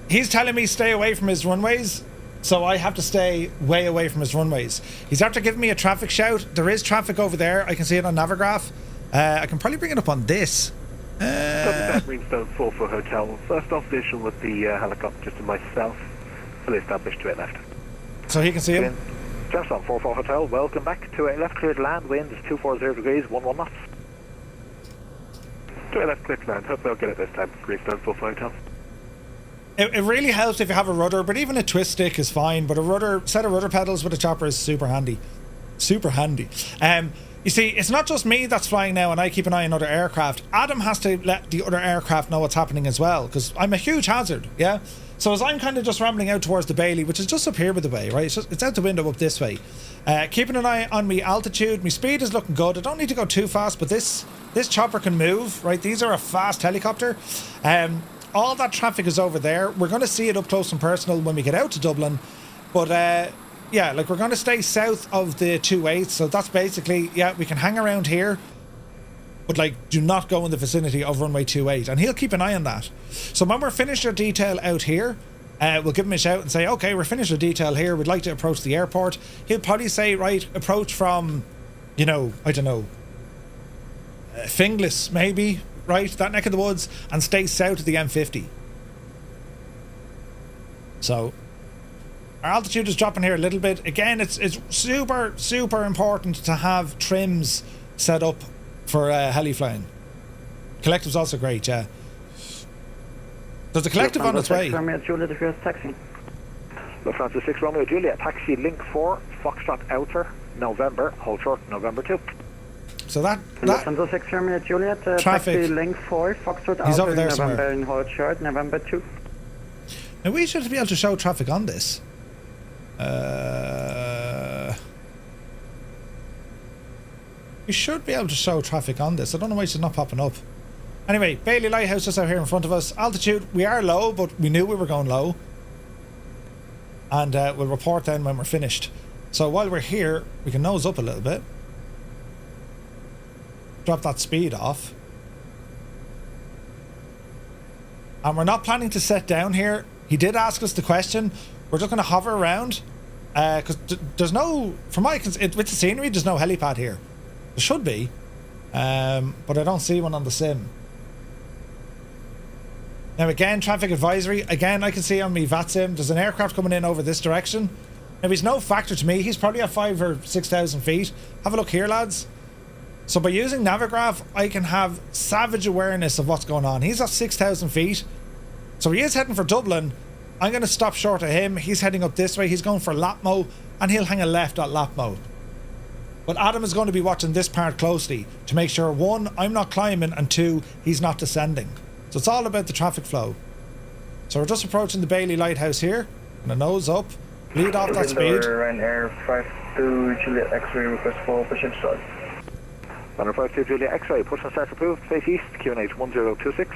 he's telling me stay away from his runways, so I have to stay way away from his runways. He's after giving me a traffic shout. There is traffic over there. I can see it on Navigraph. I can probably bring it up on this. Greenstone 4 for Hotel. First observation with the helicopter to myself. Fully established 28 left. So he can see him? Gemstone 4 for Hotel. Welcome back. 28 left, cleared land. Wind is 240 degrees, 11 knots. 28 left, cleared land. Hope they'll get it this time. Greenstone 4 for Hotel. It really helps if you have a rudder, but even a twist stick is fine. But a set of rudder pedals with a chopper is super handy. Super handy. You see, it's not just me that's flying now and I keep an eye on other aircraft. Adam has to let the other aircraft know what's happening as well, because I'm a huge hazard, yeah? So as I'm kind of just rambling out towards the Bailey, which is just up here by the way, right? It's out the window up this way. Keeping an eye on me altitude. My speed is looking good. I don't need to go too fast, but this chopper can move, right? These are a fast helicopter. All that traffic is over there. We're going to see it up close and personal when we get out to Dublin. But yeah, like we're going to stay south of the 28, so that's basically, yeah, we can hang around here, but like do not go in the vicinity of runway 28, and he'll keep an eye on that. So when we're finished our detail out here, we'll give him a shout and say, okay, we're finished the detail here, we'd like to approach the airport. He'll probably say, right, approach from, you know, I don't know, Finglas maybe, right, that neck of the woods, and stay south of the M50. So our altitude is dropping here a little bit. Again, it's super, super important to have trims set up for heli flying. Collective's also great, yeah. There's a collective on its way. Taxi. Lufthansa 6 Romeo Juliet, taxi link 4, Foxtrot Outer, November, hold short, November 2. So that Lufthansa 6 Romeo Juliet, traffic. taxi link 4, Foxtrot He's Outer, over there November somewhere. and hold short, November 2. Now we should be able to show traffic on this. We should be able to show traffic on this. I don't know why it's not popping up. Anyway, Bailey Lighthouse just out here in front of us. Altitude, we are low, but we knew we were going low. And we'll report then when we're finished. So while we're here, we can nose up a little bit. Drop that speed off. And we're not planning to set down here. He did ask us the question. We're just going to hover around. Because there's no, from my, with the scenery, there's no helipad here. There should be. But I don't see one on the sim. Now again, traffic advisory. Again, I can see on me Vatsim, there's an aircraft coming in over this direction. Now he's no factor to me. He's probably at 5,000 or 6,000 feet. Have a look here, lads. So by using Navigraph, I can have savage awareness of what's going on. He's at 6,000 feet. So he is heading for Dublin. I'm going to stop short of him. He's heading up this way. He's going for Lapmo, and he'll hang a left at Lapmo. But Adam is going to be watching this part closely to make sure, one, I'm not climbing, and two, he's not descending. So it's all about the traffic flow. So we're just approaching the Bailey Lighthouse here. And a nose up. Lead off that speed. Ryanair 52 Juliet X-ray request for push and start. Ryanair 52 Juliet X-ray, push and start approved. Face east, QNH 1026.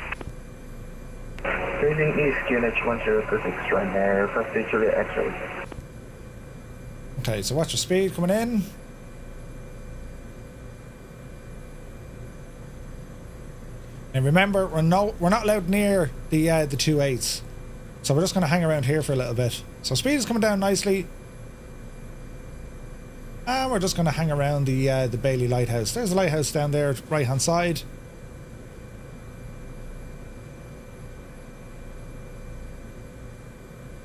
Facing east, QNH 1026, Ryanair 52 Juliet X-ray. Okay, so watch your speed coming in. And remember, we're not allowed near the 2.8s. So we're just going to hang around here for a little bit. So speed is coming down nicely. And we're just going to hang around the Bailey Lighthouse. There's the lighthouse down there, right hand side.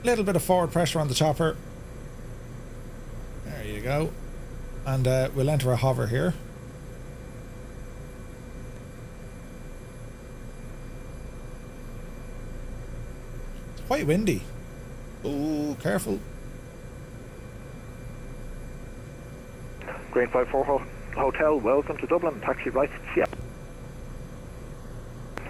Little bit of forward pressure on the chopper. There you go. And we'll enter a hover here. It's quite windy. Ooh, careful. Green 54 Hotel, welcome to Dublin. Taxi right, Sierra.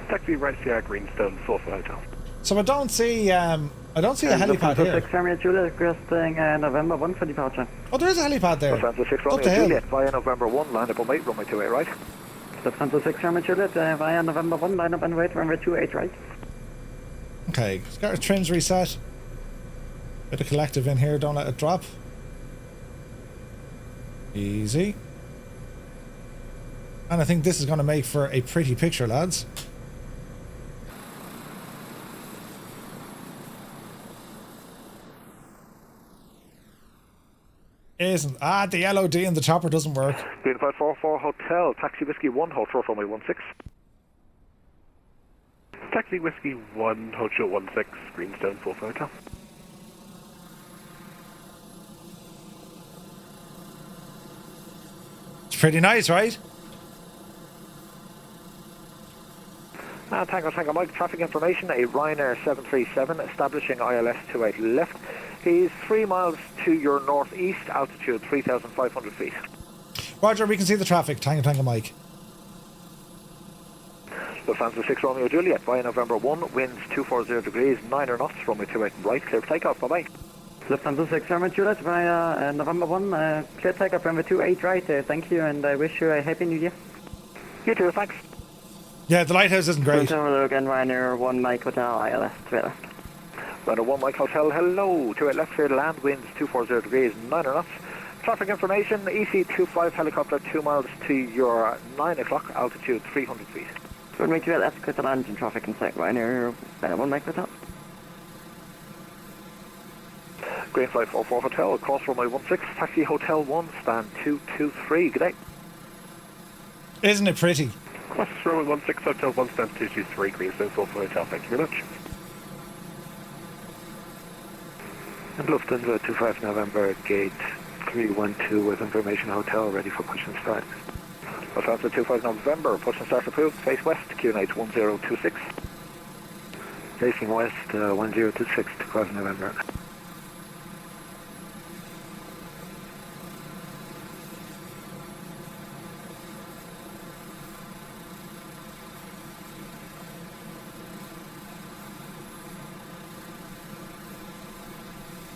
Taxi right, Sierra Greenstone, Sulphur Hotel. So I don't see a helipad here. 6 Romeo Juliet, requesting November 1 for departure. Oh, there is a helipad there. Lufthansa 6 Up the Romeo hill. Juliet, via November 1, line up on wait, runway 28 right. Lufthansa 6 Romeo Juliet, via November 1, line up and wait, runway 28 right. Okay, it's got our trims reset. Bit of collective in here, don't let it drop. Easy. And I think this is going to make for a pretty picture, lads. Isn't the LOD in the chopper doesn't work. Green 544 Hotel, Taxi Whiskey 1, hold short runway 16. Taxi Whiskey 1, Hotel 16, Greenstone, Full Hotel. It's pretty nice, right? Tango Mike, traffic information, a Ryanair 737 establishing ILS 28 left. He's 3 miles to your northeast, altitude 3,500 feet. Roger, we can see the traffic. Tango Mike. Lufthansa 6 Romeo Juliet via November 1, winds 240 degrees, 9 knots, runway 28 right, clear for takeoff, bye-bye. Lufthansa 6 Romeo Juliet via November 1, clear takeoff, runway 28 right, thank you, and I wish you a happy new year. You too, thanks. Yeah, the lighthouse isn't great. Hotel again, Ryanair 1 Mike Hotel, ILS 2 left. Ryanair 1 Mike Hotel, hello, 28 left, clear to land, winds 240 degrees, 9 knots. Traffic information, EC25 helicopter 2 miles to your 9 o'clock, altitude 300 feet. Runway 2 left, clear to land in traffic in sight, Ryanair 1 Mike Hotel. Green Flight 44 Hotel, across runway 16, taxi Hotel 1, stand 223, good day. Isn't it pretty? Cross runway 16, Hotel 1, stand 223, Greenstone, Full Hotel, thank you very much. And Lufthansa 25 November, gate 312 with information hotel, ready for push and start. Lufthansa 25 November, push and start approved, face west, QNH 1026. Facing west, 1026, 25 November.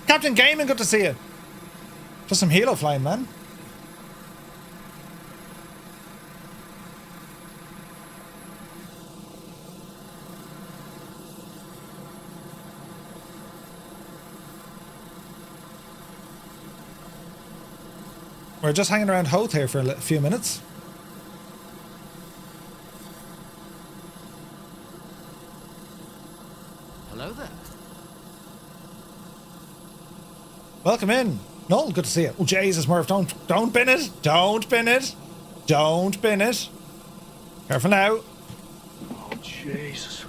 Captain Gaming, good to see you. Just some helo flying, man. We're just hanging around Hoth here for a few minutes. Hello there. Welcome in. Noel, good to see you. Oh, Jesus, Murph, don't bin it. Don't bin it. Don't bin it. Careful now. Oh, Jesus.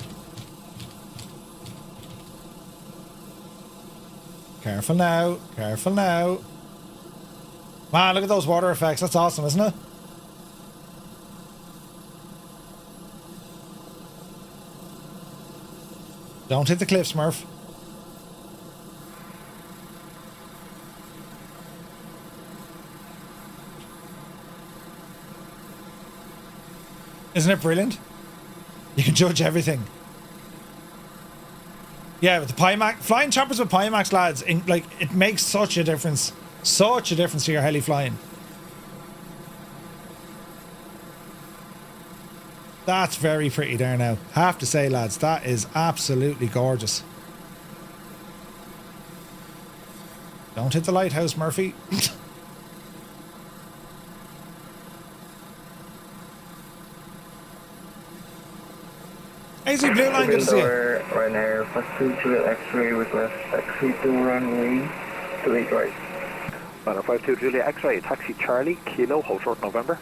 Careful now. Careful now. Man, look at those water effects. That's awesome, isn't it? Don't hit the cliffs, Murph. Isn't it brilliant? You can judge everything. Yeah, with the Pimax, flying choppers with Pimax, lads, it makes such a difference. Such a difference to your heli flying. That's very pretty there now. Have to say, lads, that is absolutely gorgeous. Don't hit the lighthouse, Murphy. AZ Blue Line, good to see you. Ryanair, +22 X-ray, request taxi to runway 28 right. Ryanair 52 Julia X-ray, taxi Charlie, Kilo, hold short November.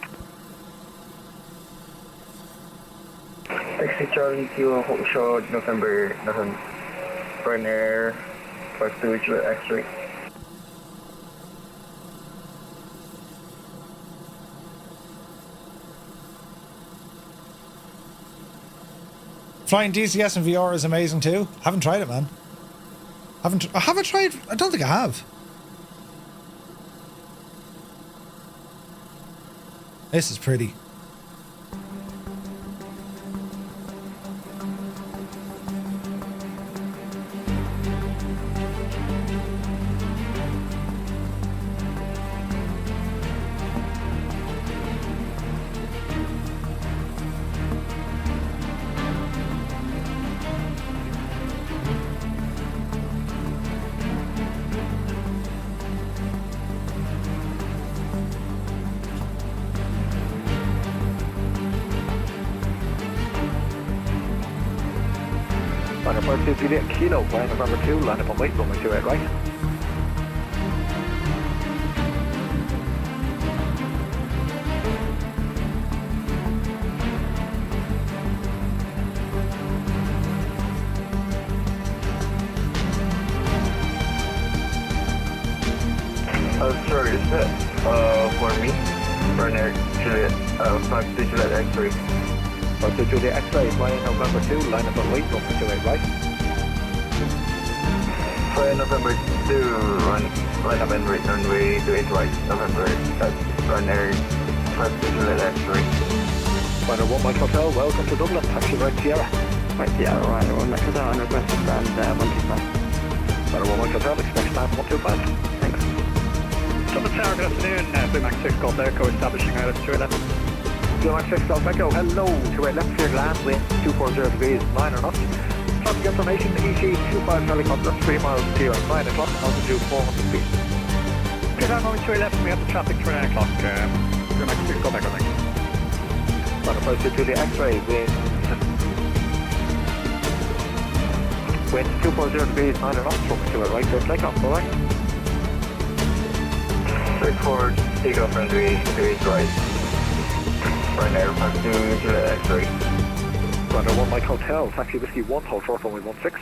Taxi Charlie, Kilo, hold short November, Ryanair 52 Julia X-ray. Flying DCS and VR is amazing too. Haven't tried it, man. I haven't tried. I don't think I have. This is pretty. Ryanair 42 Juliet Kilo, via November 2, line up on wait, runway 28 right. Sure, is that for me? Runner Juliet, 5 to Juliet X-ray. 5 to Juliet X-ray, flying November 2, line up and wait, up to 28 right. Flying November 2, line up and wait, runway 28 right, November, runner 5 to Juliet X-ray. Runner 1 Mike Hotel, welcome to Dublin, taxi right Sierra. Right Sierra, Runner 1 Mike Hotel, and request to stand 125. Runner 1 Mike Hotel, expect stand 125. Thanks. Dublin Tower, good afternoon. Blue Max 6 Golf Echo establishing altitude 211. Blue Max 6 Golf Echo, hello. 28 left cleared land, wind 240 degrees, 9 or not. Traffic information, EC 25 helicopter, 3 miles to you at 9 o'clock, altitude 400 feet. Clear down only 28 left, we have the traffic for 9 o'clock. Blue Max 6 Golf Echo, thanks. Runner 5 to Julia X-ray, wind 240 degrees, 9 or not, focus to it right, clear takeoff, alright. Straightforward, takeoff runway 28 right. Runner 5 to Juliet X-ray. Runner 1 Mike Hotel, taxi whiskey 1, hold short, runway 16.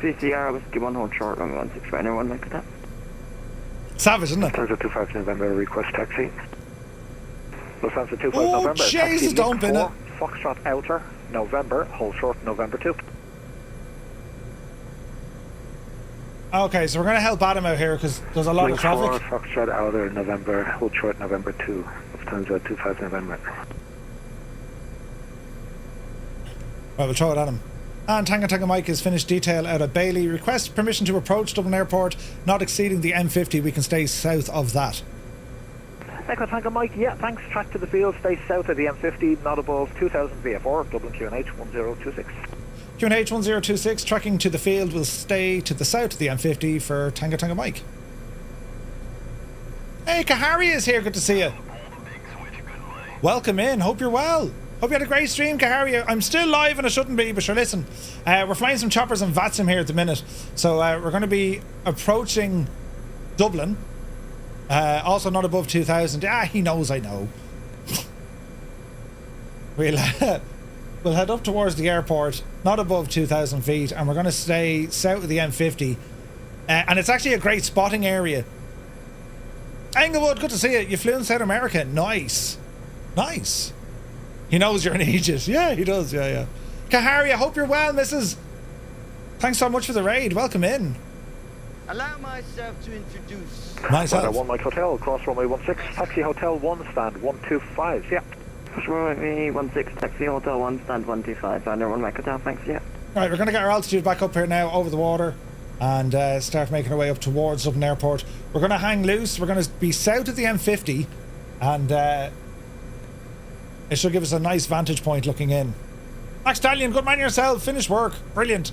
6 Sierra, whiskey 1, hold short, runway 16, Runner 1 Mike Hotel. Savage, isn't it? Lufthansa 25 November, request taxi. Lufthansa 25 Oh, November, Jesus, taxi don't bin it. Foxtrot Outer, November, hold short, November 2. Okay, so we're going to help Adam out here because there's a lot of traffic. Foxtrot Outer, November, hold short, November 2. Lufthansa 25 November. Right, we'll throw it at him. And Tango Mike is finished detail out of Bailey. Request permission to approach Dublin Airport, not exceeding the M50. We can stay south of that. Echo Tango Mike, yeah, thanks. Track to the field, stay south of the M50, not above 2000 VFR, Dublin QNH 1026. QNH 1026, tracking to the field, will stay to the south of the M50 for Tango Mike. Hey, Kahari is here, good to see you. Welcome in, hope you're well. Hope you had a great stream, Kahari. I'm still live and I shouldn't be, but sure, listen. We're flying some choppers in Vatsim here at the minute. So we're going to be approaching Dublin. Also not above 2000. He knows I know. We'll head up towards the airport, not above 2,000 feet, and we're going to stay south of the M50. And it's actually a great spotting area. Englewood, good to see you. You flew in South America. Nice. Nice. He knows you're in Egypt. Yeah, he does. Yeah. Kahari, I hope you're well, Mrs. Thanks so much for the raid. Welcome in. Allow myself to introduce. Myself. 1 Mike Hotel, cross runway 16, taxi hotel 1, stand 125, yeah. Runway 16, taxi hotel 1, stand 125, Runner 1 Mike Hotel, thanks, yeah. Alright, we're going to get our altitude back up here now over the water and start making our way up towards Dublin Airport. We're going to hang loose. We're going to be south of the M50 and it should give us a nice vantage point looking in. Max Stallion, good man yourself. Finished work. Brilliant.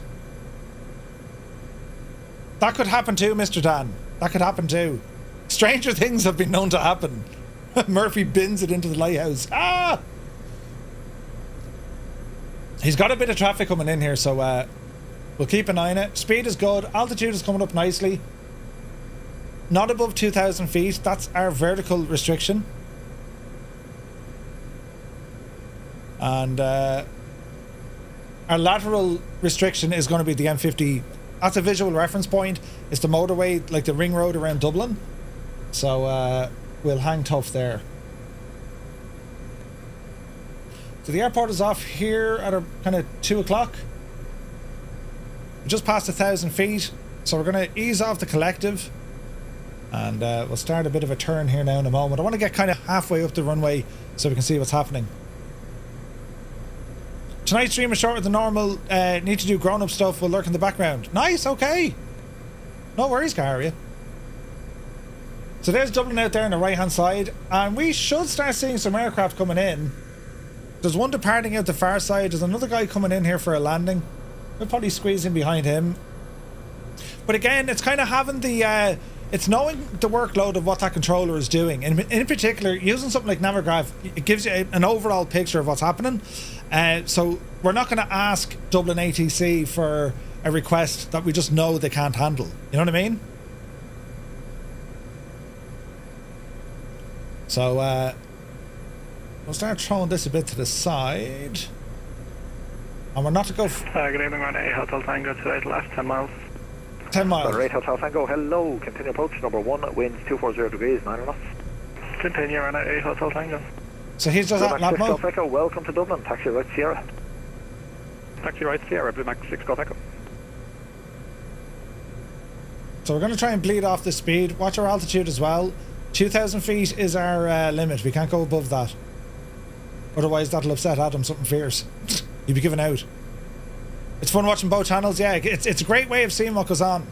That could happen too, Mr. Dan. That could happen too. Stranger things have been known to happen. Murphy bins it into the lighthouse. Ah! He's got a bit of traffic coming in here, so we'll keep an eye on it. Speed is good. Altitude is coming up nicely. Not above 2,000 feet. That's our vertical restriction. And our lateral restriction is going to be the M50. That's a visual reference point. It's the motorway, like the ring road around Dublin. So we'll hang tough there. So the airport is off here at kind of 2 o'clock. We're just past 1,000 feet. So we're going to ease off the collective. And we'll start a bit of a turn here now in a moment. I want to get kind of halfway up the runway so we can see what's happening. Tonight's stream is shorter than normal. Need to do grown-up stuff. We'll lurk in the background. Nice, okay. No worries, Garia. So there's Dublin out there on the right-hand side. And we should start seeing some aircraft coming in. There's one departing out the far side. There's another guy coming in here for a landing. We'll probably squeeze in behind him. But again, it's kind of having the... it's knowing the workload of what that controller is doing. And in particular, using something like Navigraph, it gives you an overall picture of what's happening. So we're not going to ask Dublin ATC for a request that we just know they can't handle. You know what I mean? So we'll start throwing this a bit to the side. And we're not to go... good evening, Run A Hotel Tango today, the last 10 miles. 10 miles. Runway 8 Hotel Tango, hello. Continue approach number 1, winds 240 degrees, 9 knots. Continue runway 8 Hotel Tango. So he's just at lap mode. Echo, welcome to Dublin. Taxi right Sierra. Taxi right Sierra, Blue Max 6 Golf Echo. So we're going to try and bleed off the speed. Watch our altitude as well. 2,000 feet is our limit. We can't go above that. Otherwise that'll upset Adam something fierce. You'll be giving out. It's fun watching both channels. Yeah, it's a great way of seeing what goes on.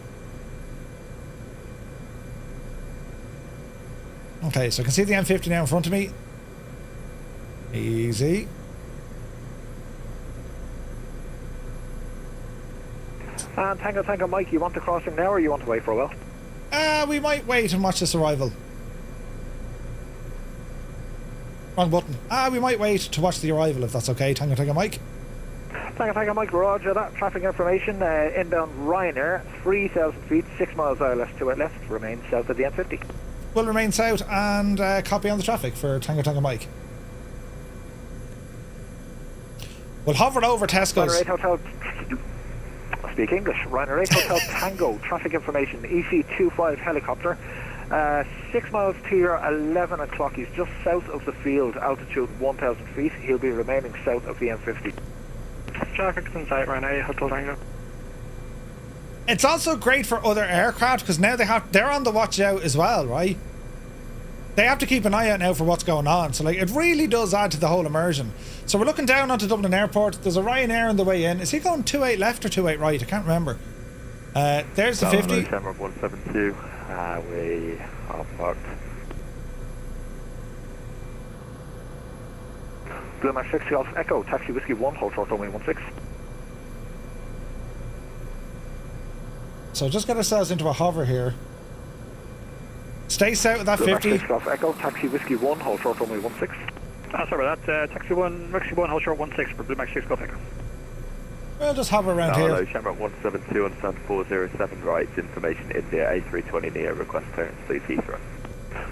Okay, so I can see the M50 now in front of me. Easy. And Tango Mike, you want the crossing now or you want to wait for a while? We might wait and watch this arrival. Wrong button. We might wait to watch the arrival if that's okay. Tango Mike. Tango Mike, roger that. Traffic information, inbound Ryanair, 3,000 feet, 6 miles ILS, 28 left, remain south of the M50. Will remain south and copy on the traffic for Tango Mike. We'll hover over Tesco's. Ryanair 8 Hotel, speak English. Ryanair 8 Hotel Tango, traffic information, EC25 helicopter, 6 miles to your 11 o'clock. He's just south of the field, altitude 1,000 feet. He'll be remaining south of the M50. Traffic's in sight, Ryanair 8 Hotel Tango. It's also great for other aircraft because now they're on the watch out as well, right? They have to keep an eye out now for what's going on. So like it really does add to the whole immersion. So we're looking down onto Dublin Airport. There's a Ryanair on the way in. Is he going 28 left or 28 right? I can't remember. There's the 50. December 172. We are parked. Blue Max 6 Golf Echo, Taxi Whiskey 1, hold short runway 16. So just get ourselves into a hover here. Stay south of that Blue 50. Max 6 Golf Echo, Taxi Whiskey 1, hold short runway 16. Sorry about that, Taxi Whiskey 1, hold short 16 for Blue Max 6 Golf Echo. We'll just hover around here. Hello, Shamrock 172 on stand 407 right, information India A320 Neo, request clearance, please Heathrow.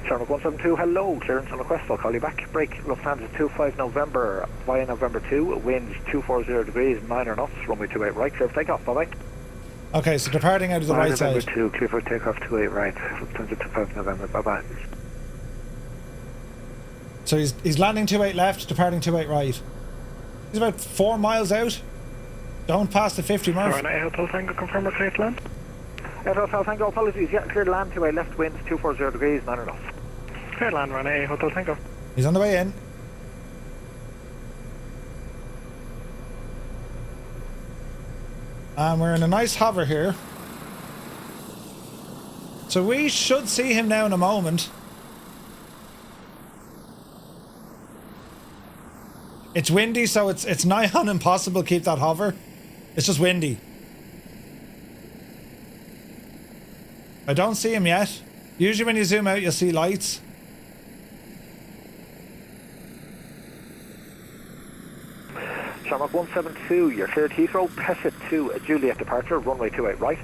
Shamrock 172, hello, clearance on request, I'll call you back. Break, Lufthansa 25 November, via November 2, winds 240 degrees, 9 knots, runway 28 right, clear for takeoff, bye bye. Okay, so departing out of the right side. November 2, clear for takeoff 28 right, Lufthansa 25 November, bye bye. So he's landing 28 left, departing 28 right. He's about 4 miles out. Don't pass the 50 mark. Ryanair Hotel Tango, confirm we're clear to land. Hotel Tango, apologies, yeah, clear to land, 28 left, winds 240 degrees, 9 knots. Clear to land, Ryanair Hotel Tango. He's on the way in. And we're in a nice hover here. So we should see him now in a moment. It's windy, so it's nigh on impossible to keep that hover. It's just windy. I don't see him yet. Usually when you zoom out, you'll see lights. Shamrock 172, you're cleared Heathrow, Pessit 2, Juliet departure, runway 28 right.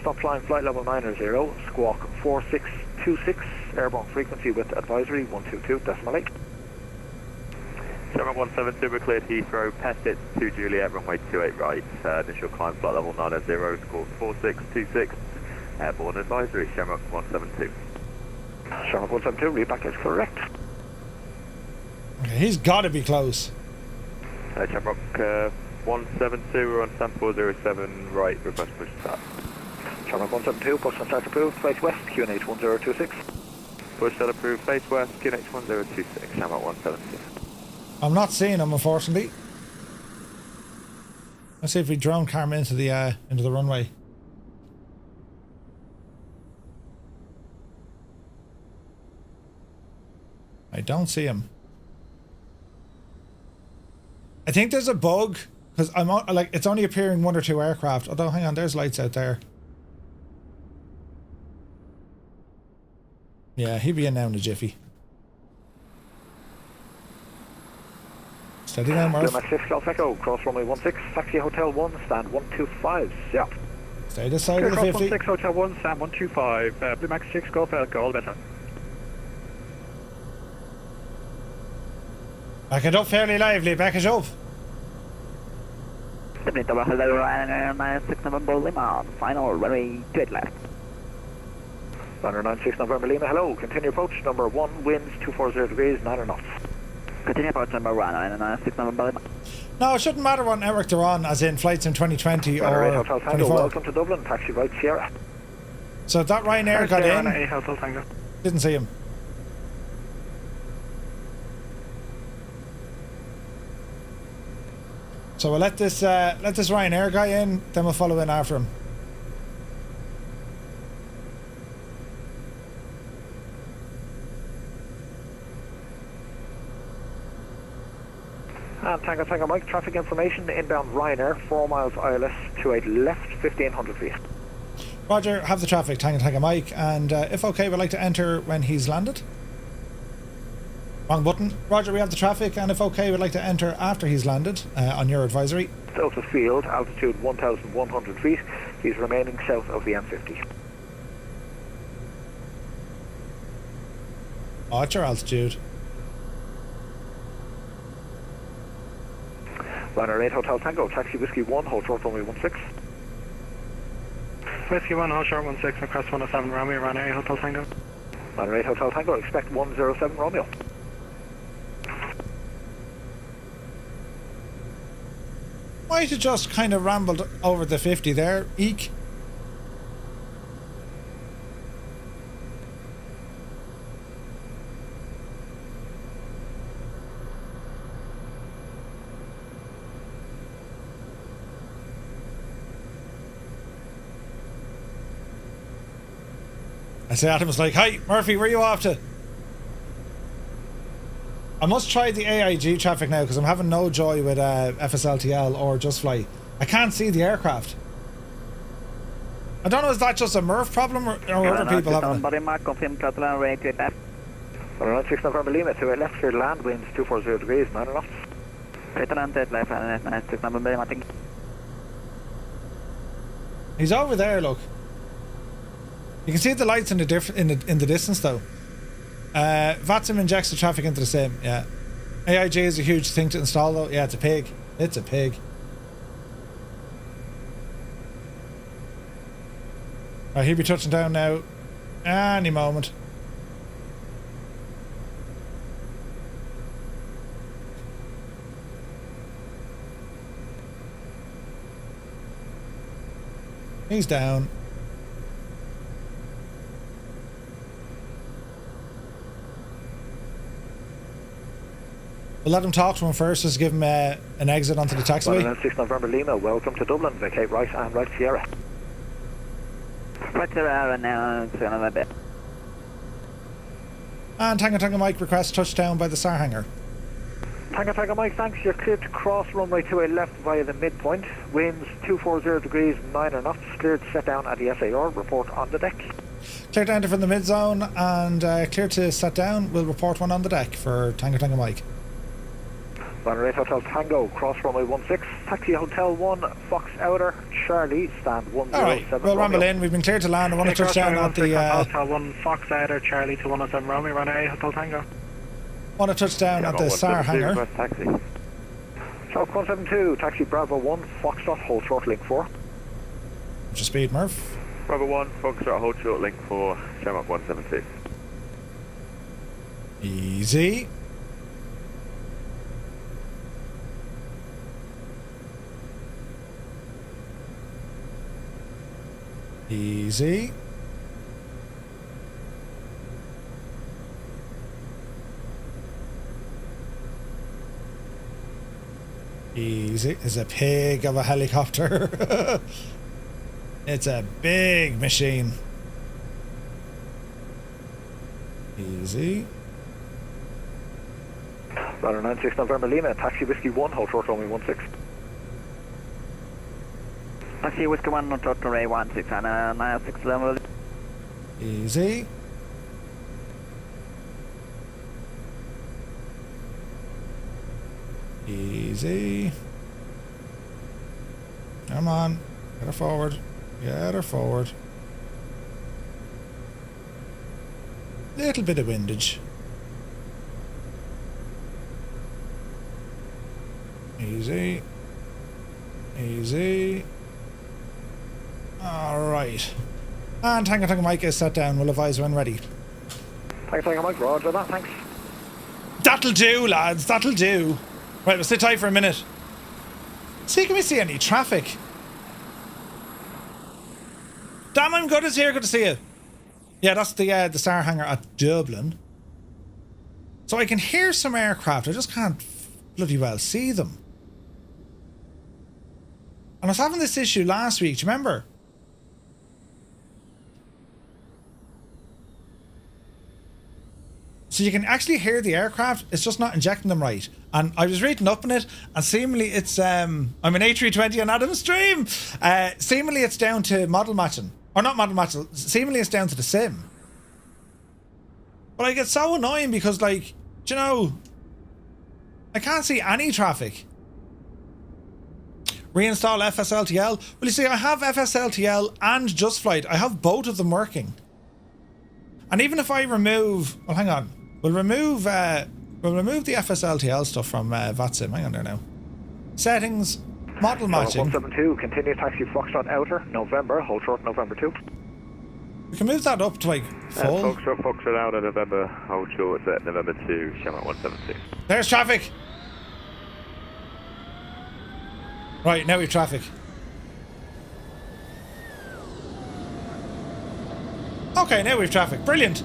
Stop flying flight level 90, squawk 4626, airborne frequency with advisory 122.8. Shamrock 172, we're cleared Heathrow, Pessit 2 Juliet, runway 28 right, initial climb flight level 90, squawk 4626, airborne advisory, Shamrock 172. Shamrock 172, read back is correct. Okay, he's got to be close. Shamrock 172, we're on stand 407 right, request push start. Shamrock 172, push and start approved, face west, QNH 1026. Push start approved, face west, QNH 1026, Shamrock 172. I'm not seeing him, unfortunately. Let's see if we drone camera into the runway. I don't see him. I think there's a bug because I'm like it's only appearing 1 or 2 aircraft. Although, hang on, there's lights out there. Yeah, he'll be in now in a jiffy. Steady down, Murph. Blue Max 6 Golf Echo, cross runway 16, taxi hotel 1, stand 125, yeah. Stay this side of the 50. 16 hotel 1, stand 125, Blue Max 6 Golf Echo, all better. Back it up fairly lively, back it up. Definitely Tower, hello, Ryanair 6 November Lima, final runway 28 left. Runner 96 November Lima, hello, continue approach, number 1, winds 240 degrees, 9 knots. Continue approach number 1, Ryanair 6 November Lima. No, it shouldn't matter what network they're on, as in flights in 2020 Runner 8 or Hotel Tango, 24. welcome to Dublin, taxi right Sierra. So that Ryanair got in. Runner 8 Hotel Tango. Didn't see him. So we'll let this Ryanair guy in, then we'll follow in after him. And Tango Mike, traffic information, inbound Ryanair, 4 miles ILS, 28 left, 1500 feet. Roger, have the traffic, Tango Mike, and if okay, we'd like to enter when he's landed. Wrong button. Roger, we have the traffic, and if okay, we'd like to enter after he's landed, on your advisory. South of field, altitude 1,100 feet. He's remaining south of the M50. Oh, it's your altitude. Runner 8 Hotel Tango, taxi Whiskey 1, hold short runway 16. Whiskey 1, hold short 16, across 107 Romeo, Runner 8 Hotel Tango. Runner 8 Hotel Tango, expect 107 Romeo. Might have just kind of rambled over the 50 there, eek. I say Adam was like, "Hi, Murphy, where are you off to?" I must try the AIG traffic now because I'm having no joy with FSLTL or Just Fly. I can't see the aircraft. I don't know, is that just a Murph problem or other people having it? Body mark, confirm throttle and rate 28 left. Runner 96 November Lima, 28 left, clear land, winds 240 degrees, 9 knots. Right around 28 left, Ryanair 96 November Lima, thank you. He's over there, look. You can see the lights in the distance though. Vatsim injects the traffic into the same, yeah. AIG is a huge thing to install though. Yeah, it's a pig. It's a pig. Right, he'll be touching down now any moment. He's down. We'll let him talk to him first, just give him an exit onto the taxiway. 6 November Lima, welcome to Dublin, vacate right and right Sierra. Right Sierra now, it's another bit. And Tango Mike requests touchdown by the Star Hangar. Tango Mike, thanks, you're cleared to cross runway 28 left via the midpoint. Winds 240 degrees, 9 knots, cleared to set down at the SAR, report on the deck. Clear to enter from the mid zone and clear to set down. We'll report one on the deck for Tango Mike. Runner 8 Hotel Tango, cross runway 16, taxi Hotel 1, Fox Outer, Charlie, stand 107. Alright, we'll rumble in. We've been cleared to land. I want to touch down at the... Hotel 1, Fox Outer, Charlie to 107 Romeo, Runner 8 Hotel Tango. Want to touch down at the Star Hangar. Taxi. South 172, taxi Bravo 1, Foxtrot, hold short link 4. What's your speed, Murph? Bravo 1, Foxtrot, hold short link 4, Shamrock 172. Easy. Easy. Easy. It's a pig of a helicopter. It's a big machine. Easy. Runner 96 November Lima, taxi Whiskey 1, hold short runway 16. Taxi Whiskey 1, not short runway 16 and 96 level. Easy. Easy. Come on. Get her forward. Get her forward. Little bit of windage. Easy. Easy. Alright. And Tango Mike is set down. We'll advise when ready. Tango Mike, roger that, thanks. That'll do, lads. That'll do. Right, we'll sit tight for a minute. See, can we see any traffic? Damn, I'm good as here. Good to see you. Yeah, that's the Star Hangar at Dublin. So I can hear some aircraft. I just can't bloody well see them. And I was having this issue last week. Do you remember? So you can actually hear the aircraft, it's just not injecting them right. And I was reading up on it, and seemingly it's, I'm an A320 on Adam's stream. Seemingly it's down to model matching. Or not model matching, seemingly it's down to the sim. But like, it's so annoying because, like, do you know, I can't see any traffic. Reinstall FSLTL. Well, you see, I have FSLTL and Just Flight. I have both of them working. And even if I remove, well, hang on. We'll remove the FSLTL stuff from Vatsim. Hang on there now. Settings, model matching. 172, continue taxi Foxtrot Outer, November, hold short November 2. We can move that up to like full. Foxtrot Outer, November, hold short at November 2, Shamrock 172. There's traffic. Right, now we have traffic. Okay, now we have traffic. Brilliant.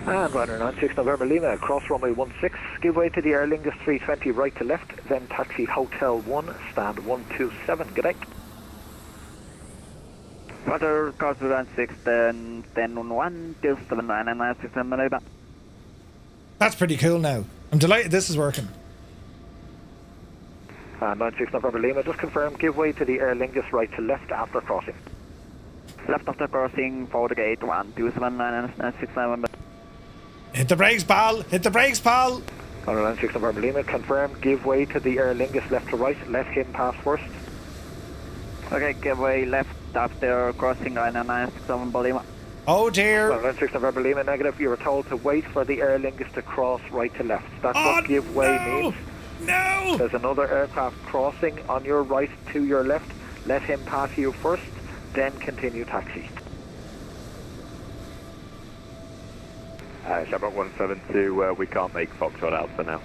And Ryder 96 November Lima, cross runway 16, give way to the Aer Lingus 320 right to left, then taxi Hotel 1, stand 127. Good day. Roger, cross 16, then 127 Lima. That's pretty cool now. I'm delighted this is working. And 96 November Lima, just confirm, give way to the Aer Lingus right to left after crossing. Left after crossing for the gate 127 96 November. Hit the brakes, pal. Hit the brakes, pal. 96 November Lima, confirm, give way to the Aer Lingus left to right, let him pass first. Okay, give way left after crossing 96 November Lima. Oh dear. 96 November Lima, negative, you were told to wait for the Aer Lingus to cross right to left. That's what give way means. No! There's another aircraft crossing on your right to your left, let him pass you first, then continue taxi. Shamrock 172, we can't make Foxtrot out for now.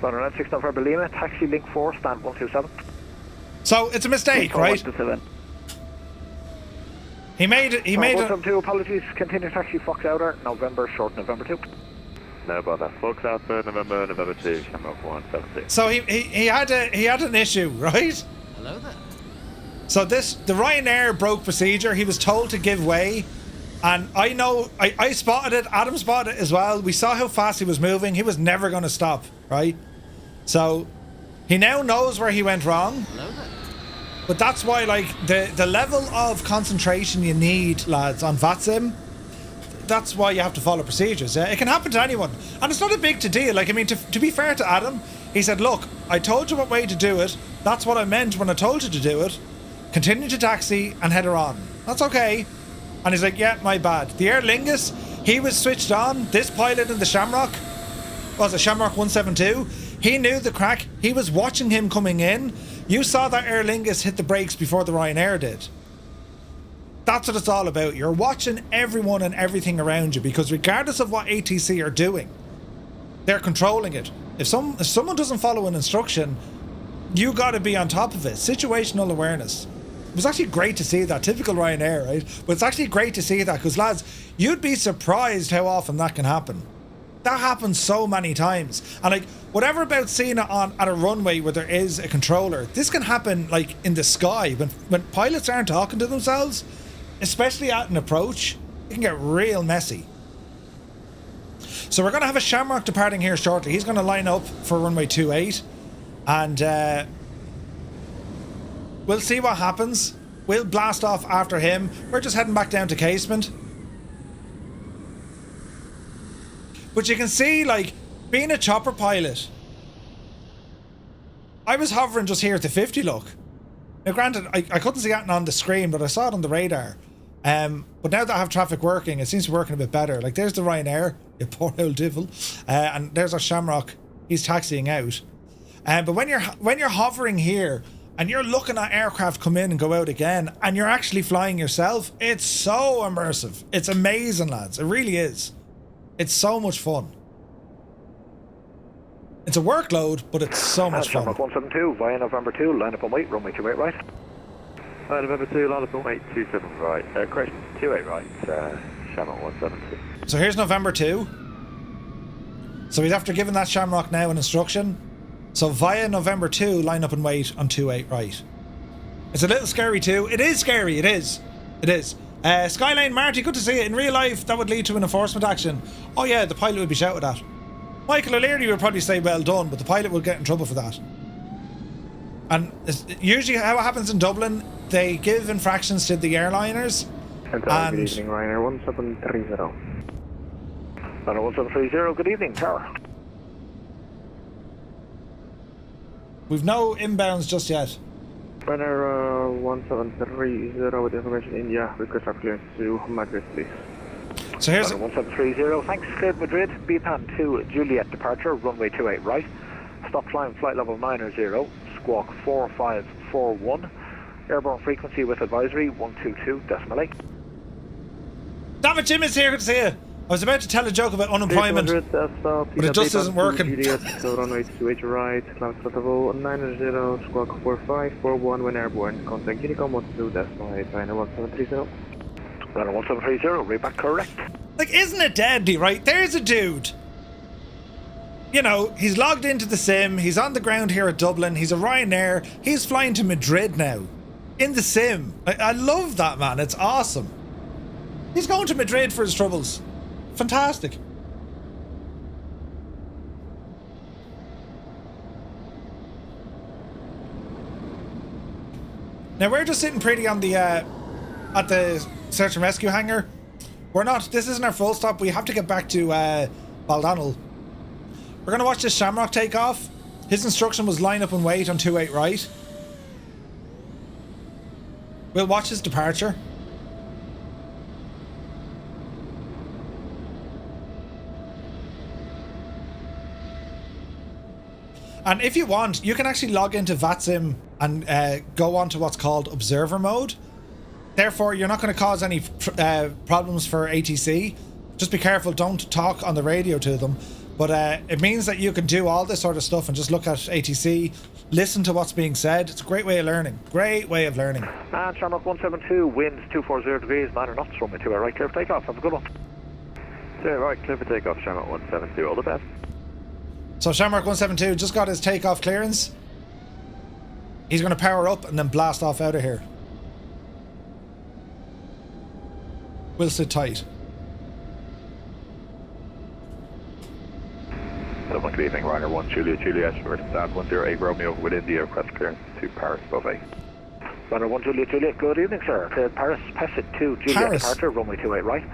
Runner 96 November Lima, taxi link 4, stand 127. So it's a mistake, right? He made it. 172, apologies, continue taxi Fox Outer, November short, November 2. No bother. Fox Outer, November 2, Shamrock 172. So he had an issue, right? Hello there. So the Ryanair broke procedure. He was told to give way. And I know, I spotted it, Adam spotted it as well. We saw how fast he was moving. He was never going to stop, right? So he now knows where he went wrong. Hello there. But that's why, like, the level of concentration you need, lads, on Vatsim, that's why you have to follow procedures. Yeah? It can happen to anyone. And it's not a big deal. Like, I mean, to be fair to Adam, he said, look, I told you what way to do it. That's what I meant when I told you to do it. Continue to taxi and head her on. That's okay. And he's like, yeah, my bad. The Aer Lingus, he was switched on. This pilot in the Shamrock, was it Shamrock 172? He knew the crack. He was watching him coming in. You saw that Aer Lingus hit the brakes before the Ryanair did. That's what it's all about. You're watching everyone and everything around you, because regardless of what ATC are doing, they're controlling it. If someone doesn't follow an instruction, you got to be on top of it. Situational awareness. It was actually great to see that. Typical Ryanair, right? But it's actually great to see that, because, lads, you'd be surprised how often that can happen. That happens so many times. And, like, whatever about seeing it at a runway where there is a controller, this can happen, like, in the sky. When pilots aren't talking to themselves, especially at an approach, it can get real messy. So we're going to have a Shamrock departing here shortly. He's going to line up for runway 28. And we'll see what happens. We'll blast off after him. We're just heading back down to Casement. But you can see, like, being a chopper pilot, I was hovering just here at the 50 look. Now granted, I couldn't see that on the screen, but I saw it on the radar. But now that I have traffic working, it seems to be working a bit better. Like, there's the Ryanair, you poor old devil. And there's our Shamrock. He's taxiing out. But when you're hovering here, and you're looking at aircraft come in and go out again, and you're actually flying yourself. It's so immersive. It's amazing, lads. It really is. It's so much fun. It's a workload, but it's so much fun. Shamrock 172 via November 2, line up on weight, runway 28 right. November 2, line up on weight 27 right. Correction, 28 right. Shamrock 172. So here's November 2. So he's after giving that Shamrock now an instruction. So via November 2, line up and wait on 28 right. It's a little scary too. It is scary, it is. It is. Skylane Marty, good to see you. In real life, that would lead to an enforcement action. Oh yeah, the pilot would be shouted at. Michael O'Leary would probably say well done, but the pilot would get in trouble for that. And usually how it happens in Dublin, they give infractions to the airliners. Good evening, Ryanair 1730. Ryanair 1730, good evening, Tower. We've no inbounds just yet. Ryanair 1730 with information India, request our clearance to Madrid, please. So here's 1730, thanks, cleared Madrid, BPAN 2 Juliet departure, runway 28 right. Stop climb flight level 900, squawk 4541. Airborne frequency with advisory 122.8. Damn it, Jim is here, good to see you. I was about to tell a joke about unemployment, but it just isn't working. So runway 28 right, climb flight level 900, squawk 4541 when airborne. Contact Unicom 12.8, Ryanair 1730. Ryanair 1730, read back correct. Like, isn't it deadly, right? There's a dude. You know, he's logged into the sim, he's on the ground here at Dublin, he's a Ryanair, he's flying to Madrid now. In the sim. I love that, man. It's awesome. He's going to Madrid for his troubles. Fantastic. Now we're just sitting pretty on the at the search and rescue hangar. We're not. This isn't our full stop. We have to get back to Baldonnel. We're gonna watch this Shamrock take off. His instruction was line up and wait on 28 right. We'll watch his departure. And if you want, you can actually log into Vatsim and go on to what's called observer mode. Therefore, you're not going to cause any problems for ATC. Just be careful, don't talk on the radio to them. But it means that you can do all this sort of stuff and just look at ATC, listen to what's being said. It's a great way of learning. Great way of learning. And Shamrock 172, winds 240 degrees, 9 knots, runway 28 right, clear for takeoff. Have a good one. 28 right, clear for takeoff, Shamrock 172, all the best. So Shamrock 172 just got his takeoff clearance. He's going to power up and then blast off out of here. We'll sit tight. Good evening, Ryanair 1 Juliet, Short Stand 108 Romeo with India, request clearance to Paris, Beauvais. Ryanair 1 Juliet, good evening, sir. Cleared Paris, Pessit 2 Juliet departure, runway 28 right.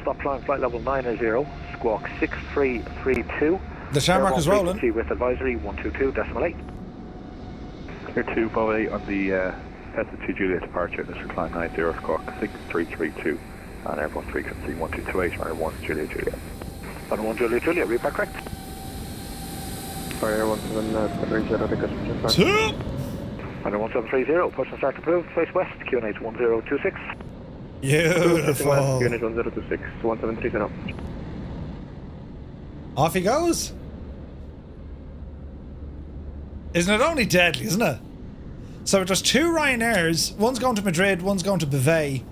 Stop climb flight level 90, squawk 6332. The Shamrock is rolling. With advisory 122.8. Clear 2 Beauvais on the Pessit 2 Juliet departure, initial climb 90, squawk 6332. And airborne frequency 1228, Ryanair 1 Juliet. Ryanair 1 Juliet, read back correct. Ryanair 1730, request. Ryanair 1730, push and start approved, face west, QNH 1026. Beautiful. QNH 1026, 1730. Off he goes. Isn't it only deadly, isn't it? So there's two Ryanairs. One's going to Madrid, one's going to Beauvais.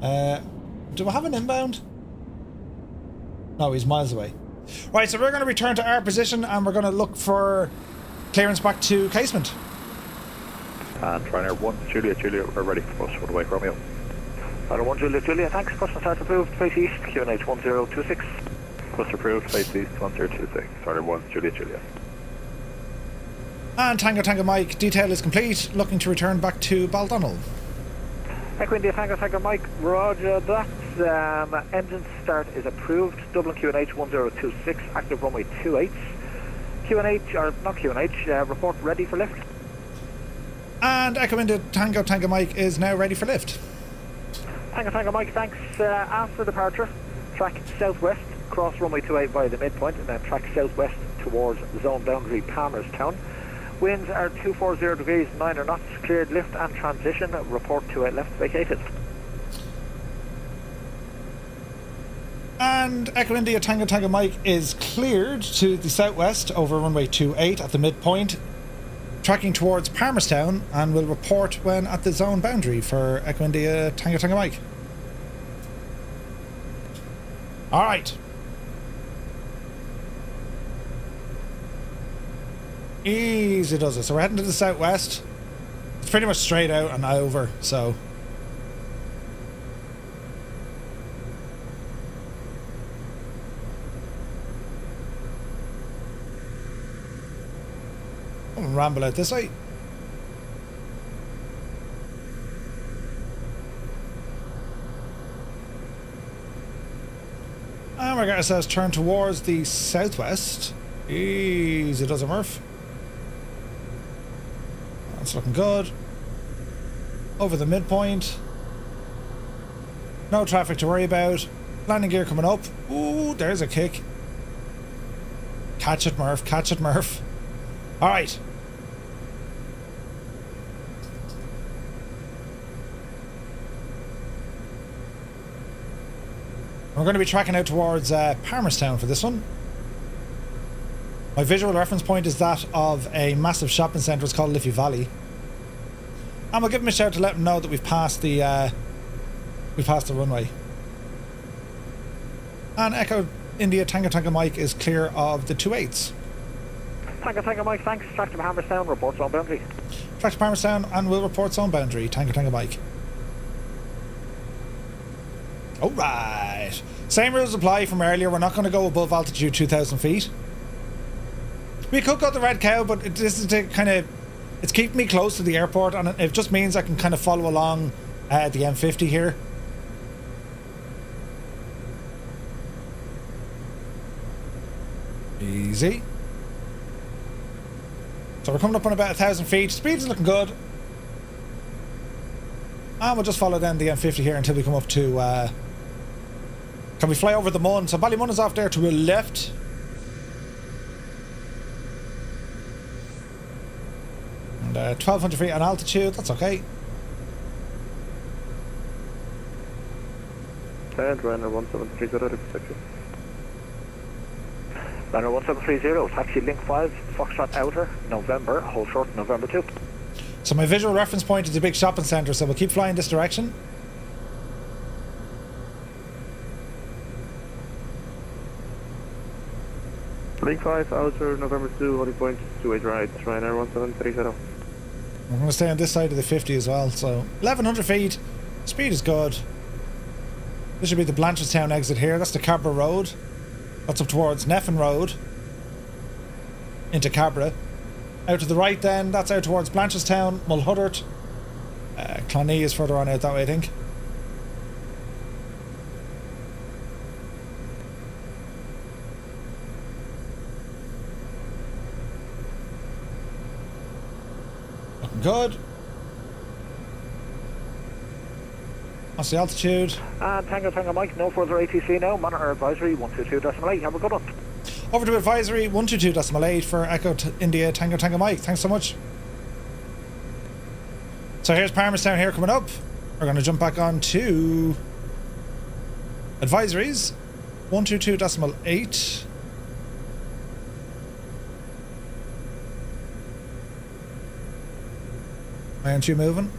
Do I have an inbound? No, he's miles away. Right, so we're going to return to our position and we're going to look for clearance back to casement. And Ryanair 1 Juliet, we're ready for push away Romeo. Ryanair 1 Juliet, thanks. Push and start approved, face east, QNH 1026. Push approved, face east 1026. Ryanair 1 Juliet. And Tango Mike, detail is complete. Looking to return back to Baldonnel. Echo India Tango Mike, roger that. Engine start is approved. Dublin QNH 1026, active runway 28. QNH, or not QNH, report ready for lift. And Echo India Tango Mike is now ready for lift. Tango Mike, thanks. After departure, track southwest, cross runway 28 via the midpoint, and then track southwest towards zone boundary Palmerstown. Winds are 240 degrees, 9 knots, cleared lift and transition. Report 28 left vacated. And Echo India Tango Tango Mike is cleared to the southwest over runway 28 at the midpoint, tracking towards Palmerstown, and will report when at the zone boundary for Echo India Tango Tango Mike. Alright. Easy does it. So we're heading to the southwest. It's pretty much straight out and over, so... I'm gonna ramble out this way. And we're getting ourselves turned towards the southwest. Easy does it, Murph. That's looking good. Over the midpoint. No traffic to worry about. Landing gear coming up. Ooh, there's a kick. Catch it, Murph. Catch it, Murph. Alright. We're going to be tracking out towards Palmerstown for this one. My visual reference point is that of a massive shopping centre. It's called Liffey Valley. And we'll give him a shout to let him know that we've passed the runway. And Echo India Tango Tango Mike is clear of the 28s. Tango Tango Mike, thanks. Track to Palmerstown, report zone boundary. Track to Palmerstown and we'll report zone boundary. Tango Tango Mike. Alright. Same rules apply from earlier. We're not going to go above altitude 2,000 feet. We could go the Red Cow, but this is to kind of... It's keeping me close to the airport, and it just means I can kind of follow along the M50 here. Easy. So we're coming up on about 1,000 feet. Speed's looking good. And we'll just follow down the M50 here until we come up to... Can we fly over the Mun? So Ballymun is off there to the left. And 1,200 feet on altitude, that's okay. And runner 1730, respect you. Runner 1730, taxi link 5, Foxtrot Outer, November, hold short, November 2. So my visual reference point is a big shopping centre, so we'll keep flying this direction. Link 5, Outer, November 2, holding point, 28 right, Ryanair 1730. I'm going to stay on this side of the 50 as well, so 1,100 feet, speed is good. This should be the Blanchardstown exit here, that's the Cabra Road. That's up towards Neffin Road into Cabra. Out to the right then, that's out towards Blanchardstown, Mulhuddart. Clonee is further on out that way, I think. Looking good. That's the altitude. And Tango Tango Mike, no further ATC now. Monitor advisory 122.8. Have a good one. Over to advisory 122.8 for Echo India Tango Tango Mike. Thanks so much. So here's Palmerstown here coming up. We're going to jump back on to advisories 122.8. Why aren't you moving?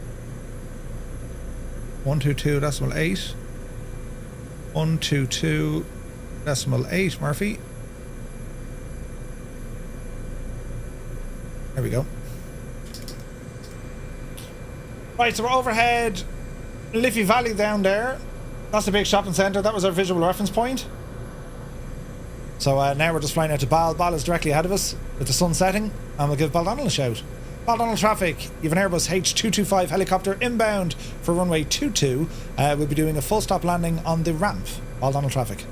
122.8. 122.8, Murphy. There we go. Right, so we're overhead Liffey Valley down there. That's the big shopping centre. That was our visual reference point. So now we're just flying out to Bal. Bal is directly ahead of us with the sun setting, and we'll give Baldonnel a shout. Baldonnel traffic, you have an Airbus H225 helicopter inbound for runway 22. We'll be doing a full stop landing on the ramp. Baldonnel traffic.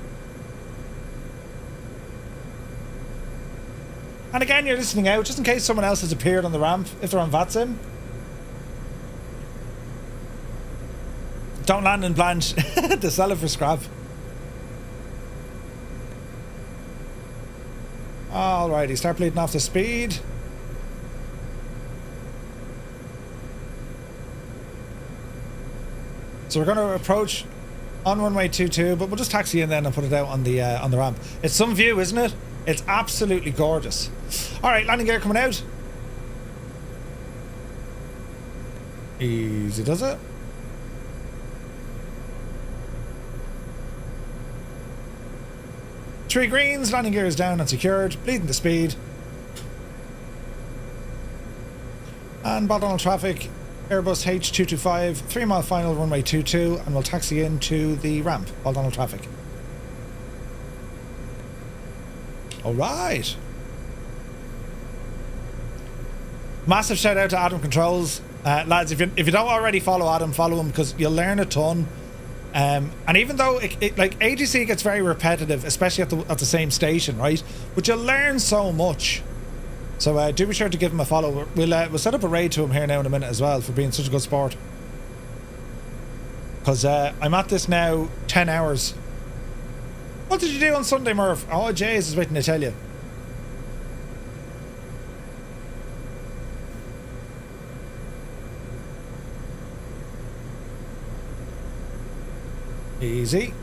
And again, you're listening out just in case someone else has appeared on the ramp if they're on Vatsim. Don't land in Blanche. They sell it for scrap. Alrighty, start bleeding off the speed. So we're going to approach on runway 22, but we'll just taxi in then and put it out on the ramp. It's some view, isn't it? It's absolutely gorgeous. All right, landing gear coming out. Easy does it. Three greens, landing gear is down and secured, bleeding the speed. And Baldonnel traffic, Airbus H225, 3 mile final, runway 22, and we'll taxi into the ramp, Baldonnel traffic. Alright. Massive shout out to Adam Controls. Lads, if you don't already follow Adam, follow him because you'll learn a ton. And even though like AGC gets very repetitive, especially at the same station, right? But you'll learn so much. So do be sure to give him a follow. We'll set up a raid to him here now in a minute as well for being such a good sport. Because I'm at this now 10 hours. What did you do on Sunday, Murph? Oh, Jays is waiting to tell you. Easy.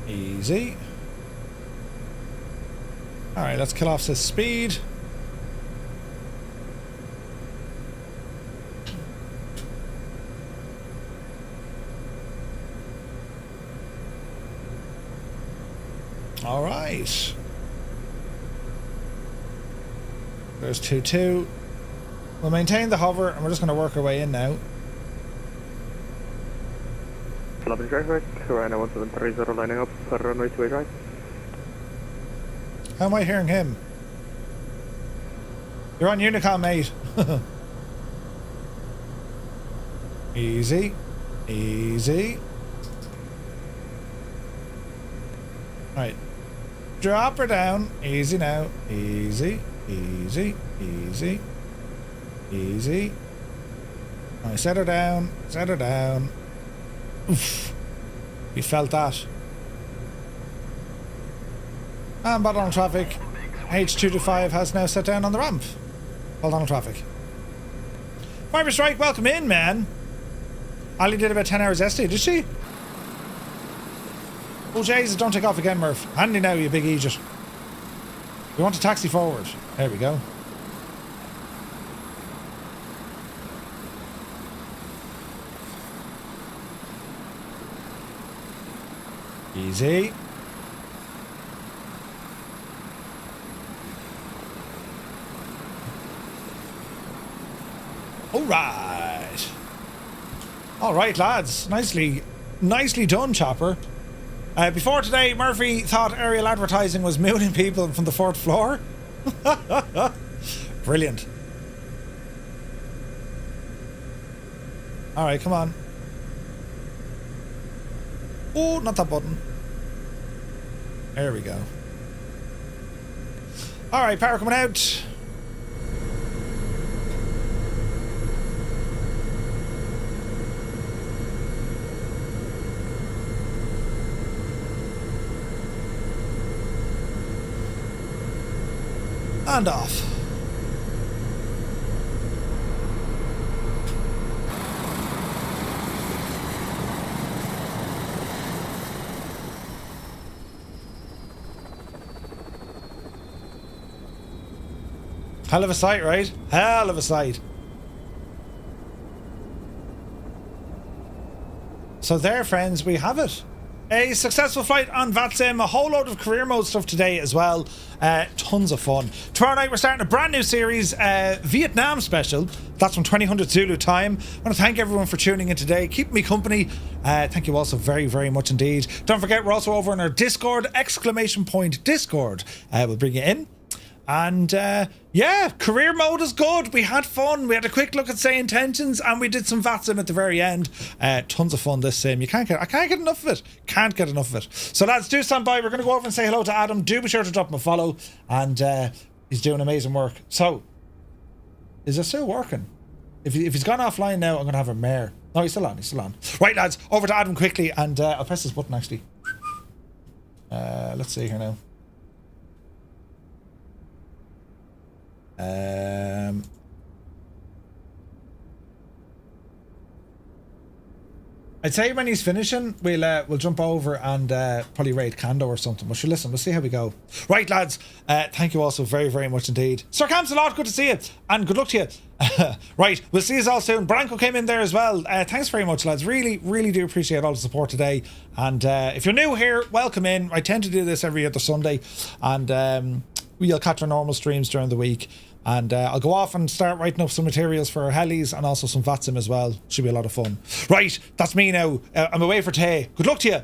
Easy. Alright, let's kill off this speed. Alright. There's 2-2. We'll maintain the hover and we're just going to work our way in now. Lovely drive right, Rhino 1730 lining up for runway 28 right. How am I hearing him? You're on Unicom, mate. Easy. Easy. Right. Drop her down. Easy now. Easy. Easy. Easy. Easy. Right, set her down. Set her down. Oof. You felt that. And Baldonnel traffic. H225 has now set down on the ramp. Baldonnel traffic. Fiber Strike, welcome in, man. Ali did about 10 hours yesterday, did she? Oh, Jesus, don't take off again, Murph. Handy now, you big idiot. We want to taxi forward. There we go. Easy. Alright. Alright, lads. Nicely done, Chopper. Before today, Murphy thought aerial advertising was mooning people from the 4th floor. Brilliant. Alright, come on. Oh, not that button. There we go. Alright, power coming out. And off. Hell of a sight, right? Hell of a sight. So there, friends, we have it. A successful flight on Vatsim, a whole load of career mode stuff today as well. Tons of fun. Tomorrow night we're starting a brand new series, Vietnam special. That's from 2000 Zulu time. I want to thank everyone for tuning in today. Keep me company. Thank you all so very, very much indeed. Don't forget, we're also over in our Discord, !Discord. We'll bring you in. And yeah, career mode is good. We had fun. We had a quick look at Say Intentions and we did some Vatsim at the very end. Tons of fun this sim. I can't get enough of it. Can't get enough of it. So lads, do stand by. We're going to go over and say hello to Adam. Do be sure to drop him a follow. And he's doing amazing work. So, is it still working? If he's gone offline now, I'm going to have a mare. No, he's still on. He's still on. Right, lads, over to Adam quickly. And I'll press this button actually. Let's see here now. I'd say when he's finishing, we'll jump over and probably raid Kando or something. But sure, listen, we'll see how we go. Right, lads. Thank you all so very, very much indeed. Sir Camsalot, good to see you, and good luck to you. Right, we'll see you all soon. Branko came in there as well. Thanks very much, lads. Really, really do appreciate all the support today. And if you're new here, welcome in. I tend to do this every other Sunday, and we'll catch our normal streams during the week. And I'll go off and start writing up some materials for helis and also some Vatsim as well. Should be a lot of fun. Right, that's me now. I'm away for Tay. Good luck to you.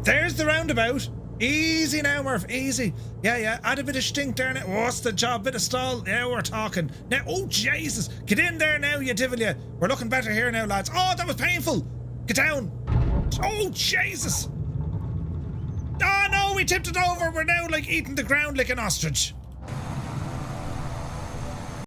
There's the roundabout. Easy now, Murph. Easy. Yeah. Add a bit of stink there now. What's the job? Bit of stall. Now we're talking. Now, oh, Jesus. Get in there now, you divil you. We're looking better here now, lads. Oh, that was painful. Get down. Oh, Jesus. Oh, no, we tipped it over. We're now, like, eating the ground like an ostrich.